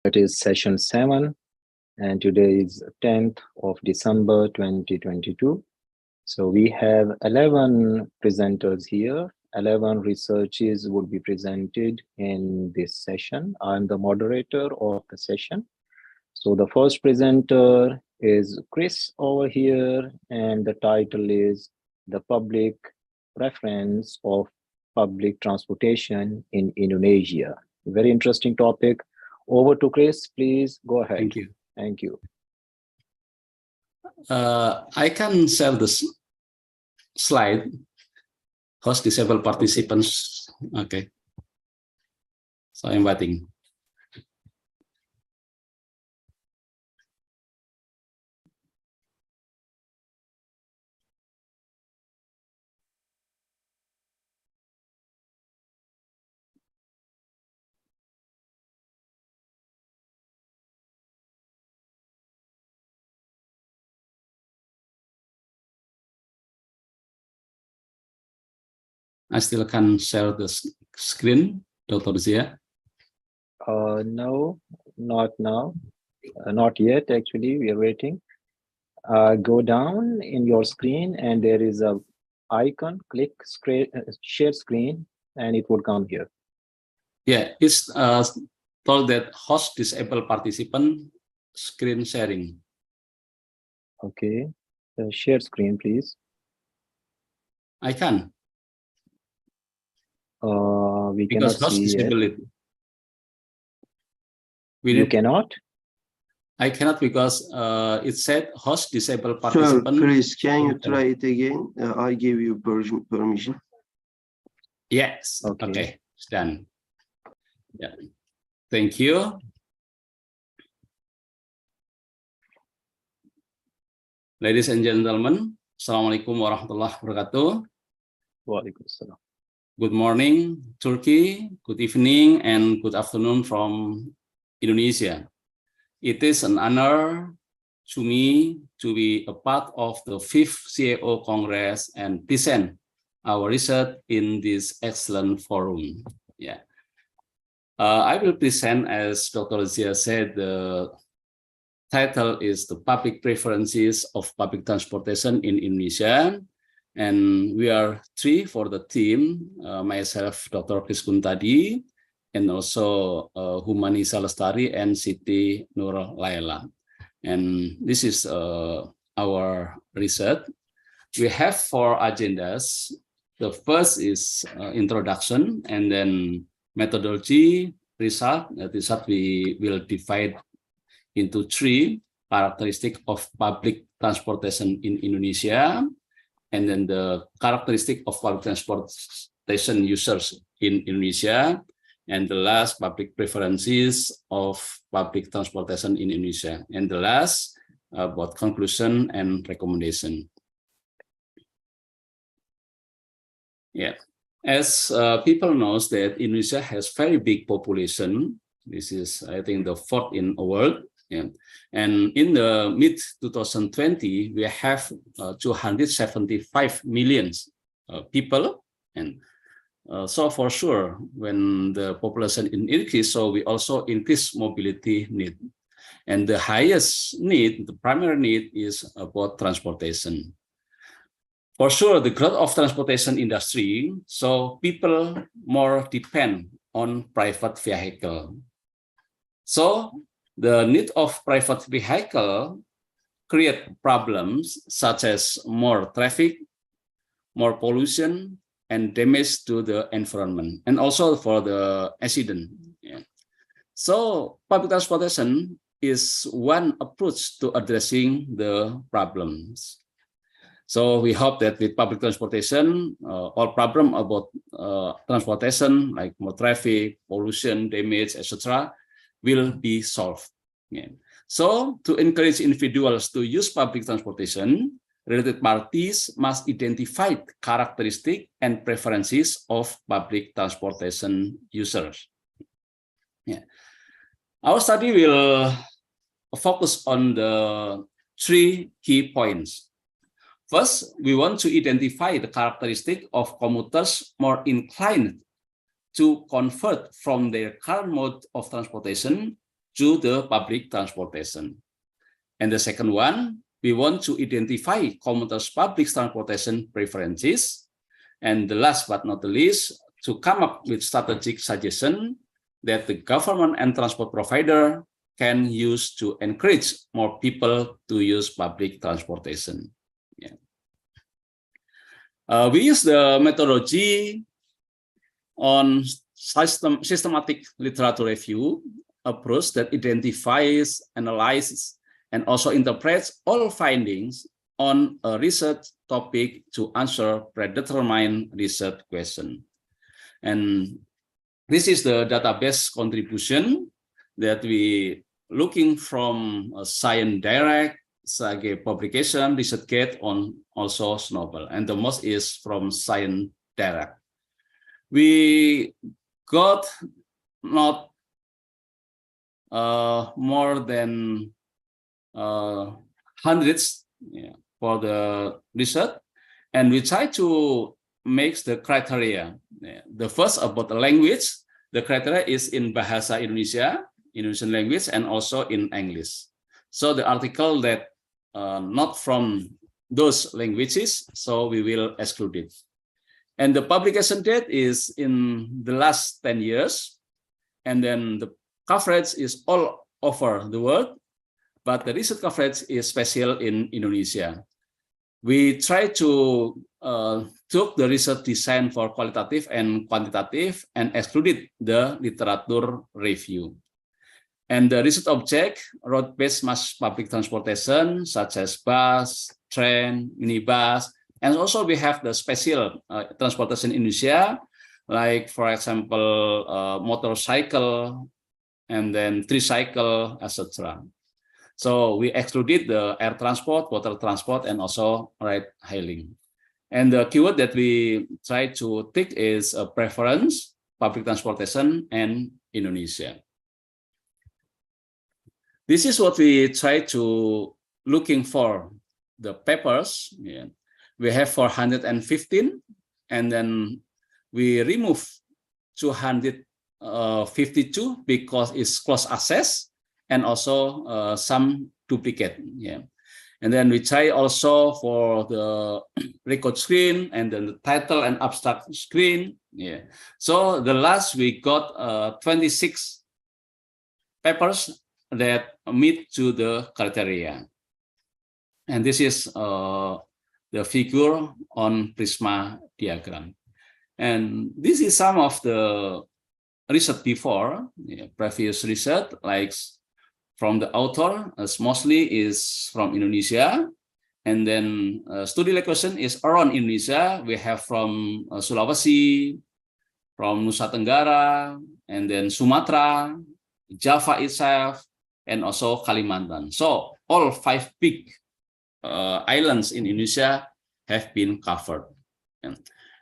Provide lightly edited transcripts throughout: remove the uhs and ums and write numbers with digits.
It is session 7, and today is 10th of December 2022. So we have 11 presenters here. 11 researches would be presented in this session. I'm the moderator of the session. So the first presenter is Chris over here, and the title is The Public Preference of Public Transportation in Indonesia. Very interesting topic. Over to Chris, please go ahead. Thank you. Thank you. I can share this slide. Host disabled participants. Okay. So I'm waiting. I still can share the screen, Dr. Zia. No, not now. Not yet, actually. We are waiting. Go down in your screen, and there is a icon. Click share screen, and it would come here. Yeah, it's told that host disabled participant screen sharing. Okay. Share screen, please. I can. We Because cannot see it. You cannot? I cannot because it said host disabled participant. Sir, Chris, can you try it again? I give you permission. Yes. Okay. It's done. Yeah. Thank you. Ladies and gentlemen, Assalamualaikum warahmatullahi wabarakatuh. Waalaikumsalam. Good morning, Turkey. Good evening and good afternoon from Indonesia. It is an honor to me to be a part of the 5th CAO Congress and present our research in this excellent forum. Yeah, I will present, as Dr. Zia said, the title is The Public Preferences of Public Transportation in Indonesia. And we are 3 for the team, myself, Dr. Chris Kuntadi, and also Humani Salastari and Siti Nur Laila. And this is our research. We have 4 agendas. The first is introduction, and then methodology, result. The result we will divide into 3 characteristics of public transportation in Indonesia, and then the characteristic of public transportation users in Indonesia, and the last, public preferences of public transportation in Indonesia, and the last, about conclusion and recommendation. Yeah, as people knows that Indonesia has very big population. This is, I think, the 4th in the world. Yeah. And in the mid-2020, we have 275 million people. And so for sure, when the population increase, so we also increase mobility need. And the highest need, the primary need, is about transportation. For sure, the growth of transportation industry, so people more depend on private vehicle. So the need of private vehicle create problems such as more traffic, more pollution, and damage to the environment, and also for the accident. Yeah. So public transportation is one approach to addressing the problems. So we hope that with public transportation, all problem about transportation, like more traffic, pollution, damage, etc., will be solved. Yeah. So to encourage individuals to use public transportation, related parties must identify characteristics and preferences of public transportation users. Yeah. Our study will focus on the 3 key points. First, we want to identify the characteristic of commuters more inclined to convert from their current mode of transportation to the public transportation. And the second one, we want to identify commuters' public transportation preferences. And the last but not the least, to come up with strategic suggestion that the government and transport provider can use to encourage more people to use public transportation. Yeah. We use the methodology on systematic literature review approach that identifies, analyzes, and also interprets all findings on a research topic to answer predetermined research question. And this is the database contribution that we looking from Science Direct, Sage publication, ResearchGate on also Snowball, and the most is from Science Direct. We got not more than hundreds for the research, and we try to make the criteria. The first about the language, the criteria is in Bahasa Indonesia, Indonesian language, and also in English. So the article that not from those languages, so we will exclude it. And the publication date is in the last 10 years, and then the coverage is all over the world, but the research coverage is special in Indonesia. We try to took the research design for qualitative and quantitative and excluded the literature review. And the research object, road-based mass public transportation, such as bus, train, minibus, and also we have the special transportation in Indonesia, like for example, motorcycle, and then tricycle, etc. So we excluded the air transport, water transport, and also ride hailing. And the keyword that we try to take is a preference, public transportation, and Indonesia. This is what we try to looking for the papers. Yeah. We have 415, and then we remove 252 because it's close access, and also some duplicate. Yeah. And then we try also for the record screen and then the title and abstract screen. Yeah. So the last we got 26 papers that meet to the criteria. And this is the figure on Prisma diagram. And this is some of the research before, previous research, like from the author, mostly is from Indonesia. And then study location is around Indonesia. We have from Sulawesi, from Nusa Tenggara, and then Sumatra, Java itself, and also Kalimantan. So all 5 big islands in Indonesia have been covered.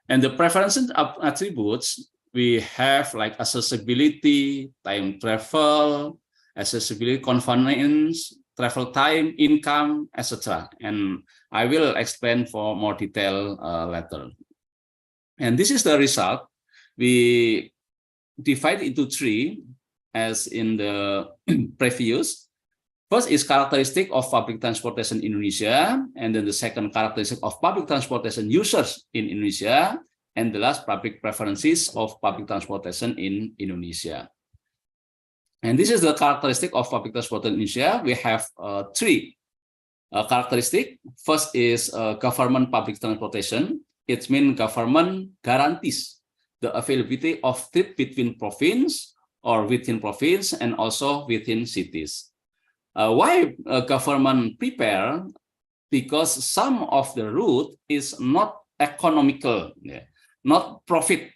And the preference attributes, we have like accessibility, time travel, accessibility, convenience, travel time, income, etc. And I will explain for more detail later. And this is the result. We divide into 3 as in the previous. First is characteristic of public transportation in Indonesia, and then the second characteristic of public transportation users in Indonesia, and the last public preferences of public transportation in Indonesia. And this is the characteristic of public transportation in Indonesia. We have 3 characteristics. First is government public transportation. It means government guarantees the availability of trip between province or within province and also within cities. Why government prepare? Because some of the route is not economical, not profit.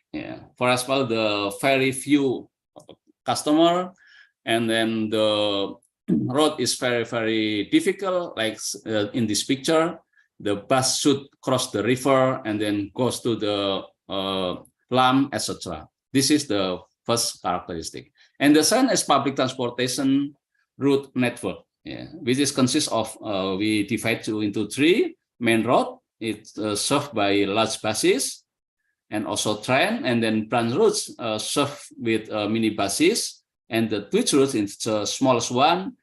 For example, the very few customer, and then the road is very, very difficult. Like in this picture, the bus should cross the river and then goes to the Lam, etc. This is the first characteristic. And the second is public transportation route network, which is consists of, we divide into 3 main road. It's served by large buses and also train, and then branch routes served with mini buses And the Twitch route is the smallest one.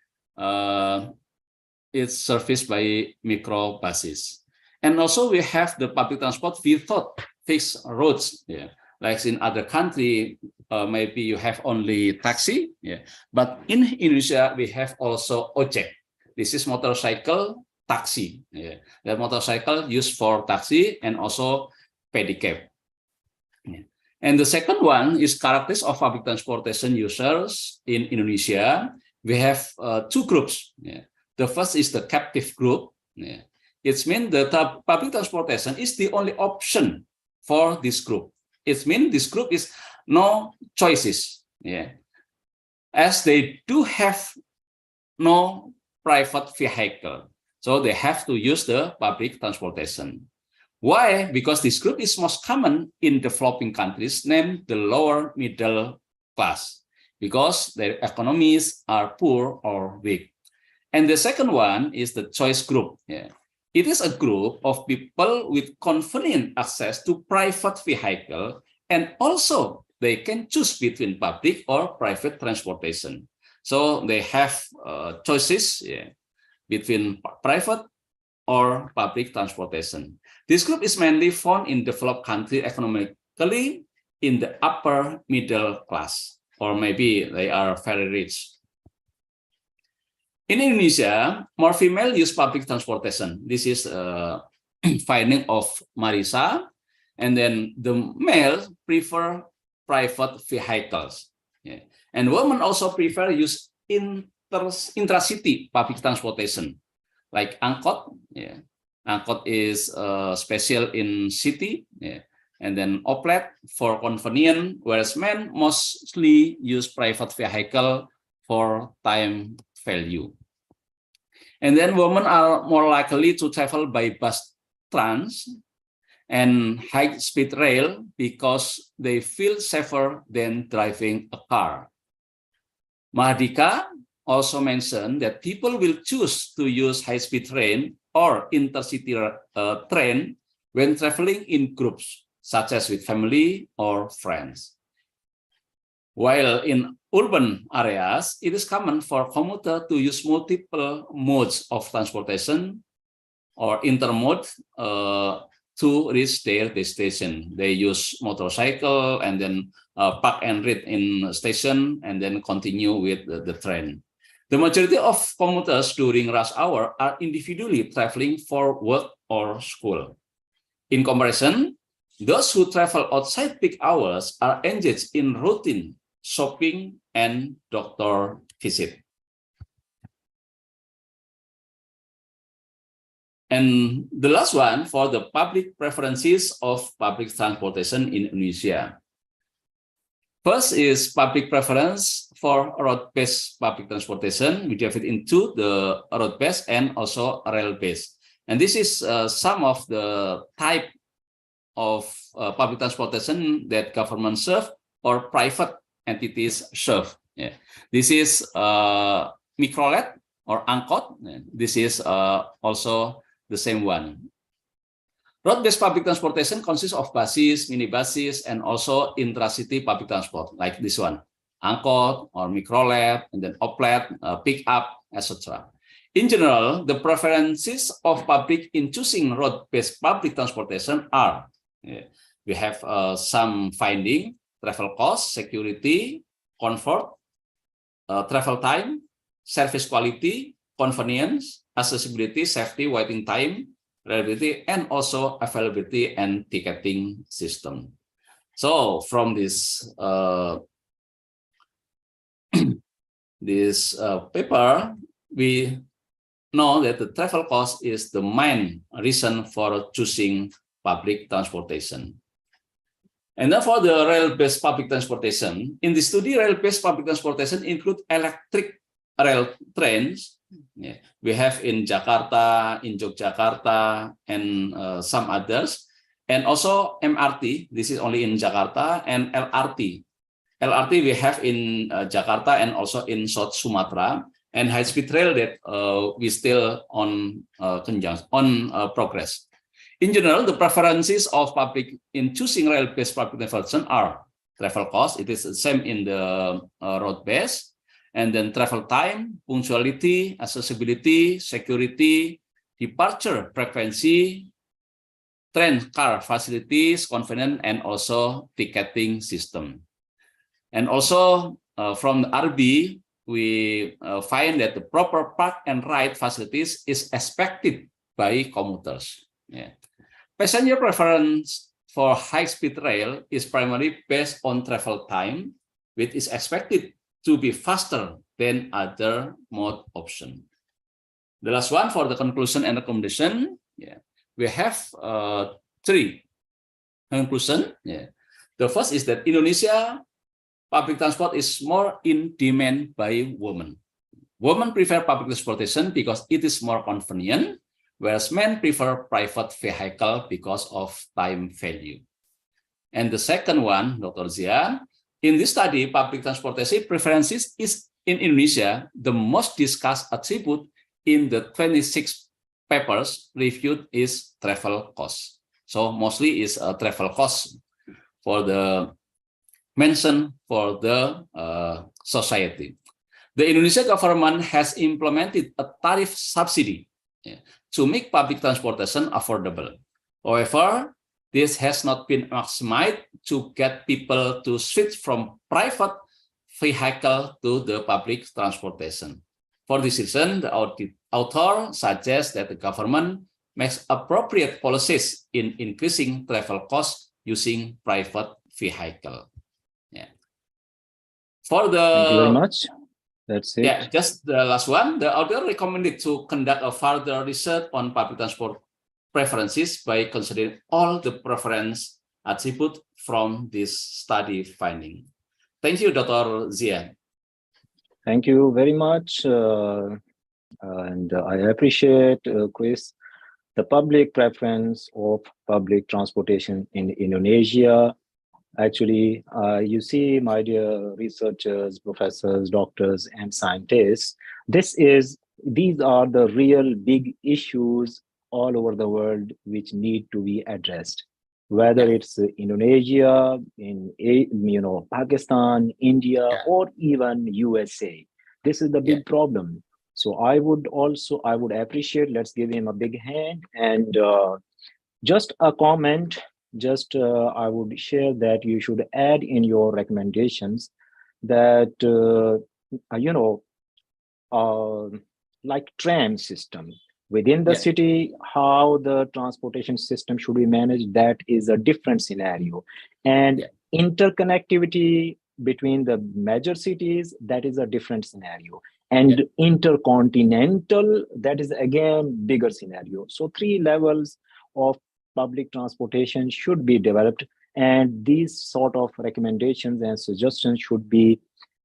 It's serviced by microbuses. And also we have the public transport without fixed routes. Yeah. Like in other country, maybe you have only taxi. Yeah. But in Indonesia, we have also ojek. This is motorcycle taxi. Yeah. The motorcycle used for taxi and also pedicab. Yeah. And the second one is characteristics of public transportation users in Indonesia. We have two groups. Yeah. The first is the captive group. Yeah. It means the public transportation is the only option for this group. It means this group is no choices. Yeah. As they do have no private vehicle, so they have to use the public transportation. Why? Because this group is most common in developing countries named the lower middle class, because their economies are poor or weak. And the second one is the choice group. Yeah. It is a group of people with convenient access to private vehicle, and also they can choose between public or private transportation. So they have choices, yeah, between private or public transportation. This group is mainly found in developed countries economically in the upper middle class, or maybe they are very rich. In Indonesia, more female use public transportation. This is a finding of Marisa. And then the male prefer private vehicles. Yeah. And women also prefer use intracity public transportation, like angkot. Yeah. Angkot is special in city. Yeah. And then oplet for convenience, whereas men mostly use private vehicle for time value. And then women are more likely to travel by bus trans and high-speed rail because they feel safer than driving a car. Mahardika also mentioned that people will choose to use high-speed train or intercity train when traveling in groups, such as with family or friends. While in urban areas, it is common for commuters to use multiple modes of transportation or intermode to reach their destination. They use motorcycle and then park and read in station and then continue with the train. The majority of commuters during rush hour are individually traveling for work or school. In comparison, those who travel outside peak hours are engaged in routine shopping and doctor visit. And the last one for the public preferences of public transportation in Indonesia. First is public preference for road-based public transportation. We divide into the road-based and also rail-based. And this is some of the type of public transportation that government serve or private entities serve. Yeah. This is microlet or angkot. This is also the same one. Road-based public transportation consists of buses, minibuses, and also intracity public transport, like this one, angkot or microlet, and then oplet, pick-up, etc. In general, the preferences of public in choosing road-based public transportation are, we have some finding: travel cost, security, comfort, travel time, service quality, convenience, accessibility, safety, waiting time, reliability, and also availability and ticketing system. So from this paper, we know that the travel cost is the main reason for choosing public transportation. And then for the rail-based public transportation, in the study, rail-based public transportation include electric rail trains. Yeah. We have in Jakarta, in Yogyakarta, and some others. And also MRT, this is only in Jakarta, and LRT. LRT we have in Jakarta and also in South Sumatra, and high-speed rail that we still on progress. In general, the preferences of public in choosing rail-based public transportation are travel cost, it is the same in the road base. And then travel time, punctuality, accessibility, security, departure frequency, train car facilities, convenience, and also ticketing system. And also from the RB, we find that the proper park and ride facilities is expected by commuters. Yeah. Passenger preference for high-speed rail is primarily based on travel time, which is expected to be faster than other mode option. The last one for the conclusion and recommendation, yeah, we have three conclusion. Yeah. The first is that Indonesia public transport is more in demand by women. Women prefer public transportation because it is more convenient, whereas men prefer private vehicle because of time value. And the second one, Dr. Zia, in this study, public transportation preferences is in Indonesia the most discussed attribute in the 26 papers reviewed is travel cost. So mostly is a travel cost for the mention for the society. The Indonesian government has implemented a tariff subsidy to make public transportation affordable. However, this has not been maximized to get people to switch from private vehicle to the public transportation. For this reason, the author suggests that the government makes appropriate policies in increasing travel costs using private vehicle. Yeah. For the Thank you very much. That's it. Yeah, just the last one. The author recommended to conduct a further research on public transport preferences by considering all the preference attribute from this study finding. Thank you, Dr. Zia. Thank you very much. And I appreciate, Chris, the public preference of public transportation in Indonesia. Actually, you see, my dear researchers, professors, doctors, and scientists, these are the real big issues all over the world which need to be addressed. Whether it's Indonesia, in Pakistan, India, or even USA, this is the big problem. So I would appreciate. Let's give him a big hand. And just a comment. I would share that you should add in your recommendations that like tram system within the city, how the transportation system should be managed, that is a different scenario. And interconnectivity between the major cities, that is a different scenario. And intercontinental, that is again bigger scenario. So 3 levels of public transportation should be developed, and these sort of recommendations and suggestions should be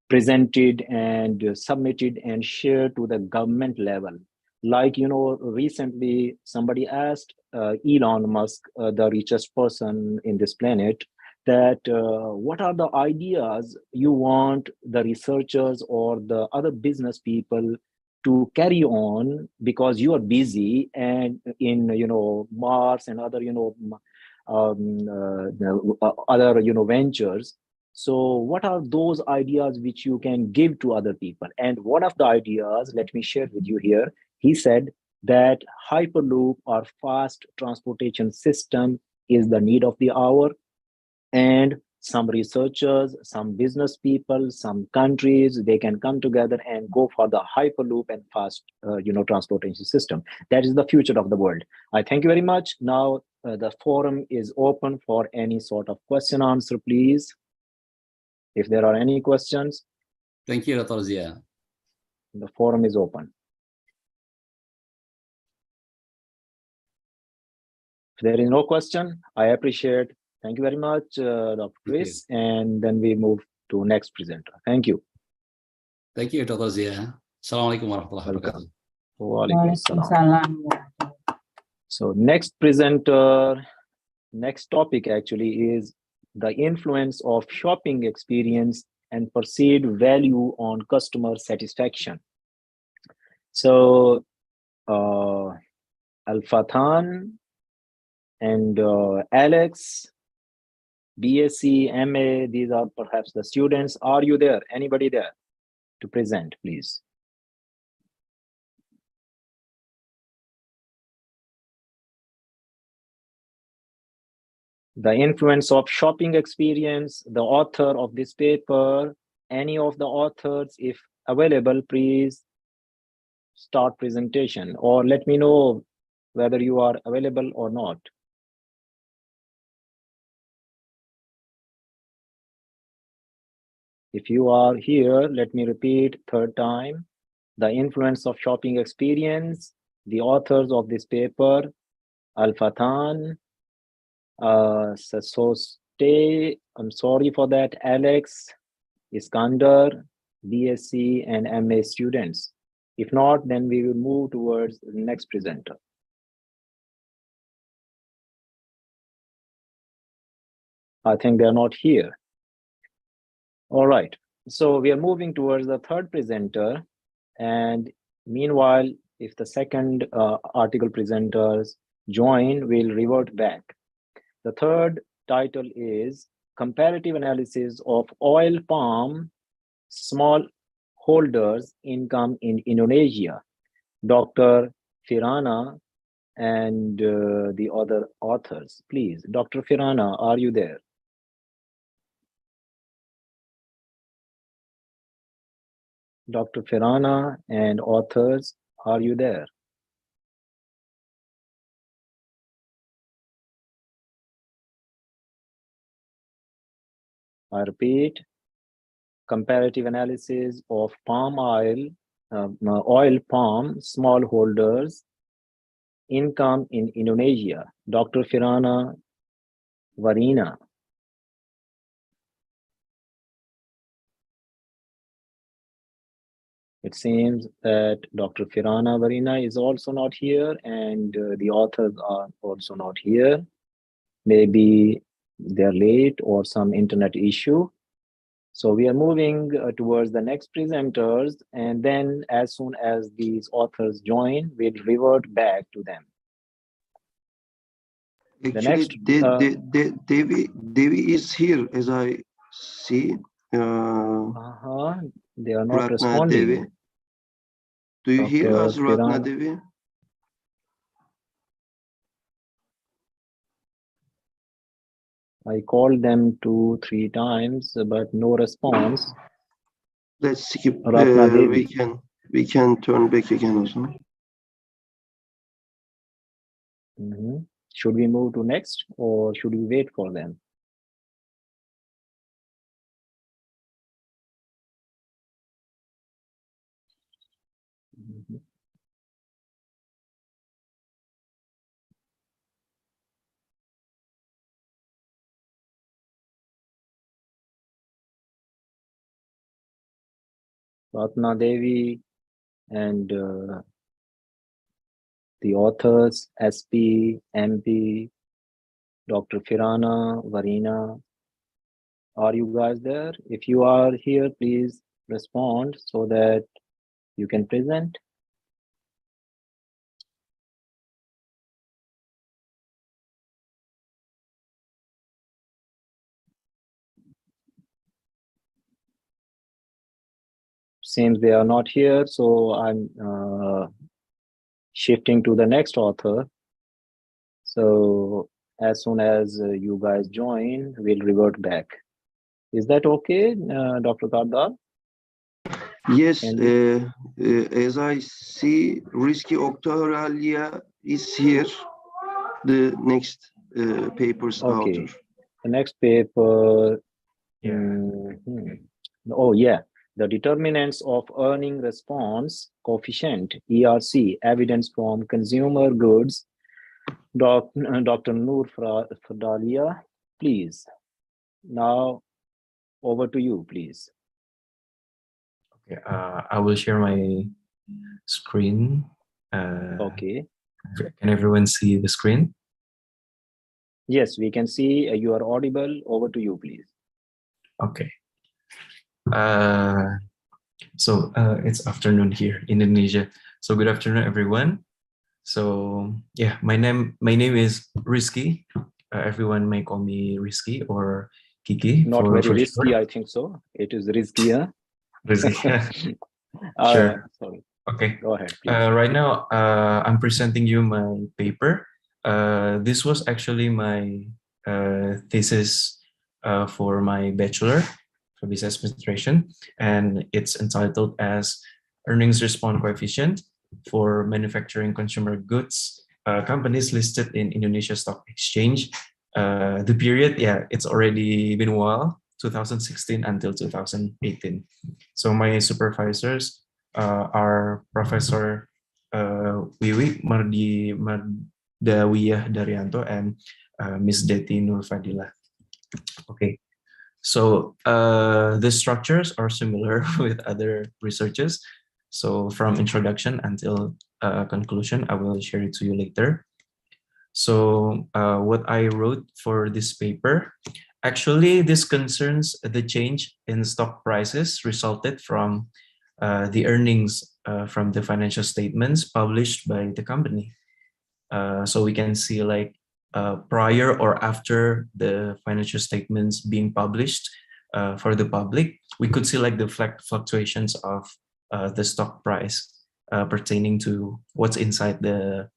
presented and submitted and shared to the government level. Like, recently somebody asked Elon Musk, the richest person in this planet, that what are the ideas you want the researchers or the other business people to carry on, because you are busy and in Mars and other other ventures. So what are those ideas which you can give to other people? And one of the ideas, let me share with you here. He said that Hyperloop or fast transportation system is the need of the hour, and some researchers, some business people, some countries, they can come together and go for the Hyperloop and fast transportation system. That is the future of the world. I thank you very much. Now the forum is open for any sort of question answer, please. If there are any questions. Thank you, Dr. Zia. The forum is open. If there is no question, I appreciate. Thank you very much, Dr. Chris. And then we move to next presenter. Thank you. Thank you, Dr. Zia. Assalamualaikum warahmatullahi wabarakatuh. Waalaikumsalam. So next presenter, next topic actually is the influence of shopping experience and perceived value on customer satisfaction. So Al-Fathan and Alex, BSc, MA, these are perhaps the students. Are you there? Anybody there to present, please? The influence of shopping experience, the author of this paper, any of the authors, if available, please start presentation, or let me know whether you are available or not. If you are here, let me repeat third time. The influence of shopping experience, the authors of this paper, Al-Fatan, Sasoste, I'm sorry for that, Alex, Iskander, BSc and MA students. If not, then we will move towards the next presenter. I think they are not here. All right, so we are moving towards the third presenter. And meanwhile, if the second article presenters join, we'll revert back. The third title is Comparative Analysis of Oil Palm Small Holders Income in Indonesia. Dr. Firana and the other authors, please. Dr. Firana, are you there? Dr. Firana and authors, are you there? I repeat, comparative analysis of palm oil, oil palm smallholders income in Indonesia. Dr. Firana Warina. It seems that Dr. Firana Warina is also not here, and the authors are also not here. Maybe they're late or some internet issue. So we are moving towards the next presenters, and then as soon as these authors join, we'll revert back to them. Actually, Devi is here, as I see. They are not Ratna responding. Devi. Do you hear Dr. us, Ratna Firana? Devi? I called them 2-3 times, but no response. Let's skip. Ratna Devi. We can turn back again also. Should we move to next, or should we wait for them? Ratna Devi and the authors, SP, MP, Dr. Firana, Warina. Are you guys there? If you are here, please respond so that you can present. Seems they are not here, so I'm shifting to the next author. So as soon as you guys join, we'll revert back. Is that okay, Dr. Kardal? Yes, as I see, Rizki Oktaralia is here, the next paper's author. The next paper, oh yeah, the determinants of earning response coefficient, ERC, evidence from consumer goods. Dr. Noor Fadalia, please. Now, over to you, please. Okay, I will share my screen. Okay. Can everyone see the screen? Yes, we can see you are audible. Over to you, please. Okay. So it's afternoon here in Indonesia. So good afternoon, everyone. So yeah, my name is Rizki. everyone may call me Rizky or Kiki. Not for very risky, short. I think so. It is risky, huh? Rizky. Uh, Sure. sorry. Okay. Go ahead, please. Right now, I'm presenting you my paper. This was actually my thesis for my bachelor for business administration, and it's entitled as Earnings Response Coefficient for Manufacturing Consumer Goods Companies Listed in Indonesia Stock Exchange. The period, yeah, it's already been a while, 2016 until 2018. So my supervisors are Professor Wiwi Mardawiyah Daryanto and Miss Deti Nur Fadilah. Okay, so the structures are similar with other researches. So from introduction until conclusion, I will share it to you later. So what I wrote for this paper, actually this concerns the change in stock prices resulted from the earnings from the financial statements published by the company. So we can see like prior or after the financial statements being published for the public, we could see like the fluctuations of the stock price pertaining to what's inside the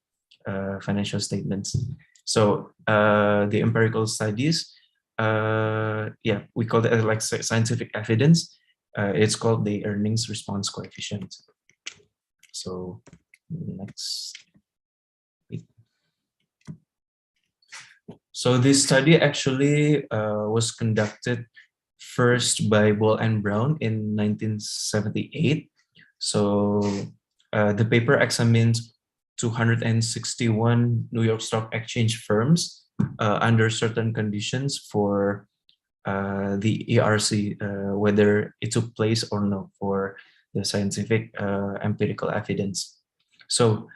financial statements. So the empirical studies, yeah, we call it like scientific evidence. It's called the earnings response coefficient. So next. So this study actually was conducted first by Ball and Brown in 1978. So the paper examined 261 New York Stock Exchange firms under certain conditions for the ERC, whether it took place or no for the scientific empirical evidence. So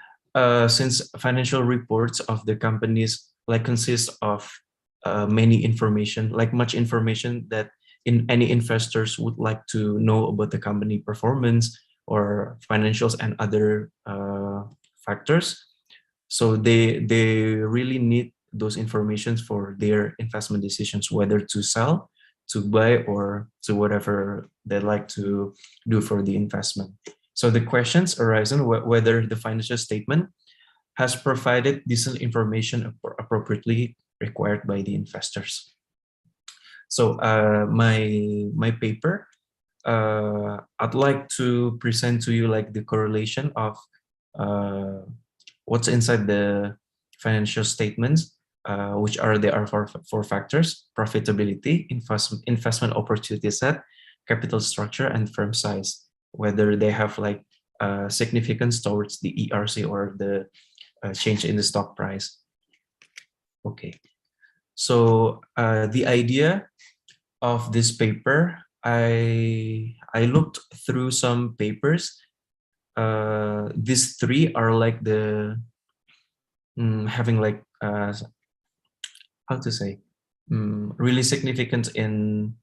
since financial reports of the companies like consist of many information, like much information that any investors would like to know about the company performance or financials and other factors. So they really need those informations for their investment decisions, whether to sell, to buy, or to whatever they like to do for the investment. So the questions arise on whether the financial statement has provided decent information appropriately required by the investors. So my paper, I'd like to present to you like the correlation of what's inside the financial statements, which are there are four factors: profitability, investment opportunity set, capital structure, and firm size. Whether they have like significance towards the ERC or the change in the stock price. Okay, so the idea of this paper, I looked through some papers. These three are like the having like how to say really significant in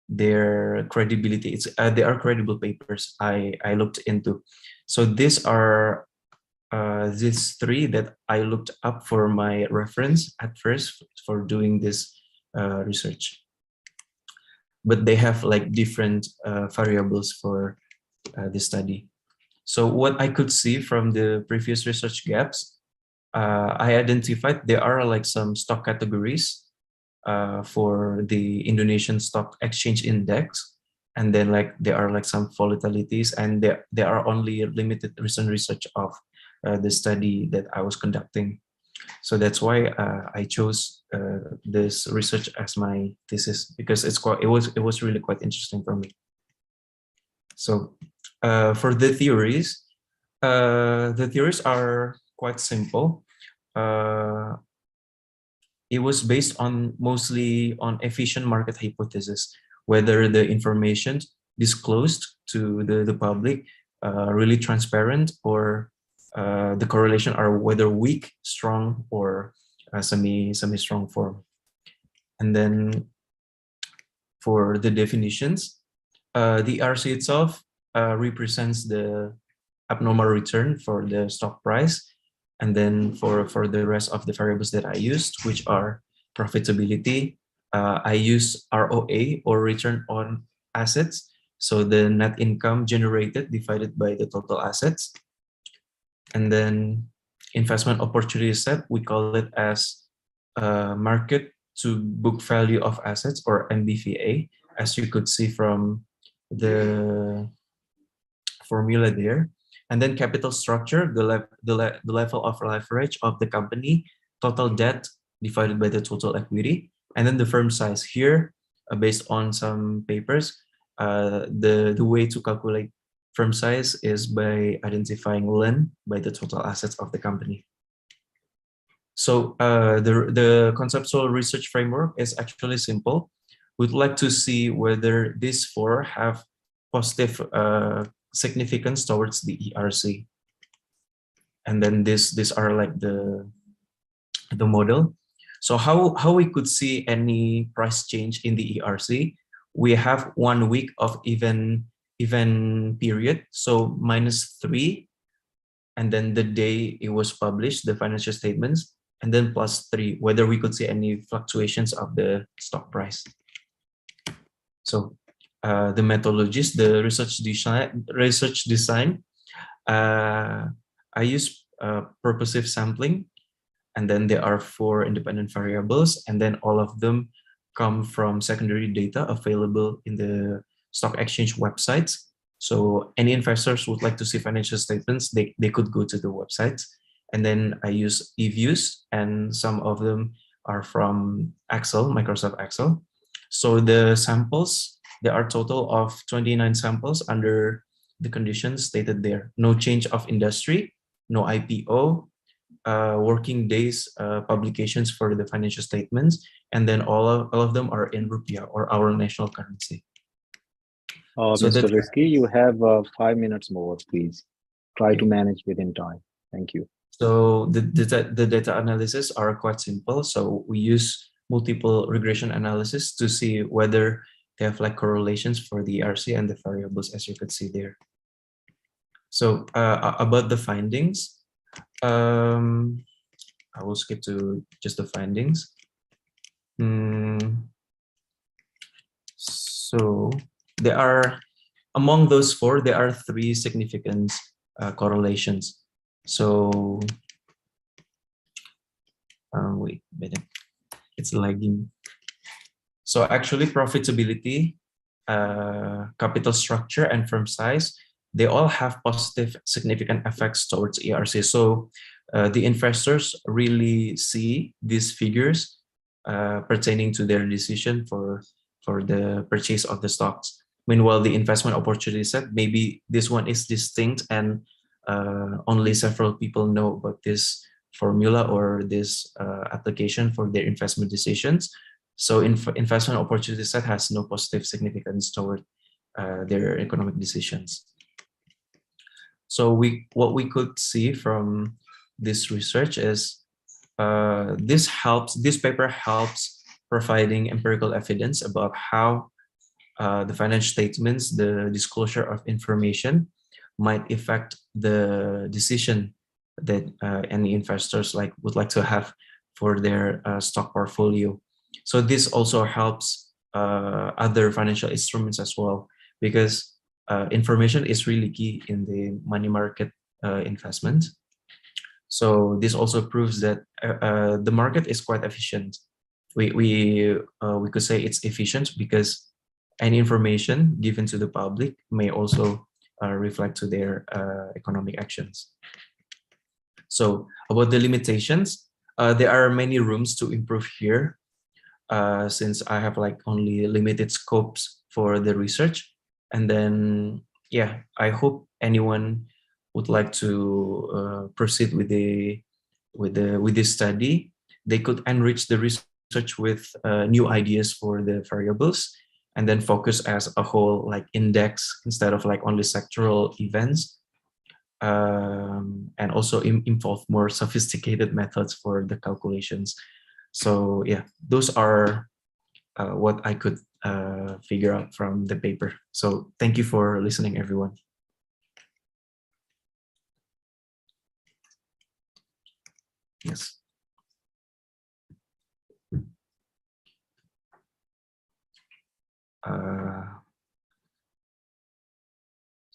their credibility. It's they are credible papers I looked into. So these are these three that I looked up for my reference at first for doing this research. But they have like different variables for this study. So what I could see from the previous research gaps, I identified there are like some stock categories for the Indonesian Stock Exchange Index. And then like there are like some volatilities, and there are only limited recent research of the study that I was conducting. So that's why I chose this research as my thesis, because it was really quite interesting for me. So for the theories are quite simple. It was based on mostly on efficient market hypothesis, whether the information disclosed to the public really transparent, or the correlation are whether weak, strong, or semi-strong form. And then for the definitions, the ERC itself represents the abnormal return for the stock price. And then for the rest of the variables that I used, which are profitability, I use ROA, or return on assets. So the net income generated divided by the total assets. And then investment opportunity set, we call it as market to book value of assets, or MBVA, as you could see from the formula there. And then capital structure, the level of leverage of the company, total debt divided by the total equity. And then the firm size here, based on some papers, the way to calculate firm size is by identifying LEN by the total assets of the company. So the conceptual research framework is actually simple. We'd like to see whether these four have positive significance towards the ERC. And then these are like the model. So how we could see any price change in the ERC? We have 1 week of even period, so -3, and then the day it was published, the financial statements, and then +3, whether we could see any fluctuations of the stock price. So the methodologies, the research design, I use purposive sampling, and then there are 4 independent variables, and then all of them come from secondary data available in the stock exchange websites. So any investors would like to see financial statements, they could go to the websites. And then I use eViews, and some of them are from Excel, Microsoft Excel. So the samples, there are a total of 29 samples under the conditions stated there. No change of industry, no IPO, working days publications for the financial statements, and then all of them are in rupiah, or our national currency. So Mr. that- Rizky, you have 5 minutes more, please. Try to manage within time. Thank you. So the data analysis are quite simple. So we use multiple regression analysis to see whether they have like correlations for the ERC and the variables, as you could see there. So about the findings, I will skip to just the findings. So there are, among those 4, there are 3 significant correlations. So wait, it's lagging. So actually profitability, capital structure, and firm size, they all have positive significant effects towards ERC. So the investors really see these figures pertaining to their decision for the purchase of the stocks. Meanwhile, the investment opportunity set, maybe this one is distinct and only several people know about this formula or this application for their investment decisions. So investment opportunity set has no positive significance toward their economic decisions. So what we could see from this research is this paper helps providing empirical evidence about how the financial statements, the disclosure of information, might affect the decision that any investors would like to have for their stock portfolio. So this also helps other financial instruments as well, because information is really key in the money market investment. So this also proves that the market is quite efficient. We could say it's efficient because any information given to the public may also reflect to their economic actions. So about the limitations, there are many rooms to improve here, since I have only limited scopes for the research. And then, yeah, I hope anyone would like to proceed with this study. They could enrich the research with new ideas for the variables, and then focus as a whole, index instead of only sectoral events, and also involve more sophisticated methods for the calculations. So yeah, those are what I could figure out from the paper. So thank you for listening, everyone. Yes.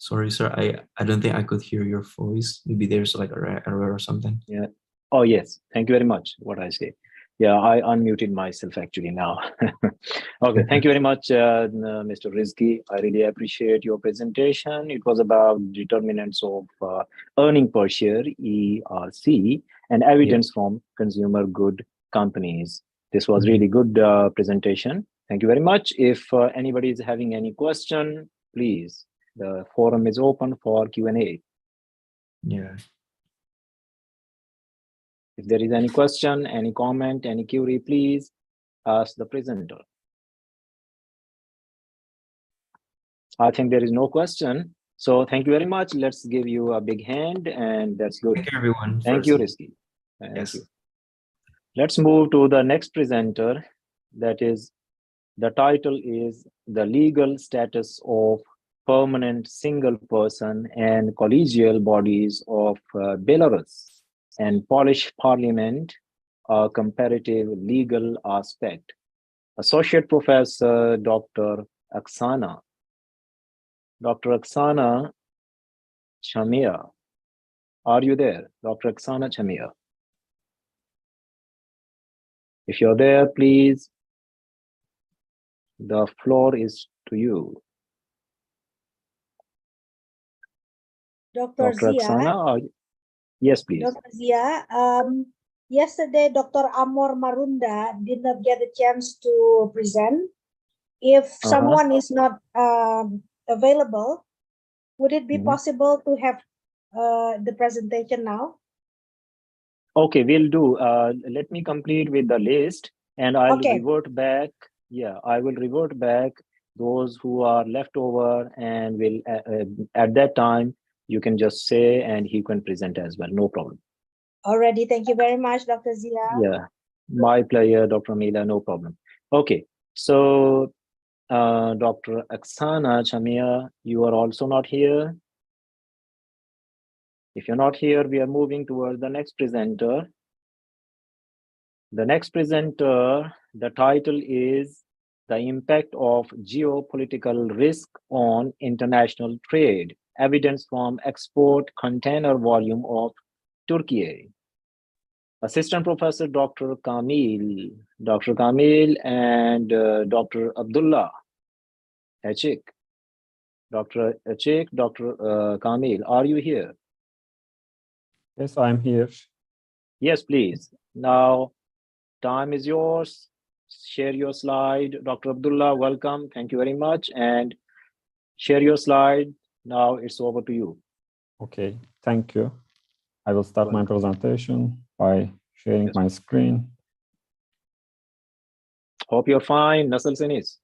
Sorry, sir. I don't think I could hear your voice. Maybe there's like an error or something. Yeah. Oh, yes. Thank you very much. What I say. Yeah, I unmuted myself actually now. Okay, thank you very much, Mr. Rizki. I really appreciate your presentation. It was about determinants of earning per share, ERC, and evidence from consumer good companies. This was really good presentation. Thank you very much. If anybody is having any question, please, the forum is open for Q&A. Yeah. If there is any question, any comment, any query, please ask the presenter. I think there is no question. So thank you very much. Let's give you a big hand, and that's good. Thank you, everyone. Thank you, Rizki. Thank Yes. you. Let's move to the next presenter. That is, the title is The Legal Status of Permanent Single Person and Collegial Bodies of Belarus and Polish Parliament, a Comparative Legal Aspect. Associate Professor Dr. Oksana. Dr. Oksana Chamia. Are you there, Dr. Oksana Chamia? If you're there, please, the floor is to you. Dr. Dr. Zia, Oksana, yes, please. Dr. Zia, yesterday Dr. Amor Marunda did not get a chance to present. If someone is not available, would it be possible to have the presentation now? Okay, we'll do. Let me complete with the list, and I'll Okay. revert back. Yeah, I will revert back those who are left over, and will at that time you can just say, and he can present as well. No problem. Already, thank you very much, Dr. Zia. Yeah, my player, Dr. Mila, no problem. Okay, so Dr. Oksana Chamia, you are also not here. If you're not here, we are moving towards the next presenter. The next presenter, the title is The Impact of Geopolitical Risk on International Trade, Evidence from Export Container Volume of Turkey. Assistant Professor Dr. Kamil and Dr. Abdullah Achik. Dr. Achik, Dr. Kamil, are you here? Yes, I'm here. Yes, please. Now, time is yours. Share your slide. Dr. Abdullah, welcome. Thank you very much. And share your slide. Now it's over to you. Okay, thank you. I will start my presentation by sharing my screen. Hope you're fine. Nasılsınız?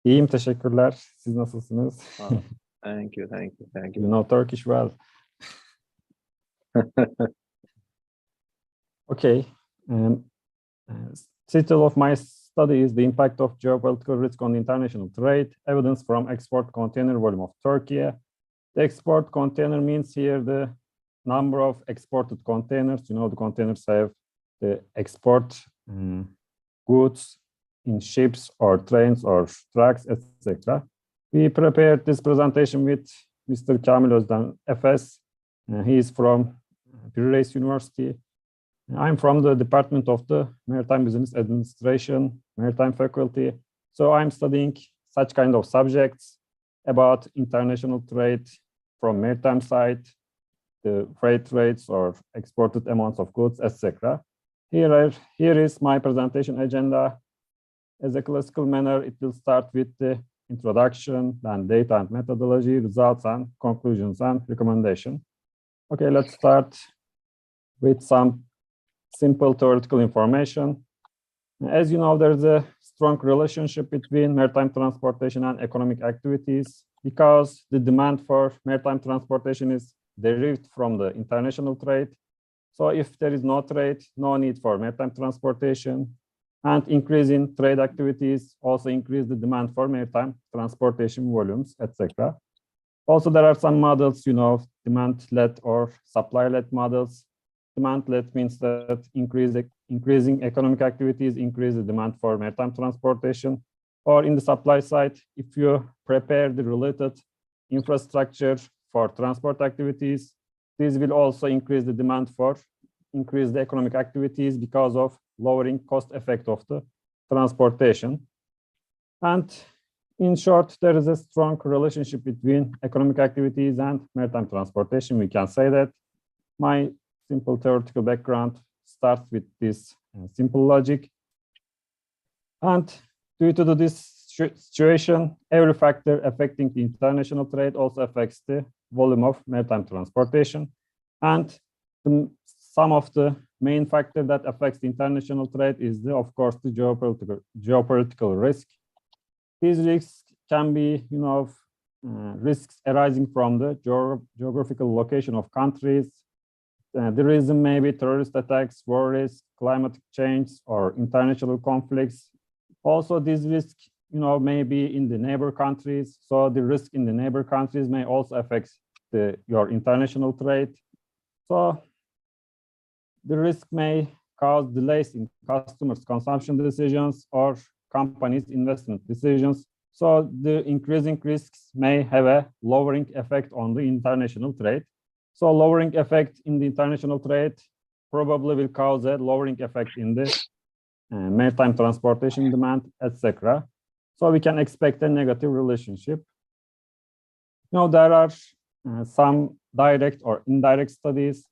İyiyim, teşekkürler. Siz nasılsınız? Thank you, thank you, thank You you. know Turkish well. Okay. Title of my study is The Impact of Geopolitical Risk on International Trade, Evidence from Export Container Volume of Turkey. The export container means here the number of exported containers. You know, the containers have the export goods in ships or trains or trucks, etc. We prepared this presentation with Mr. Kamil Özden, FS. He is from Piraeus University. I'm from the Department of the Maritime Business Administration, Maritime Faculty. So I'm studying such kind of subjects about international trade from maritime side, the freight rates or exported amounts of goods, etc. Here is my presentation agenda. As a classical manner, it will start with the introduction, then data and methodology, results and conclusions and recommendation. Okay, let's start with some simple theoretical information. As you know, there's a strong relationship between maritime transportation and economic activities because the demand for maritime transportation is derived from the international trade. So if there is no trade, no need for maritime transportation, and increase in trade activities also increase the demand for maritime transportation volumes, etc. Also, there are some models, you know, demand-led or supply-led models. Demand-led means that increasing economic activities increase the demand for maritime transportation. Or in the supply side, if you prepare the related infrastructure for transport activities. This will also increase the demand for increase the economic activities because of lowering cost effect of the transportation. And in short, there is a strong relationship between economic activities and maritime transportation. We can say that. My simple theoretical background starts with this simple logic. And due to this situation, every factor affecting the international trade also affects the volume of maritime transportation. And some of the main factor that affects the international trade is, of course, the geopolitical risk. These risks can be, risks arising from the geographical location of countries. The reason may be terrorist attacks, war risk, climate change, or international conflicts. Also, these risks, may be in the neighbor countries. So the risk in the neighbor countries may also affect your international trade. So the risk may cause delays in customers' consumption decisions or companies' investment decisions. So the increasing risks may have a lowering effect on the international trade. So lowering effect in the international trade probably will cause a lowering effect in the maritime transportation demand, etc. So we can expect a negative relationship. Now there are some direct or indirect studies.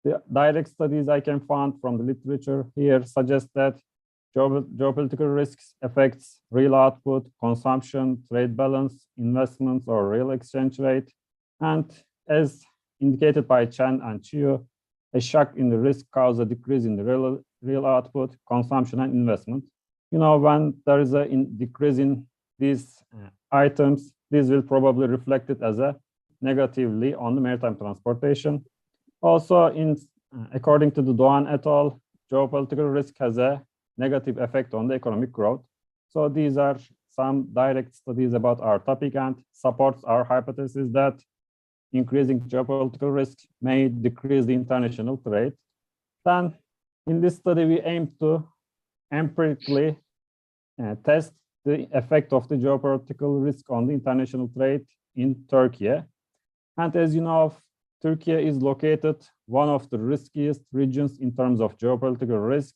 The direct studies I can find from the literature here suggest that geopolitical risks affects real output, consumption, trade balance, investments, or real exchange rate. And as indicated by Chen and Chiu, a shock in the risk causes a decrease in the real output, consumption, and investment. When there is a decrease in these items, this will probably reflect it as a negatively on the maritime transportation. Also, according to the Doğan et al., geopolitical risk has a negative effect on the economic growth. So these are some direct studies about our topic and supports our hypothesis that increasing geopolitical risk may decrease the international trade. Then in this study, we aim to empirically test the effect of the geopolitical risk on the international trade in Turkey. And as you know, Turkey is located one of the riskiest regions in terms of geopolitical risk.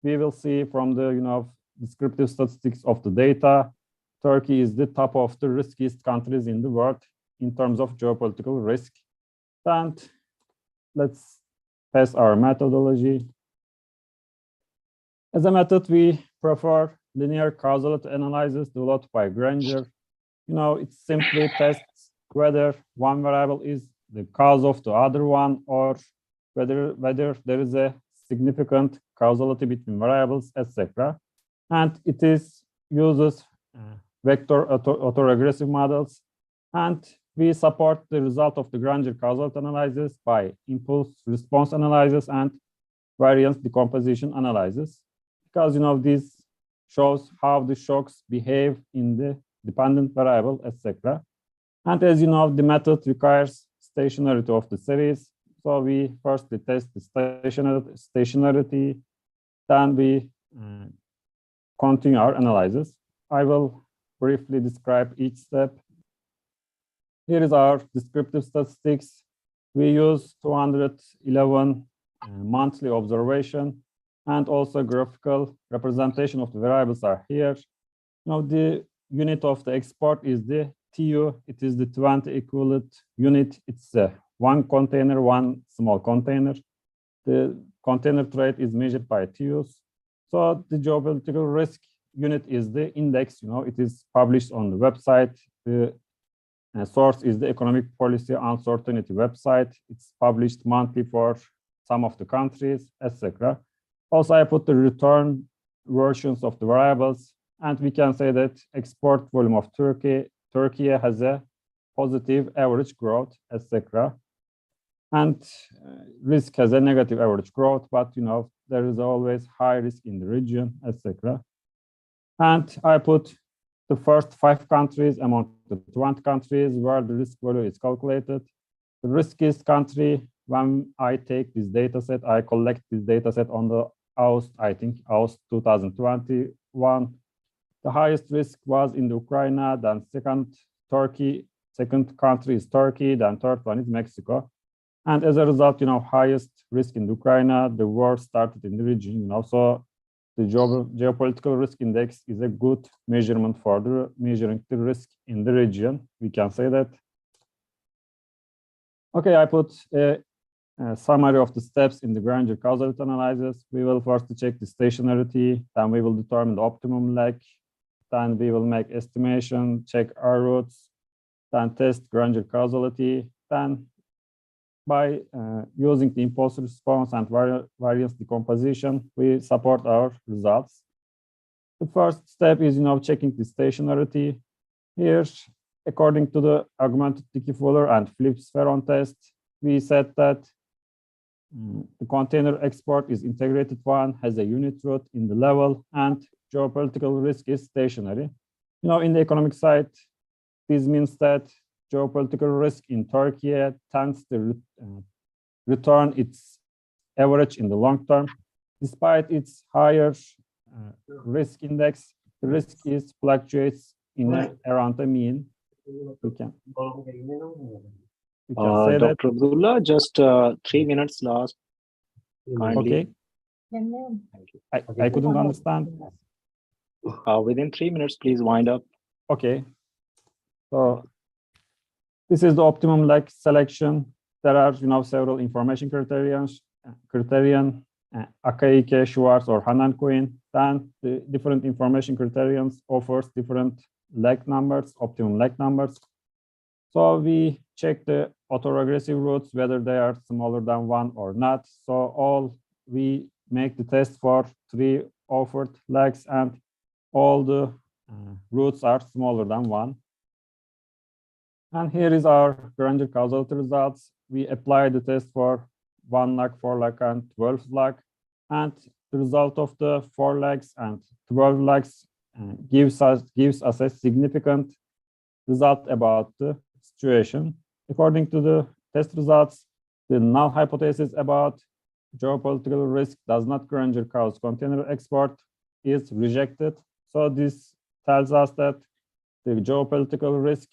We will see from the descriptive statistics of the data, Turkey is the top of the riskiest countries in the world in terms of geopolitical risk. And let's test our methodology. As a method, we prefer linear causality analysis developed by Granger. It simply tests whether one variable is the cause of the other one, or whether there is a significant causality between variables, etc. And it uses vector autoregressive models. And we support the result of the Granger causality analysis by impulse response analysis and variance decomposition analysis, because this shows how the shocks behave in the dependent variable, etc. And as you know, the method requires stationarity of the series. So we firstly test the stationarity, then we continue our analysis. I will briefly describe each step. Here is our descriptive statistics. We use 211 monthly observation, and also graphical representation of the variables are here. Now the unit of the export is the TU. It is the 20 equivalent unit. It's one container, one small container. The container trade is measured by TUs. So the geopolitical risk unit is the index. It is published on the website. The source is the Economic Policy Uncertainty website. It's published monthly for some of the countries, etc. Also, I put the return versions of the variables, and we can say that export volume of Turkey has a positive average growth, etc. And risk has a negative average growth, but there is always high risk in the region, etc. And I put the first 5 countries among the 20 countries where the risk value is calculated. The riskiest country, when I take this data set, I collect this data set on the August 2021. The highest risk was in the Ukraine, then second Turkey, Second country is Turkey. Then third one is Mexico. And as a result, highest risk in Ukraine, the war started in the region, so the geopolitical risk index is a good measurement for measuring the risk in the region. We can say that. Okay, I put a summary of the steps in the Granger causality analysis. We will first check the stationarity, then we will determine the optimum lag, then we will make estimation, check R routes, then test Granger causality, then by using the impulse response and variance decomposition, we support our results. The first step is, checking the stationarity. Here, according to the augmented Dickey-Fuller and Phillips-Ferron test, we said that the container export is integrated one, has a unit root in the level, and geopolitical risk is stationary. In the economic side, this means that geopolitical risk in Turkey tends to return its average in the long term. Despite its higher risk index, the risk fluctuates around the mean. We can say that. Dr. Abdullah, just 3 minutes last. Kindly. Okay. I couldn't understand. Within 3 minutes, please wind up. Okay. So this is the optimum lag selection. There are, several information criterion, Akaike, Schwartz, or Hanan-Cohen. Then the different information criterions offers different lag numbers, optimum lag numbers. So we check the autoregressive routes, whether they are smaller than 1 or not. So we make the test for 3 offered lags, and all the routes are smaller than 1. And here is our Granger causality results. We apply the test for 1 lag, 4 lag, and 12 lag. And the result of the 4 lags and 12 lags gives us a significant result about the situation. According to the test results, the null hypothesis about geopolitical risk does not Granger cause container export is rejected. So this tells us that the geopolitical risk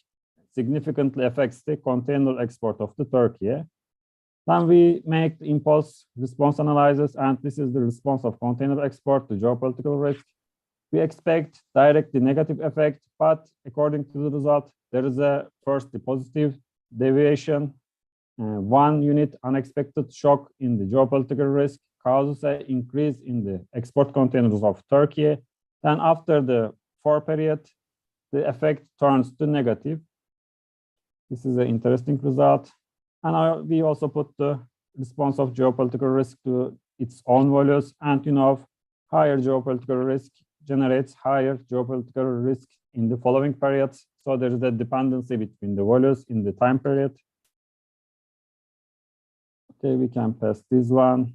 significantly affects the container export of the Turkey. Then we make the impulse response analysis, and this is the response of container export to geopolitical risk. We expect directly negative effect, but according to the result, there is a first positive deviation. 1 unit unexpected shock in the geopolitical risk causes an increase in the export containers of Turkey. Then after the 4 period, the effect turns to negative. This is an interesting result. And we also put the response of geopolitical risk to its own values. And higher geopolitical risk generates higher geopolitical risk in the following periods. So there is a dependency between the values in the time period. Okay, we can pass this one.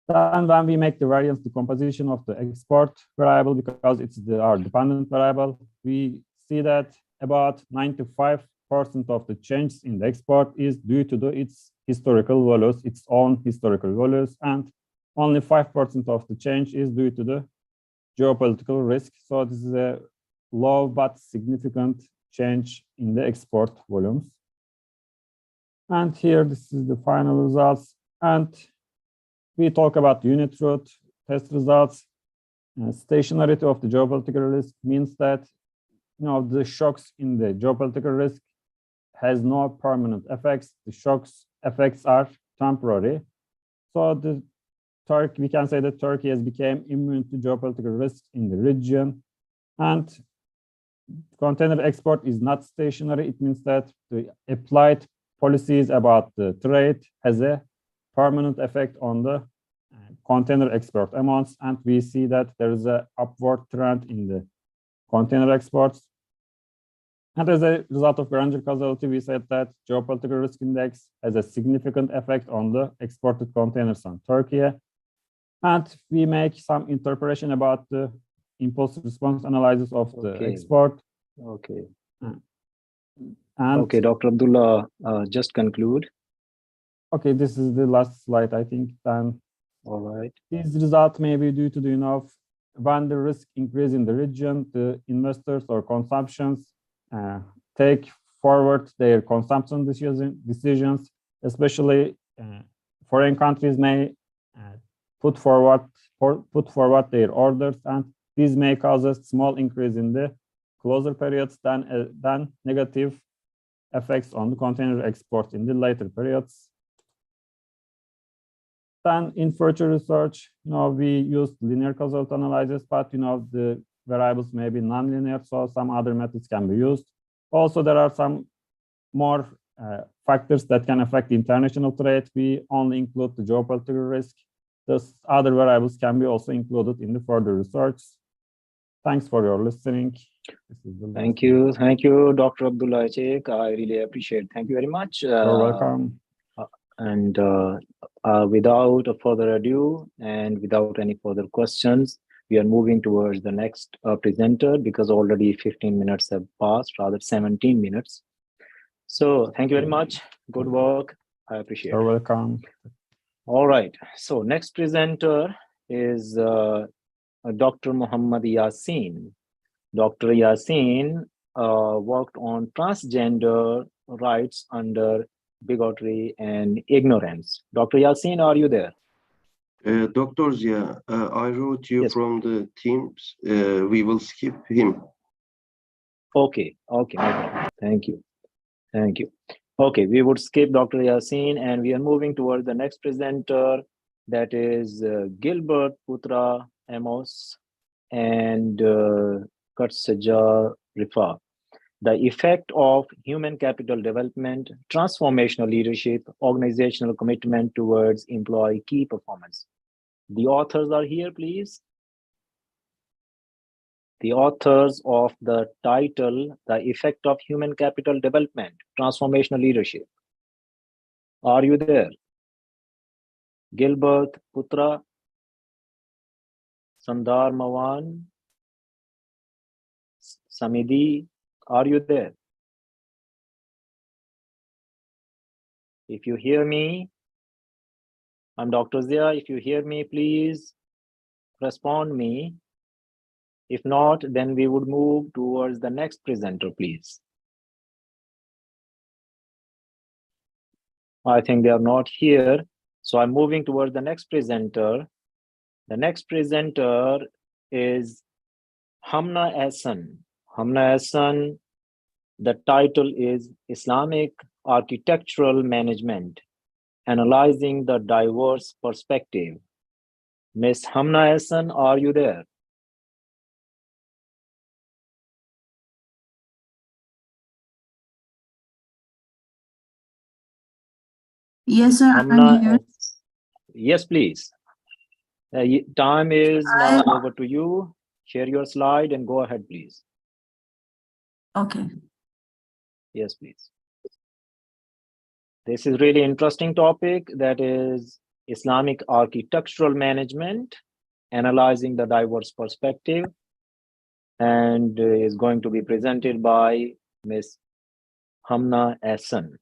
And when we make the variance decomposition of the export variable, because it's our dependent variable, we see that about 95% of the change in the export is due to its historical values, its own historical values, and only 5% of the change is due to the geopolitical risk. So this is a low but significant change in the export volumes. And here, this is the final results. And we talk about unit route test results. Stationarity of the geopolitical risk means that the shocks in the geopolitical risk has no permanent effects. The shocks effects are temporary. So we can say that Turkey has become immune to geopolitical risks in the region. And container export is not stationary. It means that the applied policies about the trade has a permanent effect on the container export amounts. And we see that there is an upward trend in the container exports. And as a result of Granger causality, we said that geopolitical risk index has a significant effect on the exported containers on Turkey. And we make some interpretation about the impulse response analysis of the export. Okay. And okay, Dr. Abdullah, just conclude. Okay, this is the last slide, I think. Then all right. These results may be due to when the risk increase in the region, the investors or consumptions take forward their consumption decisions, especially foreign countries may put forward their orders, and this may cause a small increase in the closure periods than negative effects on the container export in the later periods. Then in future research, we use linear causality analysis, but the variables may be nonlinear, so some other methods can be used. Also, there are some more factors that can affect international trade. We only include the geopolitical risk. Thus, other variables can be also included in the further research. Thanks for your listening. Thank you, Dr. Abdullah Achek. I really appreciate it. Thank you very much. You're welcome. And without further ado and without any further questions, we are moving towards the next presenter, because already 15 minutes have passed, rather 17 minutes. So thank you very much. Good work. I appreciate it. You're welcome. All right. So next presenter is Dr. Muhammad Yassin. Dr. Yassin worked on transgender rights under bigotry and ignorance. Dr. Yassin, are you there? Dr. Zia, I wrote you Yes. from the Teams. We will skip him. Okay, no problem. Thank you. Okay, we would skip Dr. Yassin, and we are moving towards the next presenter, that is Gilbert Putra Amos and Kurtsaja Rifa. The effect of human capital development, transformational leadership, organizational commitment towards employee key performance. The authors are here, please. The authors of the title, The Effect of Human Capital Development, Transformational Leadership. Are you there? Gilbert Putra, Sandar Mawan, Samidi, are you there? If you hear me, I'm Dr. Zia. If you hear me, please respond me. If not, then we would move towards the next presenter, please. I think they are not here. So I'm moving towards the next presenter. The next presenter is Hamna Ahsan. Hamna Ahsan, the title is Islamic Architectural Management, Analyzing the Diverse Perspective. Ms. Hamna Ahsan, are you there? Yes, sir, I'm Hamna, here. yes, please. Time is now over to you. Share your slide and go ahead, please. Okay. Yes, please. This is really interesting topic, that is Islamic architectural management, analyzing the diverse perspective, and is going to be presented by Ms. Hamna Ahsan.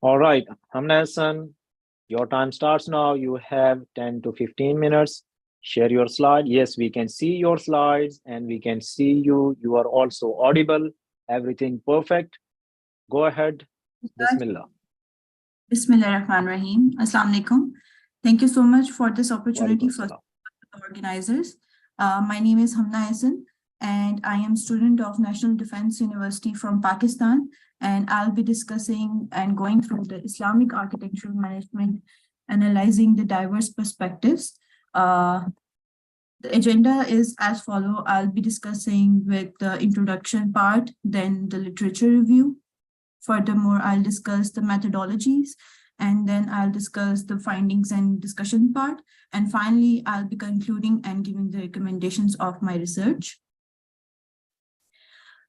All right, Hamna Ahsan, your time starts now. You have 10 to 15 minutes. Share your slide. Yes, we can see your slides and we can see you. You are also audible. Everything perfect. Go ahead. Bismillah. Bismillahirrahmanirrahim. Assalamu alaikum. Thank you so much for this opportunity Walaikum for salam. the organizers. My name is Hamna Ahsan, and I am student of National Defense University from Pakistan. And I'll be discussing and going through the Islamic architectural management, analyzing the diverse perspectives. The agenda is as follows. I'll be discussing with the introduction part, then the literature review. Furthermore, I'll discuss the methodologies, and then I'll discuss the findings and discussion part. And finally, I'll be concluding and giving the recommendations of my research.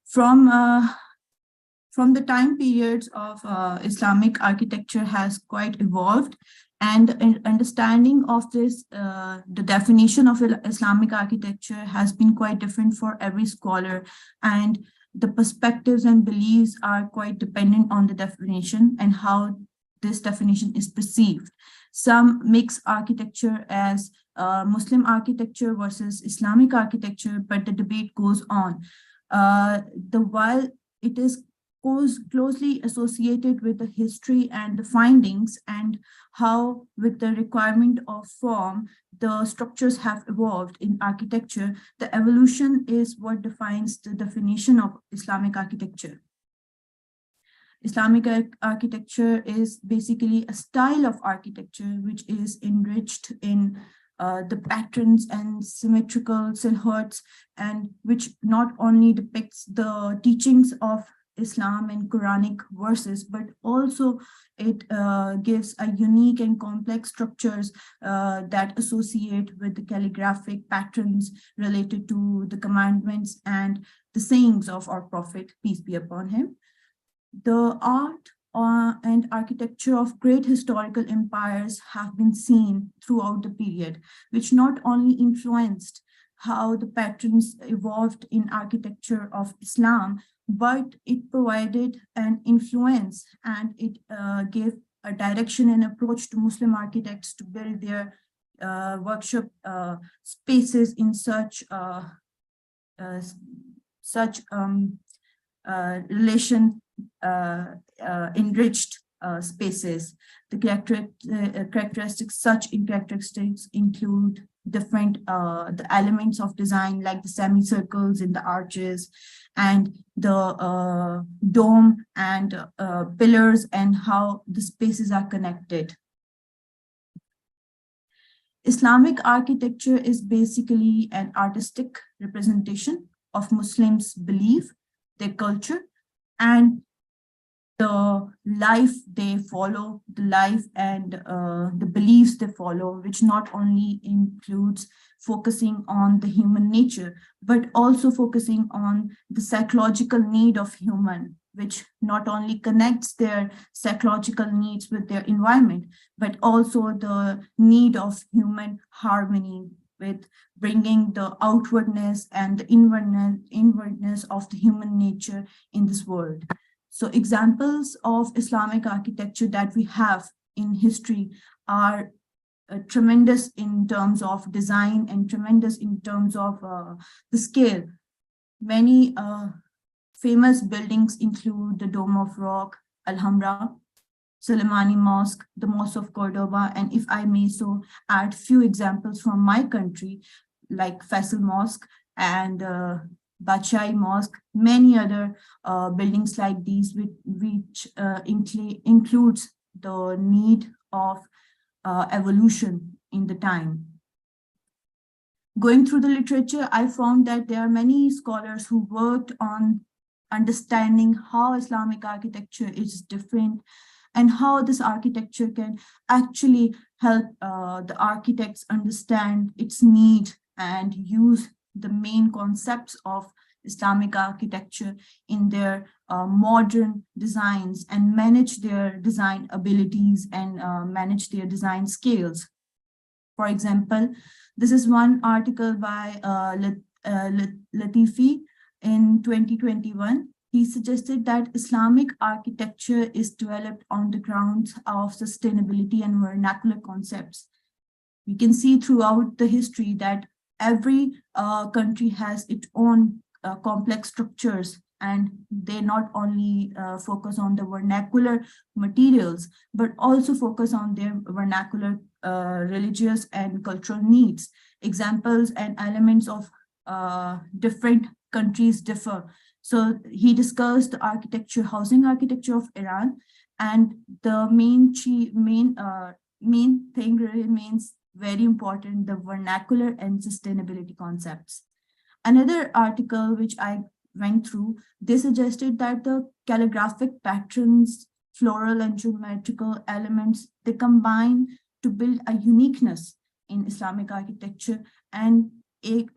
From the time periods of Islamic architecture has quite evolved, and an understanding of this, the definition of Islamic architecture has been quite different for every scholar, and the perspectives and beliefs are quite dependent on the definition and how this definition is perceived. Some mix architecture as Muslim architecture versus Islamic architecture, but the debate goes on. While it is closely associated with the history and the findings and how with the requirement of form, the structures have evolved in architecture, the evolution is what defines the definition of Islamic architecture. Islamic architecture is basically a style of architecture which is enriched in the patterns and symmetrical silhouettes, and which not only depicts the teachings of Islam and Quranic verses, but also it gives a unique and complex structures that associate with the calligraphic patterns related to the commandments and the sayings of our Prophet, peace be upon him. The art and architecture of great historical empires have been seen throughout the period, which not only influenced how the patterns evolved in architecture of Islam, but it provided an influence and it gave a direction and approach to Muslim architects to build their workshop spaces in such enriched spaces. The characteristics include different the elements of design like the semicircles in the arches and the dome and pillars and how the spaces are connected. Islamic architecture is basically an artistic representation of Muslims' belief, their culture, and the life they follow, the life and the beliefs they follow, which not only includes focusing on the human nature, but also focusing on the psychological need of human, which not only connects their psychological needs with their environment, but also the need of human harmony with bringing the outwardness and the inwardness of the human nature in this world. So examples of Islamic architecture that we have in history are tremendous in terms of design and tremendous in terms of the scale. Many famous buildings include the Dome of Rock, Alhambra, Soleimani Mosque, the Mosque of Cordoba, and if I may so add few examples from my country, like Faisal Mosque and Badshahi Mosque, many other buildings like these, which includes the need of evolution in the time. Going through the literature, I found that there are many scholars who worked on understanding how Islamic architecture is different and how this architecture can actually help the architects understand its need and use the main concepts of Islamic architecture in their modern designs and manage their design abilities and manage their design scales. For example, this is one article by Latifi in 2021. He suggested that Islamic architecture is developed on the grounds of sustainability and vernacular concepts. We can see throughout the history that every country has its own complex structures, and they not only focus on the vernacular materials, but also focus on their vernacular religious and cultural needs. Examples and elements of different countries differ. So he discussed the architecture, housing architecture of Iran, and the main thing remains very important, the vernacular and sustainability concepts. Another article which I went through, they suggested that the calligraphic patterns, floral and geometrical elements, they combine to build a uniqueness in Islamic architecture, and they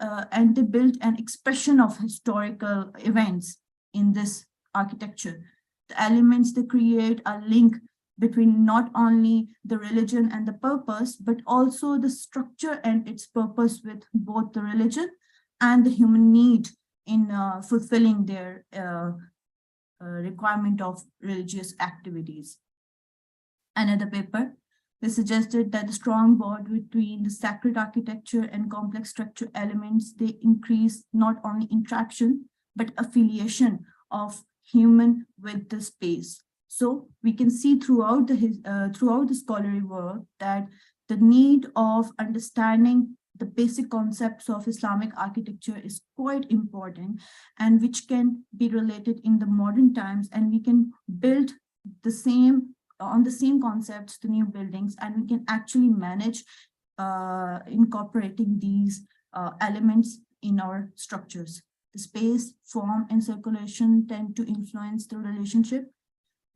build an expression of historical events in this architecture. The elements they create a link between not only the religion and the purpose, but also the structure and its purpose with both the religion and the human need in fulfilling their requirement of religious activities. Another paper, they suggested that the strong bond between the sacred architecture and complex structure elements, they increase not only interaction, but affiliation of human with the space. So we can see throughout the scholarly work that the need of understanding the basic concepts of Islamic architecture is quite important, and which can be related in the modern times, and we can build on the same concepts, the new buildings, and we can actually manage incorporating these elements in our structures. The space, form, and circulation tend to influence the relationship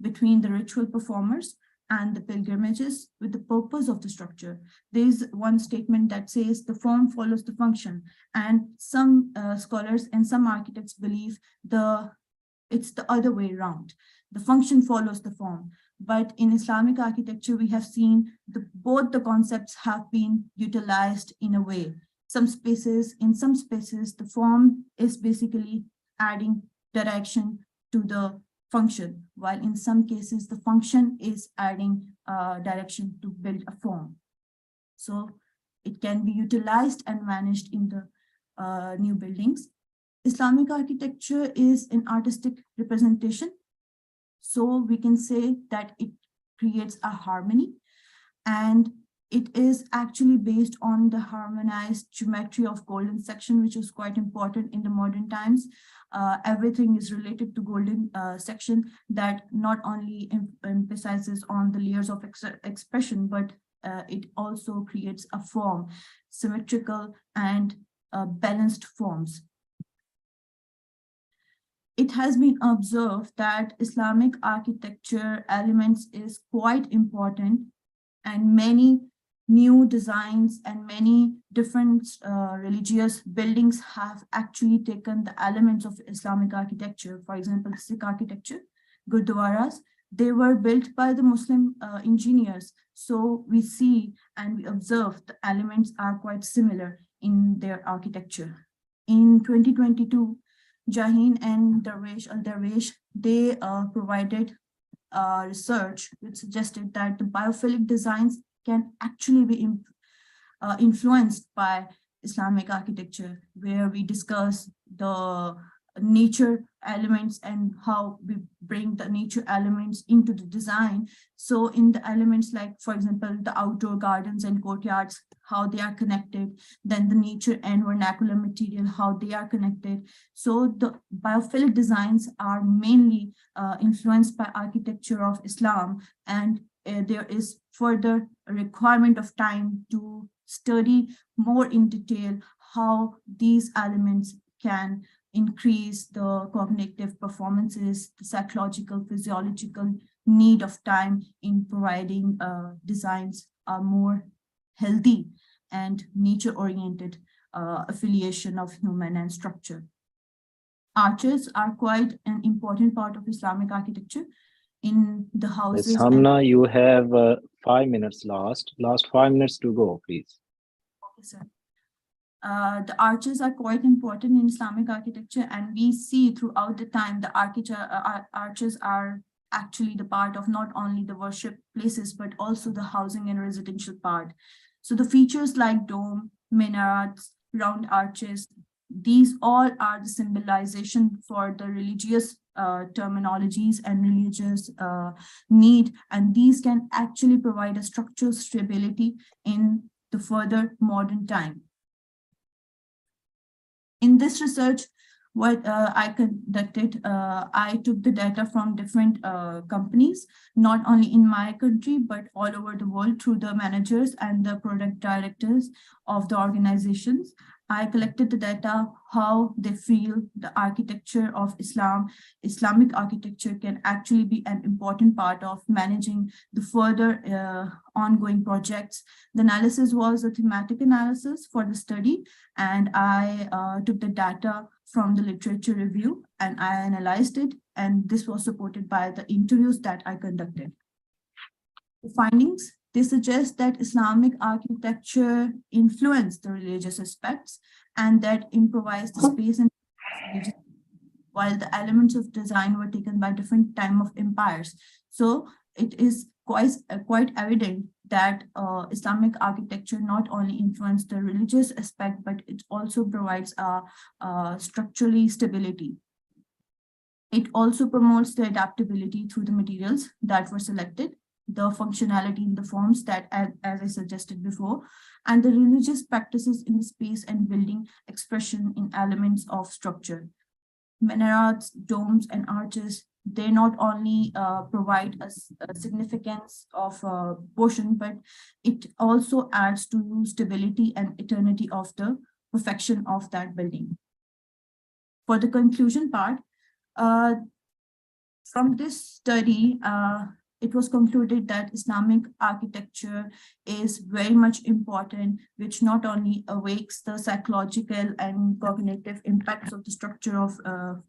between the ritual performers and the pilgrimages with the purpose of the structure. There is one statement that says the form follows the function, and some scholars and some architects believe it's the other way around. The function follows the form. But in Islamic architecture, we have seen both the concepts have been utilized in a way. In some spaces, the form is basically adding direction to the function, while in some cases, the function is adding direction to build a form. So it can be utilized and managed in the new buildings. Islamic architecture is an artistic representation. So we can say that it creates a harmony, and it is actually based on the harmonized geometry of golden section, which is quite important in the modern times. Everything is related to golden section that not only emphasizes on the layers of expression, but it also creates a form, symmetrical and balanced forms. It has been observed that Islamic architecture elements is quite important, and many new designs and many different religious buildings have actually taken the elements of Islamic architecture. For example, Sikh architecture, Gurdwaras, they were built by the Muslim engineers. So we see and we observe the elements are quite similar in their architecture. In 2022, Jahin and Darwesh, they provided research which suggested that the biophilic designs can actually be influenced by Islamic architecture, where we discuss the nature elements and how we bring the nature elements into the design. So in the elements like, for example, the outdoor gardens and courtyards, how they are connected, then the nature and vernacular material, how they are connected. So the biophilic designs are mainly influenced by architecture of Islam, and there is further requirement of time to study more in detail how these elements can increase the cognitive performances, the psychological, physiological need of time in providing designs are more healthy and nature-oriented affiliation of human and structure. Arches are quite an important part of Islamic architecture in the houses. Ms. Hamna, you have 5 minutes last 5 minutes to go, please. Okay, sir. The arches are quite important in Islamic architecture, and we see throughout the time the arches are actually the part of not only the worship places, but also the housing and residential part. So the features like dome, minarets, round arches, these all are the symbolization for the religious terminologies and religious need, and these can actually provide a structural stability in the further modern time. In this research, what I conducted, I took the data from different companies, not only in my country, but all over the world through the managers and the product directors of the organizations. I collected the data, how they feel the architecture of Islamic architecture can actually be an important part of managing the further ongoing projects. The analysis was a thematic analysis for the study, and I took the data from the literature review and I analyzed it, and this was supported by the interviews that I conducted. The findings, they suggest that Islamic architecture influenced the religious aspects and that improvised the space and while the elements of design were taken by different time of empires. So it is quite evident that Islamic architecture not only influenced the religious aspect, but it also provides structurally stability. It also promotes the adaptability through the materials that were selected, the functionality in the forms that, as I suggested before, and the religious practices in the space and building expression in elements of structure. Minarets, domes, and arches, they not only provide a significance of portion, but it also adds to stability and eternity of the perfection of that building. For the conclusion part, from this study, it was concluded that Islamic architecture is very much important, which not only awakes the psychological and cognitive impacts of the structure of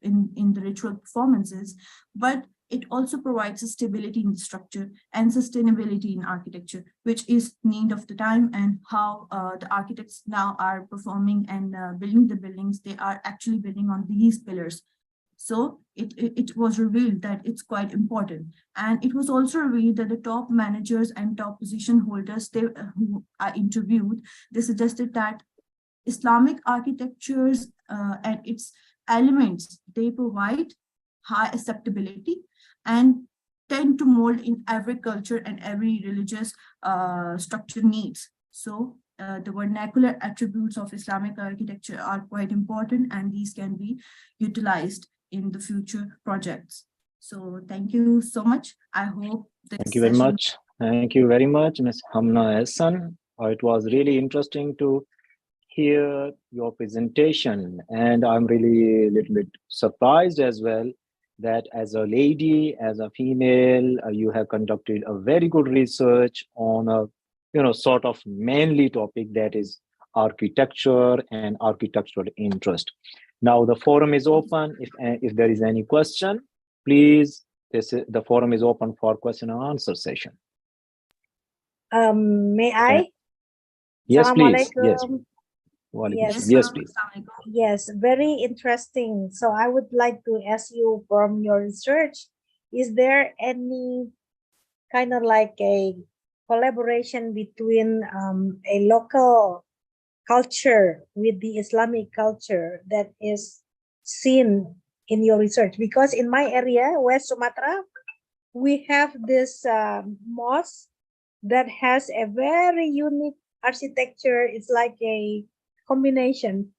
in the ritual performances, but it also provides a stability in the structure and sustainability in architecture, which is need of the time, and how the architects now are performing and building the buildings. They are actually building on these pillars. So it was revealed that it's quite important. And it was also revealed that the top managers and top position holders who are interviewed, they suggested that Islamic architectures and its elements, they provide high acceptability and tend to mold in every culture and every religious structure needs. So the vernacular attributes of Islamic architecture are quite important, and these can be utilized in the future projects. So thank you so much. I hope this Thank you very much. Thank you very much, Ms. Hamna Ehsan. It was really interesting to hear your presentation, and I'm really a little bit surprised as well that as a lady, as a female, you have conducted a very good research on a sort of mainly topic, that is architecture and architectural interest. Now the forum is open. If there is any question, please, the forum is open for question and answer session. May I? Yes, please. Yes. Yes. Yes, please. Yes, very interesting. So I would like to ask you, from your research, is there any kind of like a collaboration between a local culture with the Islamic culture that is seen in your research? Because in my area, West Sumatra, we have this mosque that has a very unique architecture. It's like a combination.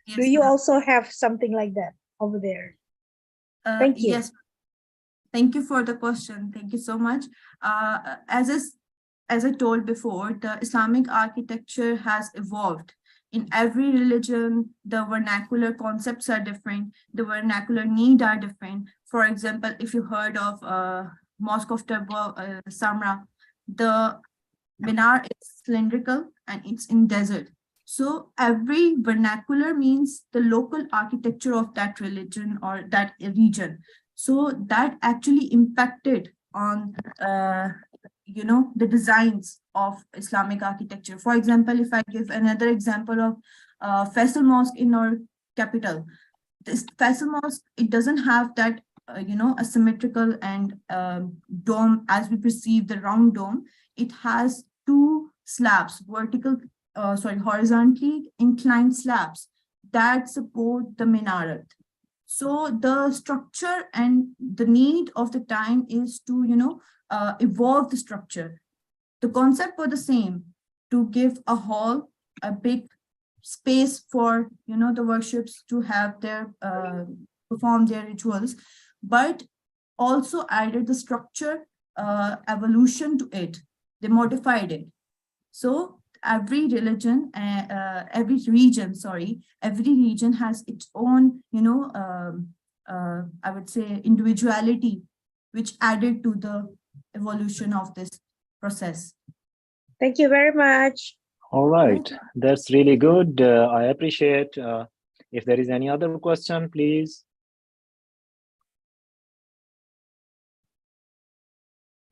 Yes, Do you ma'am. also have something like that over there? Thank you. Yes. Thank you for the question. Thank you so much. As I told before, the Islamic architecture has evolved. In every religion, the vernacular concepts are different. The vernacular needs are different. For example, if you heard of Mosque of Tabwa Samra, the minar is cylindrical and it's in desert. So every vernacular means the local architecture of that religion or that region. So that actually impacted on the designs of Islamic architecture. For example, if I give another example of Faisal Mosque in our capital, this Faisal Mosque, it doesn't have that asymmetrical and dome as we perceive the round dome. It has two slabs, horizontally inclined slabs that support the minaret. So the structure and the need of the time is to evolve the structure. The concept was the same, to give a hall, a big space for the worships to have their perform their rituals, but also added the structure evolution to it. They modified it. So every region has its own I would say individuality, which added to the evolution of this process. Thank you very much. All right, that's really good. I appreciate. If there is any other question, please.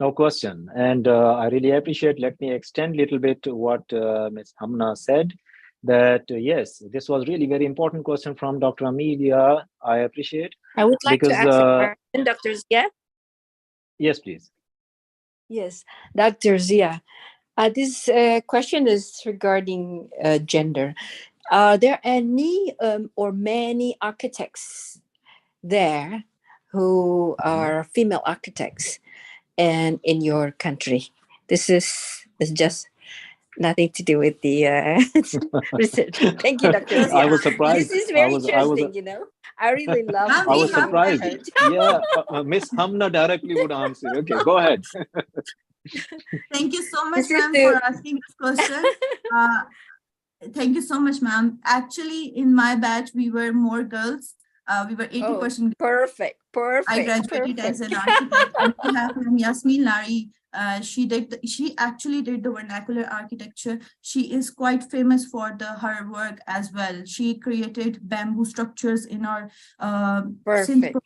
No question. And I really appreciate, let me extend a little bit what Ms. Hamna said, that yes, this was really very important question from Dr. Amelia. I appreciate. I would like to ask a question, Dr. Zia. Yes, please. Yes, Dr. Zia. This question is regarding gender. Are there any or many architects there who are female architects and in your country? This is just nothing to do with the research. Thank you, Dr. Zia. I was surprised. This is very I was interesting, you know. I really love I was this when I surprised. heard. Yeah, Miss Hamna directly would answer. Okay, go ahead. Thank you so much, This is ma'am, the- for asking this question. Thank you so much, ma'am. Actually, in my batch, we were more girls. We were 80%. Perfect. I graduated as an architect. And we have Ma'am Yasmin Lari. She actually did the vernacular architecture. She is quite famous for her work as well. She created bamboo structures in our Perfect.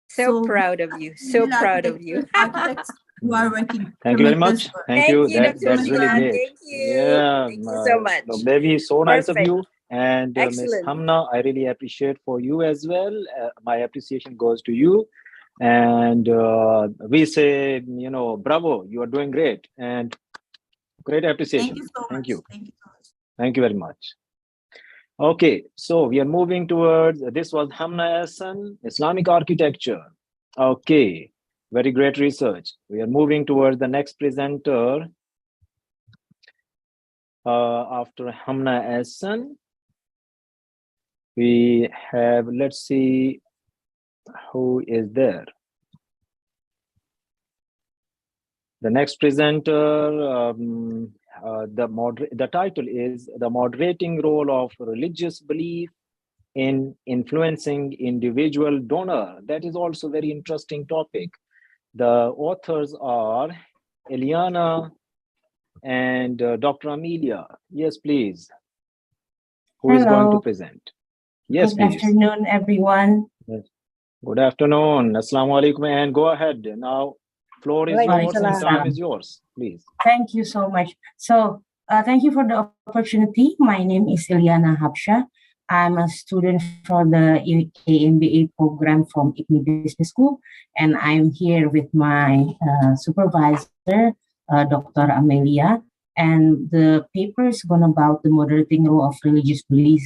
So So, proud of you. So proud of you. Architects who are working. Thank to you very make this much. work. Thank you. Dr. That's really Zia. great. Thank you. Yeah, Thank you so much. no, baby, so nice of Perfect. you. And Miss Excellent. Hamna, I really appreciate for you as well. My appreciation goes to you. And we say, you know, bravo, you are doing great. And great appreciation. Thank you so much. Thank you. Thank you so much. Thank you very much. Okay, so we are moving towards, this was Hamna Hassan, Islamic architecture. Okay, very great research. We are moving towards the next presenter after Hamna Hassan. We have, let's see who is there. The next presenter, the title is The Moderating Role of Religious Belief in Influencing Individual Donor. That is also a very interesting topic. The authors are Eliana and Dr. Amelia. Yes, please. Who is going to Hello. present? Yes, Good please. afternoon, everyone. Good afternoon. Assalamu alaikum. And go ahead. Now, floor is yours and Waalaikumsalam. time is yours, please. Thank you so much. So, thank you for the opportunity. My name is Eliana Habsha. I'm a student for the MBA program from ICMI Business School, and I'm here with my supervisor, Dr. Amelia. And the paper is going about the moderating role of religious belief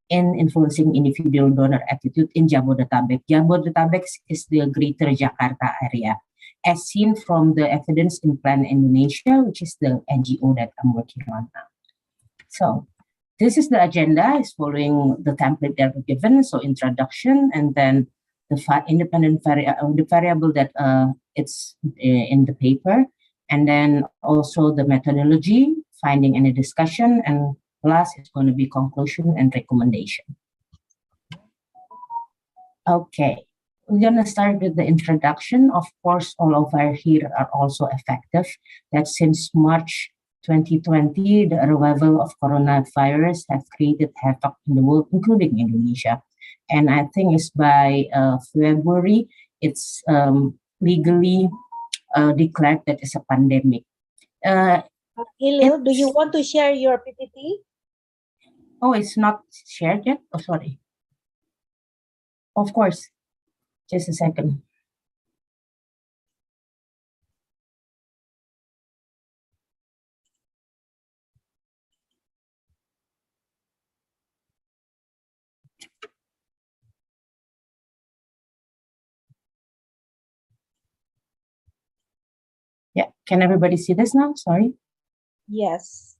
in influencing individual donor attitude in Jabodetabek. Jabodetabek is the greater Jakarta area, as seen from the evidence in Plan Indonesia, which is the NGO that I'm working on now. So this is the agenda, is following the template that was given. So introduction, and then the independent the variable that it's in the paper, and then also the methodology, finding and a discussion, and last is going to be conclusion and recommendation. Okay, we're going to start with the introduction. Of course, all of our here are also effective. That since March 2020, the arrival of coronavirus has created havoc in the world, including Indonesia. And I think it's by February, it's legally declared that it's a pandemic. Ilil, do you want to share your PPT? Oh, it's not shared yet? Oh, sorry. Of course. Just a second. Yeah, can everybody see this now? Sorry. Yes.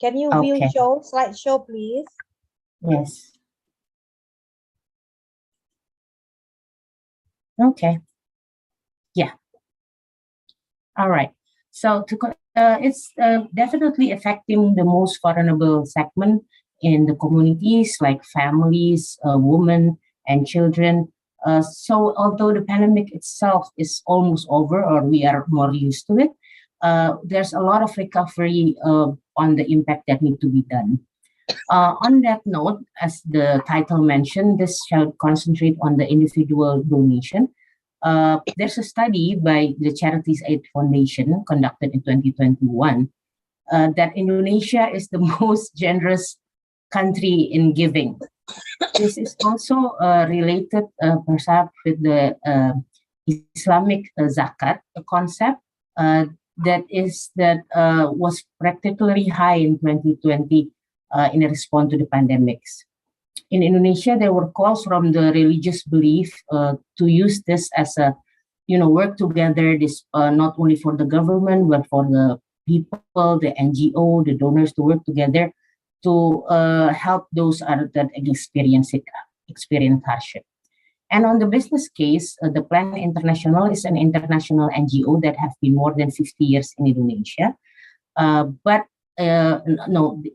Can you view Okay. slideshow, please? Yes. Okay. Yeah. All right. So it's definitely affecting the most vulnerable segment in the communities, like families, women, and children. So although the pandemic itself is almost over, or we are more used to it, there's a lot of recovery on the impact that need to be done. On that note, as the title mentioned, this shall concentrate on the individual donation. There's a study by the Charities Aid Foundation conducted in 2021 that Indonesia is the most generous country in giving. This is also related perhaps with the Islamic zakat concept that was particularly high in 2020 in response to the pandemics. in Indonesia, there were calls from the religious belief to use this as a, work together, this not only for the government, but for the people, the NGO, the donors to work together to help those that experience hardship. And on the business case, the Plan International is an international NGO that have been more than 50 years in Indonesia. But and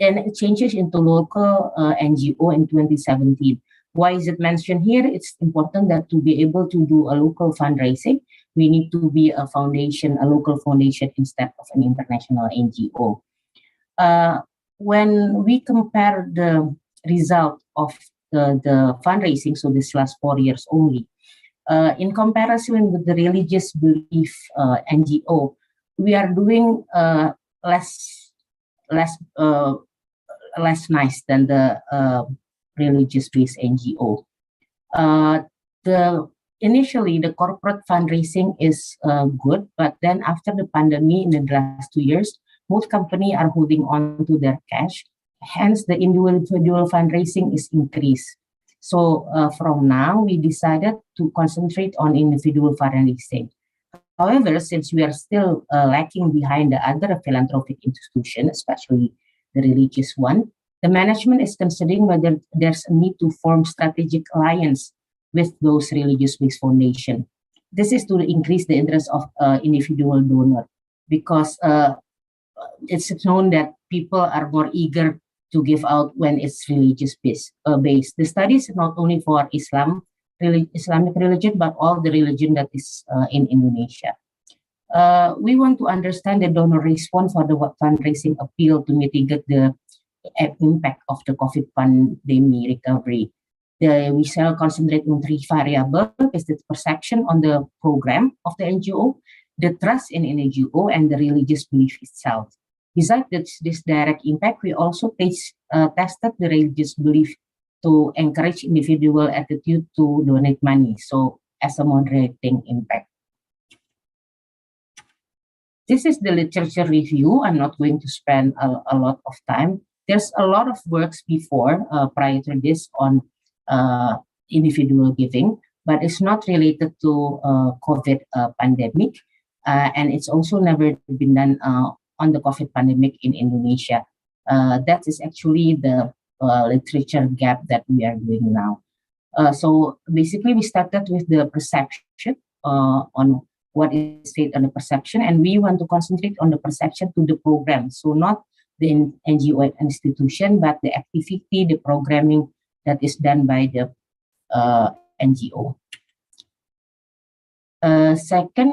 it changes into local NGO in 2017. Why is it mentioned here? It's important that to be able to do a local fundraising, we need to be a foundation, a local foundation instead of an international NGO. When we compare the result of the fundraising, so this last 4 years only, in comparison with the religious belief NGO, we are doing less nice than the religious-based NGO. Initially, the corporate fundraising is good, but then after the pandemic in the last 2 years, most companies are holding on to their cash. Hence, the individual fundraising is increased. So from now, we decided to concentrate on individual fundraising. However, since we are still lacking behind the other philanthropic institutions, especially the religious one, the management is considering whether there's a need to form strategic alliance with those religious-based foundations. This is to increase the interest of individual donor, because it's known that people are more eager to give out when it's religious-based. The study is not only for Islamic religion, but all the religion that is in Indonesia. We want to understand the donor response for the fundraising appeal to mitigate the impact of the COVID pandemic recovery. We shall concentrate on 3 variables: is the perception on the program of the NGO, the trust in NGO, and the religious belief itself. Besides this direct impact, we also tested the religious belief to encourage individual attitude to donate money, so as a moderating impact. This is the literature review. I'm not going to spend a lot of time. There's a lot of works before, prior to this, on individual giving, but it's not related to COVID pandemic, and it's also never been done on the COVID pandemic in Indonesia. That is actually the literature gap that we are doing now. So basically, we started with the perception on what is said on the perception, and we want to concentrate on the perception to the program. So not the NGO institution, but the activity, the programming that is done by the NGO. Second,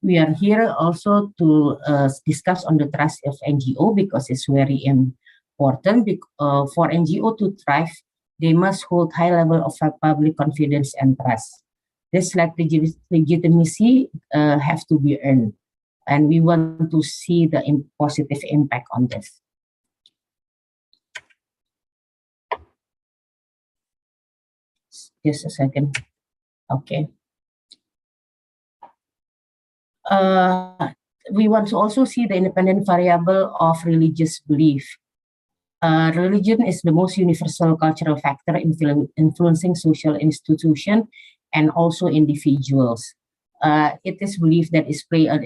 we are here also to discuss on the trust of NGO, because it's very important. For NGO to thrive, they must hold high level of public confidence and trust. This legitimacy have to be earned, and we want to see the positive impact on this. Just a second. Okay. We want to also see the independent variable of religious belief. Religion is the most universal cultural factor influencing social institutions and also individuals. It is believed that it plays an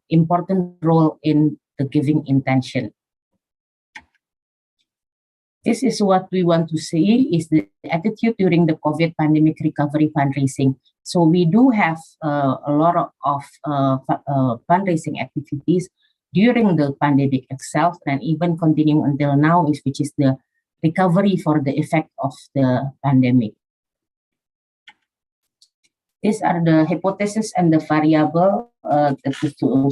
important role in the giving intention. This is what we want to see is the attitude during the COVID pandemic recovery fundraising. So we do have a lot of fundraising activities during the pandemic itself, and even continuing until now, which is the recovery for the effect of the pandemic. These are the hypotheses and the variable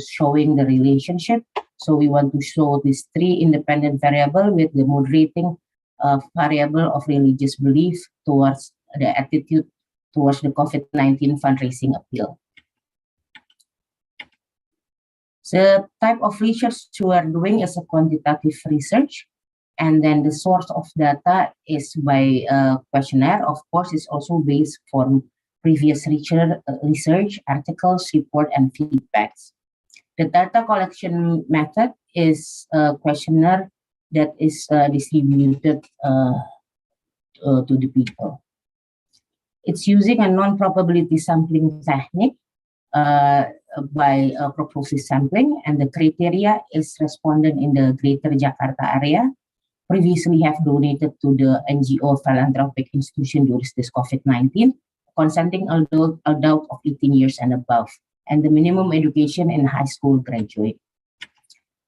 showing the relationship. So we want to show these 3 independent variables with the moderating variable of religious belief towards the attitude towards the COVID-19 fundraising appeal. The type of research we are doing is a quantitative research, and then the source of data is by questionnaire. Of course, it's also based on previous research, articles, report, and feedbacks. The data collection method is a questionnaire that is distributed to the people. It's using a non-probability sampling technique by proposis sampling, and the criteria is respondent in the Greater Jakarta area previously have donated to the NGO philanthropic institution during this COVID-19, consenting adult of 18 years and above, and the minimum education in high school graduate.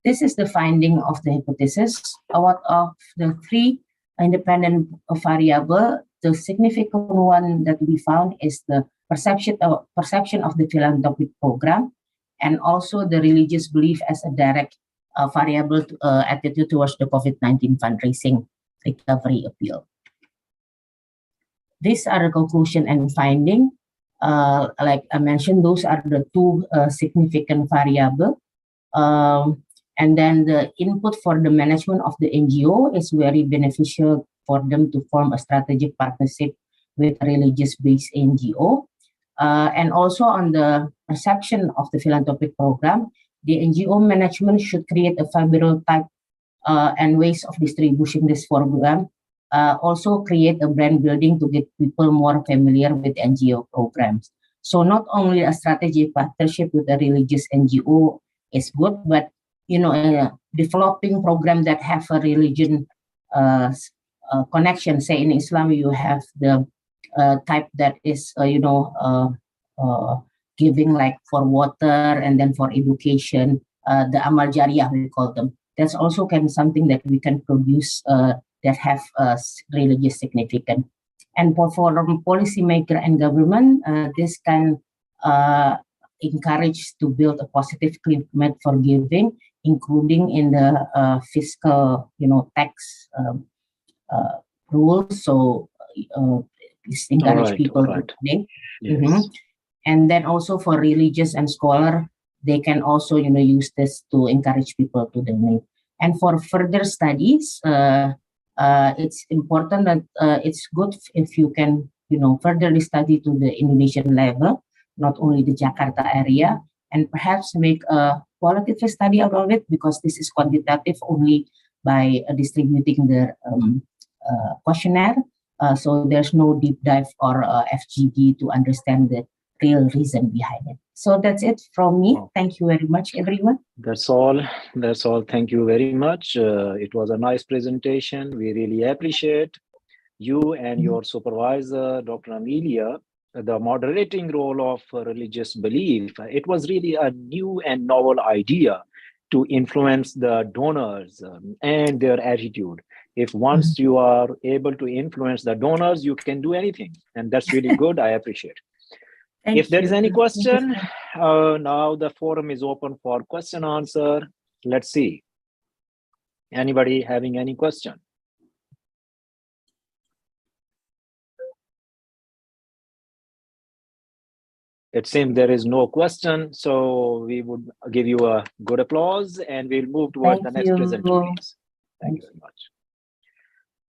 This is the finding of the hypothesis. Out of the 3 independent variable, the significant one that we found is the perception of the philanthropic program, and also the religious belief as a direct variable attitude towards the COVID-19 fundraising recovery appeal. These are the conclusion and finding. Like I mentioned, those are the 2 significant variable. And then the input for the management of the NGO is very beneficial for them to form a strategic partnership with a religious-based NGO. And also on the perception of the philanthropic program, the NGO management should create a favorable type and ways of distributing this program. Also create a brand building to get people more familiar with NGO programs. So not only a strategic partnership with a religious NGO is good, but developing program that have a religion connection. Say in Islam, you have the type that is giving like for water and then for education, the amal jariyah we call them. That's also something that we can produce that have religious significance. And for policymaker and government, this can encourage to build a positive climate for giving, including in the fiscal, tax rules. So this encourage people to donate. Yes. And then also for religious and scholar, they can also use this to encourage people to donate. And for further studies, it's important that it's good if you can further study to the Indonesian level, not only the Jakarta area, and perhaps make a qualitative study out of it, because this is quantitative only by distributing the questionnaire. So there's no deep dive or FGD to understand the real reason behind it. So that's it from me. Thank you very much, everyone. That's all. Thank you very much. It was a nice presentation. We really appreciate you and your supervisor, Dr. Amelia, the moderating role of religious belief. It was really a new and novel idea to influence the donors and their attitude. If once you are able to influence the donors, you can do anything. And that's really good. I appreciate. If there is any question, now the forum is open for question answer. Let's see. Anybody having any question? It seems there is no question, so we would give you a good applause and we'll move towards the next presenter, please. Thank you very much.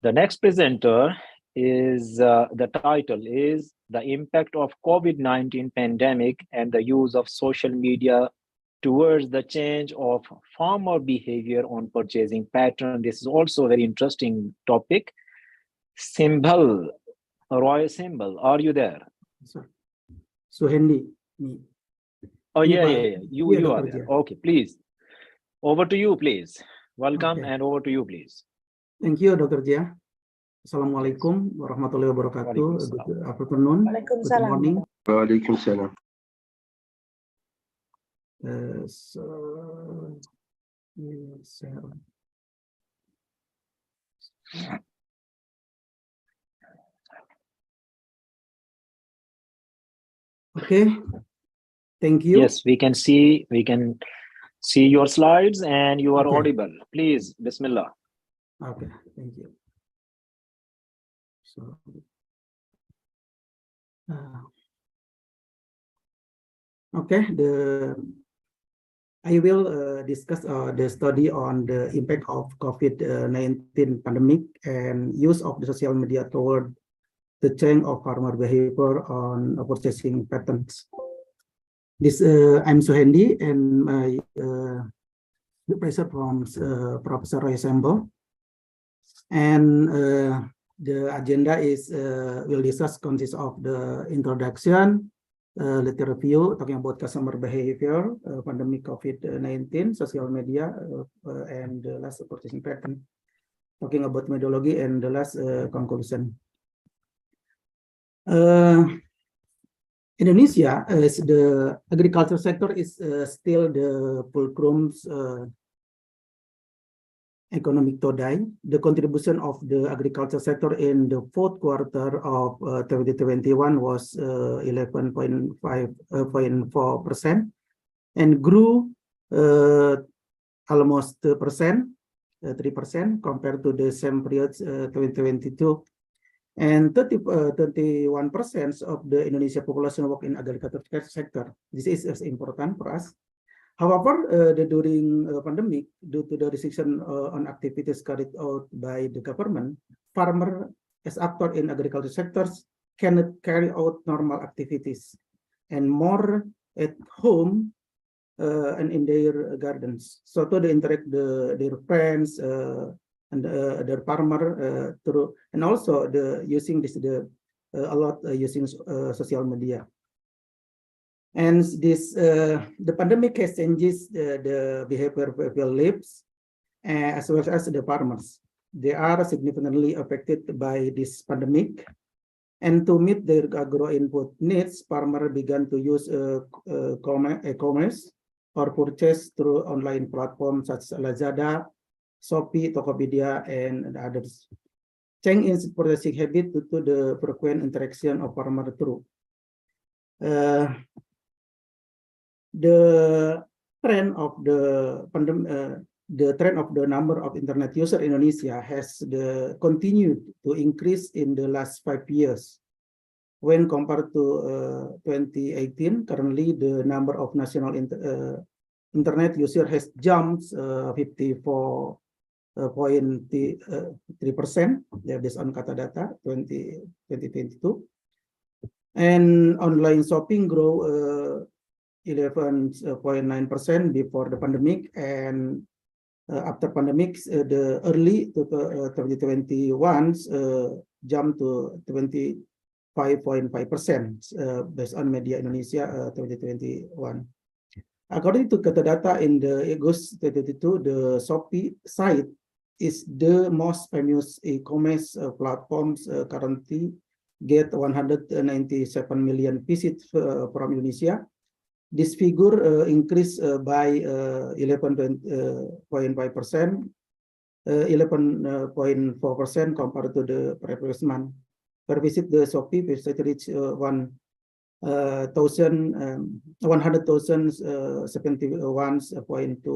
The next presenter is, the title is The Impact of COVID-19 Pandemic and the Use of Social Media Towards the Change of Farmer Behavior on Purchasing Pattern. This is also a very interesting topic. Symbol, Roy Symbol, are you there? Suhendi. Oh, yeah. You are there. Okay, please. Over to you, please. Welcome, and over to you, please. Thank you, Dr. Jia. Assalamualaikum warahmatullahi wabarakatuh. Good afternoon. Good morning. Waalaikumsalam. Okay. Thank you. Yes, we can see your slides and you are audible. Please, Bismillah. Okay, thank you. So, okay, I will discuss the study on the impact of COVID-19 pandemic and use of the social media toward the change of farmer behavior on purchasing patterns. I'm Suhendi, and my the professor from Professor Roy Symbol. And the agenda is will discuss consists of the introduction, little review talking about customer behavior, pandemic COVID-19, social media, and the last purchasing pattern, talking about methodology, and the last conclusion. Indonesia, as the agriculture sector is still the fulcrum's economic today. The contribution of the agriculture sector in the fourth quarter of 2021 was 11.4% and grew almost 3% compared to the same period 2022. And 31% of the Indonesia population work in agriculture sector. This is important for us. However, during pandemic, due to the restriction on activities carried out by the government, farmers as actors in agriculture sectors cannot carry out normal activities and more at home and in their gardens. So to interact their friends and their farmer through, and also using this a lot using social media. And this the pandemic has changes the behavior of people lives as well as the farmers. They are significantly affected by this pandemic, and to meet their agro input needs, farmers began to use e-commerce or purchase through online platforms such as Lazada, Shopee, Tokopedia, and others. Change in purchasing habit due to the frequent interaction of farmers through. The trend of the number of internet users in Indonesia has continued to increase in the last 5 years. When compared to 2018, currently the number of national internet users has jumped 54.3%, based on Katadata 2022, and online shopping grow 11.9% before the pandemic, and after pandemic, the early 2021 jumped to 25.5% based on Media Indonesia 2021. According to Katadata in the August 2022, the Shopee site is the most famous e-commerce platforms currently get 197 million visits from Indonesia. This figure increased by 11.5%, 11.4% compared to the previous month. Per visit, the Shopee visit reached 171.2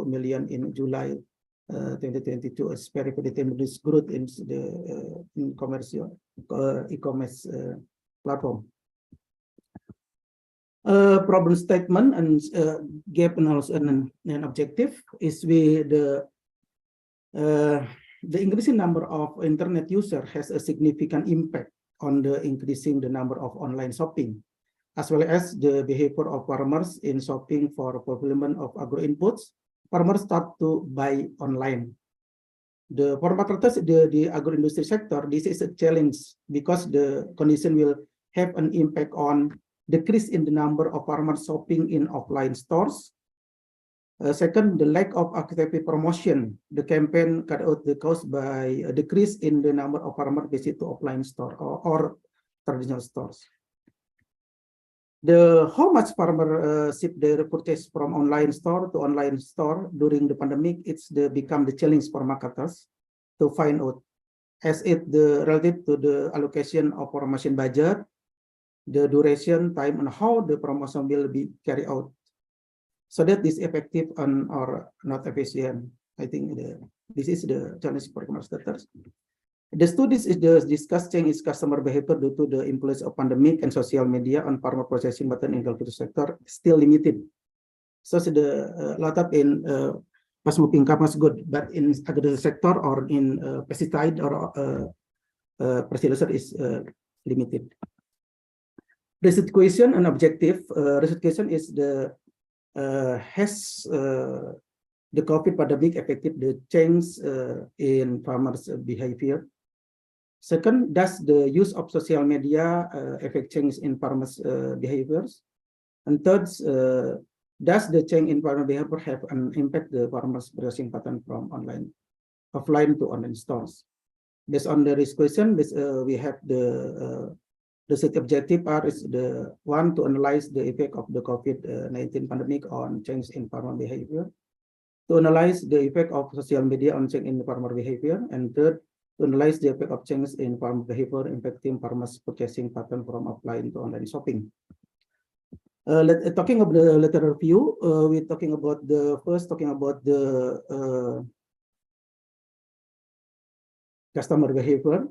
million in July 2022, as per this growth in the commercial e-commerce platform. Problem statement and gap analysis and objective is the increasing number of internet users has a significant impact on the increasing the number of online shopping, as well as the behavior of farmers in shopping for fulfillment of agro inputs. Farmers start to buy online. The the agro industry sector, this is a challenge because the condition will have an impact on decrease in the number of farmers shopping in offline stores. Second, the lack of active promotion. The campaign cut out the cost by a decrease in the number of farmers visit to offline store or traditional stores. How much farmer shift their purchase from online store to online store during the pandemic, it's become the challenge for marketers to find out, as it related to the allocation of promotion budget, the duration, time, and how the promotion will be carried out, so that is effective or not efficient. I think this is the challenge for marketers. The studies discuss change in customer behavior due to the influence of pandemic and social media on farmer processing method in agriculture sector still limited. So the lot of in fast moving commerce good, but in agriculture sector or in pesticide or fertilizer is limited. Research question and objective. Research question is the COVID pandemic affected the change in farmers' behavior? Second, does the use of social media affect change in farmers' behaviors? And third, does the change in farmer behavior have an impact the farmers' purchasing pattern from offline to online stores? Based on this question, we have the set objective are is the one to analyze the effect of the COVID-19 pandemic on change in farmer behavior, to analyze the effect of social media on change in farmer behavior, and third, to analyze the effect of change in farmer behavior impacting farmers' purchasing pattern from offline to online shopping. Talking about the lateral view, we're talking about the customer behavior.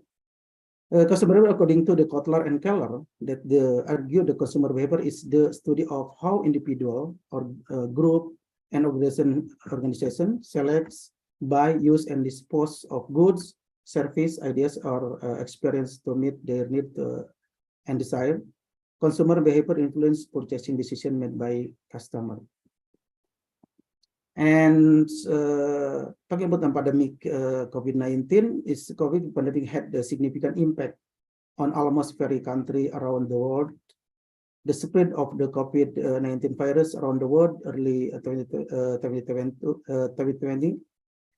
Customer behavior, according to the Kotler and Keller, that argue the consumer behavior is the study of how individual or group and organization selects, buy, use, and dispose of goods, service, ideas, or experience to meet their need and desire. Consumer behavior influence purchasing decision made by customer. And talking about the pandemic COVID-19, COVID pandemic had a significant impact on almost every country around the world. The spread of the COVID-19 virus around the world early 2020,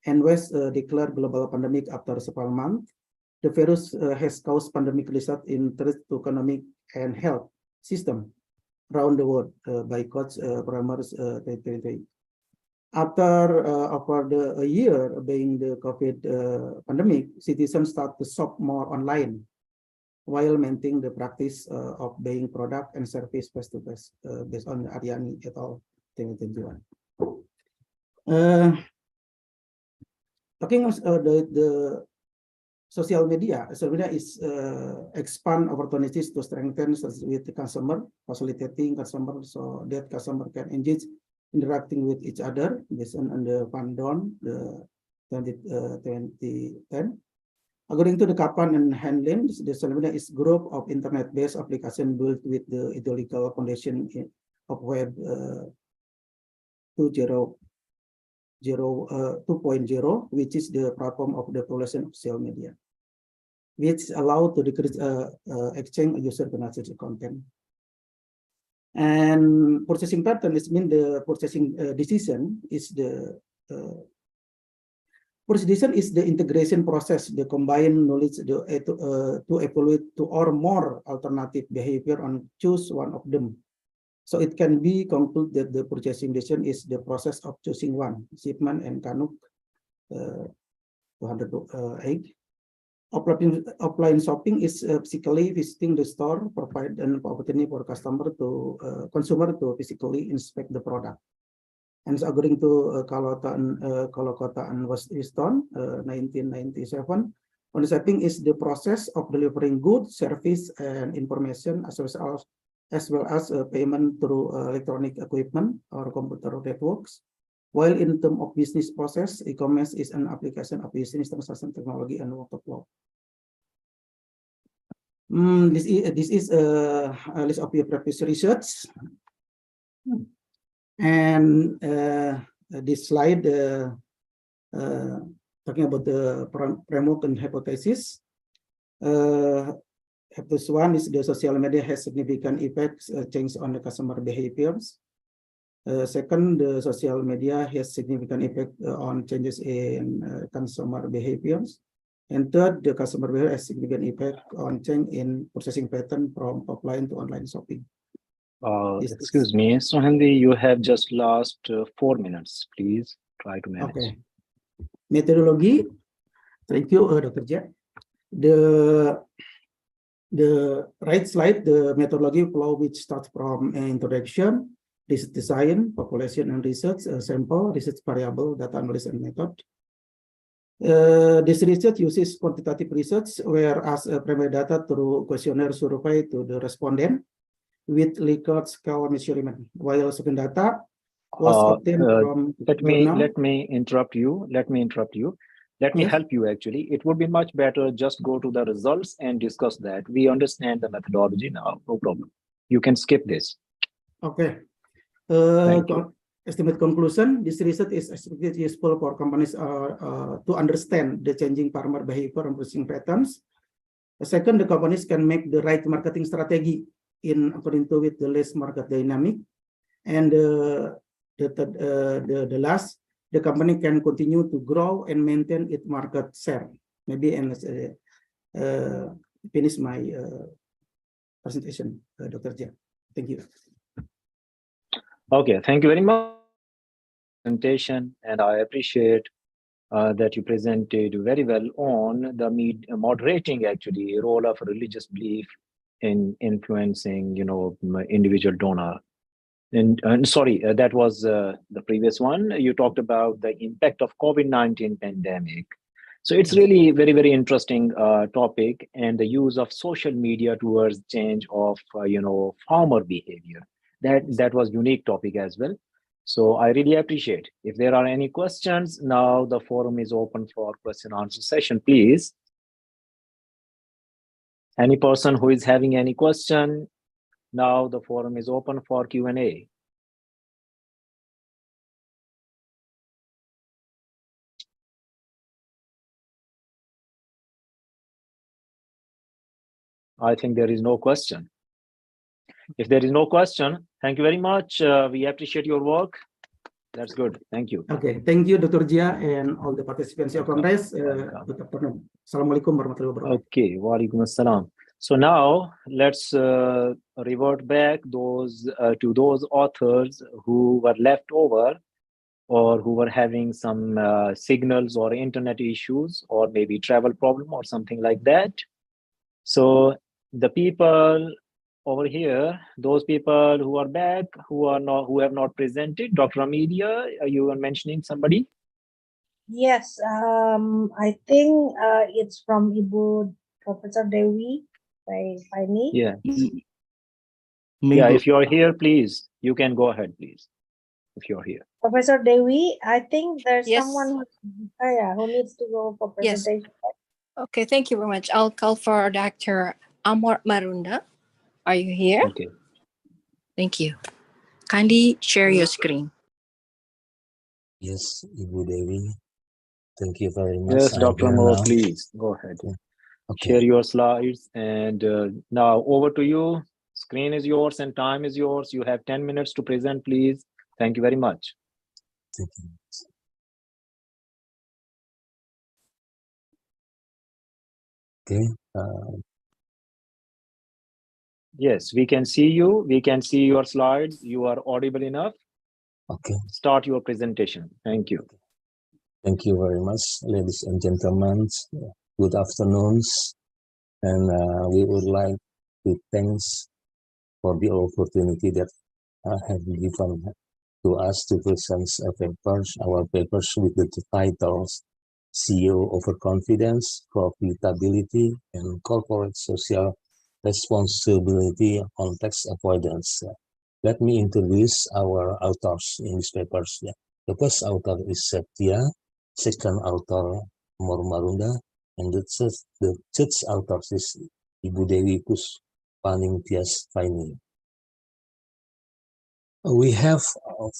and West declared global pandemic after several months. The virus has caused pandemic result in threat to economic and health system around the world by Koch Brammer's 2020. After a year being the COVID pandemic, citizens start to shop more online while maintaining the practice of buying product and service face-to-face based on Aryani et al. 2021. Talking about the social media is expand opportunities to strengthen with the customer, facilitating customer so that customer can engage interacting with each other based on the Pandon, the 2010. According to the Kaplan and Handlin, the social media is group of internet-based application built with the ideological foundation of Web 2.0, which is the platform of the population of social media, which allow to decrease exchange user-generated content. And purchasing pattern is mean the purchasing decision is the purchasing is the integration process, the combined knowledge to evaluate two or more alternative behavior and choose one of them. So it can be concluded that the purchasing decision is the process of choosing one. Shipman and Kanuk 208. Offline shopping is physically visiting the store, provide an opportunity for consumer to physically inspect the product. And so according to Kolokota and Weston, 1997, online shopping is the process of delivering goods, service, and information as well as payment through electronic equipment or computer networks. While in terms of business process, e-commerce is an application of business transaction technology and workflow. This is a list of your previous research, and this slide talking about the framework and hypothesis. Hypothesis one is the social media has significant effects change on the customer behaviors. Second, the social media has significant effect on changes in consumer behaviors. And third, the customer behavior has significant effect on change in purchasing pattern from offline to online shopping. Excuse me, Sohandi, you have just last 4 minutes. Please try to manage. Okay. Methodology. Thank you, Dr. Jack. The right slide, the methodology flow, which starts from introduction, research design, population and research, sample, research variable, data analysis and method. This research uses quantitative research, whereas primary data through questionnaire survey to the respondent with Likert scale measurement, while second data was obtained from. Let me interrupt you. Let me help you actually. It would be much better just go to the results and discuss that. We understand the methodology now, no problem. You can skip this. Okay. estimate conclusion, this research is expected useful for companies to understand the changing farmer behavior and purchasing patterns. Second, the companies can make the right marketing strategy in according to with the latest market dynamic. And the last, the company can continue to grow and maintain its market share. Maybe and finish my presentation, Dr. Jia. Thank you. Okay, thank you very much for the presentation, and I appreciate that you presented very well on the moderating actually role of religious belief in influencing, individual donor. And sorry, that was the previous one. You talked about the impact of COVID-19 pandemic. So it's really very, very interesting topic, and the use of social media towards change of, farmer behavior. That was unique topic as well. So I really appreciate. If there are any questions, now the forum is open for question and answer session, please. Any person who is having any question, now the forum is open for Q&A. I think there is no question. If there is no question, thank you very much. We appreciate your work. That's good. Thank you. Okay, thank you, Dr. Jia, and all the participants of Congress. Good afternoon. Assalamualaikum warahmatullahi wabarakatuh. Okay, walaikum assalam. So now let's revert back to those authors who were left over, or who were having some signals or internet issues, or maybe travel problem or something like that. So the people over here, those people who are back, who have not presented, Dr. Amelia, you were mentioning somebody? Yes, I think it's from Ibu Professor Dewi by me. Yeah. Yeah, if you're here, please, you can go ahead, please, if you're here. Professor Dewi, I think there's Yes. someone who needs to go for Yes. presentation. Okay, thank you very much. I'll call for Dr. Amor Marunda. Are you here? Okay. Thank you. Kindly share your screen. Yes, Ibu Dewi. Thank you very much. Yes, I'm Dr. here Mo, now. please go ahead. Okay. Share your slides, and now over to you. Screen is yours and time is yours. You have 10 minutes to present, please. Thank you very much. Thank you. Okay. Yes, we can see you. We can see your slides. You are audible enough. Okay. Start your presentation. Thank you. Thank you very much, ladies and gentlemen. Good afternoons. And we would like to thanks for the opportunity that have been given to us to present our papers with the titles CEO Overconfidence, Profitability, and Corporate Social Responsibility on Tax Avoidance. Let me introduce our authors in these papers. The first author is Setia, second author Amor Marunda, and the third author is Ibu Dewi Puspaning Tias Faini. We have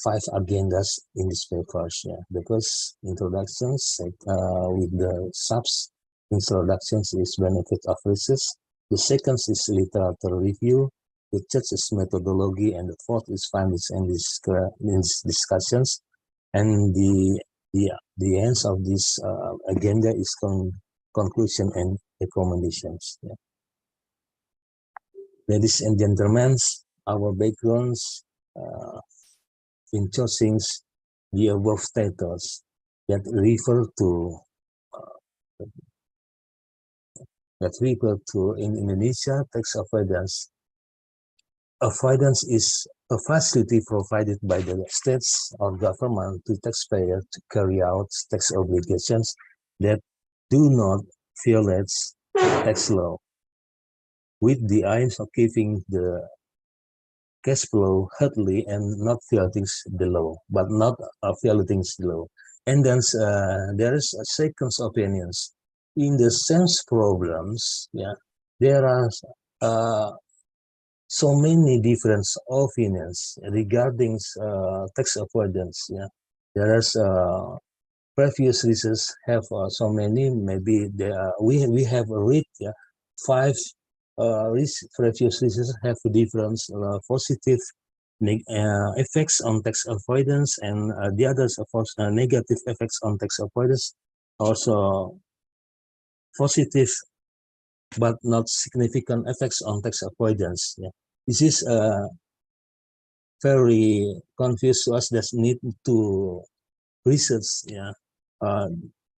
5 agendas in these papers. The first introductions with the subs introductions is benefit of research. The second is literature review. The third is methodology, and the fourth is findings and discussions. And the ends of this agenda is conclusion and recommendations. Ladies and gentlemen, our backgrounds in choosing the above titles that refer to in Indonesia tax avoidance. Avoidance is a facility provided by the states or government to taxpayers to carry out tax obligations that do not violate tax law, with the aim of keeping the cash flow healthy and not violating the law, And then there is a second opinions. In the sense problems, there are so many different opinions regarding tax avoidance. Yeah, there is previous research have so many. Maybe we have read five previous research have different positive effects on tax avoidance, and the others of course negative effects on tax avoidance, also positive but not significant effects on tax avoidance. Yeah, this is very confused to us that need to research. Yeah,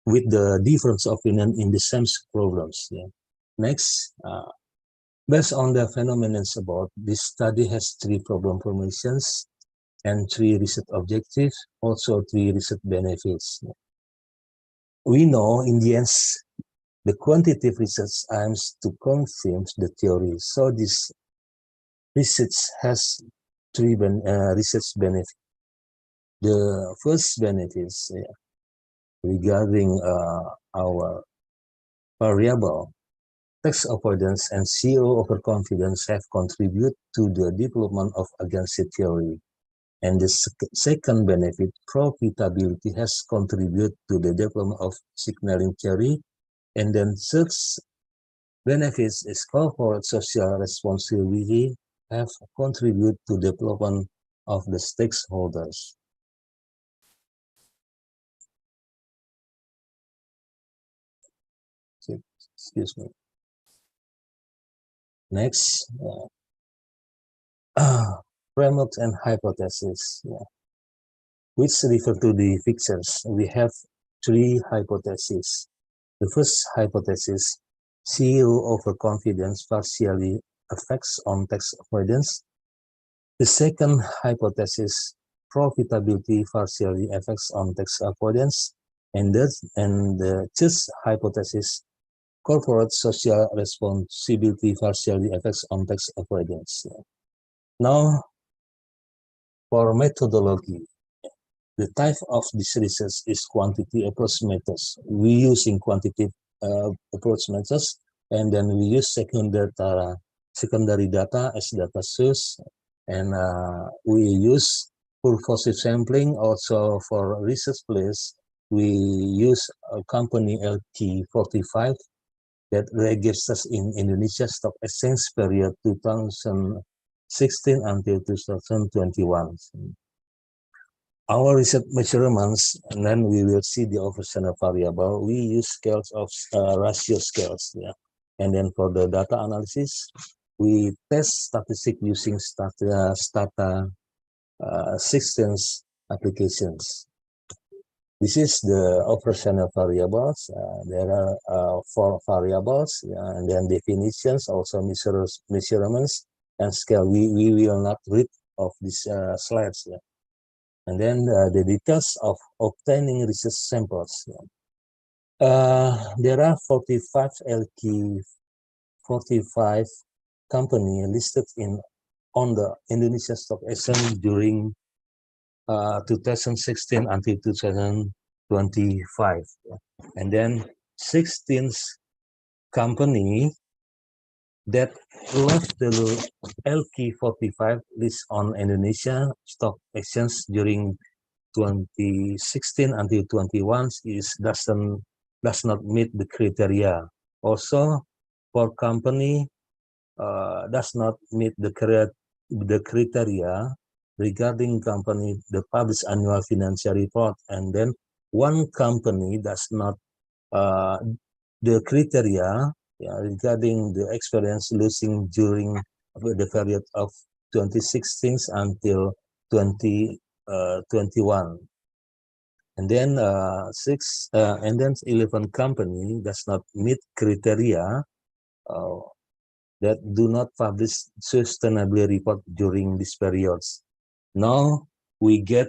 with the difference of opinion in the same problems. Yeah. Next, based on the phenomena about this study has 3 problem formations and 3 research objectives, also 3 research benefits. We know in the end the quantitative research aims to confirm the theory. So this research has 3 research benefits. The first benefits regarding our variable tax avoidance and CEO overconfidence have contributed to the development of agency theory. And the second benefit, profitability, has contributed to the development of signaling theory. And then third benefits is corporate social responsibility have contributed to development of the stakeholders. Excuse me. Next, framework and hypothesis, which refer to the fixtures. We have 3 hypotheses. The first hypothesis, CEO overconfidence partially affects on tax avoidance. The second hypothesis, profitability partially affects on tax avoidance. And the third hypothesis, corporate social responsibility partially affects on tax avoidance. Now, for methodology, the type of this research is quantity approach methods. We using quantitative approach methods, and then we use secondary data as data source, and we use purposive sampling. Also for research place, we use a company LT45 that registers in Indonesia Stock Exchange period 2016 until 2021. Our research measurements, and then we will see the operational variable. We use scales of ratio scales, and then for the data analysis, we test statistics using Stata 16 applications. This is the operational variables. There are 4 variables, and then definitions, also measurements and scale. We will not read of these slides. And then the details of obtaining research samples. There are 45 LQ45 company listed on the Indonesia Stock Exchange during 2016 until 2025, and then 16 company that left the LQ45 list on Indonesia Stock Exchange during 2016 until 21 does not meet the criteria. Also, for company does not meet the criteria regarding company the published annual financial report, and then one company does not the criteria regarding the experience losing during the period of 2016 until 2021, and then 11 company does not meet criteria that do not publish sustainability report during these periods. Now we get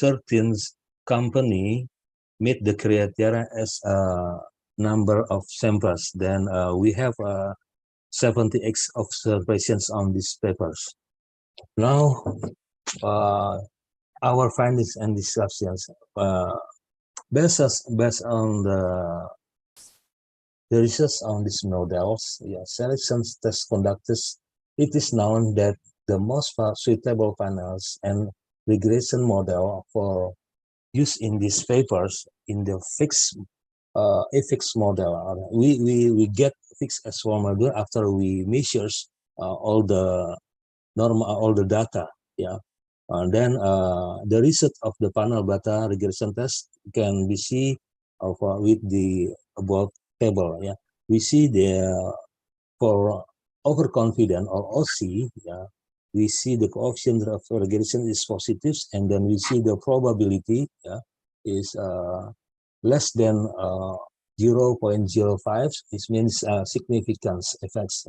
13 company meet the criteria as a number of samples. Then we have 78 observations on these papers. Now our findings and discussions based on the research on these models, selection test conductors, it is known that the most suitable panels and regression model for use in these papers in the fixed fixed model. We get fixed S1 model after we measures all the data. And then the result of the panel data regression test can be seen with the above table. We see the for overconfident or OC, we see the coefficient of regression is positive, and then we see the probability is less than 0.05. This means significance effects.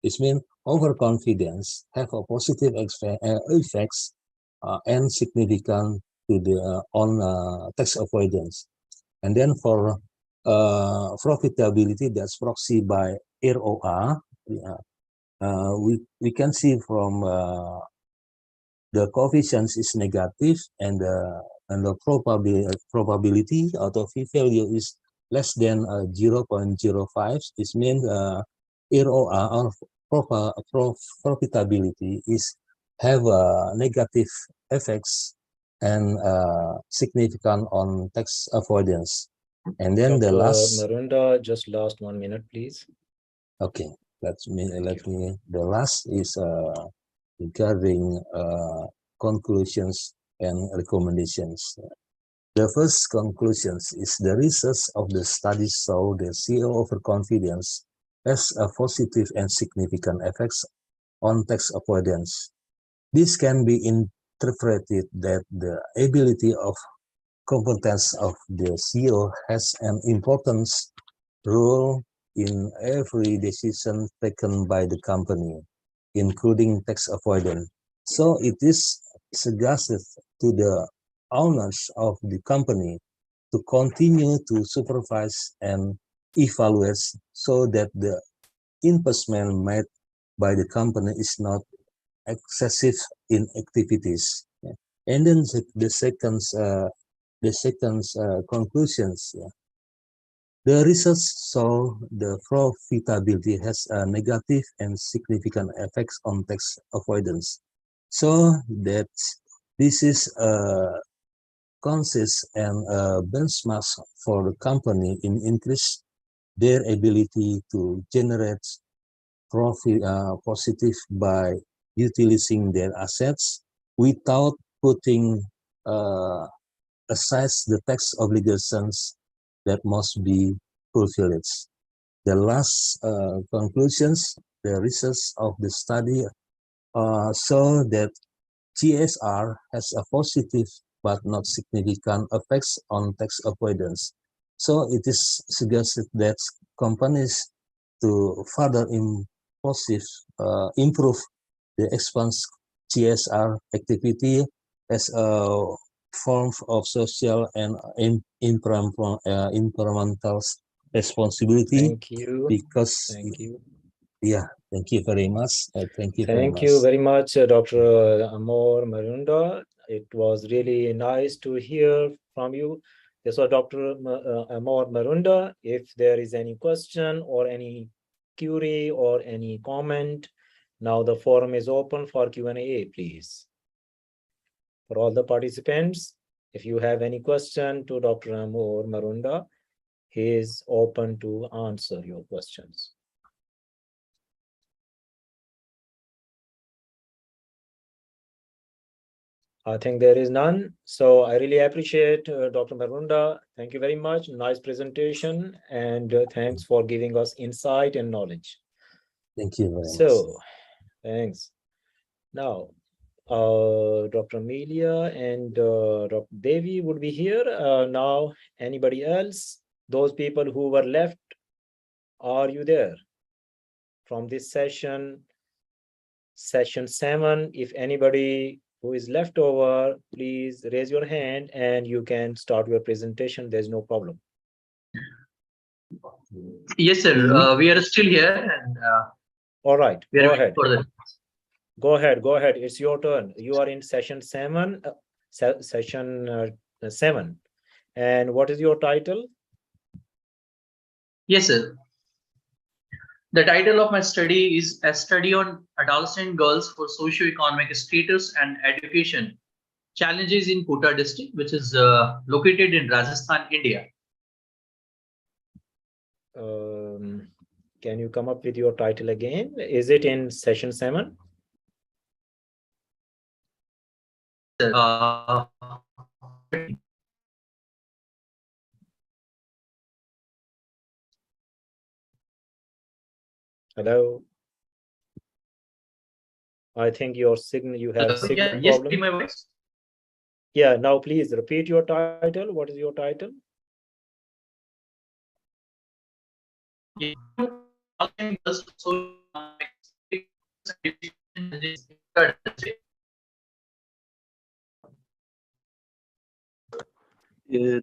It means overconfidence have a positive effects and significant to the on tax avoidance. And then for profitability, that's proxy by ROA. We can see from the coefficients is negative, and the probability out of value is less than 0.05. This means ROA or profitability is have negative effects and significant on tax avoidance. And then the last Marunda, just last 1 minute, please. Okay, let me the last is regarding conclusions and recommendations. The first conclusions is the research of the study show the CEO overconfidence has a positive and significant effects on tax avoidance. This can be interpreted that the ability of competence of the CEO has an important role in every decision taken by the company, including tax avoidance. So it is suggested to the owners of the company to continue to supervise and evaluate so that the investment made by the company is not excessive in activities. And then the second conclusions. The research saw the profitability has a negative and significant effects on tax avoidance. So that this is a consist and a benchmark for the company in increase their ability to generate profit positive by utilizing their assets without putting aside the tax obligations that must be fulfilled. The last conclusions, the results of the study show that TSR has a positive but not significant effects on tax avoidance. So it is suggested that companies to further improve the expense TSR activity as a form of social and environmental responsibility. Thank you. Because thank you. Yeah, thank you very much. Thank you. Thank you very much, Dr. Amor Marunda. It was really nice to hear from you. This was Dr. Amor Marunda. If there is any question or any query or any comment, now the forum is open for Q&A, please. For all the participants, if you have any question to Dr. Amor Marunda, he is open to answer your questions. I think there is none. So I really appreciate Dr. Marunda. Thank you very much. Nice presentation. And thanks for giving us insight and knowledge. Thank you very much. So, thanks. Now, Dr. Amelia and Dr. Devi would be here. Now, anybody else? Those people who were left, are you there? From this session 7, if anybody who is left over, please raise your hand and you can start your presentation. There's no problem. Yes, sir. We are still here. And all right, go ahead. Go ahead. It's your turn. You are in session 7. And what is your title? Yes, sir. The title of my study is A Study on Adolescent Girls for Socio-Economic Status and Education Challenges in Kota district, which is located in Rajasthan, India. Can you come up with your title again? Is it in session 7? Hello. I think your signal, you have signal Yes, problem. my voice. Yeah, now please repeat your title. What is your title?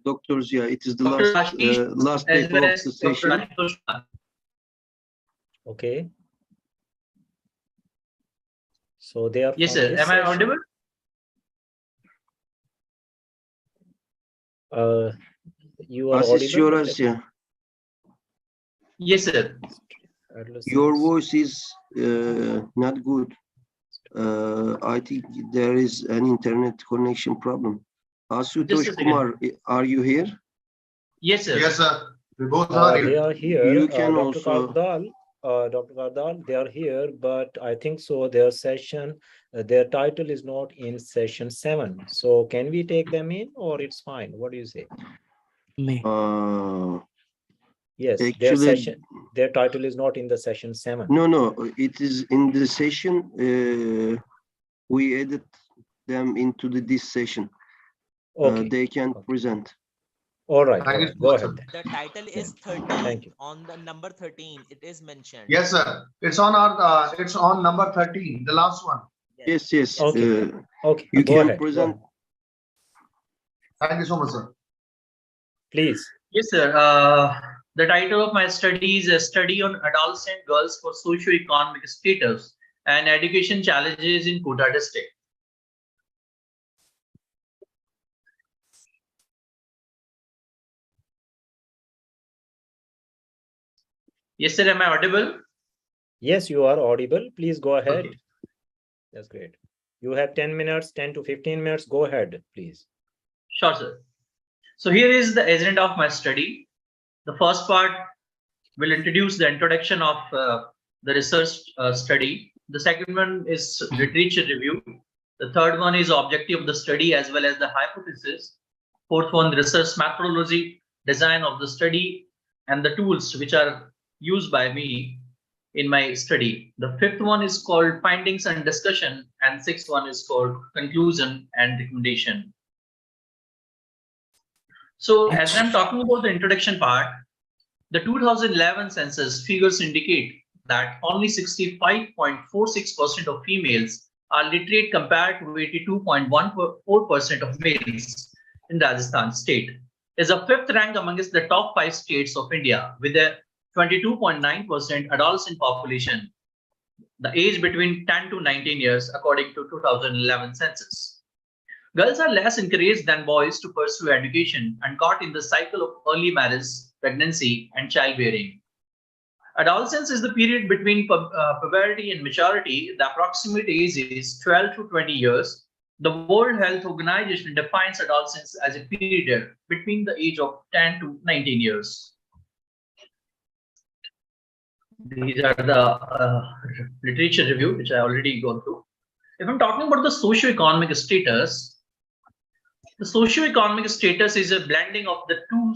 Dr. Zia, it is the Dr. last Ashish, last as paper well of as the Dr. session. Ashutosh Kumar. Okay. So they are Yes, from sir. this Am I session? audible? You are Ashish audible. Yorazia, Yes, sir. your voice is not good. I think there is an internet connection problem. Just a Ashutosh second. Kumar, are you here? Yes, sir. Yes, sir. We both are They here. are here. You can Dr. also. Kardal, Dr. Kardal, they are here, but I think so their session, their title is not in session 7. So can we take them in or it's fine? What do you say? Yes, their Actually, session, their title is not in the session 7. no, it is in the session. We added them into this session. Okay. They can present. All right. Thank All you right. so Go much, ahead. sir. Then. The title is Thank 13. you. On the number 13, it is mentioned. Yes, sir. It's on our. It's on number 13, the last one. Yes. Okay. Okay. You Go can ahead. present. Thank you so much, sir. Please. Yes, sir. The title of my study is A Study on Adolescent Girls for Socio-Economic Status and Education Challenges in Kota district. Yes, sir. Am I audible? Yes, you are audible. Please go ahead. Okay. That's great. You have 10 minutes, 10 to 15 minutes. Go ahead, please. Sure, sir. So here is the agenda of my study. The first part will introduce the introduction of the research study. The second one is literature review. The third one is objective of the study as well as the hypothesis. Fourth one, research methodology, design of the study, and the tools which are used by me in my study. The fifth one is called findings and discussion, and sixth one is called conclusion and recommendation. So as I'm talking about the introduction part, the 2011 census figures indicate that only 65.46% of females are literate compared to 82.14% of males in Rajasthan state. Is a fifth rank amongst the top 5 states of India with a 22.9% adolescent population, the age between 10 to 19 years according to 2011 census. Girls are less encouraged than boys to pursue education and caught in the cycle of early marriage, pregnancy, and childbearing. Adolescence is the period between puberty and maturity. The approximate age is 12 to 20 years. The World Health Organization defines adolescence as a period between the age of 10 to 19 years. These are the literature review, which I already gone through. If I'm talking about the socio-economic status, the socio-economic status is a blending of the two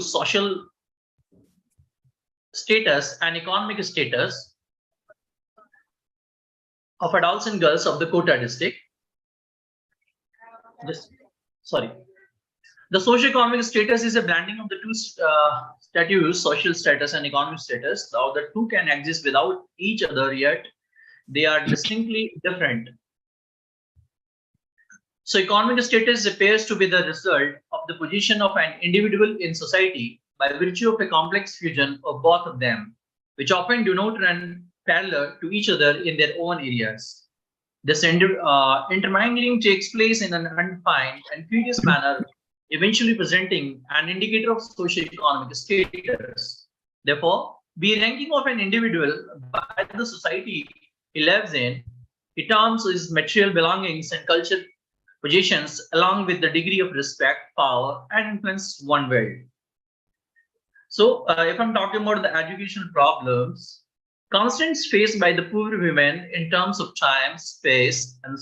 social status and economic status of adolescent girls of the Kota district. The socio-economic status is a blending of the two status, social status and economic status. Now the two can exist without each other, yet they are distinctly different. So economic status appears to be the result of the position of an individual in society by virtue of a complex fusion of both of them, which often do not run parallel to each other in their own areas. This intermingling takes place in an undefined and furious manner, eventually presenting an indicator of socio-economic status. Therefore, The ranking of an individual by the society he lives in, he terms his material belongings and cultural positions along with the degree of respect, power, and influence one world. So if I'm talking about the educational problems, constraints faced by the poor women in terms of time, space, and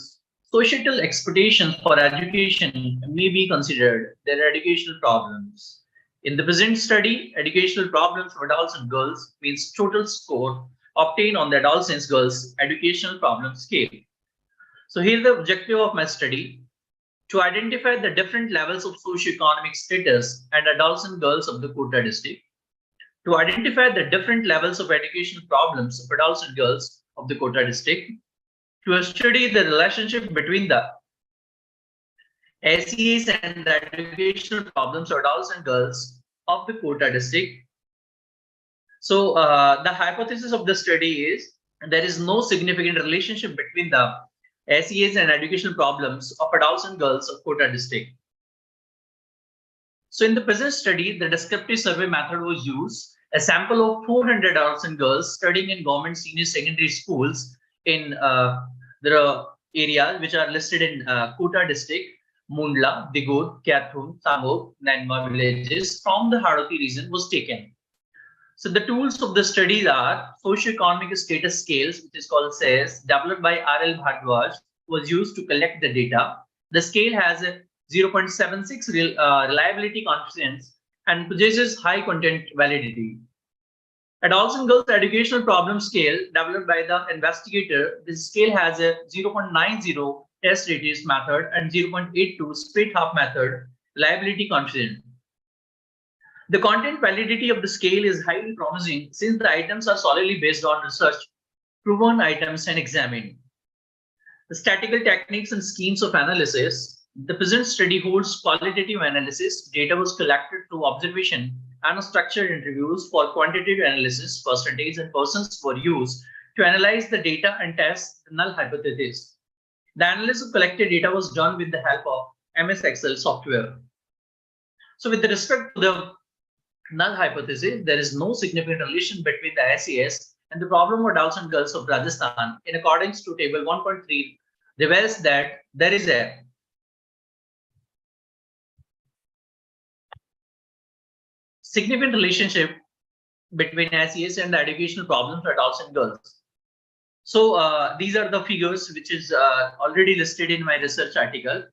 societal expectations for education may be considered their educational problems. In the present study, educational problems for adults and girls means total score obtained on the adults and girls educational problem scale. So here's the objective of my study: to identify the different levels of socioeconomic status and adults and girls of the Kota district, to identify the different levels of educational problems of adults and girls of the Kota district, to study the relationship between the SES and the educational problems of adults and girls of the Kota district. So the hypothesis of the study is there is no significant relationship between the SES and educational problems of adults and girls of Kota district. So in the present study, the descriptive survey method was used. A sample of 400 adults and girls studying in government senior secondary schools in the areas which are listed in Kota district, Mundla, Digod, Kyathun, Samok, Nanma villages from the Harodhi region was taken. So the tools of the studies are socioeconomic status scales, which is called SES, developed by R.L. Bhardwaj, was used to collect the data. The scale has a 0.76 reliability coefficient and possesses high content validity. Adults and girls educational problem scale developed by the investigator, this scale has a 0.90 test radius method and 0.82 split half method reliability coefficient. The content validity of the scale is highly promising since the items are solidly based on research, proven items and examined. The statistical techniques and schemes of analysis. The present study holds qualitative analysis. Data was collected through observation and structured interviews for quantitative analysis. Percentage and persons were used to analyze the data and test the null hypothesis. The analysis of collected data was done with the help of MS Excel software. So with respect to the null hypothesis, there is no significant relation between the SES and the problem of adults and girls of Rajasthan. In accordance to table 1.3, reveals that there is a significant relationship between SES and the educational problems for adults and girls. So these are the figures which is already listed in my research article.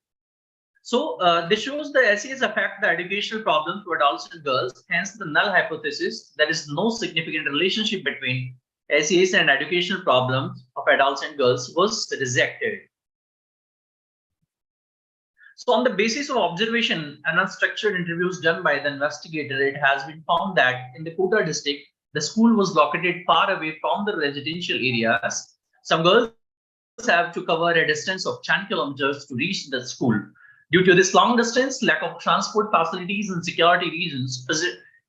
So this shows the SES affect the educational problems for adults and girls. Hence, the null hypothesis, there is no significant relationship between SES and educational problems of adults and girls was rejected. So on the basis of observation and unstructured interviews done by the investigator, it has been found that in the Kota district, the school was located far away from the residential areas. Some girls have to cover a distance of 10 kilometers to reach the school. Due to this long distance, lack of transport facilities and security reasons,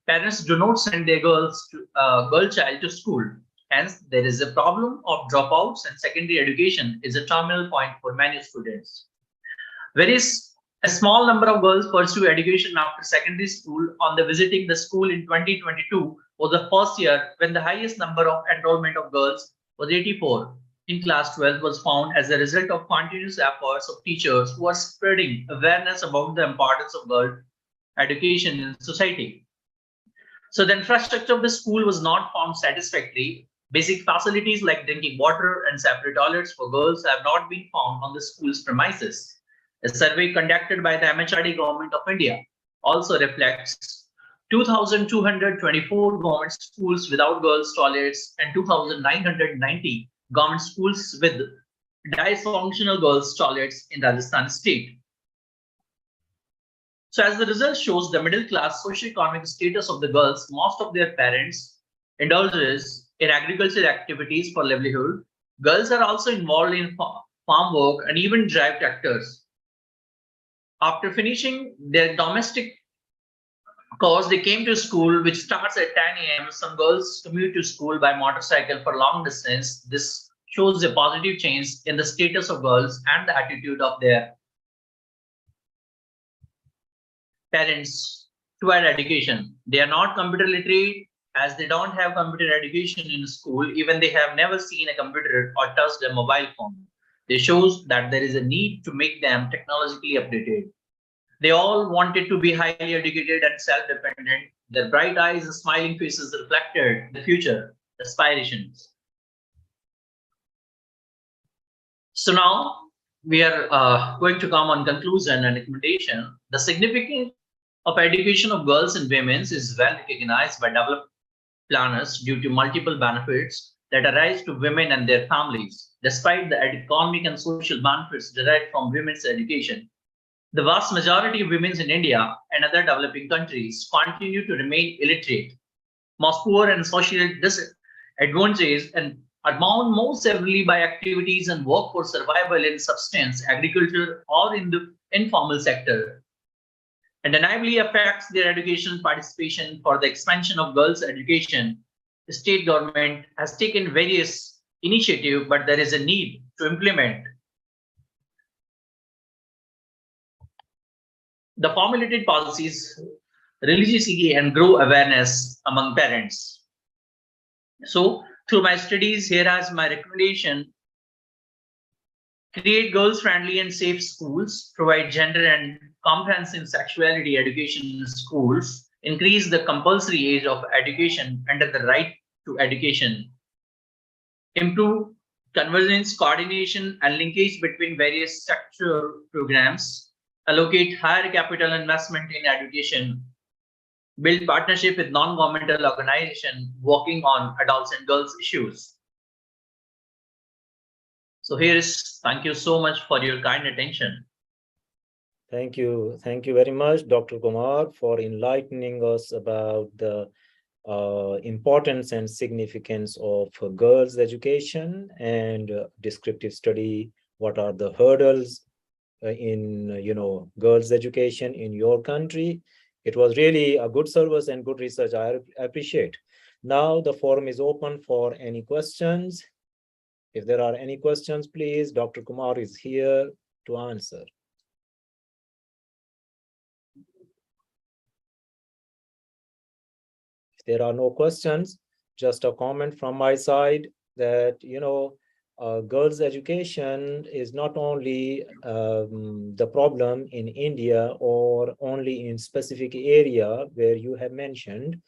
parents do not send their girl child to school. Hence, there is a problem of dropouts, and secondary education is a terminal point for many students. Whereas a small number of girls pursue education after secondary school on the visiting the school in 2022 was the first year when the highest number of enrollment of girls was 84 in class 12 was found as a result of continuous efforts of teachers who are spreading awareness about the importance of girl education in society. So the infrastructure of the school was not found satisfactory. Basic facilities like drinking water and separate toilets for girls have not been found on the school's premises. A survey conducted by the MHRD Government of India also reflects 2,224 government schools without girls' toilets and 2,990 government schools with dysfunctional girls' toilets in Rajasthan state. So as the result shows the middle class socioeconomic status of the girls, most of their parents indulges in agricultural activities for livelihood. Girls are also involved in farm work and even drive tractors. After finishing their domestic course, they came to school, which starts at 10 a.m. Some girls commute to school by motorcycle for long distance. This shows a positive change in the status of girls and the attitude of their parents toward education. They are not computer literate as they don't have computer education in school, even they have never seen a computer or touched a mobile phone. This shows that there is a need to make them technologically updated. They all wanted to be highly educated and self-dependent. Their bright eyes and smiling faces reflected the future aspirations. So now we are going to come on conclusion and recommendation. The significance of education of girls and women is well recognized by development planners due to multiple benefits that arise to women and their families. Despite the economic and social benefits derived from women's education, the vast majority of women in India and other developing countries continue to remain illiterate, most poor and socially disadvantaged, and are bound most severely by activities and work for survival in subsistence, agriculture, or in the informal sector. Undeniably affects their education participation. For the expansion of girls' education, the state government has taken various initiatives, but there is a need to implement the formulated policies religiously and grow awareness among parents. So, through my studies, here is my recommendation: create girls-friendly and safe schools, provide gender and comprehensive sexuality education in schools, increase the compulsory age of education under the right to education, improve convergence, coordination, and linkage between various sectoral programs, allocate higher capital investment in education, build partnership with non-governmental organizations working on adults and girls issues. So thank you so much for your kind attention. Thank you very much, Dr. Kumar, for enlightening us about the importance and significance of girls' education and descriptive study. What are the hurdles in girls' education in your country? It was really a good service and good research. I appreciate. Now the forum is open for any questions. If there are any questions, please, Dr. Kumar is here to answer. If there are no questions, just a comment from my side that, girls' education is not only the problem in India or only in specific area where you have mentioned,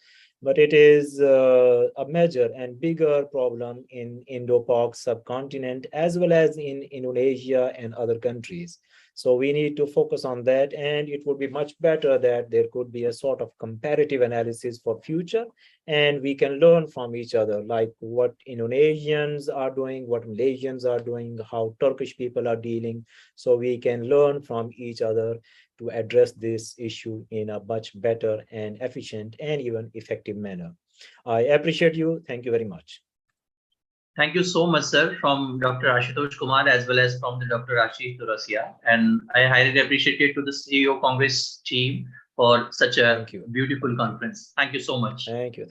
but it is a major and bigger problem in Indo-Pak subcontinent as well as in Indonesia and other countries. So we need to focus on that, and it would be much better that there could be a sort of comparative analysis for future, and we can learn from each other, like what Indonesians are doing, what Malaysians are doing, how Turkish people are dealing. So we can learn from each other to address this issue in a much better and efficient and even effective manner. I appreciate you. Thank you very much. Thank you so much, sir, from Dr. Ashutosh Kumar as well as from the Dr. Ashish Durasia. And I highly appreciate it to the CEO Congress team for such a beautiful conference. Thank you so much. Thank you.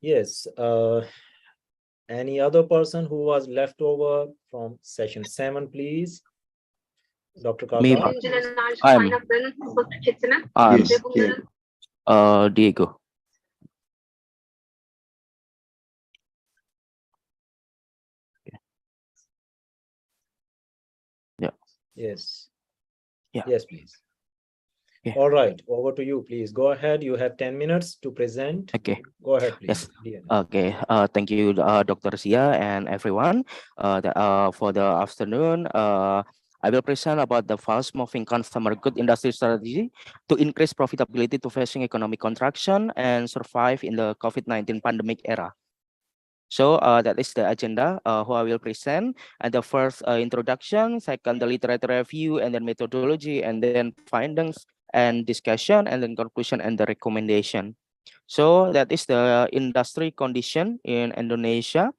Yes. Any other person who was left over from session 7, please? Dr. Karthar? Diego. Yes. Yeah. Yes, please. Yeah. All right, over to you, please. Go ahead. You have 10 minutes to present. Okay. Go ahead, please. Yes. Okay. Thank you, Dr. Sia and everyone. For the afternoon, I will present about the fast-moving consumer good industry strategy to increase profitability to facing economic contraction and survive in the COVID-19 pandemic era. So that is the agenda who I will present. And the first introduction, second the literature review, and then methodology, and then findings and discussion, and then conclusion and the recommendation. So that is the industry condition in Indonesia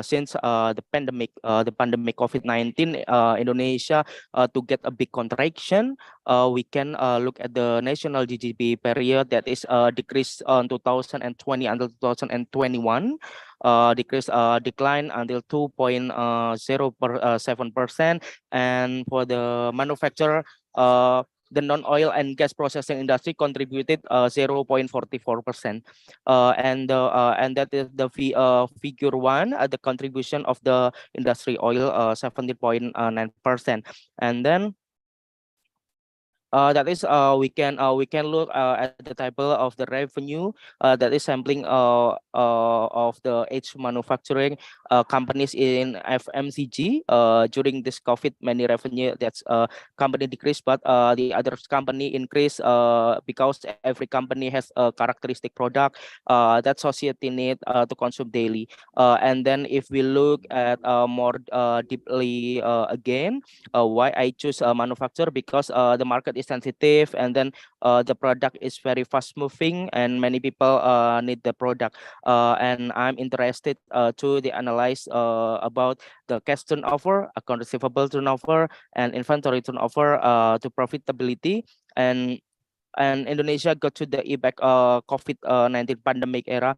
since the pandemic COVID-19 Indonesia to get a big contraction. We can look at the national GDP period that is decreased on 2020 until 2021. Decline until 2.07%, and for the manufacturer the non-oil and gas processing industry contributed 0.44%, and that is the figure 1, the contribution of the industry oil 70.9%, and then that is we can look at the table of the revenue that is sampling of the each manufacturing companies in FMCG during this COVID. Many revenue that's company decreased, but the other company increase because every company has a characteristic product that society need to consume daily. And then if we look at more deeply again, why I choose manufacture, because the market is sensitive, and then the product is very fast moving, and many people need the product, and I'm interested to the analyze about the cash turnover, account receivable turnover, and inventory turnover to profitability. And Indonesia got to the impact COVID-19 pandemic era.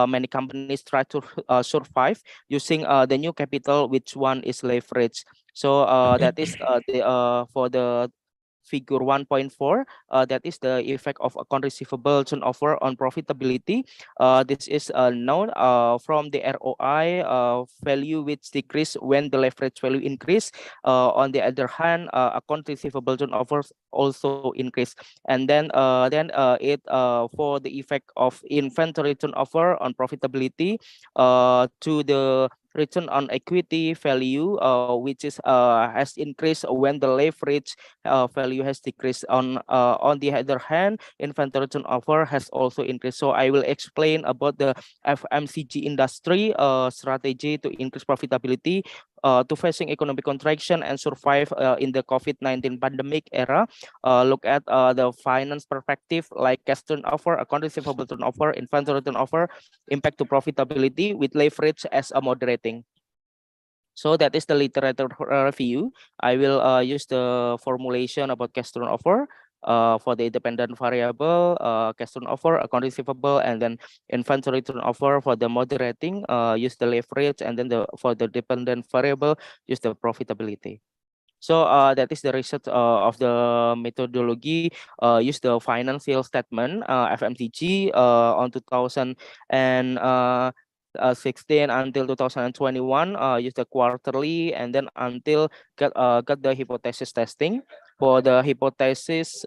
Many companies try to survive using the new capital, which one is leverage. So that is for the figure 1.4, that is the effect of account receivable turnover on profitability. This is known from the ROI value, which decrease when the leverage value increase. On the other hand, account receivable turnover also increase, and then it for the effect of inventory turnover on profitability to the return on equity value, which is has increased when the leverage value has decreased. On the other hand, inventory turnover has also increased. So I will explain about the FMCG industry strategy to increase profitability to facing economic contraction and survive in the COVID-19 pandemic era. Look at the finance perspective, like cash turnover, account receivable turnover, inventory turnover, impact to profitability with leverage as a moderating. So that is the literature review. I will use the formulation about cash turnover for the independent variable, cash turnover, account receivable, and then inventory turnover for the moderating, use the leverage, and then for the dependent variable, use the profitability. So that is the research of the methodology. Use the financial statement FMCG on 2016 until 2021. Use the quarterly, and then until got the hypothesis testing. For the hypothesis,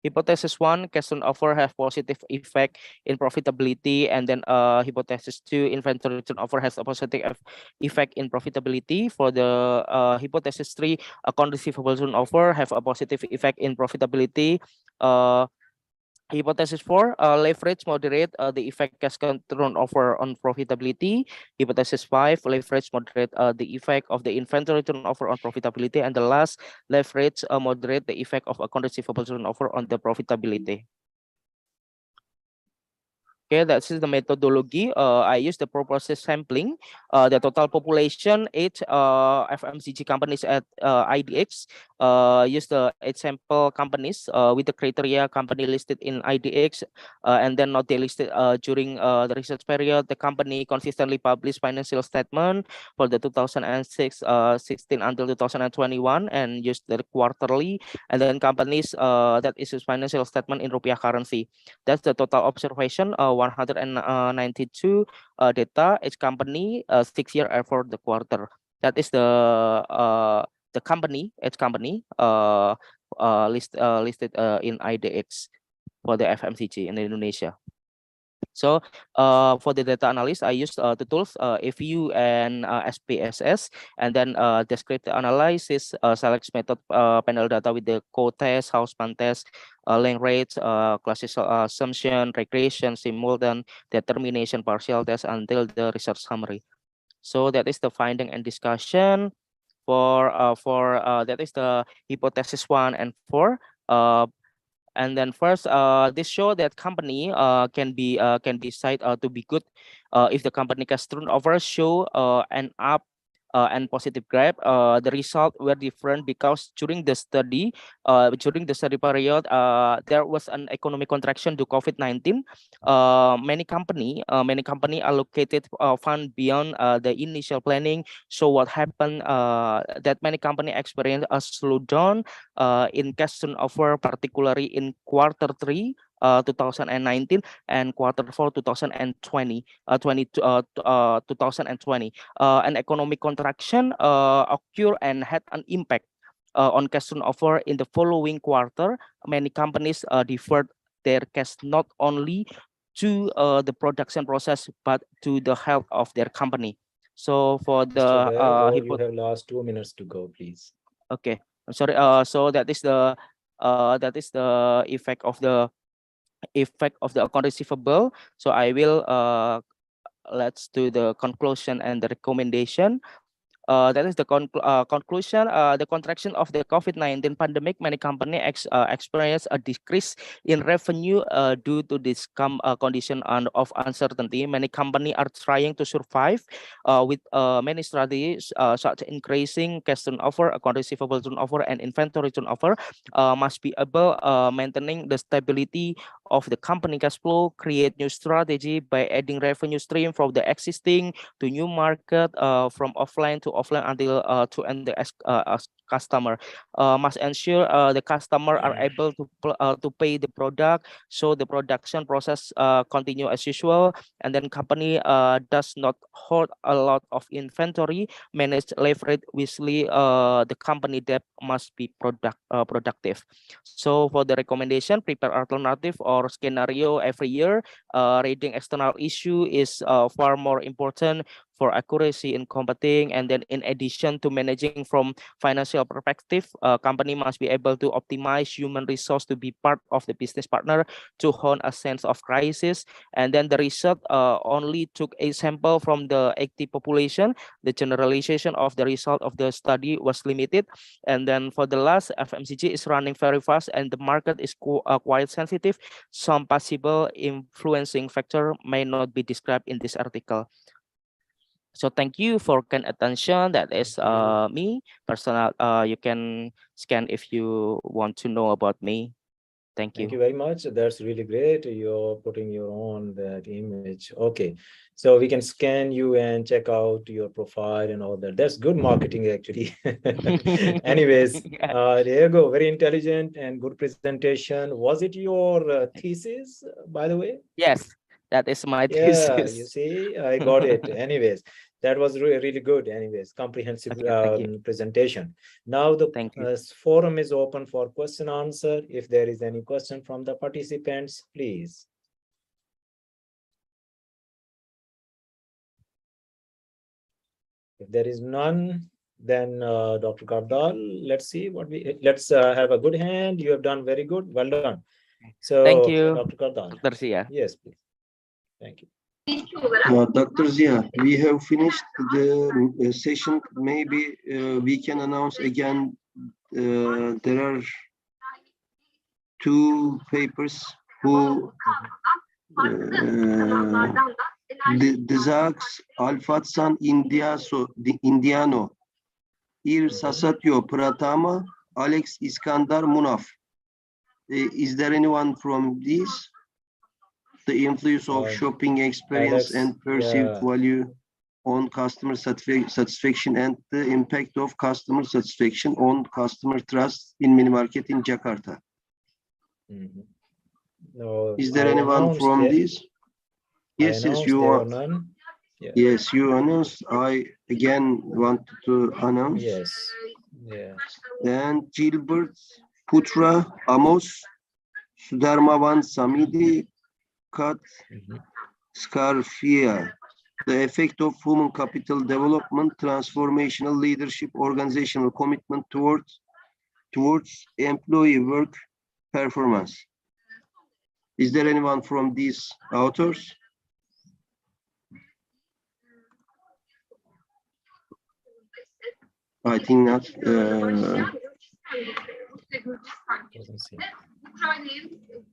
hypothesis 1, cash turnover have positive effect in profitability, and then hypothesis 2, inventory turnover has a positive effect in profitability. For the hypothesis 3, account receivable turnover have a positive effect in profitability. Hypothesis 4, leverage moderate the effect cash turnover on profitability. Hypothesis 5, leverage moderate the effect of the inventory turnover on profitability. And the last, leverage moderate the effect of account receivable turnover on the profitability. Okay, that's the methodology. I use the proposed sampling. The total population, 8 FMCG companies at IDX. Use the 8 sample companies with the criteria company listed in IDX and then not delisted during the research period. The company consistently published financial statement for the 2016 until 2021 and used the quarterly. And then companies that issues financial statement in rupiah currency. That's the total observation. 192 data. Each company 6 year for the quarter. That is the company. Each company listed in IDX for the FMCG in Indonesia. So for the data analysis, I used the tools AView and SPSS, and then descriptive analysis, select method panel data with the code test, houseman test, length rates, classical assumption, regression, simultan, determination, partial test until the research summary. So that is the finding and discussion for that is the hypothesis 1 and 4. And then first, this show that company can be said to be good if the company cash turnover show an up and positive graph. The results were different because during the study period, there was an economic contraction due to COVID-19. Many company allocated fund beyond the initial planning. So what happened? That many company experienced a slowdown in cash turnover, particularly in Q3 2019 and Q4 2020. An economic contraction occurred and had an impact on cash turnover in the following quarter. Many companies deferred their cash not only to the production process but to the health of their company. So for the you have last 2 minutes to go, please. Okay, I'm sorry. So that is the effect of the account receivable. So I will let's do the conclusion and the recommendation. That is the conclusion. The contraction of the COVID-19 pandemic, many companies experienced a decrease in revenue due to this condition of uncertainty. Many companies are trying to survive with many strategies such as increasing cash turnover, account receivable turnover, and inventory turnover. Must be able maintaining the stability of the company cash flow, create new strategy by adding revenue stream from the existing to new market, from offline to offline until to end the customer. Must ensure the customer are able to pay the product, so the production process continue as usual, and then company does not hold a lot of inventory, manage leverage wisely. The company debt must be productive. So for the recommendation, prepare alternative or scenario every year. Reading external issue is far more important for accuracy in combating, and then in addition to managing from financial perspective, company must be able to optimize human resource to be part of the business partner to hone a sense of crisis. And then the result only took a sample from the active population. The generalization of the result of the study was limited. And then for the last, FMCG is running very fast and the market is quite sensitive. Some possible influencing factor may not be described in this article. So thank you for kind attention. That is me personal. You can scan if you want to know about me. Thank you. Thank you very much. That's really great. You're putting your own that image. Okay, so we can scan you and check out your profile and all that. That's good marketing, actually. Anyways, there you go. Very intelligent and good presentation. Was it your thesis, by the way? Yes, that is my Yeah, thesis. you see, I got it. Anyways, that was really good. Anyways, comprehensive presentation. Now the forum is open for question answer. If there is any question from the participants, please. If there is none, then Dr. Kardal, let's see what let's have a good hand. You have done very good. Well done. So thank you, Dr. Kardal. Dr. Zia. Yes, please. Thank you. Dr. Zia, we have finished the session. Maybe we can announce again. There are 2 papers who Dzax Alfatsan Indiano, Ir Sasatyo Pratama, Alex Iskandar Munaf. Is there anyone from these? The influence of shopping experience and perceived value on customer satisfaction and the impact of customer satisfaction on customer trust in mini market in Jakarta. No, is there anyone from these? Yes, you are. Yeah. Yes, you announced. I again wanted to announce. Yes. Yeah. And Gilbert Putra Amos, Sudarmavan Samidi, Kat Scarfia, the effect of human capital development, transformational leadership, organizational commitment towards employee work performance. Is there anyone from these authors? I think not.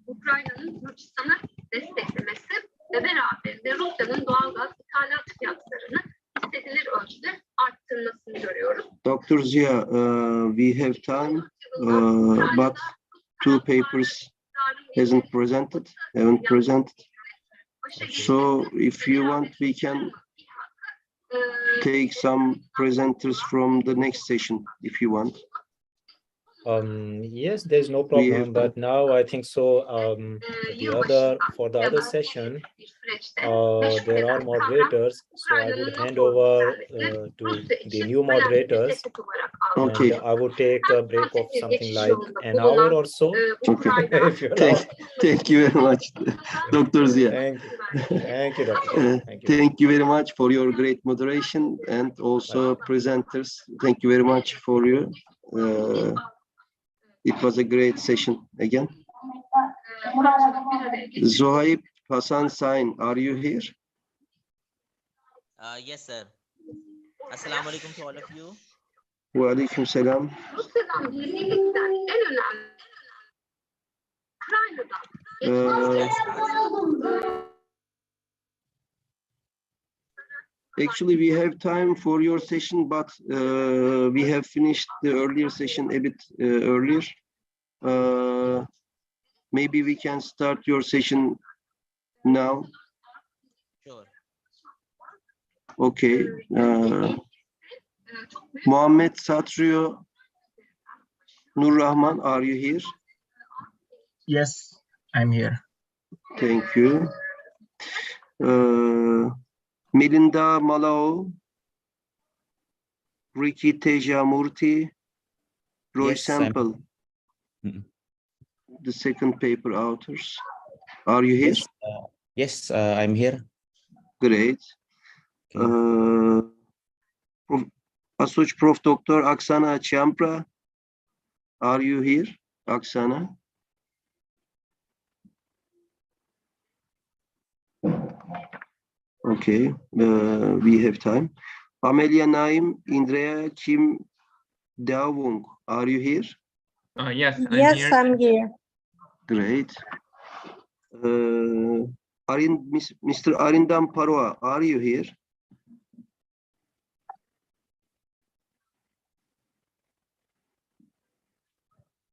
Ukrayna'nın Gürcistan'a desteklemesi ve beraberinde Rusya'nın doğalgaz ithalat fiyatlarını hissedilir ölçüde arttırması Dr. Zia, we have time, but 2 papers haven't presented. So if you want, we can take some presenters from the next session if you want. Yes, there's no problem, but now I think so for the other session there are moderators, so I would hand over to the new moderators. Okay. And I would take a break of something like an hour or so. Okay. If you allow. Thank you very much, Dr. Zia. Thank you, Dr. Thank you very much for your great moderation, and also presenters. Thank you very much for your. It was a great session again. Zohaib Hasan Sain, are you here? Yes, sir. Assalamu alaikum to all of you. Wa alaikum salam. Actually, we have time for your session, but we have finished the earlier session a bit earlier. Maybe we can start your session now. Sure. Okay. Mohammed Satrio Nur Rahman, are you here? Yes, I'm here. Thank you. Melinda Malao, Ricky Tejamurti, Roy Yes, Sample, the second paper authors. Are you here? Yes, I'm here. Great. Asuch Prof. Dr. Aksana Chiampra, are you here, Aksana? Okay, we have time. Amelia Naim, Indrea Kim Daewung, are you here? Yes, Yes, I'm here. Great. Mr. Arindam Parwa, are you here?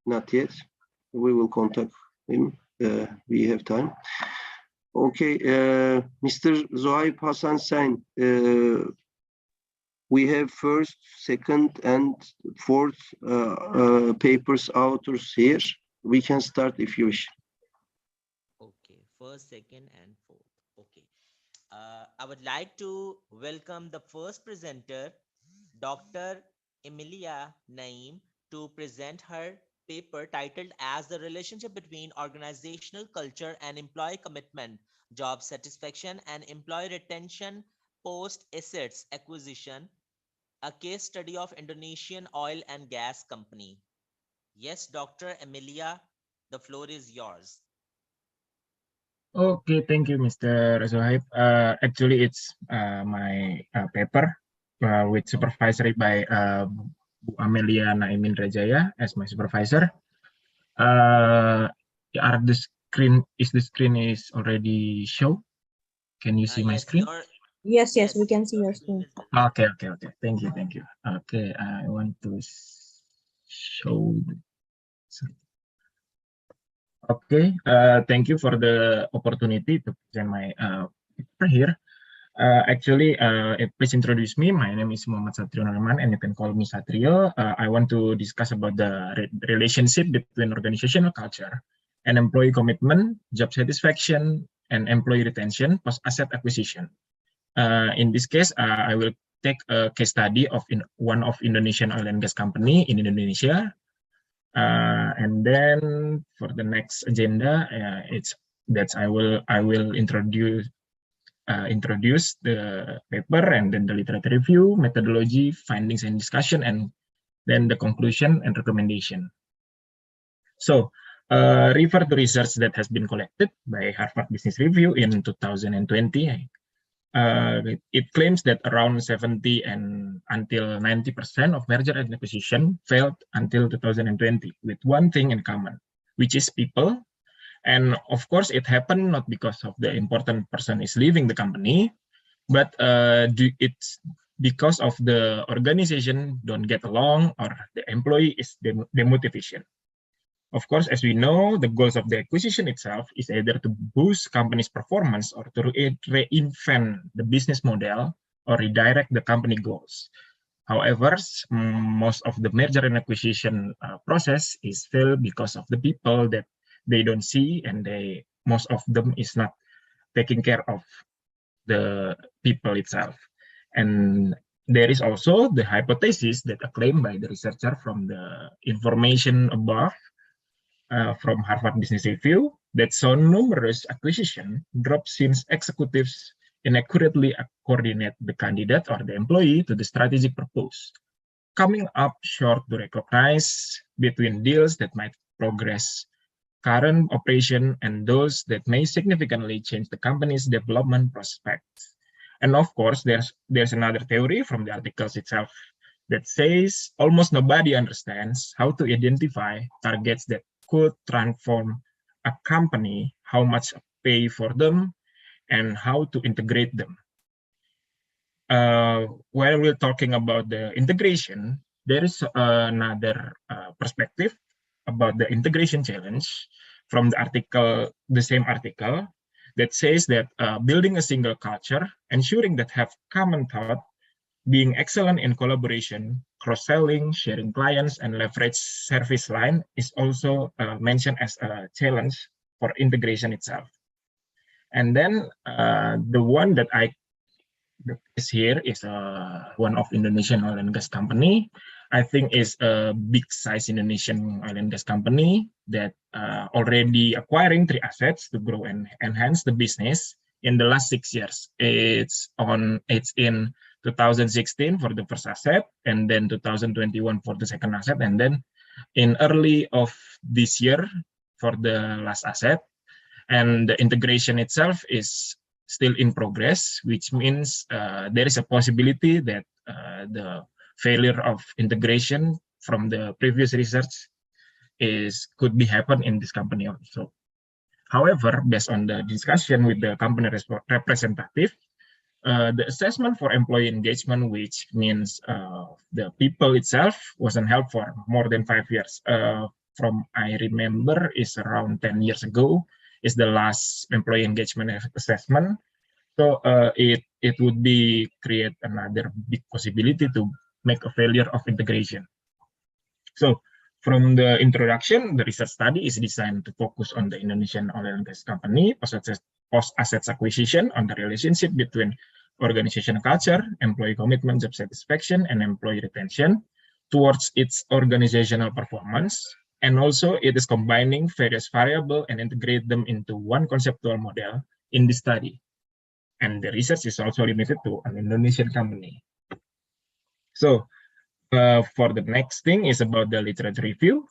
Not yet. We will contact him. We have time. Okay, Mr. Zohaib Hasan Sain, we have first, second, and fourth papers authors here. We can start if you wish. Okay, first, second, and fourth. Okay. I would like to welcome the first presenter, Dr. Emilia Naim, to present her paper titled as The Relationship Between Organizational Culture and Employee Commitment, Job Satisfaction and Employee Retention Post-Assets Acquisition, a case study of Indonesian oil and gas company. Yes, Dr. Emilia, the floor is yours. Okay, thank you, Mr. Zohaib. Actually, it's my paper with supervisory by Bu Amelia Naimin Rajaya as my supervisor. The screen is already show? Can you see my screen? Yes, we can see your screen. Okay. Thank you. Okay, I want to show. Okay, thank you for the opportunity to present my paper here. Actually, please introduce me. My name is Muhammad Satrio Norman, and you can call me Satrio. I want to discuss about the relationship between organizational culture and employee commitment, job satisfaction, and employee retention post-asset acquisition. In this case, I will take a case study of one of Indonesian oil and gas company in Indonesia. And then for the next agenda, I will introduce the paper, and then the literature review, methodology, findings and discussion, and then the conclusion and recommendation. So refer to research that has been collected by Harvard Business Review in 2020. It claims that around 70 and until 90% of merger and acquisition failed until 2020 with one thing in common, which is people. And of course, it happened not because of the important person is leaving the company, but it's because of the organization don't get along or the employee is demotivation. Of course, as we know, the goals of the acquisition itself is either to boost company's performance or to reinvent the business model or redirect the company goals. However, most of the merger and acquisition process is failed because of the people that they don't see, and most of them is not taking care of the people itself. And there is also the hypothesis that acclaimed by the researcher from the information above from Harvard Business Review that saw numerous acquisition drop since executives inaccurately coordinate the candidate or the employee to the strategic purpose, coming up short to recognize between deals that might progress current operation and those that may significantly change the company's development prospects. And of course, there's another theory from the articles itself that says almost nobody understands how to identify targets that could transform a company, how much pay for them, and how to integrate them. While we're talking about the integration, there is another perspective about the integration challenge from the article, the same article, that says that building a single culture, ensuring that have common thought, being excellent in collaboration, cross-selling, sharing clients, and leverage service line is also mentioned as a challenge for integration itself. And then the one that is here is one of Indonesian oil and gas company. I think is a big size Indonesian oil and gas company that already acquiring 3 assets to grow and enhance the business in the last 6 years. It's in 2016 for the first asset, and then 2021 for the second asset, and then in early of this year for the last asset. And the integration itself is still in progress, which means there is a possibility that the failure of integration from the previous research could be happen in this company also. However, based on the discussion with the company representative, the assessment for employee engagement, which means the people itself wasn't held for more than 5 years. From I remember is around 10 years ago is the last employee engagement assessment. So it would be create another big possibility to make a failure of integration. So from the introduction, the research study is designed to focus on the Indonesian oil and gas company post-assets acquisition on the relationship between organizational culture, employee commitment, job satisfaction, and employee retention towards its organizational performance. And also it is combining various variables and integrate them into one conceptual model in the study. And the research is also limited to an Indonesian company. So for the next thing is about the literature review.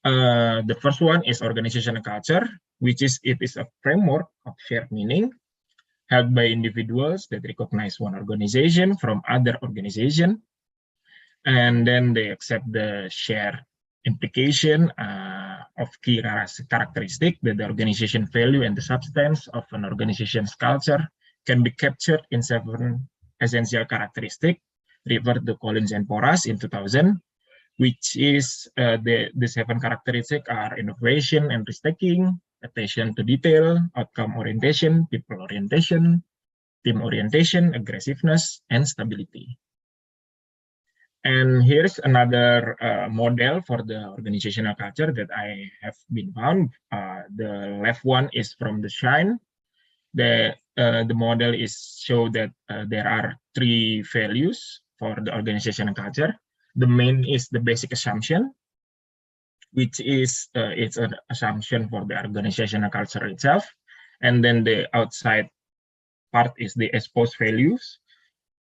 The first one is organizational culture, which is a framework of shared meaning held by individuals that recognize one organization from other organization, and then they accept the shared implication of key characteristic that the organization value and the substance of an organization's culture can be captured in 7 essential characteristics referred to Collins and Porras in 2000, which is the 7 characteristics are innovation and risk-taking, attention to detail, outcome orientation, people orientation, team orientation, aggressiveness, and stability. And here's another model for the organizational culture that I have been found. The left one is from the Shine. The model is show that there are 3 values for the organizational culture. The main is the basic assumption, which is it's an assumption for the organizational culture itself. And then the outside part is the exposed values.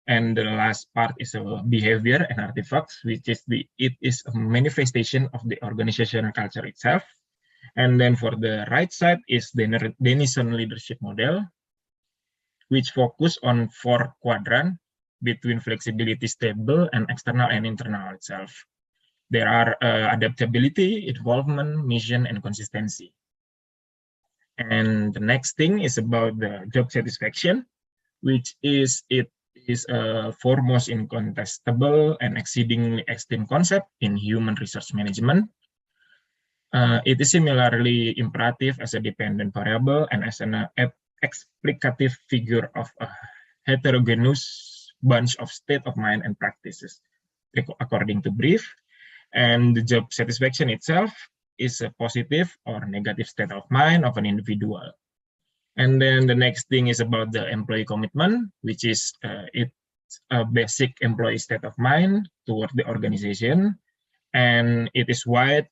And the last part is behavior and artifacts, which is it is a manifestation of the organizational culture itself. And then for the right side is the Denison leadership model, which focus on 4 quadrants between flexibility, stable, and external and internal itself. There are adaptability, involvement, mission, and consistency. And the next thing is about the job satisfaction, which is it is a foremost incontestable and exceedingly extreme concept in human resource management. It is similarly imperative as a dependent variable and as an explicative figure of a heterogeneous bunch of state of mind and practices, according to Brief. And the job satisfaction itself is a positive or negative state of mind of an individual. And then the next thing is about the employee commitment, which is it's a basic employee state of mind toward the organization. And it is wide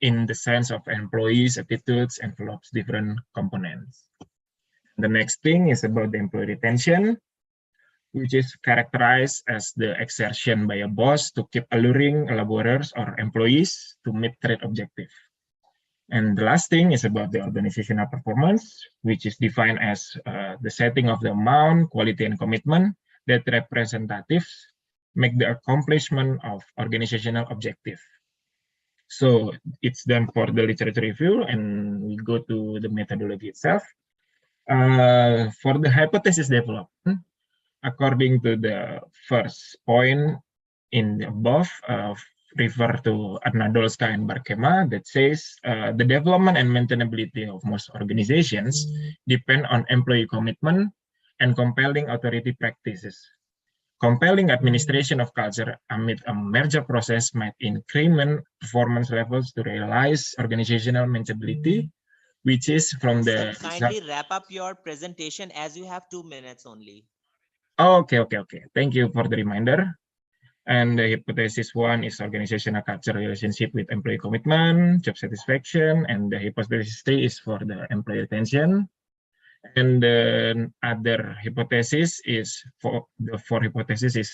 in the sense of employees' attitudes envelopes different components. The next thing is about the employee retention, which is characterized as the exertion by a boss to keep alluring laborers or employees to meet trade objective. And the last thing is about the organizational performance, which is defined as the setting of the amount, quality, and commitment that representatives make the accomplishment of organizational objective. So it's done for the literature review, and we go to the methodology itself. For the hypothesis development, according to the first point in the above, refer to Nadolska and Barkema, that says the development and maintainability of most organizations depend on employee commitment and compelling authority practices. Compelling administration of culture amid a merger process might increment performance levels to realize organizational maintainability, which is from the... Kindly wrap up your presentation as you have 2 minutes only. Okay. Thank you for the reminder. And the hypothesis 1 is organizational culture relationship with employee commitment, job satisfaction, and the hypothesis 3 is for the employee retention. And the other hypothesis is for the 4 hypothesis is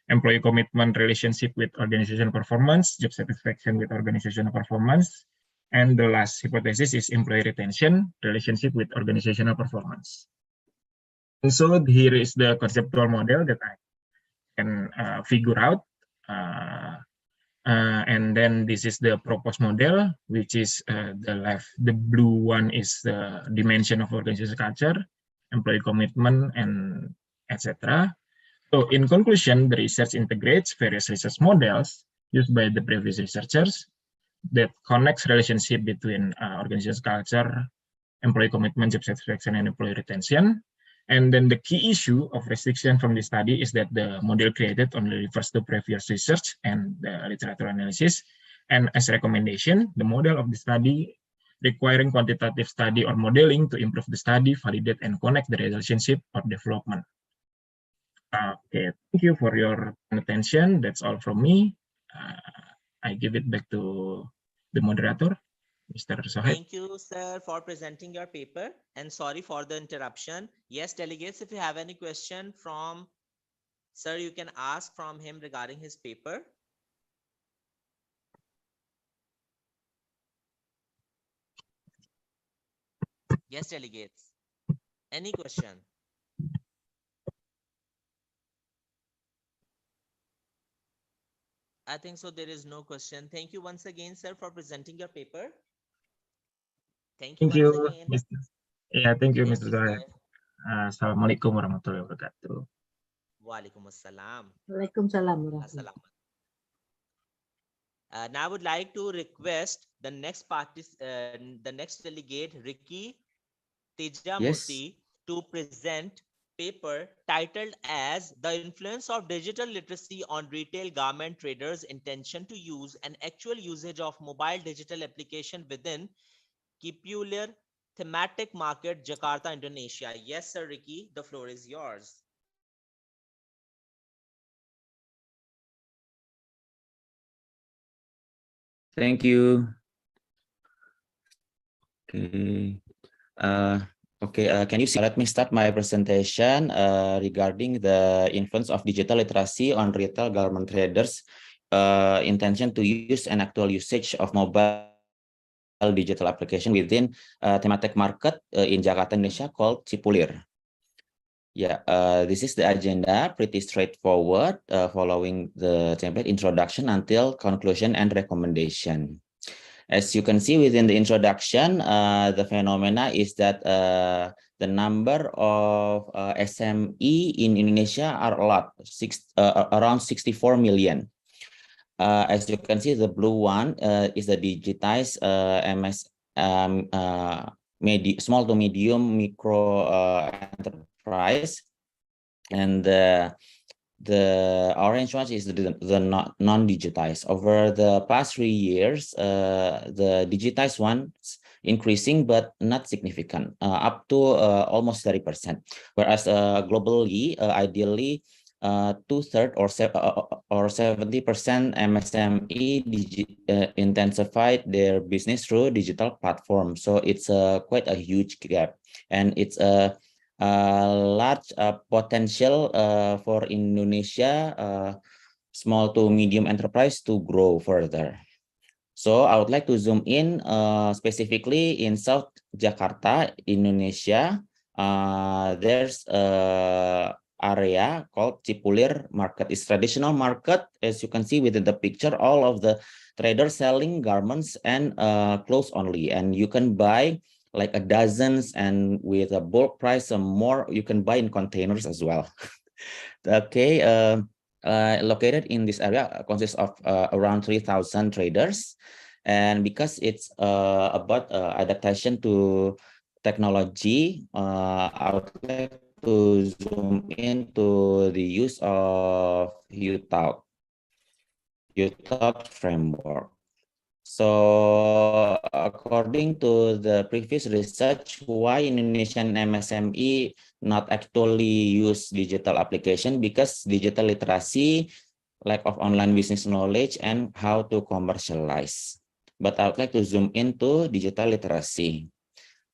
employee commitment relationship with organizational performance, job satisfaction with organizational performance, and the last hypothesis is employee retention relationship with organizational performance. And so here is the conceptual model that I can figure out. And then this is the proposed model, which is the blue one is the dimension of organizational culture, employee commitment, and etc. So in conclusion, the research integrates various research models used by the previous researchers that connects relationship between organizational culture, employee commitment, job satisfaction, and employee retention. And then the key issue of restriction from this study is that the model created only refers to previous research and the literature analysis. And as a recommendation, the model of the study requiring quantitative study or modeling to improve the study, validate, and connect the relationship or development. Okay, thank you for your attention. That's all from me. I give it back to the moderator. Mr. Sohaib. Thank you, sir, for presenting your paper, and sorry for the interruption. Yes, delegates, if you have any question from sir, you can ask from him regarding his paper. Yes, delegates. Any question? I think so. There is no question. Thank you once again, sir, for presenting your paper. Thank you once again. Mr. Yeah, thank you, Mr. Zohaib. Assalamualaikum warahmatullahi wabarakatuh. Waalaikumsalam. Waalaikumsalam. Now I would like to request the next delegate, Ricky Tejamurthy, to present paper titled as The Influence of Digital Literacy on Retail Garment Traders' Intention to Use and Actual Usage of Mobile Digital Application Within Kepuler Thematic Market, Jakarta, Indonesia. Yes, sir, Ricky, the floor is yours. Thank you. Okay. Can you see? Let me start my presentation regarding the influence of digital literacy on retail garment traders' intention to use and actual usage of mobile digital application within thematic market in Jakarta, Indonesia called Cipulir. Yeah, this is the agenda, pretty straightforward, following the template introduction until conclusion and recommendation. As you can see within the introduction, the phenomena is that the number of SME in Indonesia are a lot, around 64 million. As you can see, the blue one is the digitized small to medium micro enterprise, and the orange one is the non-digitized. Over the past 3 years, the digitized ones increasing but not significant, up to almost 30%. Whereas globally, ideally, 2/3 or 70% MSME intensified their business through digital platforms. So it's quite a huge gap, and it's a large potential for Indonesia small to medium enterprise to grow further. So I would like to zoom in specifically in South Jakarta, Indonesia. There's a area called Cipulir Market. It's traditional market. As you can see within the picture, all of the traders selling garments and clothes only, and you can buy like a dozens, and with a bulk price, some more you can buy in containers as well. Okay, located in this area consists of around 3,000 traders, and because it's about adaptation to technology, I would like to zoom into the use of UTAUT framework. So according to the previous research, why Indonesian MSME not actually use digital application? Because digital literacy, lack of online business knowledge, and how to commercialize. But I would like to zoom into digital literacy.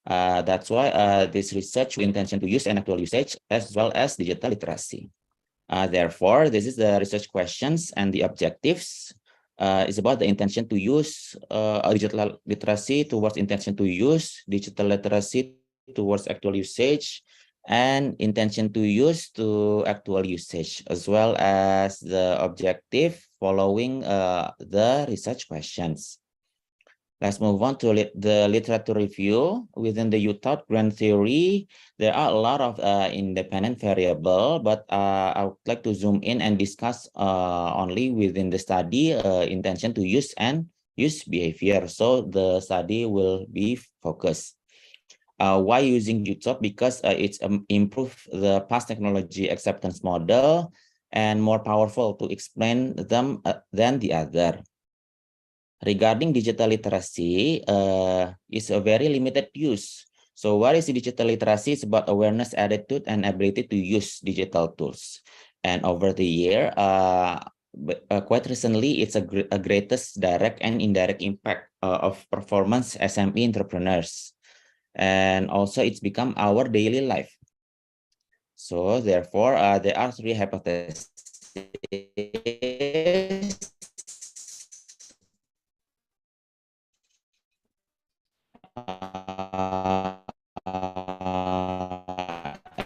That's why this research with intention to use and actual usage as well as digital literacy. Therefore, this is the research questions and the objectives. Is about the intention to use digital literacy towards intention to use, digital literacy towards actual usage, and intention to use to actual usage, as well as the objective following the research questions. Let's move on to the literature review. Within the UTAUT grant theory, there are a lot of independent variables, but I would like to zoom in and discuss only within the study intention to use and use behavior. So the study will be focused. Why using UTAUT? Because it's improve the past technology acceptance model and more powerful to explain them than the other. Regarding digital literacy, is a very limited use. So what is digital literacy? It's about awareness, attitude, and ability to use digital tools. And over the year, quite recently, it's a greatest direct and indirect impact of performance SME entrepreneurs. And also it's become our daily life. So therefore, there are 3 hypotheses.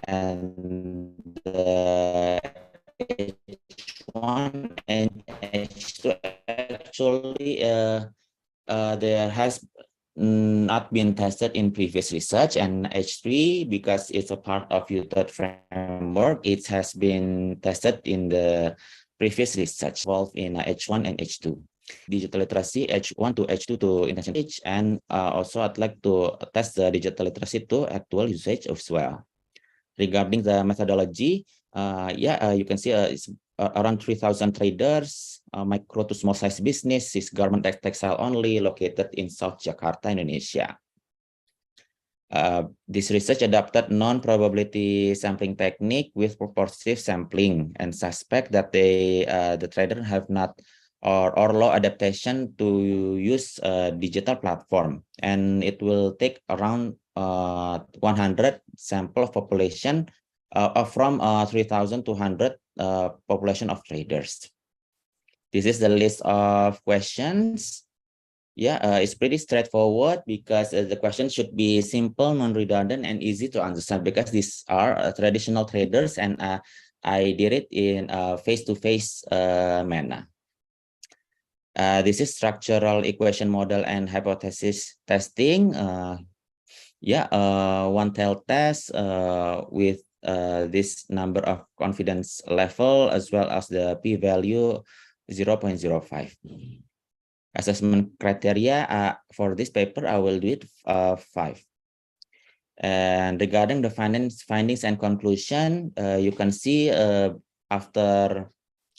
And H1 and H2 actually there has not been tested in previous research, and H3 because it's a part of UTAUT framework, it has been tested in the previous research involved in H1 and H2. Digital literacy H1 to H2 to intention usage, and also I'd like to test the digital literacy to actual usage as well. Regarding the methodology, you can see it's around 3,000 traders, micro to small size business, is garment textile only, located in South Jakarta, Indonesia. This research adopted non-probability sampling technique with purposive sampling, and suspect that the trader have not or low adaptation to use digital platform, and it will take around 100 sample of population from 3,200 population of traders. This is the list of questions. It's pretty straightforward because the question should be simple, non-redundant, and easy to understand, because these are traditional traders, and I did it in a face-to-face manner. This is structural equation model and hypothesis testing. Yeah, one tail test with this number of confidence level as well as the p-value 0.05. Assessment criteria for this paper, I will do it 5. And regarding the findings and conclusion, you can see after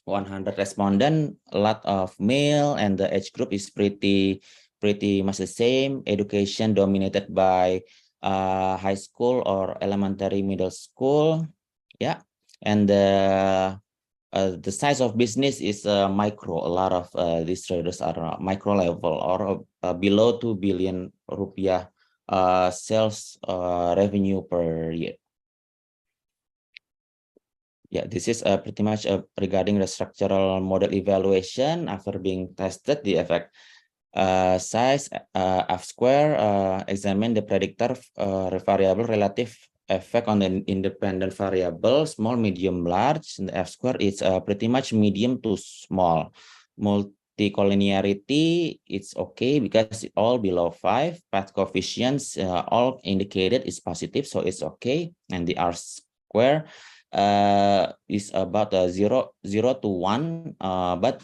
100 respondents, a lot of male, and the age group is pretty much the same. Education dominated by high school or elementary middle school. Yeah, and the size of business is micro. A lot of these traders are micro level or below 2 billion rupiah sales revenue per year. Yeah, this is pretty much regarding the structural model evaluation after being tested. The effect size F square examine the predictor variable relative effect on the independent variable small, medium, large. And the F square is pretty much medium to small. Multicollinearity, it's okay because it's all below 5. Path coefficients all indicated is positive, so it's okay. And the R square is about 0 to 1, but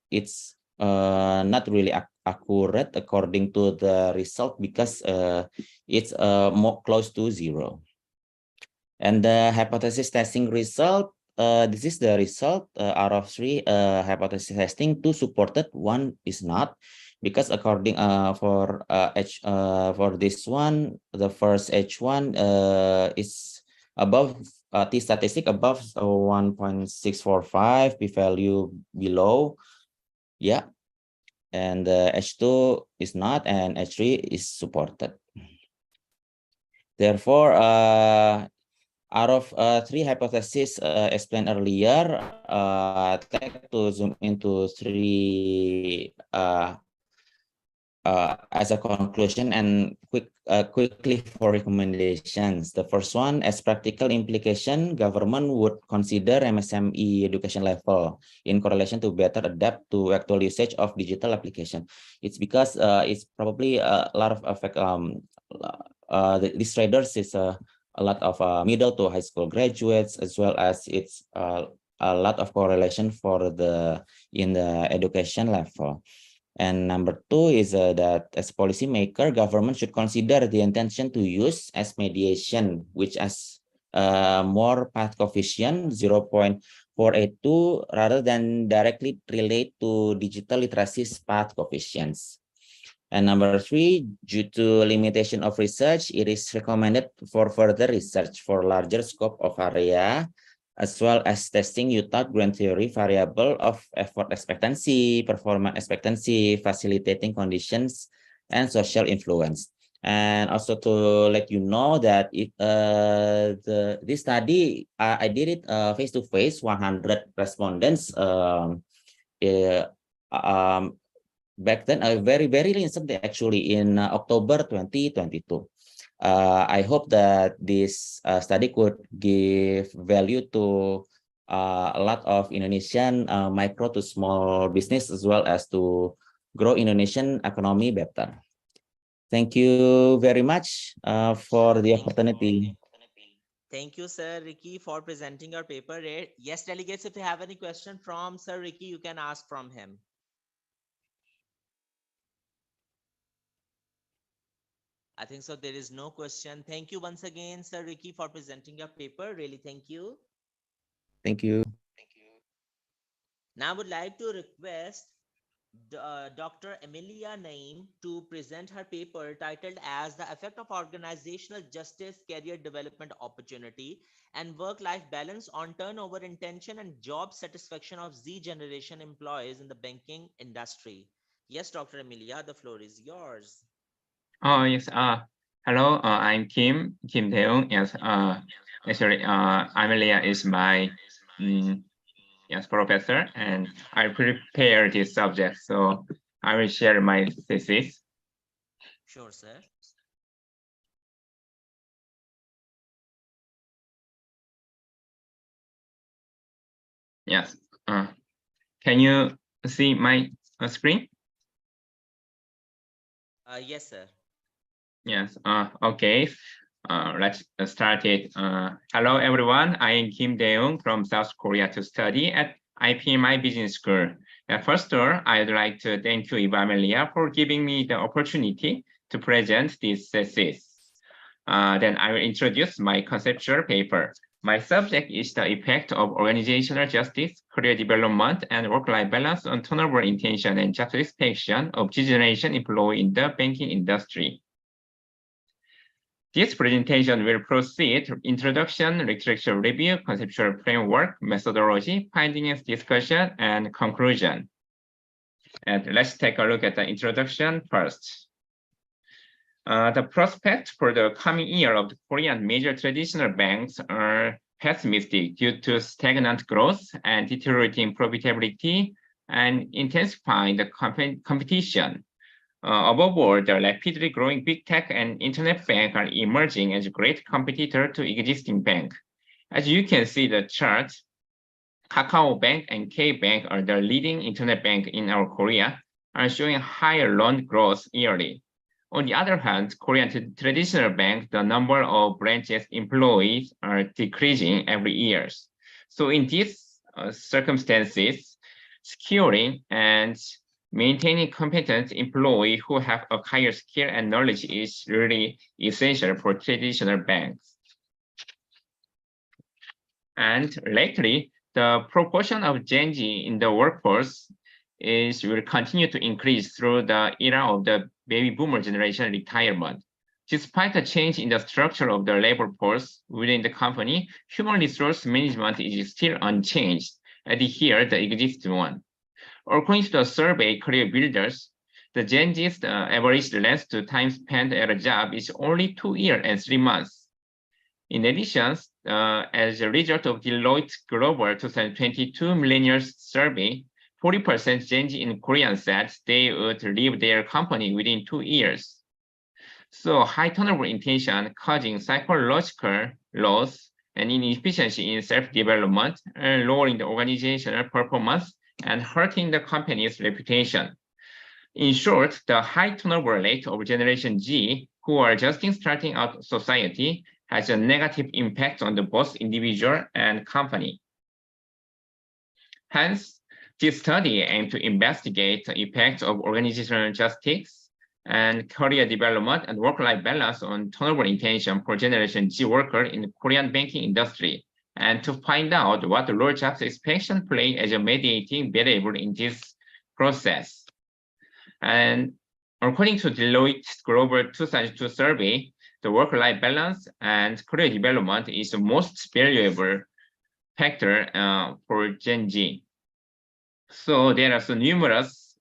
it's not really accurate according to the result because it's more close to 0. And the hypothesis testing result, this is the result out of 3 hypothesis testing. 2 supported, 1 is not, because according for this one, the first H1 is above T statistic above 1.645, p-value below. Yeah, and H2 is not, and H3 is supported. Therefore, out of 3 hypotheses explained earlier, I'd like to zoom into 3 as a conclusion and quickly for recommendations. The first one, as practical implication, government would consider MSME education level in correlation to better adapt to actual usage of digital application. It's because it's probably a lot of effect. These traders is a lot of middle to high school graduates, as well as it's a lot of correlation for in the education level. And number 2 is that as policymaker, government should consider the intention to use as mediation, which has more path coefficient 0.482 rather than directly relate to digital literacy path coefficients. And number 3, due to limitation of research, it is recommended for further research for larger scope of area, as well as testing without grand theory variable of effort expectancy, performance expectancy, facilitating conditions, and social influence. And also to let you know that this study, I did it face-to-face, 100 respondents. Back then, very recently, actually in October 2022. I hope that this study could give value to a lot of Indonesian micro to small business, as well as to grow Indonesian economy better. Thank you very much for the opportunity. Thank you, Sir Ricky, for presenting your paper. Yes, delegates, if you have any question from Sir Ricky, you can ask from him. I think so. There is no question. Thank you once again, Sir Ricky, for presenting your paper. Really, thank you. Thank you. Now I would like to request Dr. Emilia Naim to present her paper titled as The Effect of Organizational Justice, Career Development Opportunity and Work-Life Balance on Turnover Intention and Job Satisfaction of Z Generation Employees in the Banking Industry. Yes, Dr. Emilia, the floor is yours. Oh, yes. Hello, I'm Kim Tae-eung. Yes, actually, Amelia is my yes, professor, and I prepared this subject, so I will share my thesis. Sure, sir. Yes. Can you see my screen? Yes, sir. Yes. Okay. Let's start it. Hello, everyone. I am Kim Dae-young from South Korea to study at IPMI Business School. First of all, I'd like to thank you, Eva Amelia, for giving me the opportunity to present this thesis. Then I will introduce my conceptual paper. My subject is the effect of organizational justice, career development, and work-life balance on turnover intention and job satisfaction of G-generation employee in the banking industry. This presentation will proceed to introduction, literature review, conceptual framework, methodology, findings, discussion, and conclusion. And let's take a look at the introduction first. The prospects for the coming year of the Korean major traditional banks are pessimistic due to stagnant growth and deteriorating profitability and intensifying the competition. Above all, the rapidly growing big tech and internet bank are emerging as a great competitor to existing bank. As you can see the chart, Kakao Bank and K-Bank are the leading internet bank in our Korea, are showing higher loan growth yearly. On the other hand, Korean traditional bank, the number of branches employees are decreasing every year. So in these circumstances, securing and maintaining competent employees who have acquired skill and knowledge is really essential for traditional banks. And lately, the proportion of Gen Z in the workforce will continue to increase through the era of the baby boomer generation retirement. Despite the change in the structure of the labor force within the company, human resource management is still unchanged, adhere the existing one. According to the survey Career Builders, the Gen Z's average length to time spent at a job is only 2 years and 3 months. In addition, as a result of Deloitte Global 2022 Millennials Survey, 40% Gen Z in Korea said they would leave their company within 2 years. So high turnover intention causing psychological loss and inefficiency in self-development, lowering the organizational performance and hurting the company's reputation. In short, the high turnover rate of Generation Z, who are just starting out society, has a negative impact on the both individual and company. Hence, this study aimed to investigate the effects of organizational justice and career development and work-life balance on turnover intention for Generation Z workers in the Korean banking industry, and to find out what role job satisfaction play as a mediating variable in this process. And according to Deloitte Global 2002 survey, the work-life balance and career development is the most valuable factor for Gen Z. So there are some numerous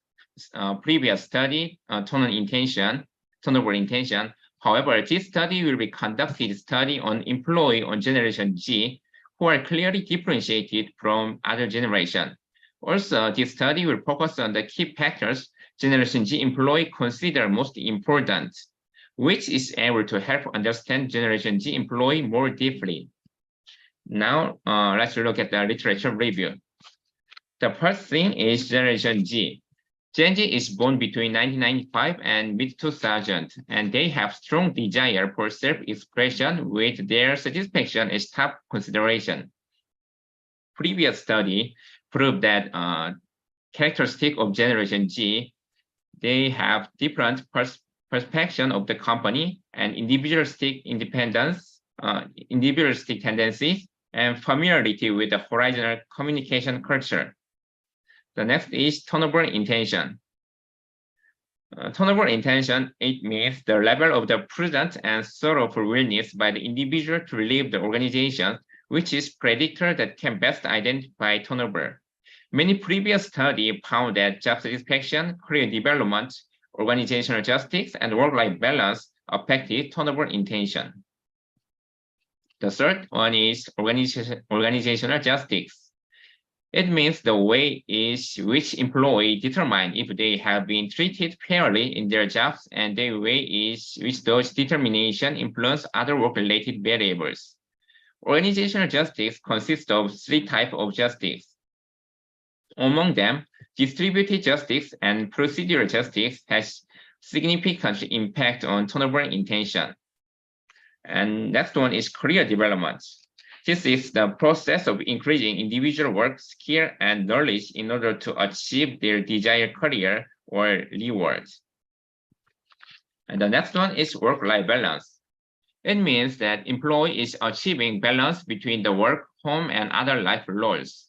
previous study turnover intention. However, this study will be conducted study on employee on Generation Z who are clearly differentiated from other generation. Also, this study will focus on the key factors Generation Z employee consider most important, which is able to help understand Generation Z employee more deeply. Now, let's look at the literature review. The first thing is Generation Z. Gen Z is born between 1995 and mid-2000, and they have strong desire for self-expression with their satisfaction as top consideration. Previous study proved that characteristic of Generation Z, they have different perception of the company and individualistic independence, individualistic tendencies, and familiarity with the horizontal communication culture. The next is turnover intention. Turnover intention, it means the level of the prudent and thorough willingness by the individual to leave the organization, which is predictor that can best identify turnover. Many previous studies found that job satisfaction, career development, organizational justice, and work-life balance affected turnover intention. The third one is organizational justice. It means the way is which employee determine if they have been treated fairly in their jobs, and the way is which those determination influence other work-related variables. Organizational justice consists of 3 types of justice. Among them, distributed justice and procedural justice has significant impact on turnover intention. And next one is career development. This is the process of increasing individual work, skill, and knowledge in order to achieve their desired career or rewards. And the next one is work-life balance. It means that employee is achieving balance between the work, home, and other life roles.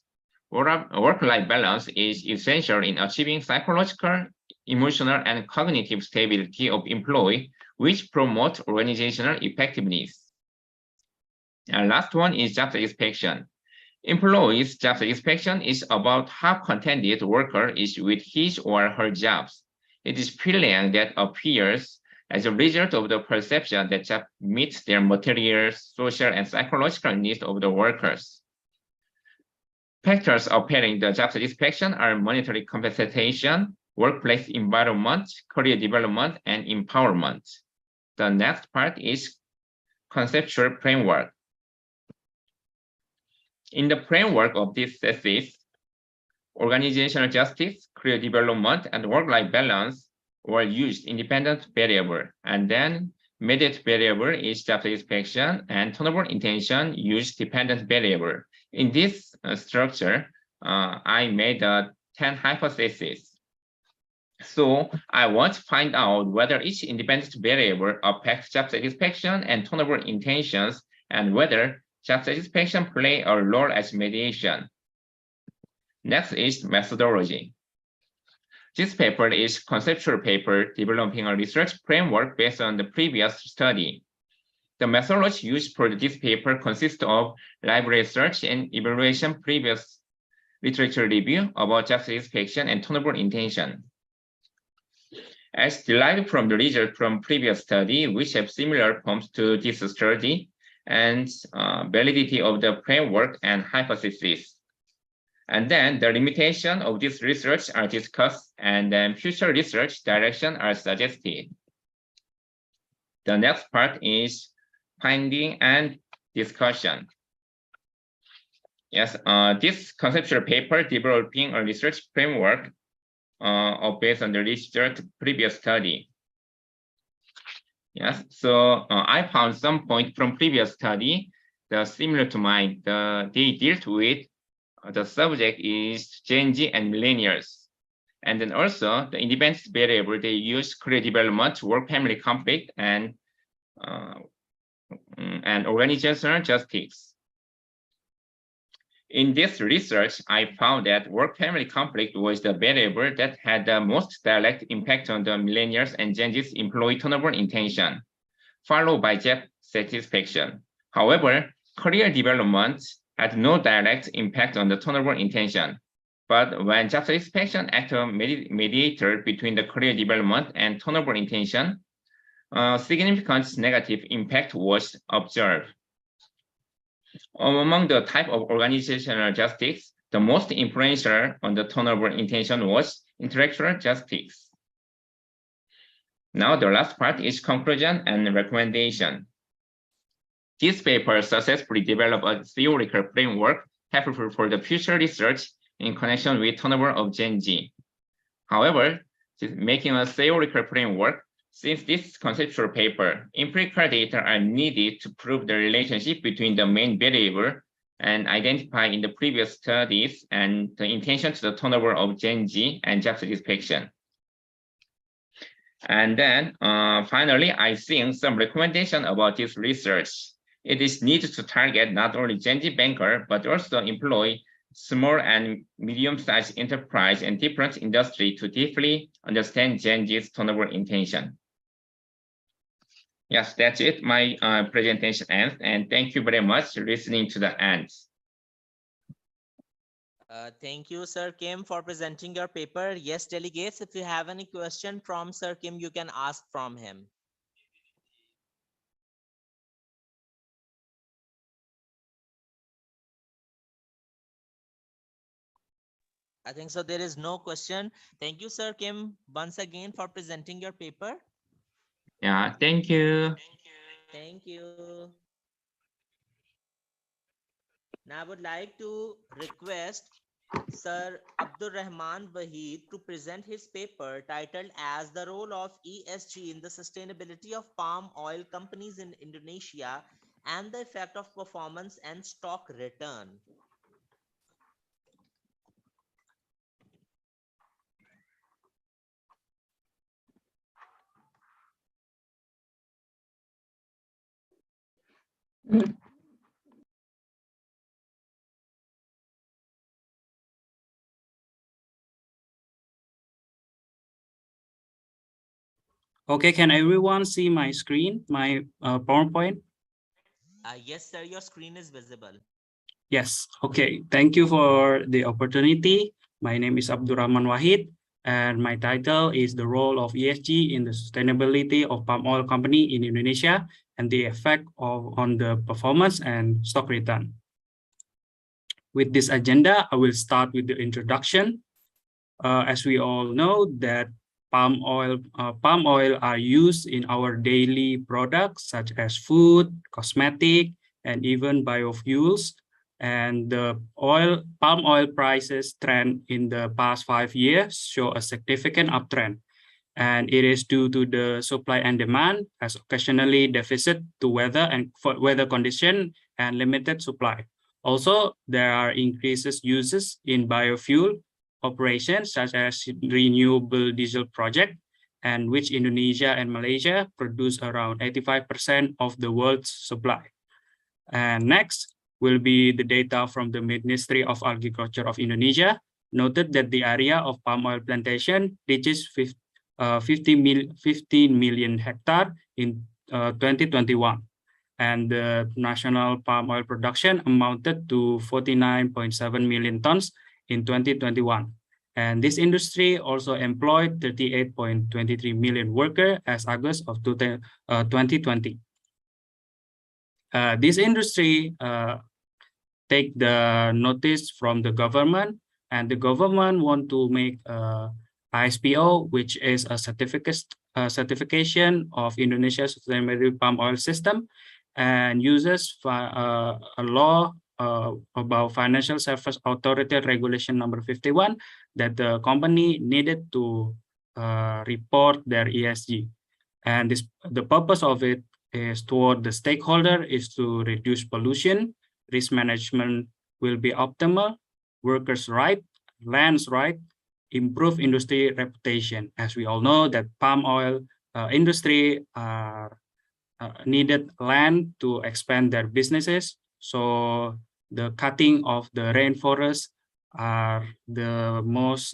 Work-life balance is essential in achieving psychological, emotional, and cognitive stability of employee, which promote organizational effectiveness. And last one is job satisfaction. Employees' job satisfaction is about how contented worker is with his or her jobs. It is feeling that appears as a result of the perception that job meets their material, social, and psychological needs of the workers. Factors affecting the job satisfaction are monetary compensation, workplace environment, career development, and empowerment. The next part is conceptual framework. In the framework of this thesis, organizational justice, career development, and work-life balance were used independent variable, and then mediate variable is job satisfaction, and turnover intention used dependent variable. In this structure, I made 10 hypotheses. So I want to find out whether each independent variable affects job satisfaction and turnover intentions, and whether job satisfaction play a role as mediation. Next is methodology. This paper is conceptual paper developing a research framework based on the previous study. The methodology used for this paper consists of library search and evaluation, previous literature review about job satisfaction and turnover intention. As derived from the result from previous study, which have similar forms to this study, and validity of the framework and hypothesis. And then the limitation of this research are discussed, and then future research direction are suggested. The next part is finding and discussion. Yes, this conceptual paper developing a research framework based on the research previous study. Yes, so I found some point from previous study similar to mine. They dealt with the subject is Gen Z and millennials. And then also the independent variable, they use career development, work-family conflict, and organizational justice. In this research, I found that work-family conflict was the variable that had the most direct impact on the millennials and Gen Z's employee turnover intention, followed by job satisfaction. However, career development had no direct impact on the turnover intention. But when job satisfaction acted as a mediator between the career development and turnover intention, significant negative impact was observed. Among the type of organizational justice, the most influential on the turnover intention was intellectual justice. Now the last part is conclusion and recommendation. This paper successfully developed a theoretical framework helpful for the future research in connection with turnover of Gen Z. However, making a theoretical framework, since this conceptual paper, empirical data are needed to prove the relationship between the main variable and identify in the previous studies and the intention to the turnover of Gen Z and job satisfaction. And then finally, I think some recommendation about this research. It is needed to target not only Gen Z banker, but also employ small and medium-sized enterprise and different industry to deeply understand Gen Z's turnover intention. Yes, that's it. My presentation ends, and thank you very much for listening to the end. Thank you, Sir Kim, for presenting your paper. Yes, delegates, if you have any question from Sir Kim, you can ask from him. I think so. There is no question. Thank you, Sir Kim, once again for presenting your paper. Yeah, thank you. Thank you. Now I would like to request Sir Abdur Rahman Wahid to present his paper titled as The Role of ESG in the Sustainability of Palm Oil Companies in Indonesia and the Effect of Performance and Stock Return. Okay, can everyone see my screen, my PowerPoint? Yes, sir, your screen is visible. Yes, okay. Thank you for the opportunity. My name is Abdur Rahman Wahid, and my title is The Role of ESG in the Sustainability of Palm Oil Company in Indonesia and the Effect on the Performance and Stock Return. With this agenda, I will start with the introduction. As we all know that palm oil are used in our daily products such as food, cosmetic, and even biofuels. And the palm oil prices trend in the past 5 years show a significant uptrend. And it is due to the supply and demand as occasionally deficit to weather condition and limited supply. Also, there are increases uses in biofuel operations such as renewable diesel project, and which Indonesia and Malaysia produce around 85% of the world's supply. And next will be the data from the Ministry of Agriculture of Indonesia, noted that the area of palm oil plantation reaches 15 million hectare in 2021. And the national palm oil production amounted to 49.7 million tons in 2021. And this industry also employed 38.23 million workers as August of 2020. This industry take the notice from the government, and the government want to make ISPO, which is a certification of Indonesia's sustainable palm oil system, and uses a law about Financial Service Authority Regulation number 51 that the company needed to report their ESG. And the purpose of it is toward the stakeholder is to reduce pollution, risk management will be optimal, workers' right, land's right, improve industry reputation. As we all know that palm oil industry needed land to expand their businesses. So the cutting of the rainforest are the most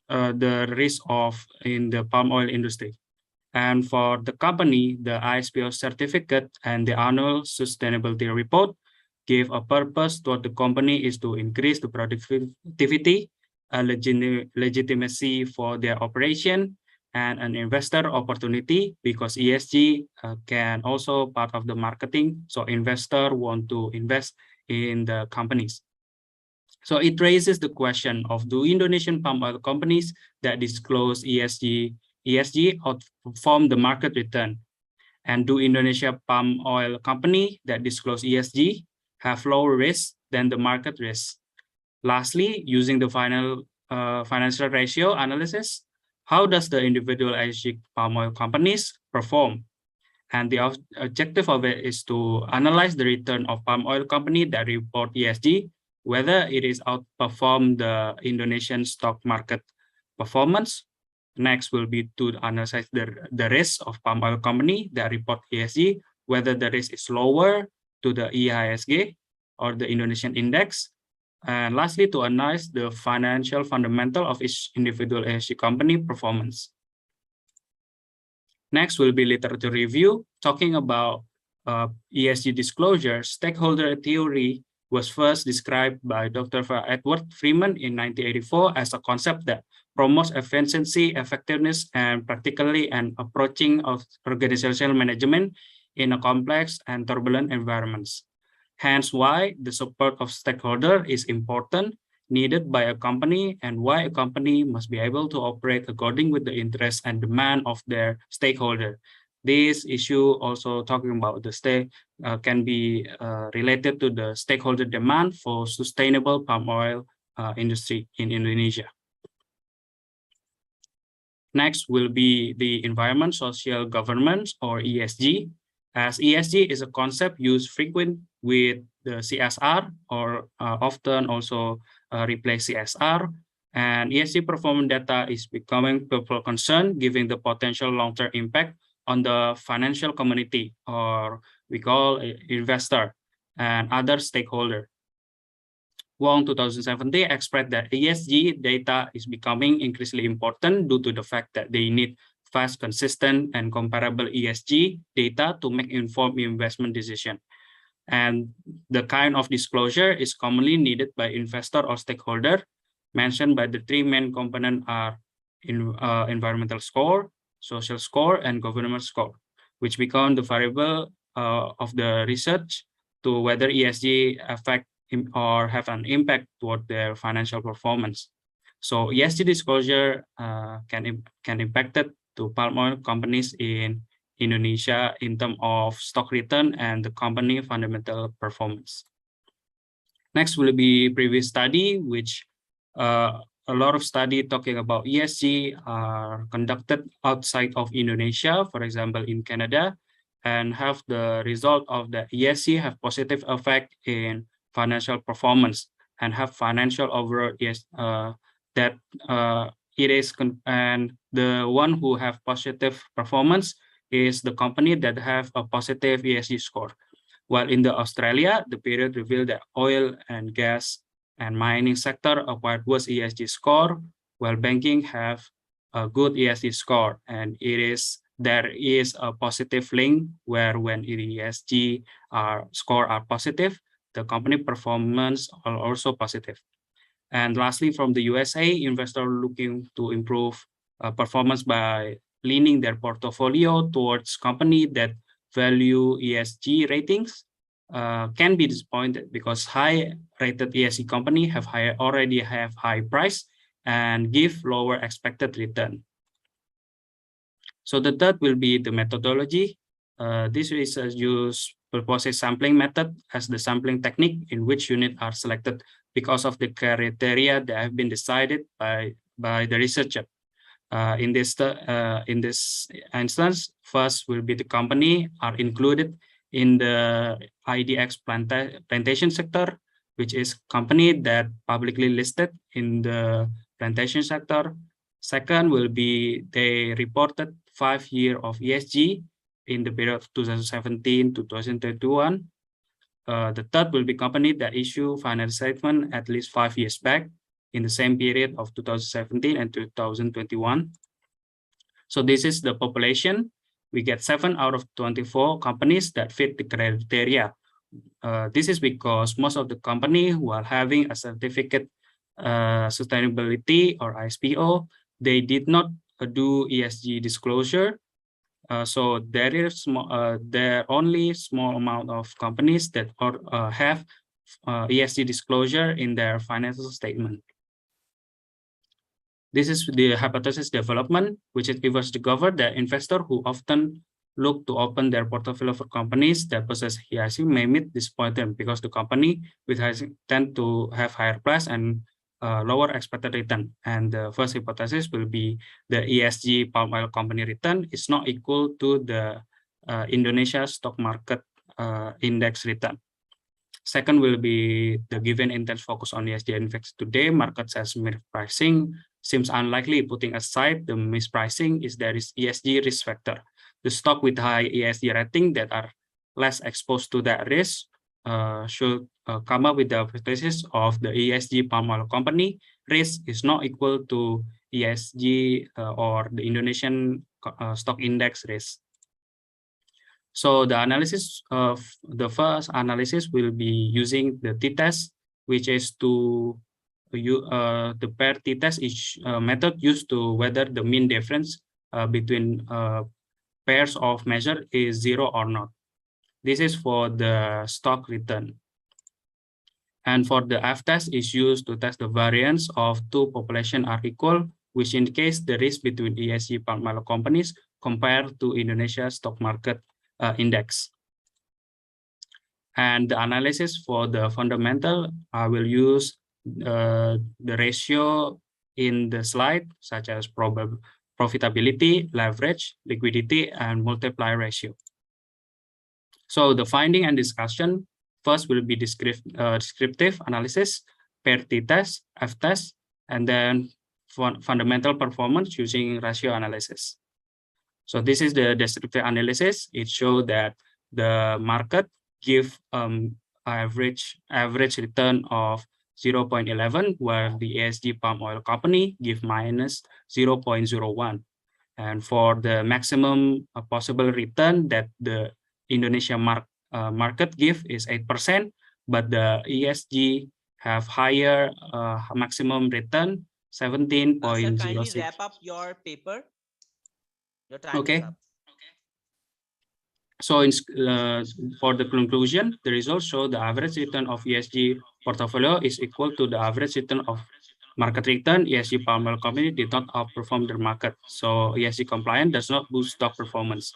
the risk of in the palm oil industry. And for the company, the ISPO certificate and the annual sustainability report give a purpose to the company is to increase the productivity, legitimacy for their operation, and an investor opportunity, because ESG can also part of the marketing. So investor want to invest in the companies. So it raises the question of, do Indonesian palm oil companies that disclose ESG outperform the market return? And do Indonesia palm oil company that disclose ESG have lower risk than the market risk? Lastly, using the financial ratio analysis, how does the individual ESG palm oil companies perform? And the objective of it is to analyze the return of palm oil company that report ESG, whether it is outperform the Indonesian stock market performance. Next will be to analyze the risk of palm oil company that report ESG, whether the risk is lower to the IHSG or the Indonesian index. And lastly, to analyze the financial fundamental of each individual ESG company performance. Next will be literature review, talking about ESG disclosure. Stakeholder theory was first described by Dr. Edward Freeman in 1984 as a concept that promotes efficiency, effectiveness, and practically an approaching of organizational management in a complex and turbulent environments. Hence why the support of stakeholder is important, needed by a company, and why a company must be able to operate according with the interests and demand of their stakeholder. This issue also talking about the can be related to the stakeholder demand for sustainable palm oil industry in Indonesia. Next will be the environment, social governance, or ESG, as ESG is a concept used frequent with the CSR, or often also replace CSR. And ESG performance data is becoming people concern, giving the potential long-term impact on the financial community, or we call investor and other stakeholder. Wong 2017 expressed that ESG data is becoming increasingly important due to the fact that they need fast, consistent, and comparable ESG data to make informed investment decision. And the kind of disclosure is commonly needed by investor or stakeholder. Mentioned by the three main components are environmental score, social score, and governance score, which become the variable of the research to whether ESG affect or have an impact toward their financial performance. So ESG disclosure can impact it to palm oil companies in Indonesia in terms of stock return and the company fundamental performance. Next will be previous study, which a lot of study talking about ESG are conducted outside of Indonesia, for example, in Canada, and have the result of the ESG have positive effect in financial performance and have financial overall that it is and the one who have positive performance is the company that have a positive ESG score. While in the Australia, the period revealed that oil and gas and mining sector acquired worse ESG score, while banking have a good ESG score, and there is a positive link where when ESG score are positive, the company performance are also positive. And lastly, from the USA, investors looking to improve performance by leaning their portfolio towards company that value ESG ratings can be disappointed because high-rated ESG company already have high price and give lower expected return. So the third will be the methodology. This research use purposes sampling method as the sampling technique in which units are selected because of the criteria that have been decided by the researcher. In this instance, first will be the company are included in the IDX plantation sector, which is company that publicly listed in the plantation sector. Second will be they reported 5 years of ESG in the period of 2017 to 2021. The third will be company that issue financial statement at least 5 years back in the same period of 2017 and 2021. So this is the population. We get 7 out of 24 companies that fit the criteria. This is because most of the company who are having a certificate sustainability or ISPO, they did not do ESG disclosure. So there are only small amount of companies that have ESG disclosure in their financial statement. This is the hypothesis development, which it was discovered that investors who often look to open their portfolio for companies that possess ESG may meet disappointment because the company with tend to have higher price and lower expected return. And the first hypothesis will be the ESG palm oil company return is not equal to the Indonesia stock market index return. Second will be the given intense focus on ESG index today, market says pricing seems unlikely. Putting aside the mispricing, there is ESG risk factor. The stock with high ESG rating that are less exposed to that risk should come up with the hypothesis of the ESG palm oil company risk is not equal to ESG or the Indonesian stock index risk. So the analysis of the first analysis will be using the t-test, which is to the pair t-test is method used to whether the mean difference between pairs of measure is 0 or not. This is for the stock return. And for the F-test is used to test the variance of two populations are equal, which indicates the risk between ESG palm oil companies compared to Indonesia stock market index. And the analysis for the fundamental, I will use the ratio in the slide, such as profitability, leverage, liquidity, and multiplier ratio. So the finding and discussion first will be descriptive analysis, pair t-test, f-test, and then fundamental performance using ratio analysis. So this is the descriptive analysis. It shows that the market give average return of 0.11, where the ESG palm oil company give minus 0.01. And for the maximum possible return that the Indonesia market give is 8%, but the ESG have higher maximum return 17.06. Kindly wrap up your paper. Your time Okay. is up. So for the conclusion, the results show the average return of ESG portfolio is equal to the average return of market return. ESG palm oil company did not outperform their market. So ESG compliance does not boost stock performance.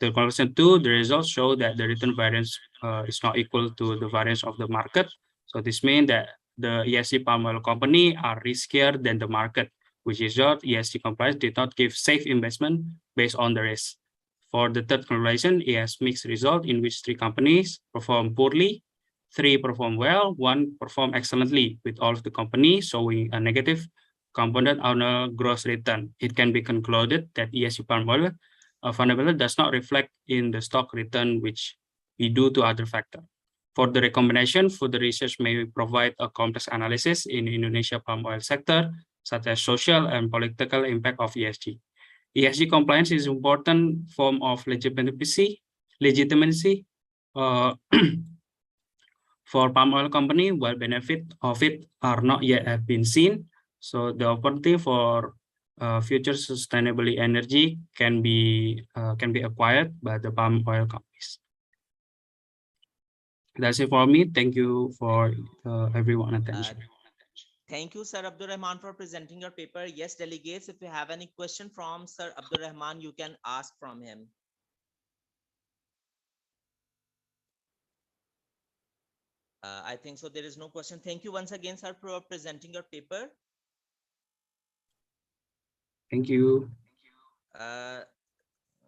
The conclusion 2, the results show that the return variance is not equal to the variance of the market. So this means that the ESG palm oil company are riskier than the market, which is that ESG compliance did not give safe investment based on the risk. For the third conclusion, it has mixed result in which 3 companies perform poorly, 3 perform well, 1 perform excellently, with all of the companies showing a negative compounded annual gross return. It can be concluded that ESG palm oil fundamental does not reflect in the stock return, which we do to other factors. For the recommendation, further research may provide a complex analysis in Indonesia palm oil sector, such as social and political impact of ESG. ESG compliance is an important form of legitimacy for palm oil company, while benefit of it are not yet have been seen. So the opportunity for future sustainable energy can be acquired by the palm oil companies. That's it for me. Thank you for everyone's attention. Thank you, Sir Abdur Rahman, for presenting your paper. Yes, delegates, if you have any question from Sir Abdur Rahman, you can ask from him. I think so. There is no question. Thank you once again, sir, for presenting your paper. Thank you.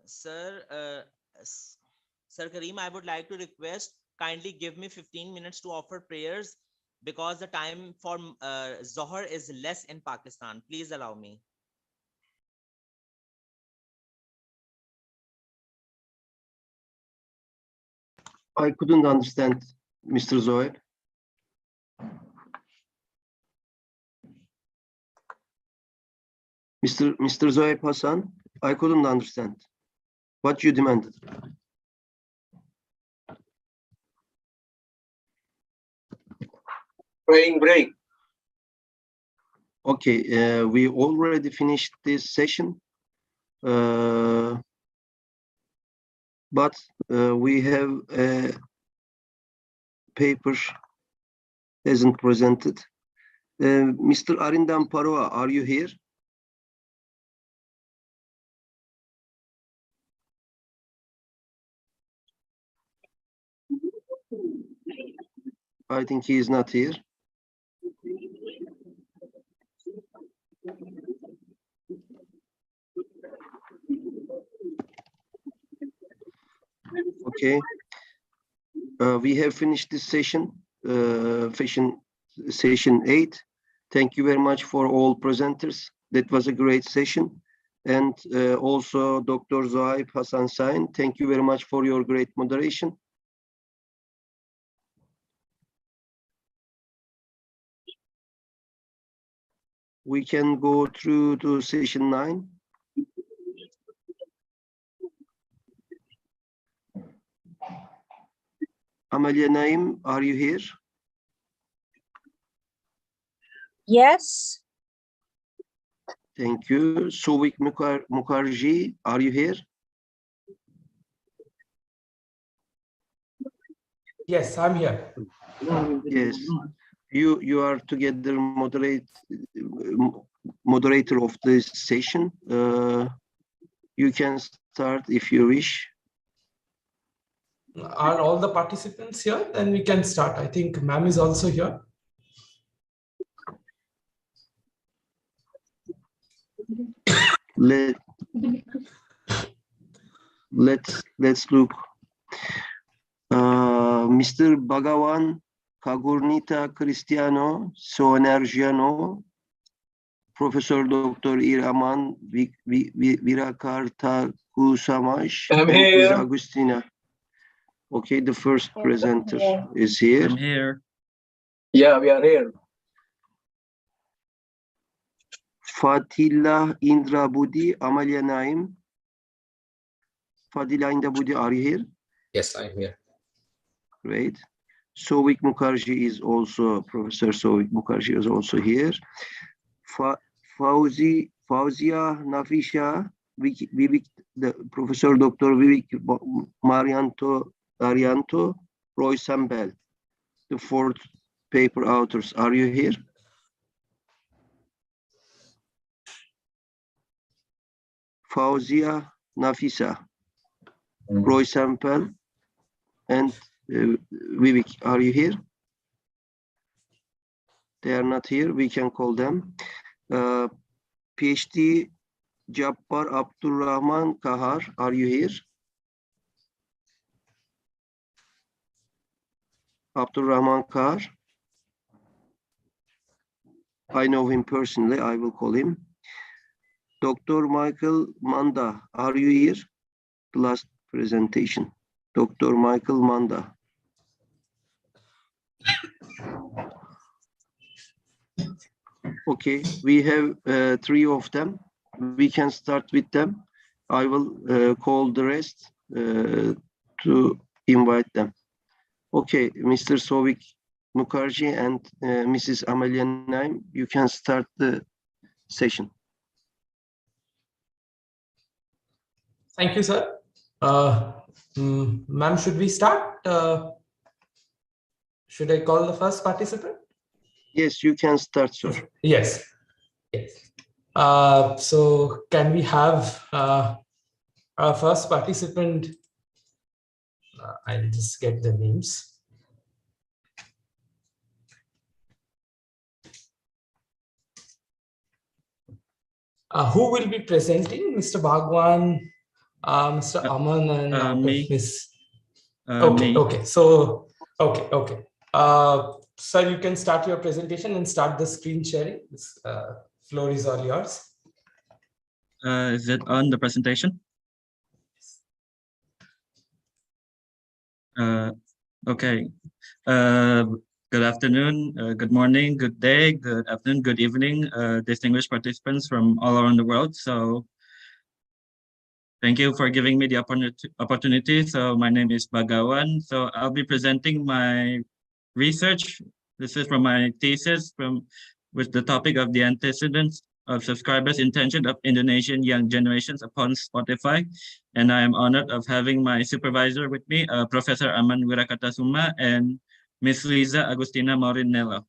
Sir Kareem, I would like to request kindly give me 15 minutes to offer prayers, because the time for Zohar is less in Pakistan. Please allow me. I couldn't understand, Mr. Zohaib. Mr. Zohaib Hassan, I couldn't understand what you demanded. Praying break. Okay, we already finished this session, but we have a paper isn't presented. Mr. Arindam Paroa, are you here? I think he is not here. Okay, we have finished this session, session 8. Thank you very much for all presenters. That was a great session. And also Dr. Zohaib Hassan Sain, thank you very much for your great moderation. We can go through to session 9. Amelia Naim, are you here? Yes. Thank you. Souvik Mukherjee, are you here? Yes, I'm here. Yes. You are together moderator of this session. You can start if you wish. Are all the participants here? Then we can start. I think ma'am is also here. Let's look. Mr. Bhagawan Kagurnita Cristiano Soenergiano, Professor Dr. Iraman Virakarta Kusamash, I'm and Ms. here. Agustina. Okay, the first presenter is here. I'm here. Yeah, we are here. Fatila Indra Budi, Amalia Naim. Fadila Indra Budi, are you here? Yes, I'm here. Great. Souvik Mukherjee is also, Professor Souvik Mukherjee is also here. Fauzia Nafisha, Professor Dr. Vivek Arianto, Roy Sambel, the fourth paper authors. Are you here? Fauzia Nafisa, Roy Sambel, and Vivek, are you here? They are not here. We can call them. PhD Jabbar Abdurrahman Kahar, are you here? Abdurrahman Kahar. I know him personally. I will call him. Dr. Michael Manda, are you here? The last presentation. Dr. Michael Manda. Okay, we have three of them. We can start with them. I will call the rest to invite them. Okay, Mr. Souvik Mukherjee and Mrs. Amalia Naim, you can start the session. Thank you, sir. Ma'am, should we start? Should I call the first participant? Yes, you can start, sir. Yes. Yes. So can we have our first participant? I'll just get the names. Who will be presenting? Mr. Bhagwan, Mr. Aman, and Miss. Okay. Me. Okay. So okay. Sir, you can start your presentation and start the screen sharing. This floor is all yours. Is it on the presentation? Okay. Good afternoon, good morning, good day, good afternoon, good evening, distinguished participants from all around the world. So thank you for giving me the opportunity. So my name is Bhagawan. So I'll be presenting my research. This is from my thesis with the topic of the antecedents of subscribers' intention of Indonesian young generations upon Spotify. And I am honored of having my supervisor with me, Professor Aman Wirakatasuma and Ms. Liza Agustina Maurinello.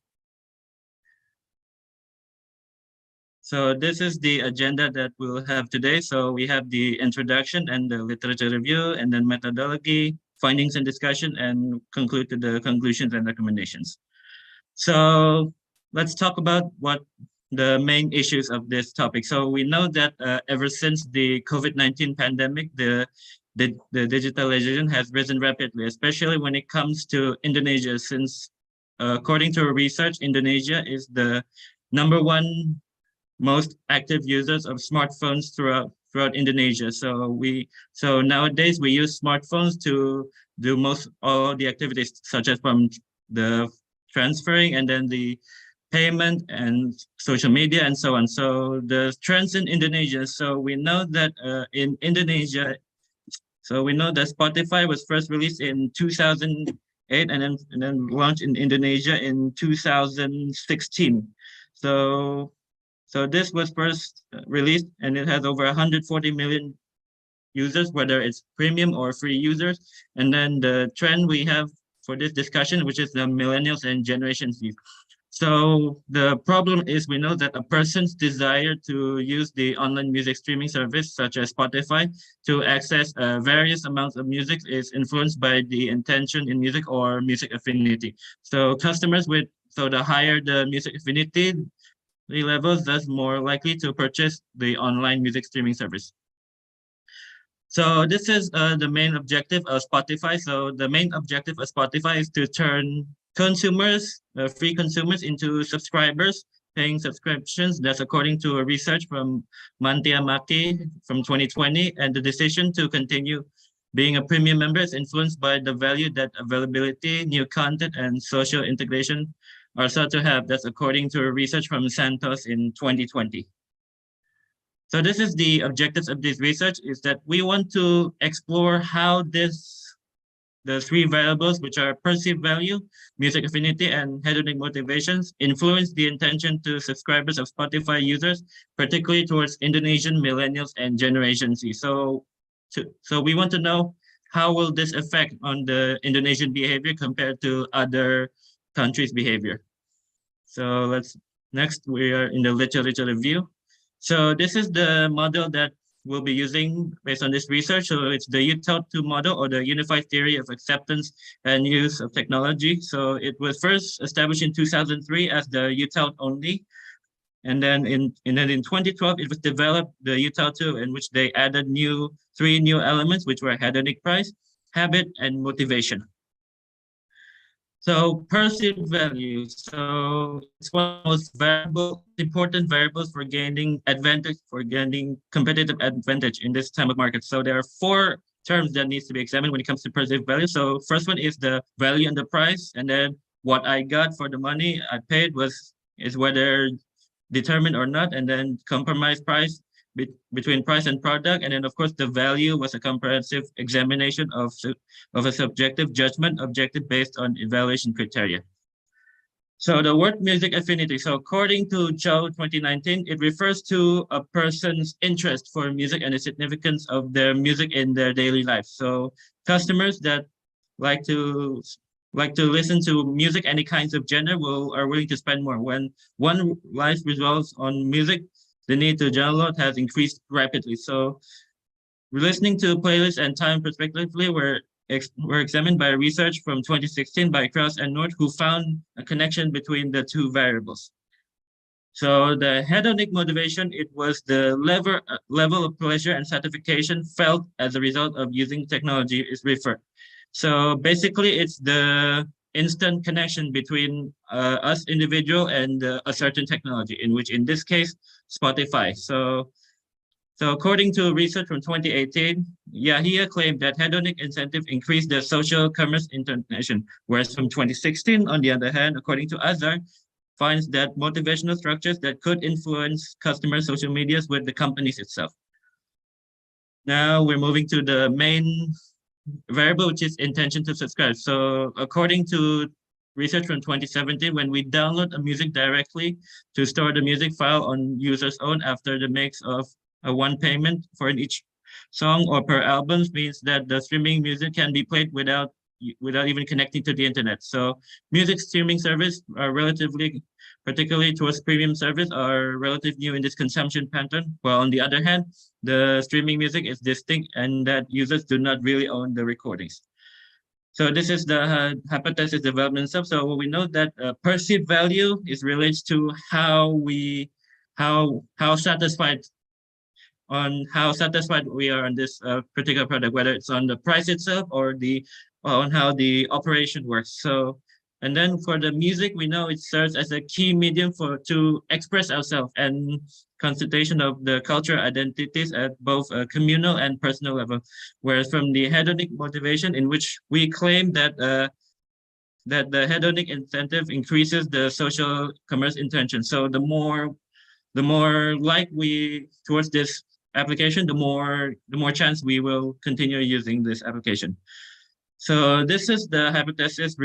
So this is the agenda that we'll have today. So we have the introduction and the literature review, and then methodology, findings and discussion, and conclude to the conclusions and recommendations. So let's talk about what the main issues of this topic. So we know that ever since the COVID-19 pandemic, the digitalization has risen rapidly, especially when it comes to Indonesia, since according to research, Indonesia is the #1 most active users of smartphones throughout Indonesia. So nowadays we use smartphones to do all the activities, such as from the transferring and then the payment and social media and so on. So the trends in Indonesia. So we know that in Indonesia, so we know that Spotify was first released in 2008 and then launched in Indonesia in 2016. So this was first released and it has over 140 million users, whether it's premium or free users. And then the trend we have for this discussion, which is the millennials and Generation Z. So the problem is we know that a person's desire to use the online music streaming service such as Spotify to access various amounts of music is influenced by the intention in music or music affinity. So the higher the music affinity levels, thus more likely to purchase the online music streaming service. So this is the main objective of Spotify. So the main objective of Spotify is to turn consumers, free consumers, into subscribers, paying subscriptions. That's according to a research from Mantia Maki from 2020. And the decision to continue being a premium member is influenced by the value that availability, new content, and social integration are said to have. That's according to a research from Santos in 2020. So this is the objectives of this research, is that we want to explore how the three variables, which are perceived value, music affinity, and hedonic motivations, influence the intention to subscribers of Spotify users, particularly towards Indonesian millennials and Generation Z. So we want to know how will this affect on the Indonesian behavior compared to other countries' behavior. So next we are in the literature review. So this is the model that we'll be using based on this research. So it's the UTAUT2 model, or the Unified Theory of Acceptance and Use of Technology. So it was first established in 2003 as the UTAUT only. And then in 2012, it was developed, the UTAUT2, in which they added three new elements, which were hedonic price, habit, and motivation. So perceived value. So it's one of the most important variables for gaining competitive advantage in this time of market. So there are four terms that needs to be examined when it comes to perceived value. So first one is the value and the price, and then what I got for the money I paid is whether determined or not, and then compromise price between price and product, and then of course the value was a comprehensive examination of a subjective judgment objective based on evaluation criteria. So the word music affinity. So according to Chow 2019, it refers to a person's interest for music and the significance of their music in their daily life. So customers that like to listen to music, any kinds of genre, are willing to spend more. When one life revolves on music, the need to download has increased rapidly. So listening to playlists and time prospectively were examined by research from 2016 by Krause and North, who found a connection between the two variables. So the hedonic motivation, it was the level of pleasure and satisfaction felt as a result of using technology is referred. So basically it's the instant connection between us individual and a certain technology, in which in this case, Spotify. So according to research from 2018, Yahia claimed that hedonic incentive increased the social commerce interaction, whereas from 2016, on the other hand, according to Azar, finds that motivational structures that could influence customer social medias with the companies itself. Now we're moving to the main variable, which is intention to subscribe. So according to research from 2017, when we download a music directly to store the music file on user's own after the makes of a one payment for each song or per album, means that the streaming music can be played without even connecting to the internet. So music streaming service are relatively, particularly towards premium service, are relatively new in this consumption pattern. While on the other hand, the streaming music is distinct and that users do not really own the recordings. So this is the hypothesis development step. So we know that perceived value is related to how satisfied we are on this particular product, whether it's on the price itself or on how the operation works. So, and then for the music, we know it serves as a key medium to express ourselves and constitution of the cultural identities at both a communal and personal level. Whereas from the hedonic motivation, in which we claim that that the hedonic incentive increases the social commerce intention. So the more like we towards this application, the more chance we will continue using this application. So this is the hypothesis,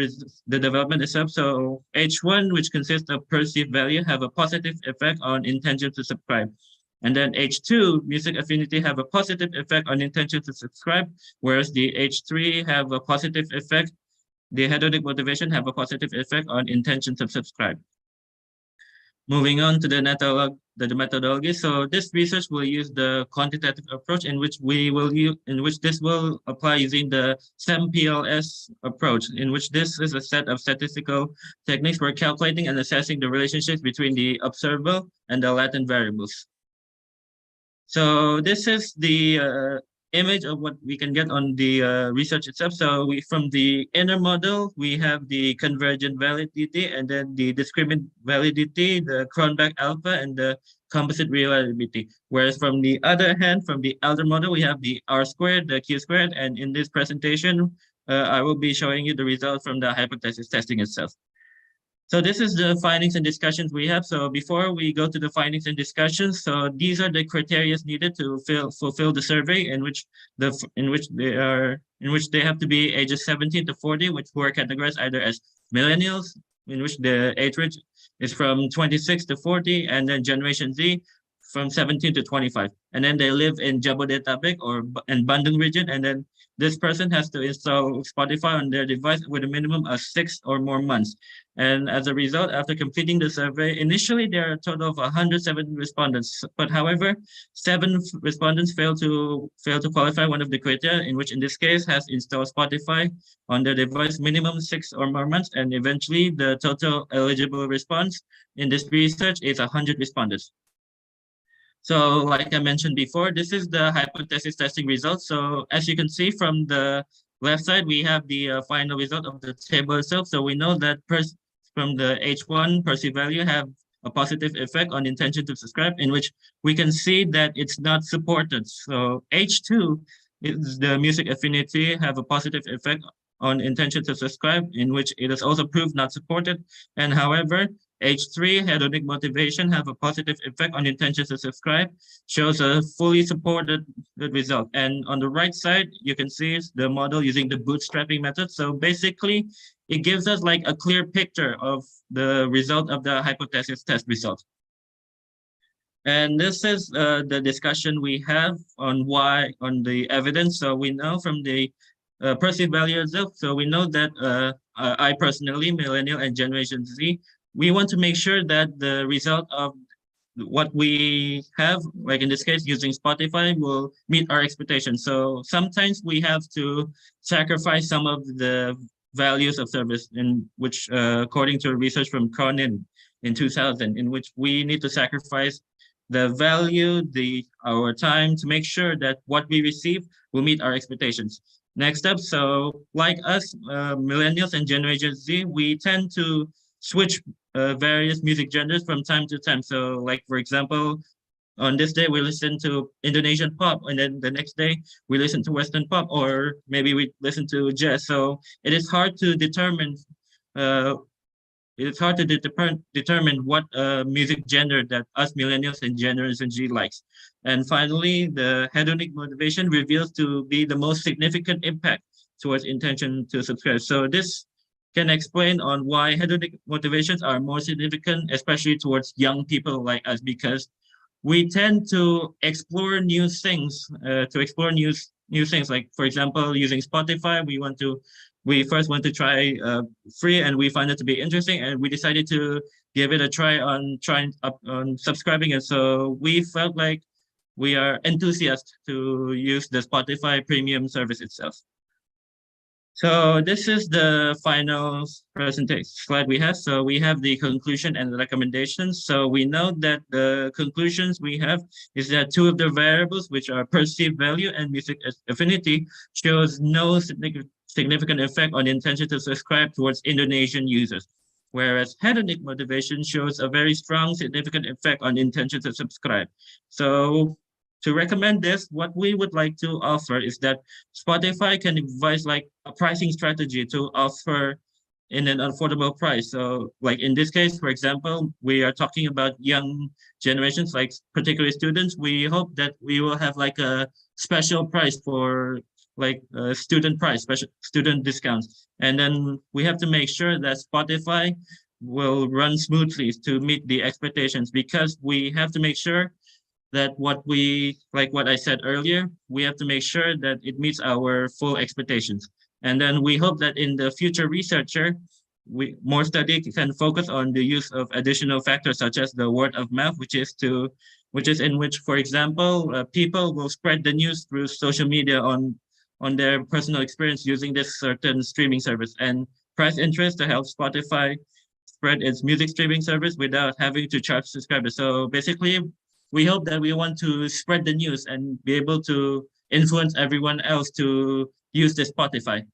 the development itself. So H1, which consists of perceived value, have a positive effect on intention to subscribe. And then H2, music affinity, have a positive effect on intention to subscribe, whereas the H3 have a positive effect. The hedonic motivation have a positive effect on intention to subscribe. moving on to the methodology. So this research will use the quantitative approach in which this will apply using the SEM-PLS approach, in which this is a set of statistical techniques for calculating and assessing the relationships between the observable and the latent variables. So this is the image of what we can get on the research itself. So from the inner model, we have the convergent validity, and then the discriminant validity, the Cronbach alpha, and the composite reliability. Whereas from the other hand, from the outer model, we have the R squared, the Q squared, and in this presentation, I will be showing you the result from the hypothesis testing itself. So this is the findings and discussions we have. So before we go to the findings and discussions, so these are the criteria needed to fulfill the survey, in which they have to be ages 17 to 40, who are categorized either as millennials, in which the age range is from 26 to 40, and then Generation Z from 17 to 25. And then they live in Jabodetabek in Bandung region, and then this person has to install Spotify on their device with a minimum of 6 or more months. And as a result, after completing the survey, initially there are a total of 107 respondents. But however, 7 respondents failed to qualify one of the criteria, in which in this case has installed Spotify on their device minimum 6 or more months. And eventually the total eligible response in this research is 100 respondents. So like I mentioned before, this is the hypothesis testing results. So as you can see from the left side, we have the final result of the table itself. So we know that from the H1 perceived value have a positive effect on intention to subscribe, in which we can see that it's not supported. So H2 is the music affinity have a positive effect on intention to subscribe, in which it is also proved not supported. And however, H3, hedonic motivation, have a positive effect on intention to subscribe, shows a fully supported result. And on the right side, you can see the model using the bootstrapping method. So basically, it gives us like a clear picture of the result of the hypothesis test result. And this is the discussion we have on the evidence. So we know from the perceived value itself. So we know that I personally, millennial and Generation Z, we want to make sure that the result of what we have, like in this case, using Spotify, will meet our expectations. So sometimes we have to sacrifice some of the values of service, in which, according to research from Cronin in 2000, in which we need to sacrifice the value, our time, to make sure that what we receive will meet our expectations. Next up, so like us, millennials and Generation Z, we tend to switch various music genres from time to time. So like, for example, on this day we listen to Indonesian pop, and then the next day we listen to Western pop, or maybe we listen to jazz. So it is hard to determine determine what music genre that us millennials and Generation Z likes. And finally, the hedonic motivation reveals to be the most significant impact towards intention to subscribe. So this can explain on why hedonic motivations are more significant, especially towards young people like us, because we tend to explore new things, new things. Like, for example, using Spotify, we first want to try free, and we find it to be interesting, and we decided to give it a try on subscribing it. So we felt like we are enthusiastic to use the Spotify premium service itself. So this is the final presentation slide we have. So we have the conclusion and the recommendations. So we know that the conclusions we have is that 2 of the variables, which are perceived value and music affinity, shows no significant effect on the intention to subscribe towards Indonesian users, whereas hedonic motivation shows a very strong significant effect on the intention to subscribe. So to recommend this, what we would like to offer is that Spotify can devise like a pricing strategy to offer in an affordable price. So like in this case, for example, we are talking about young generations, like particularly students. We hope that we will have like a special price for like student price, special student discounts. And then we have to make sure that Spotify will run smoothly to meet the expectations, because we have to make sure that what I said earlier, we have to make sure that it meets our full expectations. And then we hope that in the future researcher, more study can focus on the use of additional factors such as the word of mouth, which is in which, for example, people will spread the news through social media on their personal experience using this certain streaming service, and price interest to help Spotify spread its music streaming service without having to charge subscribers. So basically, we hope that we want to spread the news and be able to influence everyone else to use the Spotify.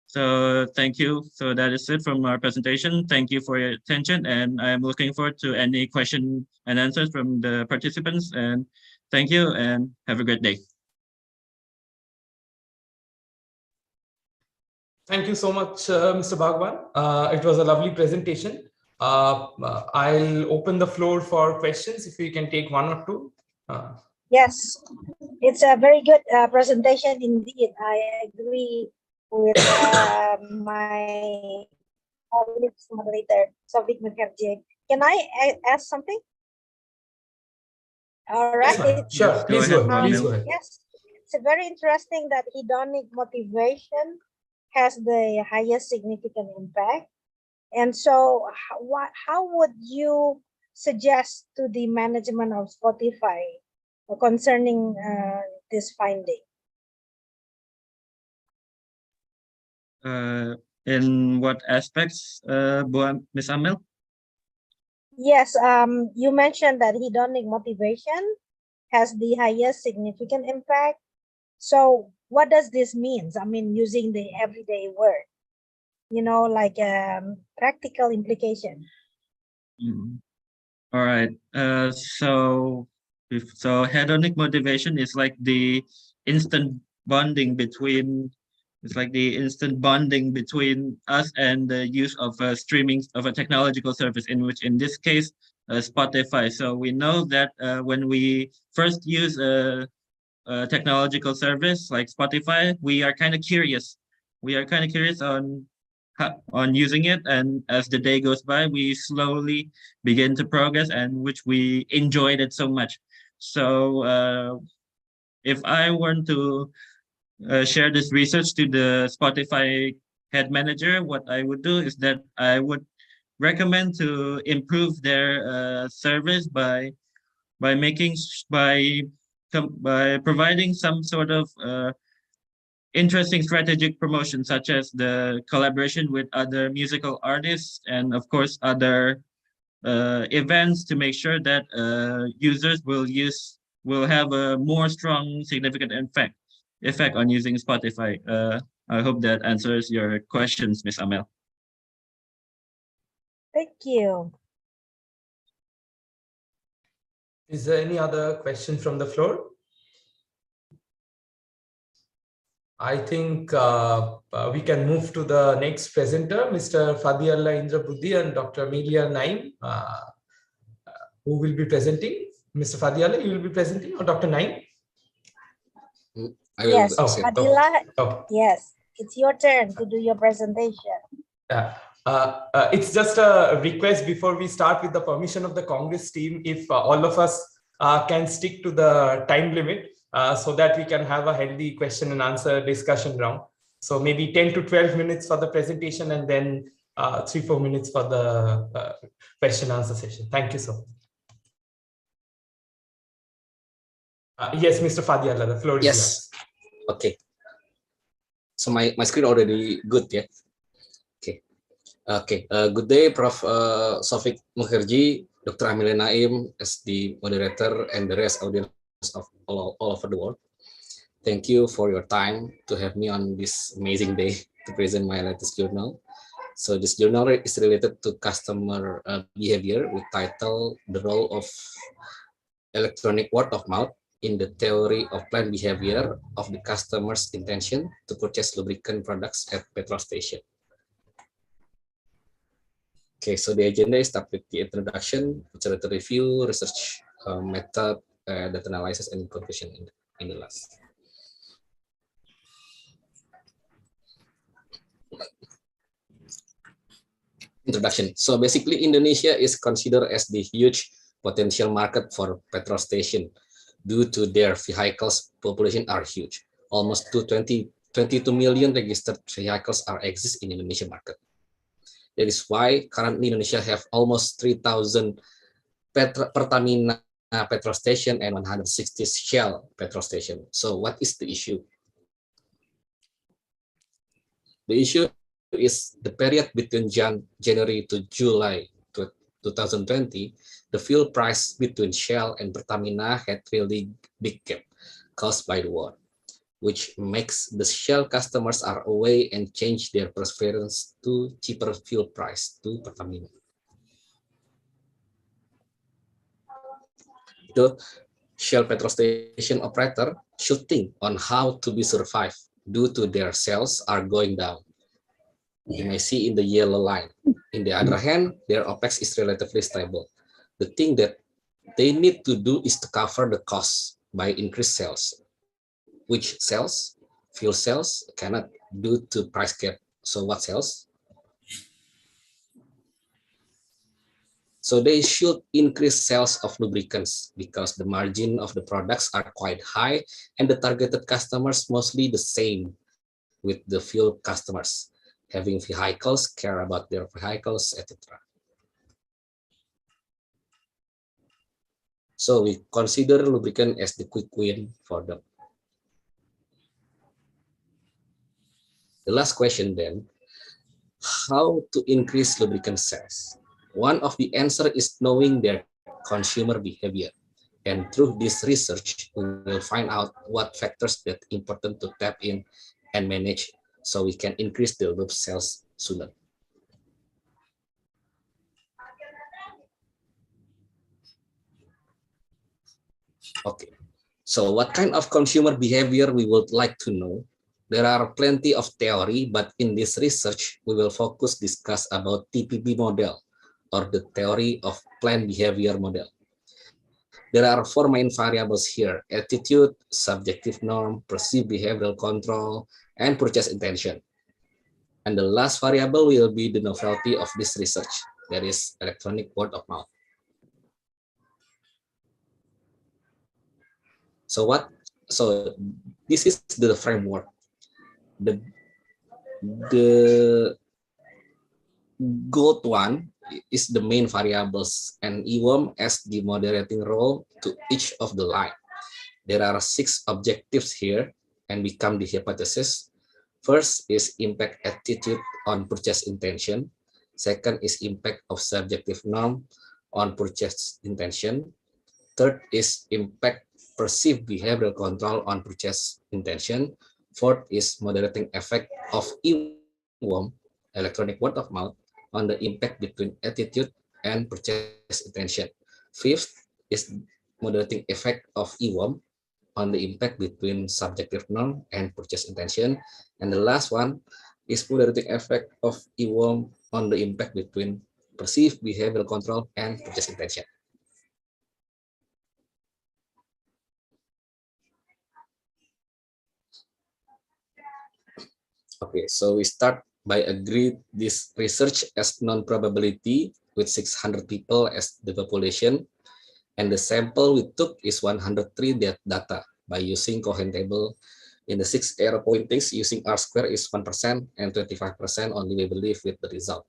So thank you. So that is it from our presentation. Thank you for your attention, and I'm looking forward to any question and answers from the participants. And thank you, and have a great day. Thank you so much, Mr. Bhagwan. It was a lovely presentation. I'll open the floor for questions if we can take one or two. Yes, it's a very good presentation indeed. I agree with my colleagues moderator, Sofik Mukherjee. Can I ask something? All right. Yes, sure, please go ahead. Please go ahead. Yes, it's very interesting that hedonic motivation has the highest significant impact. And so how would you suggest to the management of Spotify concerning this finding? In what aspects, Ms. Amel? Yes, you mentioned that hedonic motivation has the highest significant impact. So what does this mean? I mean, using the everyday word, like practical implication. All right. So hedonic motivation is like the instant bonding between us and the use of streaming of a technological service, in which, in this case, Spotify. So we know that when we first use a technological service like Spotify, we are kind of curious. We are kind of curious on using it, and as the day goes by, we slowly begin to progress, and which we enjoyed it so much. So if I were to share this research to the Spotify head manager, what I would do is that I would recommend to improve their service by providing some sort of interesting strategic promotion, such as the collaboration with other musical artists, and of course other events, to make sure that users will have a more strong, significant effect on using Spotify. I hope that answers your questions, Ms. Amel. Thank you. Is there any other question from the floor? I think we can move to the next presenter, Mr. Fadiallah Indra Buddhi and Dr. Amelia Naim, who will be presenting. Mr. Fadiallah, you will be presenting, or Dr. Naim? Yes, Fadilah, yes, it's your turn to do your presentation. It's just a request before we start, with the permission of the Congress team, if all of us can stick to the time limit, so that we can have a healthy question and answer discussion round. So maybe 10 to 12 minutes for the presentation, and then 3-4 minutes for the question answer session. Thank you so much. Yes, Mr. Fadiallah, the floor is yours. Okay. So my screen already good, yeah? Okay. Good day, Prof. Sofik Mukherjee, Dr. Amelia Naim as the moderator, and the rest audience of all over the world. Thank you for your time to have me on this amazing day to present my latest journal. So this journal is related to customer behavior, with title "The Role of Electronic Word of Mouth in the Theory of Planned Behavior of the Customer's Intention to Purchase Lubricant Products at Petrol Station." Okay, so the agenda is start with the introduction, literature review, research method, data analysis, and conclusion in the last. Introduction. So basically, Indonesia is considered as the huge potential market for petrol station due to their vehicles population are huge. Almost 22 million registered vehicles exist in Indonesia market. That is why currently Indonesia have almost 3,000 Pertamina petrol station and 160 Shell petrol station. So what is the issue? The issue is the period between January to July 2020, the fuel price between Shell and Pertamina had really big gap caused by the war, which makes the Shell customers are away and change their preference to cheaper fuel price to Pertamina. The Shell petrol station operator should think on how to be survive due to their sales are going down. You may see in the yellow line. In the other hand, their OPEX is relatively stable. The thing that they need to do is to cover the cost by increased sales, which sales, fuel sales, cannot do to price cap. So what sales? So they should increase sales of lubricants because the margin of the products are quite high and the targeted customers mostly the same with the fuel customers, having vehicles, care about their vehicles, etc. So we consider lubricant as the quick win for them. The last question then, how to increase lubricant sales? One of the answer is knowing their consumer behavior. And through this research, we will find out what factors that important to tap in and manage so we can increase the lube sales sooner. Okay, so what kind of consumer behavior we would like to know? There are plenty of theory, but in this research, we will discuss about TPB model or the theory of plan behavior model. There are 4 main variables here: attitude, subjective norm, perceived behavioral control, and purchase intention. And the last variable will be the novelty of this research, that is electronic word of mouth. So this is the framework. The gold one is the main variables and EWOM as the moderating role to each of the line. There are 6 objectives here and become the hypothesis. First is impact attitude on purchase intention. Second is impact of subjective norm on purchase intention. Third is impact perceived behavioral control on purchase intention. Fourth is moderating effect of EWOM, electronic word of mouth, on the impact between attitude and purchase intention. Fifth is moderating effect of EWOM on the impact between subjective norm and purchase intention. And the last one is moderating effect of EWOM on the impact between perceived behavioral control and purchase intention. Okay, so we start by agree this research as non-probability with 600 people as the population, and the sample we took is 103 data by using Cohen table. In the 6 arrow pointings using R-square is 1% and 25% only we believe with the result.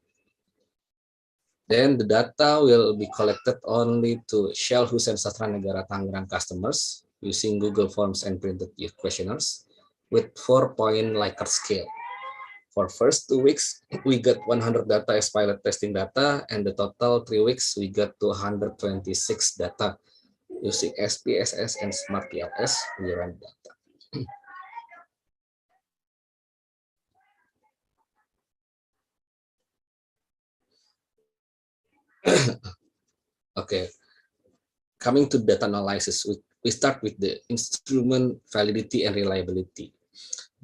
Then the data will be collected only to Shell Husein Sastra Negara Tangerang customers using Google Forms and printed questionnaires with 4-point Likert scale. For first 2 weeks, we got 100 data as pilot testing data, and the total 3 weeks, we got 226 data using SPSS and Smart PLS. We run data. Okay, coming to data analysis, we start with the instrument validity and reliability.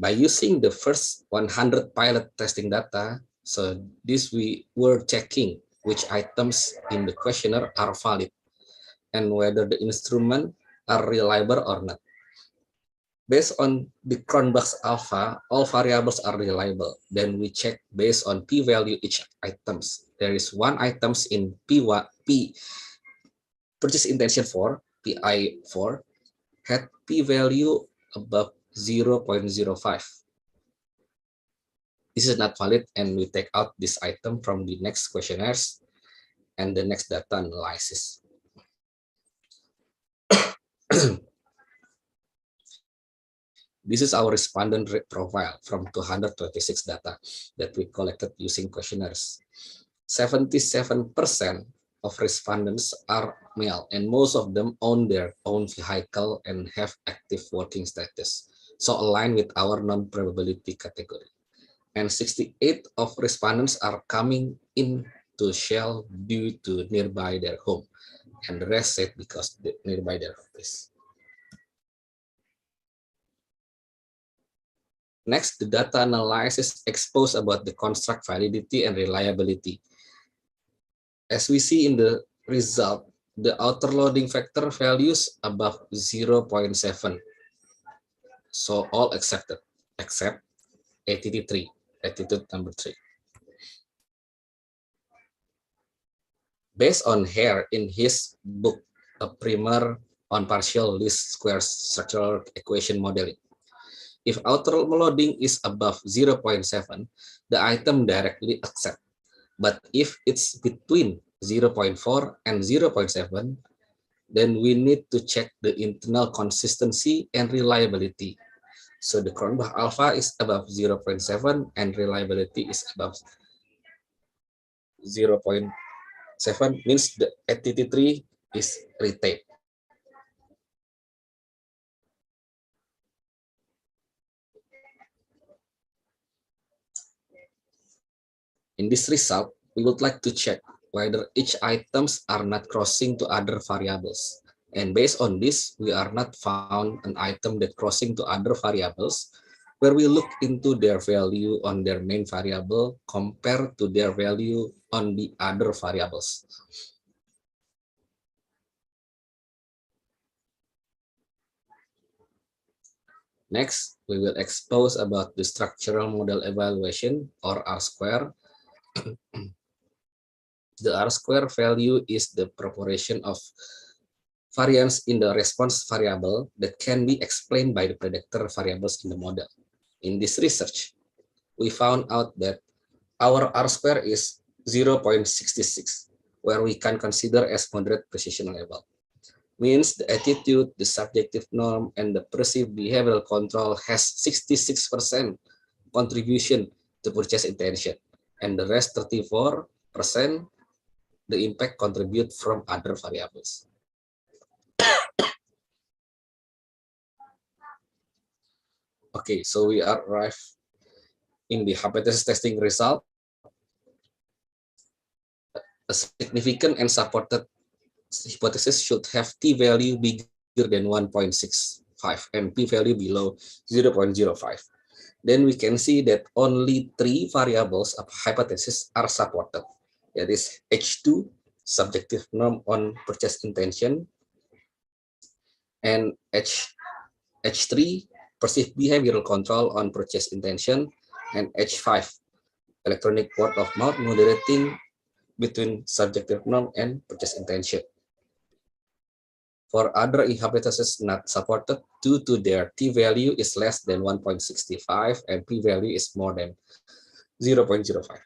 By using the first 100 pilot testing data, so this we were checking which items in the questionnaire are valid and whether the instrument are reliable or not. Based on the Cronbach's alpha, all variables are reliable. Then we check based on p-value each items. There is 1 items in P purchase intention 4, PI4, had p-value above 0.05. this is not valid, and we take out this item from the next questionnaires and the next data analysis. This is our respondent rate profile from 226 data that we collected using questionnaires. 77% of respondents are male, and most of them own their own vehicle and have active working status, so aligned with our non-probability category. And 68 of respondents are coming into Shell due to nearby their home, and the rest said because nearby their office. Next, the data analysis exposed about the construct validity and reliability. As we see in the result, the outer loading factor values above 0.7. So all accepted, except attitude number 3. Based on Hare in his book, A Primer on Partial Least Squares Structural Equation Modeling, if outer loading is above 0.7, the item directly accept. But if it's between 0.4 and 0.7, then we need to check the internal consistency and reliability. So the Cronbach alpha is above 0.7 and reliability is above 0.7, means the ATT3 is retained. In this result, we would like to check whether each items are not crossing to other variables. And based on this, we are not found an item that crossing to other variables, where we look into their value on their main variable compared to their value on the other variables. Next, we will expose about the structural model evaluation, or R-square. The R-square value is the proportion of variance in the response variable that can be explained by the predictor variables in the model. In this research, we found out that our R-square is 0.66, where we can consider as moderate precision level. Means the attitude, the subjective norm, and the perceived behavioral control has 66% contribution to purchase intention, and the rest 34%, the impact contribute from other variables. Okay, so we arrive in the hypothesis testing result. A significant and supported hypothesis should have t-value bigger than 1.65 and p-value below 0.05. Then we can see that only 3 variables of hypothesis are supported. That is H2, subjective norm on purchase intention, and H3, perceived behavioral control on purchase intention, and H5, electronic word of mouth moderating between subjective norm and purchase intention. For other hypotheses not supported, due to their t-value is less than 1.65 and p-value is more than 0.05.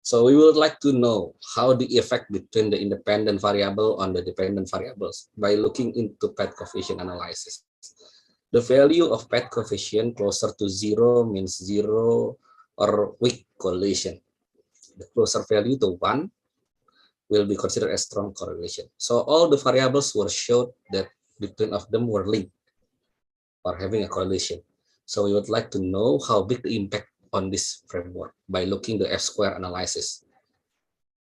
So we would like to know how the effect between the independent variable on the dependent variables by looking into path coefficient analysis. The value of path coefficient closer to 0 means 0 or weak correlation. The closer value to 1 will be considered as strong correlation. So all the variables were showed that between of them were linked or having a correlation. So we would like to know how big the impact on this framework by looking the F-square analysis.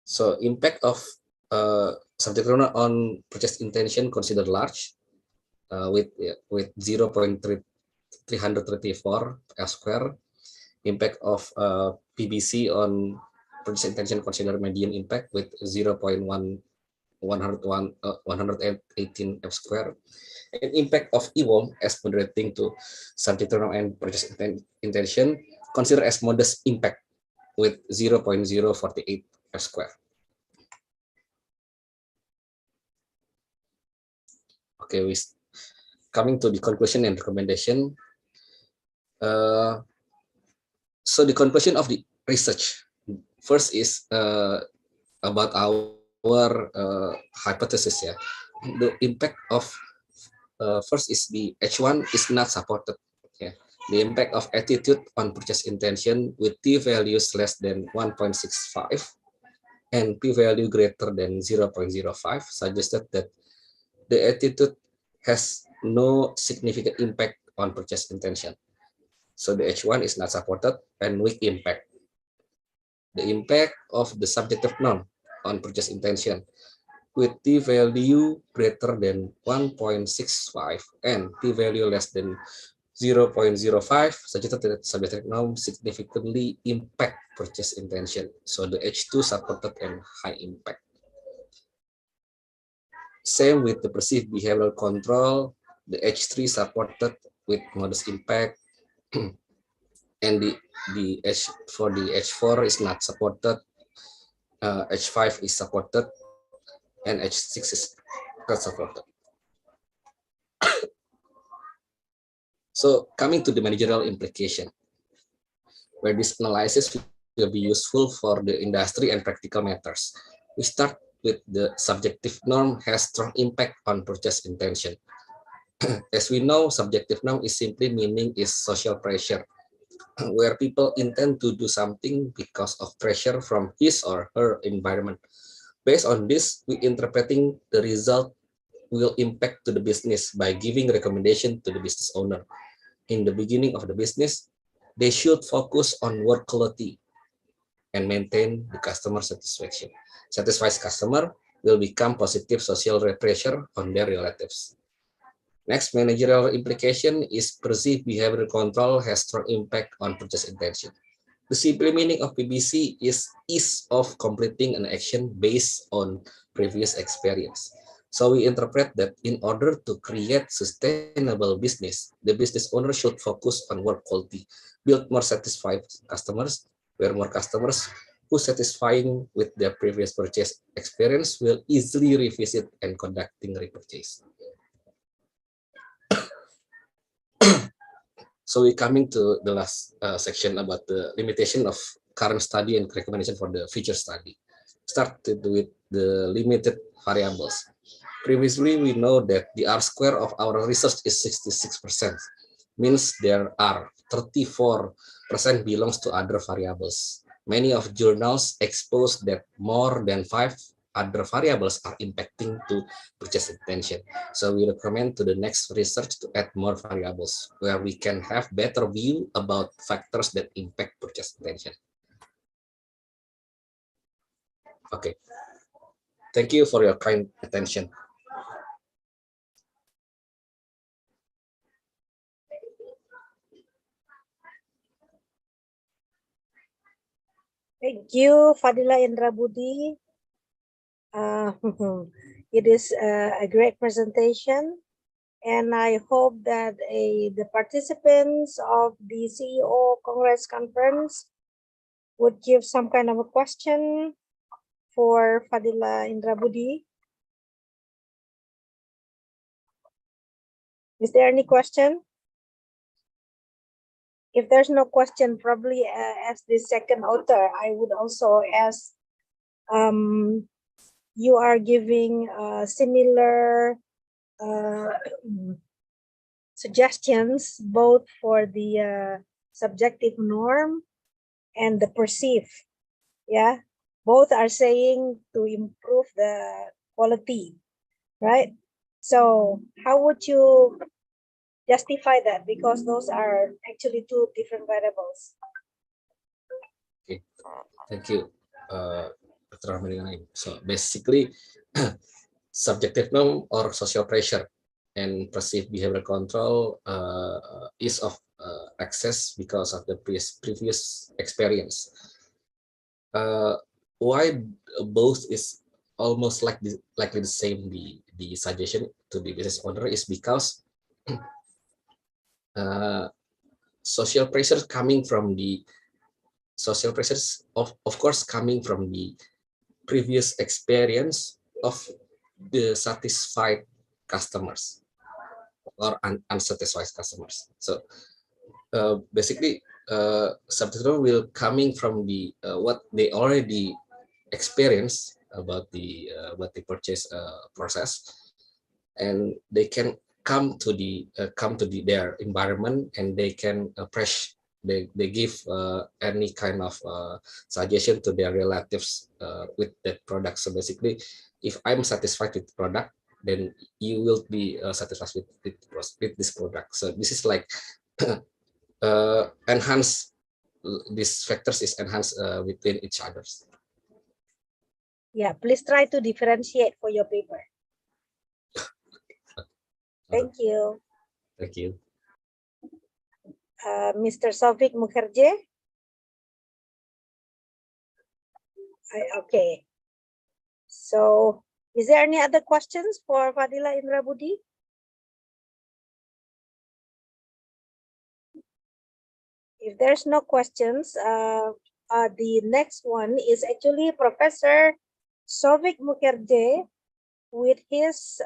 So impact of subjective norm on purchase intention considered large with 0.334 F-square. Impact of PBC on purchase intention considered medium impact with 0.118 F-square. And impact of EWOM as moderating to subjective norm and purchase intention considered as modest impact with 0.048 F-square. Okay, we coming to the conclusion and recommendation. So the conclusion of the research first is about our hypothesis. Yeah, the impact of first is the H1 is not supported. Yeah, the impact of attitude on purchase intention with t-values less than 1.65 and p-value greater than 0.05 suggested that the attitude has no significant impact on purchase intention. So the H1 is not supported and weak impact. The impact of the subjective norm on purchase intention with t-value greater than 1.65 and p-value less than 0.05 suggested that subjective norm significantly impact purchase intention. So the H2 supported and high impact. Same with the perceived behavioral control, the H3 supported with modest impact, and the H4 is not supported, H5 is supported, and H6 is not supported. So coming to the managerial implication, where this analysis will be useful for the industry and practical matters. We start with the subjective norm has strong impact on purchase intention. As we know, subjective norm is simply meaning is social pressure, where people intend to do something because of pressure from his or her environment. Based on this, we interpreting the result will impact to the business by giving recommendation to the business owner. In the beginning of the business, they should focus on work quality and maintain the customer satisfaction. Satisfied customer will become positive social pressure on their relatives. Next, managerial implication is perceived behavior control has strong impact on purchase intention. The simple meaning of PBC is ease of completing an action based on previous experience. So we interpret that in order to create sustainable business, the business owner should focus on work quality, build more satisfied customers, where more customers who satisfying with their previous purchase experience will easily revisit and conducting repurchase. So we're coming to the last section about the limitation of current study and recommendation for the future study. Started with the limited variables. Previously, we know that the R-square of our research is 66%, means there are 34% belongs to other variables. Many of journals expose that more than 5 other variables are impacting to purchase intention. So we recommend to the next research to add more variables where we can have better view about factors that impact purchase intention. Okay. Thank you for your kind attention. Thank you, Fadila Indrabudi. It is a great presentation, and I hope that the participants of the CEO Congress Conference would give some kind of a question for Fadila Indrabudi. Is there any question? If there's no question, probably as the second author, I would also ask, you are giving similar suggestions both for the subjective norm and the perceived. Yeah, both are saying to improve the quality, right? So how would you justify that, because those are actually two different variables? Okay, thank you, Dr. Ahmad. So basically, subjective norm or social pressure and perceived behavioral control is of access because of the previous experience. Why both is almost likely the same, the suggestion to the business owner is because social pressures coming from the of course coming from the previous experience of the satisfied customers or unsatisfied customers. So basically subtitle will coming from the what they already experience about the purchase process, and they can come to their environment, and they can they give any kind of suggestion to their relatives with that product. So basically, if I'm satisfied with the product, then you will be satisfied with this product. So this is like enhance, these factors is enhanced within each others. Yeah, please try to differentiate for your paper. Thank you. Thank you. Mr. Sofik Mukherjee. Okay. So, is there any other questions for Fadila Indrabudi? If there's no questions, the next one is actually Professor Sofik Mukherjee with his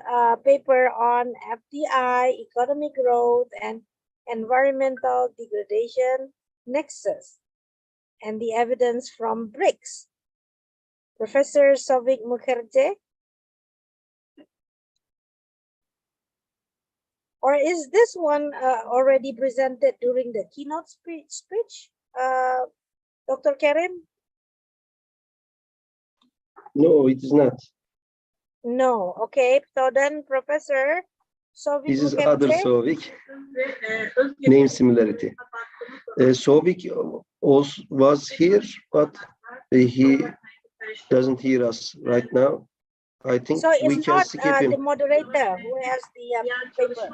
paper on FDI, economic growth, and environmental degradation nexus, and the evidence from BRICS. Professor Sofik Mukherjee? Or is this one already presented during the keynote speech, Dr. Karim? No, it is not. No. Okay. So then, Professor Sofik This is Mukherjee? other Sofik. Name similarity. Sofik also was here, but he doesn't hear us right now. I think So we it's can not skip him. the moderator who has the paper.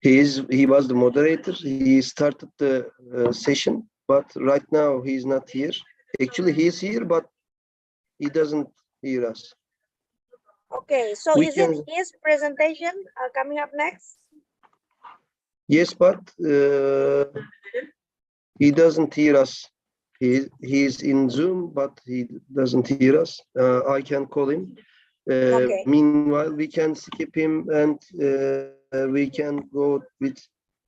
He was the moderator. He started the session, but right now he's not here. Actually, he's here, but he doesn't hear us. Okay, so We is can- it his presentation coming up next? Yes, but he doesn't hear us. He's in Zoom, but he doesn't hear us. I can call him. Okay. Meanwhile, we can skip him, and we can go with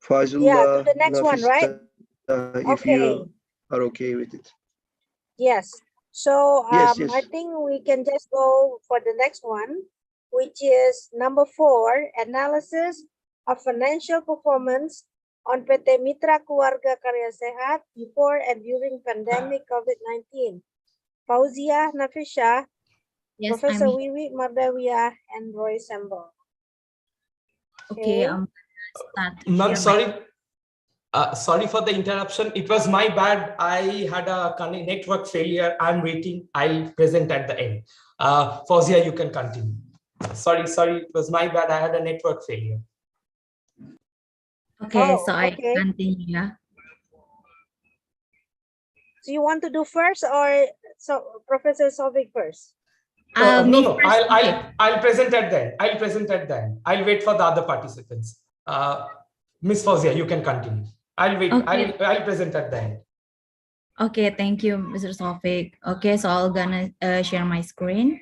Faizullah. Yeah, to the next one, right? If Okay. you are okay with it. Yes. So Yes, yes. I think we can just go for the next one, which is number 4, analysis of financial performance on PT Mitra Keluarga Karya Sehat before and during pandemic COVID-19. Fauzia Nafisha, Yes, Professor I'm Wiwi Mardawiyah, and Roy Sambo. okay. Start. Ma'am, here. sorry. Sorry for the interruption. It was my bad. I had a network failure. I'm waiting. I'll present at the end. Fauzia, you can continue. Sorry. It was my bad. I had a network failure. Okay, Oh, so I okay. continue. Yeah. So you want to do first, or so Professor Sofik first? Me No. first, okay. I'll present at the end. I'll wait for the other participants. Miss Fauzia, you can continue. I'll wait. Okay. I'll present at the end. Okay, thank you, Mr. Sofik. Okay, so I'm gonna share my screen.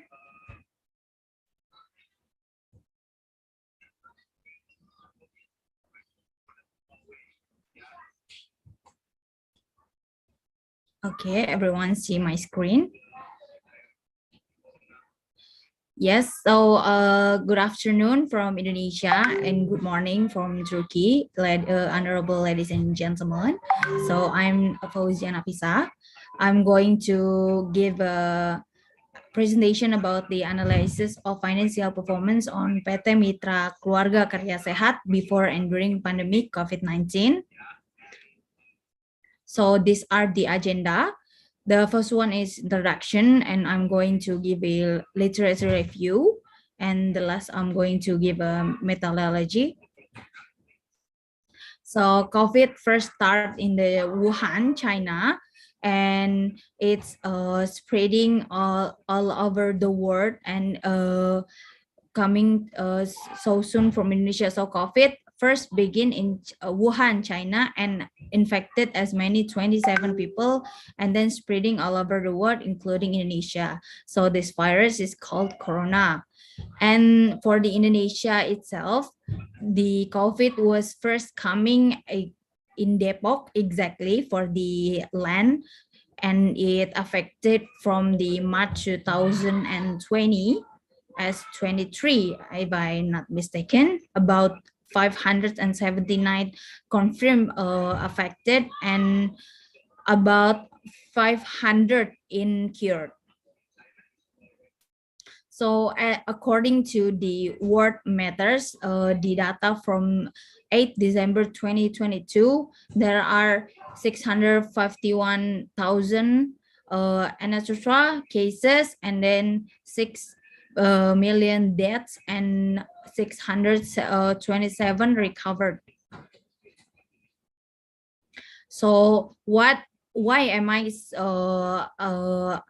Okay, everyone see my screen? Yes, so good afternoon from Indonesia and good morning from Turkey, honorable ladies and gentlemen. So I'm Fauzia Nafisa. I'm going to give a presentation about the analysis of financial performance on PT Mitra Keluarga Karya Sehat before and during pandemic COVID-19. So these are the agenda. The first one is introduction, and I'm going to give a literature review. And the last, I'm going to give a methodology. So COVID first started in the Wuhan, China, and it's spreading all over the world and coming so soon from Indonesia. So COVID first began in Wuhan, China, and infected as many 27 people, and then spreading all over the world, including Indonesia. So this virus is called Corona. And for the Indonesia itself, the COVID was first coming in Depok exactly for the land, and it affected from the March 2020 as 23, if I'm not mistaken, about 579 confirmed affected and about 500 in cured. So according to the World Matters, the data from 8 December 2022, there are 651,000 anosognosia cases, and then 6 million deaths and 627 recovered. So why am I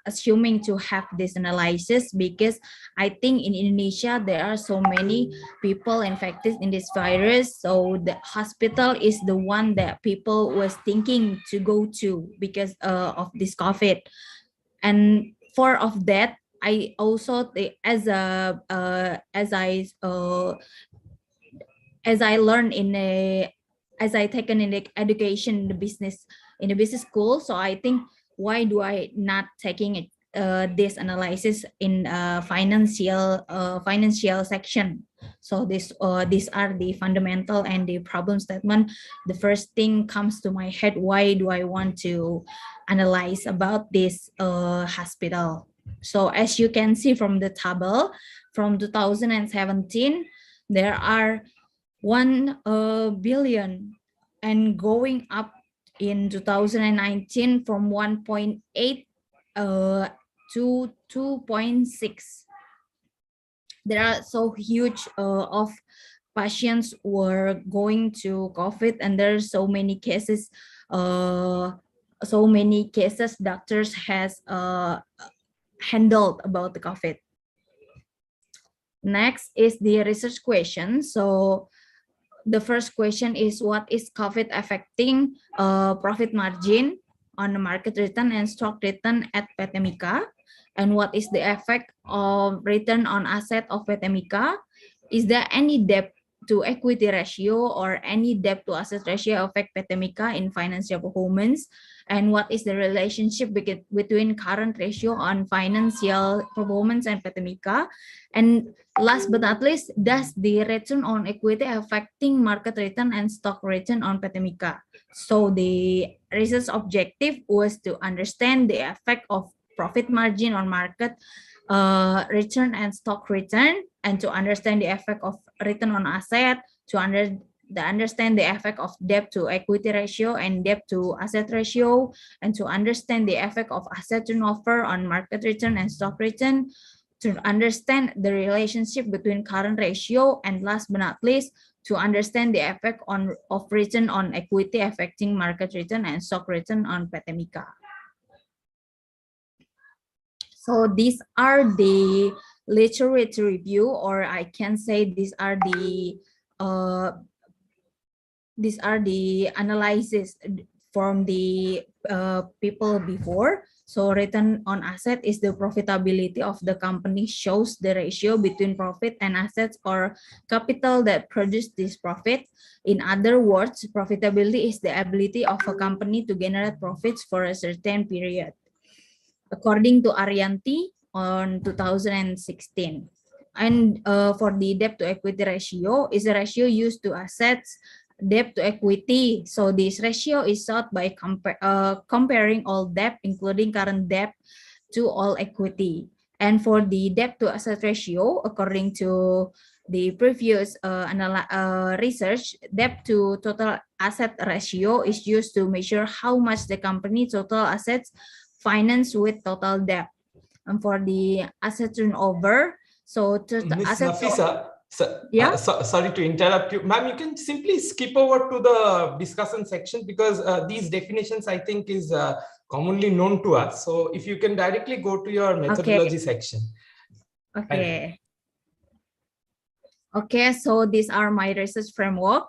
assuming to have this analysis? Because I think in Indonesia there are so many people infected in this virus, so the hospital is the one that people was thinking to go to because of this COVID. And for of that, I also as I learned as I taken in the education in the business school. So I think, why do I not taking it this analysis in financial section? So these are the fundamental and the problem statement. The first thing comes to my head: why do I want to analyze about this hospital? So as you can see from the table, from 2017, there are 1 billion and going up in 2019 from 1.8 to 2.6. There are so huge of patients were going to COVID, and there's so many cases. Doctors has handled about the COVID. Next is the research question. So the first question is, what is COVID affecting profit margin on the market return and stock return at PT Mika? And what is the effect of return on asset of PT Mika? Is there any debt to equity ratio or any debt to asset ratio affect PT Mika in financial performance? And what is the relationship between current ratio on financial performance and PT Mika? And last but not least, does the return on equity affecting market return and stock return on PT Mika? So the research objective was to understand the effect of profit margin on market return and stock return, and to understand the effect of return on asset, to understand the effect of debt to equity ratio and debt to asset ratio, and to understand the effect of asset turnover on market return and stock return, to understand the relationship between current ratio, and last but not least, to understand the effect of return on equity affecting market return and stock return on PT Mika. So these are the literature review, or I can say these are the analysis from the people before. So return on asset is the profitability of the company, shows the ratio between profit and assets or capital that produce this profit. In other words, profitability is the ability of a company to generate profits for a certain period. According to Arianti on 2016. And for the debt to equity ratio, is a ratio used to assets debt to equity. So this ratio is sought by comparing all debt, including current debt, to all equity. And for the debt to asset ratio, according to the previous research, debt to total asset ratio is used to measure how much the company total assets finance with total debt. And for the asset turnover, so Ms. Nafisa, sorry to interrupt you, ma'am. You can simply skip over to the discussion section, because these definitions I think is commonly known to us. So if you can directly go to your methodology section. Okay. Okay, so these are my research framework.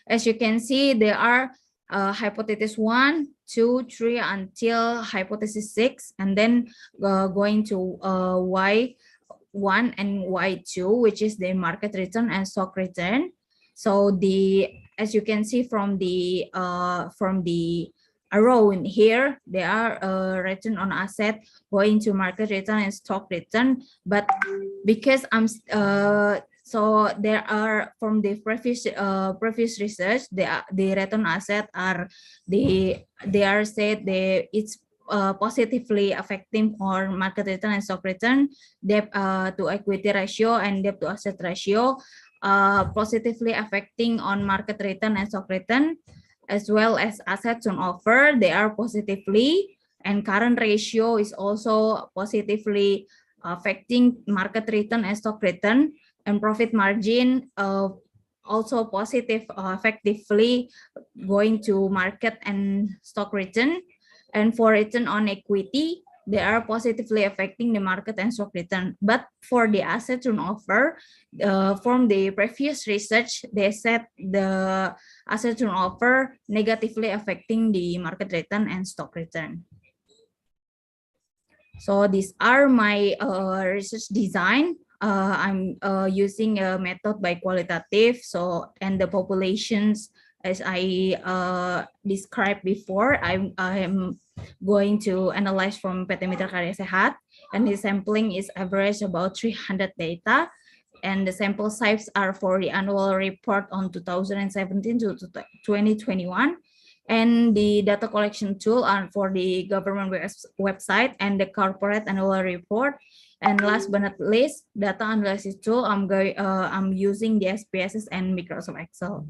As you can see, there are hypothesis 1, 2, 3 until hypothesis 6, and then going to Y1 and Y2, which is the market return and stock return. So the as you can see from the arrow in here, they are return on asset going to market return and stock return. But because so there are from the previous research, the return on asset are they are said it's positively affecting for market return and stock return, debt to equity ratio and debt to asset ratio, positively affecting on market return and stock return, as well as asset turnover, they are positively, and current ratio is also positively affecting market return and stock return, and profit margin also positive effectively going to market and stock return. And for return on equity, they are positively affecting the market and stock return. But for the asset turnover, from the previous research, they said the asset turnover negatively affecting the market return and stock return. So these are my research design. I'm using a method by qualitative. So, and the populations, as I described before, I am going to analyze from PT Mitra Karya Sehat, and the sampling is average about 300 data, and the sample size are for the annual report on 2017 to 2021, and the data collection tool are for the government website and the corporate annual report. And last but not least, data analysis tool, I'm using the SPSS and Microsoft Excel.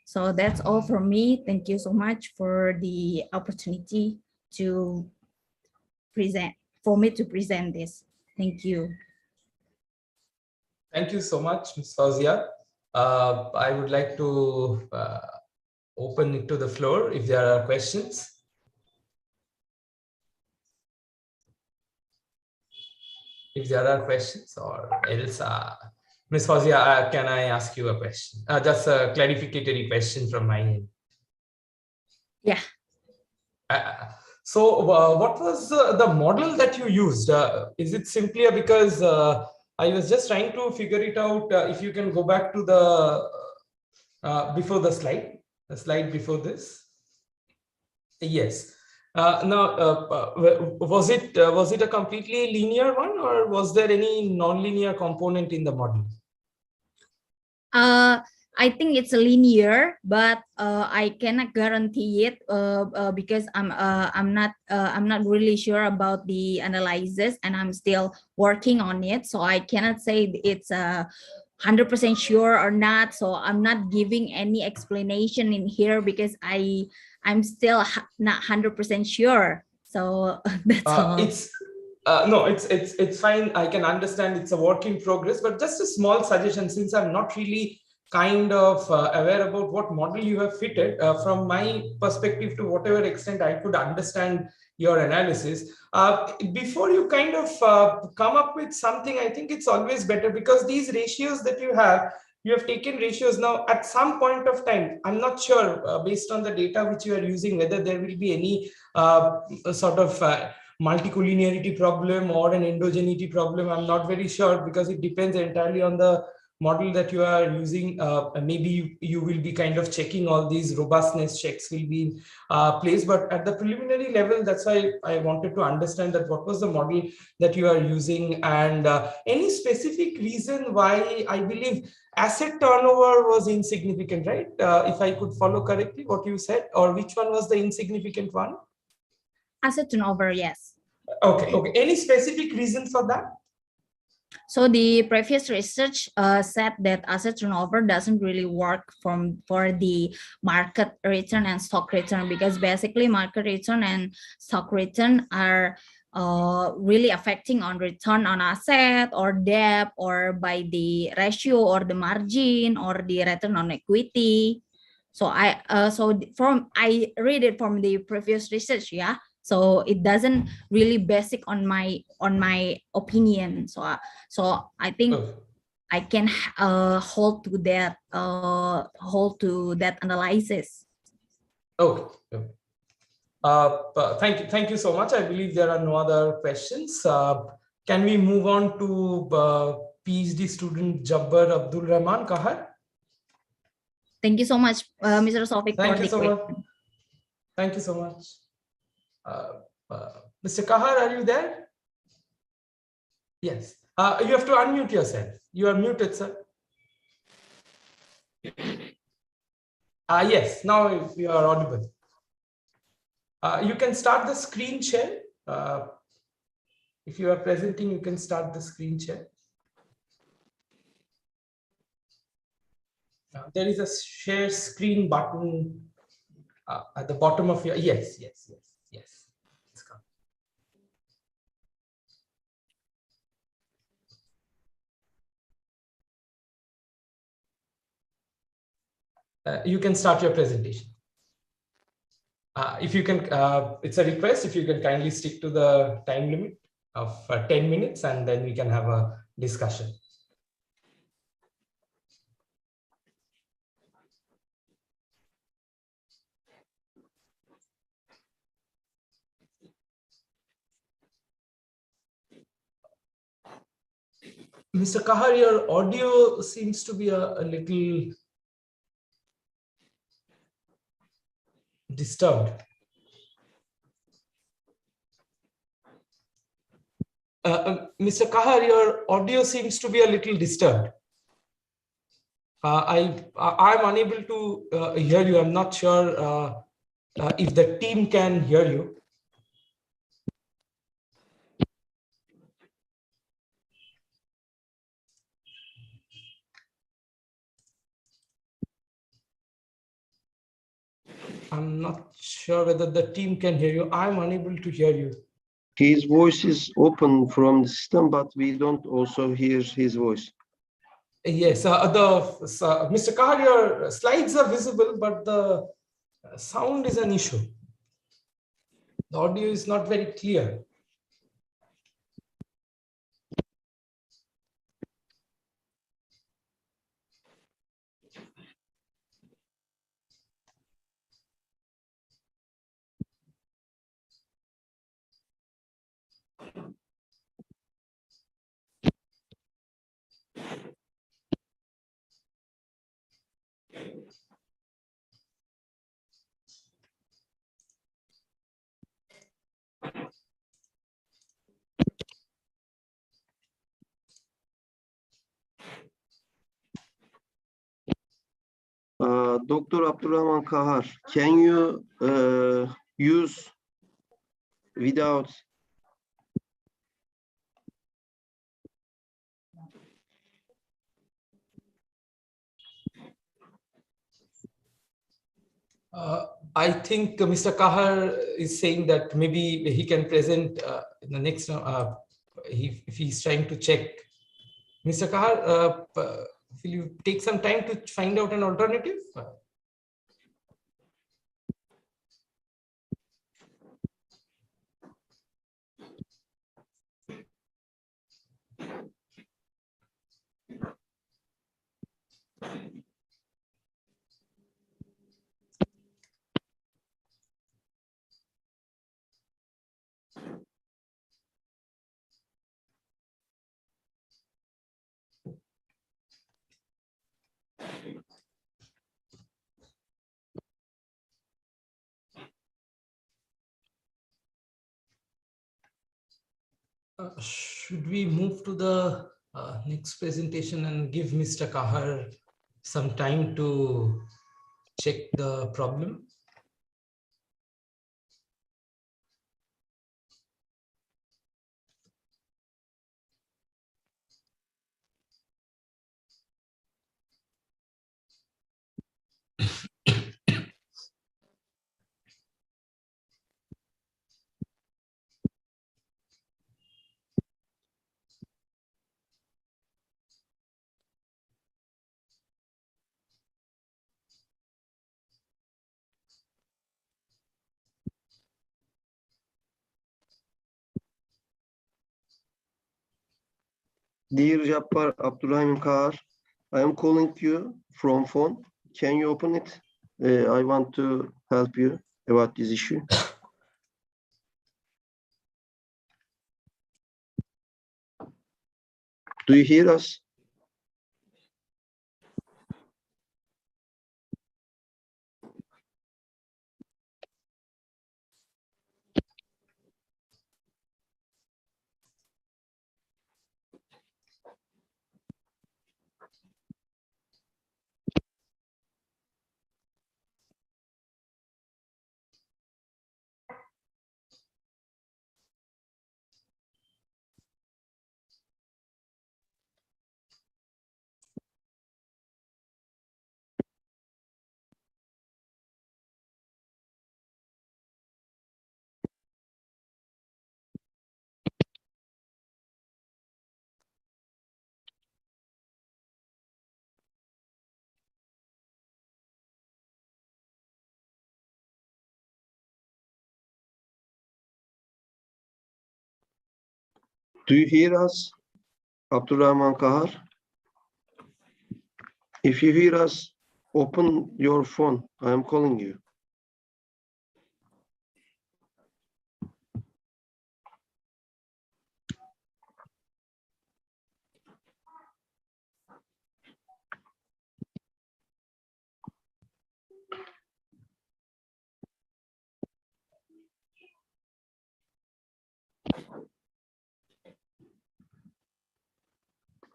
So that's all from me. Thank you so much for the opportunity to present, for me to present this. Thank you. Thank you so much, Ms. Fauzia. I would like to open it to the floor if there are questions. If there are questions, or else, Ms. Fauzia, can I ask you a question? Just a clarificatory question from my end. Yeah. So what was the model that you used? Is it simply because I was just trying to figure it out? If you can go back to the before the slide before this. Yes. Now, was it a completely linear one, or was there any non-linear component in the model? I think it's linear, but I cannot guarantee it because I'm not really sure about the analysis, and I'm still working on it. So I cannot say it's 100% sure or not. So I'm not giving any explanation in here because I'm still not 100% sure. So that's all. No, it's fine. I can understand it's a work in progress, but just a small suggestion, since I'm not really kind of aware about what model you have fitted, from my perspective, to whatever extent I could understand your analysis, before you kind of come up with something, I think it's always better, because these ratios that you have taken ratios now at some point of time. I'm not sure based on the data which you are using whether there will be any sort of multicollinearity problem or an endogeneity problem. I'm not very sure, because it depends entirely on the model that you are using. Maybe you will be kind of checking all these robustness checks will be in place, but at the preliminary level, that's why I wanted to understand that what was the model that you are using, and any specific reason why. I believe asset turnover was insignificant, right? If I could follow correctly what you said, or which one was the insignificant one? Asset turnover, yes. Okay. Any specific reason for that? So the previous research said that asset turnover doesn't really work for the market return and stock return, because basically market return and stock return are really affecting on return on asset or debt, or by the ratio or the margin or the return on equity. So I read it from the previous research, yeah. So it doesn't really basic on my opinion. So I think I can hold to that analysis. Okay. Thank you so much. I believe there are no other questions. Can we move on to PhD student Jabbar Abdul Rahman Kahar? Thank you so much, Mr. Sofik. Thank you so much. Thank you so much. Mr. Kahar, are you there? Yes. You have to unmute yourself. You are muted, sir. Yes, now you are audible. You can start the screen share. If you are presenting, you can start the screen share. There is a share screen button at the bottom of your, yes. It's come. You can start your presentation. If you can, it's a request, if you can kindly stick to the time limit of 10 minutes, and then we can have a discussion. Mr. Kahar, your audio seems to be a little disturbed. Mr. Kahar, your audio seems to be a little disturbed. I'm unable to hear you. I'm not sure if the team can hear you. I'm not sure whether the team can hear you. I'm unable to hear you. His voice is open from the system, but we don't also hear his voice. Yes, Mr. Kahar, your slides are visible, but the sound is an issue. The audio is not very clear. Dr. Abdurrahman Kahar, can you use without? I think Mr. Kahar is saying that maybe he can present in the next, if he's trying to check. Mr. Kahar, will you take some time to find out an alternative? Should we move to the next presentation and give Mr. Kahar some time to check the problem? Dear Jappar Abdurrahim Kahar, I am calling you from phone. Can you open it? I want to help you about this issue. Do you hear us? Do you hear us, Abdurrahman Kahar? If you hear us, open your phone. I am calling you.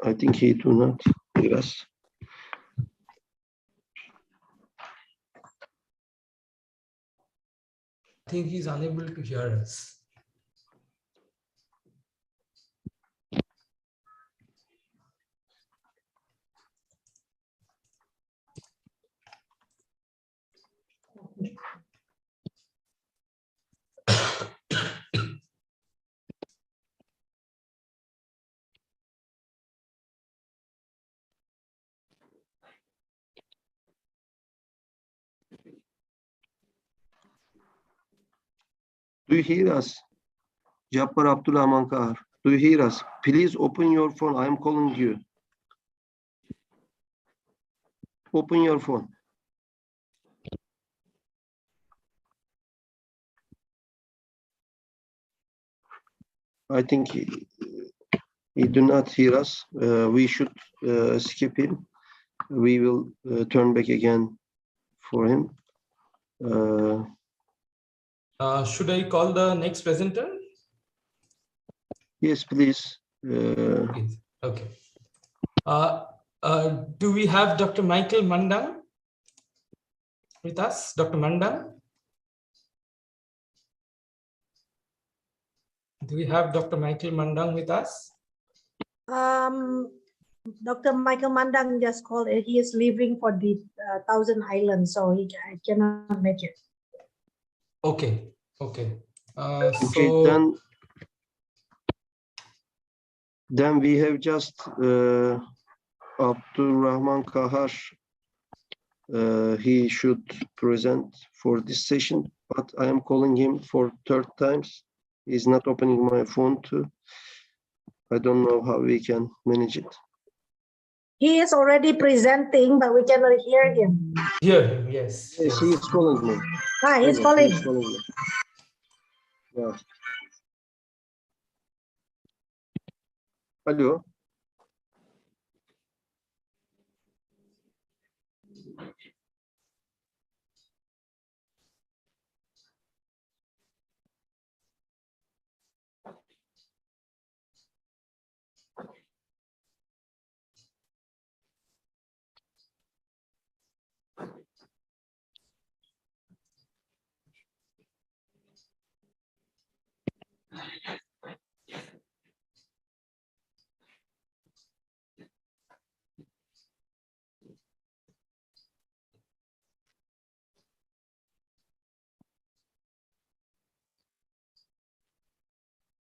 I think he do not hear us. I think he's unable to hear us. Do you hear us? Jabbar Abdurrahman Kahar. Do you hear us? Please open your phone. I am calling you. Open your phone. I think he do not hear us. We should skip him. We will turn back again for him. Should I call the next presenter? Yes, please. Okay. Do we have Dr. Michael Mandang with us? Dr. Mandang? Do we have Dr. Michael Mandang with us? Dr. Michael Mandang just called. He is leaving for the Thousand Islands, so he cannot make it. Okay. Okay. Okay, then we have just Abdurrahman Kahar. He should present for this session, but I am calling him for third times. He's not opening my phone too. I don't know how we can manage it. He is already presenting, but we cannot hear him. Hear him, yes. Yes, he is calling me. He's calling. He is calling me. Yeah. Hello.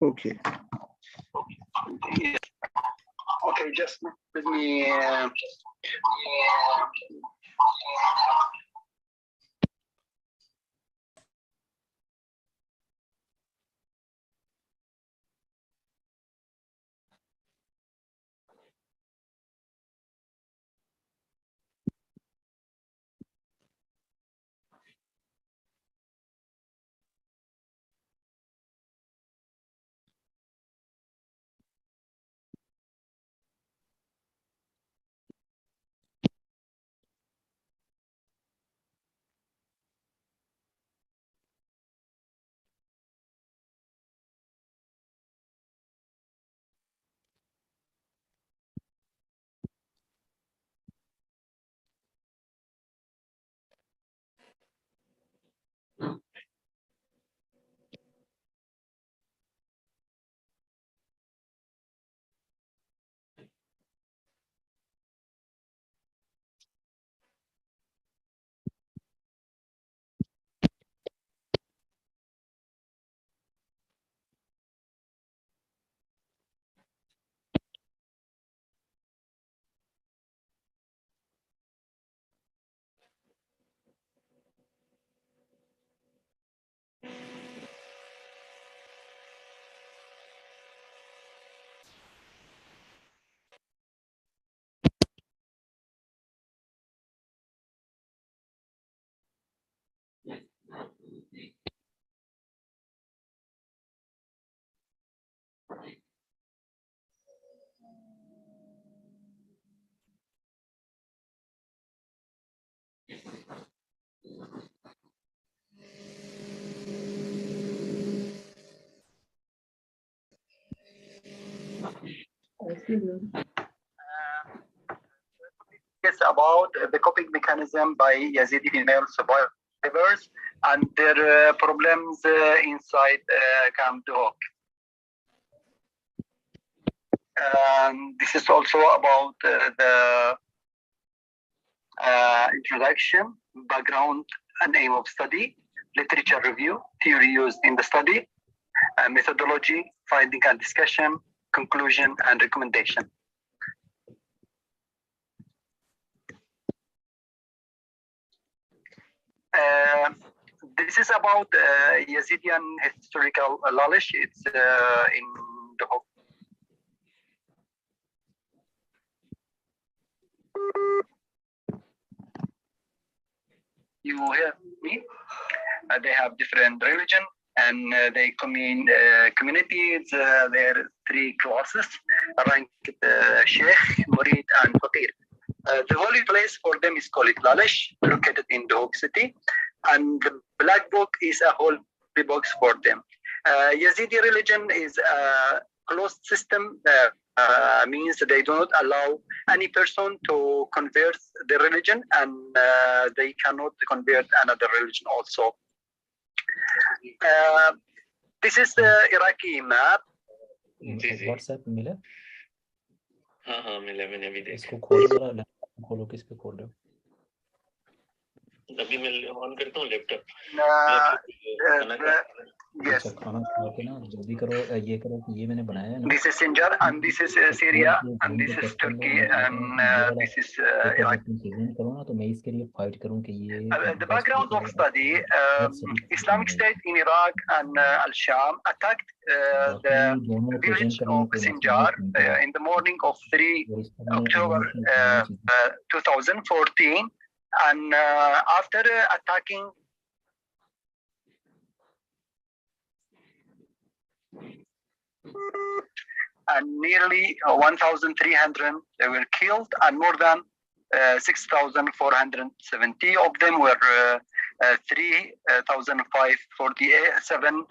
Okay. Okay, just let me. It's about the coping mechanism by Yazidi female survivors and their problems inside Camp Duhok. This is also about the introduction, background and aim of study, literature review, theory used in the study, methodology, finding and discussion, conclusion and recommendation. This is about Yazidian historical knowledge. It's in the book. You hear me? They have different religion and they communities. There are three classes ranked Sheikh, Murid, and Faqir. The holy place for them is called Lalish, located in Duhok city, and the black book is a holy book for them. Yazidi religion is a closed system, means they do not allow any person to convert the religion, and they cannot convert another religion also. This is the Iraqi map. WhatsApp मिला? हाँ मिला मैंने अभी देखा। इसको खोलो जरा, laptop खोलो, किस पे खोल रहे हो? अभी मैं ऑन करता हूँ लैपटॉप। Yes. खाना खा के ना जल्दी करो, ये करो कि ये मैंने बनाया है ना। This is Sinjar and this is Syria and this is Turkey and this is Iraq. करो ना तो मैं इसके लिए फाइट करूँ कि ये। The background of study: Islamic State in Iraq and Al-Sham attacked the village of Sinjar in the morning of 3 October 2014, and after attacking and nearly 1,300 they were killed, and more than 6,470 of them were 3,547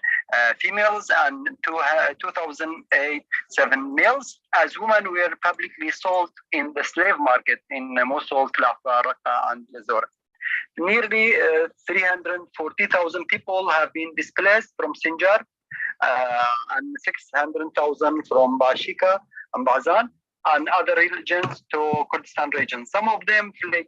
females and 2,087 males, as women were publicly sold in the slave market in Mosul, Raqqa, and Lazor. Nearly 340,000 people have been displaced from Sinjar, and 600,000 from Bashika and Bazan and other regions to Kurdistan region. Some of them fled.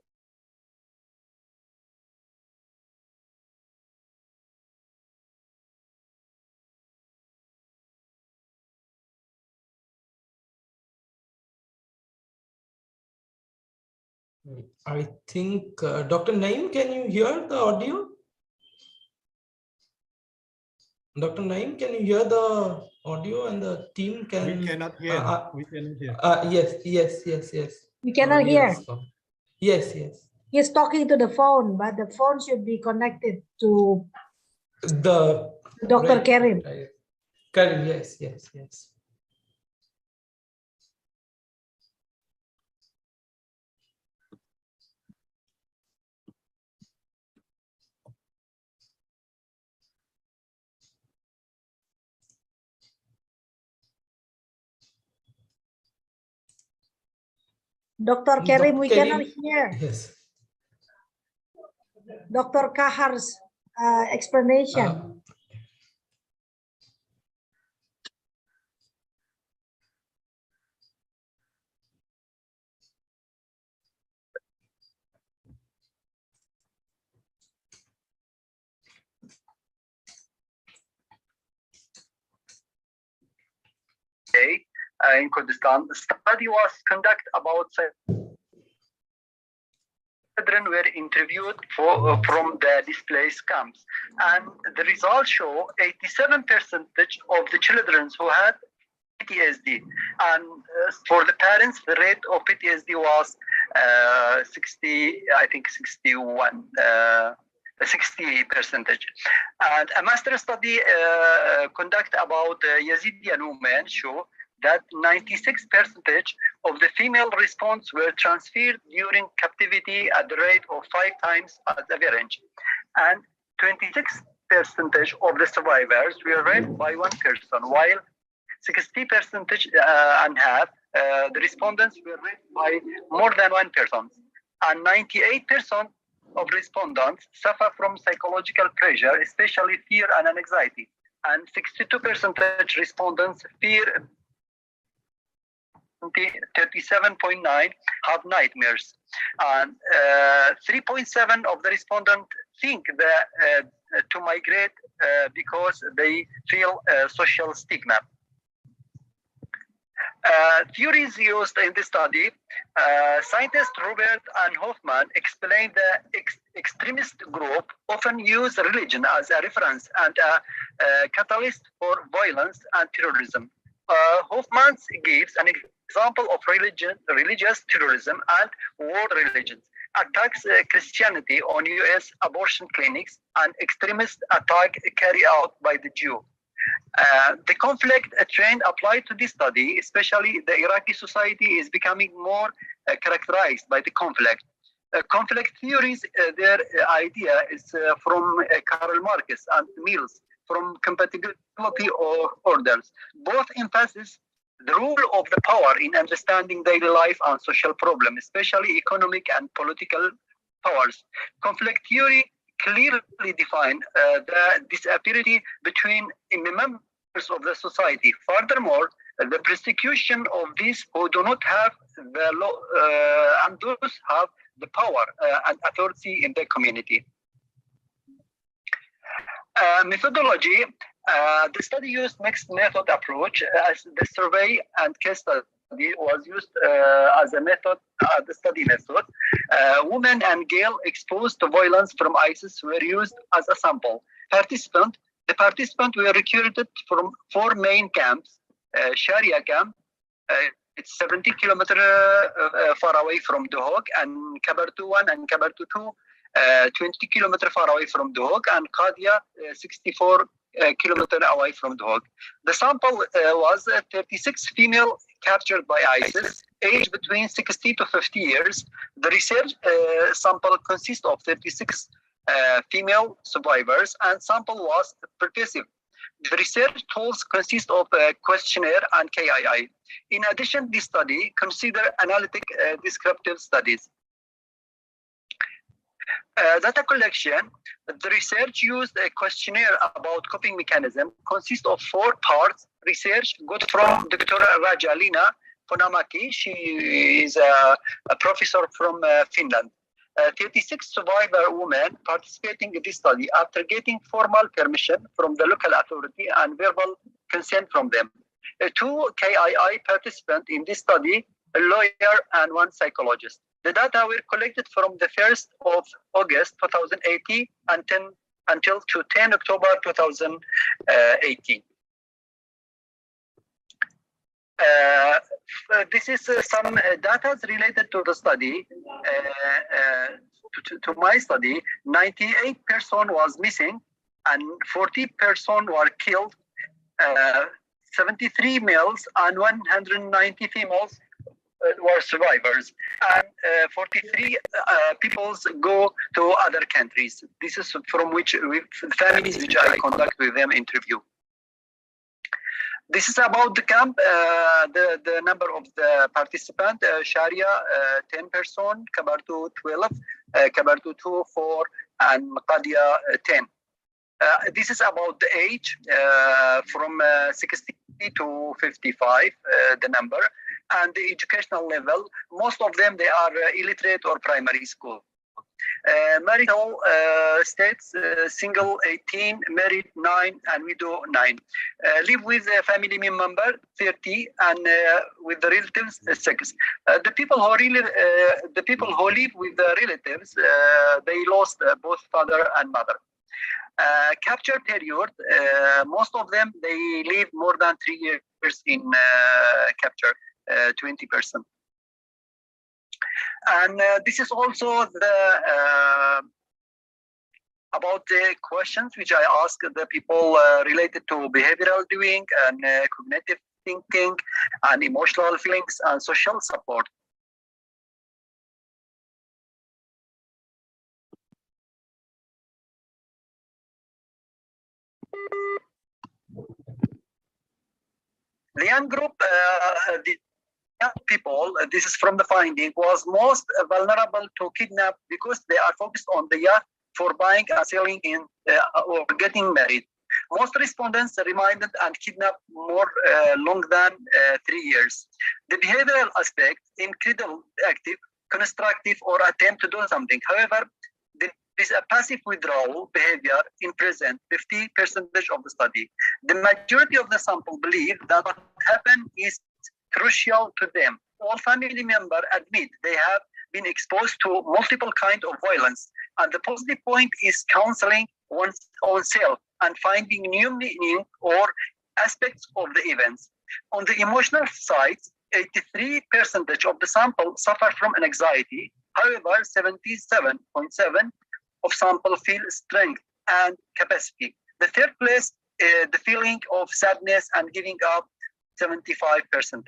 I think Dr. Naeem, can you hear the audio? Dr. Naeem, can you hear the audio and the team can? We cannot hear. We cannot hear. Yes. We cannot hear. Yes. He's talking to the phone, but the phone should be connected to the Dr. Karim. Karim, yes. Dr. Karim, we cannot hear. Yes. Dr. Kahar's explanation. In Kurdistan, the study was conducted about children were interviewed from the displaced camps, and the results show 87% of the children who had PTSD, and for the parents the rate of PTSD was 60%. And a master study conducted about Yazidi women show that 96% of the female response were transferred during captivity at the rate of 5 times as average, and 26% of the survivors were raped by one person, while 60% and half the respondents were raped by more than one person, and 98% of respondents suffer from psychological pressure, especially fear and anxiety, and 62% respondents fear 37.9 have nightmares, and 3.7 of the respondents think that to migrate because they feel social stigma. Theories used in this study, scientists Robert and Hoffman explained the extremist group often use religion as a reference and a catalyst for violence and terrorism. Hoffman gives an example of religious terrorism and world religions, attacks Christianity on US abortion clinics, and extremist attack carried out by the Jew. The conflict trend applied to this study, especially the Iraqi society, is becoming more characterized by the conflict. Conflict theories, their idea is from Karl Marx and Mills, from compatibility or orders. Both emphasize the role of the power in understanding daily life and social problems, especially economic and political powers. Conflict theory clearly define the disparity between members of the society. Furthermore, the persecution of these who do not have the law and those have the power and authority in the community. Methodology. The study used mixed method approach as the survey and case study was used as a method, the study method. Women and girls exposed to violence from ISIS were used as a sample. The participants were recruited from 4 main camps. Sharia camp, it's 70 kilometers far away from Duhok, and Kabartu 1 and Kabartu 2, 20 kilometers far away from Duhok, and Qadia, 64 kilometers away from Duhok. The sample was 36 female captured by ISIS, aged between 60 to 50 years. The research sample consists of 36 female survivors, and sample was pervasive. The research tools consist of a questionnaire and KII. In addition, this study consider analytic descriptive studies. Data collection. The research used a questionnaire about coping mechanism, consists of 4 parts. Research got from Dr. Rajalina Ponamaki. She is a professor from Finland. 36 survivor women participating in this study after getting formal permission from the local authority and verbal consent from them. 2 KII participants in this study, a lawyer and 1 psychologist. The data were collected from the 1st of August 2018 until to 10 October 2018. This is some data related to the study. To my study, 98 person was missing and 40 person were killed. 73 males and 190 females were survivors, and 43 peoples go to other countries. This is from which families which I conduct with them interview. This is about the camp, the number of the participants. Sharia 10 person, Kabartu 12, Kabartu 2, 4, and Qadia 10. This is about the age from 60 to 55, the number, and the educational level. Most of them, they are illiterate or primary school. Marital states, single 18, married 9, and widow 9. Live with a family member 30, and with the relatives 6. The people who live with the relatives, they lost both father and mother. Capture period, most of them, they live more than 3 years in capture, 20%. And this is also the about the questions which I ask the people related to behavioral doing and cognitive thinking and emotional feelings and social support. The young group, young people, this is from the finding, was most vulnerable to kidnap because they are focused on the youth for buying and selling in or getting married. Most respondents reminded and kidnapped more long than 3 years. The behavioral aspect, incredible, active, constructive, or attempt to do something. However, there is a passive withdrawal behavior in present 50% of the study. The majority of the sample believe that what happened is crucial to them. All family members admit they have been exposed to multiple kinds of violence, and the positive point is counseling one's own self and finding new meaning or aspects of the events. On the emotional side, 83% of the sample suffer from anxiety. However, 77.7% of sample feel strength and capacity. The third place, the feeling of sadness and giving up, 75%.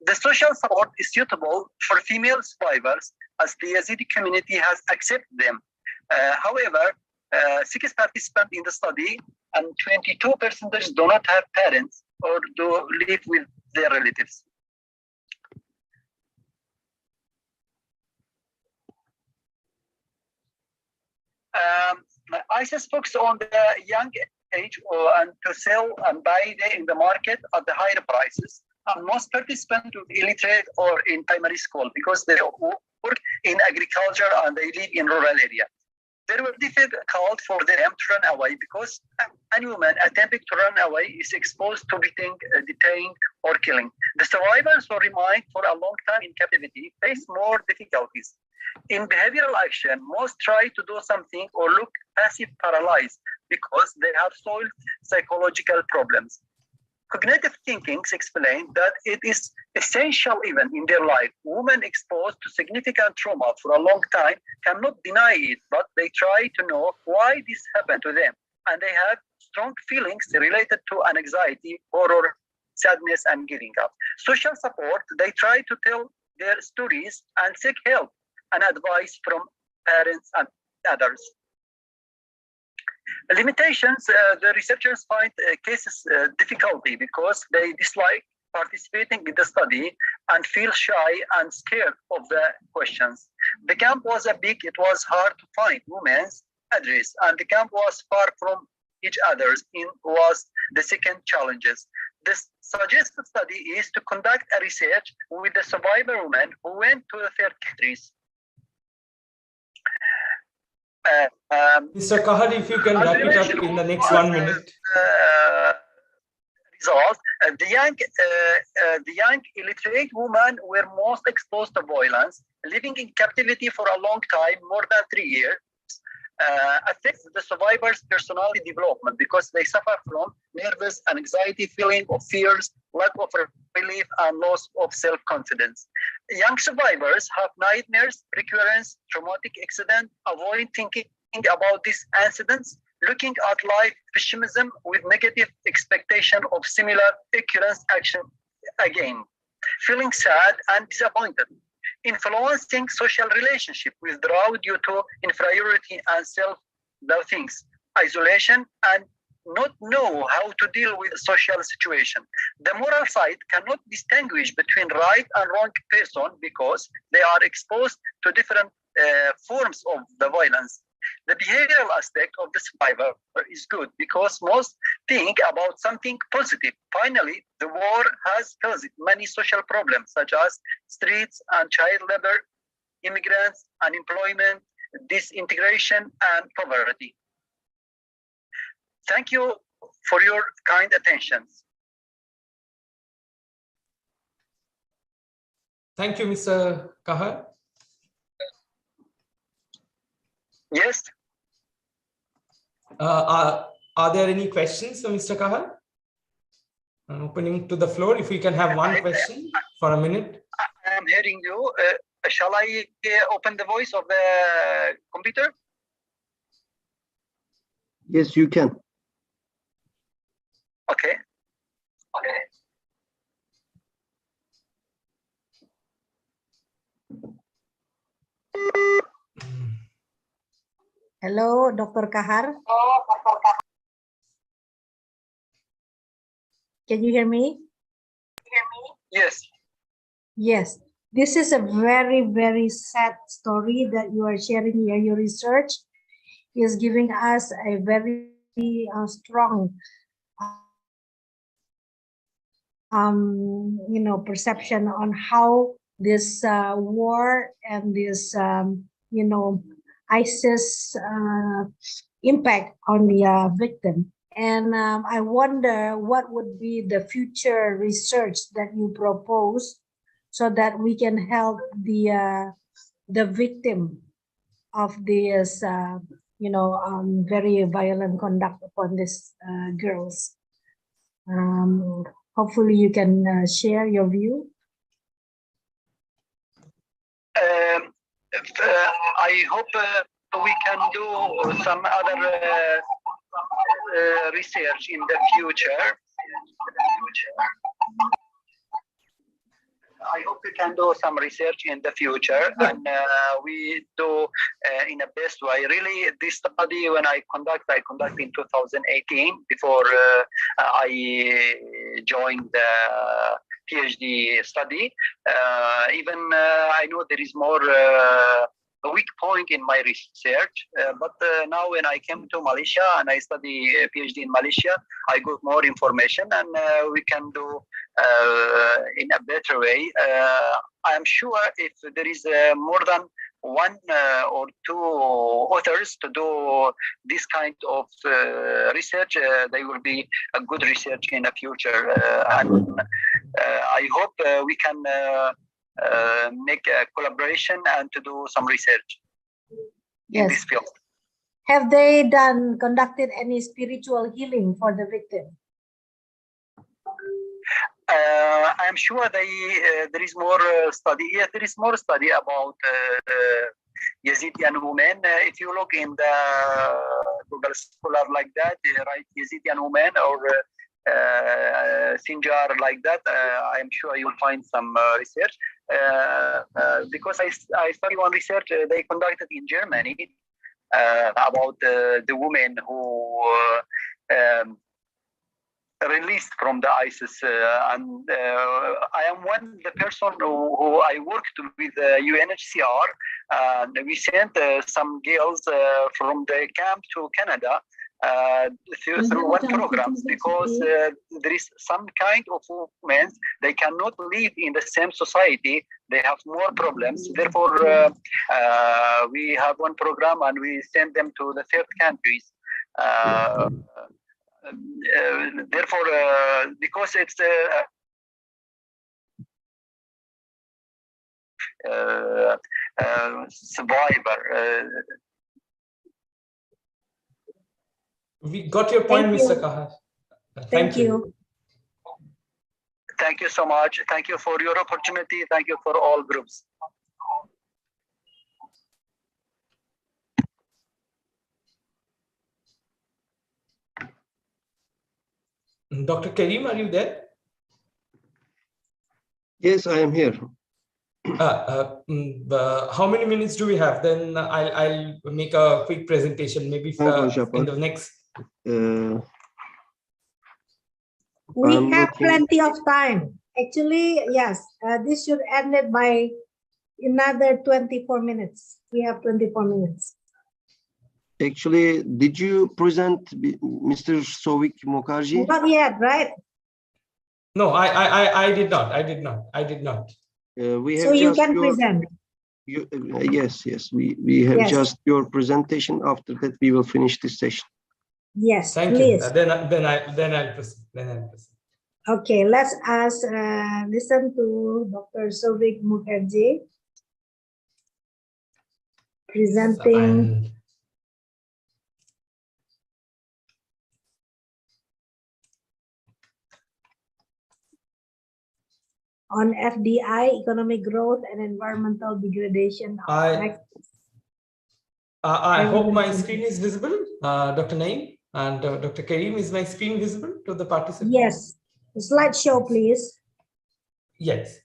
The social support is suitable for female survivors as the Yazidi community has accepted them. However, 6 participants in the study and 22% do not have parents or do live with their relatives. ISIS focus on the young age and to sell and buy in the market at the higher prices. And most participants will illiterate or in primary school because they work in agriculture and they live in rural area. There will be difficult for them to run away because any woman attempting to run away is exposed to being detained or killing. The survivors who remain for a long time in captivity face more difficulties. In behavioral action, most try to do something or look passive paralyzed because they have solved psychological problems. Cognitive thinking explains that it is essential even in their life. Women exposed to significant trauma for a long time cannot deny it, but they try to know why this happened to them. And they have strong feelings related to anxiety, horror, sadness, and giving up. Social support, they try to tell their stories and seek help and advice from parents and others. Limitations, the researchers find cases difficulty because they dislike participating in the study and feel shy and scared of the questions. The camp was big, it was hard to find women's address, and the camp was far from each other was the second challenges. The suggested study is to conduct a research with the survivor women who went to the third countries. Mr. Kahar, if you can wrap it up in the next 1 minute. Result, the young illiterate women were most exposed to violence, living in captivity for a long time, more than 3 years, affects the survivors' personality development because they suffer from nervous and anxiety, feeling of fears, lack of relief, and loss of self-confidence. Young survivors have nightmares, recurrence, traumatic accident, avoid thinking about these incidents, looking at life pessimism with negative expectation of similar occurrence action again, feeling sad and disappointed, influencing social relationship, withdrawal due to inferiority and self-loathing, isolation, and not know how to deal with social situation. The moral side cannot distinguish between right and wrong person because they are exposed to different forms of the violence. The behavioral aspect of the survivor is good because most think about something positive. Finally, the war has caused many social problems such as streets and child labor, immigrants, unemployment, disintegration, and poverty. Thank you for your kind attention. Thank you, Mr. Kahar. Yes. Are there any questions for Mr. Kahar? I'm opening to the floor. If we can have one question for a minute. I am hearing you. Shall I open the voice of the computer? Yes, you can. Okay. Okay. Hello, Dr. Kahar. Can you hear me? Yes. Yes, this is a very, very sad story that you are sharing here. Your research is giving us a very strong perception on how this war and this ISIS impact on the victim. And I wonder what would be the future research that you propose so that we can help the victim of this very violent conduct upon these girls. Hopefully you can share your view. I hope we can do some other research in the future. I hope we can do some research in the future, and we do in a best way. Really, this study, when I conduct in 2018 before I joined the PhD study. Even I know there is more a weak point in my research, but now when I came to Malaysia and I study PhD in Malaysia, I got more information, and we can do in a better way. I am sure if there is more than one or two authors to do this kind of research, they will be a good research in the future. And I hope we can make a collaboration and to do some research in this field. Have they conducted any spiritual healing for the victim? I'm sure there is more study. Yes, there is more study about Yazidi women. If you look in the Google Scholar like that, write Yazidi women or Sinjar like that, I'm sure you'll find some research. Because I study one research they conducted in Germany about the women who released from the ISIS, and I am the person who I worked with UNHCR, and we sent some girls from the camp to Canada through one program, because there is some kind of women, they cannot live in the same society, they have more problems. Therefore, we have one program and we send them to the third countries. Therefore, because it's survivor. We got your point, Mr. Kahar. Thank you. Thank you so much. Thank you for your opportunity. Thank you for all groups. Dr. Karim, are you there? Yes, I am here. How many minutes do we have? Then I'll make a quick presentation, maybe in the next. We have plenty of time. Actually, yes, this should end it by another 24 minutes. We have 24 minutes. Actually, did you present Mr. Souvik Mukherjee? Not yet, right? No, I did not. We have so you can present. Yes, we have just your presentation. After that, we will finish this session. Yes, thank please. you. Then I'll proceed. Okay, let's listen to Dr. Souvik Mukherjee presenting. On FDI, economic growth and environmental degradation. I hope my screen is visible, Dr. Naeem and Dr. Karim. Is my screen visible to the participants? Yes. Slideshow, please. Yes.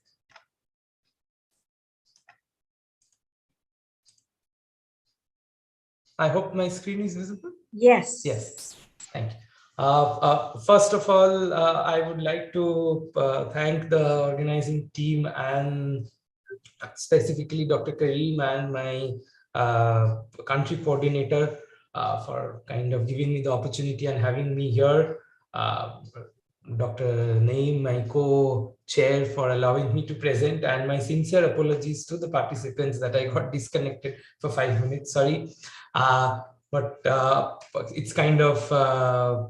I hope my screen is visible. Yes. Yes. Thank you. First of all, I would like to thank the organizing team and specifically Dr. Kareem and my country coordinator for kind of giving me the opportunity and having me here. Dr. Naeem, my co-chair, for allowing me to present, and my sincere apologies to the participants that I got disconnected for 5 minutes. Sorry. But it's kind of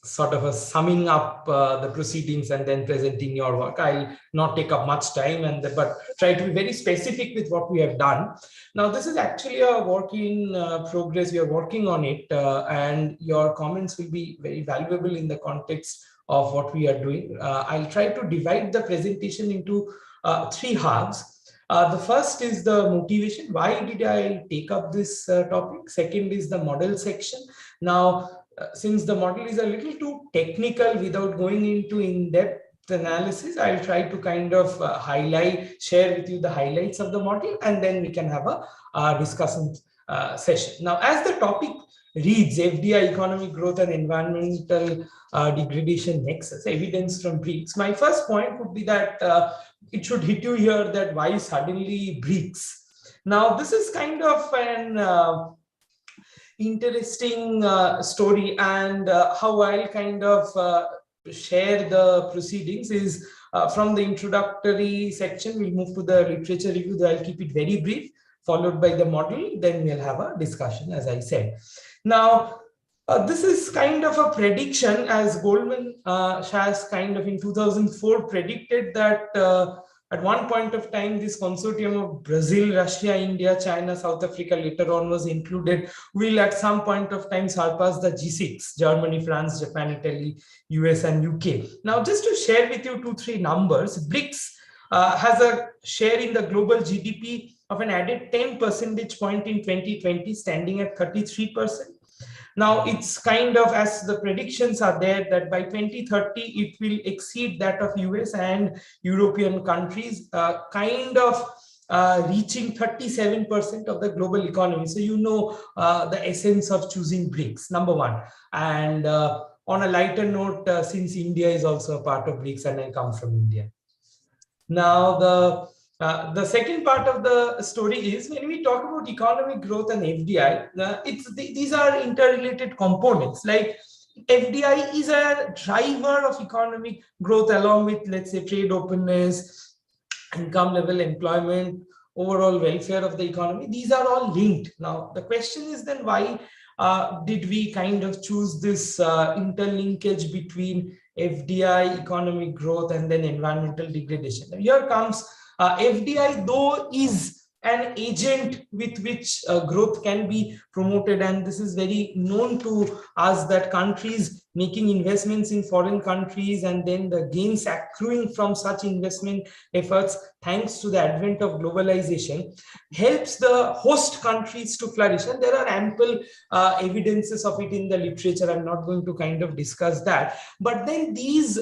sort of a summing up the proceedings and then presenting your work. I'll not take up much time, but try to be very specific with what we have done. Now, this is actually a work in progress. We are working on it, and your comments will be very valuable in the context of what we are doing. I'll try to divide the presentation into 3 halves. The first is the motivation. Why did I take up this topic? Second is the model section. Now, since the model is a little too technical without going into in-depth analysis, I'll try to kind of share with you the highlights of the model, and then we can have a discussion session. Now, as the topic reads, FDI, economic growth and environmental degradation nexus, evidence from BRICS. My first point would be that it should hit you here that why suddenly BRICS? Now, this is kind of an interesting story, and how I'll kind of share the proceedings is from the introductory section. We'll move to the literature review. I'll keep it very brief, followed by the model. Then we'll have a discussion, as I said. Now, this is kind of a prediction, as Goldman Sachs kind of in 2004 predicted that at one point of time, this consortium of Brazil, Russia, India, China, South Africa later on was included, will at some point of time surpass the G6, Germany, France, Japan, Italy, US, and UK. Now, just to share with you 2-3 numbers, BRICS has a share in the global GDP of an added 10 percentage point in 2020, standing at 33%. Now, it's kind of, as the predictions are there, that by 2030, it will exceed that of US and European countries, kind of reaching 37% of the global economy. So, you know the essence of choosing BRICS, number one. And on a lighter note, since India is also a part of BRICS and I come from India. Now, the second part of the story is when we talk about economic growth and FDI, these are interrelated components. Like FDI is a driver of economic growth along with, let's say, trade openness, income level, employment, overall welfare of the economy. These are all linked. Now, the question is then why did we kind of choose this interlinkage between FDI, economic growth, and then environmental degradation? Now, here comes FDI, though, is an agent with which growth can be promoted, and this is very known to us that countries making investments in foreign countries and then the gains accruing from such investment efforts, thanks to the advent of globalization, helps the host countries to flourish. And there are ample evidences of it in the literature. I'm not going to kind of discuss that. But then these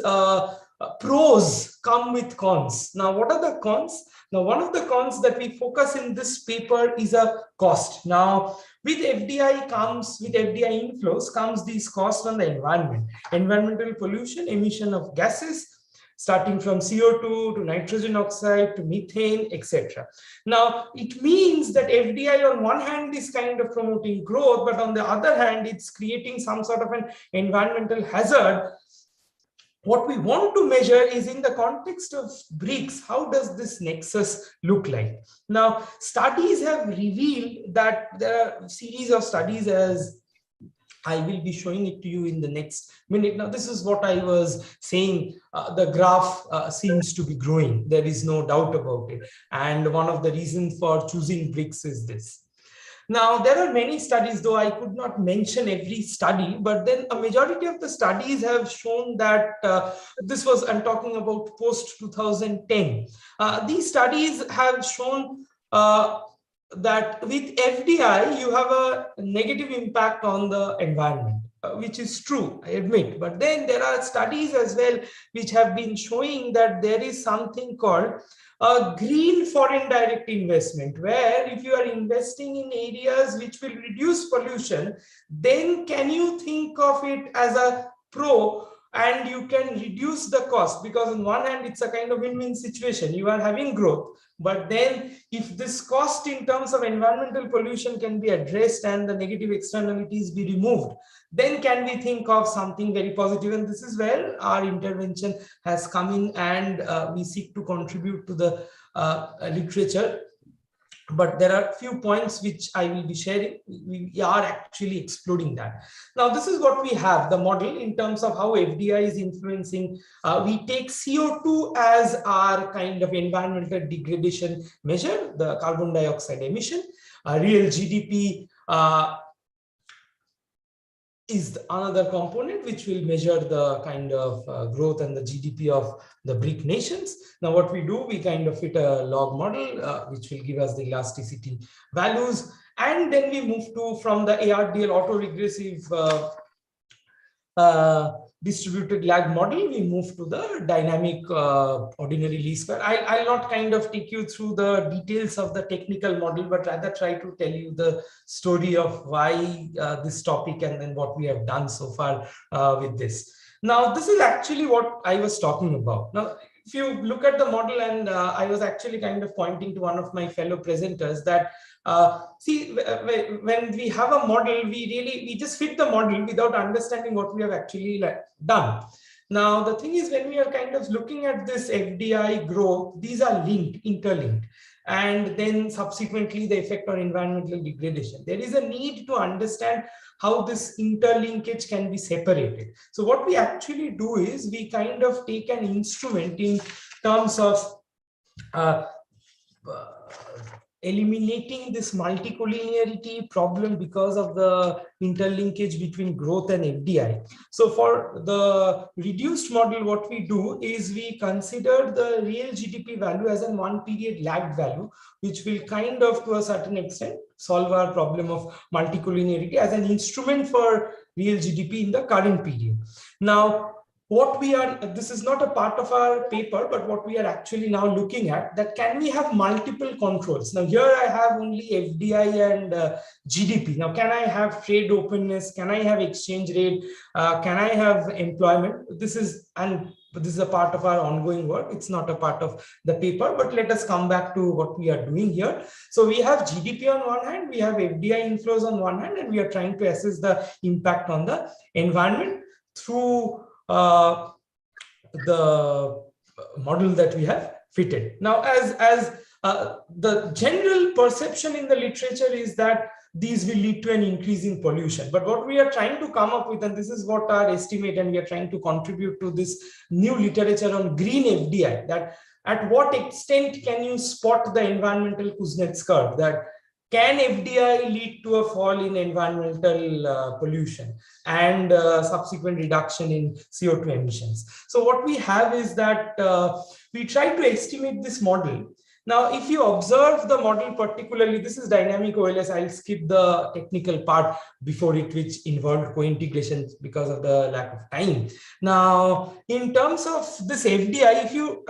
pros come with cons. Now, what are the cons? Now, one of the cons that we focus in this paper is a cost. Now, with FDI inflows comes these costs on the environment, environmental pollution, emission of gases, starting from CO2 to nitrogen oxide to methane, etc. Now, it means that FDI on one hand is kind of promoting growth, but on the other hand, it's creating some sort of an environmental hazard. What we want to measure is in the context of BRICS, how does this nexus look like? Now, studies have revealed that there are a series of studies, as I will be showing it to you in the next minute. Now, this is what I was saying. The graph seems to be growing. There is no doubt about it. And one of the reasons for choosing BRICS is this. Now, there are many studies, though I could not mention every study, but then a majority of the studies have shown that I'm talking about post-2010. These studies have shown that with FDI, you have a negative impact on the environment. which is true, I admit. But then there are studies as well which have been showing that there is something called a green foreign direct investment, where if you are investing in areas which will reduce pollution, then can you think of it as a pro, and you can reduce the cost, because on one hand it's a kind of win-win situation. You are having growth, but then if this cost in terms of environmental pollution can be addressed and the negative externalities be removed, then can we think of something very positive. And this is where our intervention has come in, and we seek to contribute to the literature. But there are a few points which I will be sharing. We are actually exploring that. Now, this is what we have, the model in terms of how FDI is influencing. We take CO2 as our kind of environmental degradation measure, the carbon dioxide emission. Real GDP is another component which will measure the kind of growth and the GDP of the BRIC nations. Now, what we do, we kind of fit a log model, which will give us the elasticity values. And then we move to, from the ARDL auto-regressive distributed lag model, we move to the dynamic ordinary least square. I'll not kind of take you through the details of the technical model, but rather try to tell you the story of why this topic and then what we have done so far with this. Now, this is actually what I was talking about. Now, if you look at the model, and I was actually kind of pointing to one of my fellow presenters that see, when we have a model, we just fit the model without understanding what we have actually done. Now, the thing is, when we are kind of looking at this FDI growth, these are linked, interlinked, and then subsequently the effect on environmental degradation. There is a need to understand how this interlinkage can be separated. So what we actually do is we kind of take an instrument in terms of eliminating this multicollinearity problem because of the interlinkage between growth and FDI. So for the reduced model, what we do is we consider the real GDP value as a one period lagged value, which will kind of, to a certain extent, solve our problem of multicollinearity as an instrument for real GDP in the current period. Now, what we are, this is not a part of our paper, but what we are actually now looking at, that can we have multiple controls? Now here I have only FDI and GDP. Now, can I have trade openness? Can I have exchange rate? Can I have employment? This is a part of our ongoing work. It's not a part of the paper, but let us come back to what we are doing here. So we have GDP on one hand, we have FDI inflows on one hand, and we are trying to assess the impact on the environment through the model that we have fitted. Now, as the general perception in the literature is that these will lead to an increase in pollution. But what we are trying to come up with, and this is what our estimate, and we are trying to contribute to this new literature on green FDI, that at what extent can you spot the environmental Kuznets curve, that can FDI lead to a fall in environmental pollution and subsequent reduction in CO2 emissions? So what we have is that we try to estimate this model. Now, if you observe the model particularly, this is dynamic OLS. I'll skip the technical part before it, which involved co-integration because of the lack of time. Now, in terms of this FDI, if you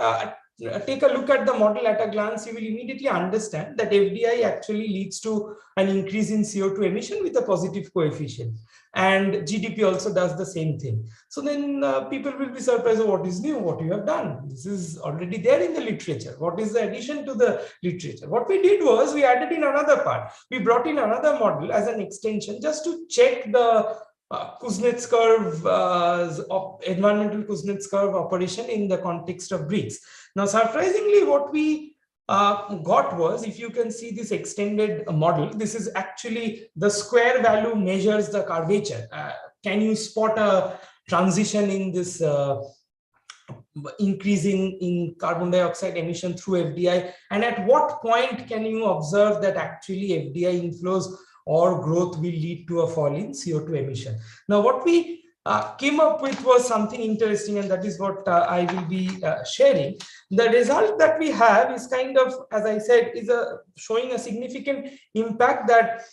take a look at the model at a glance, you will immediately understand that FDI actually leads to an increase in CO2 emission with a positive coefficient. And GDP also does the same thing. So then people will be surprised, oh, what is new, what you have done? This is already there in the literature. What is the addition to the literature? What we did was we added in another part. We brought in another model as an extension just to check the Kuznets curve, environmental Kuznets curve operation in the context of BRICS. Now, surprisingly, what we got was, if you can see this extended model, this is actually the square value measures the curvature. Can you spot a transition in this increasing in carbon dioxide emission through FDI? And at what point can you observe that actually FDI inflows or growth will lead to a fall in CO2 emission? Now, what we came up with was something interesting, and that is what I will be sharing. The result that we have is kind of, as I said, is showing a significant impact that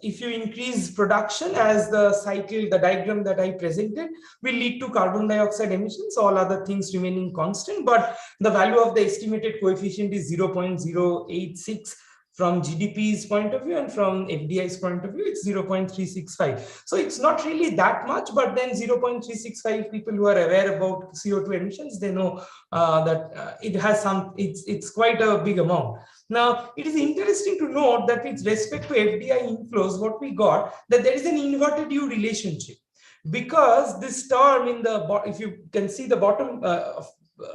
if you increase production, as the cycle, the diagram that I presented, will lead to carbon dioxide emissions, all other things remaining constant, but the value of the estimated coefficient is 0.086 from GDP's point of view, and from FDI's point of view, it's 0.365. So it's not really that much, but then 0.365, people who are aware about CO2 emissions, they know that it has some, it's quite a big amount. Now, it is interesting to note that with respect to FDI inflows, what we got, that there is an inverted U relationship, because this term in the, if you can see the bottom of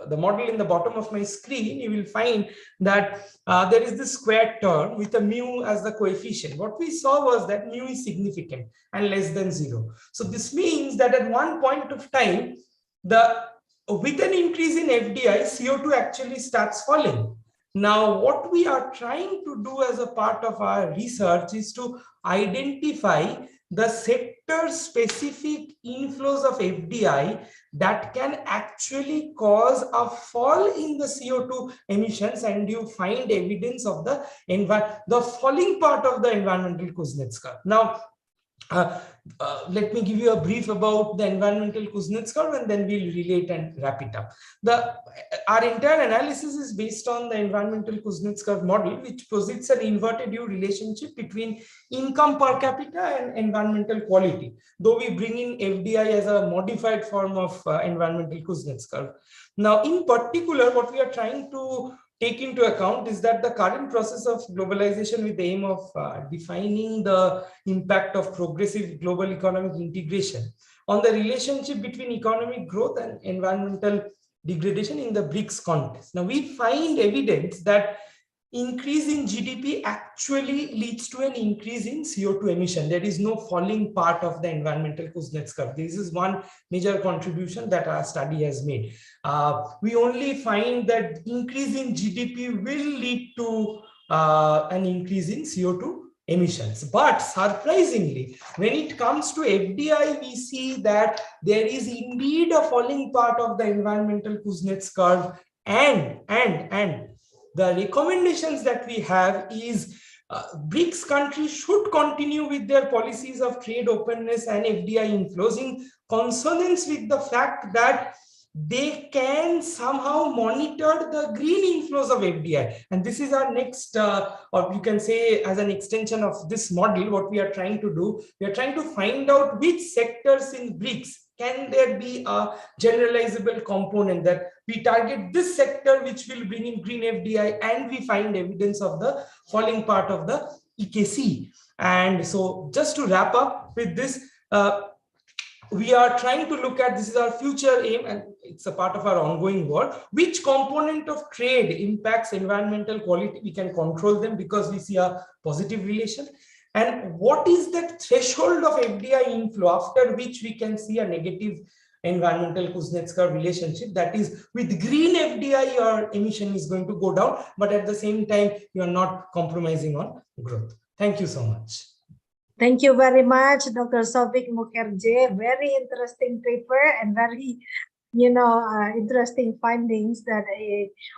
the model in the bottom of my screen, you will find that there is this squared term with a mu as the coefficient. What we saw was that mu is significant and less than 0. So this means that at one point of time, with an increase in FDI, CO2 actually starts falling. Now, what we are trying to do as a part of our research is to identify the sector-specific inflows of FDI that can actually cause a fall in the CO2 emissions, and you find evidence of the falling part of the environmental Kuznets curve. Now, let me give you a brief about the environmental Kuznets curve, and then we'll relate and wrap it up. Our entire analysis is based on the environmental Kuznets curve model, which posits an inverted U relationship between income per capita and environmental quality, though we bring in FDI as a modified form of environmental Kuznets curve. Now, in particular, what we are trying to take into account is that the current process of globalization, with the aim of defining the impact of progressive global economic integration on the relationship between economic growth and environmental degradation in the BRICS context. Now, we find evidence that increase in GDP actually leads to an increase in CO2 emission. There is no falling part of the environmental Kuznets curve. This is one major contribution that our study has made. We only find that increase in GDP will lead to an increase in CO2 emissions. But surprisingly, when it comes to FDI, we see that there is indeed a falling part of the environmental Kuznets curve, and the recommendations that we have is BRICS countries should continue with their policies of trade openness and FDI inflows in consonance with the fact that they can somehow monitor the green inflows of FDI. And this is our next, or you can say as an extension of this model, what we are trying to do. We are trying to find out which sectors in BRICS can there be a generalizable component that we target this sector which will bring in green FDI, and we find evidence of the falling part of the EKC. And so just to wrap up with this, we are trying to look at, this is our future aim, and it's a part of our ongoing work, which component of trade impacts environmental quality. We can control them because we see a positive relation. And what is that threshold of FDI inflow after which we can see a negative environmental Kuznets curve relationship? That is, with green FDI, your emission is going to go down, but at the same time, you are not compromising on growth. Thank you so much. Thank you very much, Dr. Sofik Mukherjee. Very interesting paper and very, interesting findings that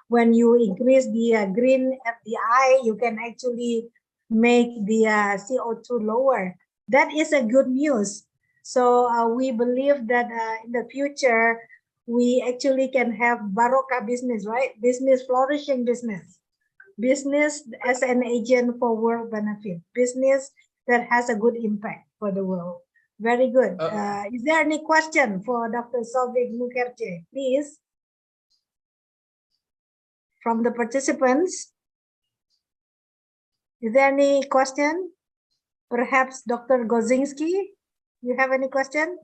when you increase the green FDI, you can actually make the CO2 lower. That is a good news. So we believe that in the future, we actually can have Baroka business, right? Business, flourishing business. Business as an agent for world benefit. Business that has a good impact for the world. Very good. Is there any question for Dr. Sofik Mukherjee, please? From the participants? Is there any question? Perhaps Dr. Gozinski, you have any question?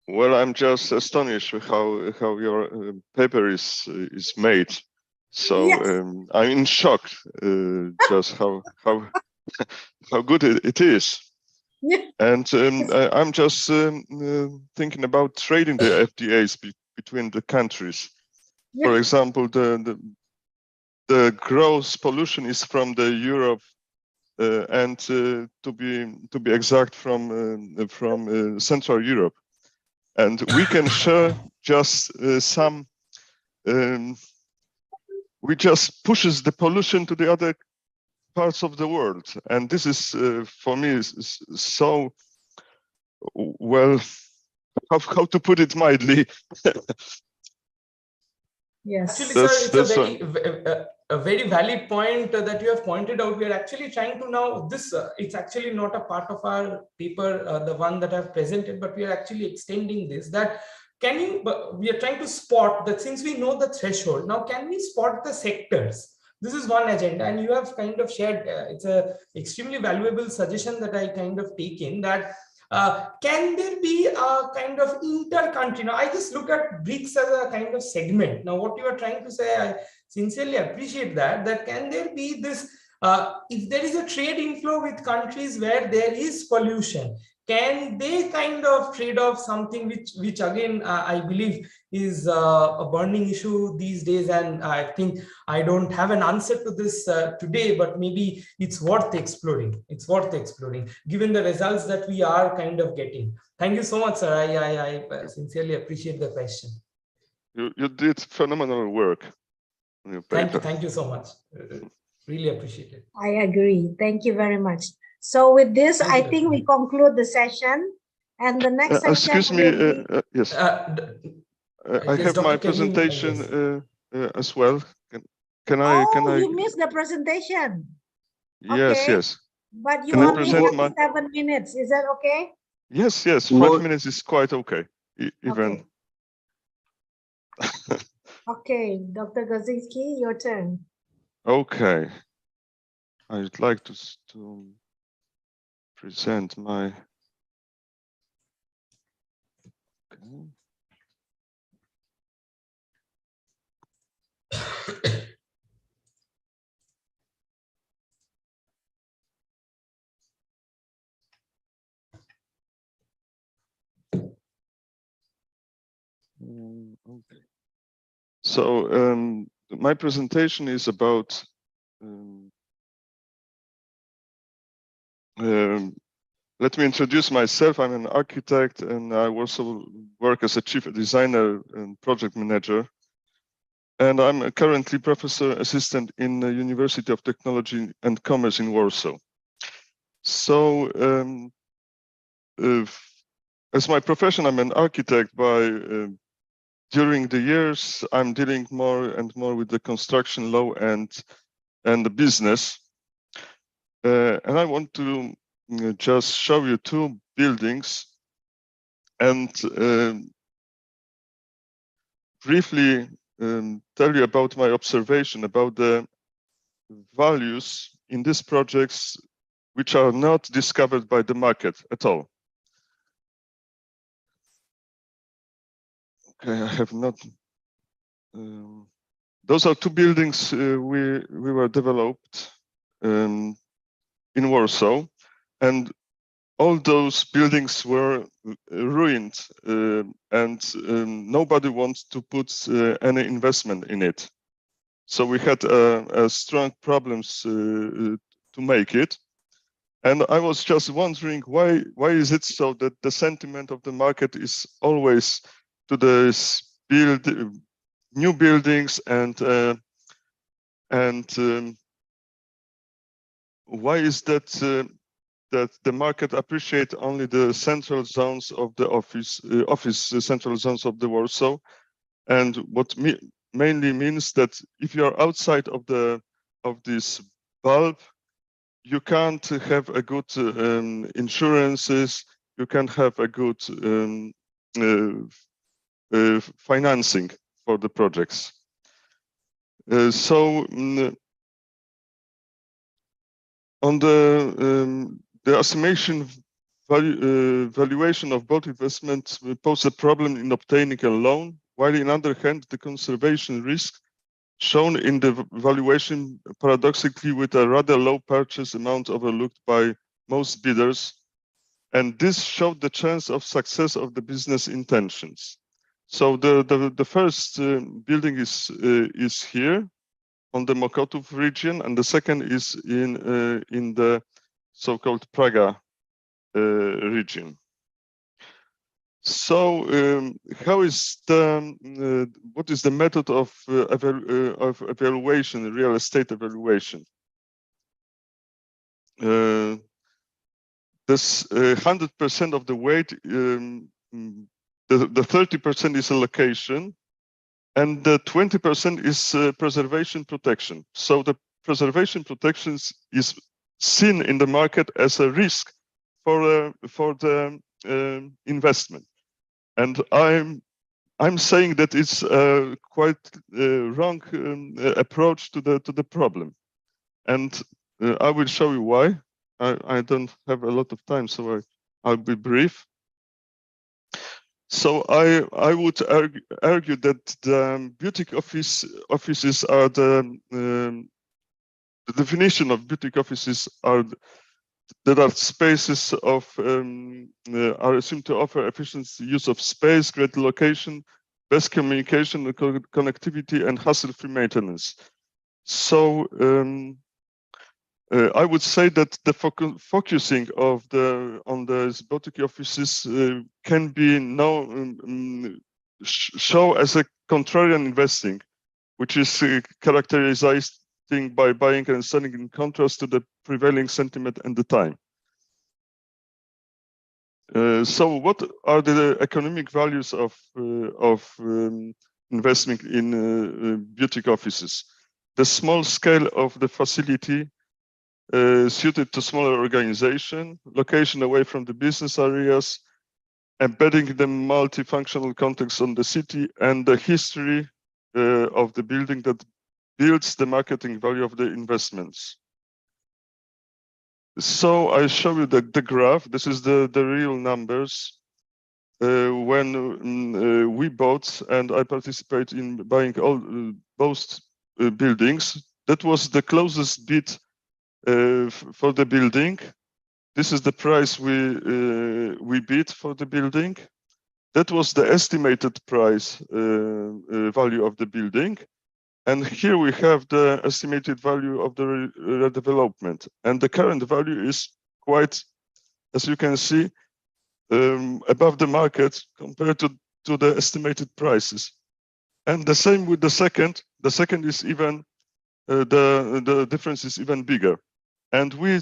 Well, I'm just astonished with how your paper is made. So yes. I'm in shock just how good it is. Yeah. And I'm just thinking about trading the FDAs between the countries. Yeah. For example, the gross pollution is from the Europe, and to be exact, from Central Europe, and we can share just some. We just pushes the pollution to the other parts of the world, and this is for me is so well. How to put it mildly? Yes. Actually, sir, it's a very valid point that you have pointed out. We are actually trying to now, it's actually not a part of our paper, the one that I've presented, but we are actually extending this, that we are trying to spot that since we know the threshold, now can we spot the sectors? This is one agenda, and you have kind of shared, it's a extremely valuable suggestion that I kind of take in, that can there be a kind of inter-country? Now, I just look at BRICS as a kind of segment. Now, what you are trying to say, I sincerely appreciate that can there be this, if there is a trade inflow with countries where there is pollution, can they kind of trade off something which again, I believe is a burning issue these days, and I think I don't have an answer to this today, but maybe it's worth exploring. It's worth exploring, given the results that we are kind of getting. Thank you so much, sir. I sincerely appreciate the question. You did phenomenal work on your paper. Thank you so much. Really appreciate it. I agree. Thank you very much. So with this, I think we conclude the session, and the next session. Excuse me. Yes. I have my presentation as well. Can I? You missed the presentation. Yes, okay. yes. But you can only have 7 minutes. Is that okay? Yes, yes. 5 minutes is quite okay. Even. Okay, okay. Dr. Gazinski, your turn. Okay. I'd like to present my. Okay. Okay. So my presentation is about let me introduce myself. I'm an architect, and I also work as a chief designer and project manager. And I'm currently professor assistant in the University of Technology and Commerce in Warsaw. So as my profession, I'm an architect. During the years, I'm dealing more and more with the construction law and the business. And I want to just show you 2 buildings and briefly tell you about my observation about the values in these projects which are not discovered by the market at all. Okay, I have not. Those are 2 buildings we were developed in Warsaw, and all those buildings were ruined, and nobody wants to put any investment in it. So we had strong problems to make it. And I was just wondering why is it so that the sentiment of the market is always to the new buildings, and why is that that the market appreciate only the central zones of the office central zones of the Warsaw, and what mainly means that if you are outside of this bulb, you can't have a good insurances, you can't have a good financing for the projects. So on the estimation valuation of both investments pose a problem in obtaining a loan, while on the other hand, the conservation risk shown in the valuation paradoxically with a rather low purchase amount overlooked by most bidders, and this showed the chance of success of the business intentions. So the first building is here on the Mokotów region, and the second is in the so-called Praga region. So how is what is the method of evaluation, real estate evaluation? this 100% of the weight, the 30% is allocation, and the 20% is preservation protection. So the preservation protection is seen in the market as a risk for the investment, and I'm saying that it's quite wrong approach to the problem, and I will show you why. I don't have a lot of time, so I'll be brief. So I would argue that the boutique offices are the definition of boutique offices are that are spaces of are assumed to offer efficient use of space, great location, best communication, connectivity, and hassle-free maintenance. So I would say that the focusing of on the boutique offices can be now show as a contrarian investing, which is characterized by buying and selling in contrast to the prevailing sentiment and the time. So what are the economic values of investment in boutique offices? The small scale of the facility suited to smaller organization, location away from the business areas, embedding the multifunctional context on the city, and the history of the building that builds the marketing value of the investments. So I show you the graph. This is the real numbers. When we bought, and I participate in buying both buildings, that was the closest bid for the building. This is the price we bid for the building. That was the estimated price value of the building. And here we have the estimated value of the redevelopment. And the current value is quite, as you can see, above the market compared to the estimated prices. And the same with the second. The second is even, the difference is even bigger. And we're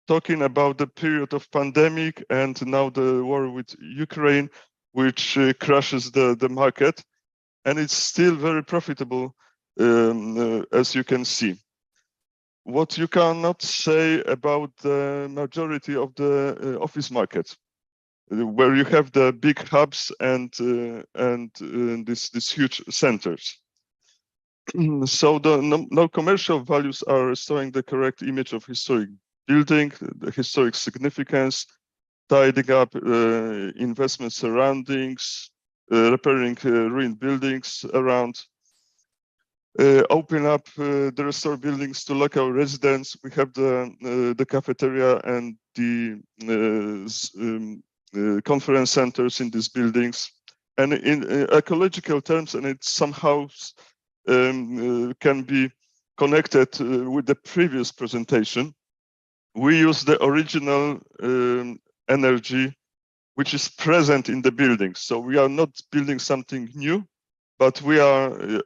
talking about the period of pandemic and now the war with Ukraine, which crashes the market. And it's still very profitable, as you can see. What you cannot say about the majority of the office market, where you have the big hubs and these huge centers. So no commercial values are restoring the correct image of historic building, the historic significance, tidying up investment surroundings, repairing ruined buildings around, open up the restored buildings to local residents. We have the cafeteria and the conference centers in these buildings. And in ecological terms, and it somehow can be connected with the previous presentation, we use the original energy which is present in the building. So we are not building something new, but we are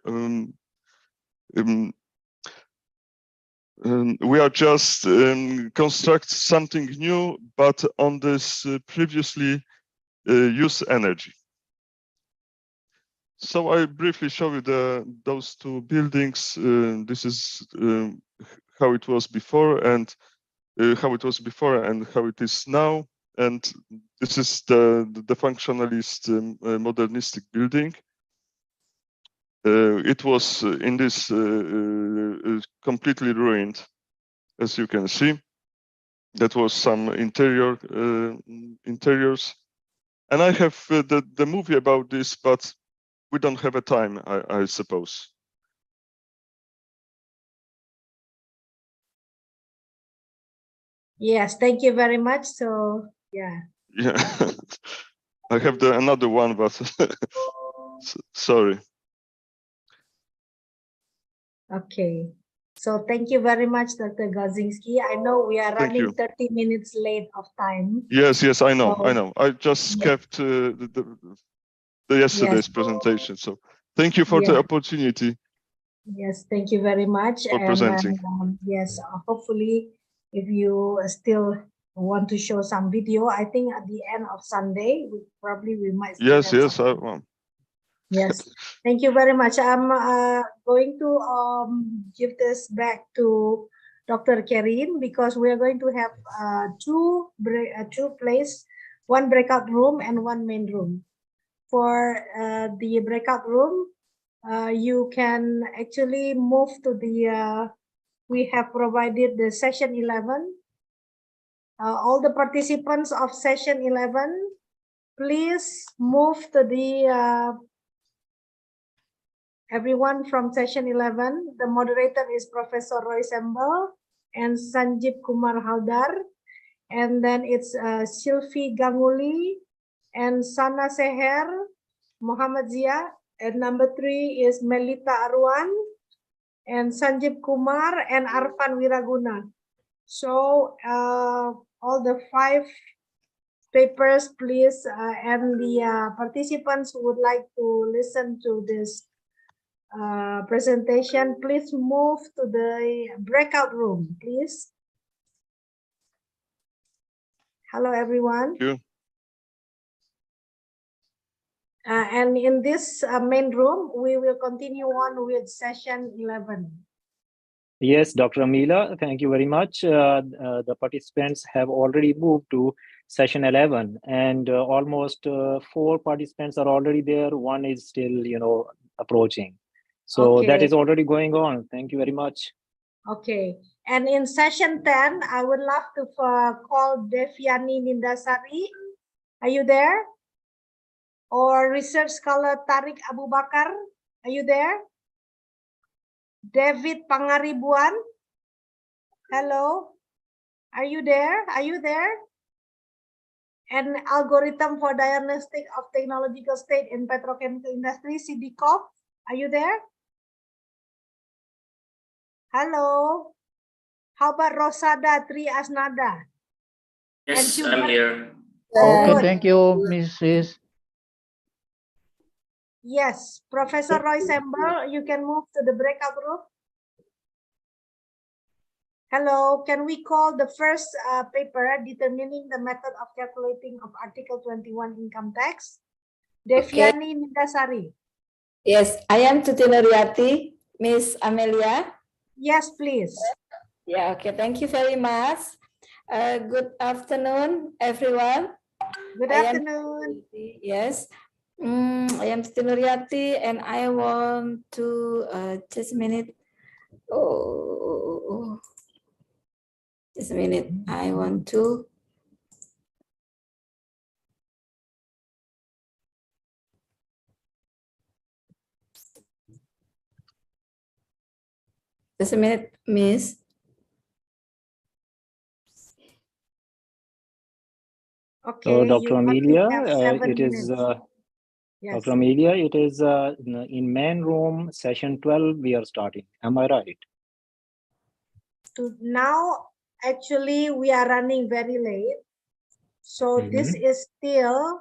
just construct something new, but on this previously used energy. So I briefly show you those two buildings. This is how it was before, and how it is now. And this is the functionalist modernistic building. It was in this completely ruined, as you can see. That was some interiors. And I have the movie about this, but we don't have a time, I suppose. Yes, thank you very much. So, yeah. Yeah, I have another one, but sorry. Okay. So thank you very much, Dr. Gazinski. I know we are running 30 minutes late of time. Yes, I know, I know. I just kept the yesterday's presentation. So thank you for the opportunity. Yes, thank you very much. For presenting. Yes, hopefully if you still want to show some video, I think at the end of Sunday, we might still Yes, have yes, some. Yes, thank you very much. I'm going to give this back to Dr. Karim because we are going to have two places, one breakout room and one main room. For the breakout room, you can actually move to the, we have provided the session 11. All the participants of session 11, please move to the everyone from session 11. The moderator is Professor Roy Sembel and Sanjeev Kumar Haldar. And then it's Sylvie Ganguli and Sana Seher, Muhammad Zia. And number 3 is Melita Arwan and Sanjeev Kumar and Arfan Wiraguna. So all the 5 papers, please, and the participants who would like to listen to this presentation, please move to the breakout room, please. Hello, everyone. Thank you. And in this main room, we will continue on with session 11. Yes, Dr. Amila, thank you very much. The participants have already moved to session 11 and almost 4 participants are already there. One is still, approaching. So that is already going on. Thank you very much. Okay. And in session 10, I would love to call Devyani Nindasari. Are you there? Or research scholar Tariq Abu Bakar. Are you there? David Pangaribuan. Hello. Are you there? Are you there? And algorithm for diagnostic of technological state in petrochemical industry, CDCOP. Are you there? Hello. How about Rosada Tri Asnada? Yes, I'm here. Okay, thank you, Mrs. Yes, Professor Roy Sembel, you can move to the breakout room. Hello, can we call the first paper, determining the method of calculating of Article 21 income tax? Devyani Nindasari. Yes, I am Tuti Nuriati, Miss Amelia. Yes, please. Yeah, okay, thank you very much. Good afternoon, everyone. Good afternoon. Yes, I am Tuti Nuriati and I want to, just a minute. Just a minute, I want to. Just a minute, Miss. Okay, so Dr. you only Amelia, have 7 it is minutes. Yes. Dr. Amelia, it is in main room session 12 we are starting. Am I right? Now, actually, we are running very late. So this is still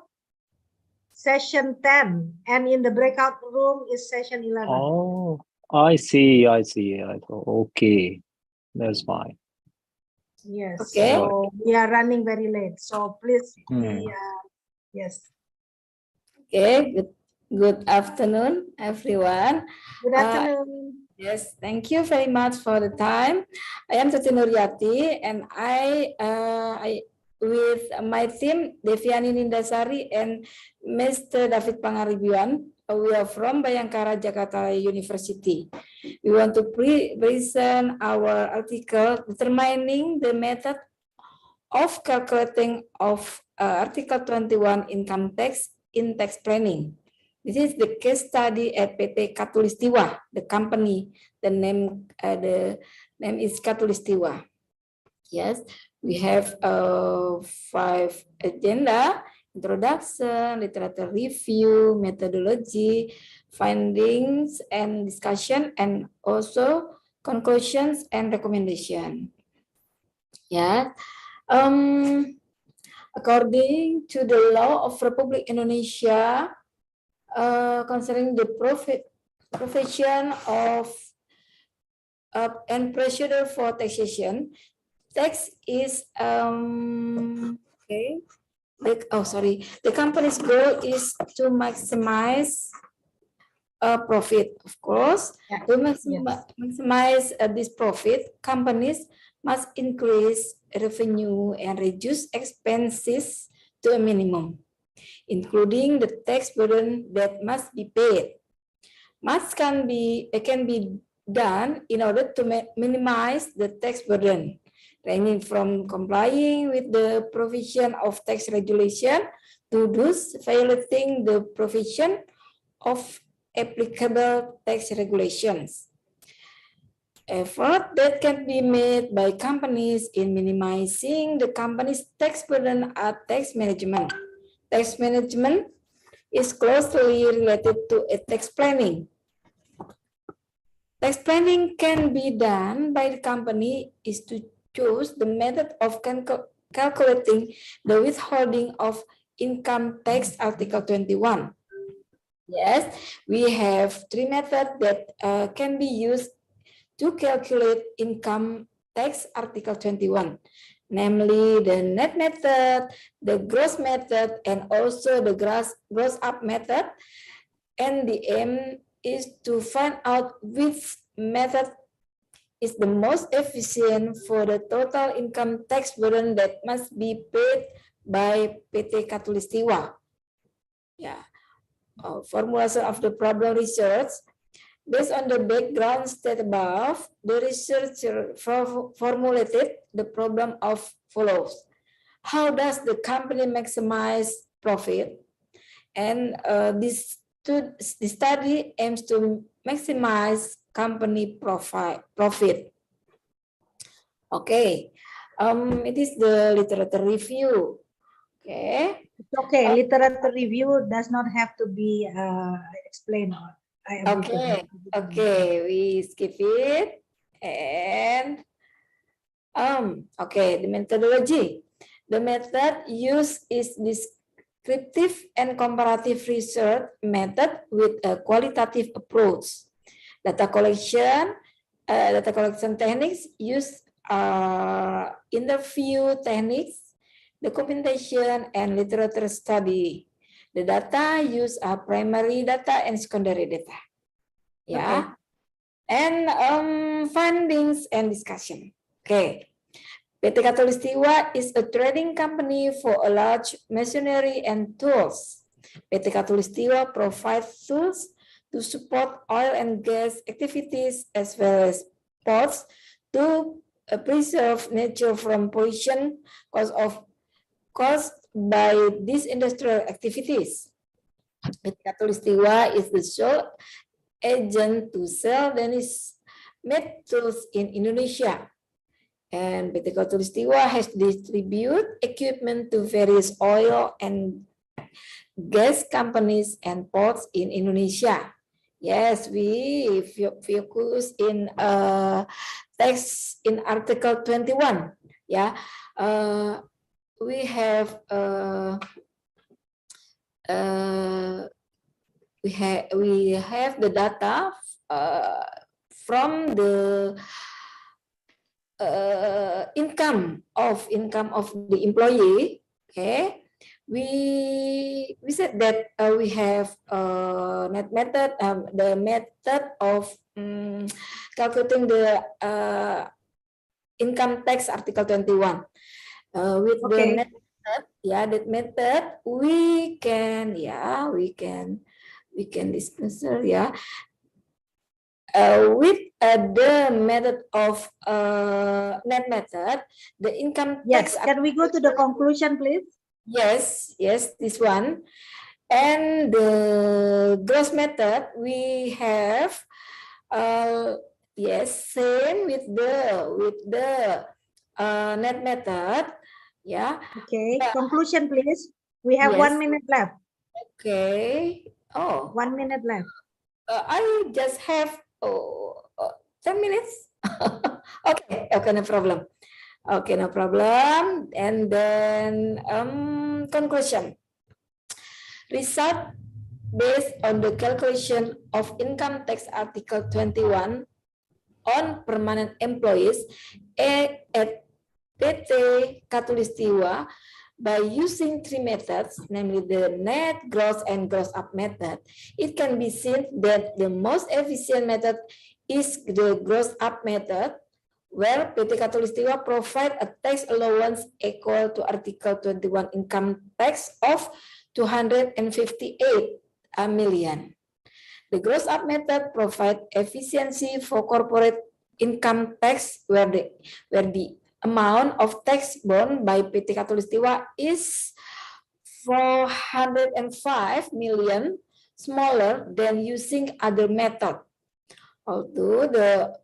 session 10, and in the breakout room is session 11. Oh, I see. I thought, okay, that's fine. Yes. Okay. So we are running very late. So please be, yes. Okay, good afternoon, everyone. Good afternoon. Yes, thank you very much for the time. I am Tuti Nuriati, and I with my team, Devyani Nindasari and Mr. David Pangaribuan, we are from Bayangkara Jakarta University. We want to present our article determining the method of calculating of Article 21 income tax in tax planning. This is the case study at PT Katulistiwa, the company. The name is Katulistiwa. Yes, we have 5 agenda: introduction, literature review, methodology, findings and discussion, and also conclusions and recommendation. Yeah. According to the law of Republic Indonesia, concerning the profession of and procedure for taxation tax is okay. The company's goal is to maximize profit. Of course, to maximize this profit, companies must increase revenue and reduce expenses to a minimum, including the tax burden that must be paid. Much can be done in order to minimize the tax burden, ranging from complying with the provision of tax regulation to those violating the provision of applicable tax regulations. Effort that can be made by companies in minimizing the company's tax burden are tax management. Tax management is closely related to tax planning. Tax planning can be done by the company is to choose the method of calculating the withholding of income tax, Article 21. Yes, we have three methods that can be used to calculate income tax, Article 21, namely the net method, the gross method, and also the gross up method. And the aim is to find out which method is the most efficient for the total income tax burden that must be paid by PT Khatulistiwa. Yeah. Formulation of the problem research. Based on the background stated above, the researcher formulated the problem of follows. How does the company maximize profit? And this study aims to maximize company profit. Okay, it is the literature review. Okay. It's okay. Literature review does not have to be explained. Okay, we skip it. And okay, the methodology. The method used is descriptive and comparative research method with a qualitative approach. Data collection techniques use interview techniques, documentation, and literature study. The data used are primary data and secondary data. Yeah. Okay. And findings and discussion. Okay. PT Khatulistiwa is a trading company for a large machinery and tools. PT Khatulistiwa provides tools to support oil and gas activities as well as ports to preserve nature from pollution caused by these industrial activities. PT Khatulistiwa is the sole agent to sell Danish-made tools in Indonesia. And PT Khatulistiwa has distributed equipment to various oil and gas companies and ports in Indonesia. Yes, we focus in text in Article 21. Yeah, we have the data from the income of the employee. Okay, we said that we have net method, the method of calculating the income tax, Article 21. With the net method, that method we can discuss with the method of net method, the income tax. Yes, can we go to the conclusion, please? Yes, this one. And the gross method we have same with the net method. Yeah. Okay. Conclusion, please. We have 1 minute left. Okay. Oh, 1 minute left. I just have 10 minutes. Okay, no problem. Okay, no problem. And then conclusion. Result based on the calculation of income tax, Article 21 on permanent employees at PT Katulistiwa by using three methods, namely the net, gross, and gross up method, it can be seen that the most efficient method is the gross up method, where PT Katulistiwa provide a tax allowance equal to Article 21 income tax of 258 million. The gross up method provide efficiency for corporate income tax, where the amount of tax borne by PT Katulistiwa is 405 million, smaller than using other method. Although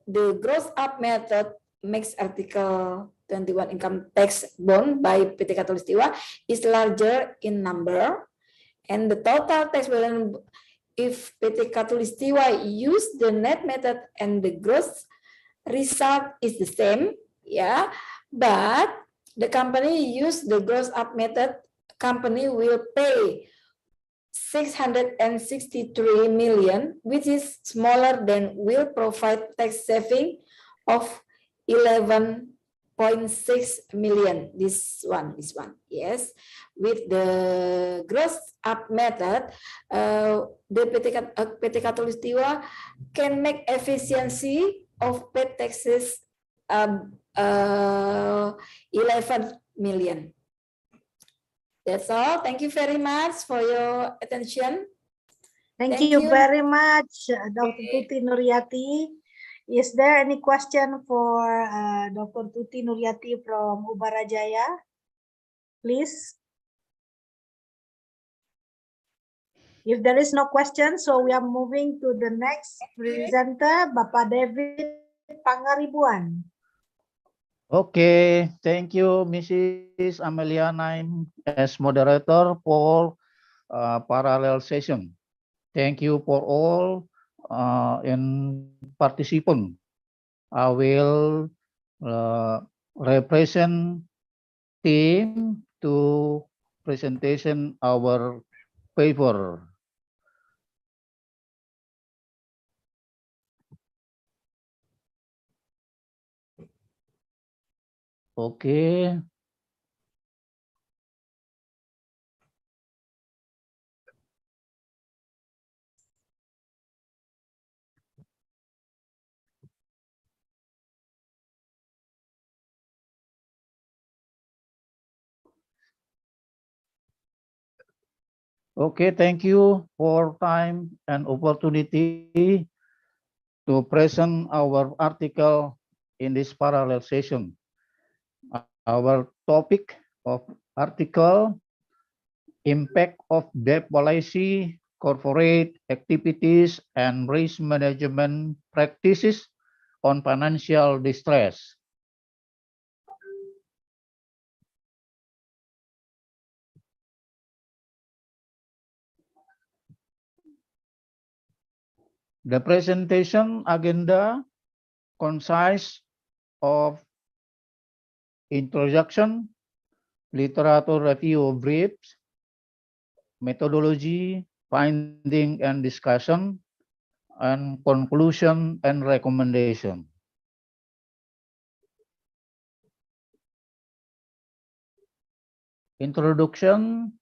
the gross up method makes Article 21 income tax borne by PT Katulistiwa is larger in number, and the total tax burden if PT Katulistiwa use the net method and the gross result is the same, yeah, but the company use the gross up method, company will pay 663 million, which is smaller than will provide tax saving of 11.6 million. This one, yes. With the gross up method, the PT Katulistiwa can make efficiency of paid taxes 11 million. That's all. Thank you very much for your attention. Thank you very much, Dr. Tuti Nuryati. Is there any question for Dr. Tuti Nuryati from Ubarajaya? Please. If there is no question, so we are moving to the next presenter, Bapak David Pangaribuan. Okay, thank you, Mrs. Amelia Naim, as moderator for parallel session. Thank you for all in participant. I will represent team to presentation our paper. Okay. Okay, thank you for time and opportunity to present our article in this parallel session. Our topic of article, impact of debt policy, corporate activities, and risk management practices on financial distress. The presentation agenda consists of introduction, literature review briefs, methodology, finding and discussion, and conclusion and recommendation. Introduction.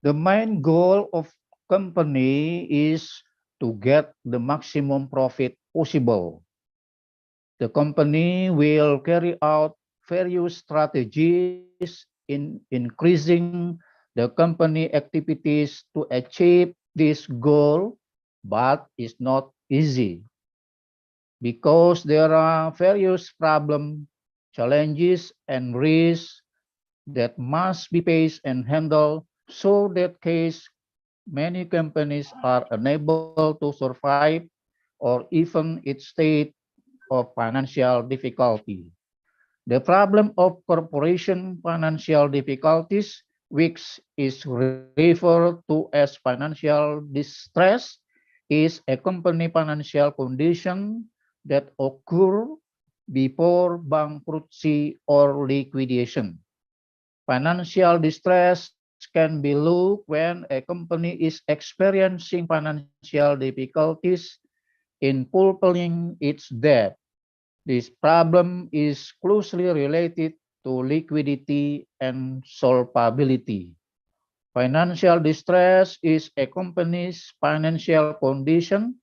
The main goal of company is to get the maximum profit possible. The company will carry out various strategies in increasing the company activities to achieve this goal, but it's not easy because there are various problems, challenges, and risks that must be faced and handled, so that case many companies are unable to survive or even its state of financial difficulty. The problem of corporation financial difficulties, which is referred to as financial distress, is a company financial condition that occur before bankruptcy or liquidation. Financial distress can be looked when a company is experiencing financial difficulties in fulfilling its debt. This problem is closely related to liquidity and solvability. Financial distress is a company's financial condition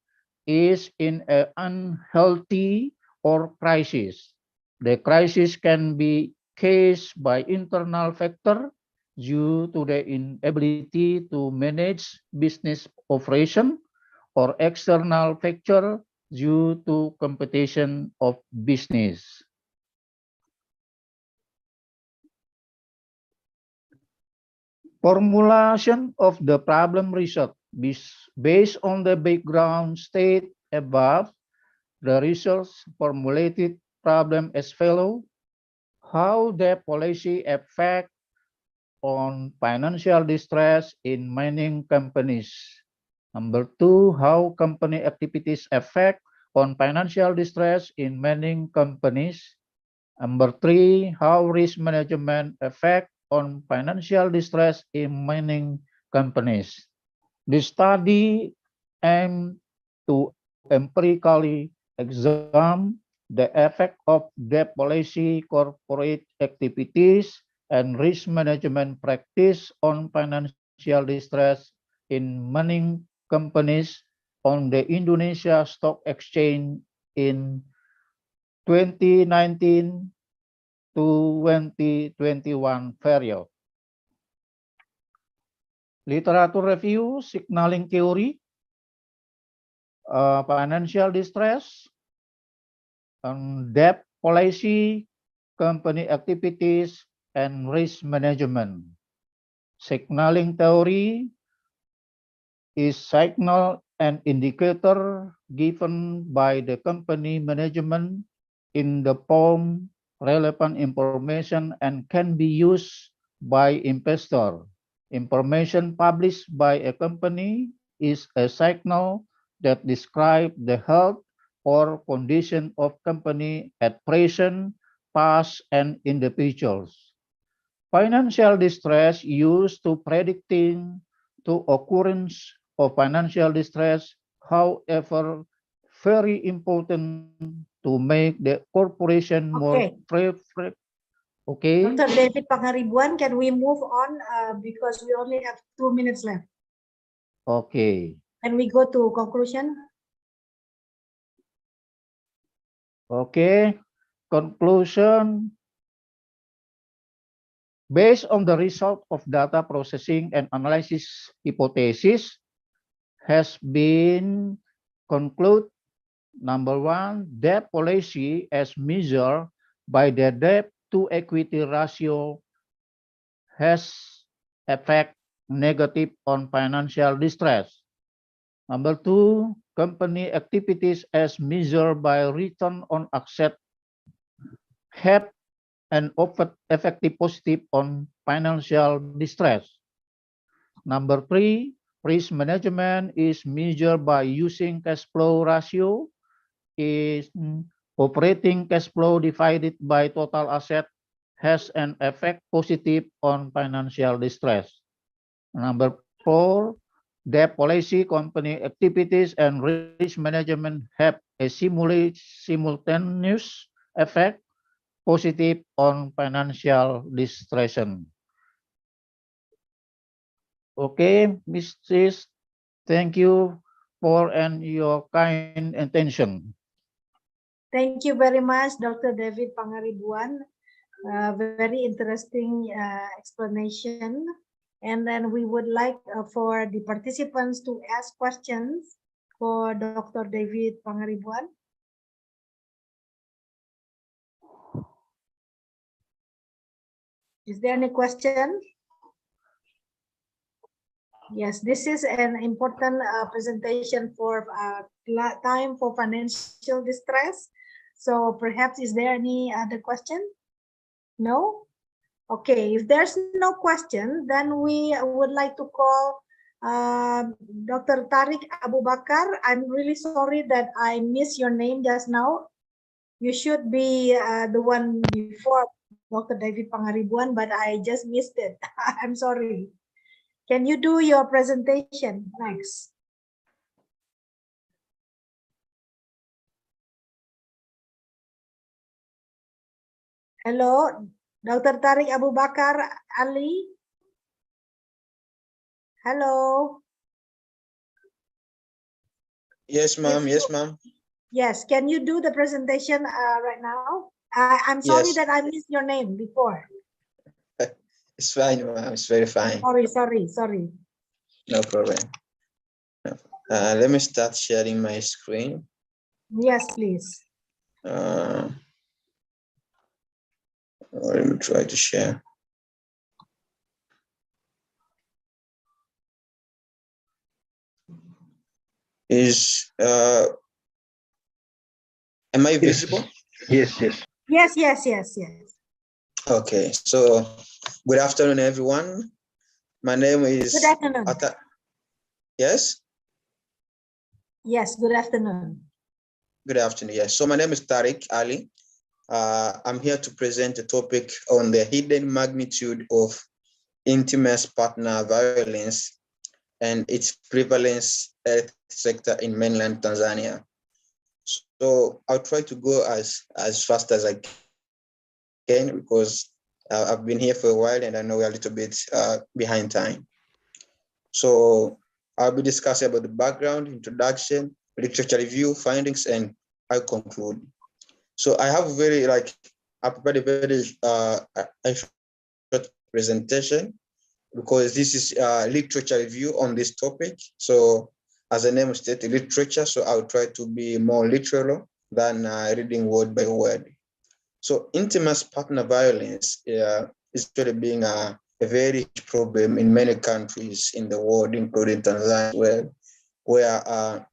is in an unhealthy or crisis. The crisis can be caused by internal factor due to the inability to manage business operation or external factor due to competition of business. Formulation of the problem result based on the background state above, the results formulated problem as follows. How the policy affect on financial distress in mining companies. Number 2, how company activities affect on financial distress in mining companies. Number 3, how risk management affect on financial distress in mining companies. The study aimed to empirically examine the effect of debt policy, corporate activities, and risk management practice on financial distress in mining companies on the Indonesia Stock Exchange in 2019 to 2021 period. Literature review, signaling theory, financial distress, debt policy, company activities, and risk management. Signaling theory is signal and indicator given by the company management in the form relevant information and can be used by investor. Information published by a company is a signal that describes the health or condition of company at present, past, and individuals. Financial distress used to predicting the occurrence of financial distress, however, very important to make the corporation more okay. Dr. David Pangaribuan, can we move on because we only have 2 minutes left? Okay. Can we go to conclusion? Okay. Conclusion. Based on the result of data processing and analysis hypothesis has been concluded. Number 1, debt policy as measured by the debt to equity ratio has effect negative on financial distress. Number 2, company activities as measured by return on asset have an effective positive on financial distress. Number 3, risk management is measured by using cash flow ratio is operating cash flow divided by total asset has an effect positive on financial distress. Number 4, debt policy, company activities, and risk management have a simultaneous effect positive on financial distress. Okay, Mrs. Thank you for your kind attention. Thank you very much, Dr. David Pangaribuan. Very interesting explanation. And then we would like for the participants to ask questions for Dr. David Pangaribuan. Is there any question? Yes, this is an important presentation for time for financial distress. So perhaps, is there any other question? No? Okay, if there's no question, then we would like to call Dr. Tariq Abu Bakar. I'm really sorry that I missed your name just now. You should be the one before Dr. David Pangaribuan, but I just missed it. I'm sorry. Can you do your presentation next? Hello, Dr. Tariq Abu Bakar Ali. Hello. Yes, ma'am. Yes, ma'am. Yes, can you do the presentation right now? I'm sorry Yes. that I missed your name before. It's fine, ma'am. It's very fine. Sorry. No problem. No. Let me start sharing my screen. Yes, please. Let me try to share. Am I visible? Yes. Yes. Okay, so good afternoon, everyone. My name is Good afternoon. Yes? Yes, good afternoon. Good afternoon, yes. So my name is Tariq Ali. I'm here to present a topic on the hidden magnitude of intimate partner violence and its prevalence health sector in mainland Tanzania. So I'll try to go as fast as I can because I've been here for a while and I know we're a little bit behind time. So I'll be discussing about the background, introduction, literature review, findings, and I conclude. So I have I prepared a very short presentation because this is literature review on this topic. So as the name states, literature, so I'll try to be more literal than reading word by word. So intimate partner violence is actually being a very huge problem in many countries in the world, including Tanzania, where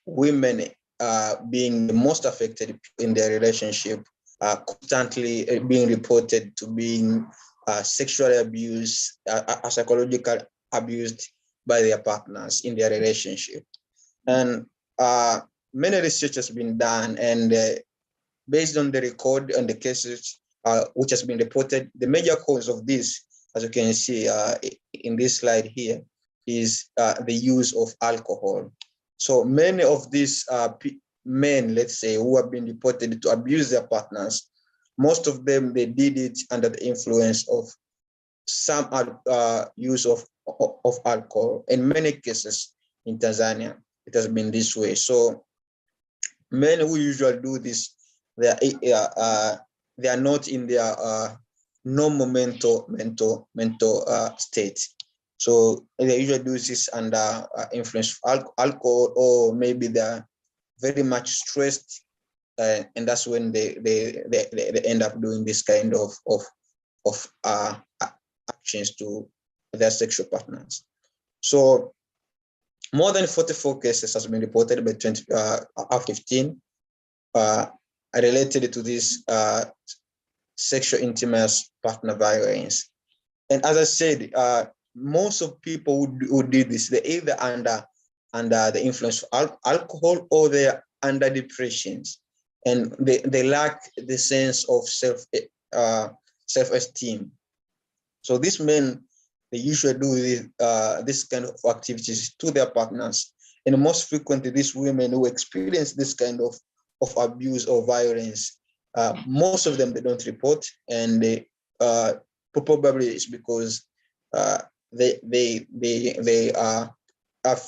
women are being the most affected in their relationship, constantly being reported to being sexually abused, psychologically abused by their partners in their relationship. And many research has been done, and based on the record and the cases which has been reported, the major cause of this, as you can see in this slide here, is the use of alcohol. So many of these men, let's say, who have been reported to abuse their partners, most of them, they did it under the influence of some use of alcohol. In many cases in Tanzania, it has been this way. So men who usually do this, they are not in their normal mental state. So they usually do this under influence of alcohol, or maybe they're very much stressed, and that's when they end up doing this kind of actions to their sexual partners. So more than 44 cases has been reported by 2015 related to this sexual intimate partner violence. And as I said, most of people who did this, they either under the influence of alcohol, or they're under depressions, and they lack the sense of self-esteem. So these men, they usually do this kind of activities to their partners. And most frequently, these women who experience this kind of abuse or violence, most of them, they don't report, and they probably it's because they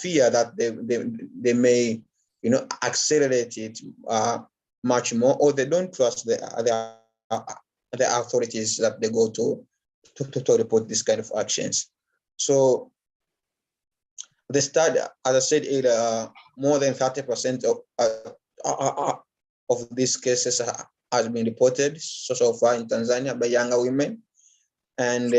fear that they may accelerate it much more, or they don't trust the authorities that they go to report this kind of actions. So the study, as I said earlier, more than 30% of these cases has been reported so far in Tanzania by younger women, and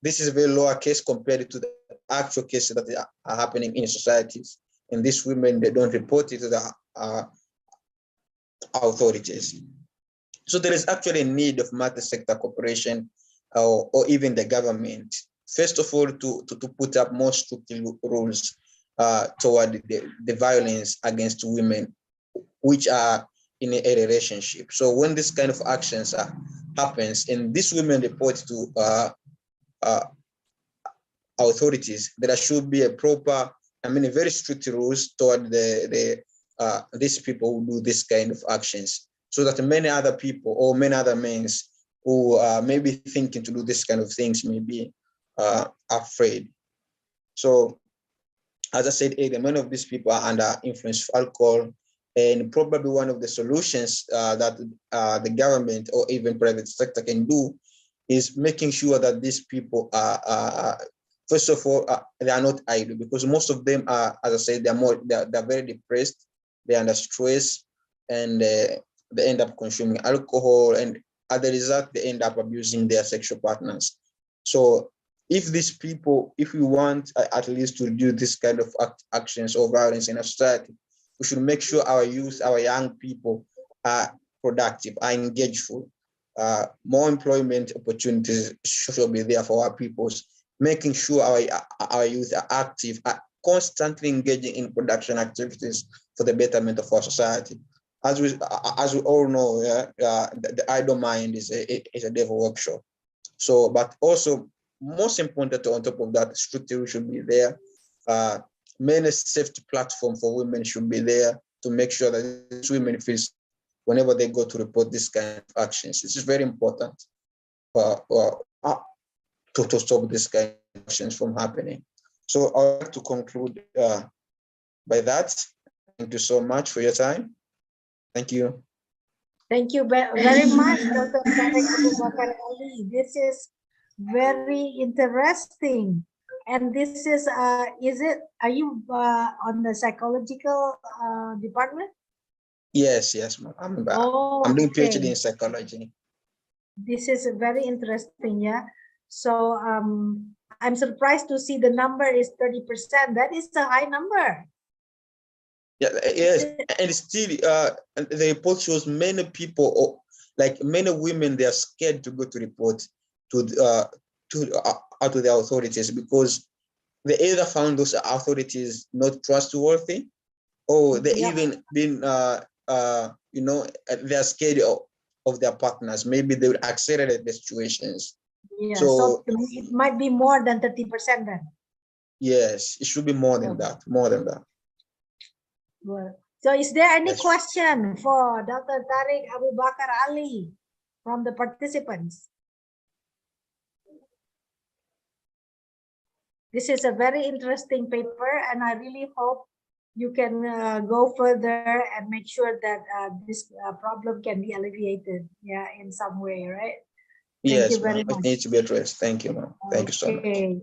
this is a very lower case compared to the actual cases that are happening in societies. And these women, they don't report it to the authorities. So there is actually a need of multi-sector cooperation, or even the government, first of all, to put up more strict rules toward the violence against women which are in a relationship. So when this kind of actions happens and these women report to authorities, there should be a proper, very strict rules toward these people who do this kind of actions, so that many other people or many other men who may be thinking to do this kind of things may be afraid. So, as I said earlier, many of these people are under influence of alcohol, and probably one of the solutions that the government or even private sector can do is making sure that these people are first of all, they are not idle, because most of them are, as I said, they're very depressed, they're under stress, and they end up consuming alcohol, and as a result, they end up abusing their sexual partners. So if these people, if we want at least to reduce this kind of actions or violence in our society, we should make sure our youth, our young people are productive, are engageful. More employment opportunities should be there for our peoples, making sure our youth are active, are constantly engaging in production activities for the betterment of our society. As we all know, the idle mind is a devil workshop. So, but also most important on top of that, structure should be there. Many safety platform for women should be there to make sure that these women feel whenever they go to report this kind of actions. This is very important to stop this kind of actions from happening. So I'd like to conclude by that. Thank you so much for your time. Thank you. Thank you very much, Dr. Tarik Abubakar Ali. This is very interesting. And this is are you on the psychological department? Yes, I'm doing PhD in psychology. This is very interesting, yeah. So I'm surprised to see the number is 30%. That is a high number. Yeah, yes, and still the report shows many people, like many women, they are scared to go to report to the authorities, because they either found those authorities not trustworthy, or they even been you know, they are scared of their partners. Maybe they would accelerate the situations. Yeah, so it might be more than 30% then. Yes, it should be more than that. More than that. Well, so is there any question for Dr. Tarik Abubakar Ali from the participants? This is a very interesting paper, and I really hope you can go further and make sure that this problem can be alleviated, yeah, in some way, right? Yes, Thank you very much. It needs to be addressed. Thank you, ma'am. Thank you so much.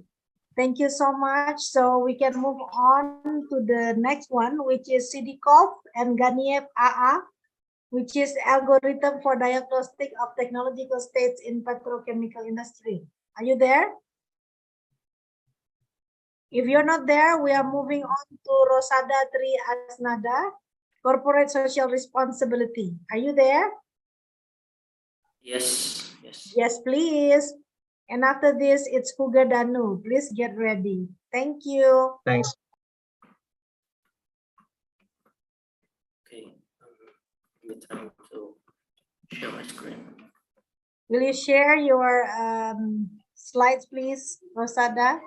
Thank you so much. So we can move on to the next one, which is Sidikov and Ganiev AA, which is algorithm for diagnostic of technological states in petrochemical industry. Are you there? If you're not there, we are moving on to Rosada Tri Asnada, corporate social responsibility. Are you there? Yes. Yes, please. And after this, it's Huga Danu. Please get ready. Thank you. Thanks. Okay. Give me time to share my screen. Will you share your slides, please, Rosada?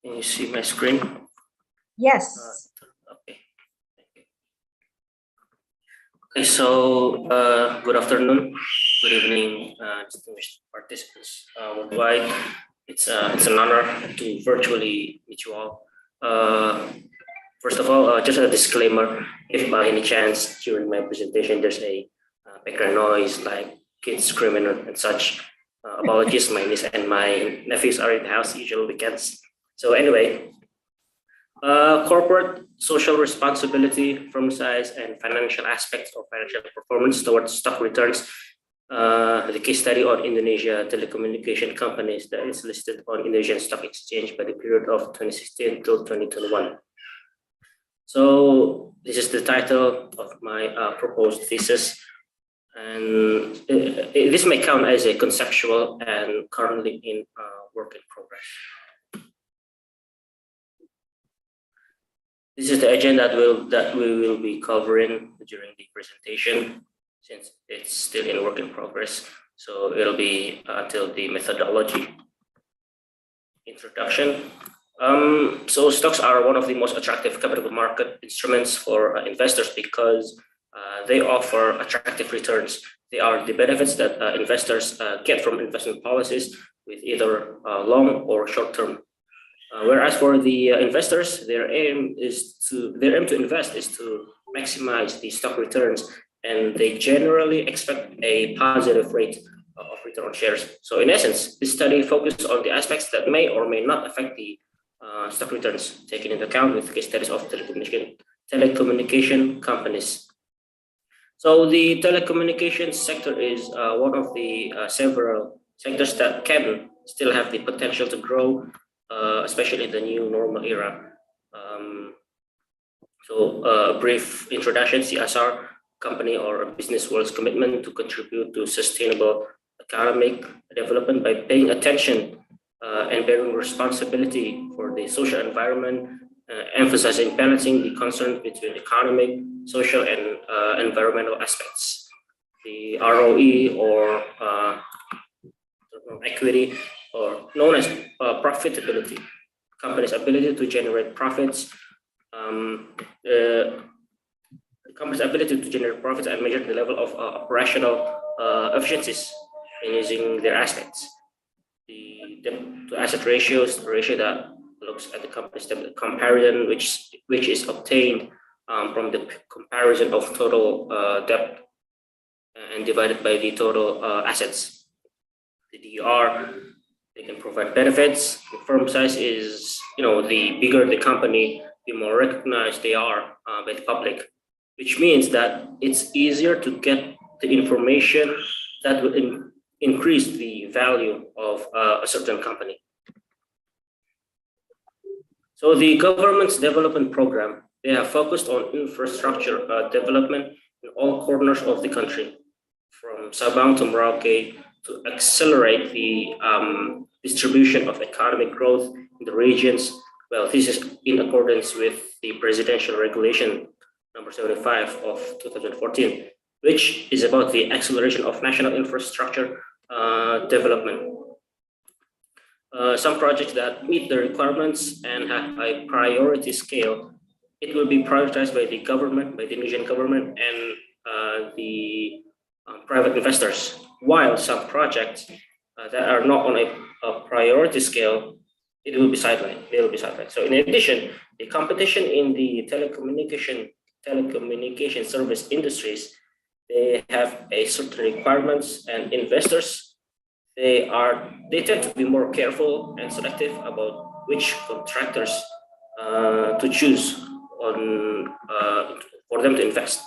Can you see my screen? Yes. Okay. Okay, so good afternoon, good evening, distinguished participants worldwide. It's an honor to virtually meet you all. First of all, just a disclaimer, if by any chance during my presentation there's a background noise like kids screaming and such, apologies, my niece and my nephews are in the house usual weekends. So anyway, corporate social responsibility, firm size, and financial aspects of financial performance towards stock returns. The case study on Indonesia telecommunication companies that is listed on Indonesian Stock Exchange by the period of 2016 till 2021. So this is the title of my proposed thesis. And this may count as a conceptual and currently in work in progress. This is the agenda that we will be covering during the presentation, since it's still in work in progress. So it'll be until the methodology introduction. So stocks are one of the most attractive capital market instruments for investors because they offer attractive returns. They are the benefits that investors get from investment policies with either long or short term. Whereas for the investors, their aim to invest is to maximize the stock returns, and they generally expect a positive rate of return on shares. So in essence, this study focuses on the aspects that may or may not affect the stock returns, taking into account with case studies of telecommunication companies. So the telecommunications sector is one of the several sectors that can still have the potential to grow, especially in the new normal era. So a brief introduction: CSR, company or business world's commitment to contribute to sustainable economic development by paying attention and bearing responsibility for the social environment, emphasizing balancing the concerns between economic, social, and environmental aspects. The ROE, or equity, or known as profitability, company's ability to generate profits. The company's ability to generate profits and measure the level of operational efficiencies in using their assets. The debt to asset ratios, the ratio that looks at the company's debt comparison, which is obtained from the comparison of total debt and divided by the total assets. The DER, they can provide benefits. The firm size is, the bigger the company, the more recognized they are by the public, which means that it's easier to get the information that will increase the value of a certain company. So the government's development program, they have focused on infrastructure development in all corners of the country, from Sabang to Merauke, to accelerate the distribution of economic growth in the regions. Well, this is in accordance with the Presidential Regulation number 75 of 2014, which is about the acceleration of national infrastructure development. Some projects that meet the requirements and have a priority scale, it will be prioritized by the government, by the Indonesian government, and the private investors. While some projects that are not on a priority scale, it will be sidelined. They will be sidelined. So in addition, the competition in the telecommunication service industries, they have a certain requirements, and investors, they tend to be more careful and selective about which contractors to choose on for them to invest.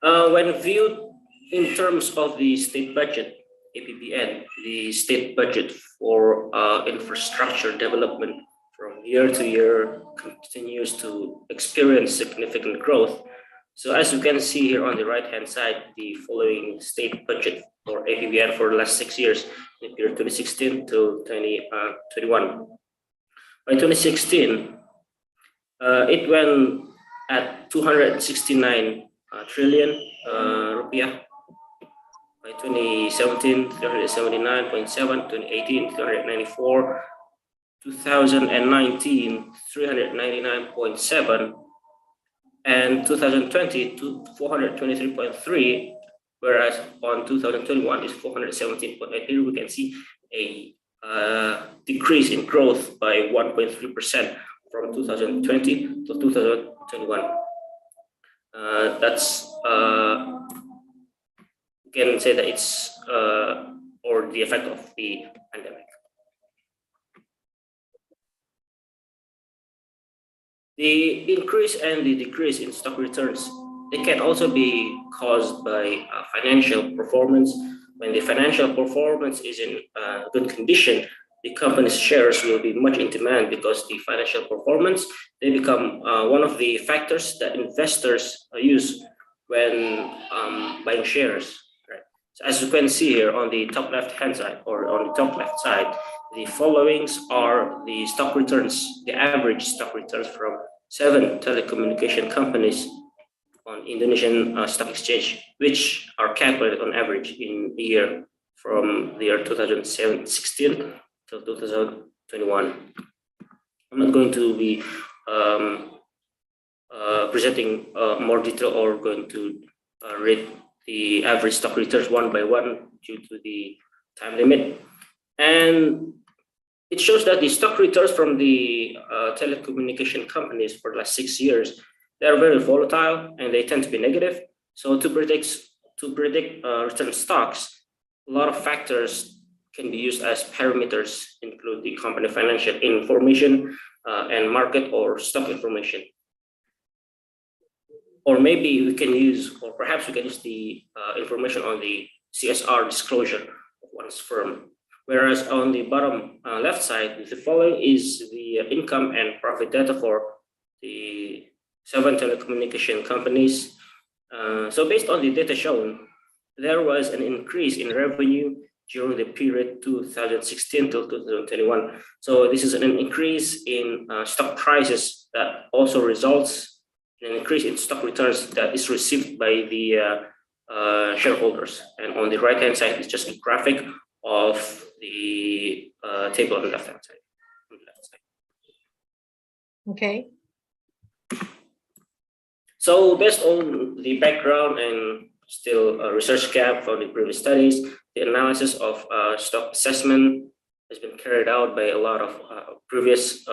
When viewed in terms of the state budget, APBN, the state budget for infrastructure development from year to year continues to experience significant growth. So as you can see here on the right-hand side, the following state budget for APBN for the last 6 years, in the period 2016 to 2021. By 2016, it went at 269 trillion rupiah. By 2017, 379.7, 2018, 394, 2019, 399.7, and 2020 to 423.3, whereas on 2021 is 417.8. Here we can see a decrease in growth by 1.3% from 2020 to 2021. That's we can say that it's or the effect of the pandemic. The increase and the decrease in stock returns, they can also be caused by financial performance. When the financial performance is in good condition, the company's shares will be much in demand because the financial performance, they become one of the factors that investors use when buying shares. Right? So as you can see here on the top left-hand side, or on the top left side, the followings are the stock returns, the average stock returns from 7 telecommunication companies on Indonesian Stock Exchange, which are calculated on average in a year from the year 2016 till 2021. I'm not going to be presenting more detail or going to read the average stock returns one by one due to the time limit. And it shows that the stock returns from the telecommunication companies for the last 6 years, they are very volatile and they tend to be negative. So to predict return stocks, a lot of factors can be used as parameters, include the company financial information and market or stock information. Or maybe we can use, or perhaps we can use the information on the CSR disclosure of one's firm. Whereas on the bottom left side, the following is the income and profit data for the 7 telecommunication companies. So based on the data shown, there was an increase in revenue during the period 2016 till 2021. So this is an increase in stock prices that also results in an increase in stock returns that is received by the shareholders. And on the right-hand side is just a graphic of the table on the left-hand side. Okay. So based on the background and still a research gap from the previous studies, the analysis of stock assessment has been carried out by a lot of previous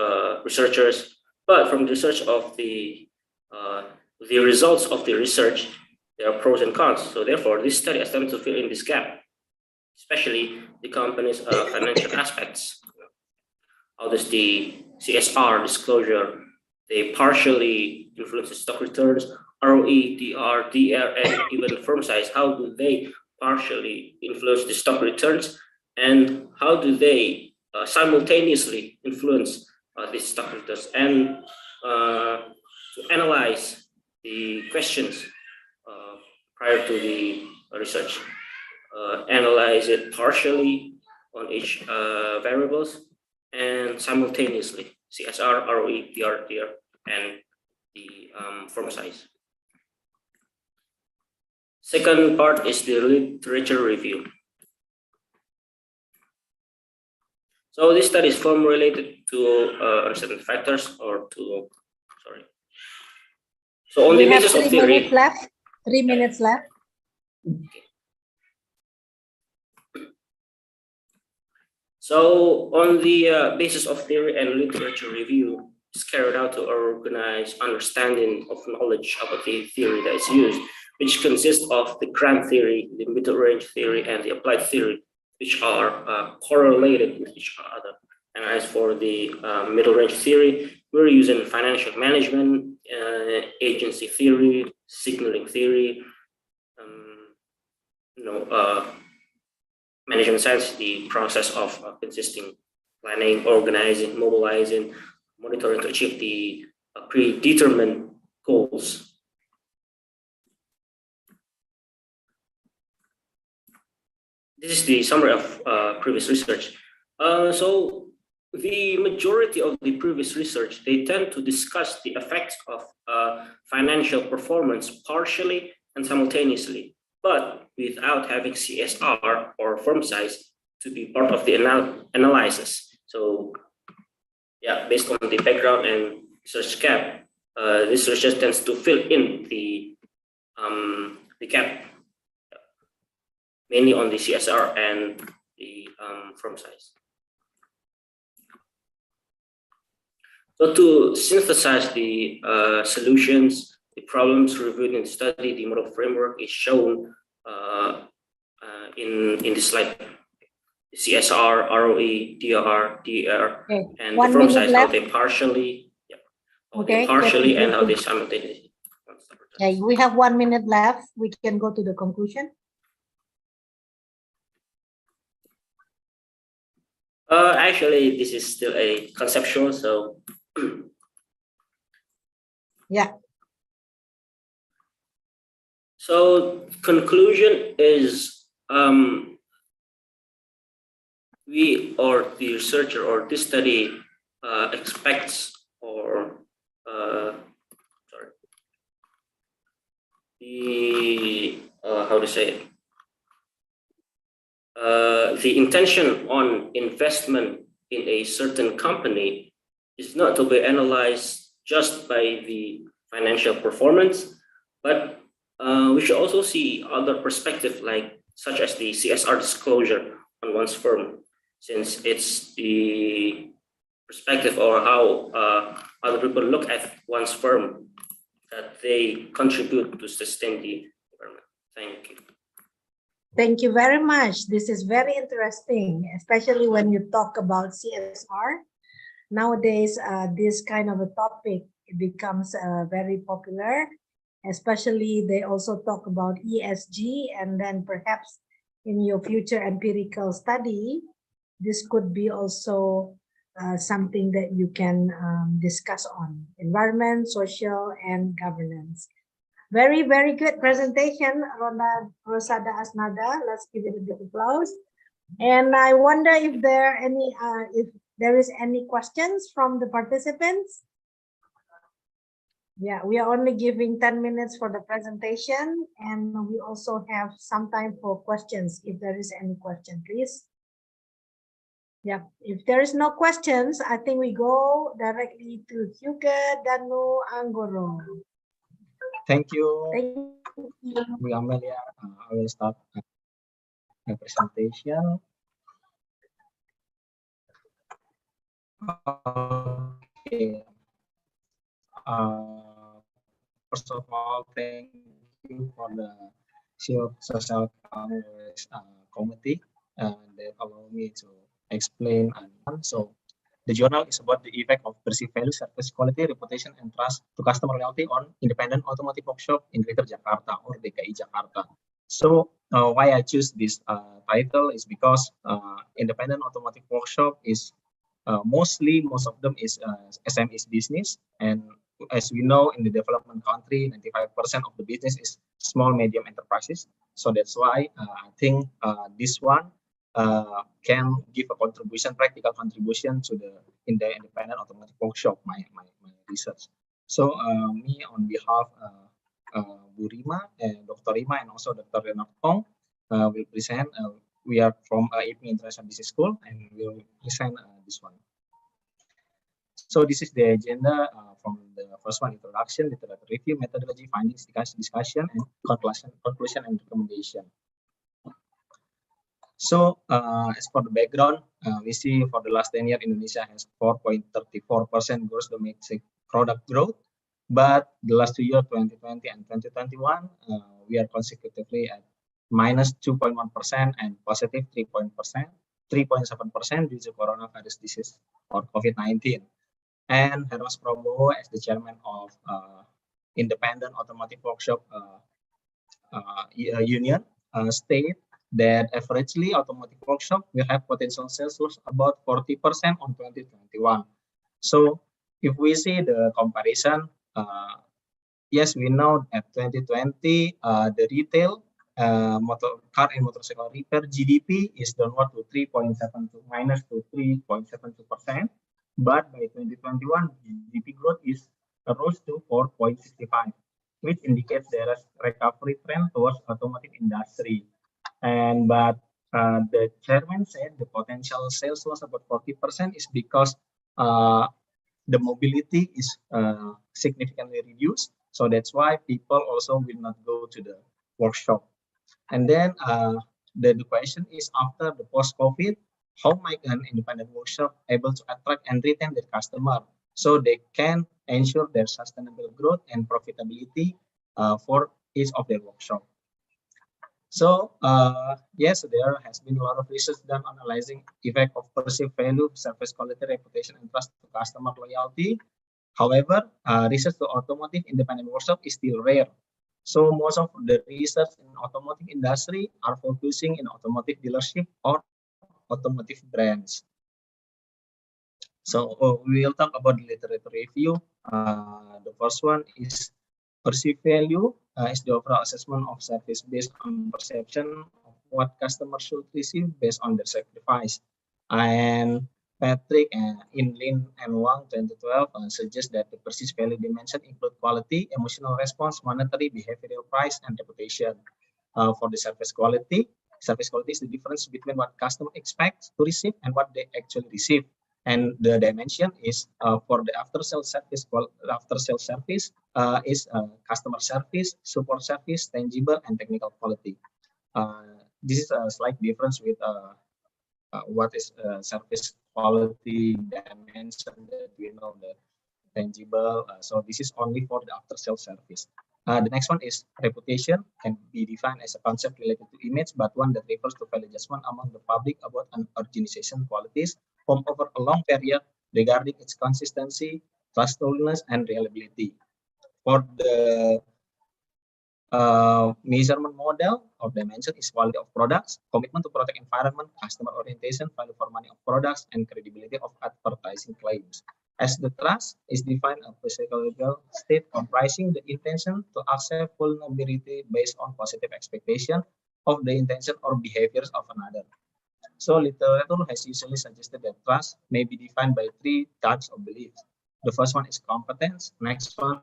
researchers. But from the research of the results of the research, there are pros and cons. So therefore, this study attempts to fill in this gap, especially the company's financial aspects. How does the CSR disclosure, they partially influence the stock returns, ROE, DR, DR, and even firm size? How do they partially influence the stock returns? And how do they simultaneously influence the stock returns? And to analyze the questions prior to the research, analyze it partially on each variables and simultaneously CSR, ROE, DR, DR, and the firm size. Second part is the literature review. So this study is formulated to certain factors or to, sorry. So on the basis of theory. 3 minutes left. 3 minutes left. So on the basis of theory and literature review is carried out to organize understanding of knowledge about the theory that is used, which consists of the grand theory, the middle range theory, and the applied theory, which are correlated with each other. And as for the middle range theory, we're using financial management, agency theory, signaling theory, management science, the process of consisting, planning, organizing, mobilizing, monitoring to achieve the predetermined goals. This is the summary of previous research. So the majority of the previous research, they tend to discuss the effects of financial performance partially and simultaneously, but without having CSR or firm size to be part of the analysis. So yeah, based on the background and research gap, this research tends to fill in the gap, mainly on the CSR and the firm size. So to synthesize the solutions, the problems reviewed in the study, the model framework is shown in the slide. The CSR, ROE, DR, DR, okay. And the firm size, how they partially, okay, partially and how they simultaneously. Okay, we have 1 minute left. We can go to the conclusion. Actually, this is still a conceptual, so. Yeah. So conclusion is we or the researcher or this study expects or how to say it, the intention on investment in a certain company is not to be analyzed just by the financial performance, but we should also see other perspectives such as the CSR disclosure on one's firm, since it's the perspective or how other people look at one's firm that they contribute to sustain the environment. Thank you. Thank you very much. This is very interesting, especially when you talk about CSR. Nowadays, this kind of a topic becomes very popular, especially they also talk about ESG, and then perhaps in your future empirical study, this could be also something that you can discuss on environment, social, and governance. Very, very good presentation, Rosada Asnada. Let's give it a big applause. And I wonder if there is any questions from the participants. Yeah, we are only giving 10 minutes for the presentation, and we also have some time for questions. If there is any question, please. Yeah, if there is no questions, I think we go directly to Hugo Danu Anggoro. Thank you. Thank you. We Amelia. I will start my presentation. Okay. First of all, thank you for the Social Congress Committee that allow me to explain. So the journal is about the effect of perceived value, service quality, reputation, and trust to customer loyalty on independent automotive workshop in Greater Jakarta or DKI Jakarta. So why I choose this title is because independent automotive workshop is most of them is SMEs business, and as we know, in the development country, 95% of the business is small medium enterprises. So that's why I think this one can give a contribution, practical contribution to the independent automotive workshop, my research. So me on behalf Bu Rima, Dr. Rima, and also Dr. Renard Tong will present. We are from IPMI International Business School, and we will present this one. So this is the agenda from the first one: introduction, literature review, methodology, findings, discussion, and conclusion and recommendation. So as for the background, we see for the last 10 years, Indonesia has 4.34% gross domestic product growth. But the last 2 years, 2020 and 2021, we are consecutively at minus 2.1% and positive 3.7% due to coronavirus disease or COVID-19. And Hermas Prabowo, as the chairman of Independent Automotive Workshop Union, state that averagely automotive workshop will have potential sales loss about 40% on 2021. So if we see the comparison, yes, we know at 2020 the retail car and motorcycle repair GDP is downward to minus 3.72%. But by 2021, GDP growth is rose to 4.65, which indicates there is recovery trend towards automotive industry. But the chairman said the potential sales loss about 40% is because the mobility is significantly reduced. So that's why people also will not go to the workshop. And then the question is, after the post-COVID, how might an independent workshop able to attract and retain their customer so they can ensure their sustainable growth and profitability for each of their workshop? So yes, there has been a lot of research done analyzing effect of perceived value, service quality, reputation, and trust to customer loyalty. However, research to automotive independent workshop is still rare. So most of the research in automotive industry are focusing in automotive dealership or automotive brands. So we will talk about the literature review. The first one is perceived value is the overall assessment of service based on perception of what customers should receive based on their sacrifice. And Patrick in Lin and Wang 2012 suggests that the perceived value dimension include quality, emotional response, monetary, behavioral, price, and reputation. For the service quality is the difference between what customer expects to receive and what they actually receive. And the dimension is for the after-sale service. After-sale service is customer service, support service, tangible, and technical quality. This is a slight difference with what is service quality dimension that we know, the tangible. So this is only for the after-sale service. The next one is reputation, can be defined as a concept related to image, but one that refers to value judgment among the public about an organization qualities formed over a long period regarding its consistency, trustworthiness, and reliability. For the measurement model of dimension is quality of products, commitment to protect environment, customer orientation, value for money of products, and credibility of advertising claims. As the trust is defined as a psychological state comprising the intention to accept vulnerability based on positive expectation of the intention or behaviors of another. So literature has usually suggested that trust may be defined by three types of beliefs. The first one is competence, next one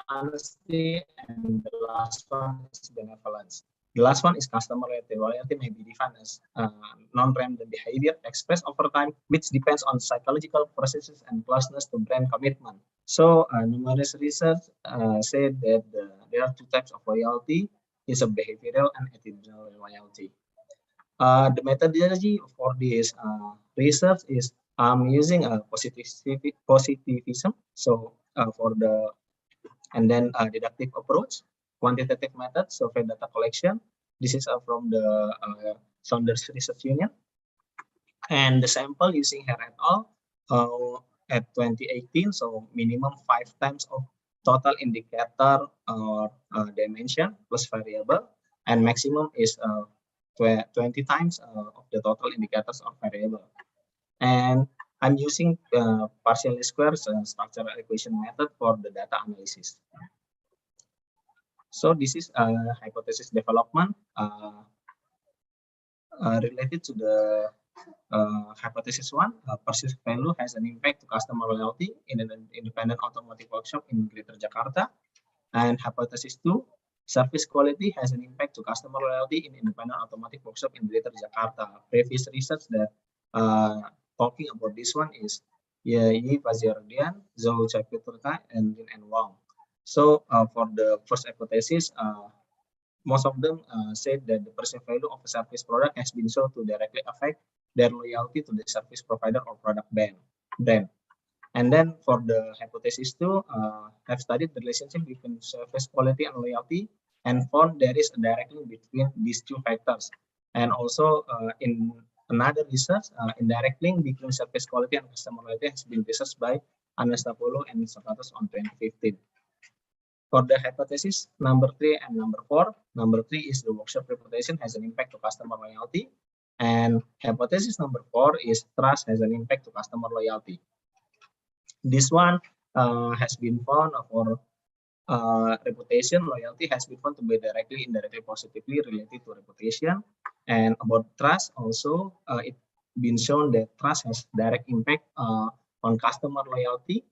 honesty, and the last one is benevolence. The last one is customer loyalty. Loyalty may be defined as non-random behavior expressed over time, which depends on psychological processes and closeness to brand commitment. So numerous research said that there are two types of loyalty: is a behavioral and attitudinal loyalty. The methodology for this research is using a positivism. So for the and then deductive approach, quantitative method, survey data collection. This is from the Saunders Research Union. And the sample using Hare et al. At 2018, so minimum 5 times of total indicator or dimension plus variable, and maximum is 20 times of the total indicators or variable. And I'm using partial squares structural equation method for the data analysis. So this is hypothesis development related to the hypothesis one. Perceived value has an impact to customer loyalty in an independent automotive workshop in Greater Jakarta. And hypothesis two, service quality has an impact to customer loyalty in independent automotive workshop in Greater Jakarta. Previous research that talking about this one is Yi Fazirdian, Zhou Chapiturka, and Lin and Wang. So for the first hypothesis, most of them said that the perceived value of a service product has been shown to directly affect their loyalty to the service provider or product brand. And then for the hypothesis two, have studied the relationship between service quality and loyalty and found there is a direct link between these two factors. And also in another research, indirect link between service quality and customer loyalty has been researched by Anastapolo and Sokratos on 2015. For the hypothesis number 3 and number 4, number 3 is the workshop reputation has an impact to customer loyalty, and hypothesis number 4 is trust has an impact to customer loyalty. This one has been found for reputation, loyalty has been found to be directly, indirectly, positively related to reputation. And about trust also, it's been shown that trust has direct impact on customer loyalty.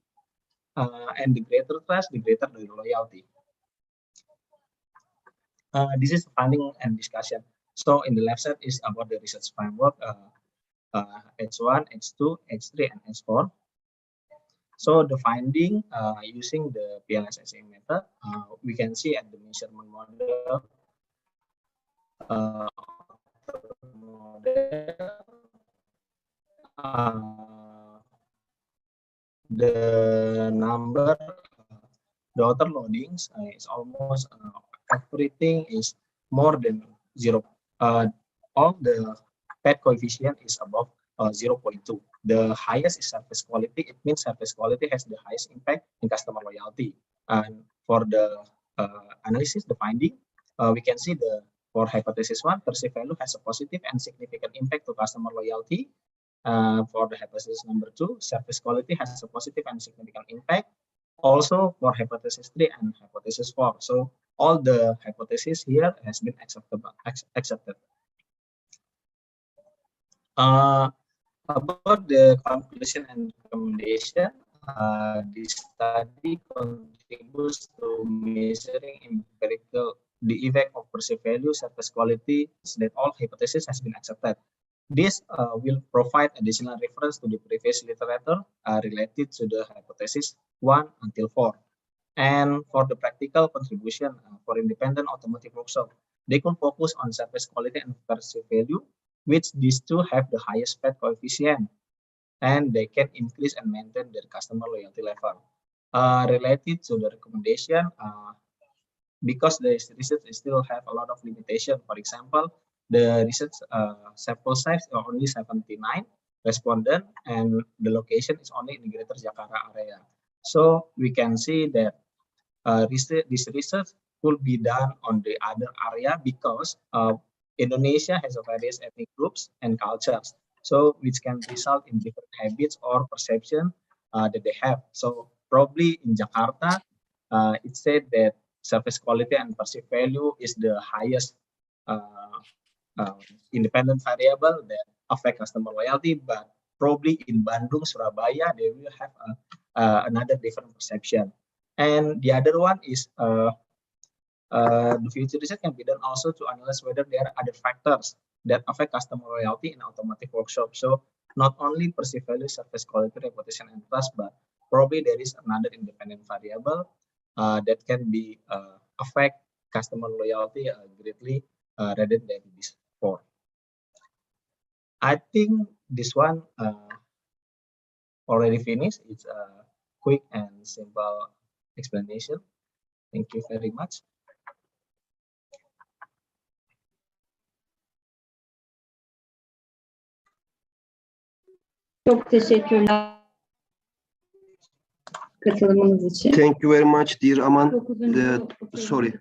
And the greater trust, the greater the loyalty. This is finding and discussion. So in the left side is about the research framework, H1, H2, H3, and H4. So the finding using the PLSSA method, we can see at the measurement model, the number, the outer loadings is almost everything is more than 0. All the PET coefficient is above 0.2. The highest is service quality. It means service quality has the highest impact in customer loyalty. And for the analysis, the finding, we can see for hypothesis 1, perceived value has a positive and significant impact to customer loyalty. For the hypothesis number 2, service quality has a positive and significant impact. Also for hypothesis 3 and hypothesis 4. So all the hypotheses here has been accepted. About the conclusion and recommendation, the study contributes to measuring the effect of perceived value, surface quality, so that all hypothesis has been accepted. This will provide additional reference to the previous literature related to the hypothesis 1 until 4. And for the practical contribution for independent automotive workshop, they can focus on surface quality and perceived value, which these two have the highest PET coefficient, and they can increase and maintain their customer loyalty level. Related to the recommendation, because the research still have a lot of limitation. For example, the research sample size are only 79 respondent, and the location is only in the Greater Jakarta area. So we can see that this research could be done on the other area, because Indonesia has a various ethnic groups and cultures, so which can result in different habits or perception that they have. So probably in Jakarta, it said that surface quality and perceived value is the highest independent variable that affect customer loyalty, but probably in Bandung, Surabaya, they will have another different perception. And the other one is the future research can be done also to analyze whether there are other factors that affect customer loyalty in automotive workshop. So not only perceived value, surface quality, reputation, and trust, but probably there is another independent variable that can be affect customer loyalty greatly rather than these 4. I think this one already finished. It's a quick and simple explanation. Thank you very much. Çok teşekkürler katılımınız için. Thank you very much, dear Aman. Sorry,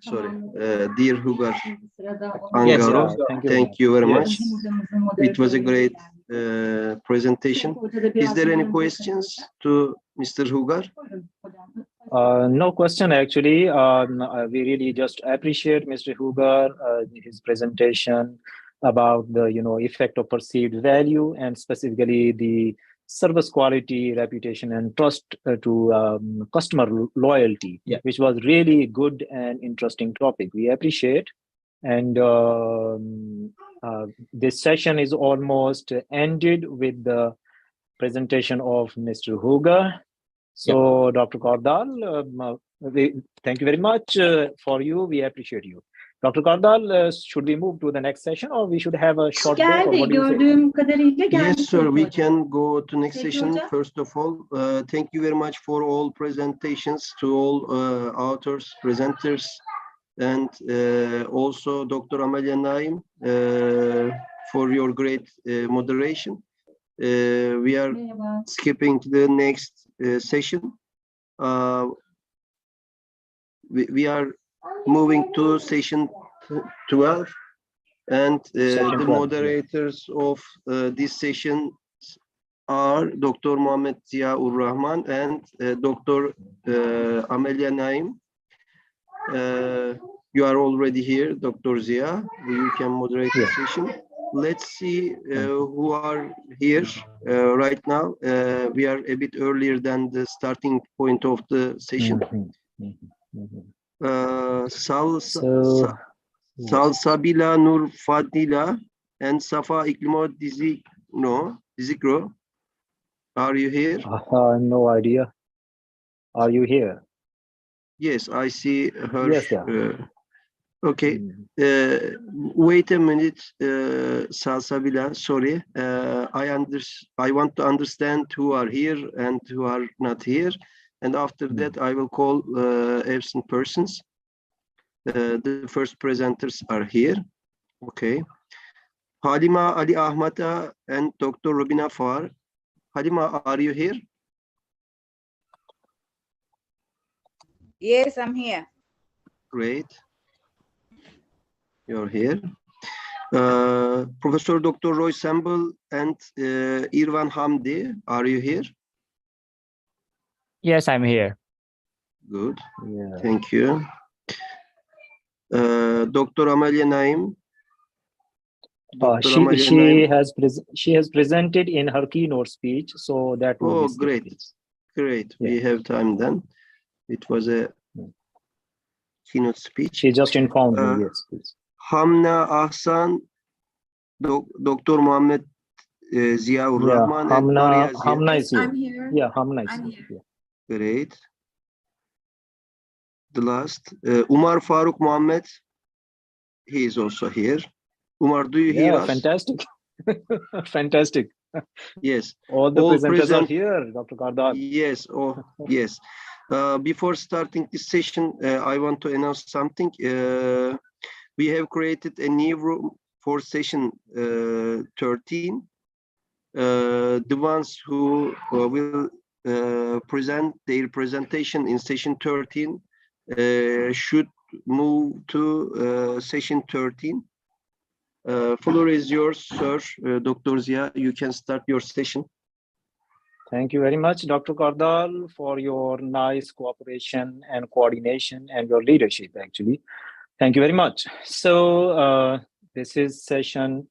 dear Hugar Angaro. Thank you very much. It was a great presentation. Is there any questions to Mr. Hugar? No question actually. We really just appreciate Mr. Hugar, his presentation about the effect of perceived value, and specifically the service quality, reputation, and trust to customer loyalty, which was really good and interesting topic. We appreciate. And this session is almost ended with the presentation of Mr. Hugar. So Dr. Kordal, thank you very much for you. We appreciate you. Dr. Kordal, should we move to the next session, or we should have a short break? Yes, sir, we can go to next session. First of all, thank you very much for all presentations, to all authors, presenters, and also Dr. Amelia Naim for your great moderation. We are skipping to the next session. We are moving to session 12, and the moderators of this session are Dr. Muhammad Ziaur Rahman and Dr. Amelia Naim. You are already here, Dr. Zia. You can moderate the session. Let's see who are here right now. We are a bit earlier than the starting point of the session. Salsabila Nur Fadila and Safa Iklimo Dizikro. Are you here? No idea. Are you here? Yes, I see her. Yes, yeah. Okay. Wait a minute, Salsabila. Sorry. I want to understand who are here and who are not here. And after that, I will call absent persons. The first presenters are here. Okay. Halima Ali Ahmata and Dr. Rubina Far. Halima, are you here? Yes, I'm here. Great. You're here. Professor Dr. Roy Samble and Irwan Hamdi, are you here? Yes, I'm here. Good. Yeah. Thank you. Dr. Amelia Naim. She has presented in her keynote speech, so that will Oh, be great. please. Great. Yeah. We have time then. It was a keynote speech. She just informed me, yes, please. Hamna Ahsan, Dr. Muhammad Ziaur Rahman, and Maria Zia. Hamna is here. I'm here. Yeah, Hamna is I'm here. here. Yeah. Great. The last, Umar Farooq Mohammed. He is also here. Umar, do you hear us? Fantastic. Fantastic. Yes. All the presenters are here, Dr. Kardal. Yes. Oh, yes. Before starting this session, I want to announce something. We have created a new room for session 13. The ones who will present their presentation in session 13 should move to session 13. Floor is yours, sir. Dr. Zia, you can start your session. Thank you very much, Dr. Kardal, for your nice cooperation and coordination and your leadership, actually. Thank you very much. So this is session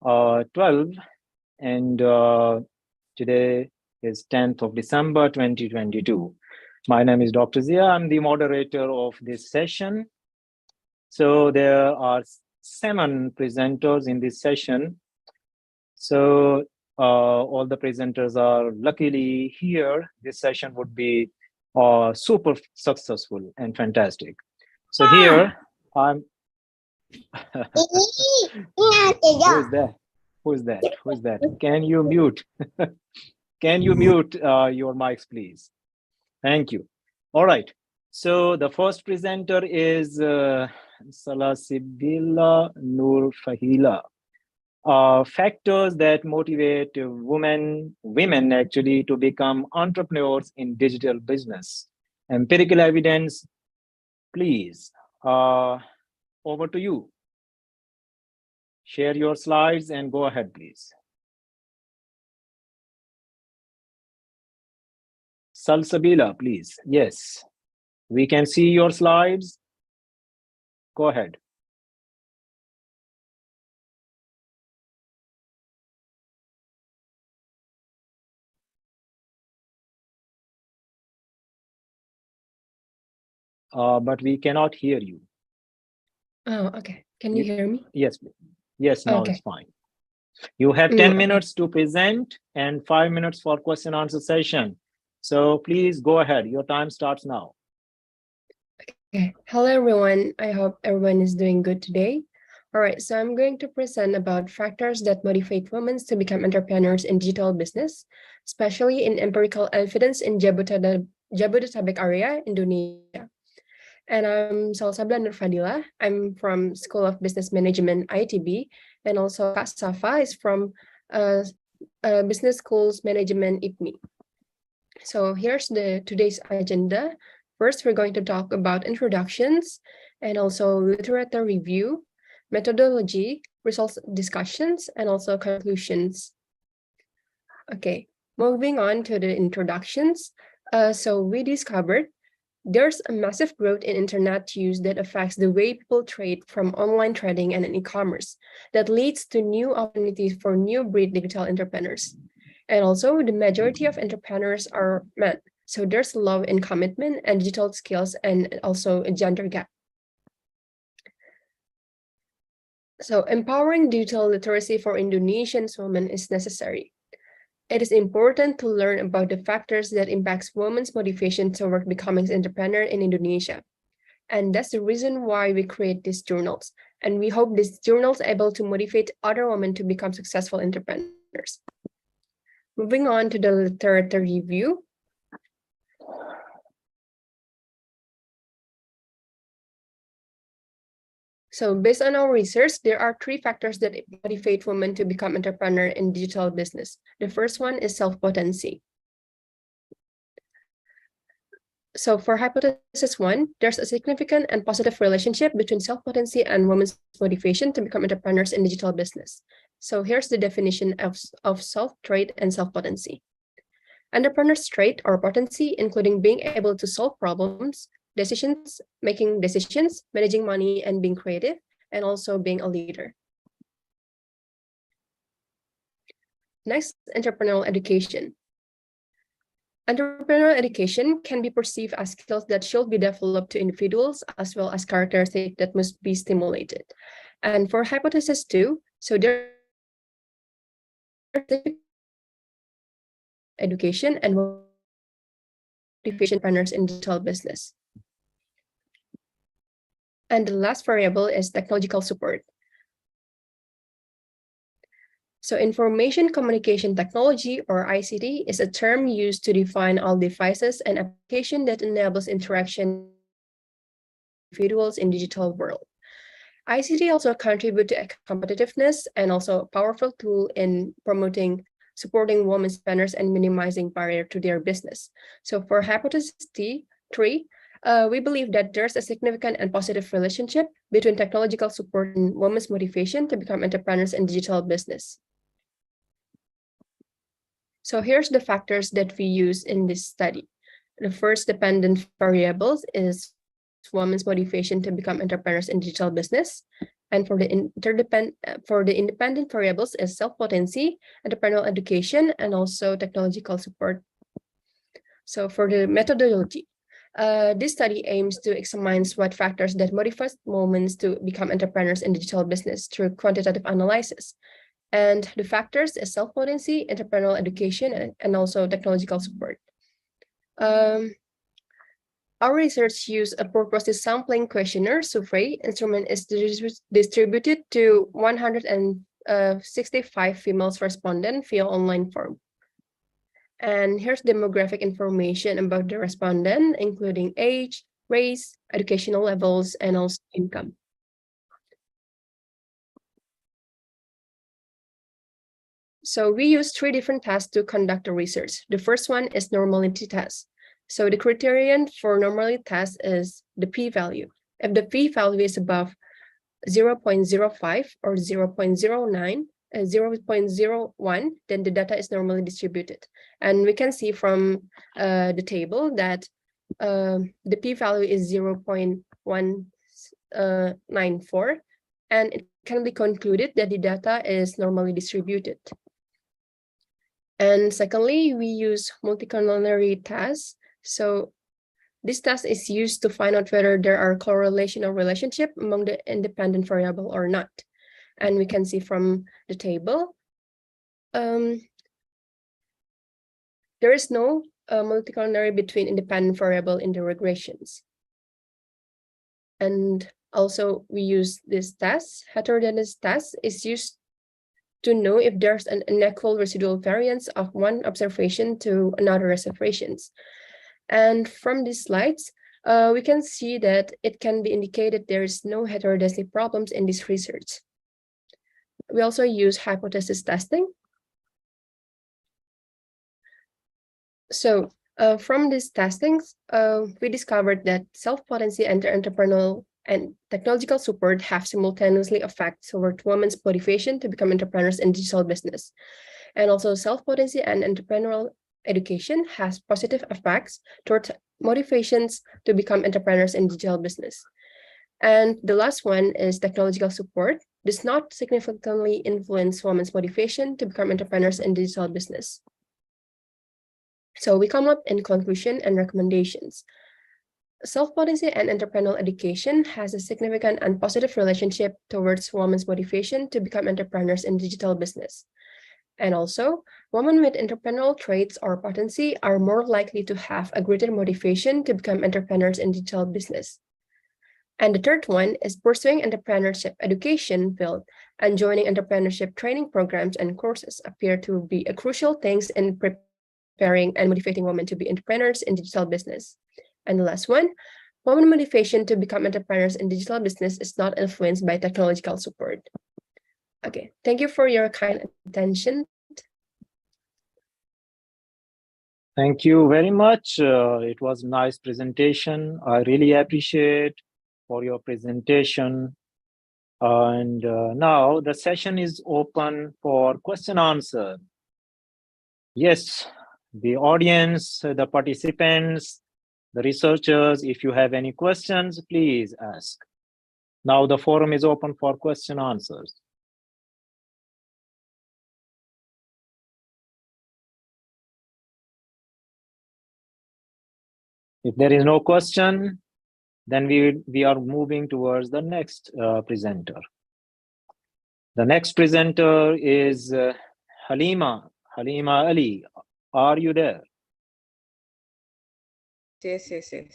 12, and today is 10th of December, 2022. My name is Dr. Zia. I'm the moderator of this session. So there are 7 presenters in this session. So all the presenters are luckily here. This session would be super successful and fantastic. So here I'm. Who is that? Who is that? Who is that? Can you mute? Can you mute your mics, please? Thank you. All right. So the first presenter is Salasibila Nur Fahila. Factors that motivate women actually to become entrepreneurs in digital business. Empirical evidence, please. Over to you. Share your slides and go ahead, please. Salsabila, please. Yes, we can see your slides. Go ahead. But we cannot hear you. Oh, okay. Can you hear me? Yes, yes, now Okay. it's fine. You have 10 minutes to present and 5 minutes for question answer session. So please go ahead. Your time starts now. Okay. Hello, everyone. I hope everyone is doing good today. All right, so I'm going to present about factors that motivate women to become entrepreneurs in digital business, especially in empirical evidence in Jabodetabek area, Indonesia. And I'm Salsabila Nur Fadila. I'm from School of Business Management, ITB, and also Kak Safa is from Business Schools Management, IPMI. So here's today's agenda. First, we're going to talk about introductions and also literature review, methodology, results discussions, and also conclusions. Okay, moving on to the introductions. So we discovered there's a massive growth in internet use that affects the way people trade, from online trading and e-commerce, that leads to new opportunities for new breed digital entrepreneurs. And also the majority of entrepreneurs are men. So there's love in commitment and digital skills, and also a gender gap. So empowering digital literacy for Indonesian women is necessary. It is important to learn about the factors that impacts women's motivation toward becoming an entrepreneur in Indonesia. And that's the reason why we create these journals. And we hope these journals are able to motivate other women to become successful entrepreneurs. Moving on to the literature review. So based on our research, there are 3 factors that motivate women to become entrepreneur in digital business. The first one is self-potency. So for hypothesis 1, there's a significant and positive relationship between self-potency and women's motivation to become entrepreneurs in digital business. So here's the definition of self-trait and self-potency. Entrepreneur's trait or potency, including being able to solve problems, making decisions, managing money, and being creative, and also being a leader. Next, entrepreneurial education. Entrepreneurial education can be perceived as skills that should be developed to individuals as well as characteristics that must be stimulated. And for hypothesis 2, so there education and motivation partners in digital business. And the last variable is technological support. So information communication technology, or ICT, is a term used to define all devices and application that enables interaction with individuals in digital world. ICT also contribute to competitiveness and also a powerful tool in supporting women's entrepreneurs and minimizing barrier to their business. So for hypothesis 3, we believe that there's a significant and positive relationship between technological support and women's motivation to become entrepreneurs in digital business. So here's the factors that we use in this study. The first dependent variables is women's motivation to become entrepreneurs in digital business. And for the independent variables is self-potency, entrepreneurial education, and also technological support. So for the methodology, this study aims to examine what factors that motivate women to become entrepreneurs in digital business through quantitative analysis. And the factors is self-potency, entrepreneurial education, and also technological support. Our research used a purposive sampling questionnaire survey. Instrument is distributed to 165 female respondents via online form. And here's demographic information about the respondent, including age, race, educational levels, and also income. So we use 3 different tests to conduct the research. The first one is normality test. So the criterion for normality test is the p-value. If the p-value is above 0.05 or 0.09, 0.01, then the data is normally distributed. And we can see from the table that the p-value is 0.194, and it can be concluded that the data is normally distributed. And secondly, we use multi-corollary tests. So this test is used to find out whether there are correlation or relationship among the independent variable or not. And we can see from the table, there is no multi-corollary between independent variable in the regressions. And also we use this test. Heterogeneous test is used to know if there's an unequal residual variance of one observation to another observations. And from these slides, we can see that it can be indicated there is no heterogeneity problems in this research. We also use hypothesis testing. So from these testings, we discovered that self-potency and entrepreneurial and technological support have simultaneously effects toward women's motivation to become entrepreneurs in digital business. And also self-potency and entrepreneurial education has positive effects towards motivations to become entrepreneurs in digital business. And the last one is technological support does not significantly influence women's motivation to become entrepreneurs in digital business. So we come up in conclusion and recommendations. Self-potency and entrepreneurial education has a significant and positive relationship towards women's motivation to become entrepreneurs in digital business. And also, women with entrepreneurial traits or potency are more likely to have a greater motivation to become entrepreneurs in digital business. And the third one is pursuing entrepreneurship education field, and joining entrepreneurship training programs and courses appear to be a crucial things in preparing and motivating women to be entrepreneurs in digital business. And the last one, women motivation to become entrepreneurs in digital business is not influenced by technological support. Okay, thank you for your kind attention. Thank you very much. It was a nice presentation. I really appreciate for your presentation. And now the session is open for question answer. Yes, the audience, the participants, the researchers, if you have any questions, please ask. Now the forum is open for question answers. If there is no question, then we are moving towards the next presenter. The next presenter is Halima Ali. Are you there? Yes. Yes, I'm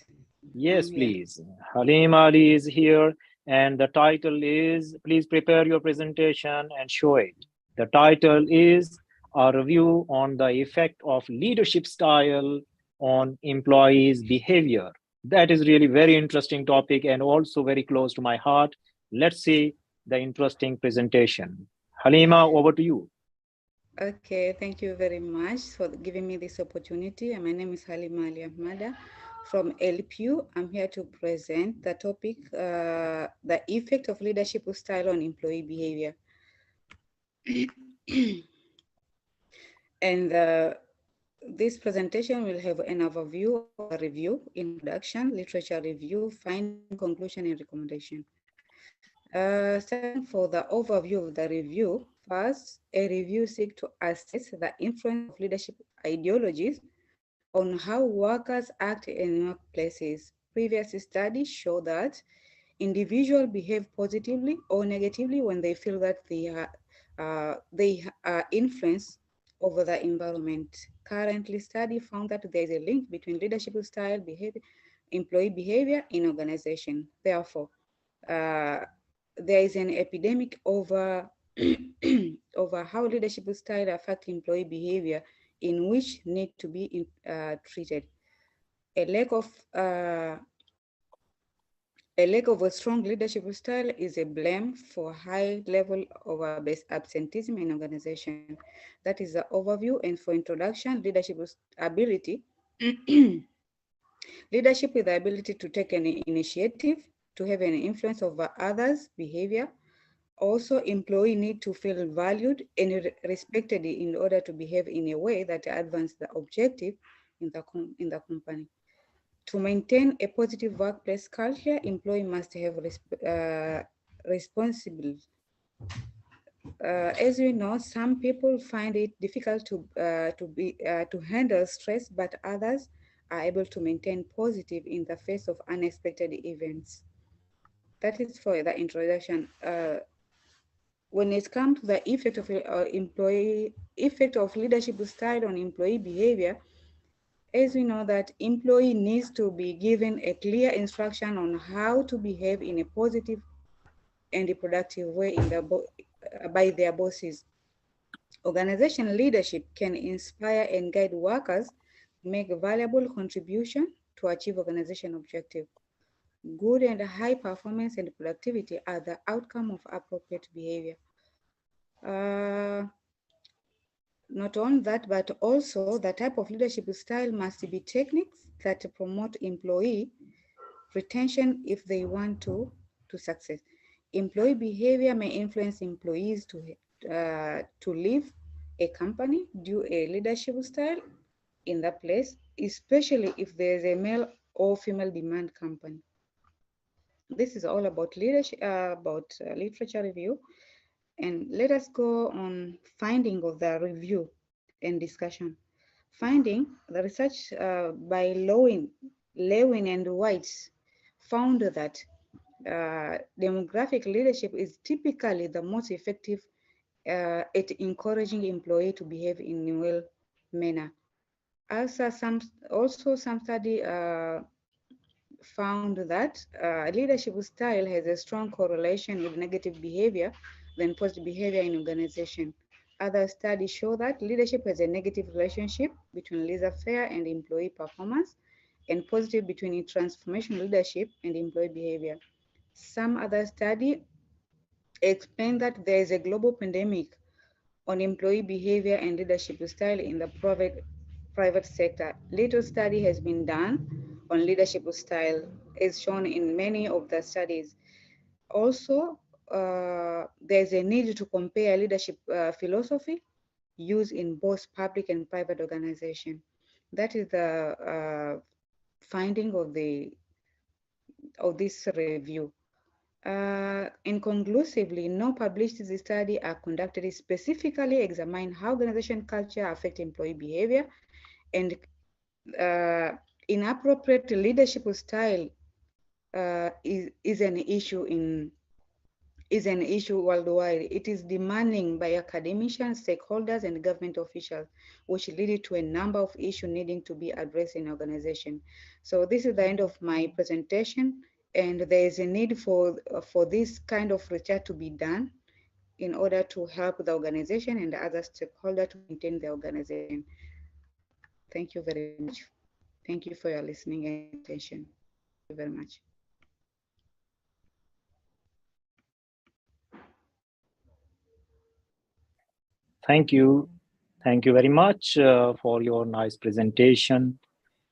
here. please. Halima Ali is here, and the title is, please prepare your presentation and show it. The title is a review on the effect of leadership style on employees' behavior. That is really very interesting topic and also very close to my heart. Let's see the interesting presentation. Halima, over to you. Okay, thank you very much for giving me this opportunity. My name is Halima Ali Ahmada from LPU. I'm here to present the topic, the effect of leadership style on employee behavior. And this presentation will have an overview, a review, introduction, literature review, finding, conclusion, and recommendation. Starting for the overview of the review, first, a review seeks to assess the influence of leadership ideologies on how workers act in workplaces. Previous studies show that individuals behave positively or negatively when they feel that they are influenced over the environment. Currently, study found that there is a link between leadership style, behavior, employee behavior in organization. Therefore, there is an epidemic over over how leadership style affect employee behavior, in which need to be treated. A lack of a strong leadership style is a blame for high level of absenteeism in organization. That is the overview. And for introduction, leadership ability. Leadership is the ability to take an initiative, to have an influence over others' behavior. Also, employees need to feel valued and respected in order to behave in a way that advances the objective in the company. To maintain a positive workplace culture, employees must have responsibility. As we know, some people find it difficult to handle stress, but others are able to maintain positive in the face of unexpected events. That is for the introduction. When it comes to the effect of leadership style on employee behavior, as we know that employee needs to be given a clear instruction on how to behave in a positive and a productive way by their bosses. Organizational leadership can inspire and guide workers to make a valuable contribution to achieve organization objective. Good and high performance and productivity are the outcome of appropriate behavior. Not only that, but also the type of leadership style must be techniques that promote employee retention if they want to success. Employee behavior may influence employees to leave a company due to a leadership style in that place, especially if there's a male or female demand company. This is all about leadership, literature review. And let us go on finding of the review and discussion. Finding, the research by Lewin and White found that demographic leadership is typically the most effective at encouraging employees to behave in a well manner. Also, some study found that leadership style has a strong correlation with negative behavior than positive behavior in organization. Other studies show that leadership has a negative relationship between laissez-faire and employee performance, and positive between transformational leadership and employee behavior. Some other study explain that there is a global pandemic on employee behavior and leadership style in the private sector. Little study has been done on leadership style, as shown in many of the studies. Also, there's a need to compare leadership philosophy used in both public and private organizations. That is the finding of this review. And conclusively, no published study are conducted specifically examine how organization culture affect employee behavior, and inappropriate leadership style is an issue worldwide. It is demanding by academicians, stakeholders, and government officials, which lead to a number of issues needing to be addressed in organization. So this is the end of my presentation, and there is a need for this kind of research to be done in order to help the organization and other stakeholders to maintain the organization. Thank you very much. Thank you for your listening and attention. Thank you very much. Thank you. Thank you very much for your nice presentation.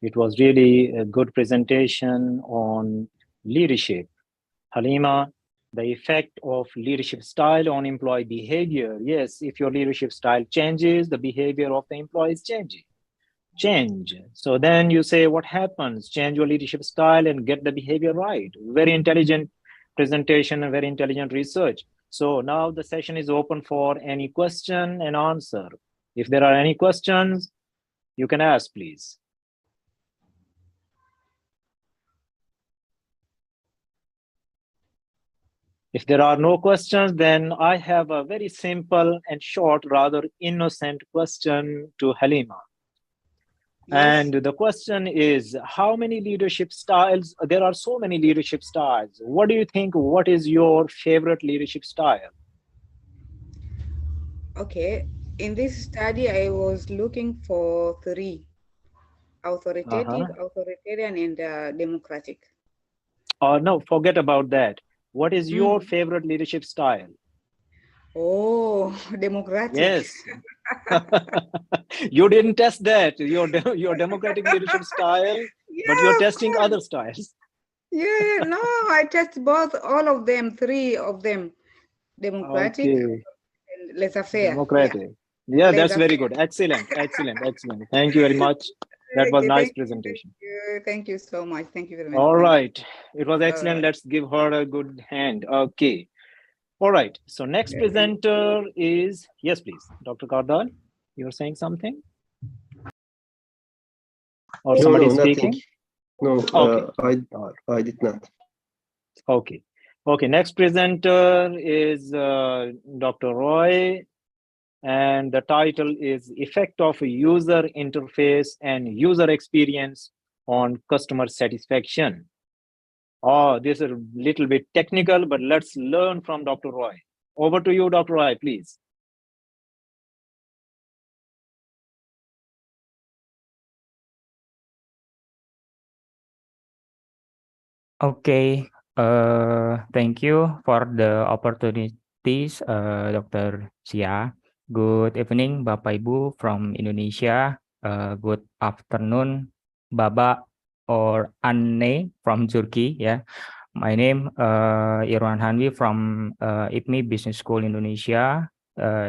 It was really a good presentation on leadership. Halima, the effect of leadership style on employee behavior. Yes, if your leadership style changes, the behavior of the employees change. So then you say, what happens? Change your leadership style and get the behavior right. Very intelligent presentation and very intelligent research. So now the session is open for any question and answer. If there are any questions, you can ask, please. If there are no questions, then I have a very simple and short, rather innocent question to Halima. Yes. And the question is, how many leadership styles? There are so many leadership styles. What do you think? What is your favorite leadership style? Okay, in this study, I was looking for 3: authoritative, authoritarian, and democratic. No, forget about that. What is your favorite leadership style? Oh, democratic. Yes. You didn't test that, your democratic leadership style, Yeah, but you're testing other styles. Yeah, no, I test both, all of them, 3 of them. Democratic and laissez-faire. Democratic. Yeah, that's very good. Excellent. Thank you very much. That was nice presentation. Thank you so much. Thank you very much. All right. It was excellent. Let's give her a good hand. Okay. All right. So next presenter is, yes, please, Dr. Kardal. You were saying something? Or somebody speaking? No, okay. I did not. Okay. Okay. Next presenter is Dr. Roy. And the title is Effect of User Interface and User Experience on Customer Satisfaction. Oh, this is a little bit technical, but let's learn from Dr. Roy. Over to you, Dr. Roy, please. Okay, thank you for the opportunities, Dr. Sia. Good evening, Bapak Ibu from Indonesia. Good afternoon, Baba or Anne from Turkey. Yeah, my name Irwan Hanwi from IPMI Business School Indonesia.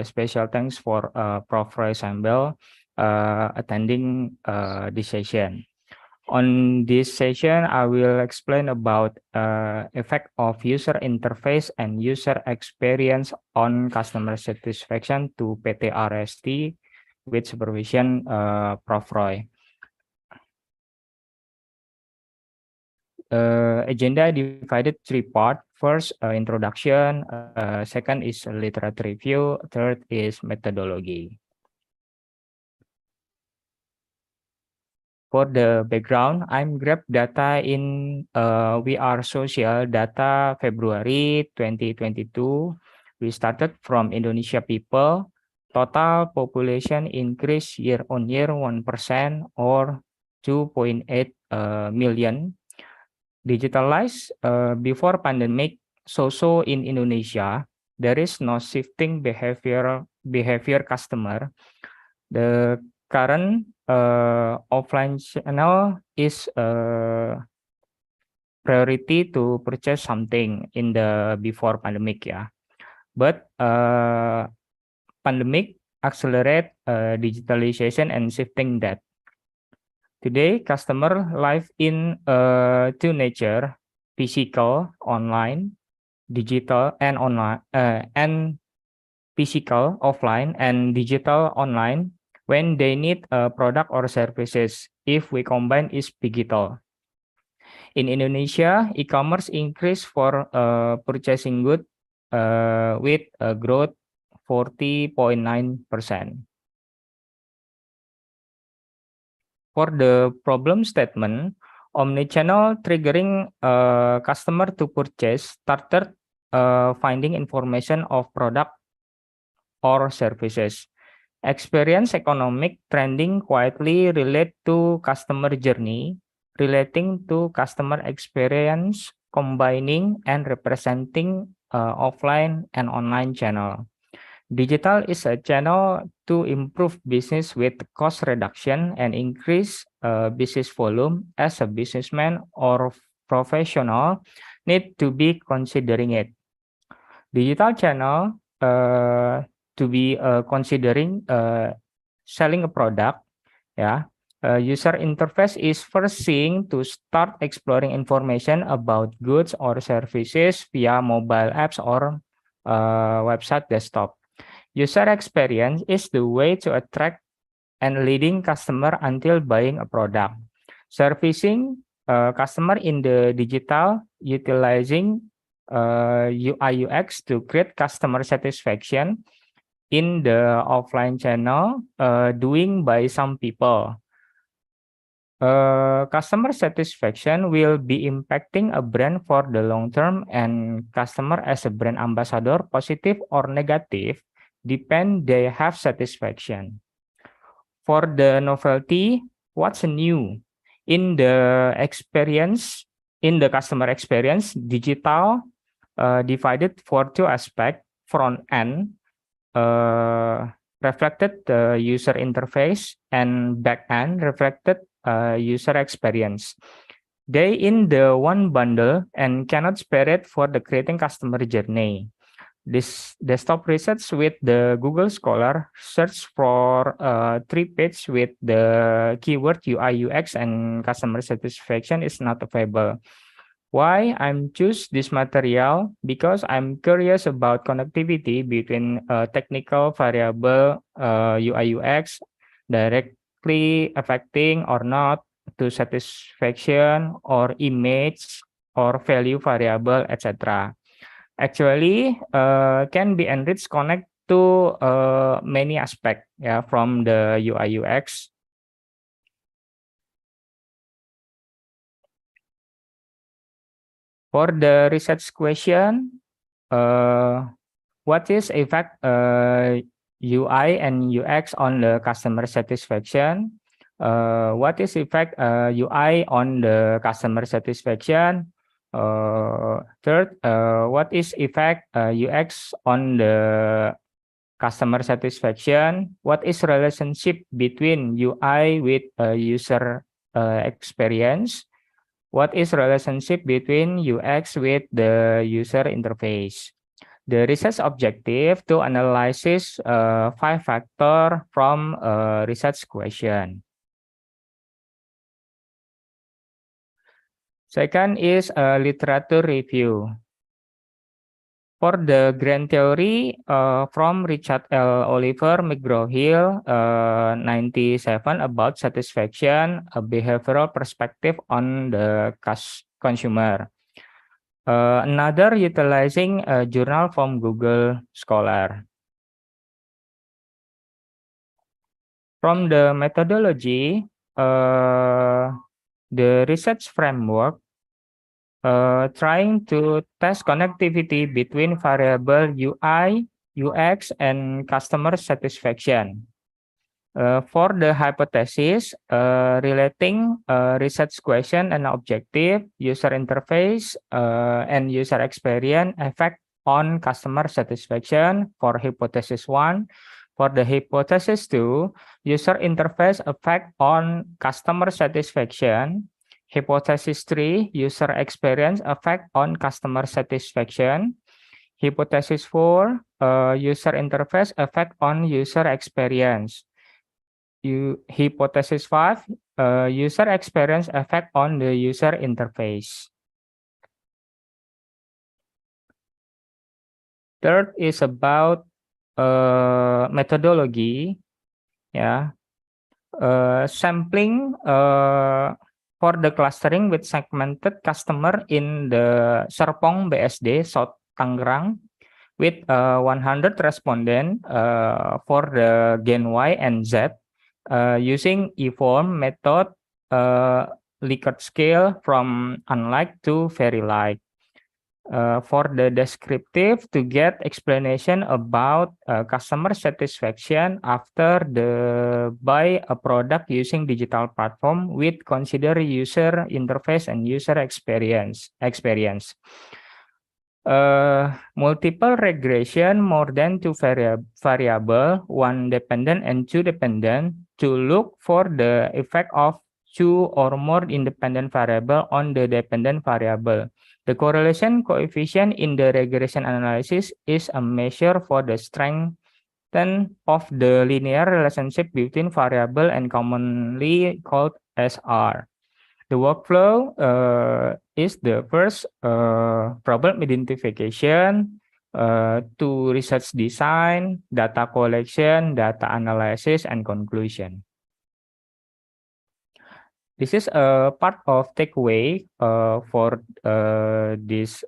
Special thanks for Prof. Roy Sambel attending this session. On this session, I will explain about effect of user interface and user experience on customer satisfaction to PT RST with supervision Prof. Roy. Agenda divided 3 parts. First, introduction. Second is literature review. Third is methodology. For the background, I'm grab data in We Are Social data February 2022. We started from Indonesia people. Total population increase year-on-year 1% or 2.8 million. Digitalized before pandemic, so in Indonesia, there is no shifting behavior customer. The current offline channel is priority to purchase something in the before pandemic, yeah. But pandemic accelerate digitalization and shifting that. Today, customer live in two nature: physical, online, digital, and online, and physical, offline, and digital, online. When they need a product or services if we combine is digital. In Indonesia, e-commerce increased for purchasing good with a growth 40.9%. For the problem statement, omnichannel triggering customer to purchase started finding information of product or services. Experience economic trending quietly relate to customer journey, relating to customer experience, combining and representing offline and online channel. Digital is a channel to improve business with cost reduction and increase business volume. As a businessman or professional need to be considering it. Digital channel to be considering selling a product. Yeah, user interface is first seeing to start exploring information about goods or services via mobile apps or website desktop. User experience is the way to attract and leading customer until buying a product. Servicing customer in the digital, utilizing UI UX to create customer satisfaction. In the offline channel, doing by some people. Customer satisfaction will be impacting a brand for the long term, and customer as a brand ambassador, positive or negative, depend they have satisfaction. For the novelty, what's new? In the experience, in the customer experience, digital divided for two aspects, front end, reflected the user interface, and back end reflected user experience. They in the one bundle and cannot separate for the creating customer journey. This desktop research with the Google Scholar search for 3 pages with the keyword UI UX and customer satisfaction is not available. Why I'm choose this material? Because I'm curious about connectivity between technical variable UI UX directly affecting or not to satisfaction or image or value variable, etc. Actually, can be enriched connect to many aspects, yeah, from the UI UX. For the research question, what is effect UI and UX on the customer satisfaction? What is effect UI on the customer satisfaction? Third, what is effect UX on the customer satisfaction? What is relationship between UI with user experience? What is relationship between UX with the user interface? The research objective to analyze 5 factors from a research question. Second is a literature review. For the grand theory from Richard L. Oliver McGraw-Hill 97 about satisfaction, a behavioral perspective on the consumer. Another utilizing a journal from Google Scholar. From the methodology, the research framework trying to test connectivity between variable UI, UX, and customer satisfaction. For the hypothesis, relating research question and objective, user interface, and user experience effect on customer satisfaction for hypothesis 1. For the hypothesis 2, user interface effect on customer satisfaction. Hypothesis 3, user experience effect on customer satisfaction. Hypothesis 4, user interface effect on user experience. Hypothesis 5, user experience effect on the user interface. Third is about methodology. Yeah. sampling for the clustering with segmented customer in the Serpong BSD, South Tangerang, with 100 respondents for the Gen Y and Z using e-form method, Likert scale from unlike to very like. For the descriptive, to get explanation about customer satisfaction after the buy a product using digital platform with consider user interface and user experience. Multiple regression, more than two variable, one dependent and two dependent, to look for the effect of two or more independent variable on the dependent variable. The correlation coefficient in the regression analysis is a measure for the strength of the linear relationship between variable and commonly called SR. The workflow is the first problem identification, to research design, data collection, data analysis, and conclusion. This is a part of takeaway for this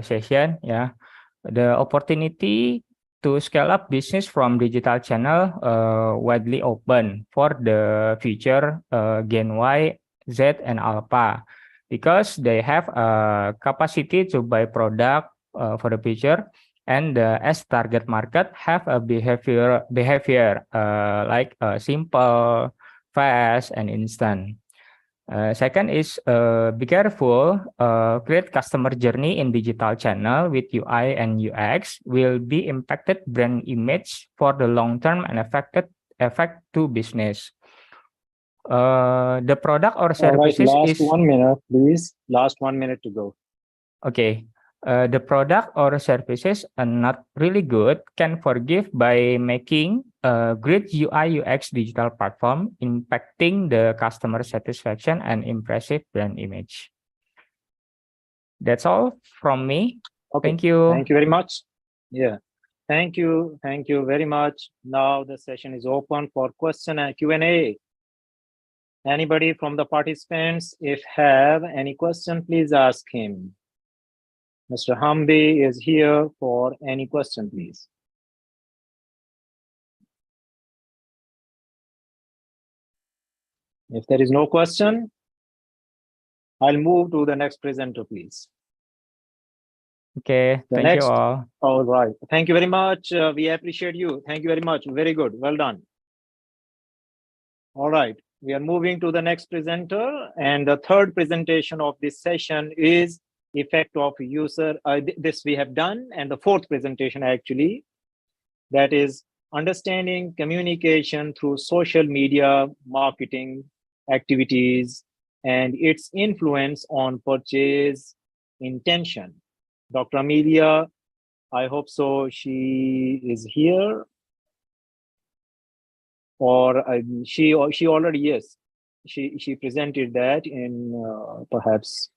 session. Yeah, the opportunity to scale up business from digital channel widely open for the future Gen Y, Z, and Alpha, because they have a capacity to buy product for the future, and as target market have a behavior like simple, fast, and instant. Second is be careful, create customer journey in digital channel with UI and UX will be impacted brand image for the long term and effect to business. The product or services last is 1 minute, please. Last 1 minute to go. Okay. The product or services are not really good can forgive by making a great UI UX digital platform, impacting the customer satisfaction and impressive brand image. That's all from me. Okay. Thank you. Thank you very much. Yeah. Thank you. Thank you very much. Now the session is open for question and Q&A. Anybody from the participants, if have any question, please ask him. Mr. Hamdi is here for any question, please. If there is no question, I'll move to the next presenter, please. Okay, thank you all. All right. Thank you very much. We appreciate you. Thank you very much. Very good. Well done. All right. We are moving to the next presenter. And the third presentation of this session is effect of user. This we have done. And the fourth presentation, actually, that is understanding communication through social media marketing activities and its influence on purchase intention. Dr. Amelia, I hope so, she is here, or she already, yes, she presented that in perhaps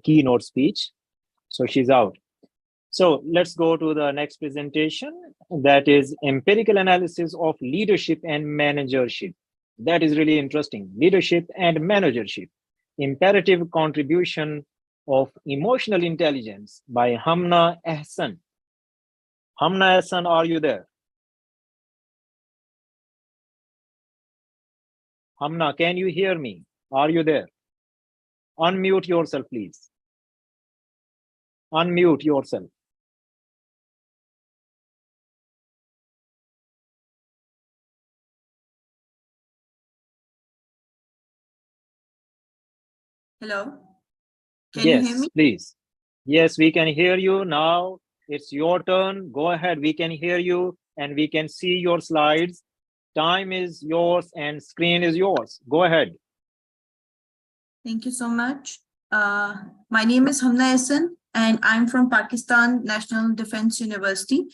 keynote speech, so she's out. So let's go to the next presentation, that is empirical analysis of leadership and managership. That is really interesting. Leadership and managership, imperative contribution of emotional intelligence by Hamna Ehsan. Hamna Ehsan, are you there? Hamna, can you hear me? Are you there? Unmute yourself, please. Unmute yourself. Hello. Can Yes, you hear me? please. Yes, we can hear you now. It's your turn. Go ahead. We can hear you and we can see your slides. Time is yours and screen is yours. Go ahead. Thank you so much. My name is Hamna Ehsan and I'm from Pakistan National Defense University,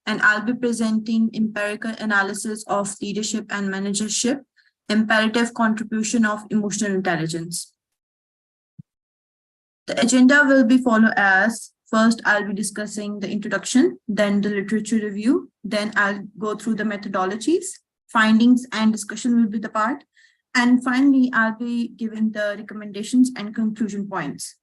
and I'll be presenting empirical analysis of leadership and managership, imperative contribution of emotional intelligence. The agenda will be followed as, first I'll be discussing the introduction, then the literature review, then I'll go through the methodologies, findings and discussion will be the part. And finally, I'll be giving the recommendations and conclusion points.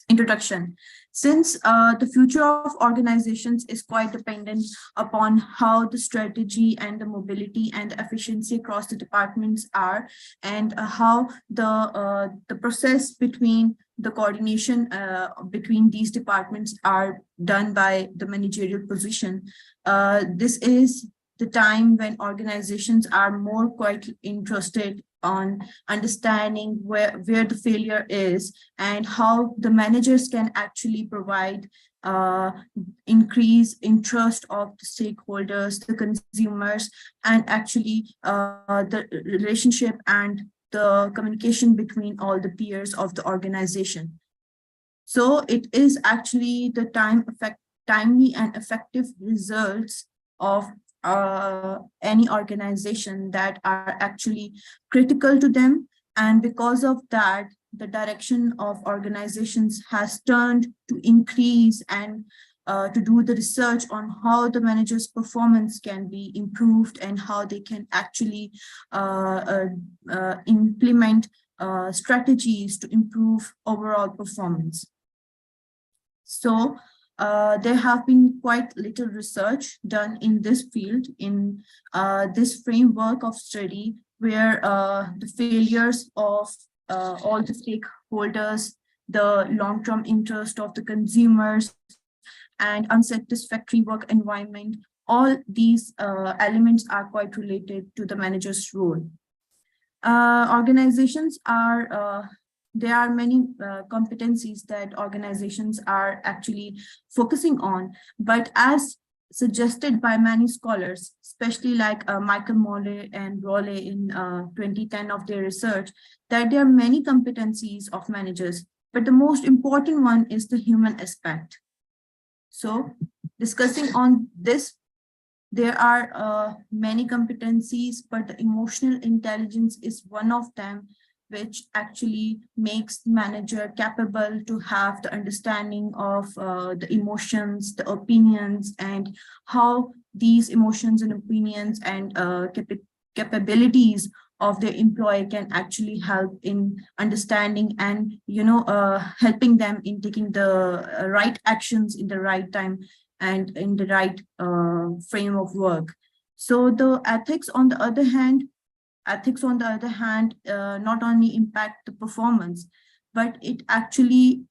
Introduction. Since the future of organizations is quite dependent upon how the strategy and the mobility and the efficiency across the departments are, and how the process between the coordination between these departments are done by the managerial position. This is the time when organizations are more quite interested on understanding where the failure is and how the managers can actually provide increase interest of the stakeholders, the consumers, and actually the relationship and the communication between all the peers of the organization. So it is actually the timely and effective results of any organization that are actually critical to them. And because of that, the direction of organizations has turned to increase and to do the research on how the manager's performance can be improved and how they can actually implement strategies to improve overall performance. So there have been quite little research done in this field, in this framework of study, where the failures of all the stakeholders, the long-term interest of the consumers, and unsatisfactory work environment, all these elements are quite related to the manager's role. Organizations are there are many competencies that organizations are actually focusing on, but as suggested by many scholars, especially like Michael Morley and Rowley in 2010 of their research, that there are many competencies of managers, but the most important one is the human aspect. So discussing on this, there are many competencies, but the emotional intelligence is one of them, which actually makes the manager capable to have the understanding of the emotions, the opinions, and how these emotions and opinions and capabilities of their employee can actually help in understanding and, helping them in taking the right actions in the right time and in the right frame of work. So the ethics, on the other hand, not only impact the performance, but it actually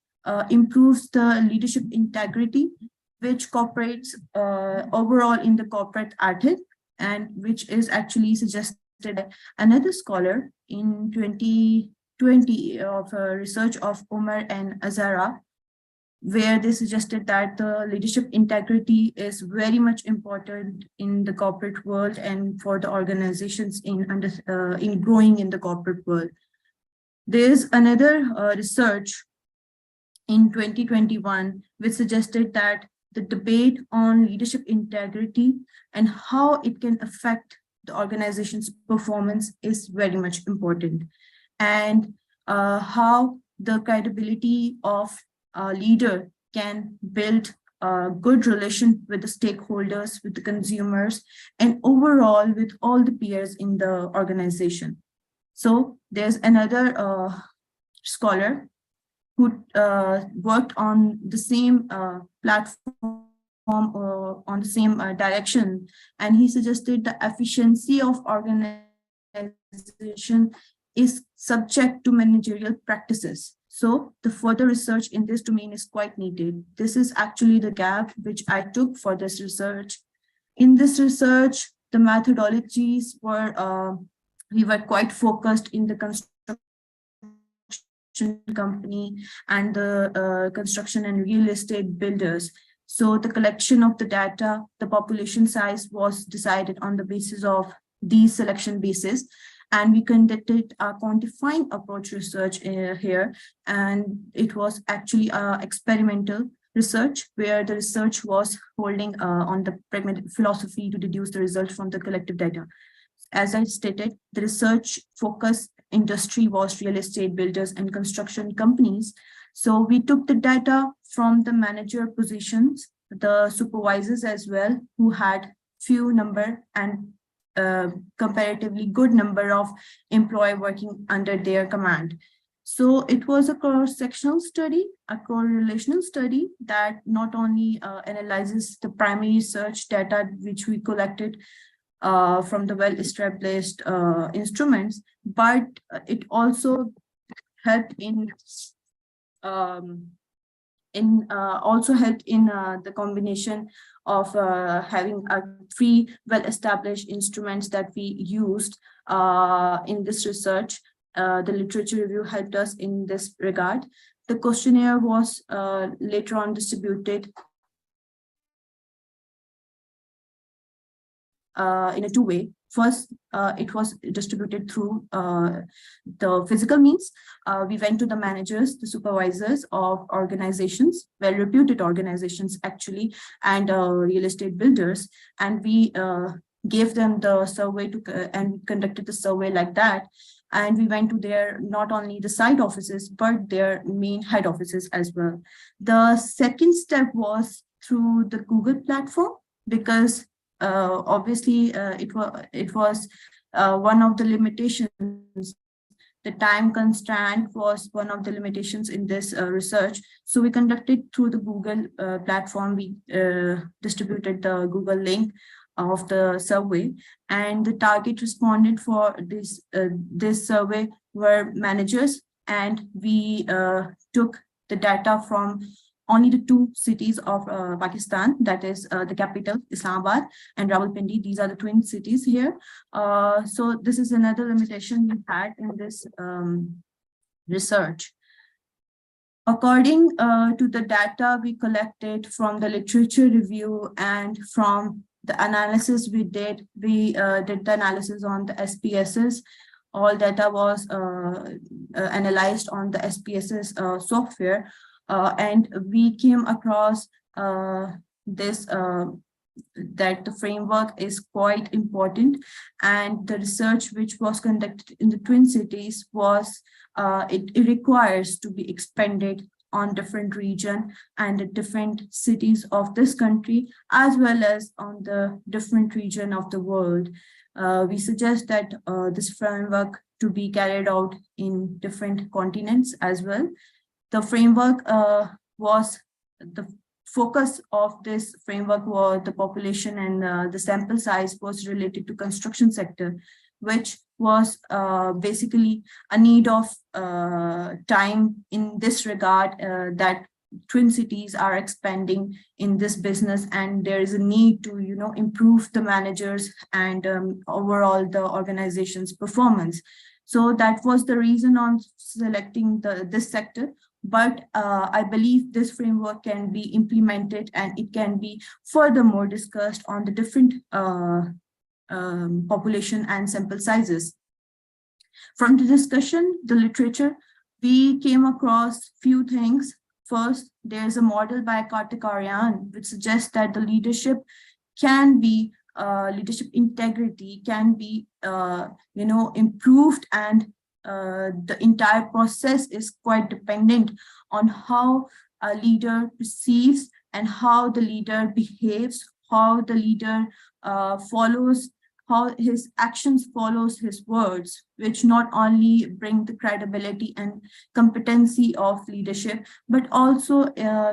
improves the leadership integrity, which cooperates overall in the corporate ethic, and which is actually suggested by another scholar in 2020 of research of Omar and Azara, where they suggested that the leadership integrity is very much important in the corporate world and for the organizations in growing in the corporate world. There's another research in 2021 which suggested that the debate on leadership integrity and how it can affect the organization's performance is very much important, and how the credibility of a leader can build a good relation with the stakeholders, with the consumers, and overall with all the peers in the organization. So there's another scholar who worked on the same platform or on the same direction, and he suggested the efficiency of organization is subject to managerial practices. So the further research in this domain is quite needed. This is actually the gap which I took for this research. In this research, the methodologies were, we were quite focused in the construction company and the construction and real estate builders. So the collection of the data, the population size was decided on the basis of these selection bases. And we conducted a quantifying approach research here. And it was actually experimental research, where the research was holding on the pragmatic philosophy to deduce the result from the collective data. As I stated, the research focus industry was real estate builders and construction companies. So we took the data from the manager positions, the supervisors as well, who had few number and comparatively good number of employee working under their command. So it was a cross-sectional study, a correlational study that not only analyzes the primary research data which we collected from the well-established instruments, but it also helped in the combination of having 3 well-established instruments that we used in this research. The literature review helped us in this regard. The questionnaire was later on distributed in a 2-way. First, it was distributed through the physical means. We went to the managers, the supervisors of organizations, well-reputed organizations actually, and real estate builders, and we gave them the survey and conducted the survey like that. And we went to their, not only the site offices, but their main head offices as well. The second step was through the Google platform, because obviously it was one of the limitations. The time constraint was one of the limitations in this research. So we conducted through the Google platform. We distributed the Google link of the survey, and the target respondent for this survey were managers, and we took the data from only the 2 cities of Pakistan, that is the capital, Islamabad, and Rawalpindi. These are the twin cities here. So this is another limitation we had in this research. According to the data we collected from the literature review and from the analysis we did the analysis on the SPSS. All data was analyzed on the SPSS software. And we came across this that the framework is quite important, and the research which was conducted in the twin cities was it requires to be expanded on different region and the different cities of this country, as well as on the different region of the world. We suggest that this framework to be carried out in different continents as well. The framework was the focus of this framework was the population, and the sample size was related to construction sector, which was basically a need of time in this regard, that twin cities are expanding in this business, and there is a need to improve the managers and overall the organization's performance. So that was the reason on selecting this sector. But I believe this framework can be implemented, and it can be furthermore discussed on the different population and sample sizes. From the discussion, the literature, we came across few things. First, there's a model by Kartikarian which suggests that the leadership can be leadership integrity can be improved, and the entire process is quite dependent on how a leader perceives and how the leader behaves, how the leader follows, how his actions follows his words, which not only bring the credibility and competency of leadership, but also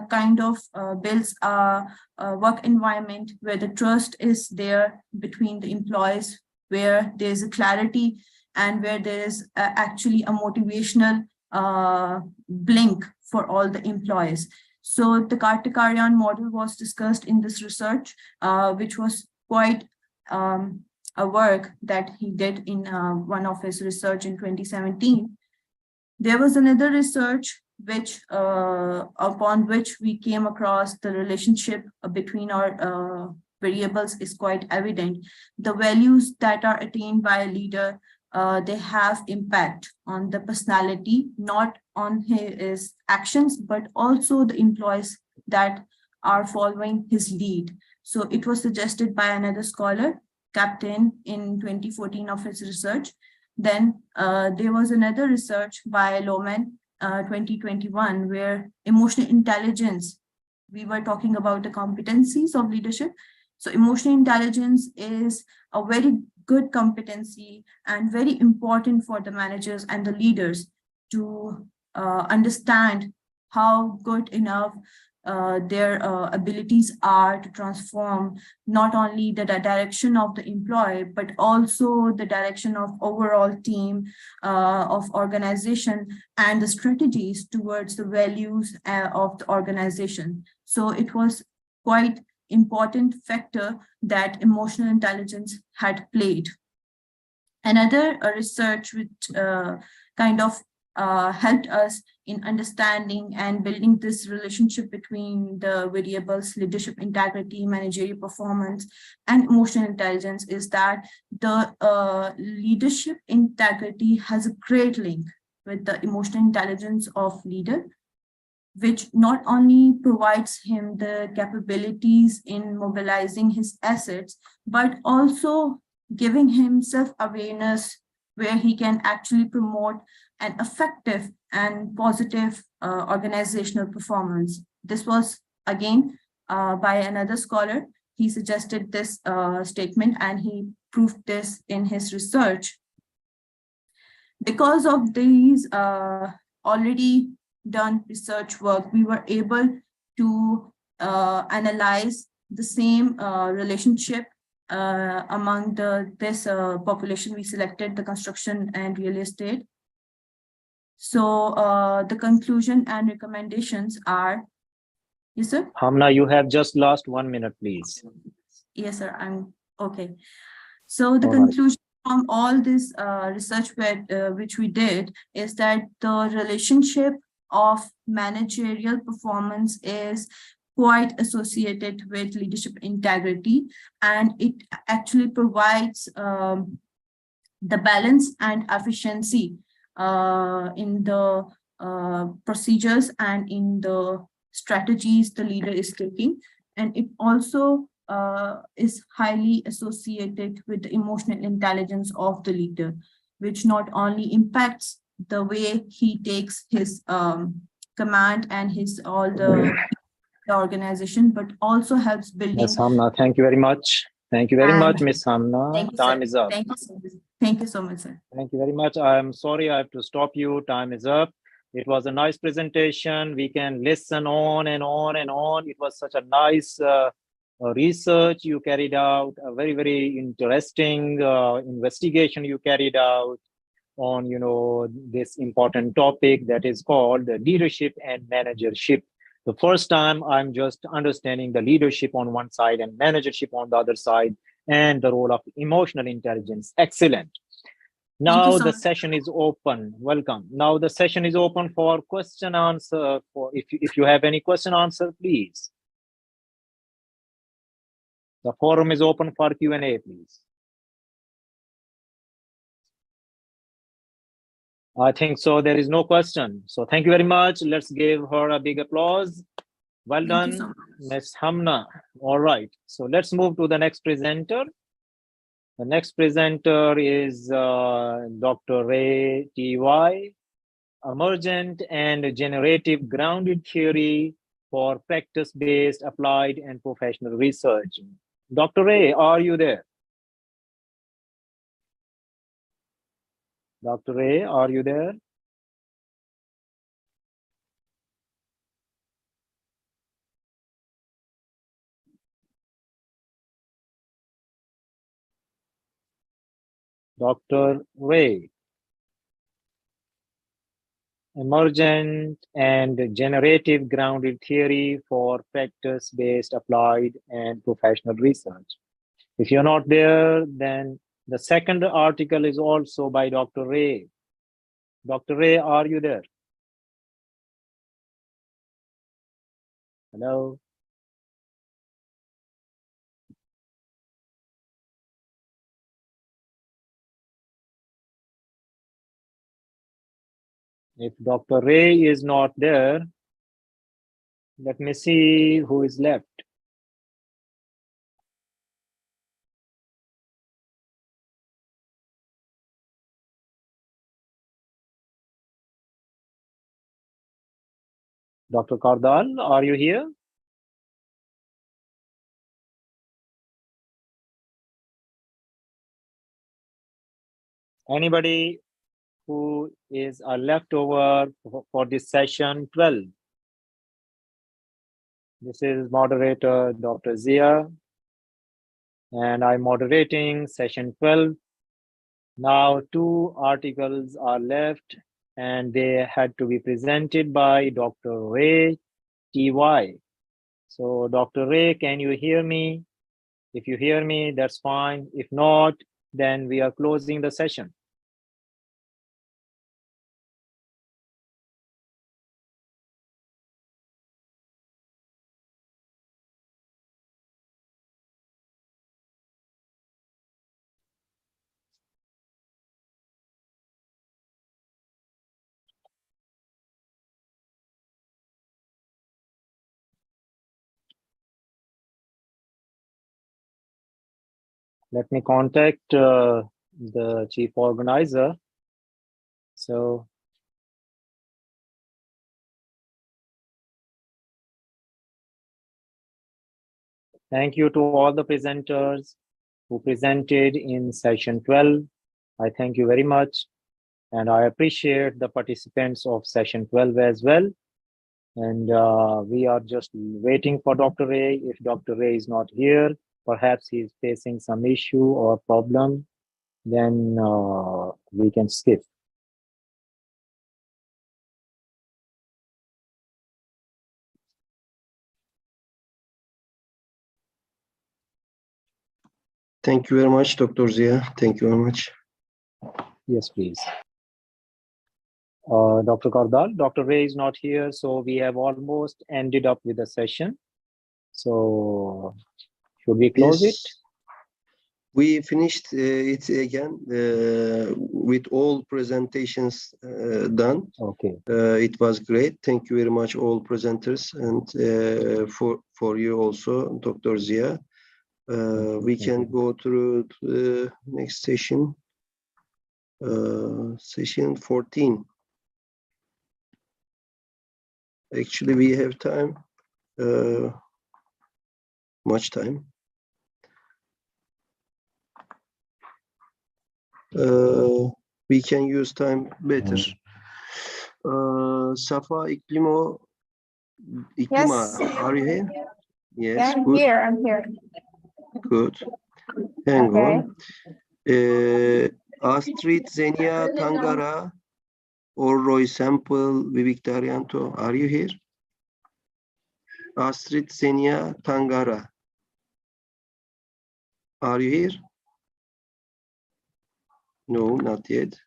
kind of builds a work environment where the trust is there between the employees, where there's a clarity and where there is actually a motivational blink for all the employees. So the Kartikarian model was discussed in this research, which was quite a work that he did in one of his research in 2017. There was another research which upon which we came across the relationship between our variables is quite evident. The values that are attained by a leader, they have impact on the personality, not on his actions, but also the employees that are following his lead. So it was suggested by another scholar, Captain, in 2014 of his research. Then there was another research by Lohman, 2021, where emotional intelligence, we were talking about the competencies of leadership. So emotional intelligence is a very good competency and very important for the managers and the leaders to understand how good enough their abilities are to transform not only the direction of the employee, but also the direction of overall team of organization and the strategies towards the values of the organization. So it was quite important factor that emotional intelligence had played. Another research which kind of helped us in understanding and building this relationship between the variables leadership integrity, managerial performance, and emotional intelligence is that the leadership integrity has a great link with the emotional intelligence of leader, which not only provides him the capabilities in mobilizing his assets, but also giving him self-awareness where he can actually promote an effective and positive organizational performance. This was again by another scholar. He suggested this statement and he proved this in his research. Because of these already done research work, we were able to analyze the same relationship among this population. We selected the construction and real estate. So the conclusion and recommendations are, yes, sir? Hamna, you have just last 1 minute, please. Yes, sir, I'm okay. So the conclusion from all this research which we did is that the relationship of managerial performance is quite associated with leadership integrity, and it actually provides the balance and efficiency in the procedures and in the strategies the leader is taking. And it also is highly associated with the emotional intelligence of the leader, which not only impacts the way he takes his command and his all the organization, but also helps building. Ms. Hamna, thank you very much. Thank you very much, Ms. Hamna. Thank you, Time sir. is up. Thank you so much. Thank you so much, sir. Thank you very much. I'm sorry I have to stop you. Time is up. It was a nice presentation. We can listen on and on and on. It was such a nice research you carried out, a very, very interesting investigation you carried out on, this important topic that is called leadership and managership. The first time I'm just understanding the leadership on one side and managership on the other side, and the role of emotional intelligence. Excellent. Now the session is open. Welcome. Now the session is open for question answer. For if you have any question answer, please. The forum is open for Q&A, please. I think so. There is no question. So thank you very much. Let's give her a big applause. Well done, Ms. Hamna. All right. So let's move to the next presenter. The next presenter is Dr. Ray T.Y., Emergent and Generative Grounded Theory for Practice-Based Applied and Professional Research. Dr. Ray, are you there? Dr. Ray, are you there? Dr. Ray. Emergent and Generative Grounded Theory for Practice-Based Applied and Professional Research. If you're not there, then the second article is also by Dr. Ray. Dr. Ray, are you there? Hello? If Dr. Ray is not there, let me see who is left. Dr. Kardal, are you here? Anybody who is a leftover for this session 12? This is moderator Dr. Zia, and I'm moderating session 12. Now 2 articles are left, and they had to be presented by Dr. Ray T.Y. So Dr. Ray, can you hear me? If you hear me, that's fine. If not, then we are closing the session. Let me contact the chief organizer. So thank you to all the presenters who presented in session 12. I thank you very much. And I appreciate the participants of session 12 as well. And we are just waiting for Dr. Ray. If Dr. Ray is not here, perhaps he's facing some issue or problem, then we can skip. Thank you very much, Dr. Zia. Thank you very much. Yes, please. Dr. Kardal, Dr. Ray is not here, so we have almost ended up with the session. So should we close it? We finished it again with all presentations done. Okay. It was great. Thank you very much, all presenters, and for you also, Dr. Zia. We can go through the next session, session 14. Actually, we have time, much time. We can use time better. Safa Iklima, Yes. are you here? Yes, Yeah, I'm good. here. I'm here. Good. Hang Okay. on. Astrid Zenia Tangara or Roy Sample Vivek Daryanto, are you here? Astrid Zenia Tangara, are you here? No, not yet.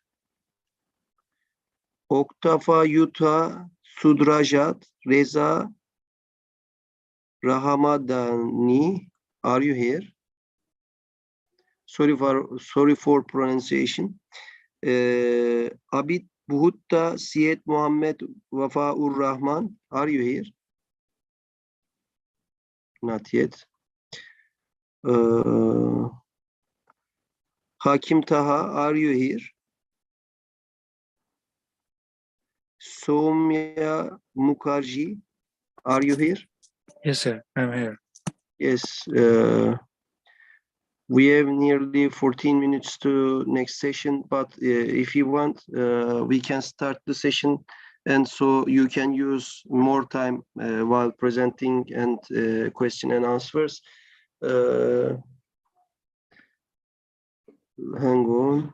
Oktafa Yuta Sudrajat Reza Rahamadani, are you here? Sorry for pronunciation. Abid Buhutta Syed Muhammad Wafaur Rahman, are you here? Not yet. Hakim Taha, are you here? Soumya Mukherjee, are you here? Yes, sir. I'm here. Yes. We have nearly 14 minutes to next session, but if you want, we can start the session, and so you can use more time while presenting and question and answers. Hang on.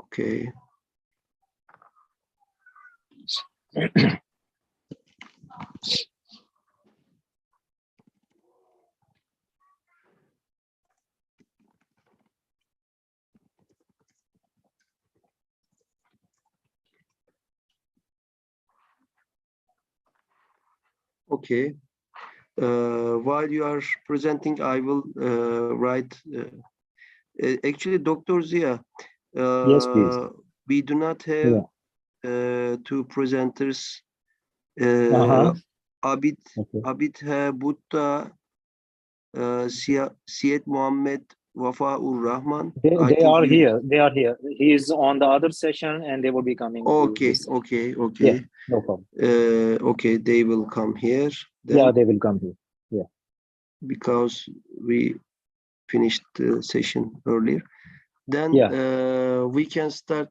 Okay. Okay. While you are presenting, I will write. Actually, Dr. Zia, yes, please. We do not have two presenters. Abid Butta, Syed Muhammad Wafaur Rahman. They are here. They are here. He is on the other session, and they will be coming. Okay. Yeah, no problem. Okay, they will come here. Then, yeah, they will come here. Yeah, because we finished the session earlier. Then we can start.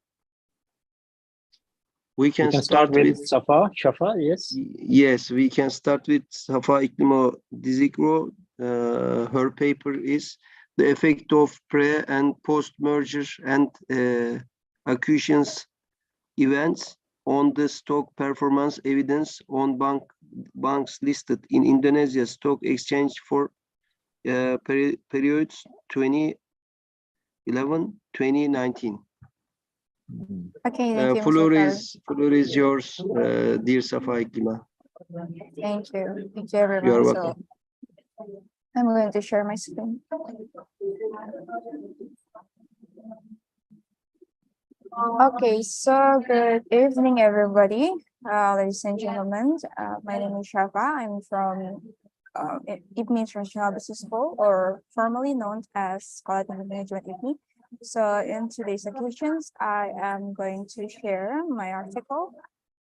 We can start with Safa. Shafa, yes. Yes, we can start with Safa İklimo Dizigro. Her paper is the effect of pre and post-merger and acquisitions events on the stock performance evidence on banks listed in Indonesia Stock Exchange for periods 2011-2019. Okay, thank you, Floor Mr. is yours, dear Safa İklimo. Thank you. Thank you, everyone. You are So welcome. I'm going to share my screen. Okay, so good evening, everybody. Ladies and gentlemen, my name is Shafa. I'm from IPMI International Business School, or formerly known as Sekolah Tinggi Management IPMI. So in today's occasions, I am going to share my article.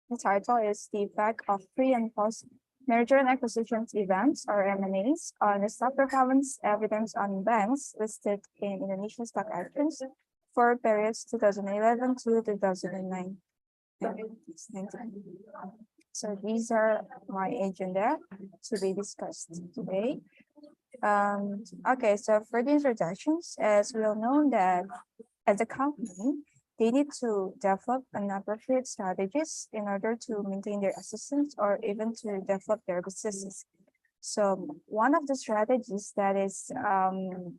The title is The Effect of Pre and Post Merger and Acquisitions Events, or M&As, on the stock performance evidence on banks listed in Indonesian stock exchange for periods 2011 to 2009. So these are my agenda to be discussed today. Okay, so for the introductions, as we all know that as a company, they need to develop an appropriate strategies in order to maintain their existence or even to develop their businesses. So one of the strategies that is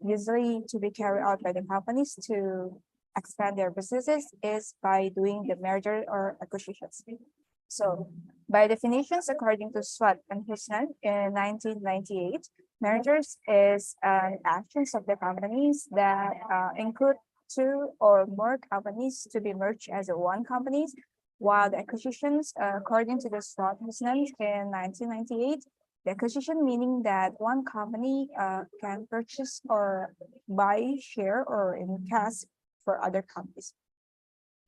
usually to be carried out by the companies to expand their businesses is by doing the merger or acquisitions. So by definitions, according to Swat and Husnan in 1998, mergers is an actions of the companies that include two or more companies to be merged as one company, while the acquisitions, according to the Swat and Husnan in 1998, the acquisition meaning that one company can purchase or buy share or in cash for other companies.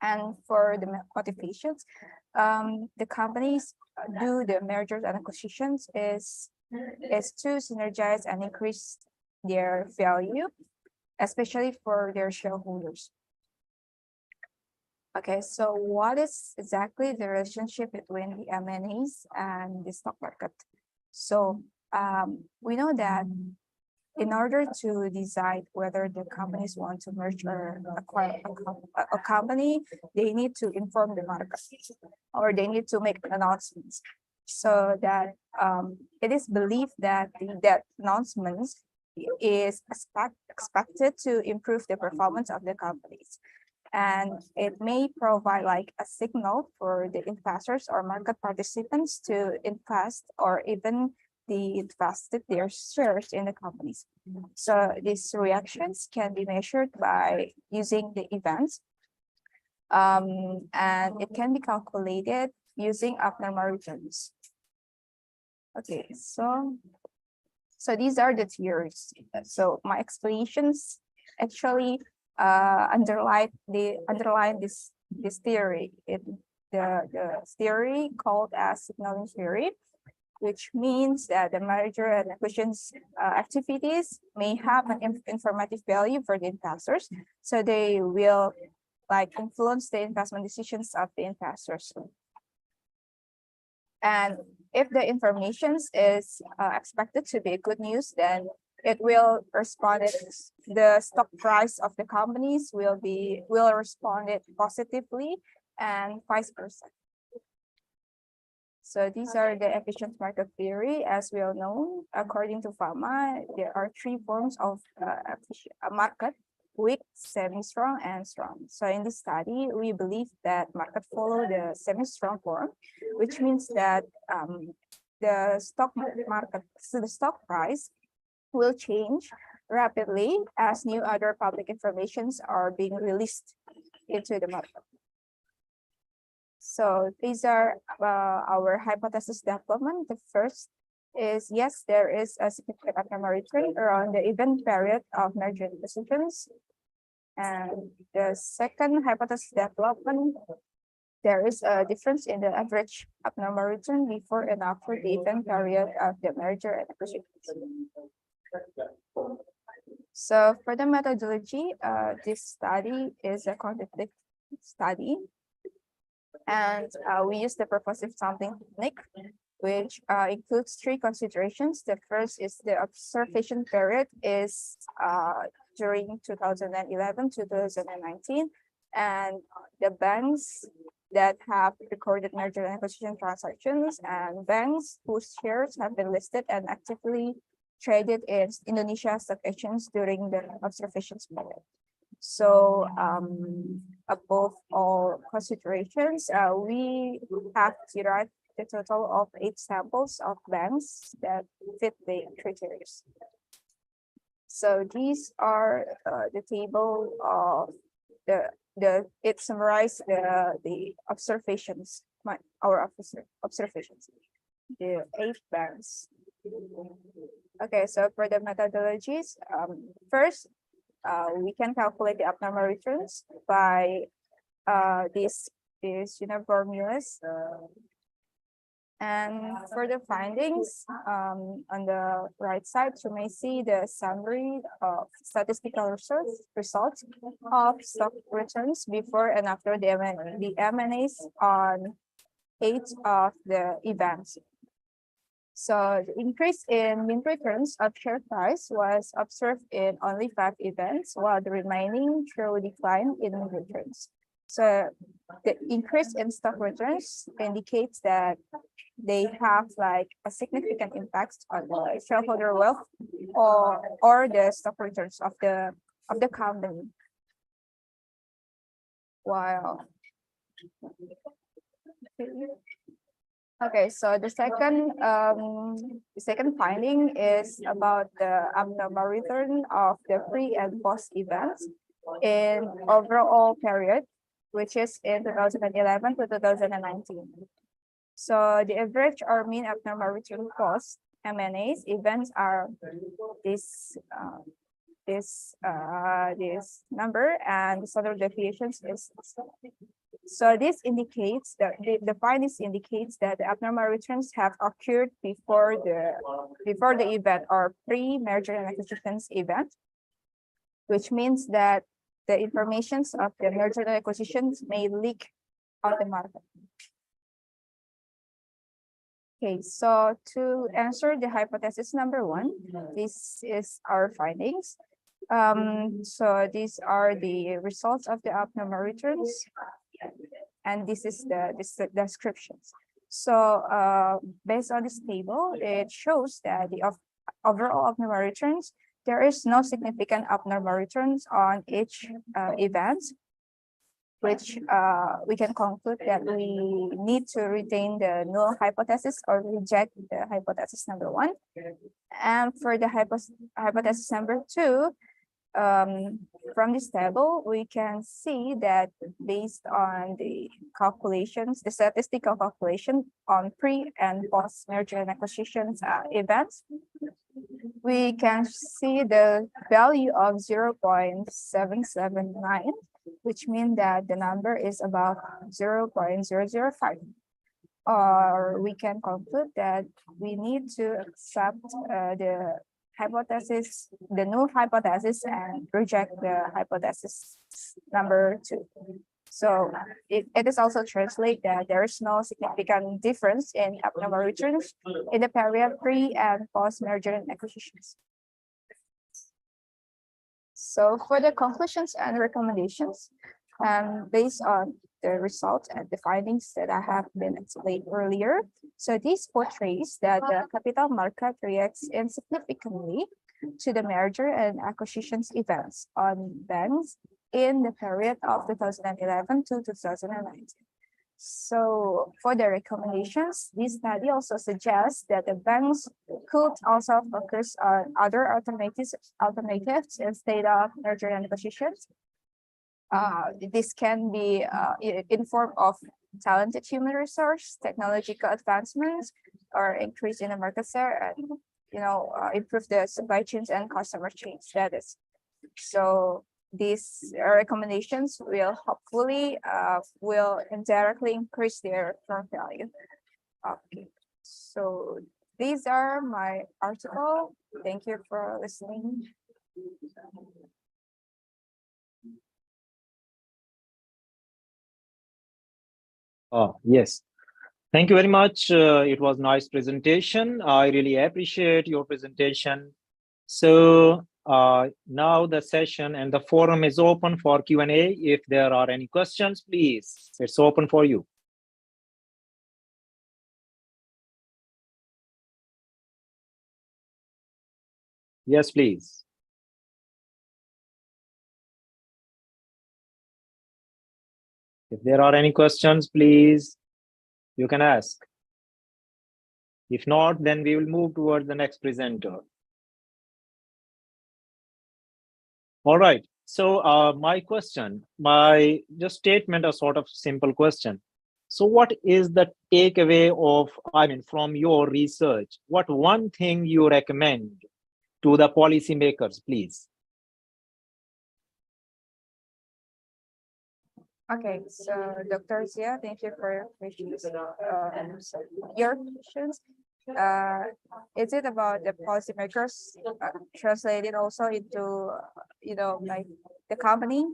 And for the motivations, the companies do the mergers and acquisitions is to synergize and increase their value, especially for their shareholders. Okay, so what is exactly the relationship between the M&As and the stock market? So we know that in order to decide whether the companies want to merge or acquire a company, they need to inform the market or they need to make announcements, so that it is believed that that announcements is expected to improve the performance of the companies. And it may provide like a signal for the investors or market participants to invest or even they invested their shares in the companies. So these reactions can be measured by using the events, and it can be calculated using abnormal returns. Okay, so these are the theories. So my explanations actually underline this theory. The theory called as signaling theory, which means that the merger and acquisitions activities may have an informative value for the investors. So they will like influence the investment decisions of the investors. And if the information is expected to be good news, then it will respond. The stock price of the companies will respond positively, and vice versa. So these are the efficient market theory. As we all know, according to Fama, there are three forms of a market: weak, semi-strong, and strong. So in this study, we believe that market follow the semi-strong form, which means that the stock market, so the stock price will change rapidly as new other public informations are being released into the market. So these are our hypothesis development. The first is, yes, there is a significant abnormal return around the event period of merger and acquisitions. And the second hypothesis development, there is a difference in the average abnormal return before and after the event period of the merger and acquisitions. So for the methodology, this study is a quantitative study, and we use the purposive sampling technique, which includes three considerations. The first is the observation period is during 2011 to 2019, and the banks that have recorded merger and acquisition transactions and banks whose shares have been listed and actively traded in Indonesia stock exchange during the observation period. So above all considerations, we have derived the total of 8 samples of banks that fit the criteria. So these are the table of it summarized the observations, our observations, the 8 banks. Okay, so for the methodologies, first, we can calculate the abnormal returns by these uniformulas. And for the findings, on the right side, you may see the summary of statistical results of stock returns before and after the M&As on 8 of the events. So the increase in mean returns of share price was observed in only 5 events, while the remaining show decline in mean returns. So the increase in stock returns indicates that they have like a significant impact on the shareholder wealth or the stock returns of the company. Wow. Okay, so the second finding is about the abnormal return of the pre and post events in overall period, which is in 2011 to 2019. So the average or mean abnormal return cost M&As events are this number, and the standard deviations is. So this indicates that the findings indicates that the abnormal returns have occurred before the event or pre-merger and acquisitions event, which means that the informations of the merger and acquisitions may leak on the market. Okay, so to answer the hypothesis number 1, this is our findings. So these are the results of the abnormal returns, and this is the descriptions. So based on this table, it shows that the overall abnormal returns, there is no significant abnormal returns on each event, which we can conclude that we need to retain the null hypothesis or reject the hypothesis number 1. And for the hypothesis number 2, from this table, we can see that based on the calculations, the statistical calculation on pre and post merger and acquisitions events, we can see the value of 0.779, which means that the number is about 0.005. Or we can conclude that we need to accept the hypothesis, the null hypothesis, and reject the hypothesis number 2. So it is also translate that there is no significant difference in abnormal returns in the period pre and post merger and acquisitions. So for the conclusions and recommendations, based on the results and the findings that I have been explained earlier, so this portrays that the capital market reacts insignificantly to the merger and acquisitions events on banks in the period of 2011 to 2019. So for the recommendations, this study also suggests that the banks could also focus on other alternatives instead of merger and acquisitions. This can be in form of talented human resource, technological advancements, or increase in the market share, and improve the supply chains and customer chain status. So these recommendations will hopefully will indirectly increase their firm value. Okay, so these are my article. Thank you for listening. Oh, yes. Thank you very much. It was nice presentation. I really appreciate your presentation. So now the session and the forum is open for Q&A. If there are any questions, please, it's open for you. Yes, please. If there are any questions, please, you can ask. If not, then we will move towards the next presenter. All right. So my question, my just statement, a sort of simple question. So what is the takeaway of, I mean, from your research? What one thing you recommend to the policymakers, please? Okay, so Dr. Zia, thank you for your questions. Your questions, is it about the policymakers translated also into, like the company?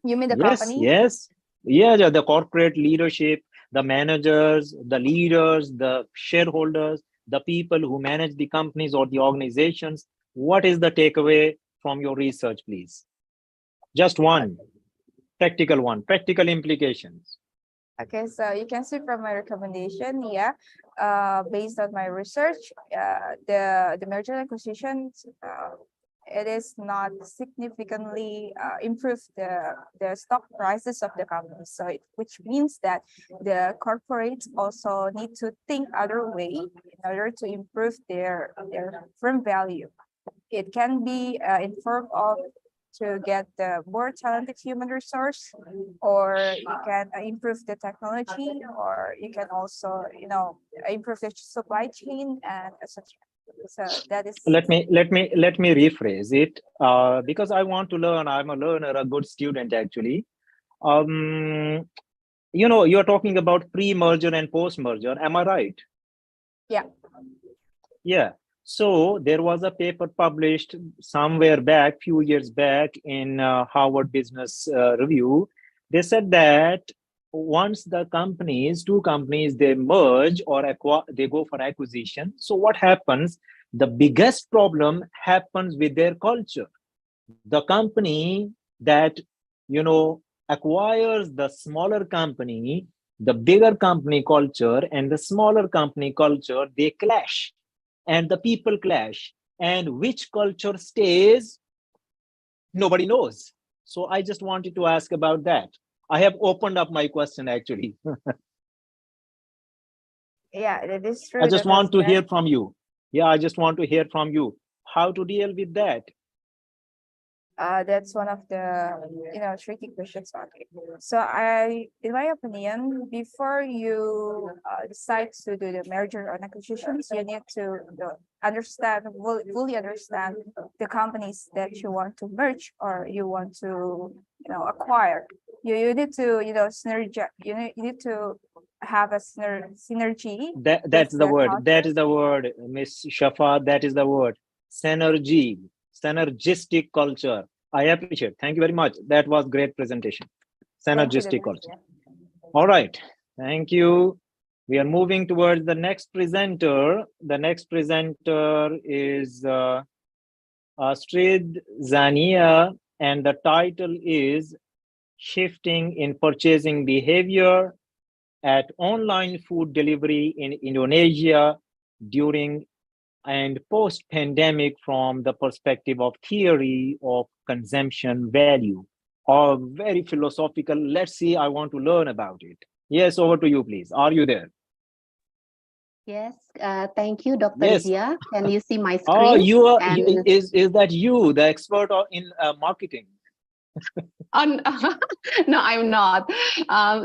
You mean the company? Yes. Yeah, the corporate leadership, the managers, the leaders, the shareholders, the people who manage the companies or the organizations. What is the takeaway from your research, please? Just one. Practical implications. Okay, so you can see from my recommendation, based on my research, the merger and acquisitions, it is not significantly improve the stock prices of the company. So which means that the corporates also need to think other way in order to improve their firm value. It can be in form of to get the more talented human resource, or you can improve the technology, or you can also, improve the supply chain and etc. So that is. Let me rephrase it because I want to learn. I'm a learner, a good student actually. You're talking about pre-merger and post-merger. Am I right? Yeah. Yeah. So there was a paper published somewhere back, few years back in Harvard Business Review. They said that once the two companies, they merge or they go for acquisition. So what happens? The biggest problem happens with their culture. The company that, acquires the smaller company, the bigger company culture and the smaller company culture, they clash. And the people clash, and which culture stays, nobody knows. So I just wanted to ask about that. I have opened up my question actually. Yeah, that is true. I just want to hear from you. Yeah, I just want to hear from you how to deal with that. That's one of the tricky questions. Okay, so in my opinion, before you decide to do the merger or acquisitions, you need to fully understand the companies that you want to merge or you want to acquire. You need to synergy. You need to have a synergy. That's the word. Culture. That is the word, Miss Shafa. That is the word. Synergy. Synergistic culture. I appreciate. Thank you very much. That was great presentation. Synergistic culture. All right. Thank you. We are moving towards the next presenter. The next presenter is Astrid Zania, and the title is Shifting in Purchasing Behavior at Online Food Delivery in Indonesia during and post-pandemic from the perspective of theory of consumption value. Or very philosophical. Let's see, I want to learn about it. Yes, over to you, please. Are you there? Yes, thank you, Dr. Zia. Can you see my screen? Oh, you are, is that you, the expert in marketing? No, I'm not.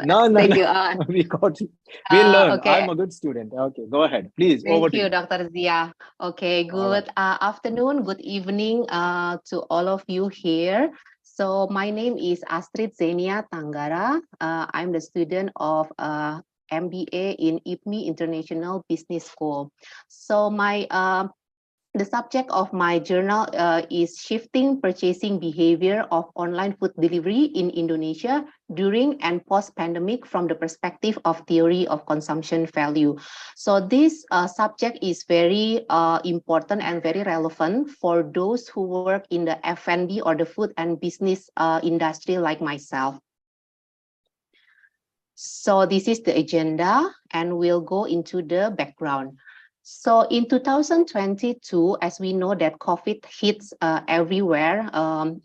No, thank you. We got you. We'll learn. Okay. I'm a good student. Okay, go ahead. Please, Thank over to you, you. Dr. Zia. Okay, good afternoon, good evening to all of you here. So my name is Astrid Zenia Tanggara. I'm the student of MBA in IPMI International Business School. So my The subject of my journal is Shifting Purchasing Behavior of Online Food Delivery in Indonesia during and post-pandemic from the perspective of theory of consumption value. So this subject is very important and very relevant for those who work in the F&B or the food and business industry like myself. So this is the agenda, and we'll go into the background. So in 2022, as we know that COVID hits everywhere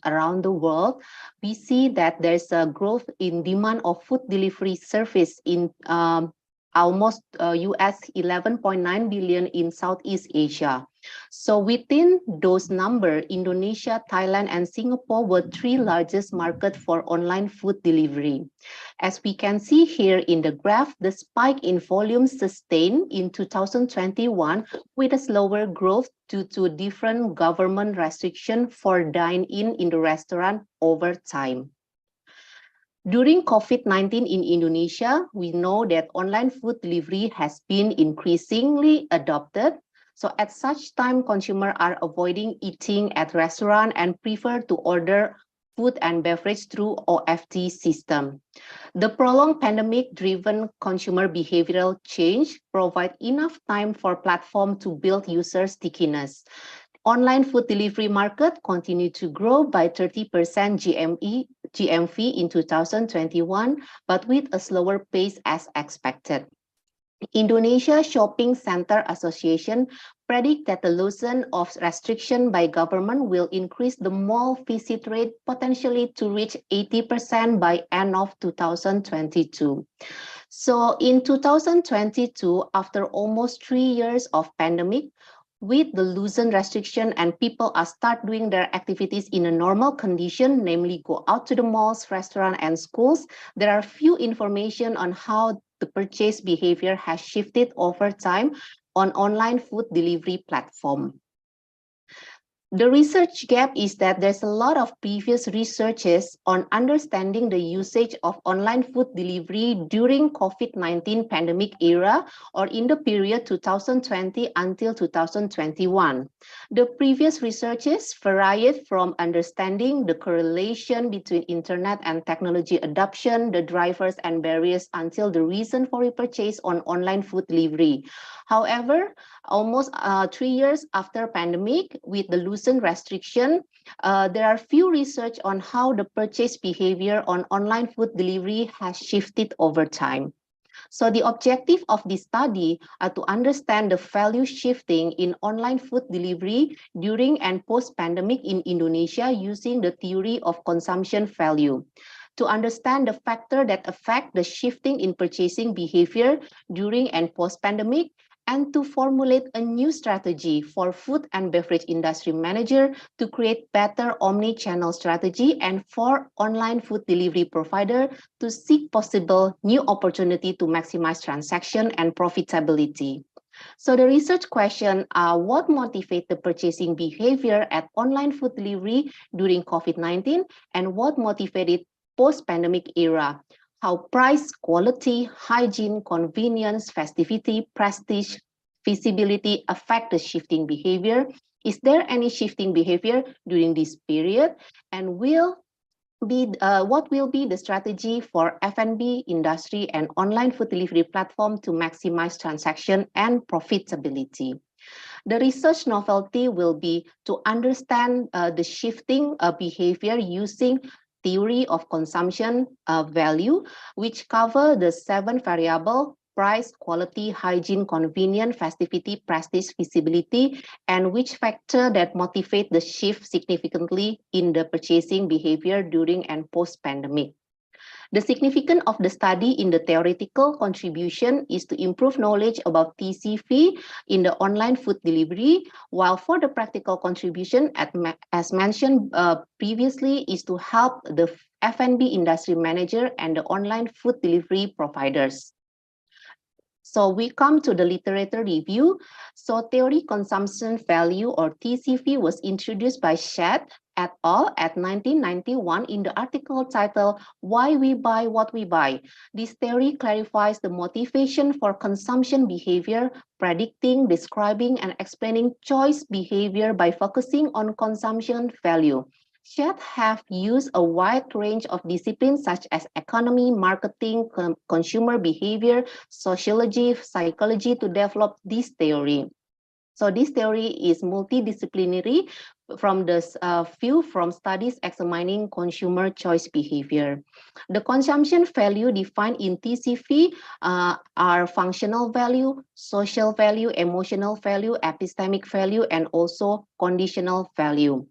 around the world, we see that there's a growth in demand of food delivery service in almost US 11.9 billion in Southeast Asia. So within those numbers, Indonesia, Thailand, and Singapore were 3 largest markets for online food delivery. As we can see here in the graph, the spike in volume sustained in 2021 with a slower growth due to different government restrictions for dine-in in the restaurant over time. During COVID-19 in Indonesia, we know that online food delivery has been increasingly adopted. So at such time, consumers are avoiding eating at restaurants and prefer to order food and beverage through OFT system. The prolonged pandemic-driven consumer behavioral change provide enough time for platform to build user stickiness. Online food delivery market continued to grow by 30% GMV in 2021, but with a slower pace as expected. Indonesia Shopping Center Association predict that the loosen of restriction by government will increase the mall visit rate potentially to reach 80% by end of 2022. So in 2022, after almost 3 years of pandemic, with the loosened restriction and people are start doing their activities in a normal condition, namely go out to the malls, restaurants, and schools, there are few information on how the purchase behavior has shifted over time on online food delivery platform. The research gap is that there's a lot of previous researches on understanding the usage of online food delivery during COVID-19 pandemic era or in the period 2020 until 2021. The previous researches varied from understanding the correlation between internet and technology adoption, the drivers and barriers until the reason for repurchase on online food delivery. However, almost 3 years after pandemic, with the loosened restriction, there are few research on how the purchase behavior on online food delivery has shifted over time. So the objective of this study are to understand the value shifting in online food delivery during and post-pandemic in Indonesia using the theory of consumption value. To understand the factor that affect the shifting in purchasing behavior during and post-pandemic, and to formulate a new strategy for food and beverage industry manager to create better omni-channel strategy and for online food delivery provider to seek possible new opportunity to maximize transaction and profitability. So the research question are what motivate the purchasing behavior at online food delivery during COVID-19 and what motivated post-pandemic era? How price, quality, hygiene, convenience, festivity, prestige, visibility affect the shifting behavior? Is there any shifting behavior during this period? And what will be the strategy for F&B industry and online food delivery platform to maximize transaction and profitability? The research novelty will be to understand the shifting behavior using theory of consumption value, which cover the 7 variable: price, quality, hygiene, convenience, festivity, prestige, visibility, and which factor that motivate the shift significantly in the purchasing behavior during and post-pandemic. The significance of the study in the theoretical contribution is to improve knowledge about TCV in the online food delivery, while for the practical contribution, as mentioned previously, is to help the F&B industry manager and the online food delivery providers. So we come to the literature review. So theory consumption value, or TCV, was introduced by Shedd et al. At 1991 in the article titled Why We Buy What We Buy. This theory clarifies the motivation for consumption behavior, predicting, describing, and explaining choice behavior by focusing on consumption value. Shedd have used a wide range of disciplines such as economy, marketing, consumer behavior, sociology, psychology to develop this theory. So this theory is multidisciplinary from the view from studies examining consumer choice behavior. The consumption value defined in TCV are functional value, social value, emotional value, epistemic value, and also conditional value.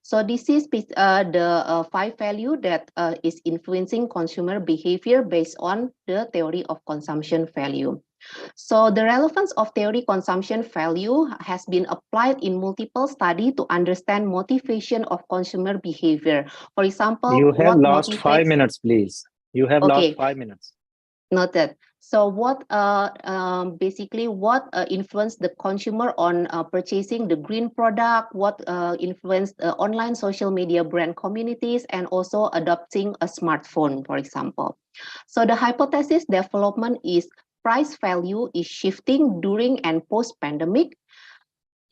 So this is the 5 value that is influencing consumer behavior based on the theory of consumption value. So the relevance of theory consumption value has been applied in multiple studies to understand motivation of consumer behavior. For example, you have what last motivates... 5 minutes, please. You have Okay. last 5 minutes. Noted. So what basically what influenced the consumer on purchasing the green product, what influenced online social media brand communities, and also adopting a smartphone, for example. So the hypothesis development is price value is shifting during and post-pandemic.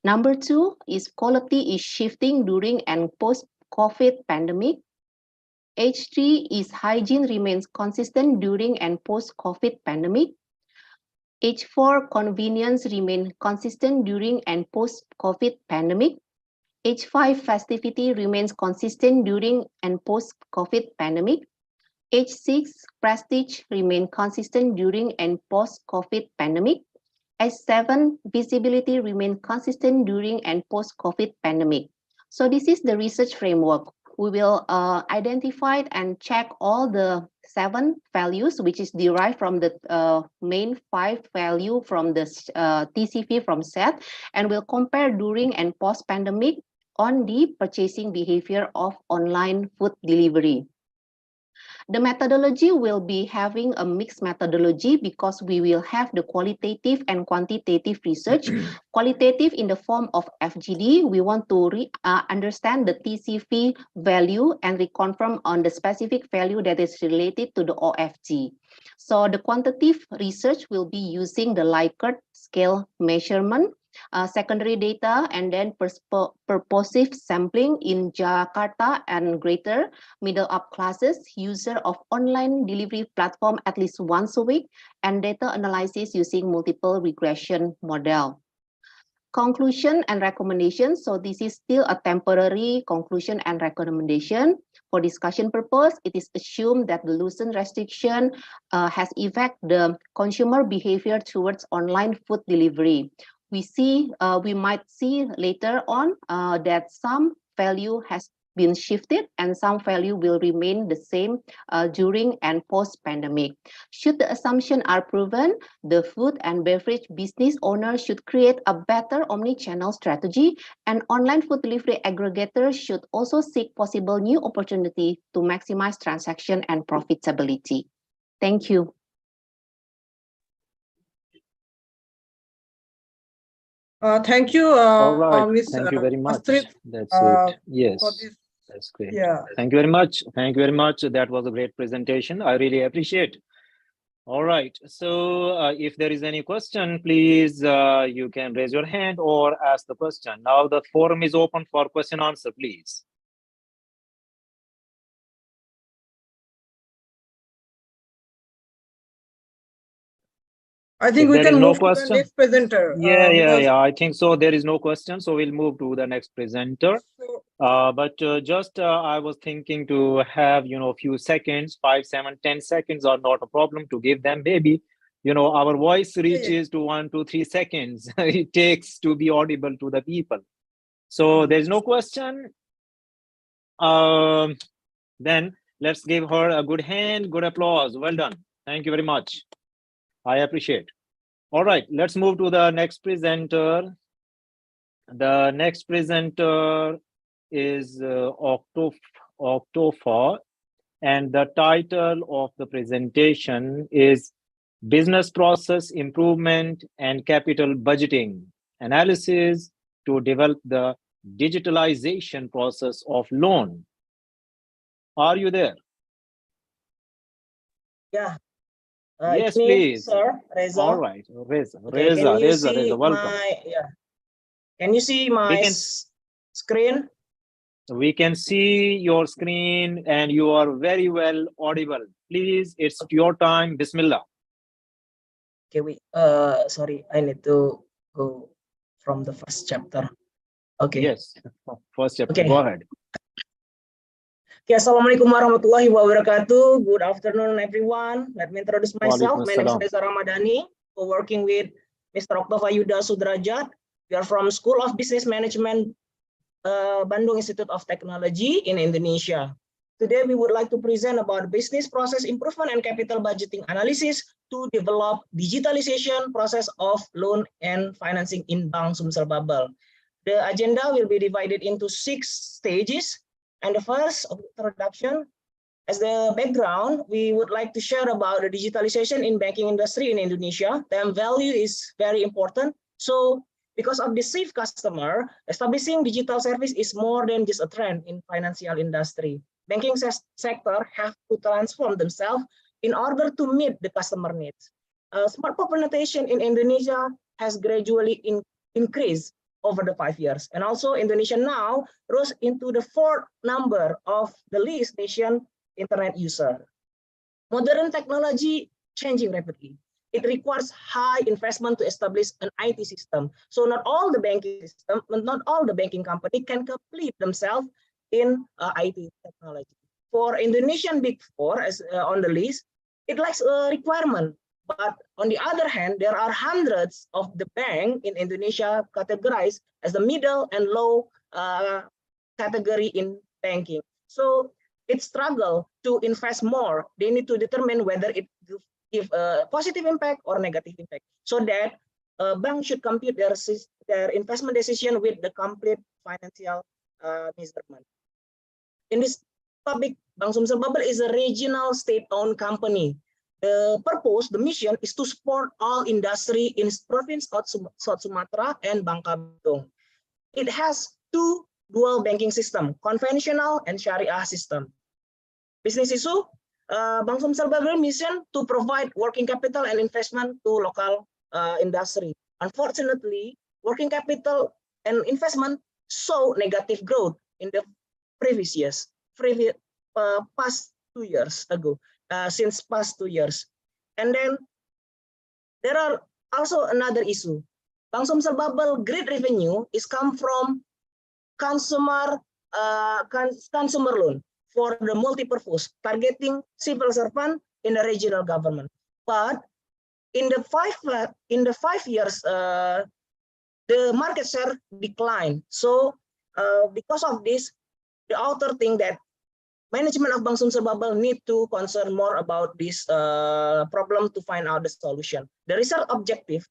Number 2 is quality is shifting during and post-COVID pandemic. H3 is hygiene remains consistent during and post-COVID pandemic. H4, convenience remain consistent during and post-COVID pandemic. H5, festivity remains consistent during and post-COVID pandemic. H6, prestige remain consistent during and post-COVID pandemic. H7, visibility remain consistent during and post-COVID pandemic. So this is the research framework. We will identify and check all the 7 values, which is derived from the main 5 value from the TCV from Shedd, and we'll compare during and post-pandemic on the purchasing behavior of online food delivery. The methodology will be having a mixed methodology because we will have the qualitative and quantitative research. Qualitative in the form of FGD, we want to understand the TCV value and reconfirm on the specific value that is related to the OFG. So the quantitative research will be using the Likert scale measurement, secondary data, and then purposive sampling in Jakarta and greater middle up classes, user of online delivery platform at least once a week, and data analysis using multiple regression model. Conclusion and recommendation. So this is still a temporary conclusion and recommendation. For discussion purpose, it is assumed that the loosened restriction has affected the consumer behavior towards online food delivery. We might see later on that some value has been shifted and some value will remain the same during and post-pandemic. Should the assumption are proven, the food and beverage business owners should create a better omni-channel strategy, and online food delivery aggregators should also seek possible new opportunity to maximize transaction and profitability. Thank you. Thank you, All right. Ms. Thank you very much. Astrid, That's it. Yes, for this. that's great. Yeah. Thank you very much. Thank you very much. That was a great presentation. I really appreciate. All right. So if there is any question, please, you can raise your hand or ask the question. Now the forum is open for question answer, please. I think If we there is can no move to the question, next presenter. yeah, I think so. There is no question, so we'll move to the next presenter. But just I was thinking to have, a few seconds, 5, 7, 10 seconds are not a problem to give them. Maybe, our voice reaches to 1, 2, 3 seconds. It takes to be audible to the people. So there's no question. Then let's give her a good hand, good applause. Well done. Thank you very much. I appreciate. All right, let's move to the next presenter. The next presenter is Octofa, and the title of the presentation is business process improvement and capital budgeting analysis to develop the digitalization process of loan. Are you there? Yeah. Yes, It's me, please. sir, Reza. All right, Reza, Okay, can you see Reza, welcome. Can you see my screen? We can see your screen and you are very well audible. Please, it's your time. Bismillah. Okay, wait. Sorry, I need to go from the first chapter. Okay. Yes, first chapter. Okay. Go ahead. Okay, Assalamualaikum warahmatullahi wabarakatuh. Good afternoon, everyone. Let me introduce myself. My name is Reza Ramadhani. We're working with Mr. Oktava Yuda Sudrajat. We are from School of Business Management, Bandung Institute of Technology in Indonesia. Today, we would like to present about business process improvement and capital budgeting analysis to develop digitalization process of loan and financing in Bank Sumsel Babel. The agenda will be divided into 6 stages. And the first introduction, as the background, we would like to share about the digitalization in banking industry in Indonesia. Time value is very important. So because of the safe customer, establishing digital service is more than just a trend in financial industry. Banking sector have to transform themselves in order to meet the customer needs. Smartphone penetration in Indonesia has gradually increased over the 5 years. And also Indonesia now rose into the 4th number of the least nation internet user. Modern technology changing rapidly. It requires high investment to establish an IT system. So not all the banking system, not all the banking company can complete themselves in IT technology. For Indonesian Big Four, as on the list, it lacks a requirement. But on the other hand, there are hundreds of the bank in Indonesia categorized as the middle and low category in banking. So it struggle to invest more. They need to determine whether it give a positive impact or negative impact. So that bank should compute their investment decision with the complete financial measurement. In this topic, Bank Sumsel Babel is a regional state-owned company. The purpose, the mission is to support all industry in province South Sumatra and Bangka Belitung. It has 2 dual banking system, conventional and Sharia system. Business issue, Bank Sumsel Babel mission to provide working capital and investment to local industry. Unfortunately, working capital and investment show negative growth in the previous years, past 2 years ago. Since past 2 years. And then there are also another issue. Bank Sumsel Babel great revenue is come from consumer loan for the multi-purpose, targeting civil servant in the regional government. But in the 5 years, the market share declined. So because of this, the author think that management of Bank Sumsel Babel need to concern more about this problem to find out the solution. The research objective,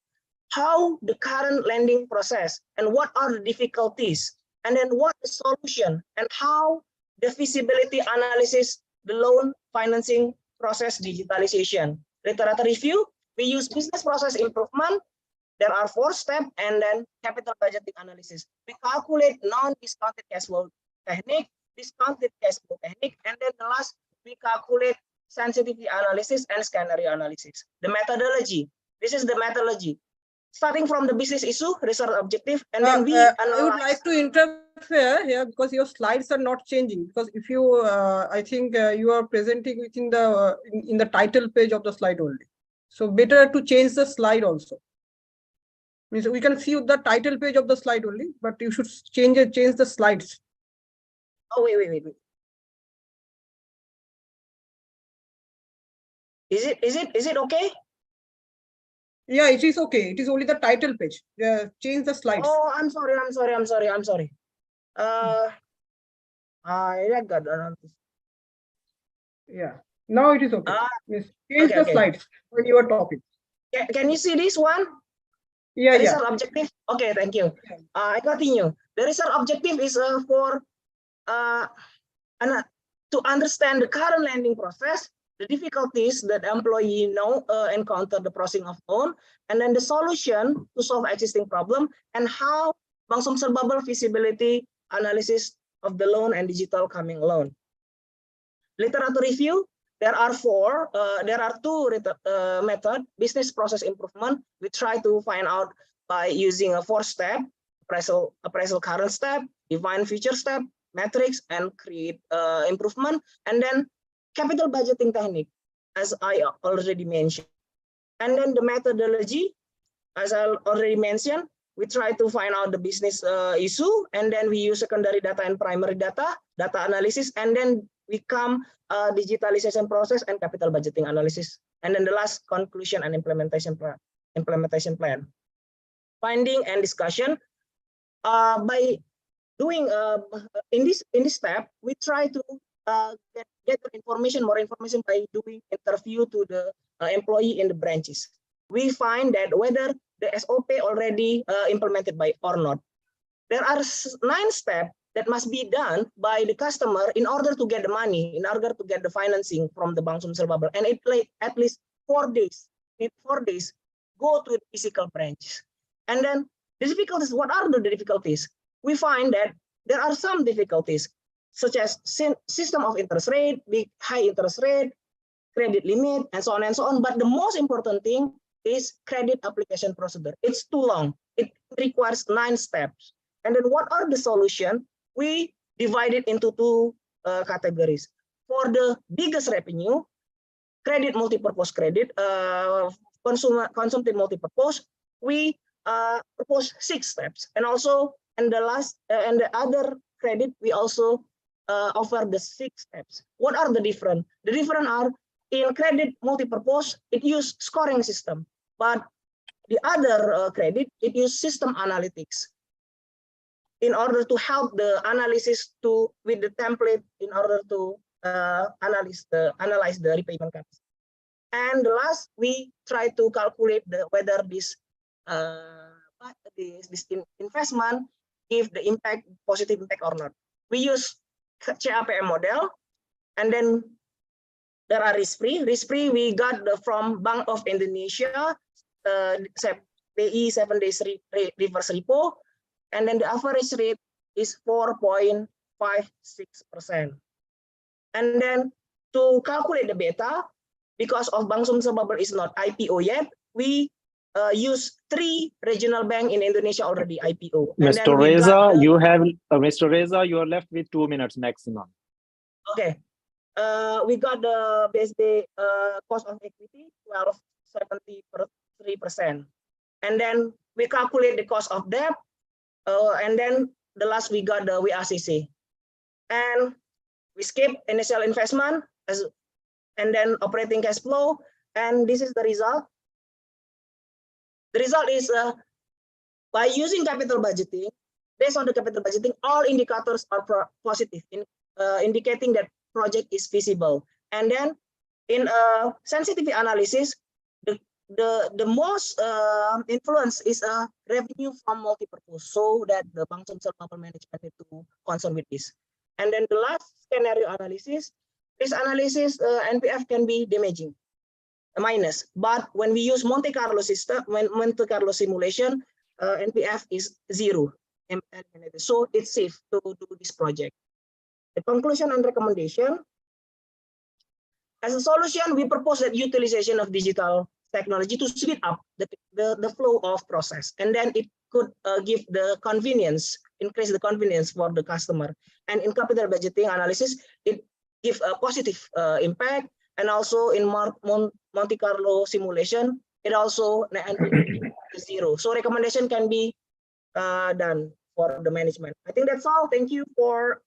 how the current lending process and what are the difficulties, and then what the solution and how the feasibility analysis, the loan financing process digitalization. Literature review, we use business process improvement. There are 4 steps, and then capital budgeting analysis. We calculate non-discounted cash flow technique, discounted cash flow technique, and then the last we calculate sensitivity analysis and scenario analysis. The methodology, this is the methodology. Starting from the business issue, research objective, and then we analyze. I would like to interfere here because your slides are not changing. Because if you, I think you are presenting within the in the title page of the slide only. So better to change the slide also. Means we can see the title page of the slide only, but you should change the slides. Oh, wait. Is it okay? Yeah, it is okay. It is only the title page. Change the slides. Oh, I'm sorry. I got around this. Yeah. Now it is okay. Yes. Change the slides on your topic. Can you see this one? Yeah, the research objective. Okay, thank you. I continue. The research objective is for to understand the current lending process the difficulties that employee encounter the processing of loan, and then the solution to solve existing problem, and how Bank Sumsel Bubble feasibility analysis of the loan and digital coming loan. Literature review, there are two methods. Business process improvement, we try to find out by using a 4-step, appraisal current step, define future step, metrics, and create improvement. And then capital budgeting technique, as I already mentioned. And then the methodology, as I already mentioned, we try to find out the business issue, and then we use secondary data and primary data analysis, and then we come digitalization process and capital budgeting analysis. And then the last, conclusion and implementation plan. Finding and discussion. By doing in this step, we try to get more information by doing interview to the employee in the branches. We find that whether the SOP already implemented by or not. There are 9 steps that must be done by the customer in order to get the money, in order to get the financing from the Bank Sumsel Bubble, and it takes at least 4 days. In 4 days, go to the physical branch. And then the difficulties. What are the difficulties? We find that there are some difficulties, such as system of interest rate, big high interest rate, credit limit, and so on and so on. But the most important thing is credit application procedure. It's too long. It requires 9 steps. And then what are the solutions? We divide it into 2 categories. For the biggest revenue, credit multipurpose credit, consumptive multipurpose, we propose 6 steps. And also, and the other credit, we also offer the 6 steps. What are the different? The different are, in credit multipurpose, it uses scoring system, but the other credit, it uses system analytics in order to help the analysis with the template in order to analyze the repayment capacity. And the last, we try to calculate whether this investment give the positive impact or not. We use CAPM model, and then there are risk-free. Risk-free we got from Bank of Indonesia, PI 7 days reverse repo, and then the average rate is 4.56%. And then to calculate the beta, because of Bank Sumsel Bubble is not IPO yet, we use 3 regional bank in Indonesia already IPO. Mr. Reza, you have Mr. Reza, you are left with 2 minutes maximum. Okay. We got the BSD cost of equity 12.73%, and then we calculate the cost of debt, and then the last we got the WACC, and we skip initial investment and then operating cash flow, and this is the result. The result is by using capital budgeting, based on the capital budgeting, all indicators are positive, indicating that project is feasible. And then in sensitivity analysis, the most influence is revenue from multipurpose, so that the Bank Sumsel Bubble management need to concern with this. And then the last scenario analysis, this analysis NPF can be damaging, minus. But when we use Monte Carlo system, Monte Carlo simulation, NPF is 0. So it's safe to do this project. The conclusion and recommendation. As a solution, we propose that utilization of digital technology to speed up the flow of process, and then it could give the convenience, increase the convenience for the customer. And in capital budgeting analysis, it gives a positive impact, and also in Monte Carlo simulation, it also 0. So recommendation can be done for the management. I think that's all. Thank you for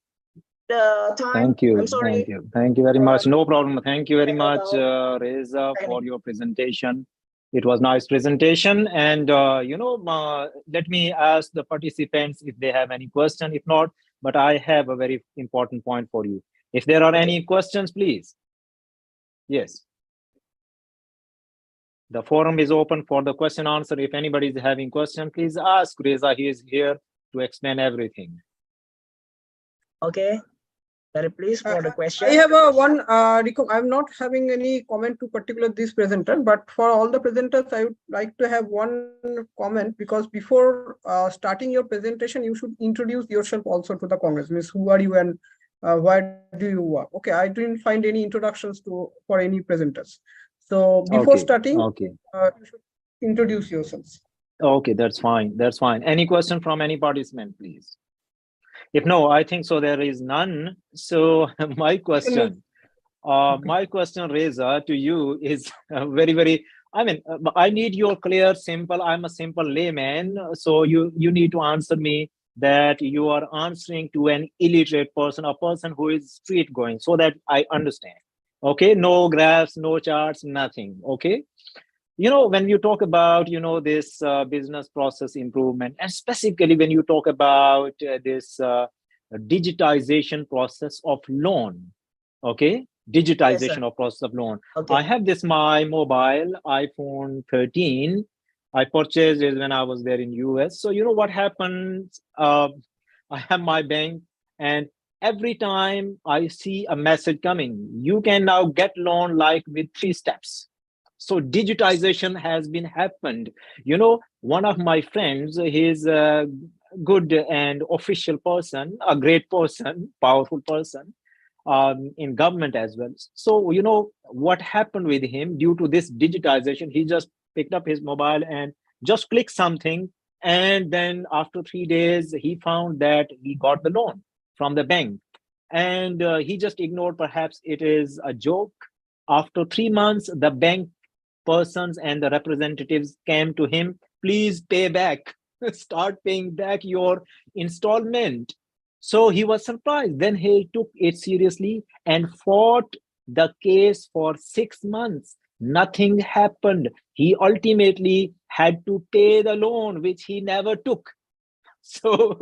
the time. Thank you. I'm sorry. Thank you very much. No problem. Thank you very much, Reza, for your presentation. It was nice presentation. And, let me ask the participants if they have any question. If not, but I have a very important point for you. If there are any questions, please. Yes. The forum is open for the question answer. If anybody is having question, please ask Reza. He is here to explain everything. Okay. Sorry, please, for the question. I have one, I'm not having any comment to particular this presenter, but for all the presenters, I would like to have one comment, because before starting your presentation, you should introduce yourself also to the Congress. Means who are you and where do you work? Okay, I didn't find any introductions for any presenters. So before starting, you should introduce yourselves. Okay, that's fine. That's fine. Any question from any participant, please? If no, I think so there is none. So my question, Reza, to you is very, I mean, I need your clear, simple, I'm a simple layman. So you need to answer me that you are answering to an illiterate person, a person who is street going, so that I understand. Okay, no graphs, no charts, nothing. Okay. You know, when you talk about, this business process improvement, and specifically when you talk about this digitization process of loan, okay? Digitization of process of loan. Okay. I have this, my mobile iPhone 13. I purchased it when I was there in US. So you know what happens? I have my bank, and every time I see a message coming, you can now get loan like with 3 steps. So digitization has been happened. You know, one of my friends, he's a good and official person, a great person, powerful person in government as well. So, you know, what happened with him due to this digitization, he just picked up his mobile and just clicked something. And then after 3 days, he found that he got the loan from the bank. And he just ignored, perhaps it is a joke. After 3 months, the bank persons and the representatives came to him, please pay back, start paying back your installment. So he was surprised. Then he took it seriously and fought the case for 6 months. Nothing happened. He ultimately had to pay the loan, which he never took. So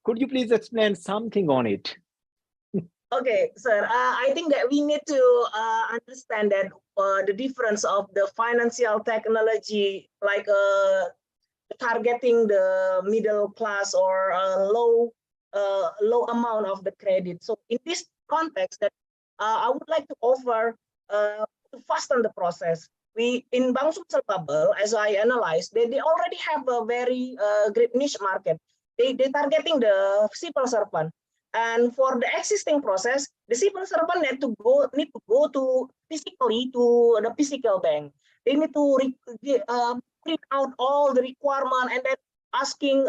could you please explain something on it? Okay, sir, I think that we need to understand that the difference of the financial technology, like targeting the middle class or low amount of the credit. So in this context, that I would like to offer to fasten the process. We in Bank Sumsel Bubble, as I analyzed, they already have a very great niche market. They targeting the civil servant. And for the existing process, the civil servant need to go to physically to the physical bank. They need to print out all the requirement and then asking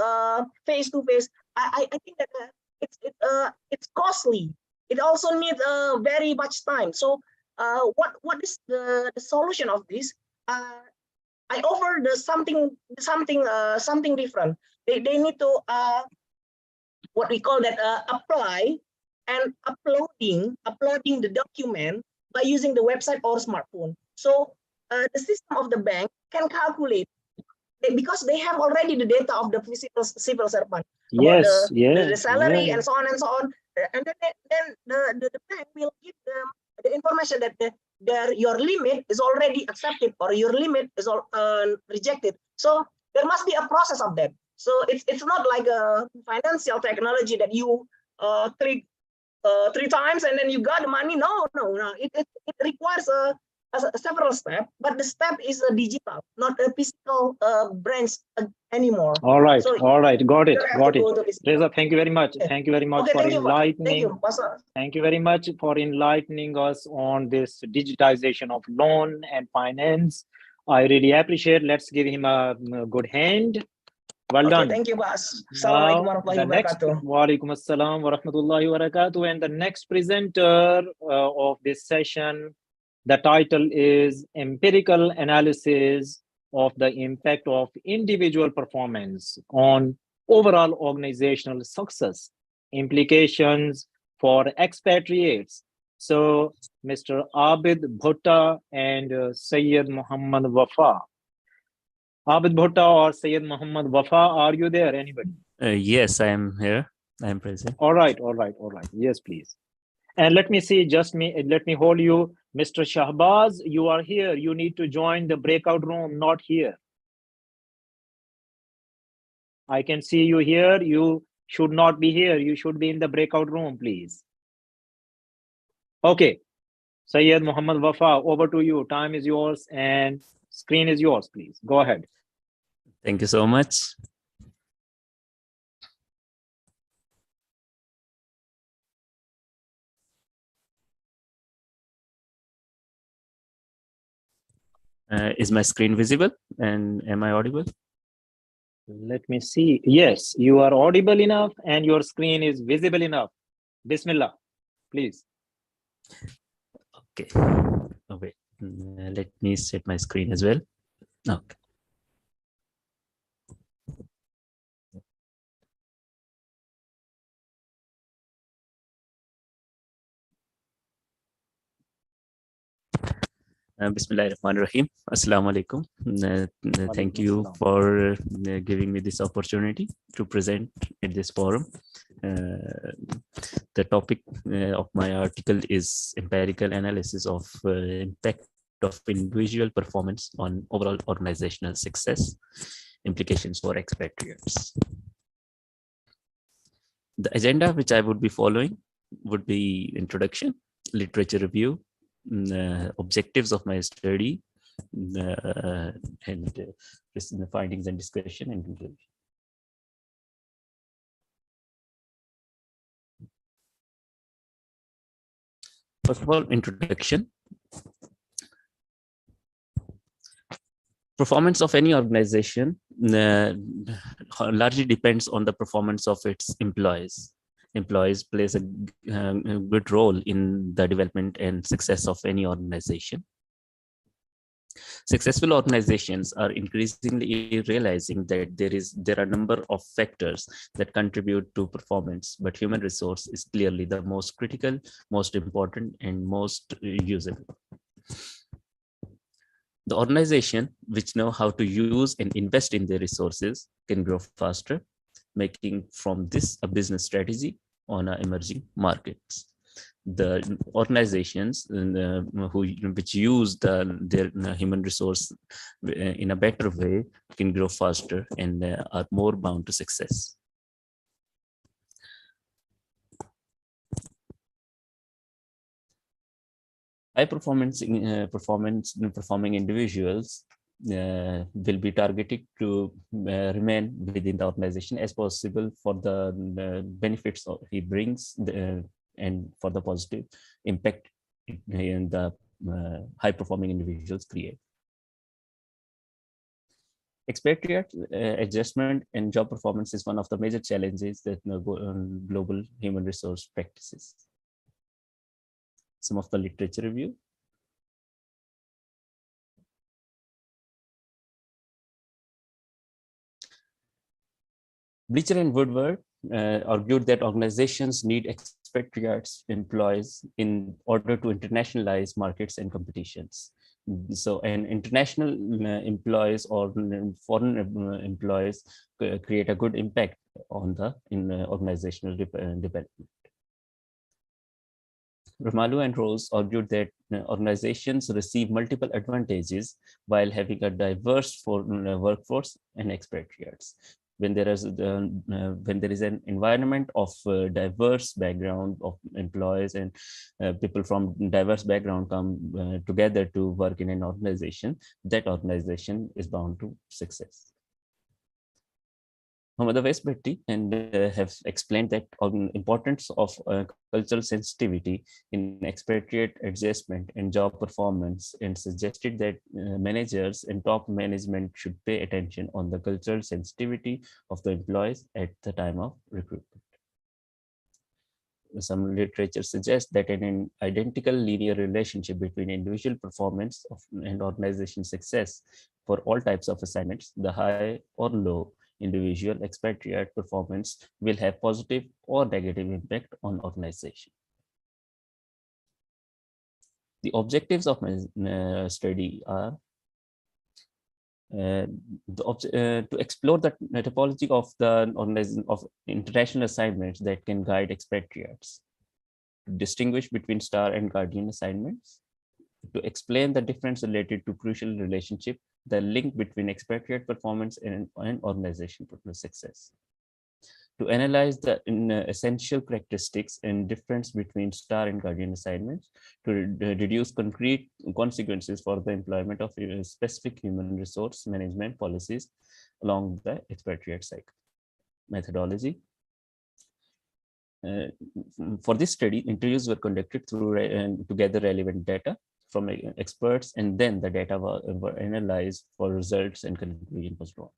face to face. I think that it's costly. It also needs very much time. So what is the solution of this? I offer the something different. They need to what we call that apply and uploading the document by using the website or smartphone. So the system of the bank can calculate, because they have already the data of the civil servant, about the salary and so on and so on. And then the bank will give them the information that your limit is already accepted or your limit is rejected. So there must be a process of that. So it's not like a financial technology that you click 3 times and then you got the money. No. It requires several steps, but the step is a digital, not a physical branch anymore. All right, so got it. Reza, thank you very much. Thank you very much for enlightening. Thank you very much for enlightening us on this digitization of loan and finance. I really appreciate. Let's give him a good hand. Well done. Thank you, boss. Assalamualaikum warahmatullahi wabarakatuh. Walaikum assalam warahmatullahi wabarakatuh. And the next presenter of this session, the title is Empirical Analysis of the Impact of Individual Performance on Overall Organizational Success, Implications for Expatriates. So, Mr. Abid Bhutta and Syed Muhammad Wafa. Abid Bhutta or Syed Muhammad Wafa, are you there? Anybody? Yes, I am here. I am present. All right. Yes, please. And let me see, let me hold you. Mr. Shahbaz, you are here. You need to join the breakout room, not here. I can see you here. You should not be here. You should be in the breakout room, please. Okay, Syed Muhammad Wafa, over to you. Time is yours and screen is yours, please. Go ahead. Thank you so much. Is my screen visible and am I audible? Let me see. Yes, you are audible enough and your screen is visible enough. Bismillah, please. Okay. Oh, wait. Let me set my screen as well. Okay. Bismillahirrahmanirrahim. Assalamu alaikum. Thank you for giving me this opportunity to present at this forum. The topic of my article is empirical analysis of impact of individual performance on overall organizational success, implications for expatriates. The agenda which I would be following would be introduction, literature review, objectives of my study, and the findings and discussion and conclusion. First of all, introduction. Performance of any organization largely depends on the performance of its employees. Employees plays a good role in the development and success of any organization. Successful organizations are increasingly realizing that there are a number of factors that contribute to performance, but human resource is clearly the most critical, most important, and most usable. The organization which know how to use and invest in their resources can grow faster, making from this a business strategy on emerging markets. The organizations which use their human resource in a better way can grow faster and are more bound to success. High performing individuals will be targeted to remain within the organization as possible for the benefits he brings and for the positive impact in the high performing individuals create. Expatriate adjustment and job performance is one of the major challenges that global human resource practices. Some of the literature review. Bleacher and Woodward argued that organizations need expatriates employees in order to internationalize markets and competitions. So, and international employees or foreign employees create a good impact on the organizational development. Romalu and Rose argued that organizations receive multiple advantages while having a diverse workforce and expatriates. When there is an environment of diverse background of employees and people from diverse background come together to work in an organization, that organization is bound to success. Mohammad Awais Bhatti and have explained that importance of cultural sensitivity in expatriate adjustment and job performance, and suggested that managers and top management should pay attention on the cultural sensitivity of the employees at the time of recruitment. Some literature suggests that an identical linear relationship between individual performance and organization success for all types of assignments, the high or low individual expatriate performance will have positive or negative impact on organization. The objectives of my study are to explore the topology of the organization of international assignments that can guide expatriates, to distinguish between star and guardian assignments, to explain the difference related to crucial relationship, the link between expatriate performance and organization success, to analyze the essential characteristics and difference between star and guardian assignments, to reduce concrete consequences for the employment of specific human resource management policies along the expatriate cycle. Methodology. For this study, interviews were conducted through to gather relevant data from experts, and then the data were analyzed for results and conclusion was drawn.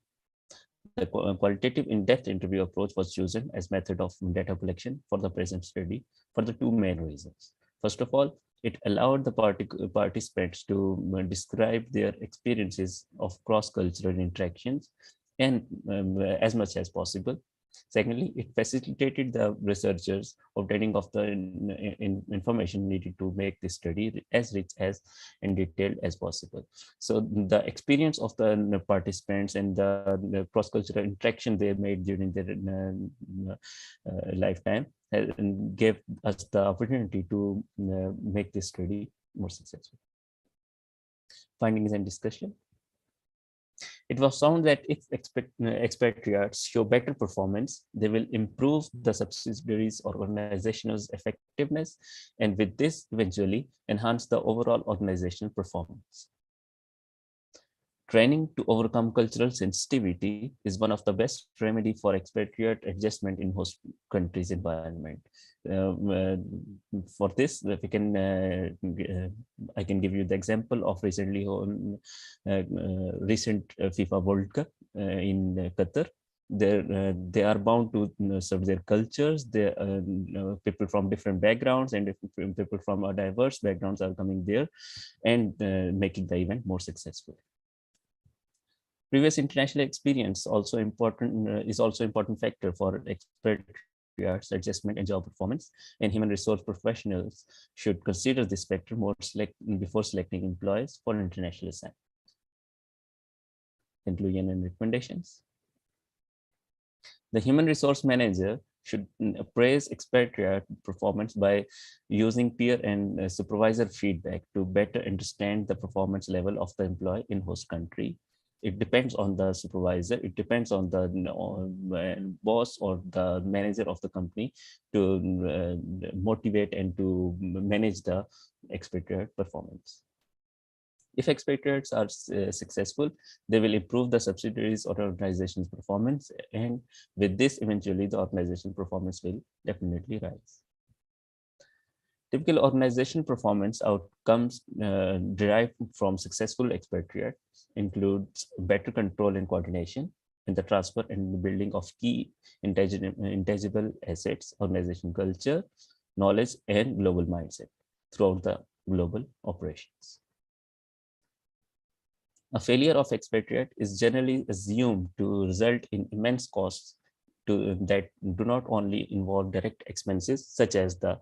The qualitative in-depth interview approach was chosen as method of data collection for the present study for the two main reasons. First of all, it allowed the participants to describe their experiences of cross-cultural interactions and as much as possible. Secondly, it facilitated the researchers obtaining of the information needed to make this study as rich as and detailed as possible. So the experience of the participants and the cross-cultural interaction they made during their lifetime gave us the opportunity to make this study more successful. Findings and discussion. It was found that if expatriates show better performance, they will improve the subsidiaries or organization's effectiveness, and with this eventually enhance the overall organizational performance. Training to overcome cultural sensitivity is one of the best remedy for expatriate adjustment in host country's environment. For this, we can I can give you the example of recent FIFA World Cup in Qatar. They are bound to serve their cultures. People from different backgrounds and people from diverse backgrounds are coming there and making the event more successful. Previous international experience is also important factor for expatriates adjustment and job performance, and human resource professionals should consider this factor more before selecting employees for international assignment. Conclusion and recommendations. The human resource manager should appraise expatriate performance by using peer and supervisor feedback to better understand the performance level of the employee in host country. It depends on the supervisor, it depends on the boss or the manager of the company to motivate and to manage the expatriate performance. If expatriates are successful, they will improve the subsidiaries or organization's performance, and with this, eventually the organization performance will definitely rise. Typical organization performance outcomes derived from successful expatriates includes better control and coordination in the transfer and the building of key intangible assets, organization culture, knowledge, and global mindset throughout the global operations. A failure of expatriate is generally assumed to result in immense costs that do not only involve direct expenses such as the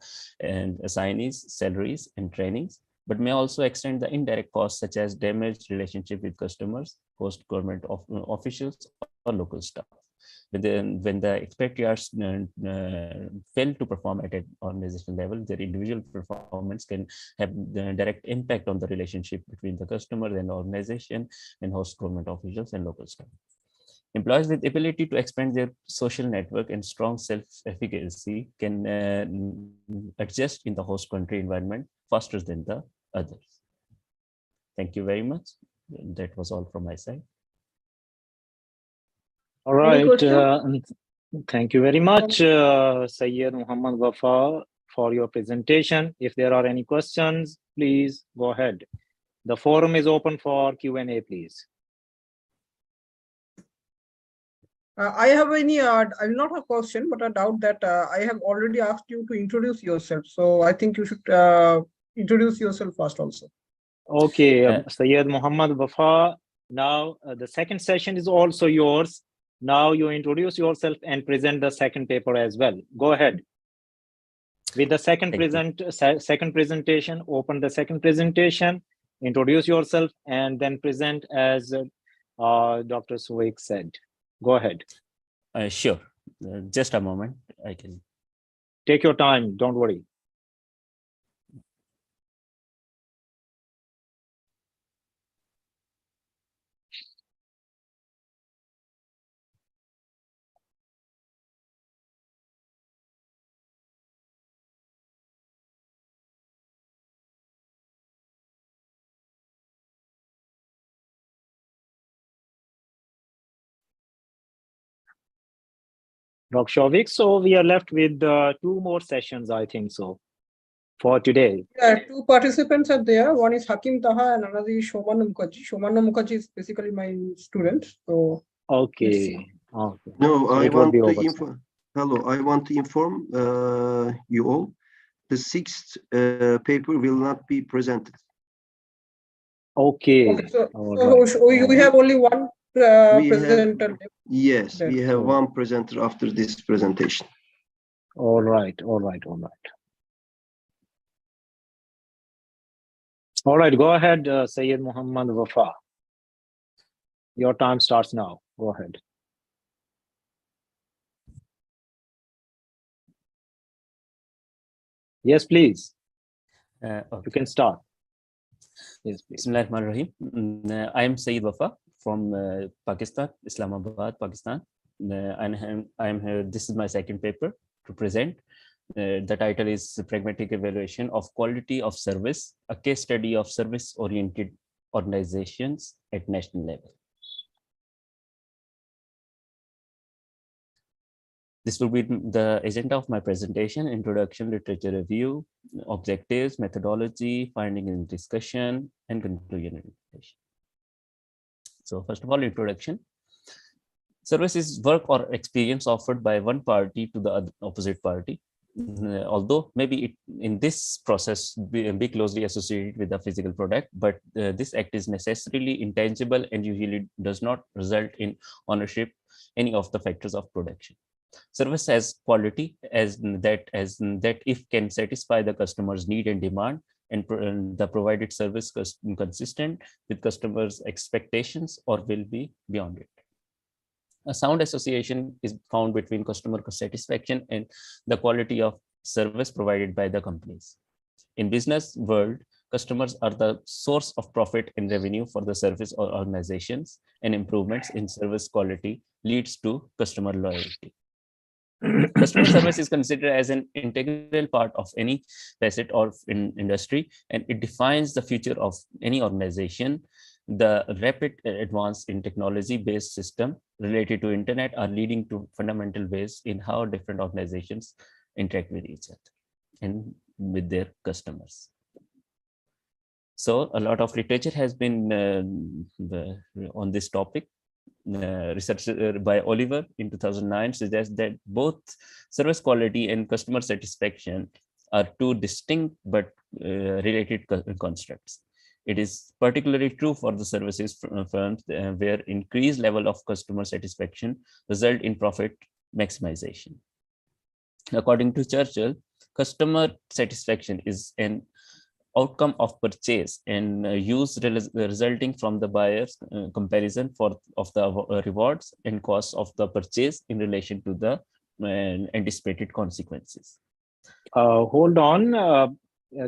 assignees, salaries, and trainings, but may also extend the indirect costs such as damaged relationship with customers, host government officials, or local staff. When the expatriates fail to perform at an organizational level, their individual performance can have the direct impact on the relationship between the customer and the organization and host government officials and local staff. Employees with ability to expand their social network and strong self-efficacy can adjust in the host country environment faster than the others. Thank you very much. That was all from my side. All right. Thank you very much, Syed Muhammad Wafa, for your presentation. If there are any questions, please go ahead. The forum is open for Q&A, please. I have I'm not a question, but a doubt that I have already asked you to introduce yourself. So I think you should introduce yourself first also. Okay, Syed Muhammad Wafa, now the second session is also yours. Now you introduce yourself and present the second paper as well. Go ahead. With the second presentation, open the second presentation, introduce yourself, and then present as Dr. Suwaik said. Go ahead. Sure. Just a moment. I can take your time. Don't worry. Dr. Shovik. So we are left with 2 more sessions, I think so, for today. Yeah, 2 participants are there. One is Hakim Taha and another is Shomana Mukherjee. Shomana Mukherjee is basically my student. So Okay. Okay. No, So I it would want be to over. inform. Hello, I want to inform you all. The 6th paper will not be presented. Okay. Okay, so, All so right. we have only one presenter. Yes, there. we have one presenter after this presentation. All right. All right. All right. All right. Go ahead, Sayyid Muhammad Wafa. Your time starts now. Go ahead. Yes, please. Okay. You can start. Yes, please. Bismillahirrahmanirrahim. I am Sayyid Wafa from Pakistan, Islamabad, Pakistan. I am here. This is my second paper to present. The title is Pragmatic Evaluation of Quality of Service, a case study of service-oriented organizations at national level. This will be the agenda of my presentation: introduction, literature review, objectives, methodology, finding and discussion, and conclusion and implementation. So first of all, introduction. Service is work or experience offered by one party to the opposite party. Although maybe it in this process be closely associated with the physical product, but this act is necessarily intangible and usually does not result in ownership any of the factors of production. Service has quality as that if can satisfy the customer's need and demand, and the provided service consistent with customers' expectations or will be beyond it. A sound association is found between customer satisfaction and the quality of service provided by the companies. In business world, customers are the source of profit and revenue for the service or organizations, and improvements in service quality leads to customer loyalty. Customer service is considered as an integral part of any facet of industry, and it defines the future of any organization. The rapid advance in technology-based system related to internet are leading to fundamental ways in how different organizations interact with each other and with their customers. So a lot of literature has been on this topic. Research by Oliver in 2009 suggests that both service quality and customer satisfaction are two distinct but related constructs. It is particularly true for the services firms where increased level of customer satisfaction result in profit maximization. According to Churchill, customer satisfaction is an outcome of purchase and use resulting from the buyer's comparison of the rewards and costs of the purchase in relation to the anticipated consequences. Hold on.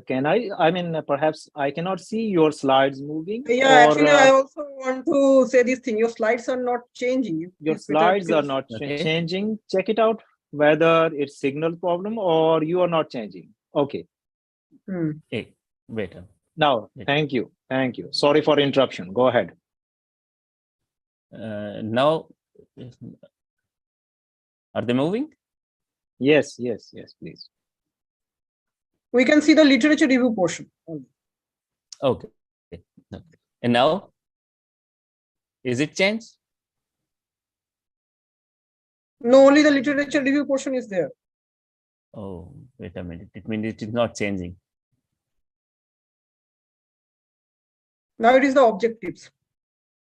Can I mean, perhaps I cannot see your slides moving. Yeah, actually, I also want to say this thing. Your slides are not changing. Your slides are not changing. Check it out whether it's signal problem or you are not changing. Okay. Hey, wait. Now, thank you. Thank you. Sorry for interruption. Go ahead. Now, are they moving? Yes, yes, yes, please. We can see the literature review portion. Okay. And now, is it changed? No, only the literature review portion is there. Oh, wait a minute. It means it is not changing. Now it is the objectives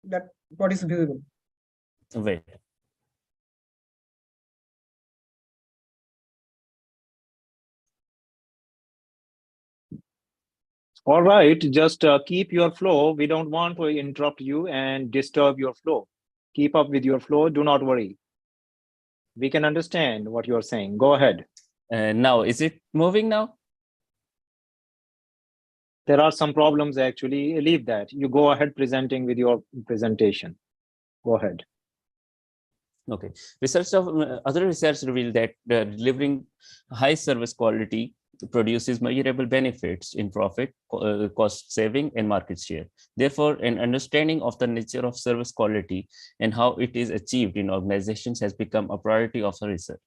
that what is visible. Wait. All right, just keep your flow. We don't want to interrupt you and disturb your flow. Keep up with your flow. Do not worry. We can understand what you're saying. Go ahead. Now, is it moving now? There are some problems actually. Leave that. You go ahead presenting with your presentation. Go ahead. Okay. Research of other research revealed that delivering high service quality produces measurable benefits in profit, cost saving, and market share. Therefore, an understanding of the nature of service quality and how it is achieved in organizations has become a priority of the research.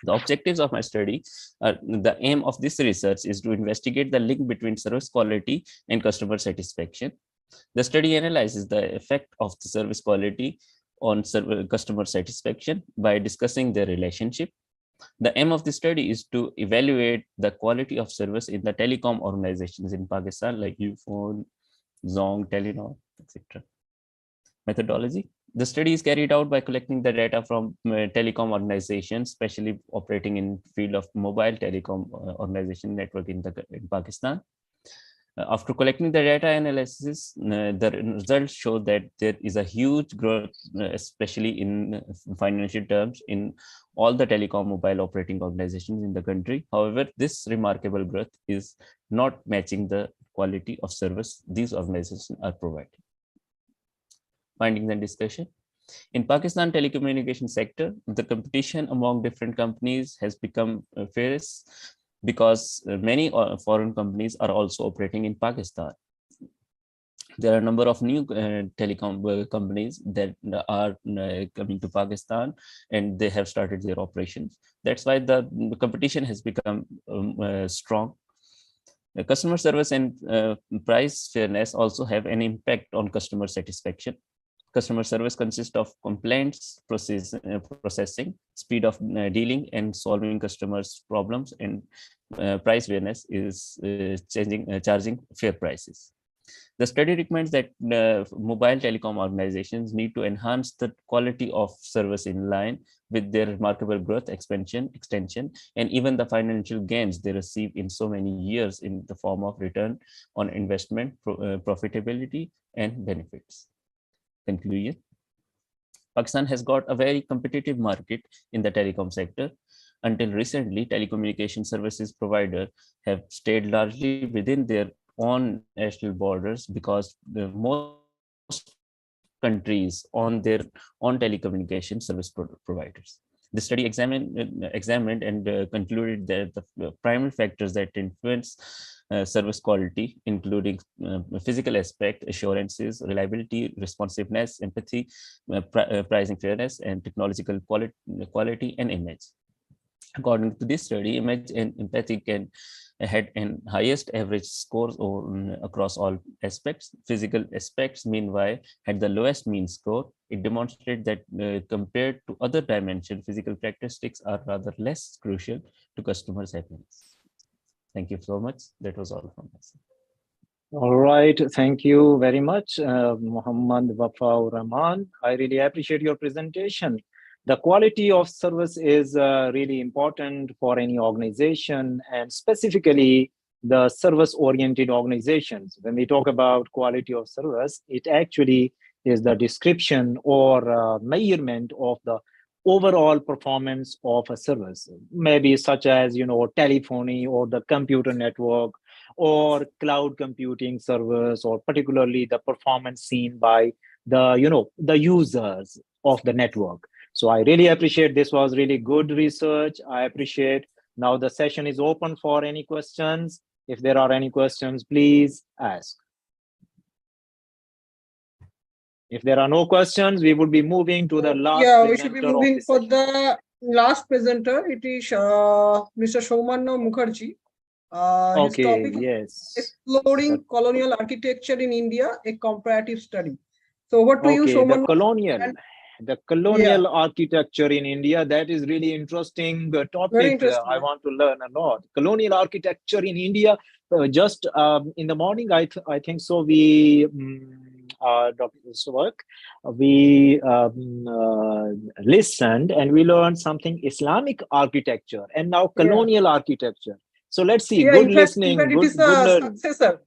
The objectives of my study are, the aim of this research is to investigate the link between service quality and customer satisfaction. The study analyzes the effect of the service quality on customer satisfaction by discussing their relationship. The aim of the study is to evaluate the quality of service in the telecom organizations in Pakistan, like Ufone, Zong, Telenor, etc. Methodology. The study is carried out by collecting the data from telecom organizations, especially operating in field of mobile telecom organization network in Pakistan. After collecting the data analysis, the results show that there is a huge growth, especially in financial terms, in all the telecom mobile operating organizations in the country. However, this remarkable growth is not matching the quality of service these organizations are providing. Findings and discussion. In Pakistan telecommunication sector, the competition among different companies has become fierce because many foreign companies are also operating in Pakistan. There are a number of new telecom companies that are coming to Pakistan, and they have started their operations. That's why the competition has become strong. The customer service and price fairness also have an impact on customer satisfaction. Customer service consists of complaints processing, speed of dealing and solving customers' problems, and price fairness is charging fair prices. The study recommends that mobile telecom organizations need to enhance the quality of service in line with their remarkable growth, extension, and even the financial gains they receive in so many years in the form of return on investment, profitability, and benefits. Conclusion. Pakistan has got a very competitive market in the telecom sector. Until recently, telecommunication services providers have stayed largely within their own national borders because most countries on their own telecommunication service providers. The study examined and concluded that the primary factors that influence service quality, including physical aspect, assurances, reliability, responsiveness, empathy, pricing fairness, and technological quality and image. According to this study, image and empathy had an highest average scores across all aspects. Physical aspects, meanwhile, had the lowest mean score. It demonstrated that compared to other dimensions, physical characteristics are rather less crucial to customers' happiness. Thank you so much. That was all from myself. All right. Thank you very much, Muhammad Wafaur Rahman. I really appreciate your presentation. The quality of service is really important for any organization, and specifically the service-oriented organizations. When we talk about quality of service, it actually is the description or measurement of the overall performance of a service, maybe such as, telephony or the computer network or cloud computing service, or particularly the performance seen by the, the users of the network. So I really appreciate this was really good research. I appreciate. Now the session is open for any questions. If there are any questions, please ask. If there are no questions, we would be moving to the last. Yeah, we should be moving for the last presenter. It is Mr. Soumanya Mukherjee. His topic is Exploring Colonial Architecture in India, a Comparative Study. So over to you, Soumanya. The colonial architecture in India, that is really interesting topic. Very interesting. I want to learn a lot. Colonial architecture in India, just in the morning, I think so, we, Dr. Swak, we listened and we learned something Islamic architecture and now colonial architecture. So let's see, good listening. In fact, it is a successor.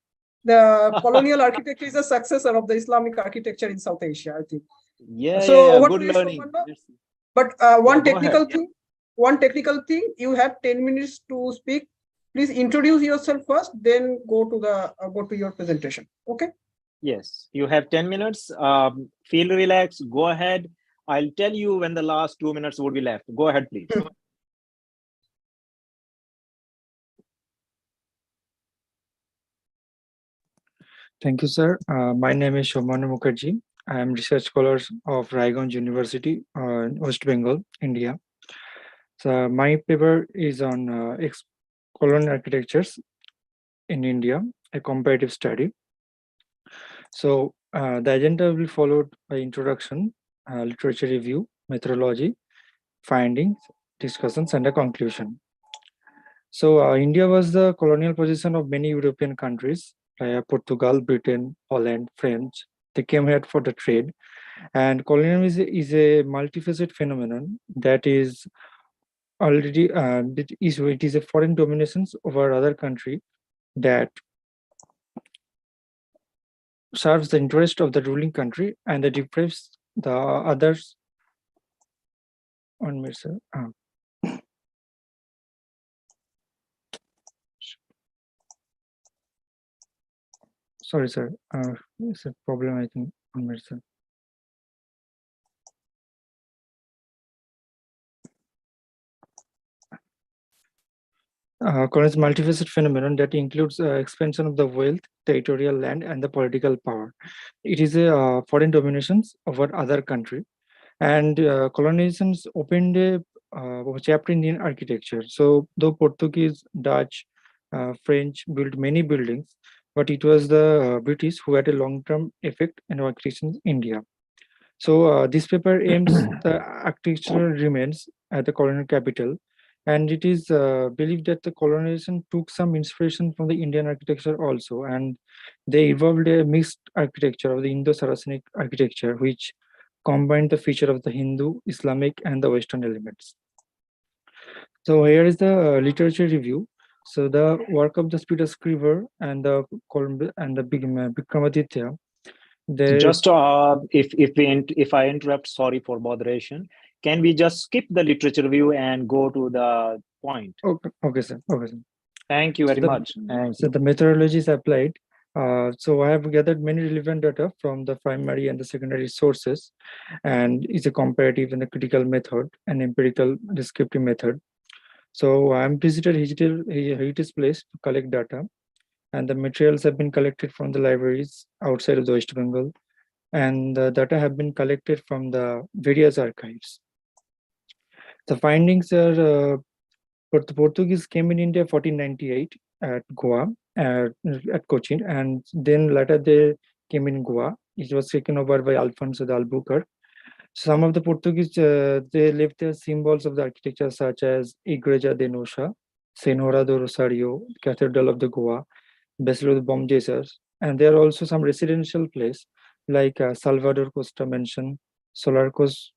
The colonial architecture is a successor of the Islamic architecture in South Asia, I think. Good learning. But one technical thing, you have 10 minutes to speak. Please introduce yourself first, then go to your presentation. Okay? Yes, you have 10 minutes. Feel relaxed. Go ahead. I'll tell you when the last 2 minutes would be left. Go ahead, please. Thank you, sir. My name is Shomanu Mukherjee. I am research scholar of Raiganj University, West Bengal, India. So my paper is on colonial architectures in India, a comparative study. So the agenda will be followed by introduction, literature review, methodology, findings, discussions, and a conclusion. So India was the colonial possession of many European countries, like Portugal, Britain, Holland, French. They came here for the trade. And colonialism is a multifaceted phenomenon that is already, it is a foreign dominations over other country that serves the interest of the ruling country and that deprives the others on mercy. Sorry, sir. It's a problem, I think, on medicine. Colonialism is a multifaceted phenomenon that includes expansion of the wealth, territorial land, and the political power. It is a foreign dominations over other country, and colonialism opened a chapter in Indian architecture. So, though Portuguese, Dutch, French built many buildings, but it was the British who had a long-term effect in architecture in India. So this paper aims the architectural remains at the colonial capital, and it is believed that the colonization took some inspiration from the Indian architecture also, and they evolved a mixed architecture of the Indo-Saracenic architecture, which combined the feature of the Hindu, Islamic, and the Western elements. So here is the literature review. So the work of the Peter Scriver and the Vikramaditya. Just if I interrupt, sorry for moderation. Can we just skip the literature review and go to the point? Okay, sir. Okay, sir. Thank you very much. So the methodology is applied. So I have gathered many relevant data from the primary and the secondary sources, and it's a comparative and a critical method, an empirical descriptive method. So I'm visited heritage place to collect data, and the materials have been collected from the libraries outside of the West Bengal, and the data have been collected from the various archives. The findings are the Portuguese came in India 1498 at Goa, at Cochin, and then later they came in Goa. It was taken over by Alfonso de Albuquerque. Some of the Portuguese, they left their symbols of the architecture such as Igreja de Nossa, Senhora do Rosario, Cathedral of the Goa, Basílica de Bom Jesus, and there are also some residential place like Salvador Costa Mansion, Solarcos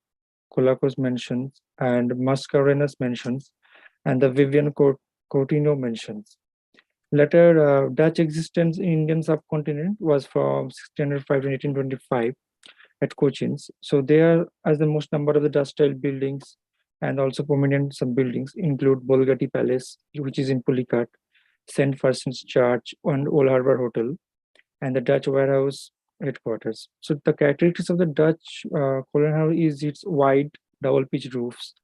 Colacos Mansions, and Mascarenas Mansions, and the Vivian Coutinho Mansions. Later, Dutch existence in Indian subcontinent was from 1605 to 1825 at Cochin's. So there, as the most number of the Dutch-style buildings and also prominent some buildings include Bolgati Palace, which is in Pulicat, St. Francis Church, and Old Harbor Hotel, and the Dutch warehouse headquarters. So the characteristics of the Dutch colonial house is its wide double-pitched roofs,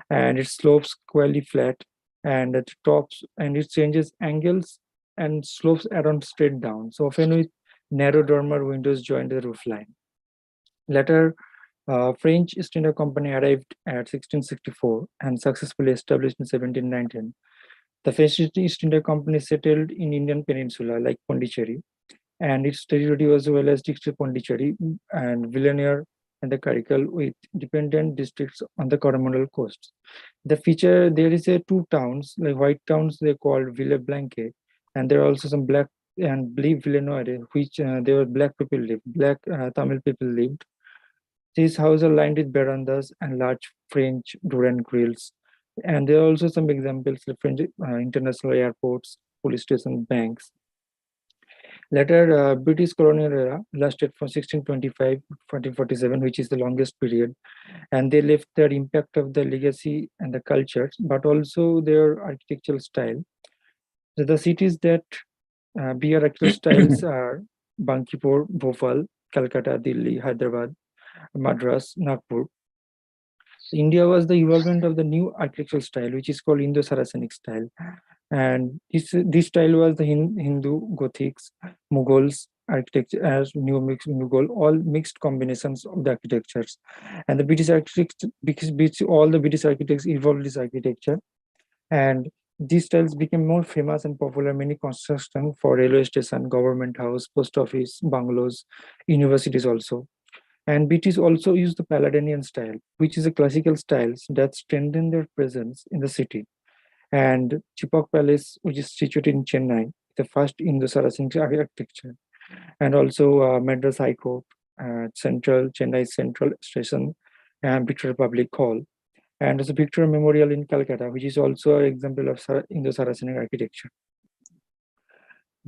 and it slopes squarely flat, and at the tops, and it changes angles and slopes around straight down. So often with narrow dormer windows join the roof line. Later, French East India Company arrived at 1664 and successfully established in 1719. The French East India Company settled in Indian Peninsula like Pondicherry, and its territory was well as district Pondicherry and Villeneuve and the Karikal with dependent districts on the Coromandel coast. The feature, there is a two towns, like white towns, they called Ville Blanque, and there are also some black and blue Villeneuve, which there were black people lived, black Tamil people lived. These houses are lined with verandas and large French Durand grills. And there are also some examples of French international airports, police stations, banks. Later, British colonial era lasted from 1625 to 1447, which is the longest period. And they left their impact of the legacy and the cultures, but also their architectural style. So the cities that bear architectural styles are Bankipur, Bhopal, Calcutta, Delhi, Hyderabad, Madras, Nagpur. So India was the evolvement of the new architectural style, which is called Indo-Saracenic style. And this style was the Hindu, Gothics, Mughals, architecture as new mix, Mughal, all mixed combinations of the architectures. And the British architects, because all the British architects evolved this architecture, and these styles became more famous and popular in many construction for railway station, government house, post office, bungalows, universities also. And British also used the Palladinian style, which is a classical style that strengthened their presence in the city. And Chepauk Palace, which is situated in Chennai, the first Indo-Saracen architecture. And also Madras High Court, Central, Chennai Central Station, and Victoria Public Hall. And there's a Victoria Memorial in Calcutta, which is also an example of Indo-Saracen architecture.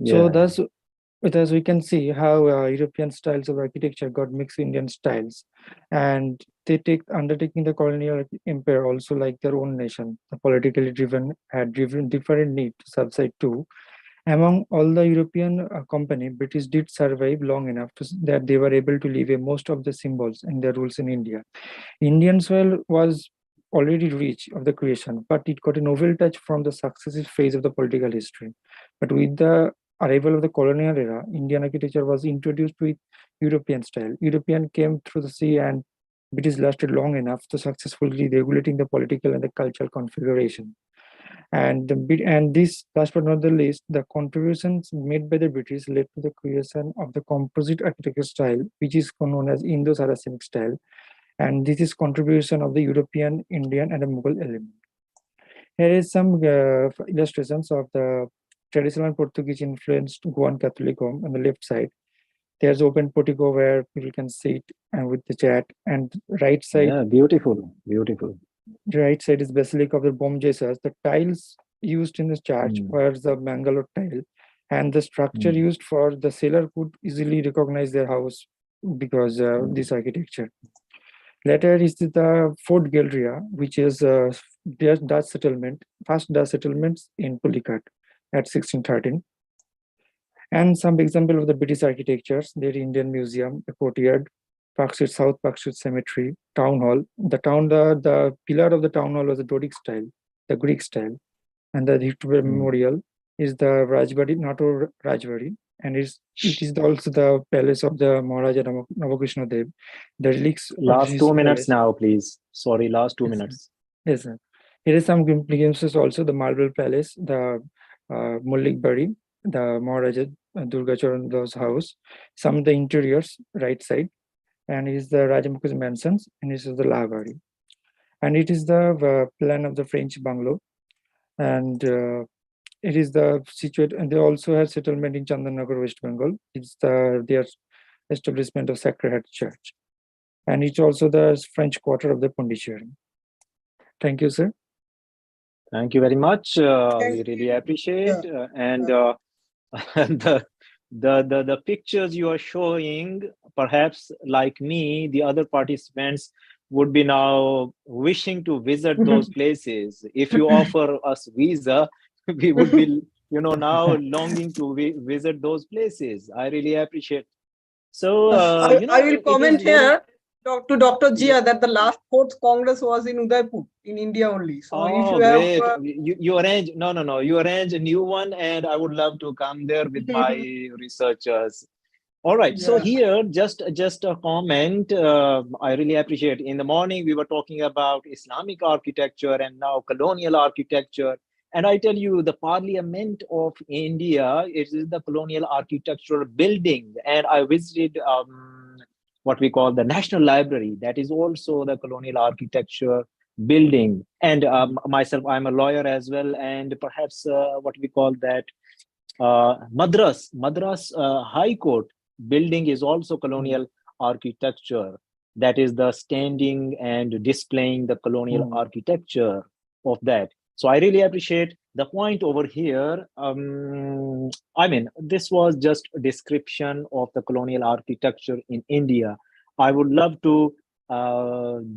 So thus we can see how European styles of architecture got mixed Indian styles, and they undertaking the colonial empire also like their own nation. The politically had driven different need to subside too. Among all the European company, British did survive long enough that they were able to leave most of the symbols and their rules in India. Indian soil was already rich of the creation, but it got a novel touch from the successive phase of the political history. But with the arrival of the colonial era, Indian architecture was introduced with European style. European came through the sea, and British lasted long enough to successfully regulating the political and the cultural configuration. And this, last but not the least, the contributions made by the British led to the creation of the composite architecture style, which is known as Indo-Saracenic style. And this is contribution of the European, Indian, and the Mughal element. Here is some illustrations of the traditional Portuguese influenced Goan Catholic home on the left side. There's open portico where people can sit and with the chat, and right side. Yeah, beautiful, beautiful. The right side is Basilica of the Bom Jesus. The tiles used in the church were the Mangalore tile, and the structure used for the sailor could easily recognize their house because of this architecture. Later is the Fort Galleria, which is Dutch settlement, first Dutch settlements in Pulicat at 1613. And some example of the British architectures, the Indian Museum, the courtyard, Park Street South, Park Street Cemetery, Town Hall. The pillar of the Town Hall was the Doric style, the Greek style. And the Victoria Memorial is the Rajbari, Nato Rajbari. And it is also the palace of the Maharaja Navakrishna Dev. The relics. Last 2 minutes now, please. Sorry, last 2 minutes. Yes, sir. Here is some glimpses also, the Marble Palace, the Mullik Bari, the Maharaja Durgacharan Da's house, some of the interiors, right side, and is the Rajamukha's mansions, and this is the Lahabari. And it is the plan of the French bungalow, and it is the situate, and they also have settlement in Chandanagar, West Bengal. It's their establishment of Sacred Heart Church, and it's also the French quarter of the Pondicherry. Thank you, sir. Thank you very much. We really appreciate, and the pictures you are showing, perhaps like me, the other participants would be now wishing to visit those places. If you offer us visa, we would be, now longing to visit those places. I really appreciate. So I will comment here to Dr. Jia that the last 4th Congress was in Udaipur, in India only. So if you great. have You arrange you arrange a new one, and I would love to come there with my researchers. All right. So here, just a comment. I really appreciate. In the morning, we were talking about Islamic architecture and now colonial architecture. And I tell you, the Parliament of India, it is the colonial architectural building. And I visited what we call the National Library. That is also the colonial architecture building. And myself, I'm a lawyer as well. And perhaps what we call that Madras High Court building is also colonial architecture. That is the standing and displaying the colonial architecture of that. So I really appreciate the point over here. I mean, this was just a description of the colonial architecture in India. I would love to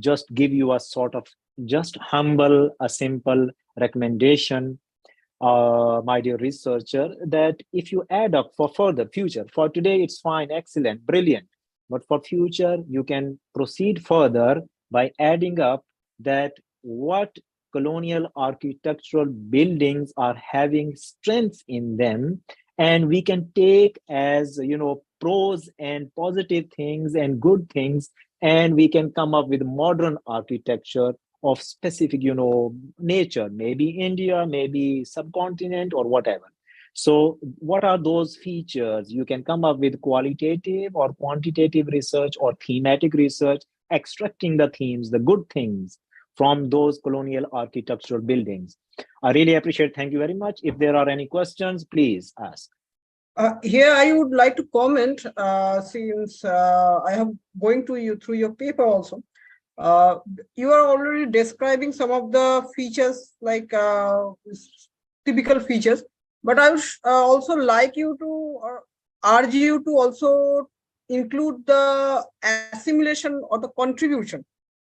just give you a sort of just humble, a simple recommendation, my dear researcher, that if you add up for further future, for today it's fine, excellent, brilliant, but for future you can proceed further by adding up that what colonial architectural buildings are having strengths in them, and we can take as pros and positive things and good things, and we can come up with modern architecture of specific, nature, maybe India, maybe subcontinent or whatever. So what are those features? You can come up with qualitative or quantitative research or thematic research, extracting the themes, the good things from those colonial architectural buildings. I really appreciate. Thank you very much. If there are any questions, please ask. Here I would like to comment, since I am going to you through your paper also. You are already describing some of the features, like typical features, but I would also like you to urge you to also include the assimilation or the contribution.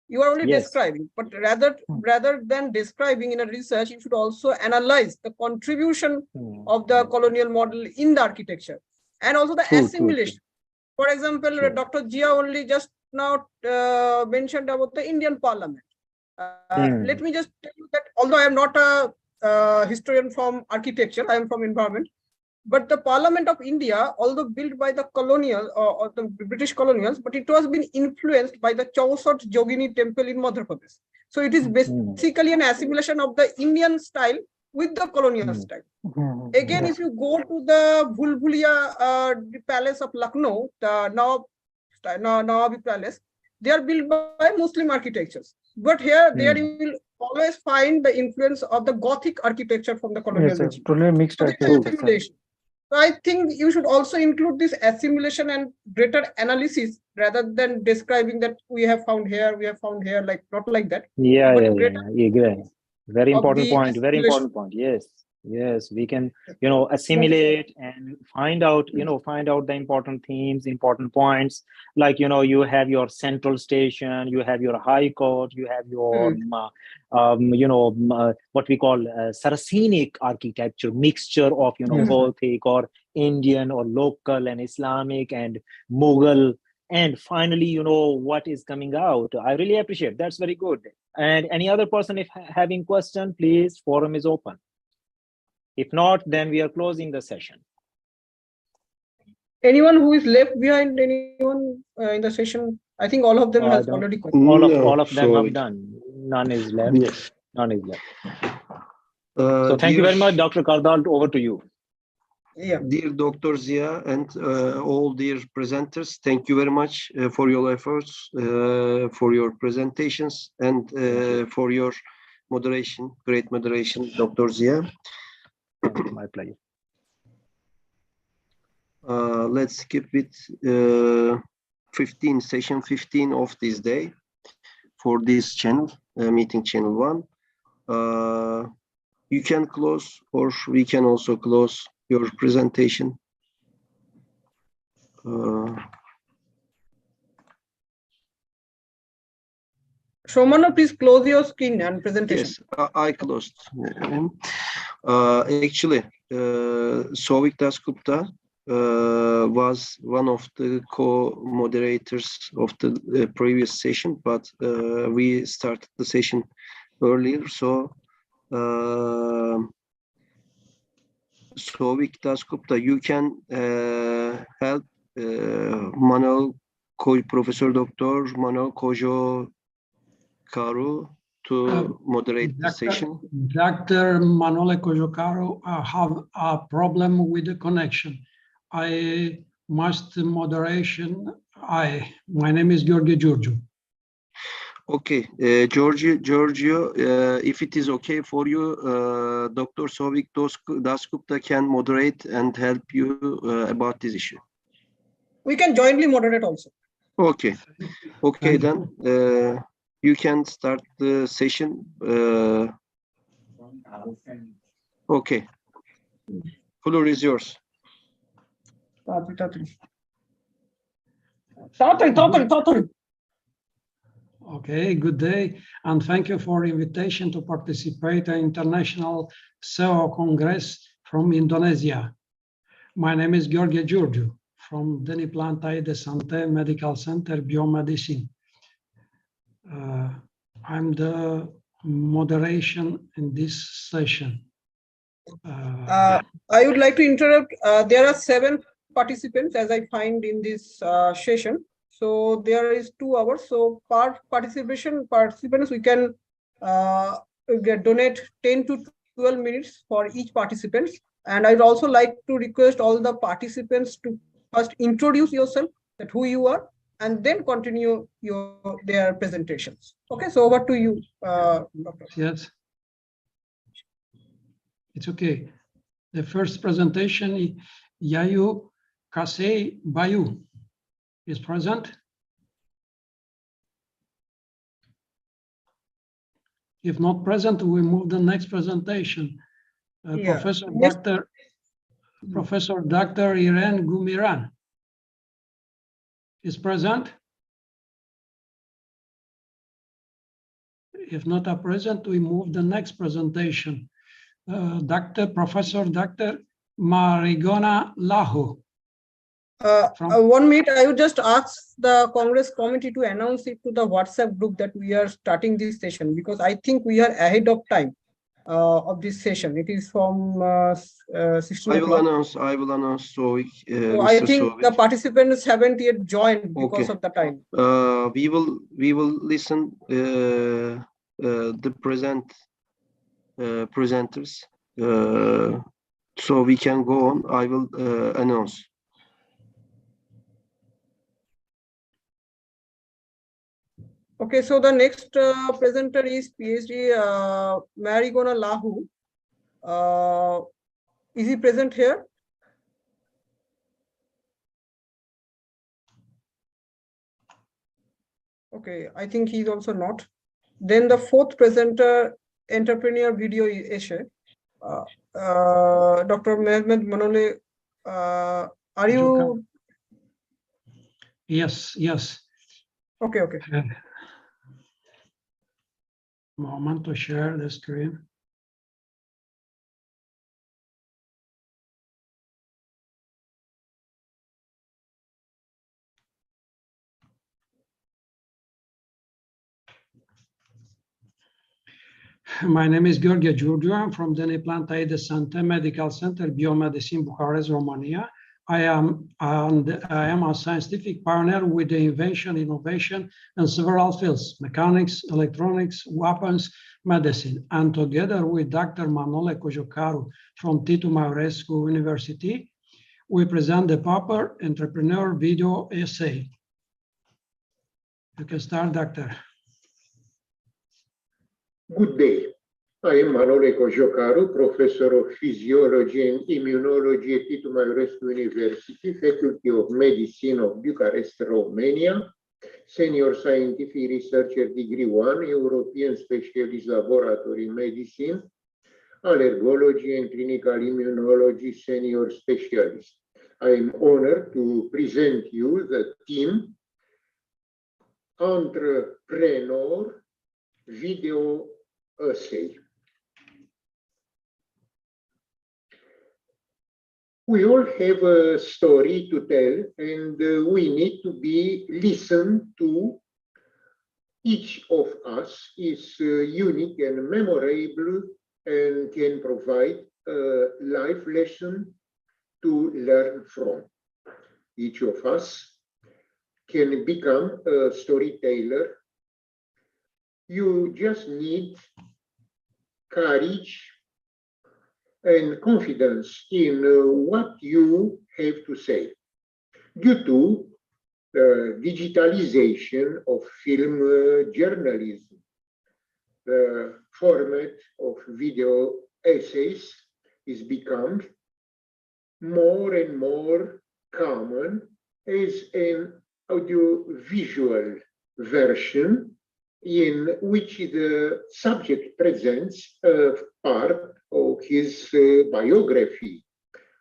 You are only describing, but rather than describing in a research, you should also analyze the contribution of the colonial model in the architecture, and also the assimilation. For example, Dr. Zia only just now mentioned about the Indian Parliament. Let me just tell you that although I am not a historian from architecture, I am from environment, but the Parliament of India, although built by the colonial or the British colonials, but it was been influenced by the Chausat Jogini temple in Madhya Pradesh. So it is basically an assimilation of the Indian style with the colonial style. Again, if you go to the Bhulbhulia palace of Lucknow, the Nawabi palace, they are built by Muslim architectures. But here, there you will always find the influence of the Gothic architecture from the colonial regime. Totally mixed Assimilation. So I think you should also include this assimilation and greater analysis rather than describing that we have found here, like not like that. Yeah. Very important point. Very important point. Yes, we can, assimilate and find out the important themes, important points. Like, you have your central station, you have your high court, you have your, what we call Saracenic architecture, mixture of, Gothic or Indian or local and Islamic and Mughal. And finally, what is coming out. I really appreciate. That's very good. And any other person, if having question, please, forum is open. If not, then we are closing the session. Anyone who is left behind, anyone in the session? I think all of them has already. All of them have done. None is left. Yes. None is left. So thank you very much, Dr. Kardal. Over to you. Yeah. Dear Dr. Zia and all dear presenters, thank you very much for your efforts, for your presentations, and for your moderation, great moderation, Dr. Zia. My pleasure. Let's keep it session 15 of this day for this channel, meeting channel 1. You can close, or we can also close your presentation. Shomana, please close your screen and presentation. Yes, I closed. Actually, Souvik Dasgupta was one of the co-moderators of the previous session, but we started the session earlier, so Souvik Dasgupta, you can help Professor Dr. Manuel Kojo Karu to moderate the session. Dr. Manuel Kojo Karu have a problem with the connection. I must moderation. My name is George Giorgio. Okay, Giorgio, if it is okay for you, Dr. Souvik Dasgupta can moderate and help you about this issue. We can jointly moderate also. Okay, then you can start the session. Okay, floor is yours. Okay, good day, and thank you for invitation to participate in International SEO Congress from Indonesia. My name is George Giorgio from Deni Plantai de Sante Medical Center, Biomedicine. I'm the moderation in this session. I would like to interrupt. There are 7 participants as I find in this session. So there is 2 hours. So participants, we can donate 10 to 12 minutes for each participant. And I'd also like to request all the participants to first introduce yourself, that who you are, and then continue their presentations. Okay, so over to you, Dr. Yes, it's okay. The first presentation, Yayu Kasei Bayu is present. If not present, we move the next presentation. Yeah. Professor Dr. Irene Gumiran is present. If not present, we move the next presentation. Professor Dr. Marigona Lahu. 1 minute, I would just ask the Congress committee to announce it to the WhatsApp group that we are starting this session, because I think we are ahead of time of this session. It is from 16 I will o'clock. announce. So, So I think the participants haven't yet joined because of the time. We will listen the presenters. So we can go on. I will announce. Okay, so the next presenter is PhD Marigona Lahu. Is he present here? Okay, I think he's also not. Then the 4th presenter, entrepreneur video essay, Dr. Mehmet Manole. Are you? Yes. Okay. Moment to share the screen. My name is Gheorghe Giurgiu. I'm from Deni Plantae de Sante Medical Center, Biomedicine, Bucharest, Romania. I am a scientific pioneer with the invention, innovation in several fields: mechanics, electronics, weapons, medicine. And together with Dr. Manole Cojocaru from Titu Maurescu University, we present the paper Entrepreneur Video Essay. You can start, Doctor. Good day. I am Manole Cojocaru, Professor of Physiology and Immunology at Titu Maurescu University, Faculty of Medicine of Bucharest, Romania, Senior Scientific Researcher Degree 1, European Specialist Laboratory Medicine, Allergology and Clinical Immunology Senior Specialist. I am honored to present you the theme Entrepreneur Video Essay. We all have a story to tell, and we need to be listened to. Each of us is unique and memorable and can provide a life lesson to learn from. Each of us can become a storyteller. You just need courage and confidence in what you have to say. Due to the digitalization of film journalism, the format of video essays is become more and more common as an audiovisual version in which the subject presents a part of his biography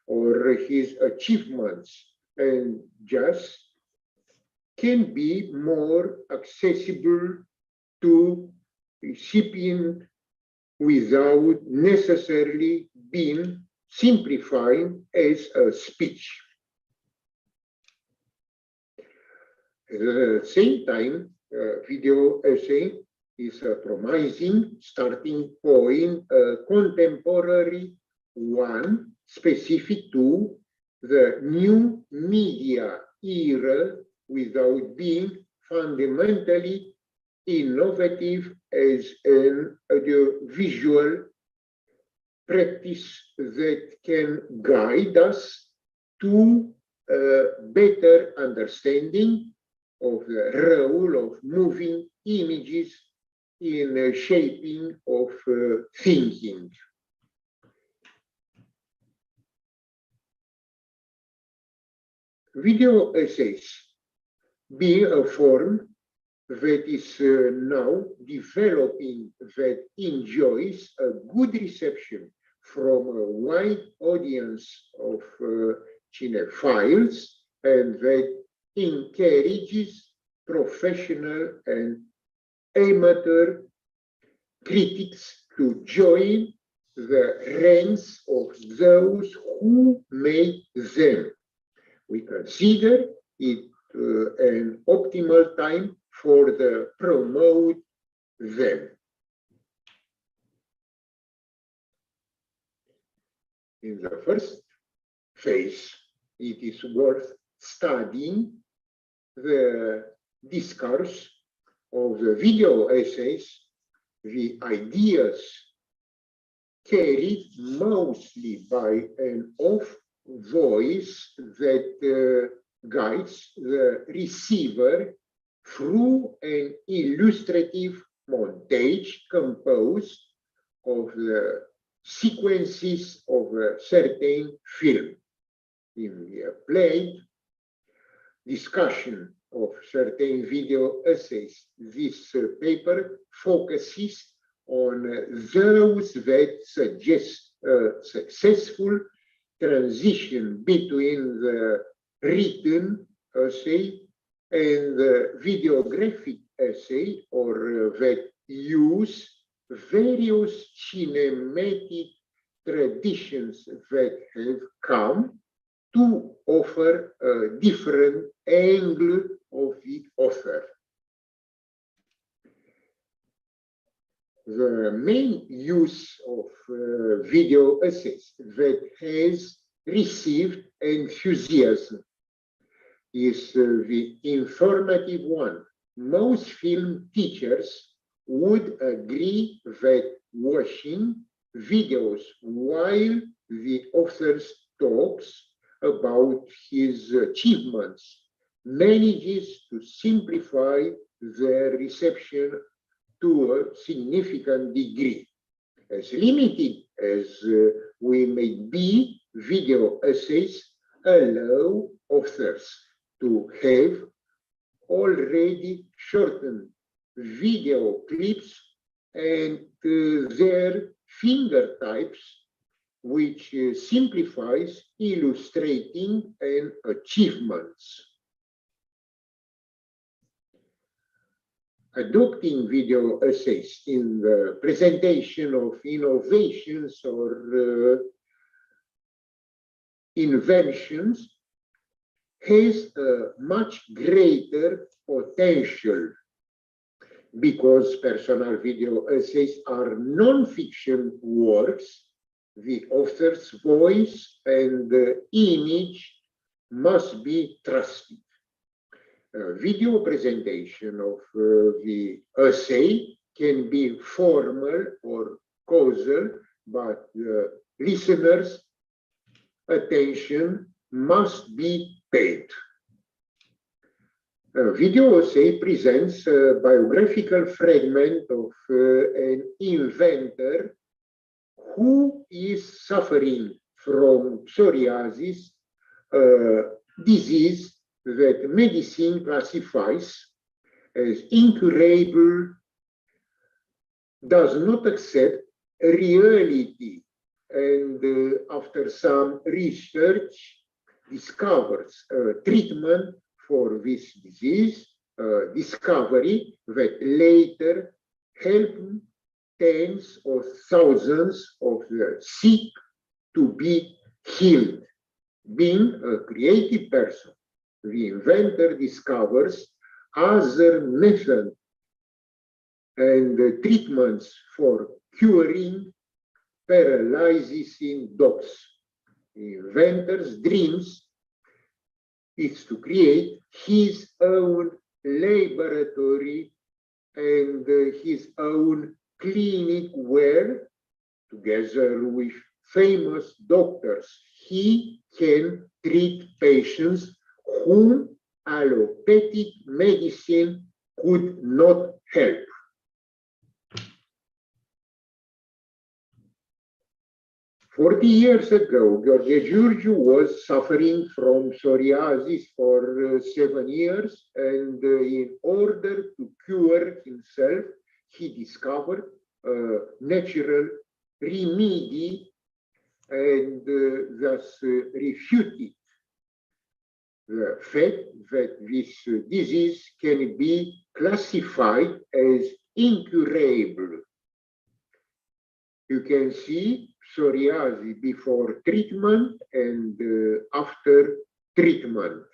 or his achievements, and just can be more accessible to recipient without necessarily being simplified as a speech. At the same time, video essay is a promising starting point, a contemporary one specific to the new media era without being fundamentally innovative as an audiovisual practice that can guide us to a better understanding of the role of moving images in shaping of thinking. Video essays being a form that is now developing that enjoys a good reception from a wide audience of cinephiles and that encourages professional and amateur critics to join the ranks of those who make them. We consider it an optimal time for the promote them. In the first phase, it is worth studying the discourse of the video essays, the ideas carried mostly by an off voice that guides the receiver through an illustrative montage composed of the sequences of a certain film. In the applied discussion of certain video essays, this paper focuses on those that suggest a successful transition between the written essay and the videographic essay, or that use various cinematic traditions that have come to offer a different angle of the author. The main use of video essays that has received enthusiasm is the informative one. Most film teachers would agree that watching videos while the author talks about his achievements manages to simplify their reception to a significant degree. As limited as we may be, video essays allow authors to have already shortened video clips and their finger types, which simplifies illustrating and achievements. Adopting video essays in the presentation of innovations or inventions has a much greater potential because personal video essays are non-fiction works. The author's voice and image must be trusted. A video presentation of the essay can be formal or causal, but the listener's attention must be paid. A video essay presents a biographical fragment of an inventor who is suffering from psoriasis, a disease that medicine classifies as incurable, does not accept reality, and after some research discovers a treatment for this disease, a discovery that later helped tens of thousands of the sick to be healed. Being a creative person, the inventor discovers other methods and treatments for curing paralysis in dogs. inventor's dreams is to create his own laboratory and his own clinic where, together with famous doctors, he can treat patients whom allopathic medicine could not help. "40 years ago, Gheorghe Giurgiu was suffering from psoriasis for 7 years, and in order to cure himself, he discovered a natural remedy and thus refuted the fact that this disease can be classified as incurable. You can see psoriasis before treatment and after treatment.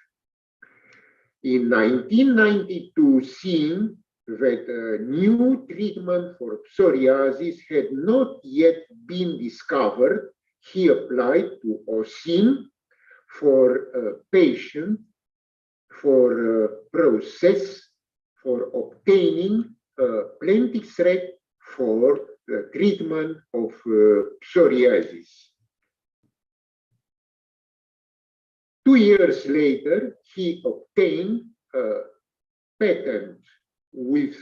In 1992, seeing that a new treatment for psoriasis had not yet been discovered, he applied to OSIN for a patient for a process for obtaining a plantigrade for the treatment of psoriasis. 2 years later, he obtained a patent with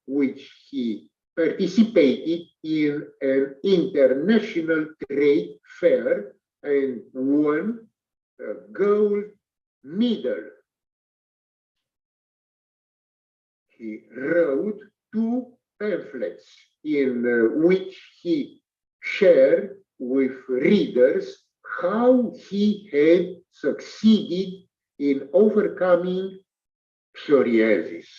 which he participated in an international trade fair and won a gold medal. He wrote 2 pamphlets in which he shared with readers how he had succeeded in overcoming psoriasis.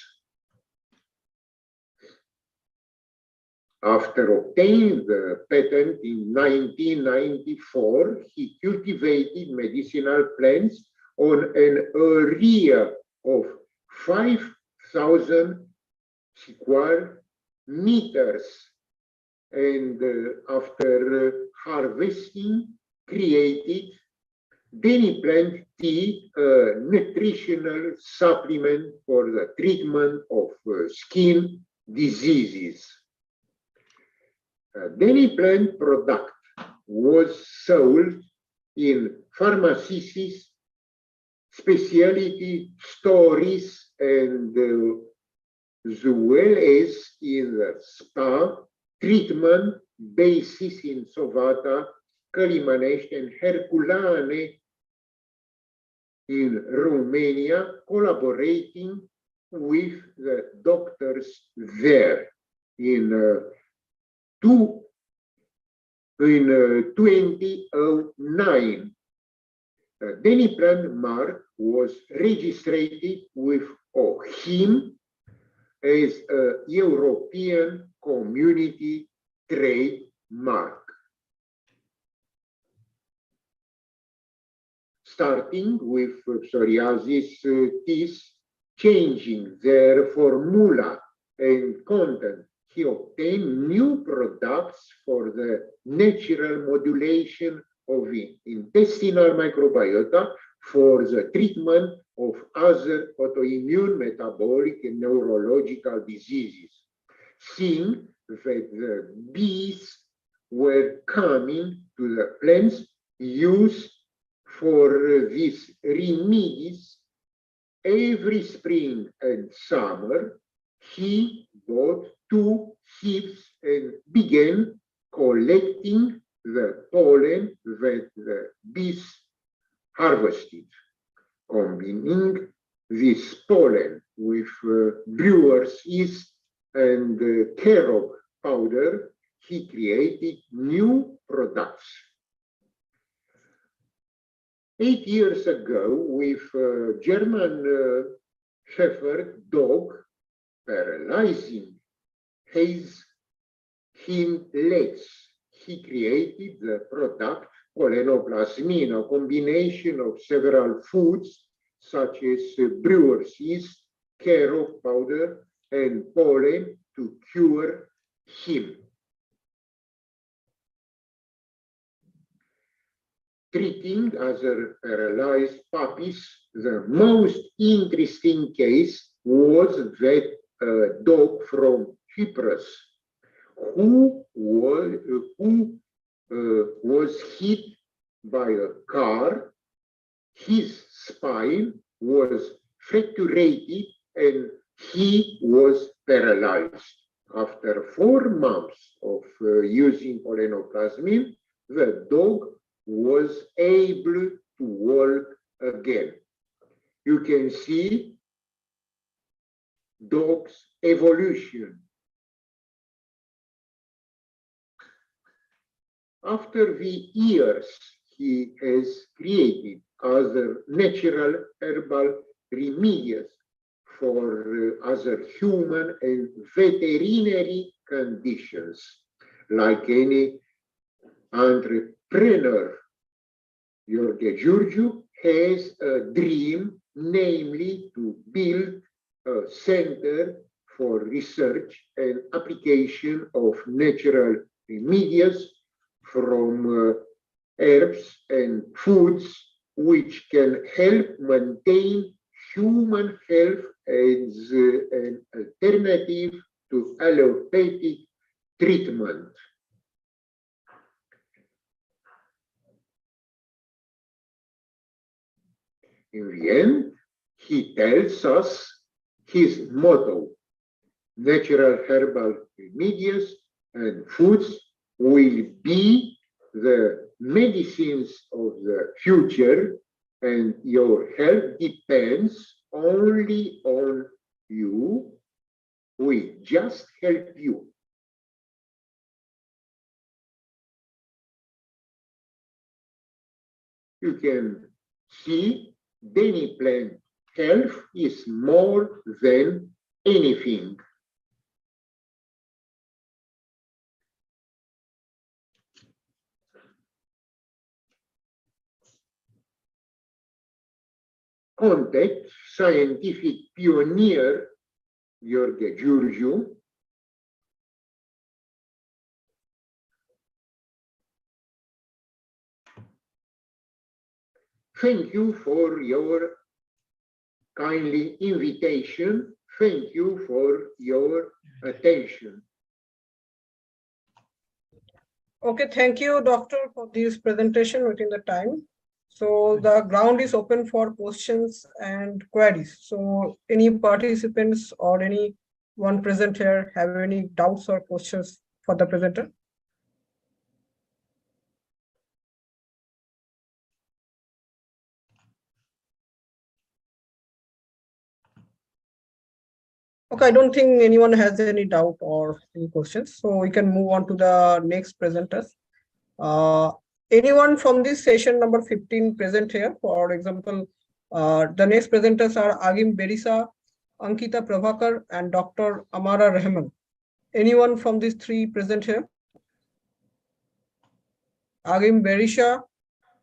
After obtaining the patent in 1994, he cultivated medicinal plants on an area of 5,000 square meters, and after harvesting, created Deniplant tea, a nutritional supplement for the treatment of skin diseases. Deniplant product was sold in pharmacies, specialty stores, and as well as in the spa treatment bases in Sovata, Călimanești, and Herculane in Romania, collaborating with the doctors there. In 2009, the Deniplant mark was registered with OHIM as a European Community trademark. Starting with psoriasis teas, changing their formula and content, he obtained new products for the natural modulation of the intestinal microbiota for the treatment of other autoimmune, metabolic, and neurological diseases. Seeing that the bees were coming to the plants used for these remedies every spring and summer, he bought 2 hives and began collecting the pollen that the bees harvested. Combining this pollen with brewer's yeast and carob powder, he created new products. 8 years ago, with a German Shepherd dog paralyzing his hind legs, he created the product Polenoplasmin, a combination of several foods such as brewer's yeast, carob powder, and pollen to cure him. treating other paralyzed puppies. The most interesting case was that dog from Cyprus who was hit by a car. His spine was fractured and he was paralyzed. After 4 months of using olenoplasmin, the dog was able to walk again. You can see dog's evolution. After the years, he has created other natural herbal remedies for other human and veterinary conditions. Like any entrepreneur, Gheorghe Giurgiu has a dream, namely to build a center for research and application of natural remedies from herbs and foods which can help maintain human health as an alternative to allopathic treatment. In the end, he tells us his motto: natural herbal remedies and foods will be the medicines of the future, and your health depends only on you. We just help you. You can see Danny Plant health is more than anything. Contact scientific pioneer Gheorghe Giurgiu. Thank you for your kindly invitation. Thank you for your attention. Okay, thank you, Doctor, for this presentation within the time. So the ground is open for questions and queries. So any participants or any one present here have any doubts or questions for the presenter? Okay, I don't think anyone has any doubt or any questions. So we can move on to the next presenters. Anyone from this session number 15 present here? For example, the next presenters are Agim Berisha, Ankita Prabhakar, and Dr. Amara Rahman. Anyone from these three present here? Agim Berisha,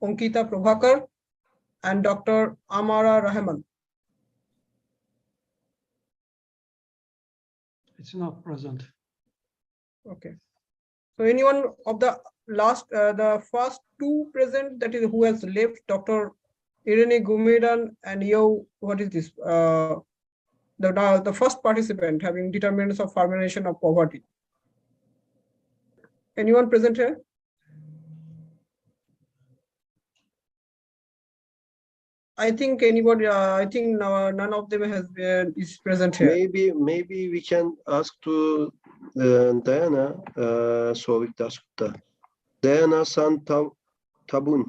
Ankita Prabhakar, and Dr. Amara Rahman. It's not present. Okay. So anyone of the last, the first two present, that is who has left, Dr. Irene Gumedan and Yo, what is this? The first participant having determinants of formulation of poverty. Anyone present here? I think anybody. I think none of them has been is present here. Maybe we can ask to Diana Soviktasutta. Diana Santabun,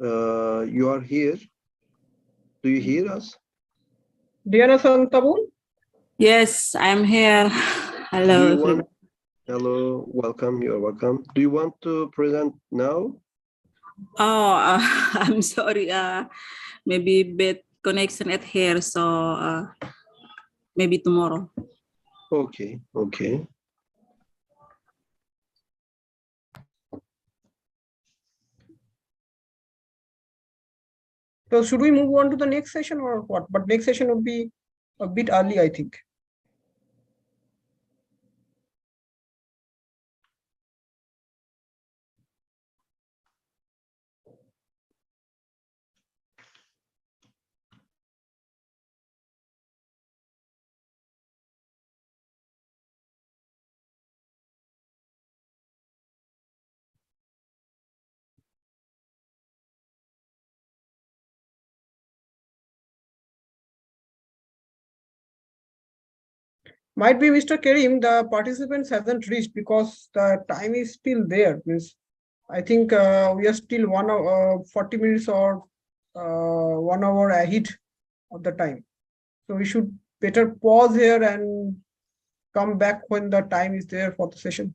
you are here. Do you hear us? Diana Santabun? Yes, I'm here. Hello. Hello, welcome. You're welcome. Do you want to present now? Oh, I'm sorry. Maybe bad connection at here, so maybe tomorrow. Okay. So should we move on to the next session or what? But next session would be a bit early, I think. Might be Mr. Karim, the participants haven't reached because the time is still there. Means I think we are still 1 hour, 40 minutes or 1 hour ahead of the time. So we should better pause here and come back when the time is there for the session.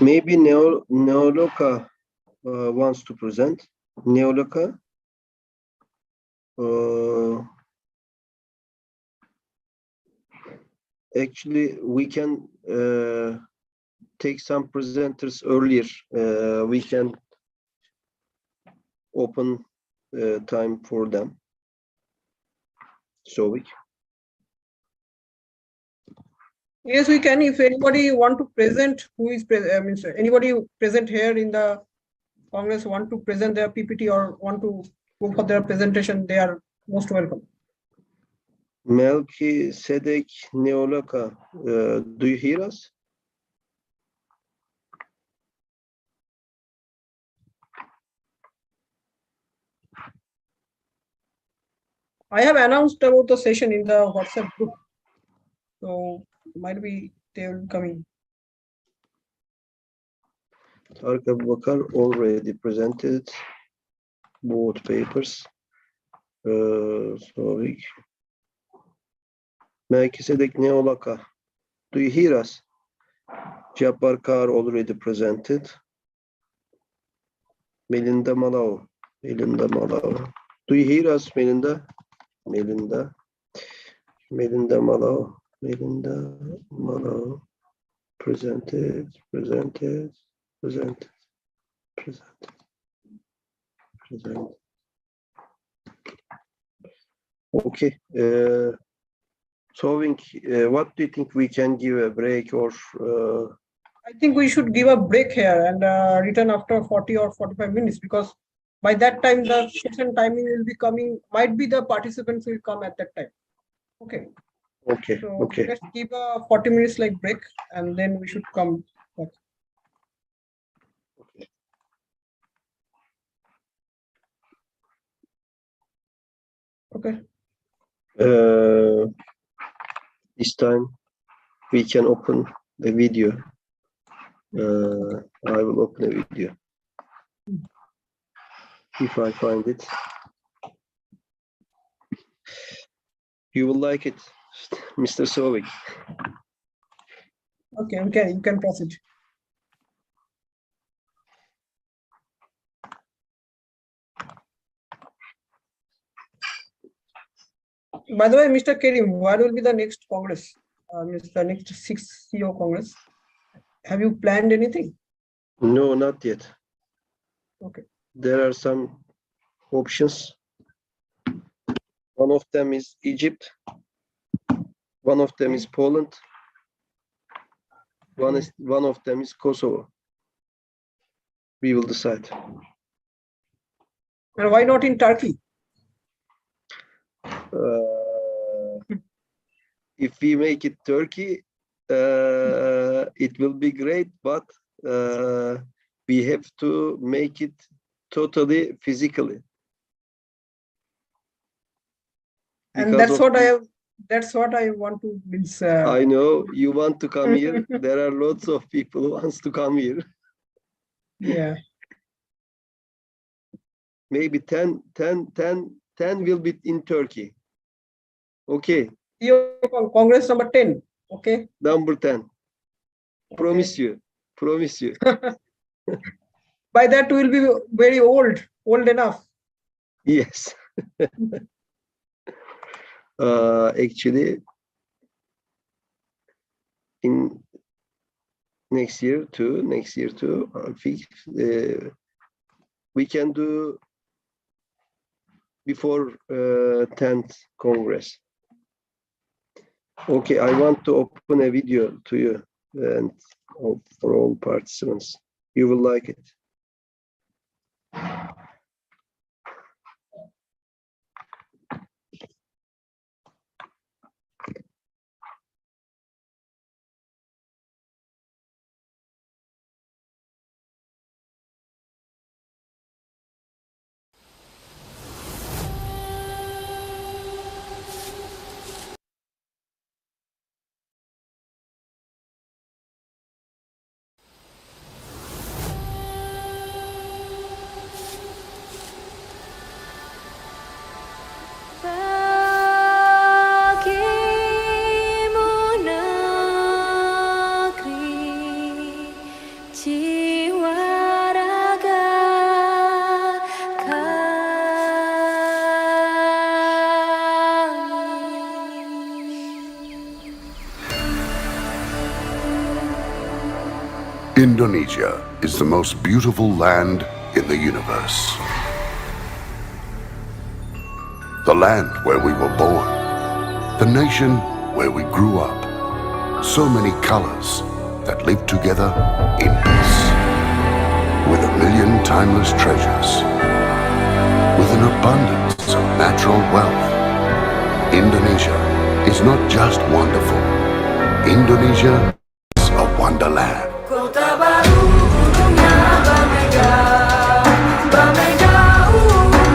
Maybe Neoloka wants to present. Neoloka. Actually, we can take some presenters earlier. We can open time for them. So we. Yes, we can. If anybody want to present, who is present? Anybody present here in the Congress want to present their PPT or want to go for their presentation, they are most welcome. Melchizedek Neoloka, do you hear us? I have announced about the session in the WhatsApp group. So might be they will come in. Tarek Abubakar already presented both papers. Sorry. Melchizedek Neolaka, do you hear us? Jabbar Kar already presented. Melinda Malao. Melinda Malao. Do you hear us, Melinda? Melinda. Melinda Malao. Melinda Malao. Presented. Presented. Presented. Presented. Presented. Okay. So, what do you think we can give a break or? I think we should give a break here and return after 40 or 45 minutes because by that time the session timing will be coming. Might be the participants will come at that time. Okay. Okay. So okay. let's give a 40 minutes like break and then we should come back. Okay. This time we can open the video. I will open a video if I find it. You will like it, Mr. Sovik. Okay, you can proceed. By the way, Mr. Karim, what will be the next Congress? The next 6th CEO Congress? Have you planned anything? No, not yet. Okay. There are some options. One of them is Egypt. One of them is Poland. One of them is Kosovo. We will decide. And why not in Turkey? If we make it Turkey, it will be great, but we have to make it totally physically. And that's what I want to means. I know you want to come here. There are lots of people who wants to come here. Yeah. Maybe 10 will be in Turkey. Okay. Congress number 10. Okay. Number 10. Promise you. Promise you. By that we'll be very old enough. Yes. Actually, in next year too, I think we can do before 10th Congress. Okay, I want to open a video to you and for all participants. You will like it. Indonesia is the most beautiful land in the universe. The land where we were born, the nation where we grew up. So many colors that live together in peace. With 1,000,000 timeless treasures, with an abundance of natural wealth. Indonesia is not just wonderful. Indonesia is a wonderland. Kota baru gunungnya Bamega, Bamega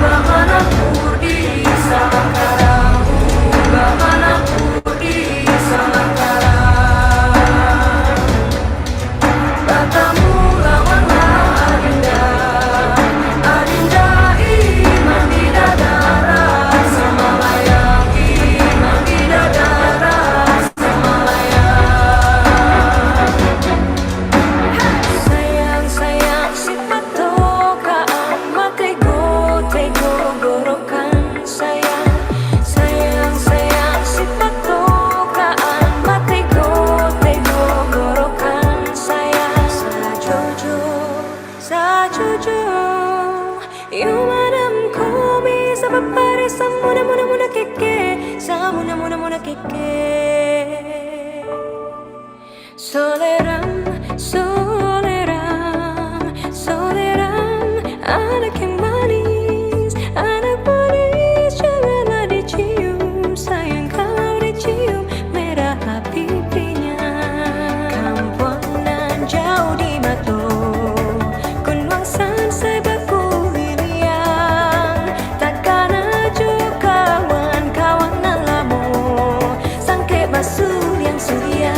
mana di Sangkara, mana di Sangkara. Katamu lawanlah Adinda, Adinda iman di dadara, sama layak iman di dadara, sama layak. Sayang sayang si patokaan, makai go gorokan sayang. Sayang sayang si patokaan, makai go gorokan sayang. Sajojo, you madam komi sabapare samuna muna keke, samuna muna keke. Soleram, anak yang manis, janganlah dicium, sayang kalau dicium merah pipinya. Kampunan jauh di Mato, Kunwangsan sebaku Wiliang, takkan ajo kawan lamo, sangke basur yang surya.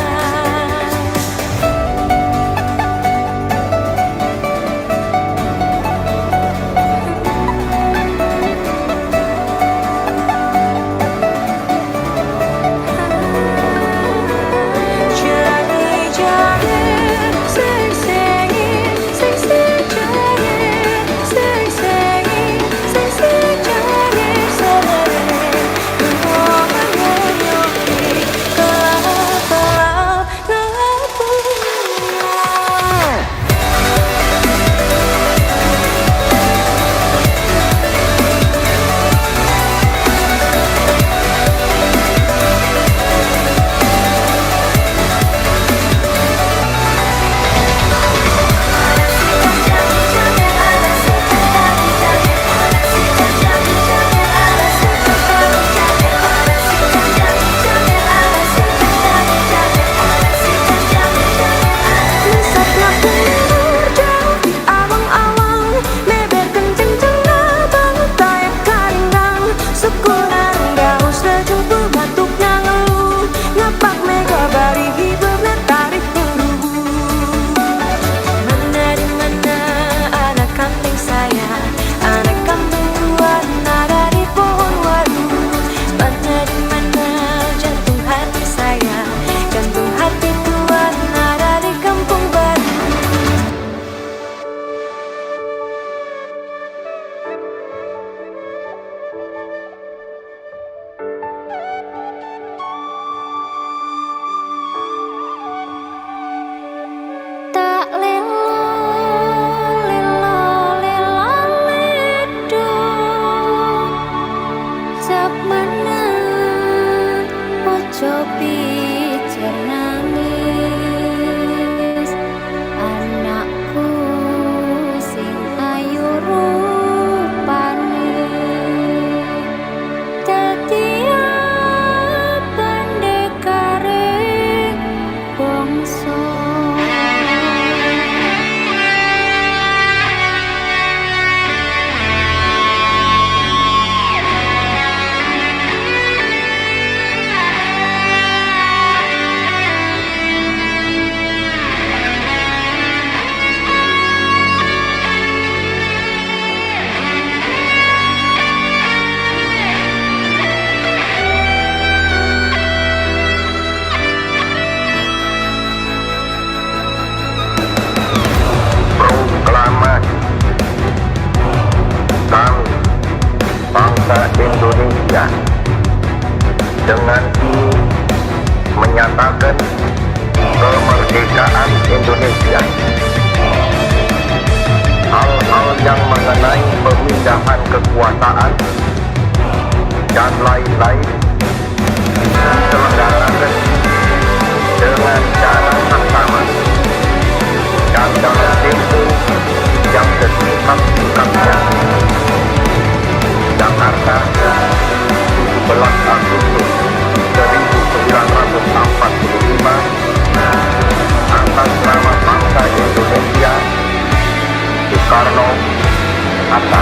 Indonesia dengan ini menyatakan kemerdekaan Indonesia. kekuasaan, dan lain-lain diselenggarakan dengan cara seksama dan dalam tempo yang sesingkat-singkatnya. Jakarta, 17 Agustus 1945, atas nama bangsa Indonesia, Soekarno Hatta.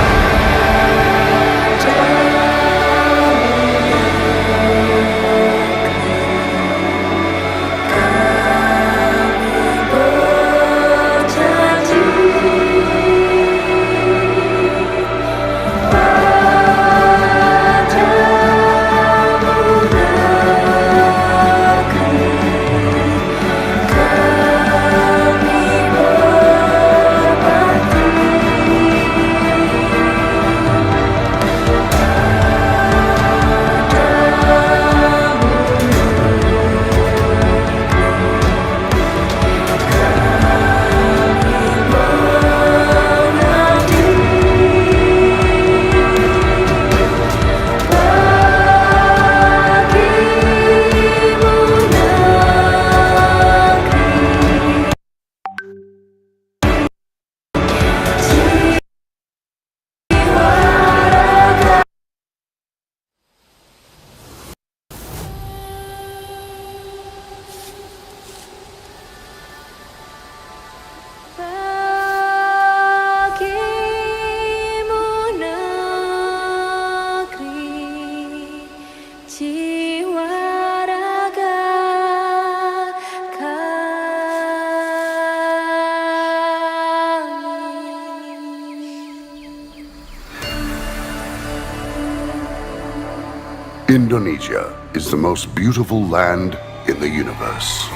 Indonesia is the most beautiful land in the universe.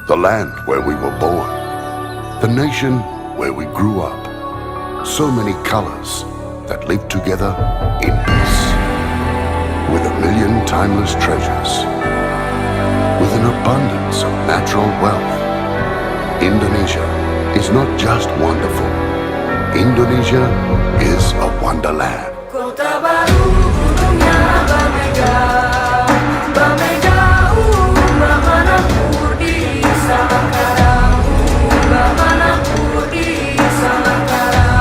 The land where we were born, the nation where we grew up. So many colors that live together in peace. With a million timeless treasures. With an abundance of natural wealth. Indonesia is not just wonderful. Indonesia is a wonderland. Kota baru gunungnya berbeda, berbeda bagaimana di Sangkara, bagaimana di Sangkara.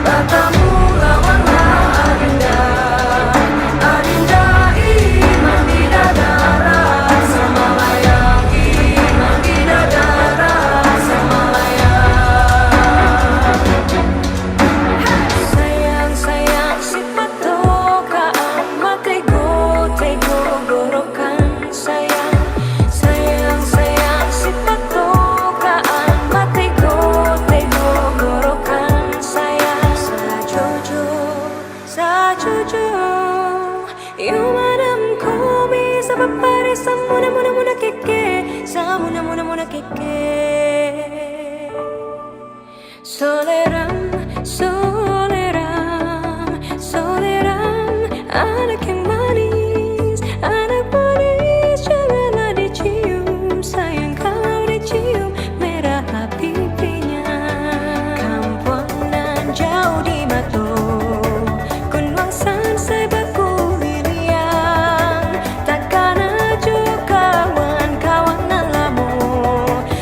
Bertemu lawanlah Adinda, Adinda iman di dadara, Semalayang iman di dadara, Semalayang. Sayang si patokaan, matego gorokan sayang. Sayang si patokaan, matego gorokan sayang. Sajojo, you madam komi sabapare samuna keke, samuna keke. Soleram, anak yang manis, janganlah dicium, sayang kalau dicium merah pipinya. Kampungan jauh di Mato, Kunwangsan sebaku Liliang, takkan aju kawan-kawan alamu,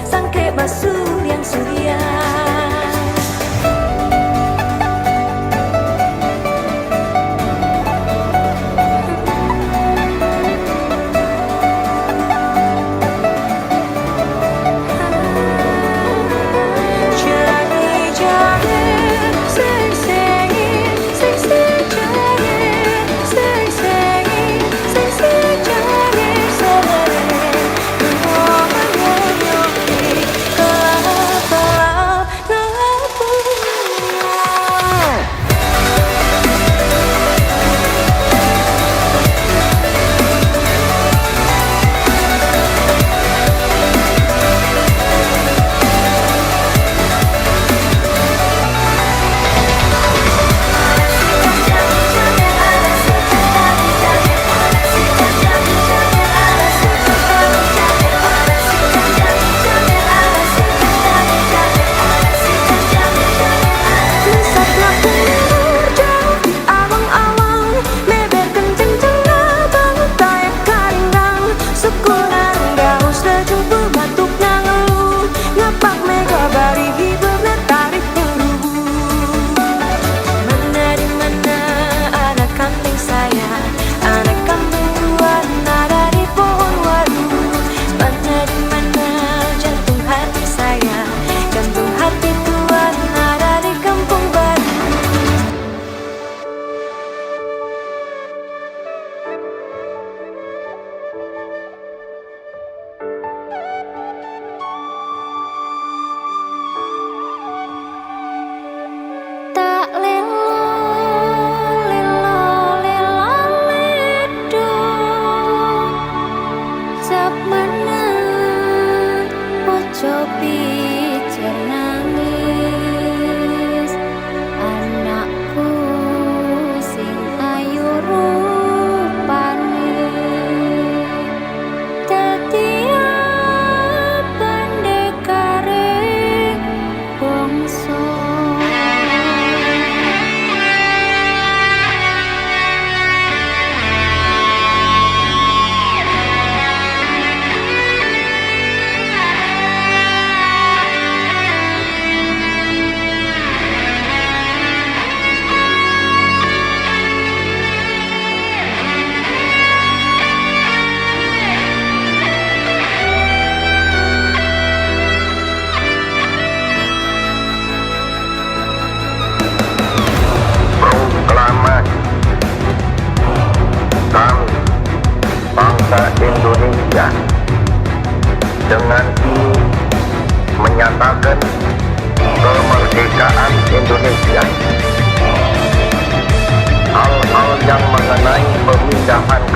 sangke basur yang surya.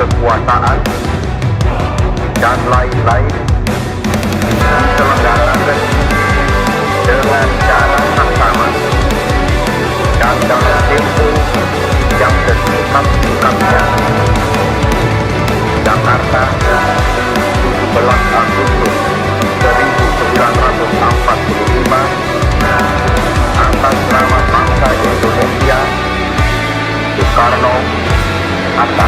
kekuasaan, dan lain-lain diselenggarakan dengan cara saksama dan dalam tempo yang sesingkat-singkatnya. Jakarta, 17 Agustus 1945, atas nama bangsa Indonesia, Soekarno, Hatta.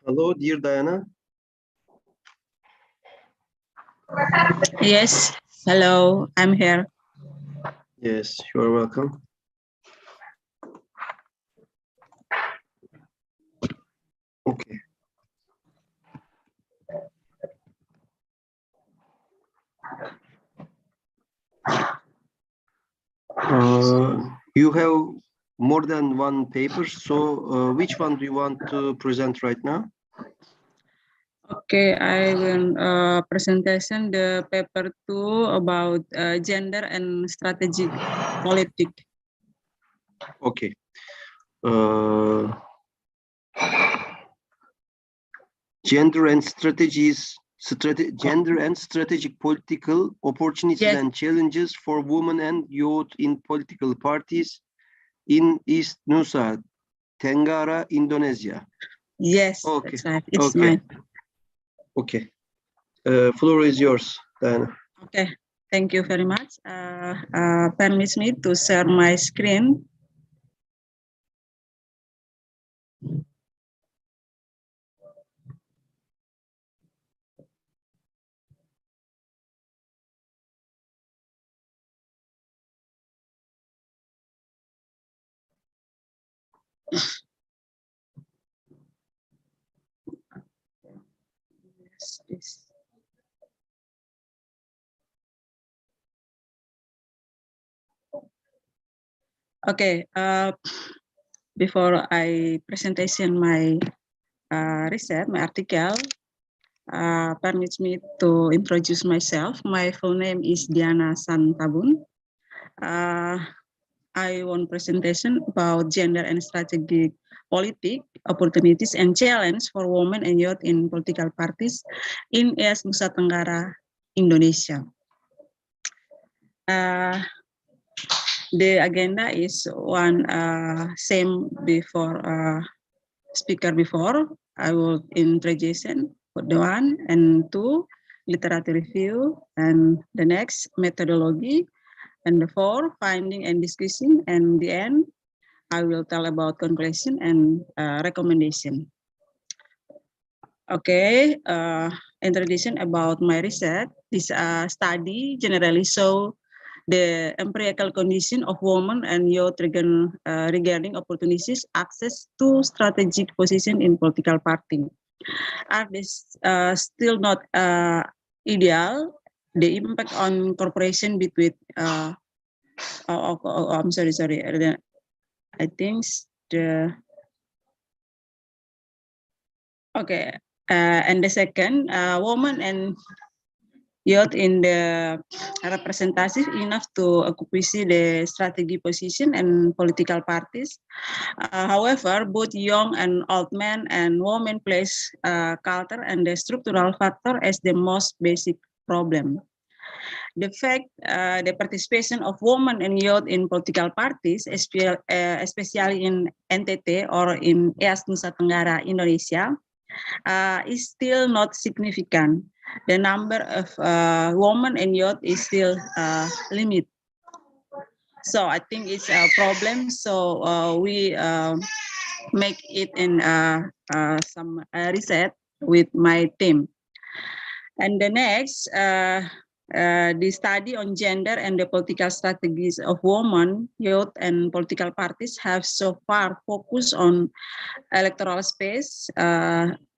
Hello, dear Diana. Yes, hello, I'm here. Yes, you are welcome. Okay. You have more than one paper, so which one do you want to present right now? Okay, I will presentation the paper 2 about gender and strategic politics. Okay. Gender and strategies, gender and strategic political opportunities and challenges for women and youth in political parties in East Nusa Tenggara, Indonesia. Yes, okay. That's right. It's okay. mine. Okay. Floor is yours, Diana. Okay, thank you very much. Permit me to share my screen. Yes. Okay, before I presentation my research, my article, permits me to introduce myself. My full name is Diana Santabun. I want presentation about gender and strategic politics, opportunities and challenge for women and youth in political parties in East Nusa Tenggara, Indonesia. The agenda is one same before speaker before. I will introduction for the 1 and 2 literature review, and the next methodology, and the 4 finding and discussion, and the end I will tell about conclusion and recommendation. Okay, introduction about my research. This study generally show the empirical condition of women and youth regarding opportunities access to strategic position in political party. Are this still not ideal? The impact on corporation between I'm sorry. I think the okay, and the second, women and youth in the representative enough to occupy the strategy position and political parties. However, both young and old men and women place culture and the structural factor as the most basic problem. The fact the participation of women and youth in political parties, especially in NTT or in East Nusa Tenggara, Indonesia, is still not significant. The number of women and youth is still limited. So I think it's a problem. So we make it in some research with my team. And the next, the study on gender and the political strategies of women, youth, and political parties have so far focused on electoral space.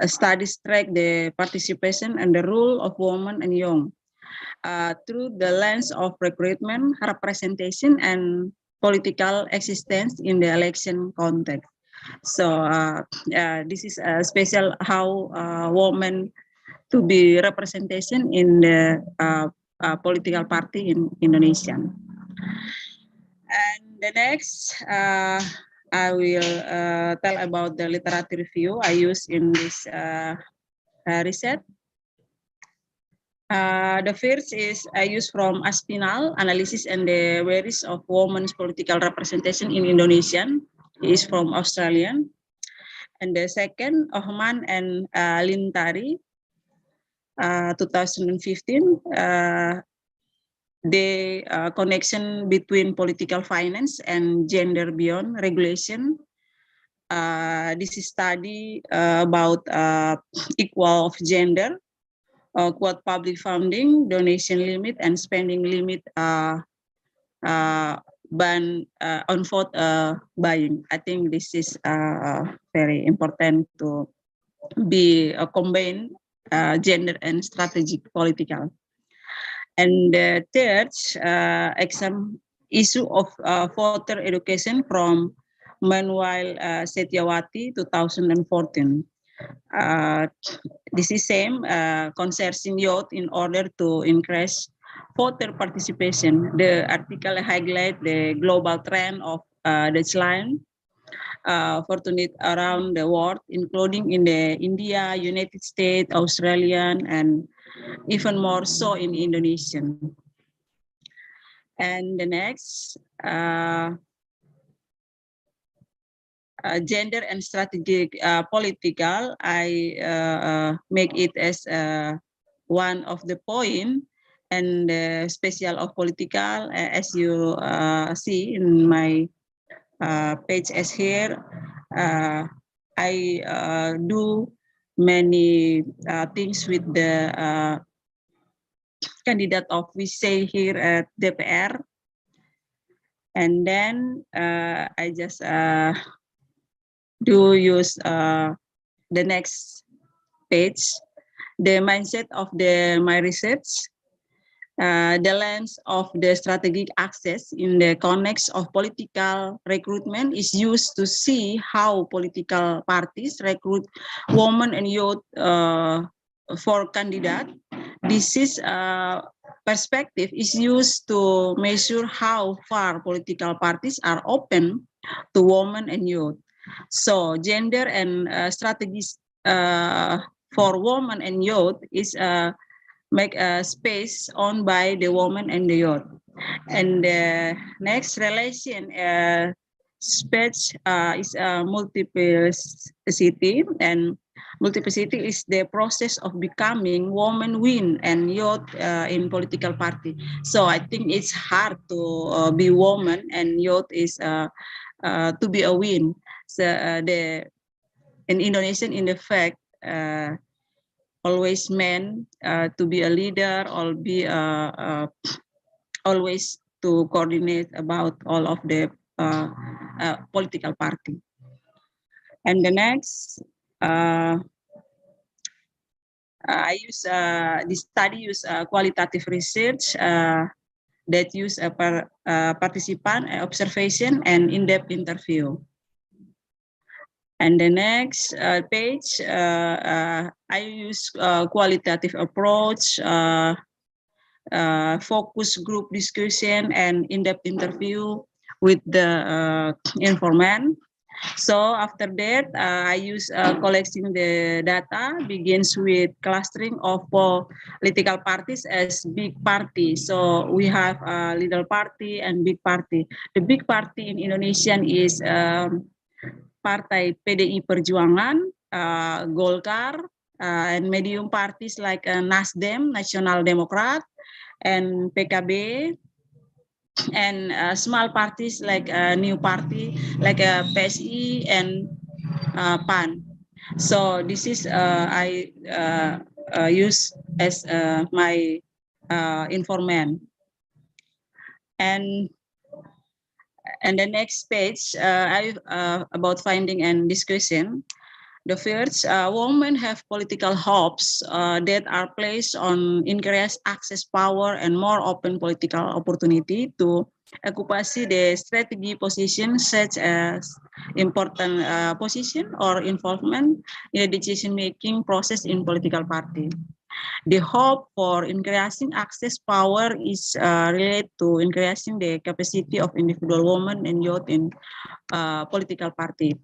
Studies track the participation and the role of women and young through the lens of recruitment, representation, and political existence in the election context. So this is a special how women to be representation in the political party in Indonesia. And the next, I will tell about the literature review I use in this research. The first is I use from Aspinall, Analysis and the Ways of Women's Political Representation in Indonesian. He is from Australian. And the second, Ohman and Lintari, 2015, the connection between political finance and gender beyond regulation. this is study about equal of gender, quote public funding, donation limit, and spending limit ban on vote buying. I think this is very important to be combined gender and strategic political. And the third issue of voter education from Manuel Setiawati 2014. This is same concerning youth in order to increase voter participation. The article highlight the global trend of decline fortunate around the world, including in the India, United States, Australian, and even more so in Indonesian. And the next, gender and strategic political, I make it as one of the point, and special of political, as you see in my page as here. I do many things with the candidate of we say here at DPR, and then I just do use the next page, the mindset of my research, the lens of the strategic access in the context of political recruitment is used to see how political parties recruit women and youth for candidate. This is perspective is used to measure how far political parties are open to women and youth. So gender and strategies for women and youth is make a space owned by the woman and the youth. And the next relation space is multiplicity, and multiplicity is the process of becoming woman win and youth in political party. So I think it's hard to be woman and youth is to be a win. So in Indonesian, in the fact, always men to be a leader or be always to coordinate about all of the political party. And the next, I use this study use qualitative research that use participant observation and in-depth interview. And the next page, I use qualitative approach, focus group discussion, and in-depth interview with the informant. So after that, I use collecting the data, begins with clustering of political parties as big party. So we have a little party and big party. The big party in Indonesian is Partai PDI Perjuangan, Golkar, and medium parties like Nasdem, National Democrat, and PKB, and small parties like new party like PSI and PAN. So this is I use as my informant. And the next page, about finding and discussion. The first, women have political hopes that are placed on increased access power and more open political opportunity to occupy the strategy position, such as important position or involvement in the decision-making process in political party. The hope for increasing access power is related to increasing the capacity of individual women and youth in political party.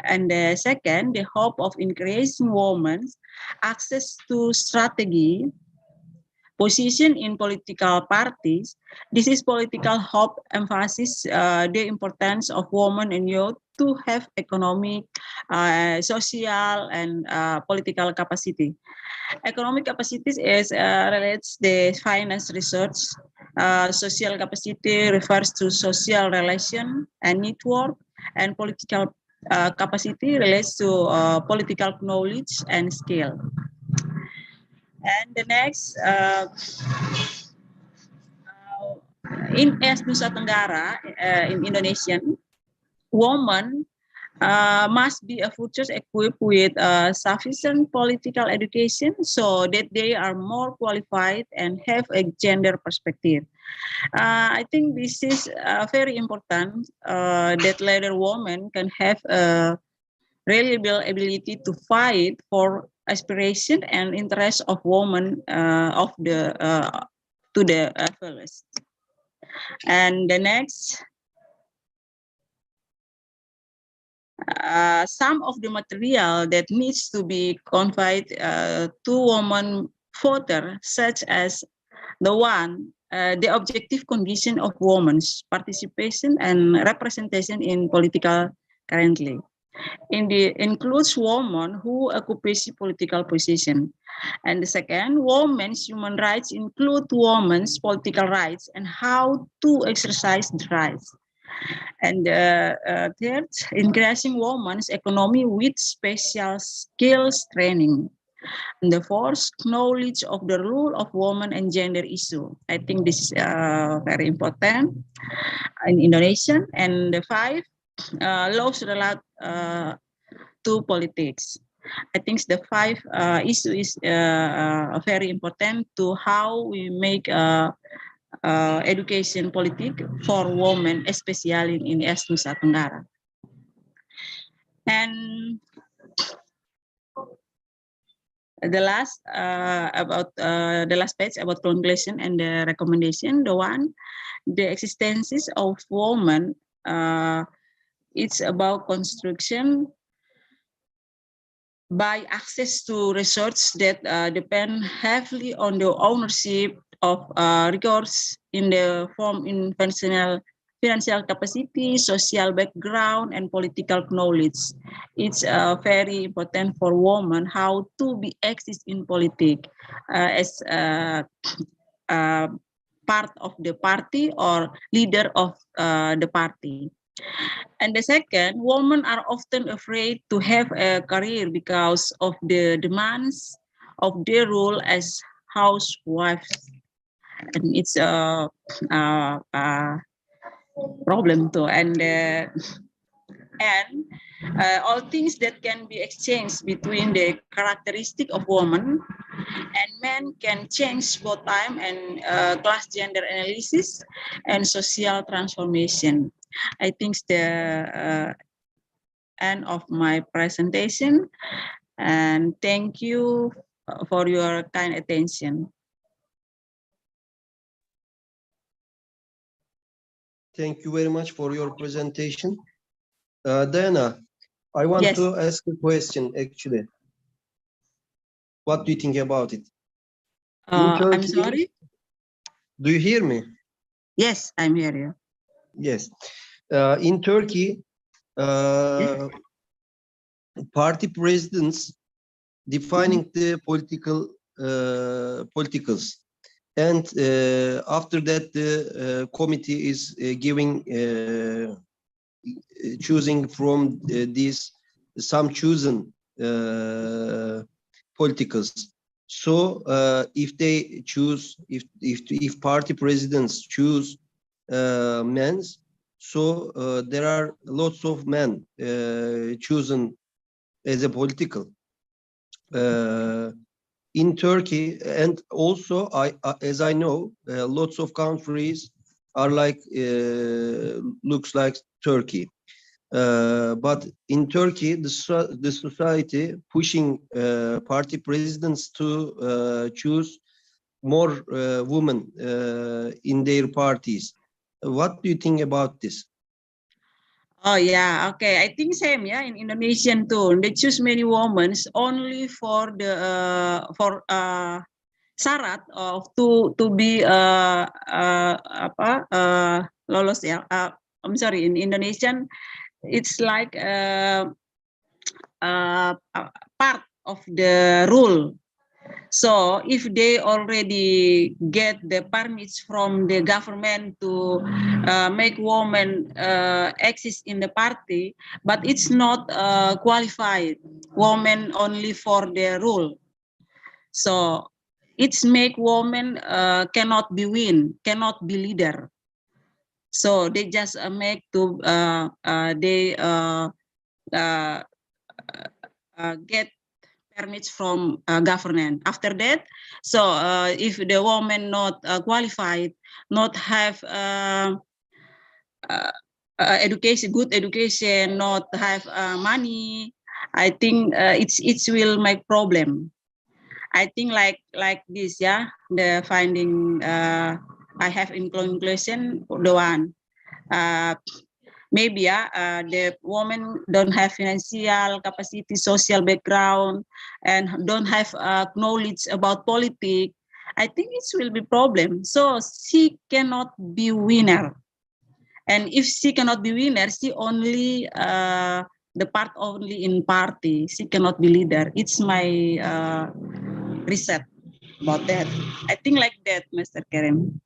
And the second, the hope of increasing women's access to strategy position in political parties. This is political hope emphasizes the importance of women and youth to have economic, social, and political capacity. Economic capacities is relates the finance research. Social capacity refers to social relation and network, and political capacity relates to political knowledge and skill. And the next, in Nusa Tenggara, in Indonesian, women must be a future equipped with sufficient political education so that they are more qualified and have a gender perspective. I think this is very important that later women can have a reliable ability to fight for aspiration and interest of women to the fullest. And the next, some of the material that needs to be conveyed to women voters, such as the objective condition of women's participation and representation in political currently. Includes women who occupy political position. And the second, women's human rights include women's political rights and how to exercise the rights. And third, increasing women's economy with special skills training. And the fourth, knowledge of the role of women and gender issue. I think this is very important in Indonesian. And the five, laws related to politics. I think the five issue is very important to how we make education politic for women, especially in Nusa Tenggara. And the last the last page about conclusion and the recommendation, the existences of women. It's about construction by access to research that depend heavily on the ownership of records in the form in financial capacity, social background, and political knowledge. It's very important for women how to be active in politics as part of the party or leader of the party. And the second, women are often afraid to have a career because of the demands of their role as housewives. And it's a problem too. And all things that can be exchanged between the characteristic of women and men can change both time and class gender analysis and social transformation. I think the end of my presentation, and thank you for your kind attention. Thank you very much for your presentation. Diana, I want to ask a question actually. What do you think about it? I'm sorry? Do you hear me? Yes, I'm hearing you. Yes. In Turkey, party presidents defining the politicals, and after that the committee is giving choosing from these some chosen politicals. So if they choose, if party presidents choose men, so there are lots of men chosen as a political in Turkey, and also as I know, lots of countries are like looks like Turkey, but in Turkey the society pushing party presidents to choose more women in their parties. What do you think about this? Oh yeah, okay. I think same, yeah. In Indonesian too, they choose many women only for the syarat of to be lolos ya. I'm sorry, in Indonesian, it's like part of the rule. So if they already get the permits from the government to make women exist in the party, but it's not qualified women only for their role. So it's make women cannot be cannot be leader. So they just make to get permits from government. After that, so if the woman not qualified, not have education, good education, not have money, I think it will make problem. I think like this, yeah, the finding I have in conclusion, the one maybe the woman don't have financial capacity, social background, and don't have knowledge about politics. I think it will be problem. So she cannot be winner. And if she cannot be winner, she only the part only in party. She cannot be leader. It's my research about that. I think like that, Mr. Kerem.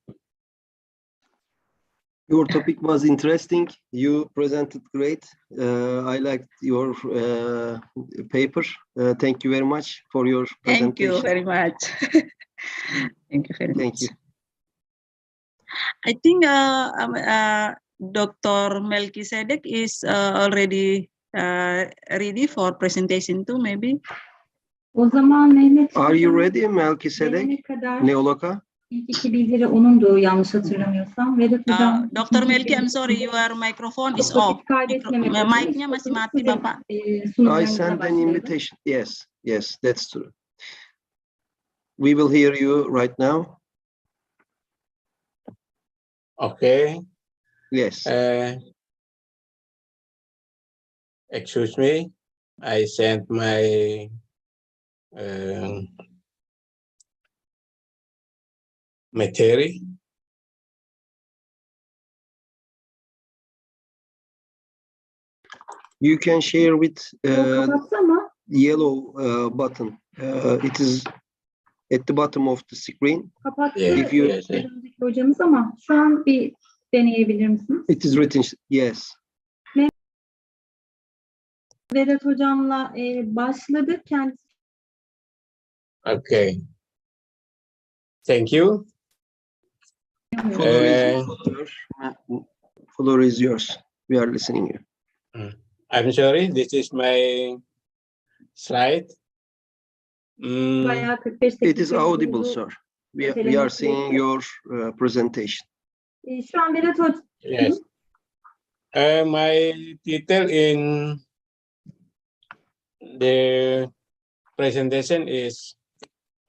Your topic was interesting. You presented great. I liked your paper. Thank you very much for your presentation. Thank you very much. Thank you very much. Thank you. I think Dr. Melkisedek is already ready for presentation too, maybe. O zaman Mehmet Are you Hocam, ready, Melkisedek? gelene kadar Neoloka? ilk iki bildiri onundu yanlış hatırlamıyorsam. Vedat Hocam. Dr. Melki, I'm sorry, your microphone is off. Mic-nya masih mati, Bapak. I sent an invitation. Yes, yes, that's true. We will hear you right now. Okay. Yes. Excuse me. I sent my material. You can share with yellow button. It is at the bottom of the screen. If you, hocamız ama şu an bir deneyebilir misiniz? it is written, yes. Vedat Hocam'la başladık. Kendisi Okay. Thank you. Floor is yours. We are listening you. I'm sorry, this is my slide. It is audible, sir. We are seeing your presentation. Şu an Vedat Hocam. Yes. My title in the presentation is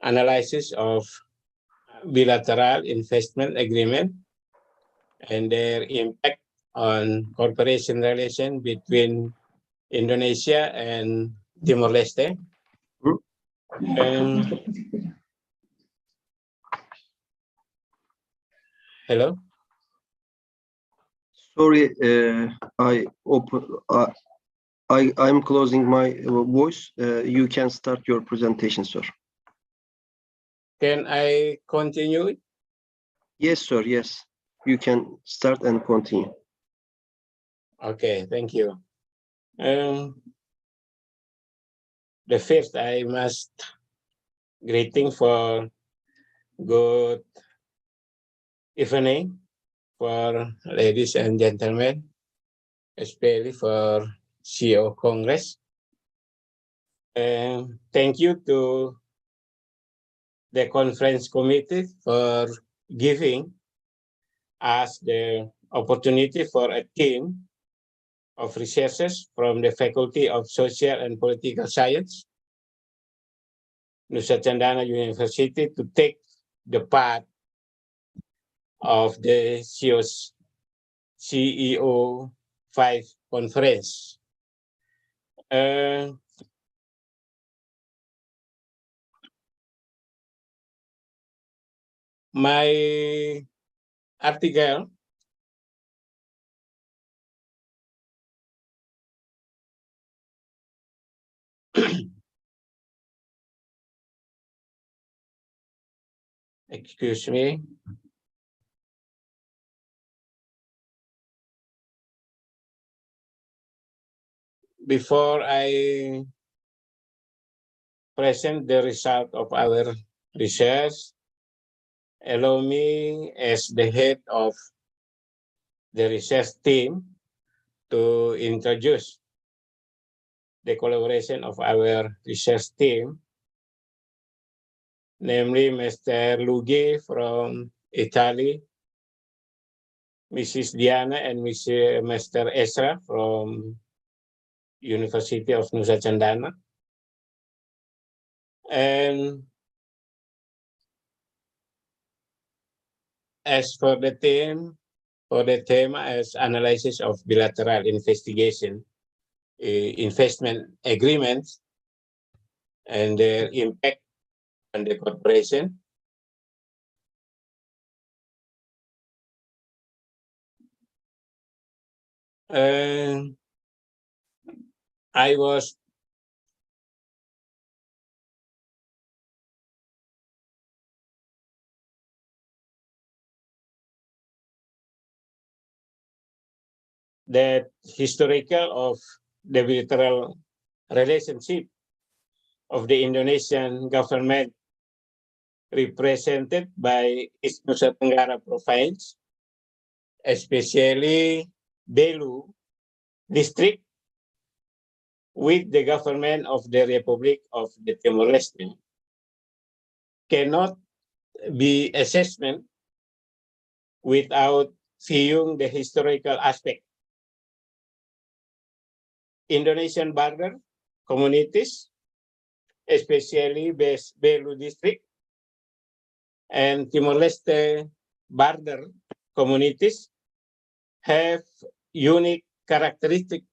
Analysis of Bilateral Investment Agreement and their impact on cooperation relation between Indonesia and Timor-Leste. Hello. Sorry, I'm closing my voice. You can start your presentation, sir. Can I continue? Yes, sir. Yes, you can start and continue. Okay, thank you. The first, I must greeting for good evening for ladies and gentlemen, especially for CEO Congress. And thank you to the conference committee for giving us the opportunity for a team of researchers from the Faculty of Social and Political Science, Nusa Cendana University, to take the part of the CEO 5 conference. My article excuse me. before I present the result of our research, allow me as the head of the research team to introduce the collaboration of our research team, namely Mr. Luigi from Italy, Mrs. Diana and Mr. Ezra from University of Nusa Cendana. And as for the theme as analysis of bilateral investigation, investment agreements, and their impact on the corporation. I was the historical of the bilateral relationship of the Indonesian government represented by East Nusa Tenggara province, especially Belu district, with the government of the Republic of the Timor-Leste, cannot be assessment without viewing the historical aspect. Indonesian border communities, especially Belu district, and Timor-Leste border communities have unique characteristics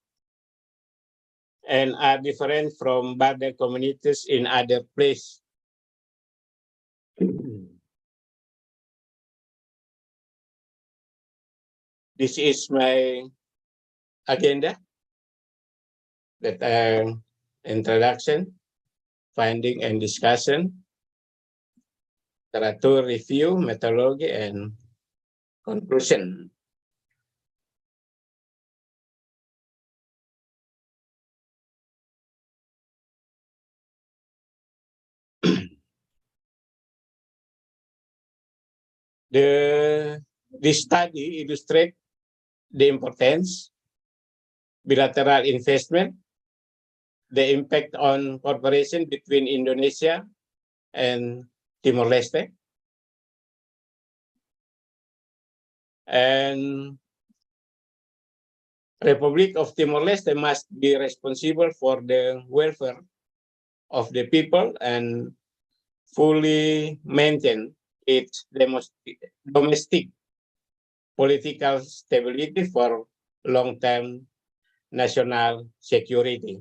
and are different from border communities in other places. This is my agenda, that introduction, finding and discussion, literature review, methodology, and conclusion. This study illustrates the importance bilateral investment, the impact on cooperation between Indonesia and Timor-Leste, and Republic of Timor-Leste must be responsible for the welfare of the people and fully maintain its domestic political stability for long-term national security.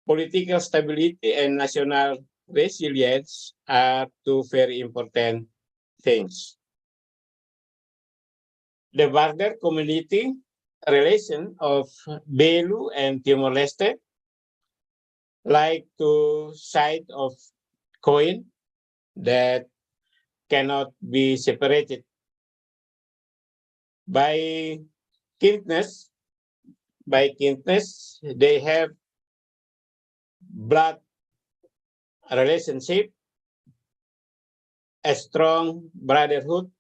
Political stability and national resilience are two very important things. The border community relation of Belu and Timor-Leste, like two sides of coin that cannot be separated. By kindness, they have blood relationship, a strong brotherhood,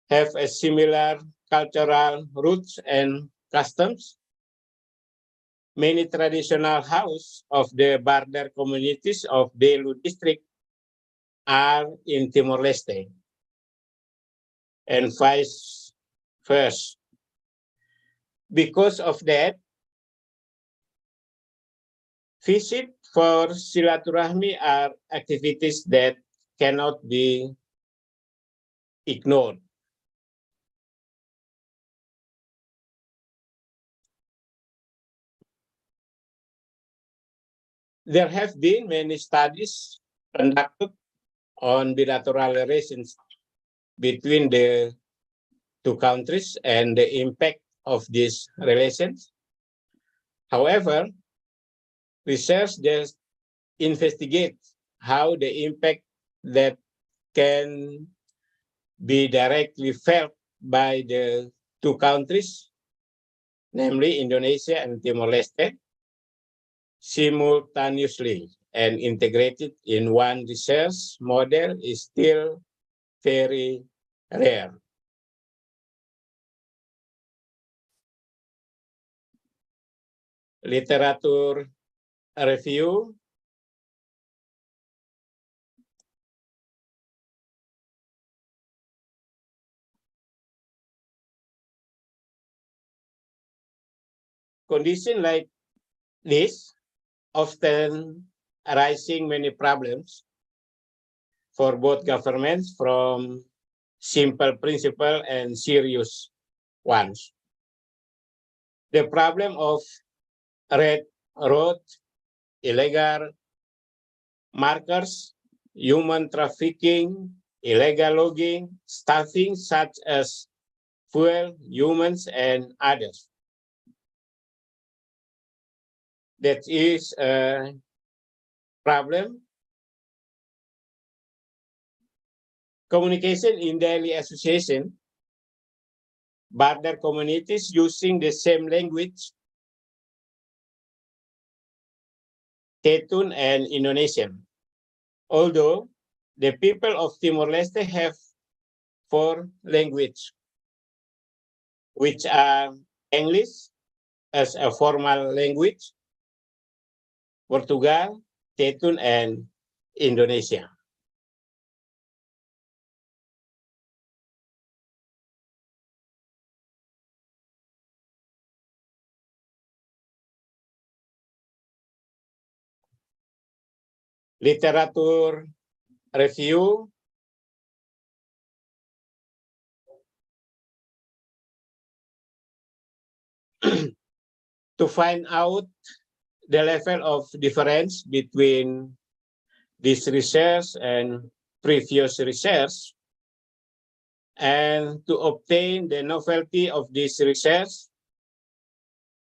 have a similar cultural roots and customs. Many traditional houses of the border communities of Belu district are in Timor-Leste, and vice versa. Because of that, visit for silaturahmi are activities that cannot be ignored. There have been many studies conducted on bilateral relations between the two countries and the impact of these relations. However, research just investigates how the impact that can be directly felt by the two countries, namely Indonesia and Timor-Leste, simultaneously and integrated in one research model is still very rare. Literature review. Conditions like this often arising many problems for both governments, from simple principle and serious ones. The problem of red road, illegal markers, human trafficking, illegal logging, stuffing such as fuel, humans, and others. That is a problem. Communication in daily association, border communities using the same language, Tetun and Indonesian. Although the people of Timor-Leste have 4 languages, which are English as a formal language, Portugal, Tetun, and Indonesia. Literature review. To find out the level of difference between this research and previous research, and to obtain the novelty of this research,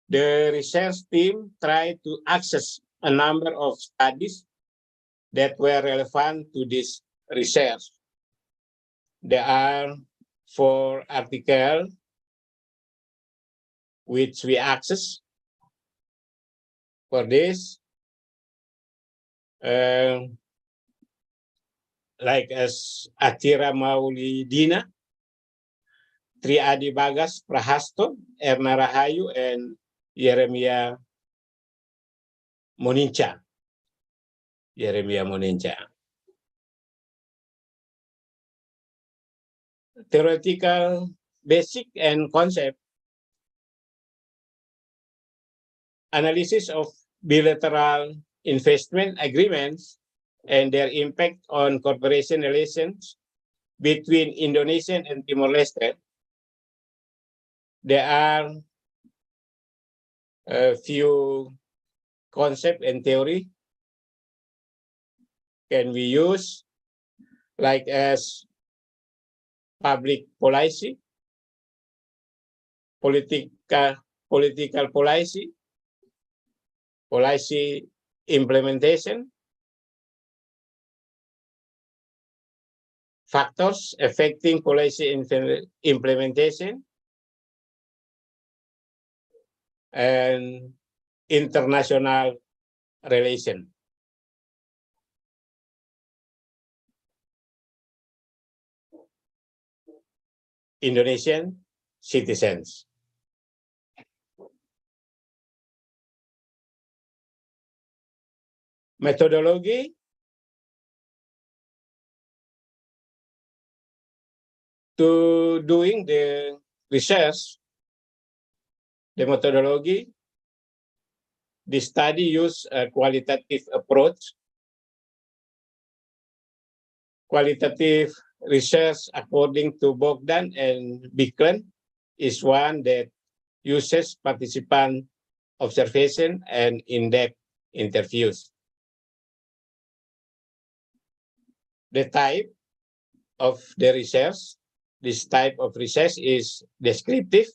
the research team tried to access a number of studies that were relevant to this research. There are 4 articles which we access for this, like as Atira Maulidina, Triadi Bagas Prahasto, Erna Rahayu, and Yeremia Moninca. Theoretical basic and concept. Analysis of bilateral investment agreements and their impact on cooperation relations between Indonesia and Timor-Leste. There are a few concepts and theory can we use, like as public policy, political policy, policy implementation, factors affecting policy implementation, and international relation. Indonesian citizens. Methodology. To doing the research, the methodology, the study use a qualitative approach. Qualitative research, according to Bogdan and Biklen, is one that uses participant observation and in-depth interviews. The type of the research, this type of research is descriptive,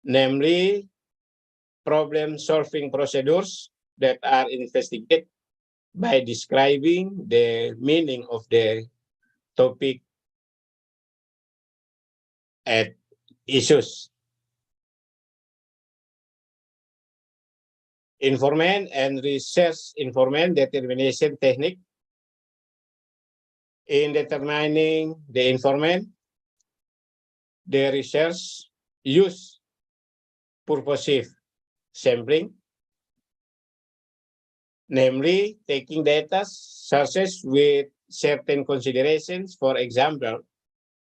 namely problem-solving procedures that are investigated by describing the meaning of the topic at issues. Informant and research informant determination technique. In determining the informant, the research use purposive sampling, namely taking data sources with certain considerations. For example,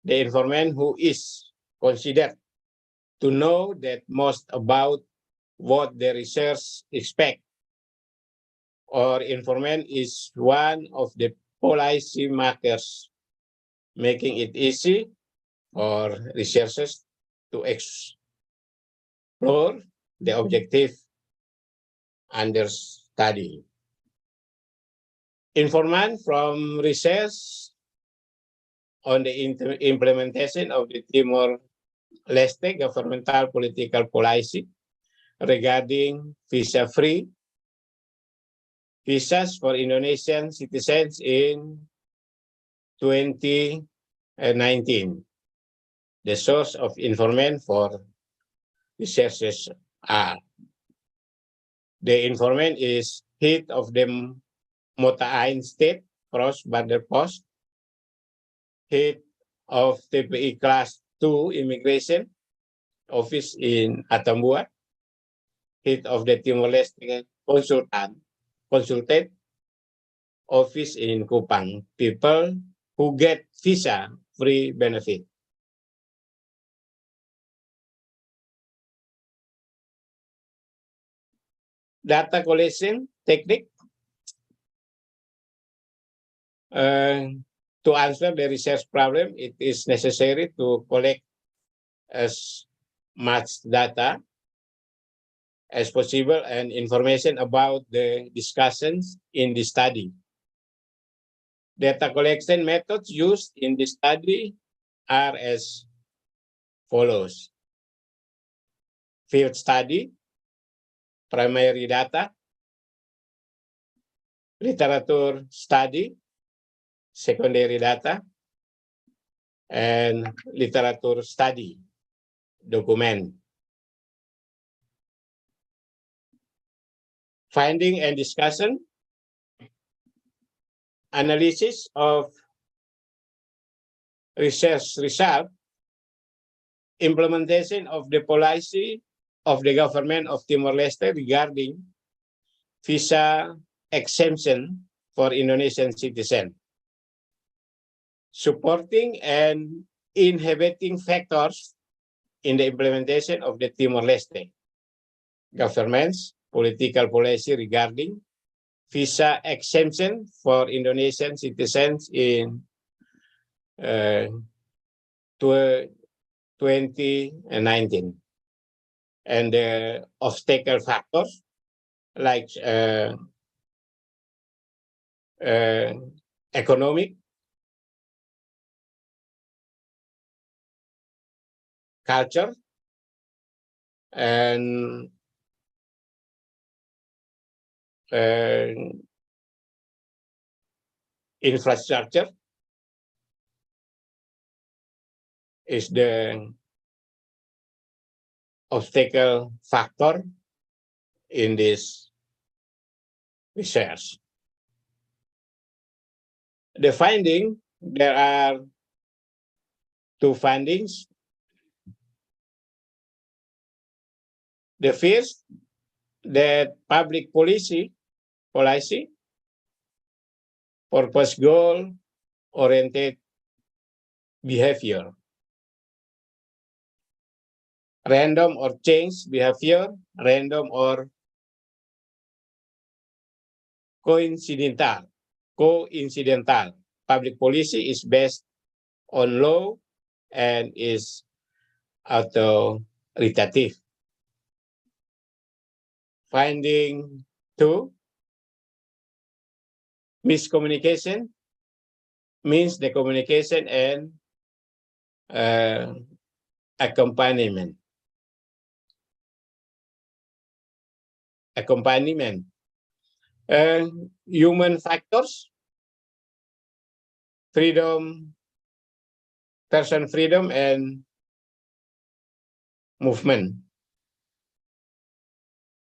the informant who is considered to know that most about what the research expect, or informant is one of the policy makers, making it easy for researchers to explore the objective under study. Informant from research on the implementation of the Timor-Leste governmental political policy regarding visa-free visas for Indonesian citizens in 2019. The source of informant for researchers are: the informant is head of the Mota Ain State Cross-Border Post, head of TPI Class 2 Immigration Office in Atambua, head of the Timor-Leste Consultant Office in Kupang. People who get visa-free benefit. Data collection technique. To answer the research problem, it is necessary to collect as much data as possible and information about the discussions in the study. Data collection methods used in the study are as follows: field study, primary data, literature study, secondary data, and literature study document. Finding and discussion, analysis of research result, implementation of the policy of the government of Timor-Leste regarding visa exemption for Indonesian citizens, supporting and inhibiting factors in the implementation of the Timor-Leste government's political policy regarding visa exemption for Indonesian citizens in 2019, and the obstacle factors like economic, culture, and infrastructure is the obstacle factor in this research. The finding, there are two findings. The first, that public policy, purpose goal oriented behavior, random or change behavior, random or coincidental. Public policy is based on law and is authoritative. Finding 2, miscommunication means the communication and accompaniment. Human factors, freedom, person freedom and movement.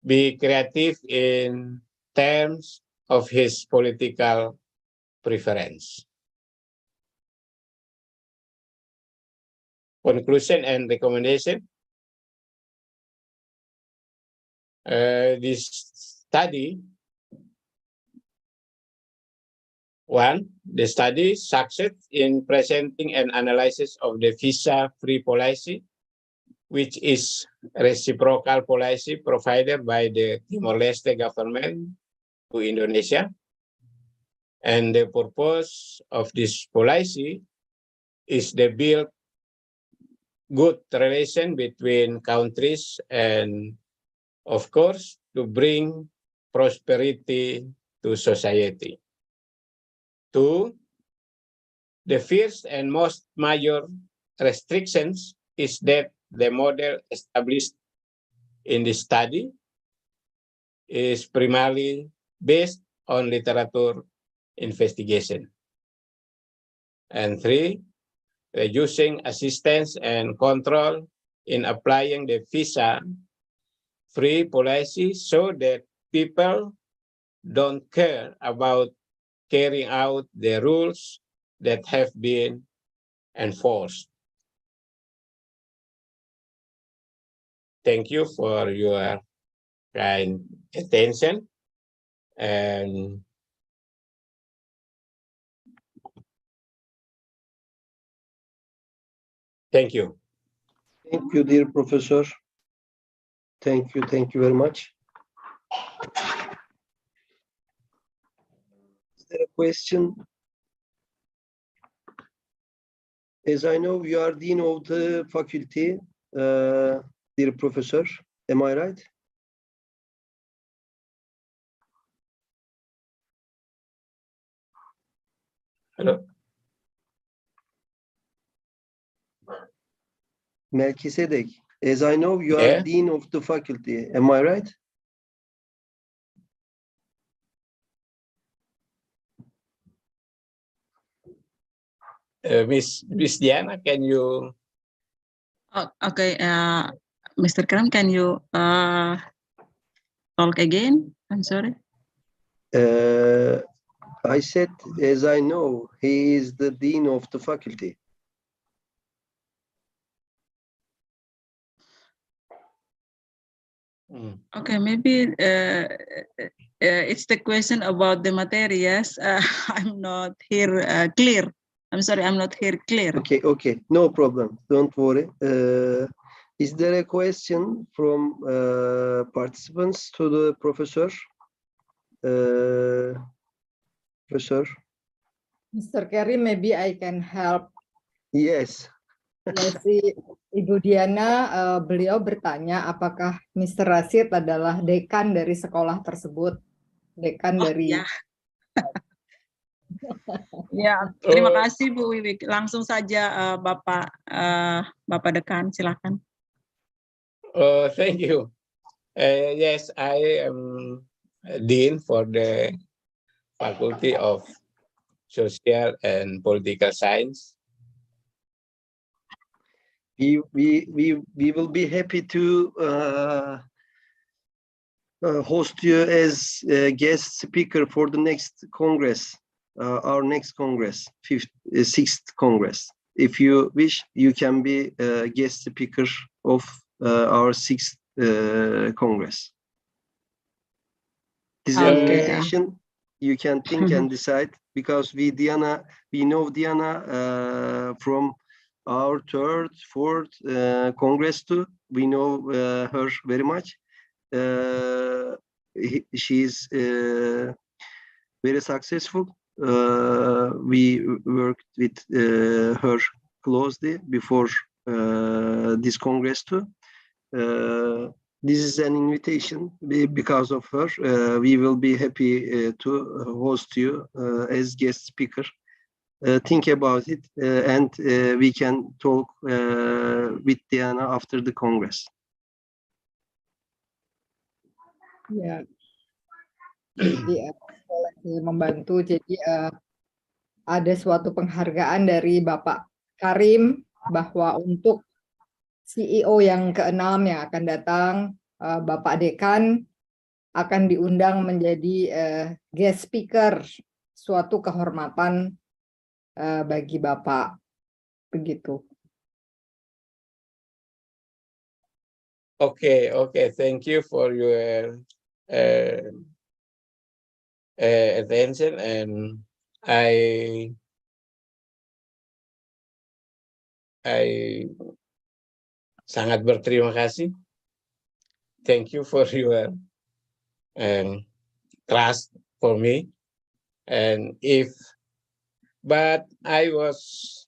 be creative in terms of his political preference. Conclusion and recommendation. This study, the study succeeds in presenting an analysis of the visa-free policy, which is reciprocal policy provided by the Timor-Leste government to Indonesia. And the purpose of this policy is to build good relation between countries and, of course, to bring prosperity to society. 2, the first and most major restrictions is that the model established in the study is primarily based on literature investigation. And 3, reducing assistance and control in applying the visa-free policy so that people don't care about carrying out the rules that have been enforced. Thank you for your kind attention, and thank you. Thank you, dear Professor. Thank you very much. Is there a question? As I know, you are Dean of the faculty, dear Professor. Am I right? Hello. Melchizedek, as I know, you are Dean of the faculty. Am I right? Miss Diana, can you? Oh, okay, Mr. Karam, can you talk again? I'm sorry. I said, as I know, he is the Dean of the faculty. Okay, maybe it's the question about the materials. I'm not here clear. I'm sorry, I'm not here clear. Okay, no problem. Don't worry. Is there a question from participants to the professor? Professor? Mr. Kerry, maybe I can help. Yes. Si Ibu Diana, beliau bertanya apakah Mr. Rashid adalah dekan dari sekolah tersebut. Dekan dari... Ya, terima kasih Bu Wiwik. Langsung saja Bapak Dekan, silakan. Thank you. Yes, I am Dean for the Faculty of Social and Political Science. We will be happy to host you as a guest speaker for the next Congress. Our next Congress, 6th Congress. If you wish, you can be a guest speaker of our 6th Congress. This is an invitation. You can think and decide, because we know Diana from our 3rd, 4th Congress too. We know her very much. She is very successful. We worked with her closely before this Congress too. This is an invitation. Because of her, we will be happy to host you as guest speaker. Think about it, and we can talk with Diana after the Congress. Ya, jadi boleh membantu. Jadi ada suatu penghargaan dari Bapak Karim bahwa untuk CEO yang ke-6 yang akan datang, Bapak Dekan akan diundang menjadi guest speaker, suatu kehormatan bagi Bapak. Begitu. Okay, thank you for your attention, and I sangat berterima kasih. Thank you for your trust for me, and but I was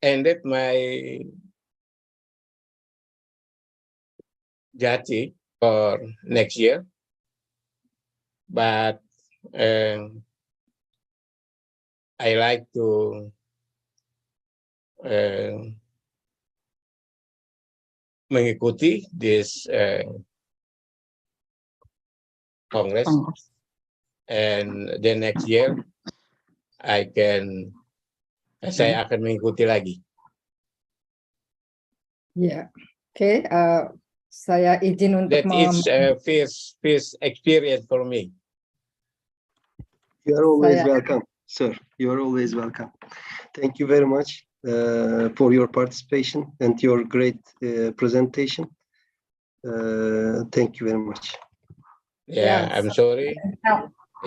ended my JATI for next year, but I like to mengikuti this Congress, and the next year saya akan mengikuti lagi. Ya, oke. Saya izin untuk It's first experience for me. You are always welcome, sir. You are always welcome. Thank you very much for your participation and your great presentation. Thank you very much. Yeah, I'm sorry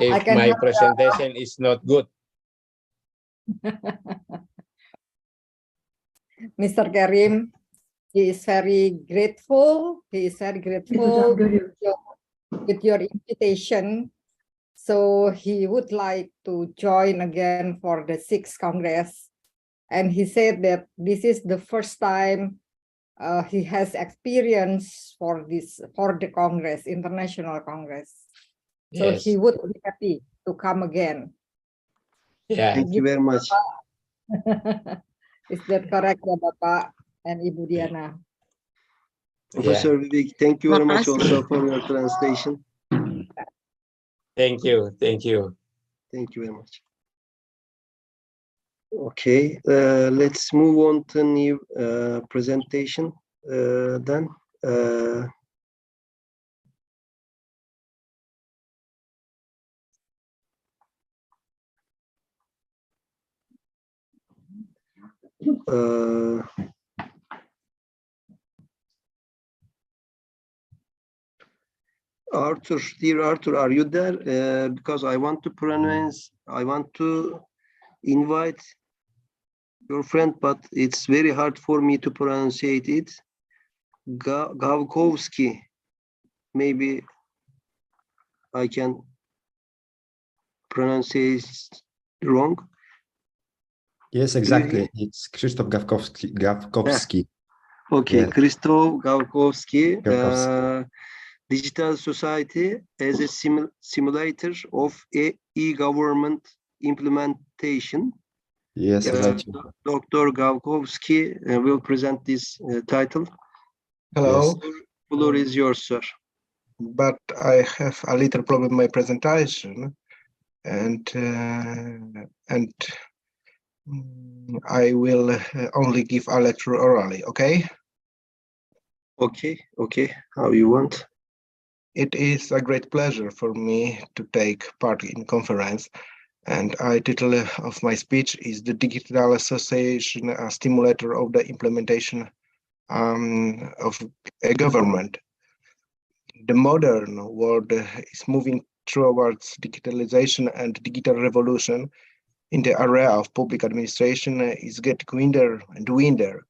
if my presentation is not good. Mr. Karim, he is very grateful. He is very grateful with your invitation. So he would like to join again for the 6th Congress. And he said that this is the first time he has experience for the Congress, International Congress. So Yes. he would be happy to come again. Yeah. Thank you very much. Is that correct, ya Bapak and Ibu Diana? Professor Vivek, thank you very much also for your translation. Thank you. Thank you very much. Okay, let's move on to new presentation then. Arthur, dear Arthur, are you there? Because I want to invite your friend, but it's very hard for me to pronounce it. Gawkowski. Maybe I can pronounce it wrong. Yes, exactly. It's Krzysztof Gawkowski. Okay, Yeah. Krzysztof Gawkowski. Digital Society as a simulator of e-government implementation. Yes, exactly. Dr. Gawkowski will present this title. Hello. Yes. Floor is yours, sir. But I have a little problem with my presentation, and I will only give a lecture orally. Okay. Okay. How you want? It is a great pleasure for me to take part in conference, and the title of my speech is the Digital Association, a stimulator of the implementation of a government. The modern world is moving towards digitalization, and digital revolution in the area of public administration is getting wider and wider.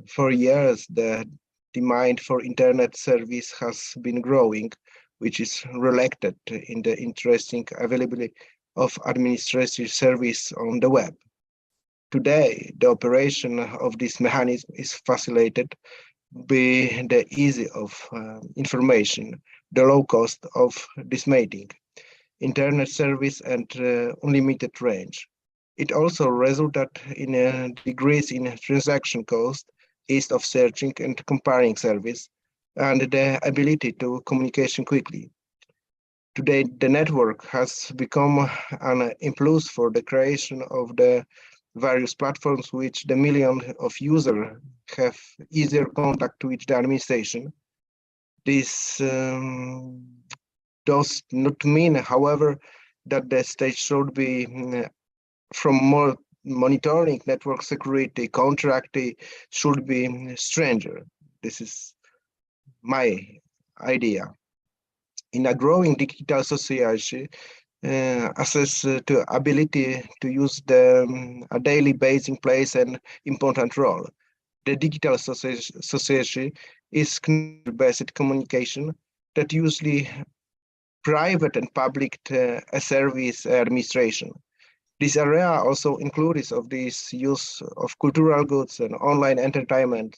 For years, the demand for internet service has been growing, which is reflected in the interesting availability of administrative service on the web. Today, the operation of this mechanism is facilitated by the ease of information, the low cost of disseminating internet service, and unlimited range. It also resulted in a decrease in transaction cost, ease of searching and comparing service, and the ability to communication quickly. Today, the network has become an impulse for the creation of the various platforms which the millions of users have easier contact with the administration. This does not mean, however, that the state should be from more monitoring network security contract should be stranger. This is my idea. In a growing digital society, access to ability to use the a daily basis plays an important role. The digital society is based communication that usually private and public service administration. This area also includes of this use of cultural goods and online entertainment,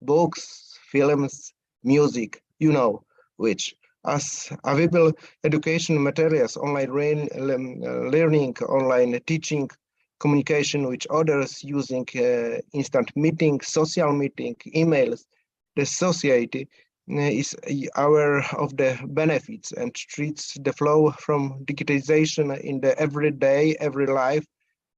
books, films, music, you know, which as available education materials, online learning, online teaching, communication with others using instant meeting, social meeting, emails. The society is aware of the benefits and treats the flow from digitization in the everyday, every life,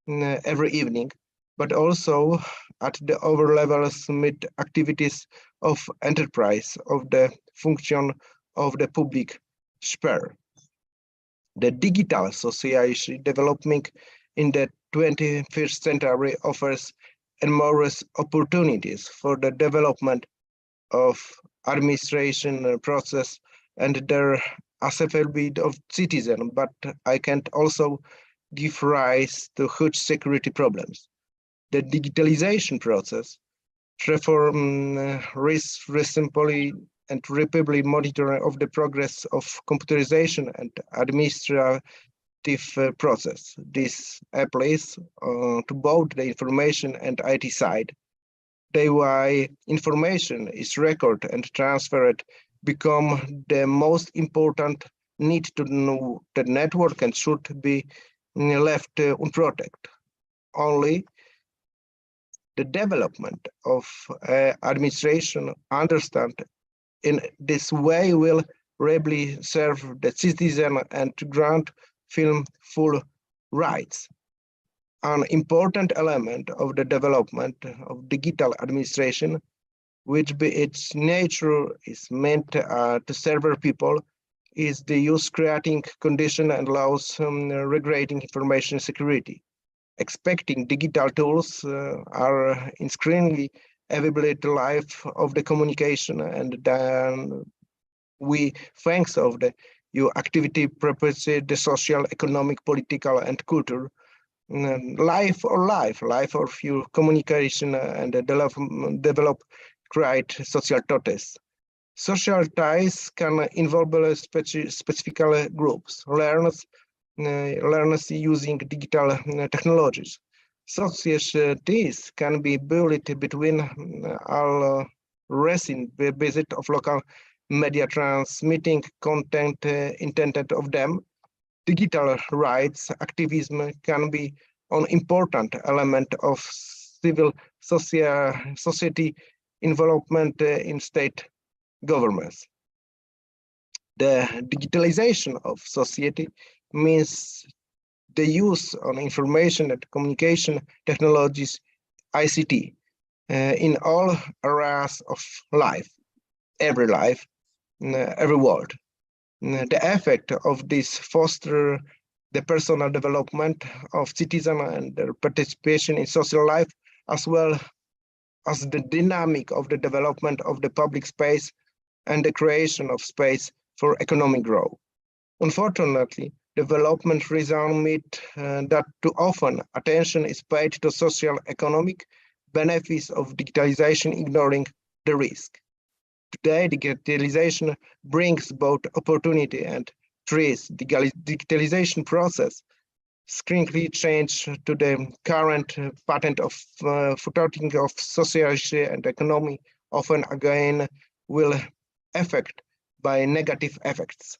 every evening, but also at the over levels mid activities of enterprise of the function of the public sphere. The digital society development in the 21st century offers enormous opportunities for the development of administration process and their accessibility of citizens, but I can also give rise to huge security problems. The digitalization process reform recently and rapidly monitoring of the progress of computerization and administrative process. This applies to both the information and IT side. The way information is recorded and transferred become the most important need to know the network and should be left unprotected. Only the development of administration understand in this way will really serve the citizen and to grant film full rights. An important element of the development of digital administration, which by its nature is meant to serve people, is the use creating condition and laws regulating information security. Expecting digital tools are increasingly available to life of the communication, and then we, thanks of the your activity, purpose, the social, economic, political, and culture, life of your communication and develop, create social ties. Social ties can involve specific groups, learners using digital technologies. Societies can be built between all resin visit of local media transmitting content intended of them. Digital rights activism can be an important element of civil society involvement in state governments. The digitalization of society means the use of information and communication technologies, ICT, in all areas of life, every world. The effect of this foster the personal development of citizens and their participation in social life, as well as the dynamic of the development of the public space and the creation of space for economic growth. Unfortunately, development results meet that too often attention is paid to social economic benefits of digitalization, ignoring the risk. Today, digitalization brings both opportunity and threats. The digitalization process screenly change to the current pattern of footing of society and economy, often again will affect by negative effects.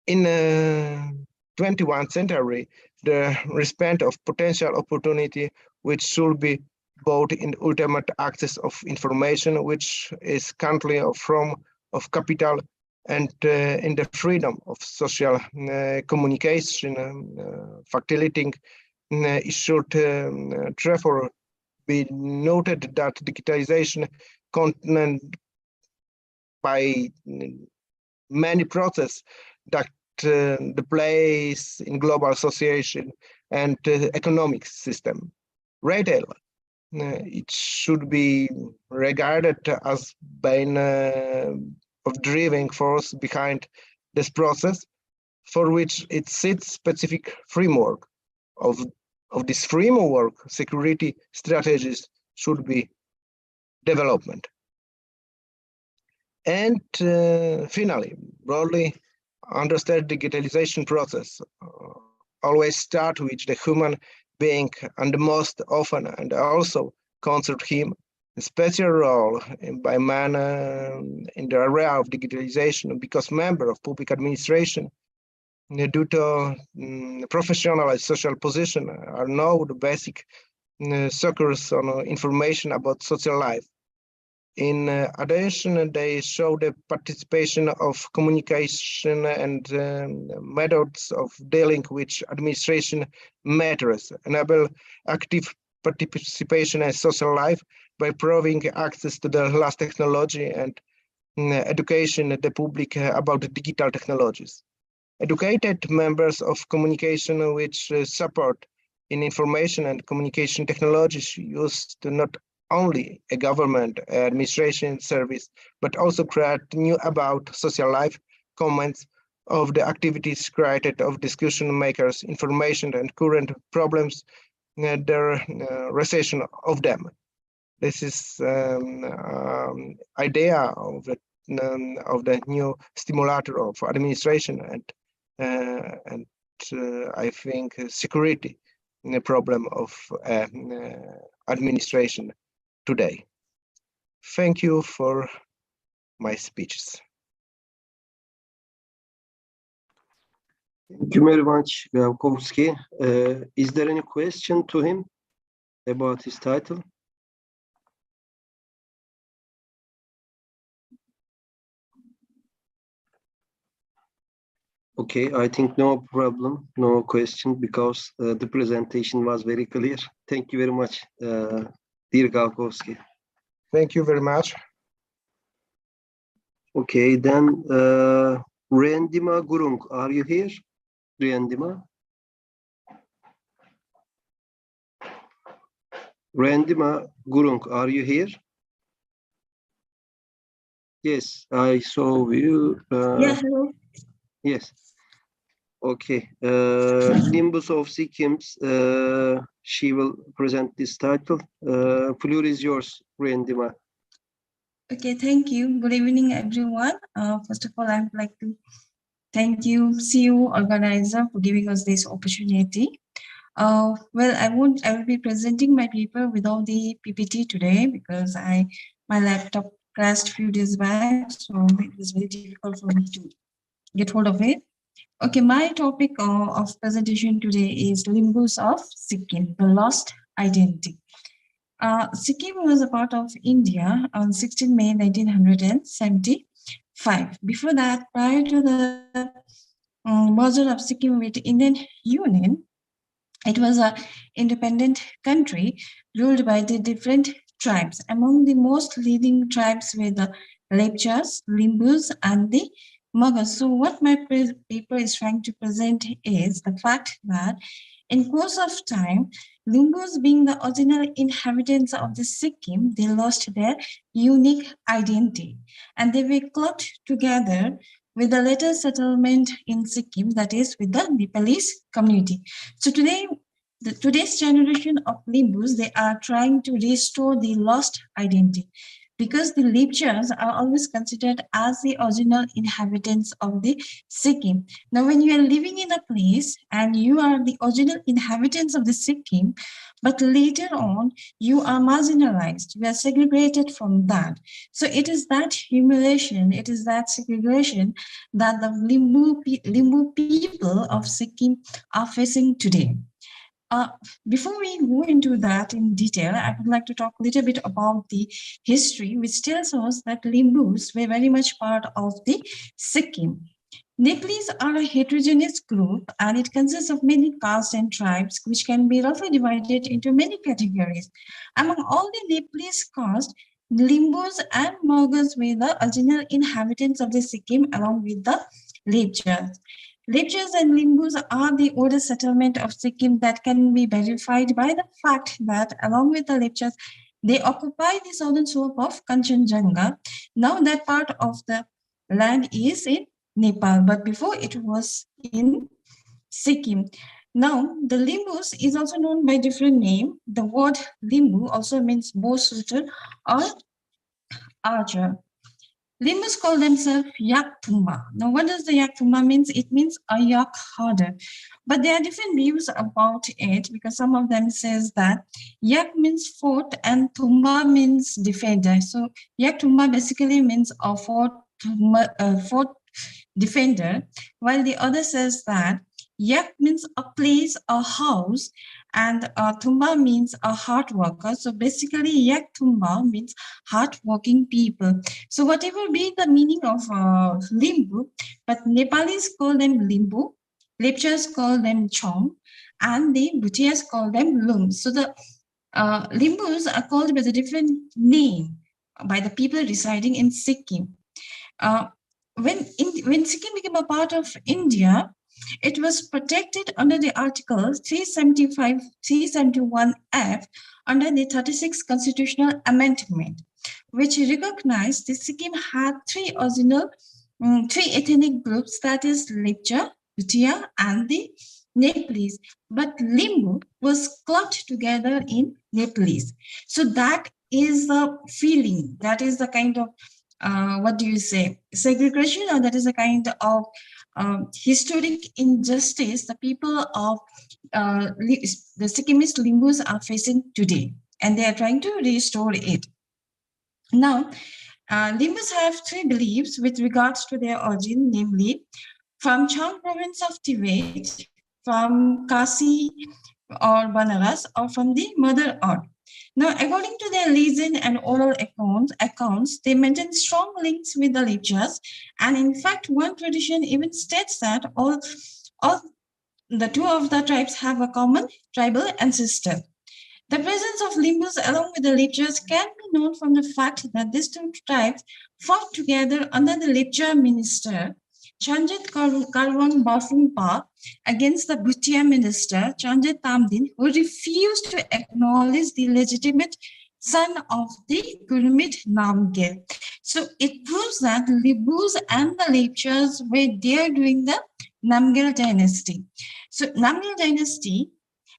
In the 21st century, the respect of potential opportunity, which should be both in ultimate access of information, which is currently a form of capital, and in the freedom of social communication, facilitating it should therefore be noted that digitalization content by many processes that the place in global association and economic system. Retail, it should be regarded as being of driving force behind this process, for which it sits specific framework. Of this framework, security strategies should be development. And finally, broadly understand digitalization process always start with the human being, and most often and also concern him a special role by man in the area of digitalization, because member of public administration due to professional and social position are now the basic sources on information about social life. In addition, they show the participation of communication and methods of dealing with administration matters, enable active participation in social life by providing access to the last technology and education the public about the digital technologies. Educated members of communication which support in information and communication technologies used not only a government administration service, but also create new about social life comments of the activities created of discussion makers, information and current problems, their recession of them. This is idea of the new stimulator of administration and I think security problem of administration today. Thank you for my speeches. Thank you very much, Gawkowski. Is there any question to him about his title? Okay, I think no problem, no question, because the presentation was very clear. Thank you very much, dear Gawkowski. Thank you very much. Okay, then Rendima Gurung, are you here? Rendima? Rendima Gurung, are you here? Yes, I saw you. Yeah, hello. Yes. Okay. Limbus of Sikkims, she will present this title. Floor is yours, Rendima. Okay, thank you. Good evening, everyone. First of all, I would like to thank you, CU organizer, for giving us this opportunity. Well, I will be presenting my paper without the PPT today because my laptop crashed a few days back, so it was very difficult for me to get hold of it. Okay, my topic of presentation today is Limbus of Sikkim, the lost identity. Sikkim was a part of India on 16 May 1975. Before that, prior to the merger of Sikkim with Indian Union, it was an independent country ruled by the different tribes. Among the most leading tribes were the Lepchas, Limbus, and the Mughals. So what my paper is trying to present is the fact that in course of time, Limbus being the original inhabitants of the Sikkim, they lost their unique identity and they were clubbed together with the later settlement in Sikkim, that is with the Nepalese community. So today, today's generation of Limbus, they are trying to restore the lost identity, because the Lepchas are always considered as the original inhabitants of the Sikkim. Now, when you are living in a place and you are the original inhabitants of the Sikkim, but later on you are marginalized, you are segregated from that. So it is that humiliation, it is that segregation that the Limbu people of Sikkim are facing today. Before we go into that in detail, I would like to talk a little bit about the history, which tells us that Limbus were very much part of the Sikkim. Nepalese are a heterogeneous group, and it consists of many castes and tribes, which can be roughly divided into many categories. Among all the Nepalese castes, Limbus and Mughals were the original inhabitants of the Sikkim, along with the Lepchas. Lepchas and Limbus are the oldest settlement of Sikkim that can be verified by the fact that, along with the Lepchas, they occupy the southern slope of Kanchenjunga. Now that part of the land is in Nepal, but before it was in Sikkim. Now, the Limbus is also known by different name. The word Limbu also means bow shooter or archer. Limbus call themselves Yak Thumba. Now, what does the Yak Thumba means? It means a yak herder. But there are different views about it, because some of them says that Yak means fort and Thumba means defender. So Yak Thumba basically means a fort defender, while the other says that Yak means a place, a house, and Thumba means a hard worker. So basically, Yak Thumba means hard-working people. So whatever be the meaning of Limbu, but Nepalis call them Limbu, Lepchas call them Chong, and the Bhutias call them Lum. So the Limbus are called by a different name by the people residing in Sikkim. When Sikkim became a part of India, it was protected under the Article 371F under the 36th Constitutional Amendment, which recognized that Sikkim had three ethnic groups, that is Lepcha, Bhutia, and the Nepalese. But Limbu was clubbed together in Nepalese. So that is the feeling, that is the kind of what do you say, segregation, or that is a kind of historic injustice the people of the Sikkimese Limbus are facing today, and they are trying to restore it. Now, Limbus have three beliefs with regards to their origin, namely from Chang province of Tibet, from Kasi or Banaras, or from the Mother Earth. Now, according to their legend and oral accounts, they maintain strong links with the Lepchas, and in fact, one tradition even states that all the two of the tribes have a common tribal ancestor. The presence of Limbus along with the Lepchas can be known from the fact that these two tribes fought together under the Lepcha minister Chanjit Karwan Bafungpa against the Bhutia minister Chanjit Tamdin, who refused to acknowledge the legitimate son of the Gurumit Namgyal. So it proves that Limbus and the Lepchas were there during the Namgyal dynasty. So Namgyal dynasty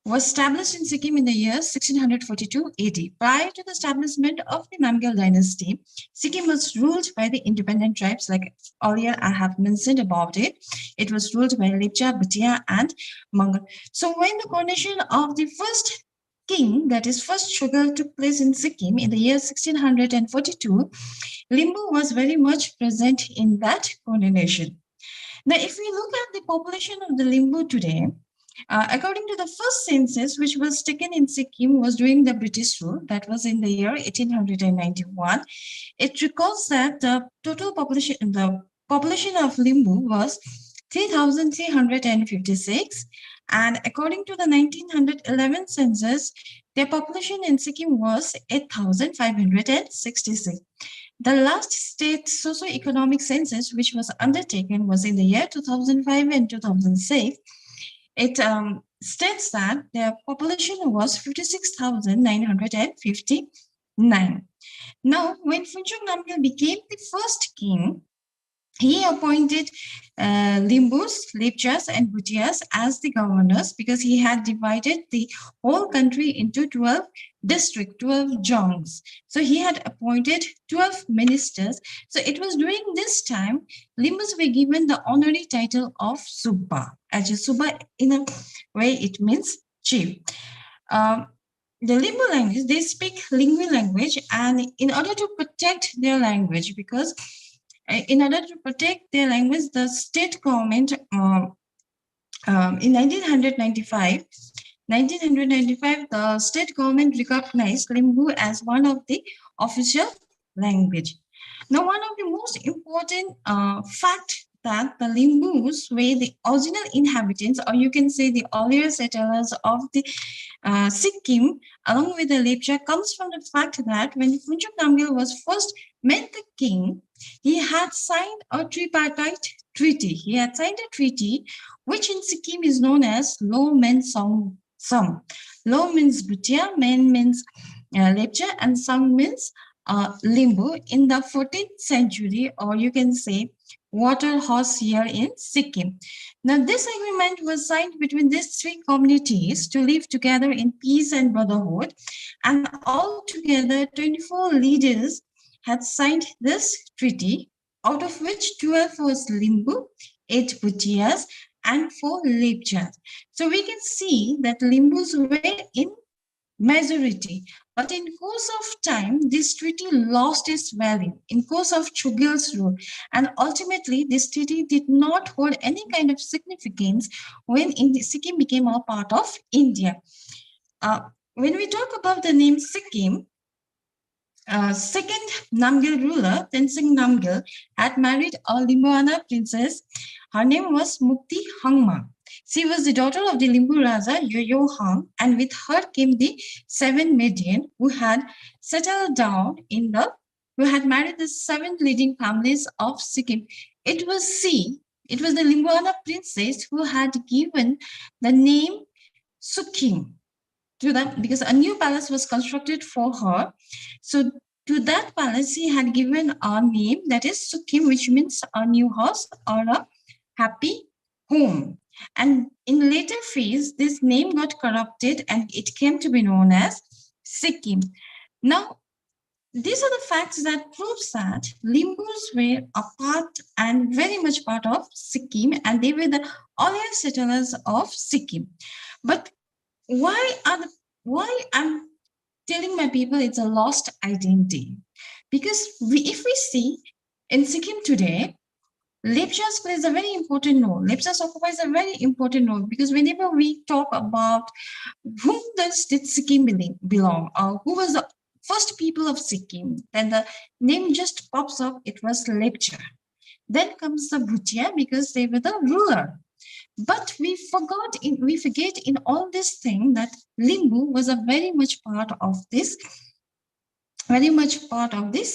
was established in Sikkim in the year 1642 AD. Prior to the establishment of the Namgyal dynasty, Sikkim was ruled by the independent tribes, like earlier I have mentioned about it. It was ruled by Lepcha, Bhutia, and Mughal. So when the coronation of the first king, that is first Chogal, took place in Sikkim in the year 1642, Limbu was very much present in that coronation. Now, if we look at the population of the Limbu today, according to the first census, which was taken in Sikkim, was during the British rule, that was in the year 1891. It records that the total population, the population of Limbu was 3,356, and according to the 1911 census, their population in Sikkim was 8,566. The last state socio-economic census, which was undertaken, was in the year 2005 and 2006. It states that their population was 56,959. Now, when Phunchok Namgyal became the first king, he appointed Limbus, Lepchas, and Bhutias as the governors, because he had divided the whole country into 12 districts, 12 jongs. So he had appointed 12 ministers. So it was during this time, Limbus were given the honorary title of Subba. Actually, Subba, in a way, it means chief. The Limbu language, they speak Lingui language, and in order to protect their language, because in order to protect their language, the state government in 1995 1995, the state government recognized Limbu as one of the official language. Now, one of the most important fact that the Limbus were the original inhabitants, or you can say the earlier settlers of the Sikkim, along with the Lepcha, comes from the fact that when Phunchok Namgyal was first met the king, he had signed a tripartite treaty. He had signed a treaty, which in Sikkim is known as Lo Men Song Sam. Lo means Bhutia, Men means Lepcha, and Sang means Limbu in the 14th century, or you can say water horse here in Sikkim. Now, this agreement was signed between these three communities to live together in peace and brotherhood, and altogether 24 leaders had signed this treaty, out of which 12 was Limbu, 8 Bhutias, and 4 Lepchas. So we can see that Limbus were in majority, but in course of time, this treaty lost its value in course of Chugil's rule, and ultimately this treaty did not hold any kind of significance when Sikkim became a part of India. When we talk about the name Sikkim, second Namgyal ruler, Tenzing Namgyal, had married a Limbuana princess. Her name was Mukti Hangma. She was the daughter of the Limbu Raja Yo-Yo Hang, and with her came the 7 Median who had settled down who had married the 7 leading families of Sikkim. It was the Limbuana princess who had given the name Sukkim to them, because a new palace was constructed for her. So to that palace, she had given a name that is Sukkim, which means a new house or a happy home. And in later phase, this name got corrupted and it came to be known as Sikkim. Now, these are the facts that proves that Limbus were a part and very much part of Sikkim, and they were the earlier settlers of Sikkim. But why I'm telling my people it's a lost identity? Because if we see in Sikkim today, Lepchas plays a very important role. Lepchas occupies a very important role, because whenever we talk about whom did Sikkim belong, or who was the first people of Sikkim, then the name just pops up. It was Lepcha. Then comes the Bhutia, because they were the ruler. But we forget in all this thing that Limbu was a very much part of this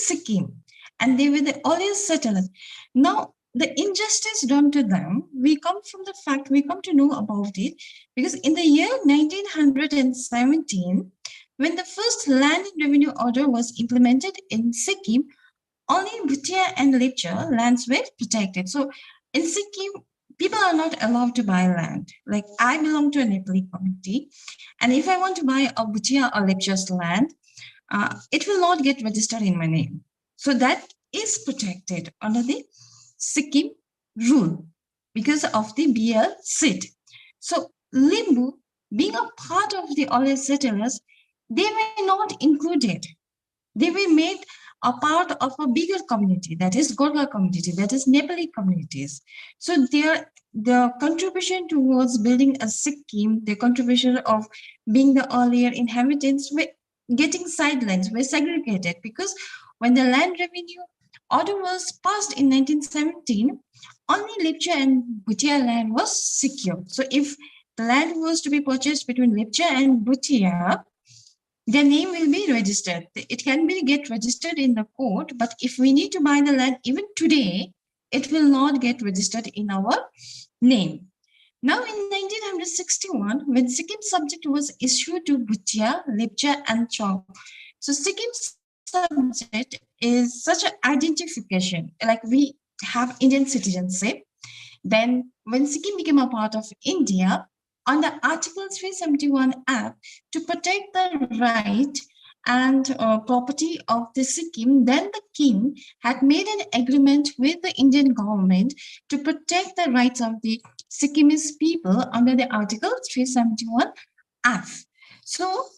Sikkim, and they were the earliest settlers. Now, the injustice done to them, we come to know about it, because in the year 1917, when the first land and revenue order was implemented in Sikkim, only Bhutia and Lepcha lands were protected. So in Sikkim, people are not allowed to buy land. Like, I belong to a Nepali community, and if I want to buy a Bhutia or Lepcha's land, it will not get registered in my name. So that is protected under the Sikkim rule because of the BL sit. So Limbu, being a part of the earlier settlers, they were not included. They were made a part of a bigger community, that is Gorkha community, that is Nepali communities. So their contribution towards building a Sikkim, their contribution of being the earlier inhabitants were getting sidelined, were segregated, because when the land revenue order was passed in 1917, only Lepcha and Bhutia land was secure. So if the land was to be purchased between Lepcha and Bhutia, their name will be registered. It can get registered in the court, but if we need to buy the land even today, it will not get registered in our name. Now in 1961, when Sikkim subject was issued to Bhutia, Lepcha and Chong. So Sikkim subject is such an identification, like we have Indian citizenship. Then when Sikkim became a part of India, under Article 371 Act, to protect the right and property of the Sikkim, then the king had made an agreement with the Indian government to protect the rights of the Sikkimese people under the Article 371 F. So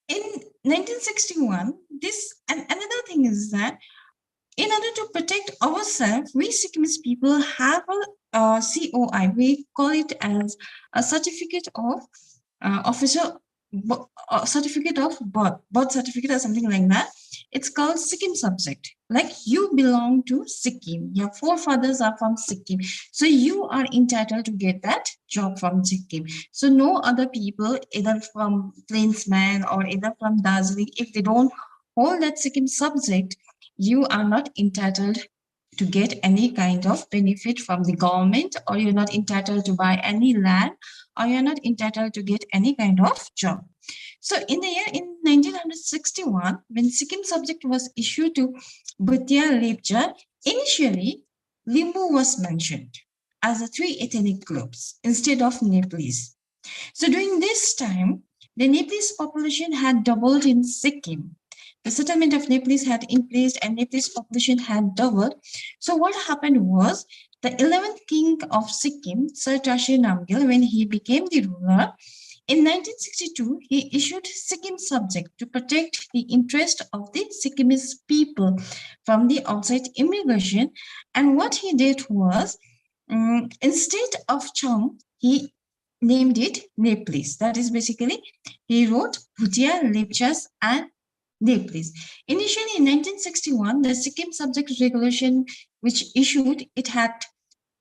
in 1961, and another thing is that in order to protect ourselves, we Sikkimese people have COI. We call it as a certificate of certificate of birth certificate or something like that. It's called Sikkim subject. Like you belong to Sikkim, your forefathers are from Sikkim, so you are entitled to get that job from Sikkim. So no other people, either from Plainsman or either from Darjeeling, if they don't hold that Sikkim subject, you are not entitled to get any kind of benefit from the government, or you're not entitled to buy any land, or you're not entitled to get any kind of job. So in 1961, when Sikkim subject was issued to Bhutia Lepcha, initially Limbu was mentioned as a 3 ethnic groups instead of Nepalese. So during this time, the Nepalese population had doubled in Sikkim. The settlement of Nepalese had increased and Nepalese population had doubled. So what happened was the 11th king of Sikkim, Sir Tashi Namgyal, when he became the ruler, in 1962, he issued Sikkim subject to protect the interest of the Sikkimese people from the outside immigration. And what he did was, instead of Cham, he named it Nepalese. That is basically, he wrote Bhutia, Lepchas, and Nepalese. Initially, in 1961, the Sikkim subject regulation which issued, it had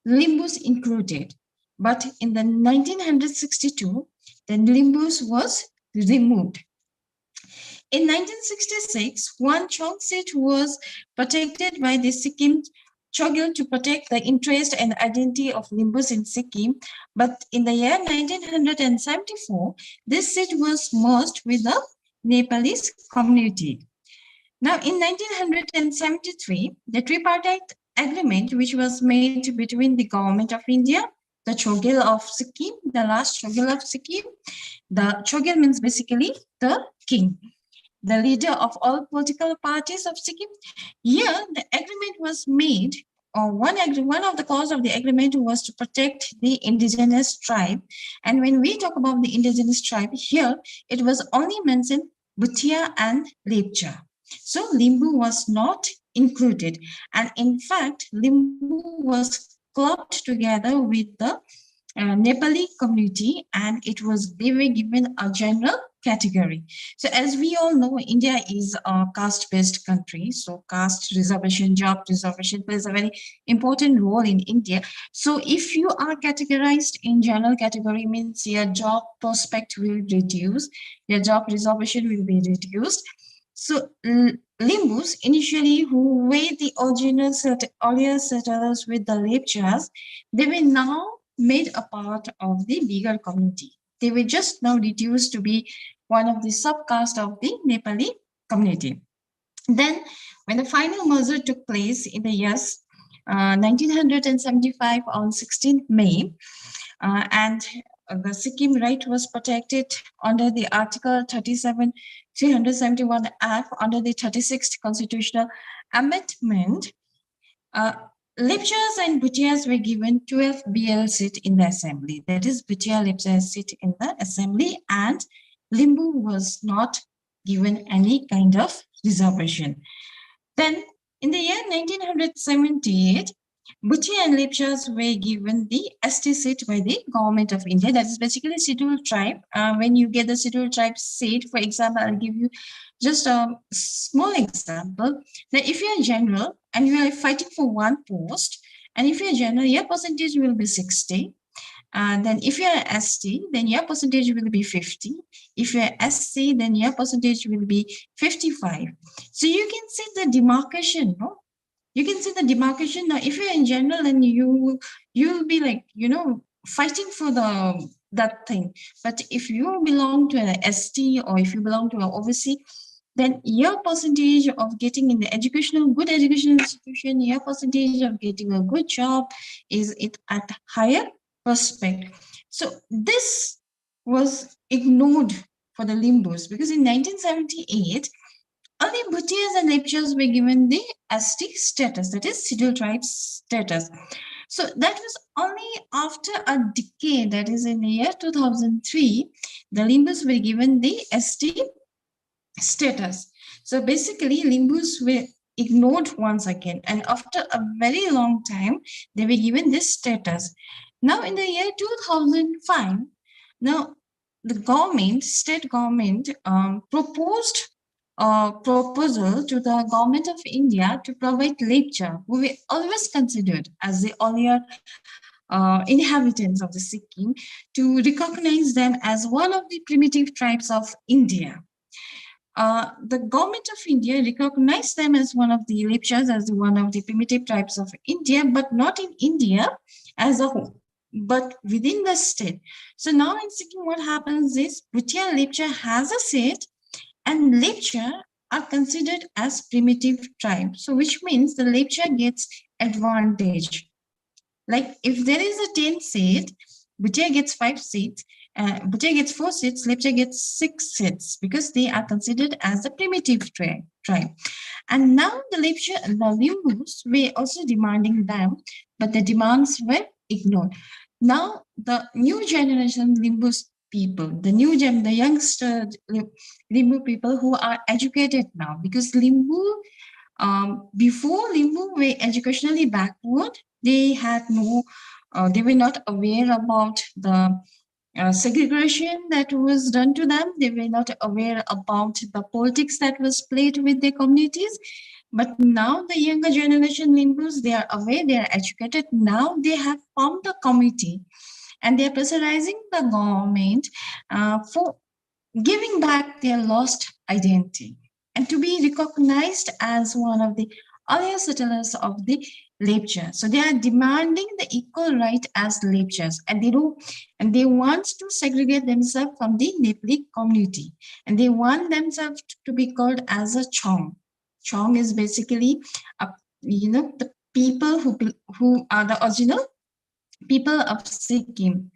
Limbus included. But in the 1962, the Limbus was removed. In 1966, one Chong seat was protected by the Sikkim Chogyal to protect the interest and identity of Limbus in Sikkim. But in the year 1974, this seat was merged with the Nepalese community. Now, in 1973, the tripartite agreement which was made between the government of India, the Chogyal of Sikkim, the last Chogyal of Sikkim. The Chogyal means basically the king, the leader of all political parties of Sikkim. Here, the agreement was made, or one of the clauses of the agreement was to protect the indigenous tribe. And when we talk about the indigenous tribe here, it was only mentioned Bhutia and Lepcha. So Limbu was not included. And in fact, Limbu was clubbed together with the Nepali community, and it was given a general category. So as we all know, India is a caste-based country. So caste reservation, job reservation plays a very important role in India. So if you are categorized in general category, means your job prospect will reduce, your job reservation will be reduced. So Limbus, initially who were the original earlier settlers with the Lepchas, they were now made a part of the bigger community. They were just now reduced to be one of the subcaste of the Nepali community. Then when the final merger took place in the years 1975 on 16th May, and the Sikkim right was protected under the Article 371 Act under the 36th Constitutional Amendment. Lepchas and Bhutias were given 12 BL seats in the assembly. That is, Bhutia Lepcha seat in the assembly, and Limbu was not given any kind of reservation. Then in the year 1978, Bhutia and Lepchas were given the ST seat by the government of India. That is basically scheduled tribe. When you get the scheduled tribe seat, for example, I'll give you just a small example. That if you're a general and you are fighting for one post, and if you're a general, your percentage will be 60. And then if you're an ST, then your percentage will be 50. If you're SC, then your percentage will be 55. So you can see the demarcation, no? You can see the demarcation. Now, if you're in general, then you'll be like, you know, fighting for that thing. But if you belong to an ST or if you belong to an OBC, then your percentage of getting in the good educational institution, your percentage of getting a good job is at higher prospect. So this was ignored for the Limbus, because in 1978, only Bhutias and Lepchas were given the ST status, that is scheduled tribe status. So that was only after a decade, that is in the year 2003, the Limbus were given the ST status. So basically, Limbus were ignored once again. And after a very long time, they were given this status. Now in the year 2005, now the government, state government proposed a proposal to the government of India to provide Lepcha, who were always considered as the earlier inhabitants of the Sikkim, to recognize them as one of the primitive tribes of India. The government of India recognized them as one of the Lepchas, as one of the primitive tribes of India, but not in India as a whole, but within the state. So now in Sikkim, what happens is Bhutia Lepcha has a seat, and Lepcha are considered as primitive tribe. So which means the Lepcha gets advantage. Like if there is a 10 seat, Bhutia gets 5 seats, Bhutia gets 4 seats, Lepcha gets 6 seats because they are considered as a primitive tribe. And now the Lepcha, the Limbus were also demanding them, but the demands were ignored. Now the new generation Limbus people, the youngster Limbu people who are educated now, because Limbu, before Limbu were educationally backward, they had no, they were not aware about the segregation that was done to them. They were not aware about the politics that was played with their communities. But now the younger generation Limbus, they are aware, they are educated. Now they have formed a committee and they are pressurizing the government for giving back their lost identity and to be recognized as one of the earlier settlers of the Lepcha. So they are demanding the equal right as Lepchas, and they want to segregate themselves from the Nepali community, and they want themselves to be called as a Chong. Chong is basically, the people who are the original people of Sikkim.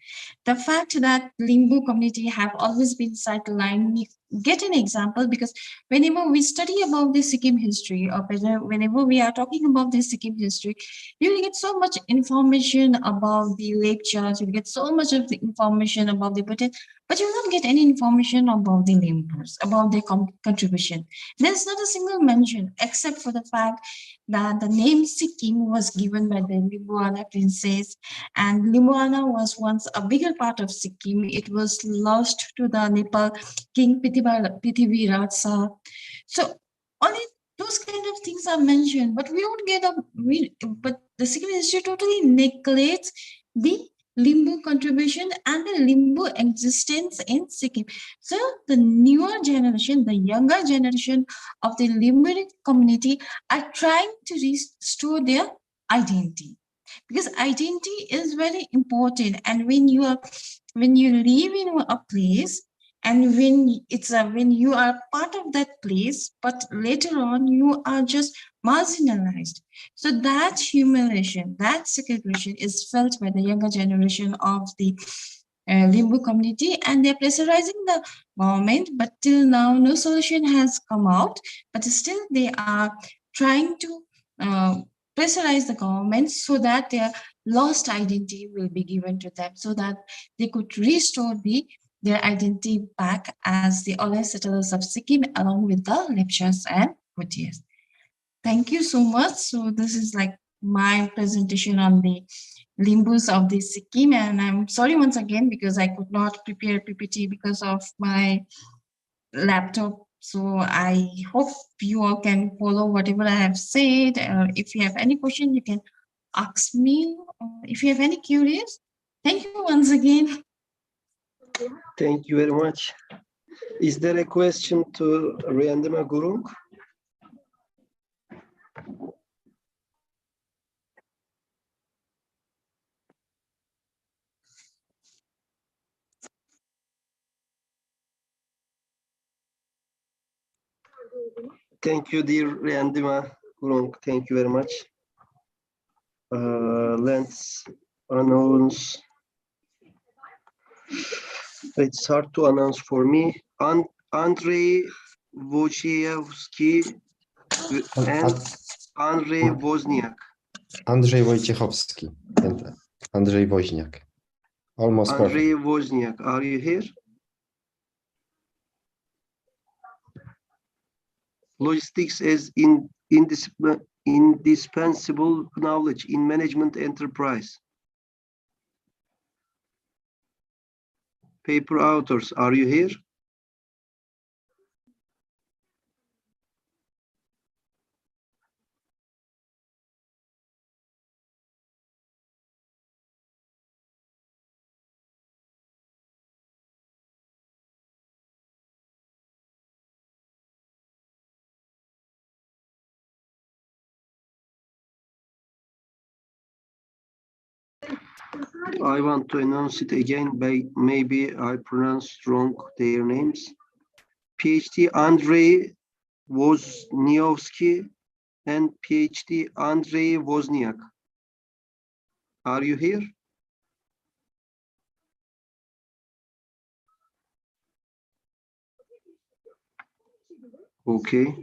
The fact that Limbu community have always been sidelined, we get an example because whenever we study about the Sikkim history, or whenever we are talking about the Sikkim history, you will get so much information about the Lepchas, you will get so much of the information about the Bhutan, but you will not get any information about the Limbus, about their contribution. There's not a single mention except for the fact that the name Sikkim was given by the Limbuana princess, and Limbuana was once a bigger part of Sikkim. It was lost to the Nepal King Prithviraj Shah. So only those kind of things are mentioned, but we don't get but the Sikkim history totally neglects the Limbu contribution and the Limbu existence in Sikkim. So the newer generation, the younger generation of the Limbu community are trying to restore their identity, because identity is very important. And when you live in a place, and when you are part of that place, but later on you are just marginalized. So that humiliation, that segregation is felt by the younger generation of the Limbu community, and they're pressurizing the government, but till now no solution has come out. But still they are trying to pressurize the government so that their lost identity will be given to them, so that they could restore their identity back as the early settlers of Sikkim, along with the Lepchas and Bhutias. Thank you so much. So this is like my presentation on the Limbus of the Sikkim, and I'm sorry once again because I could not prepare PPT because of my laptop. So I hope you all can follow whatever I have said. If you have any question, you can ask me. If you have any queries, thank you once again. Thank you very much. Is there a question to Riandima Gurung? Thank you, dear Riandima Gurung. Thank you very much. Let's announce. It's hard to announce for me. Andrei Wojciechowski and Andrei Wozniak. Andrzej Wojciechowski and Andrzej Woźniak. Almost Andrei perfect. Wozniak, are you here? Logistics as in indispensable knowledge in management enterprise. Paper authors, are you here? I want to announce it again, but maybe I pronounced wrong their names. PhD Andrei Wozniowski and PhD Andrei Wozniak. Are you here? Okay.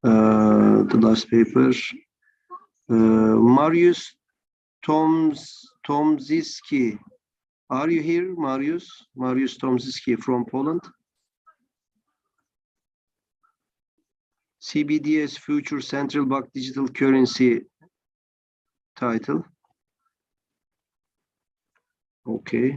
The last paper. Mariusz Tomczyński. Are you here, Mariusz? Mariusz Tomczyński from Poland. CBDS Future Central Bank Digital Currency title. Okay.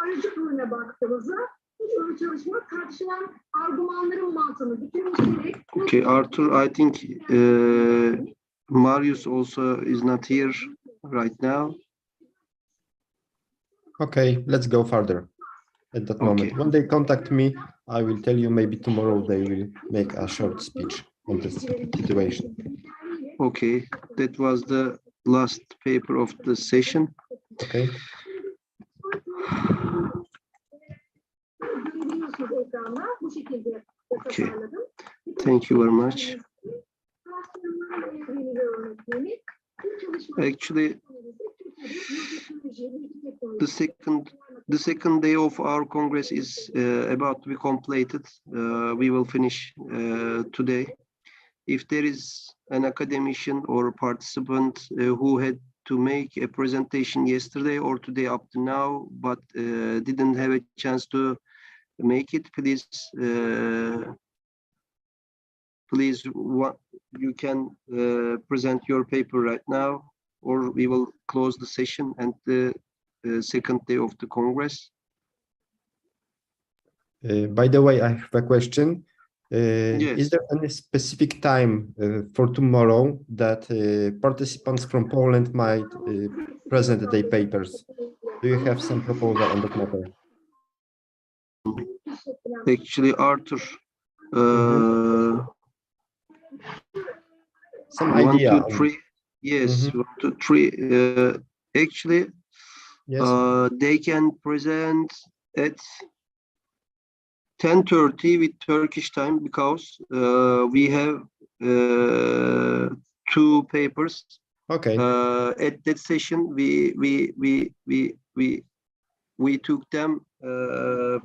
Aracı rolüne baktığımızda bu soru çalışma tartışılan argümanların mantığını bütünleştirerek. Okay, Arthur, I think Marius also is not here right now. Okay, let's go further at that moment. When they contact me, I will tell you, maybe tomorrow they will make a short speech on this situation. Okay, that was the last paper of the session. Okay. Okay, thank you very much. Actually, the second day of our Congress is about to be completed. We will finish today. If there is an academician or a participant who had to make a presentation yesterday or today up to now, but didn't have a chance to make it, please, you can present your paper right now, or we will close the session and the second day of the Congress. By the way, I have a question. Yes. Is there any specific time for tomorrow that participants from Poland might present their papers? Do you have some proposal on that matter? Actually, Arthur, some idea. 1, 2, 3. Yes, 1, 2, 3. Actually, yes. They can present at 10:30 with Turkish time, because we have 2 papers. Okay. At that session, we took them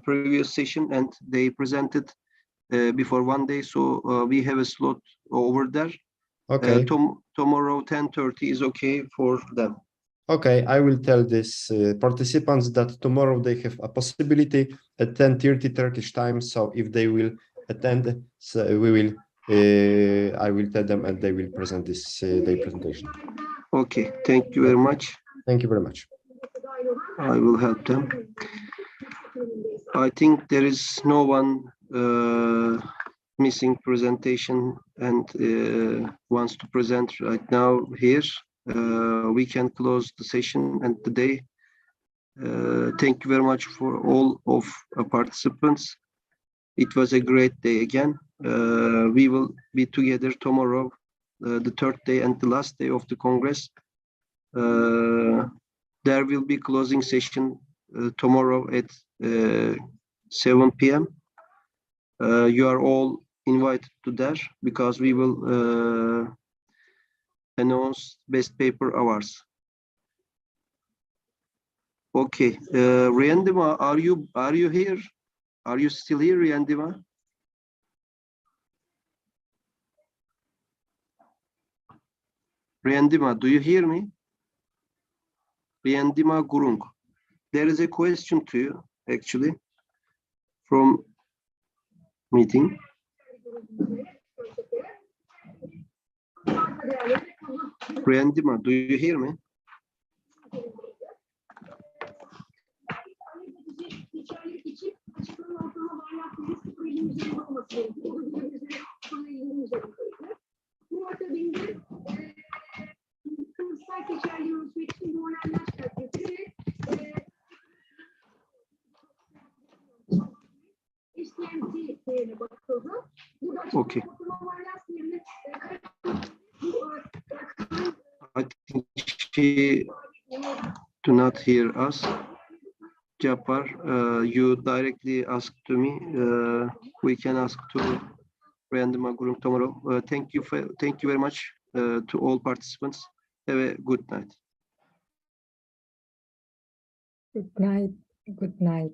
previous session and they presented before one day, so we have a slot over there. Okay. Tomorrow 10:30 is okay for them. Okay, I will tell these participants that tomorrow they have a possibility at 10:30 Turkish time. So if they will attend, so we will. I will tell them, and they will present this their presentation. Okay, thank you very much. Thank you very much. I will help them. I think there is no one missing presentation and wants to present right now here. We can close the session and the day. Thank you very much for all of our participants. It was a great day again. We will be together tomorrow, the third day and the last day of the Congress. There will be closing session tomorrow at 7 p.m. You are all invited to there, because we will announce best paper awards. Okay, Riandima, are you here? Are you still here, Riandima? Riandima, do you hear me? Riendima Gurung. There is a question to you, actually, from meeting. Riendima, do you hear me? Okay. I think she do not hear us. Japar, you directly ask to me. We can ask to Riendima Gurung tomorrow. Thank you very much to all participants. Have a good night. Good night. Good night.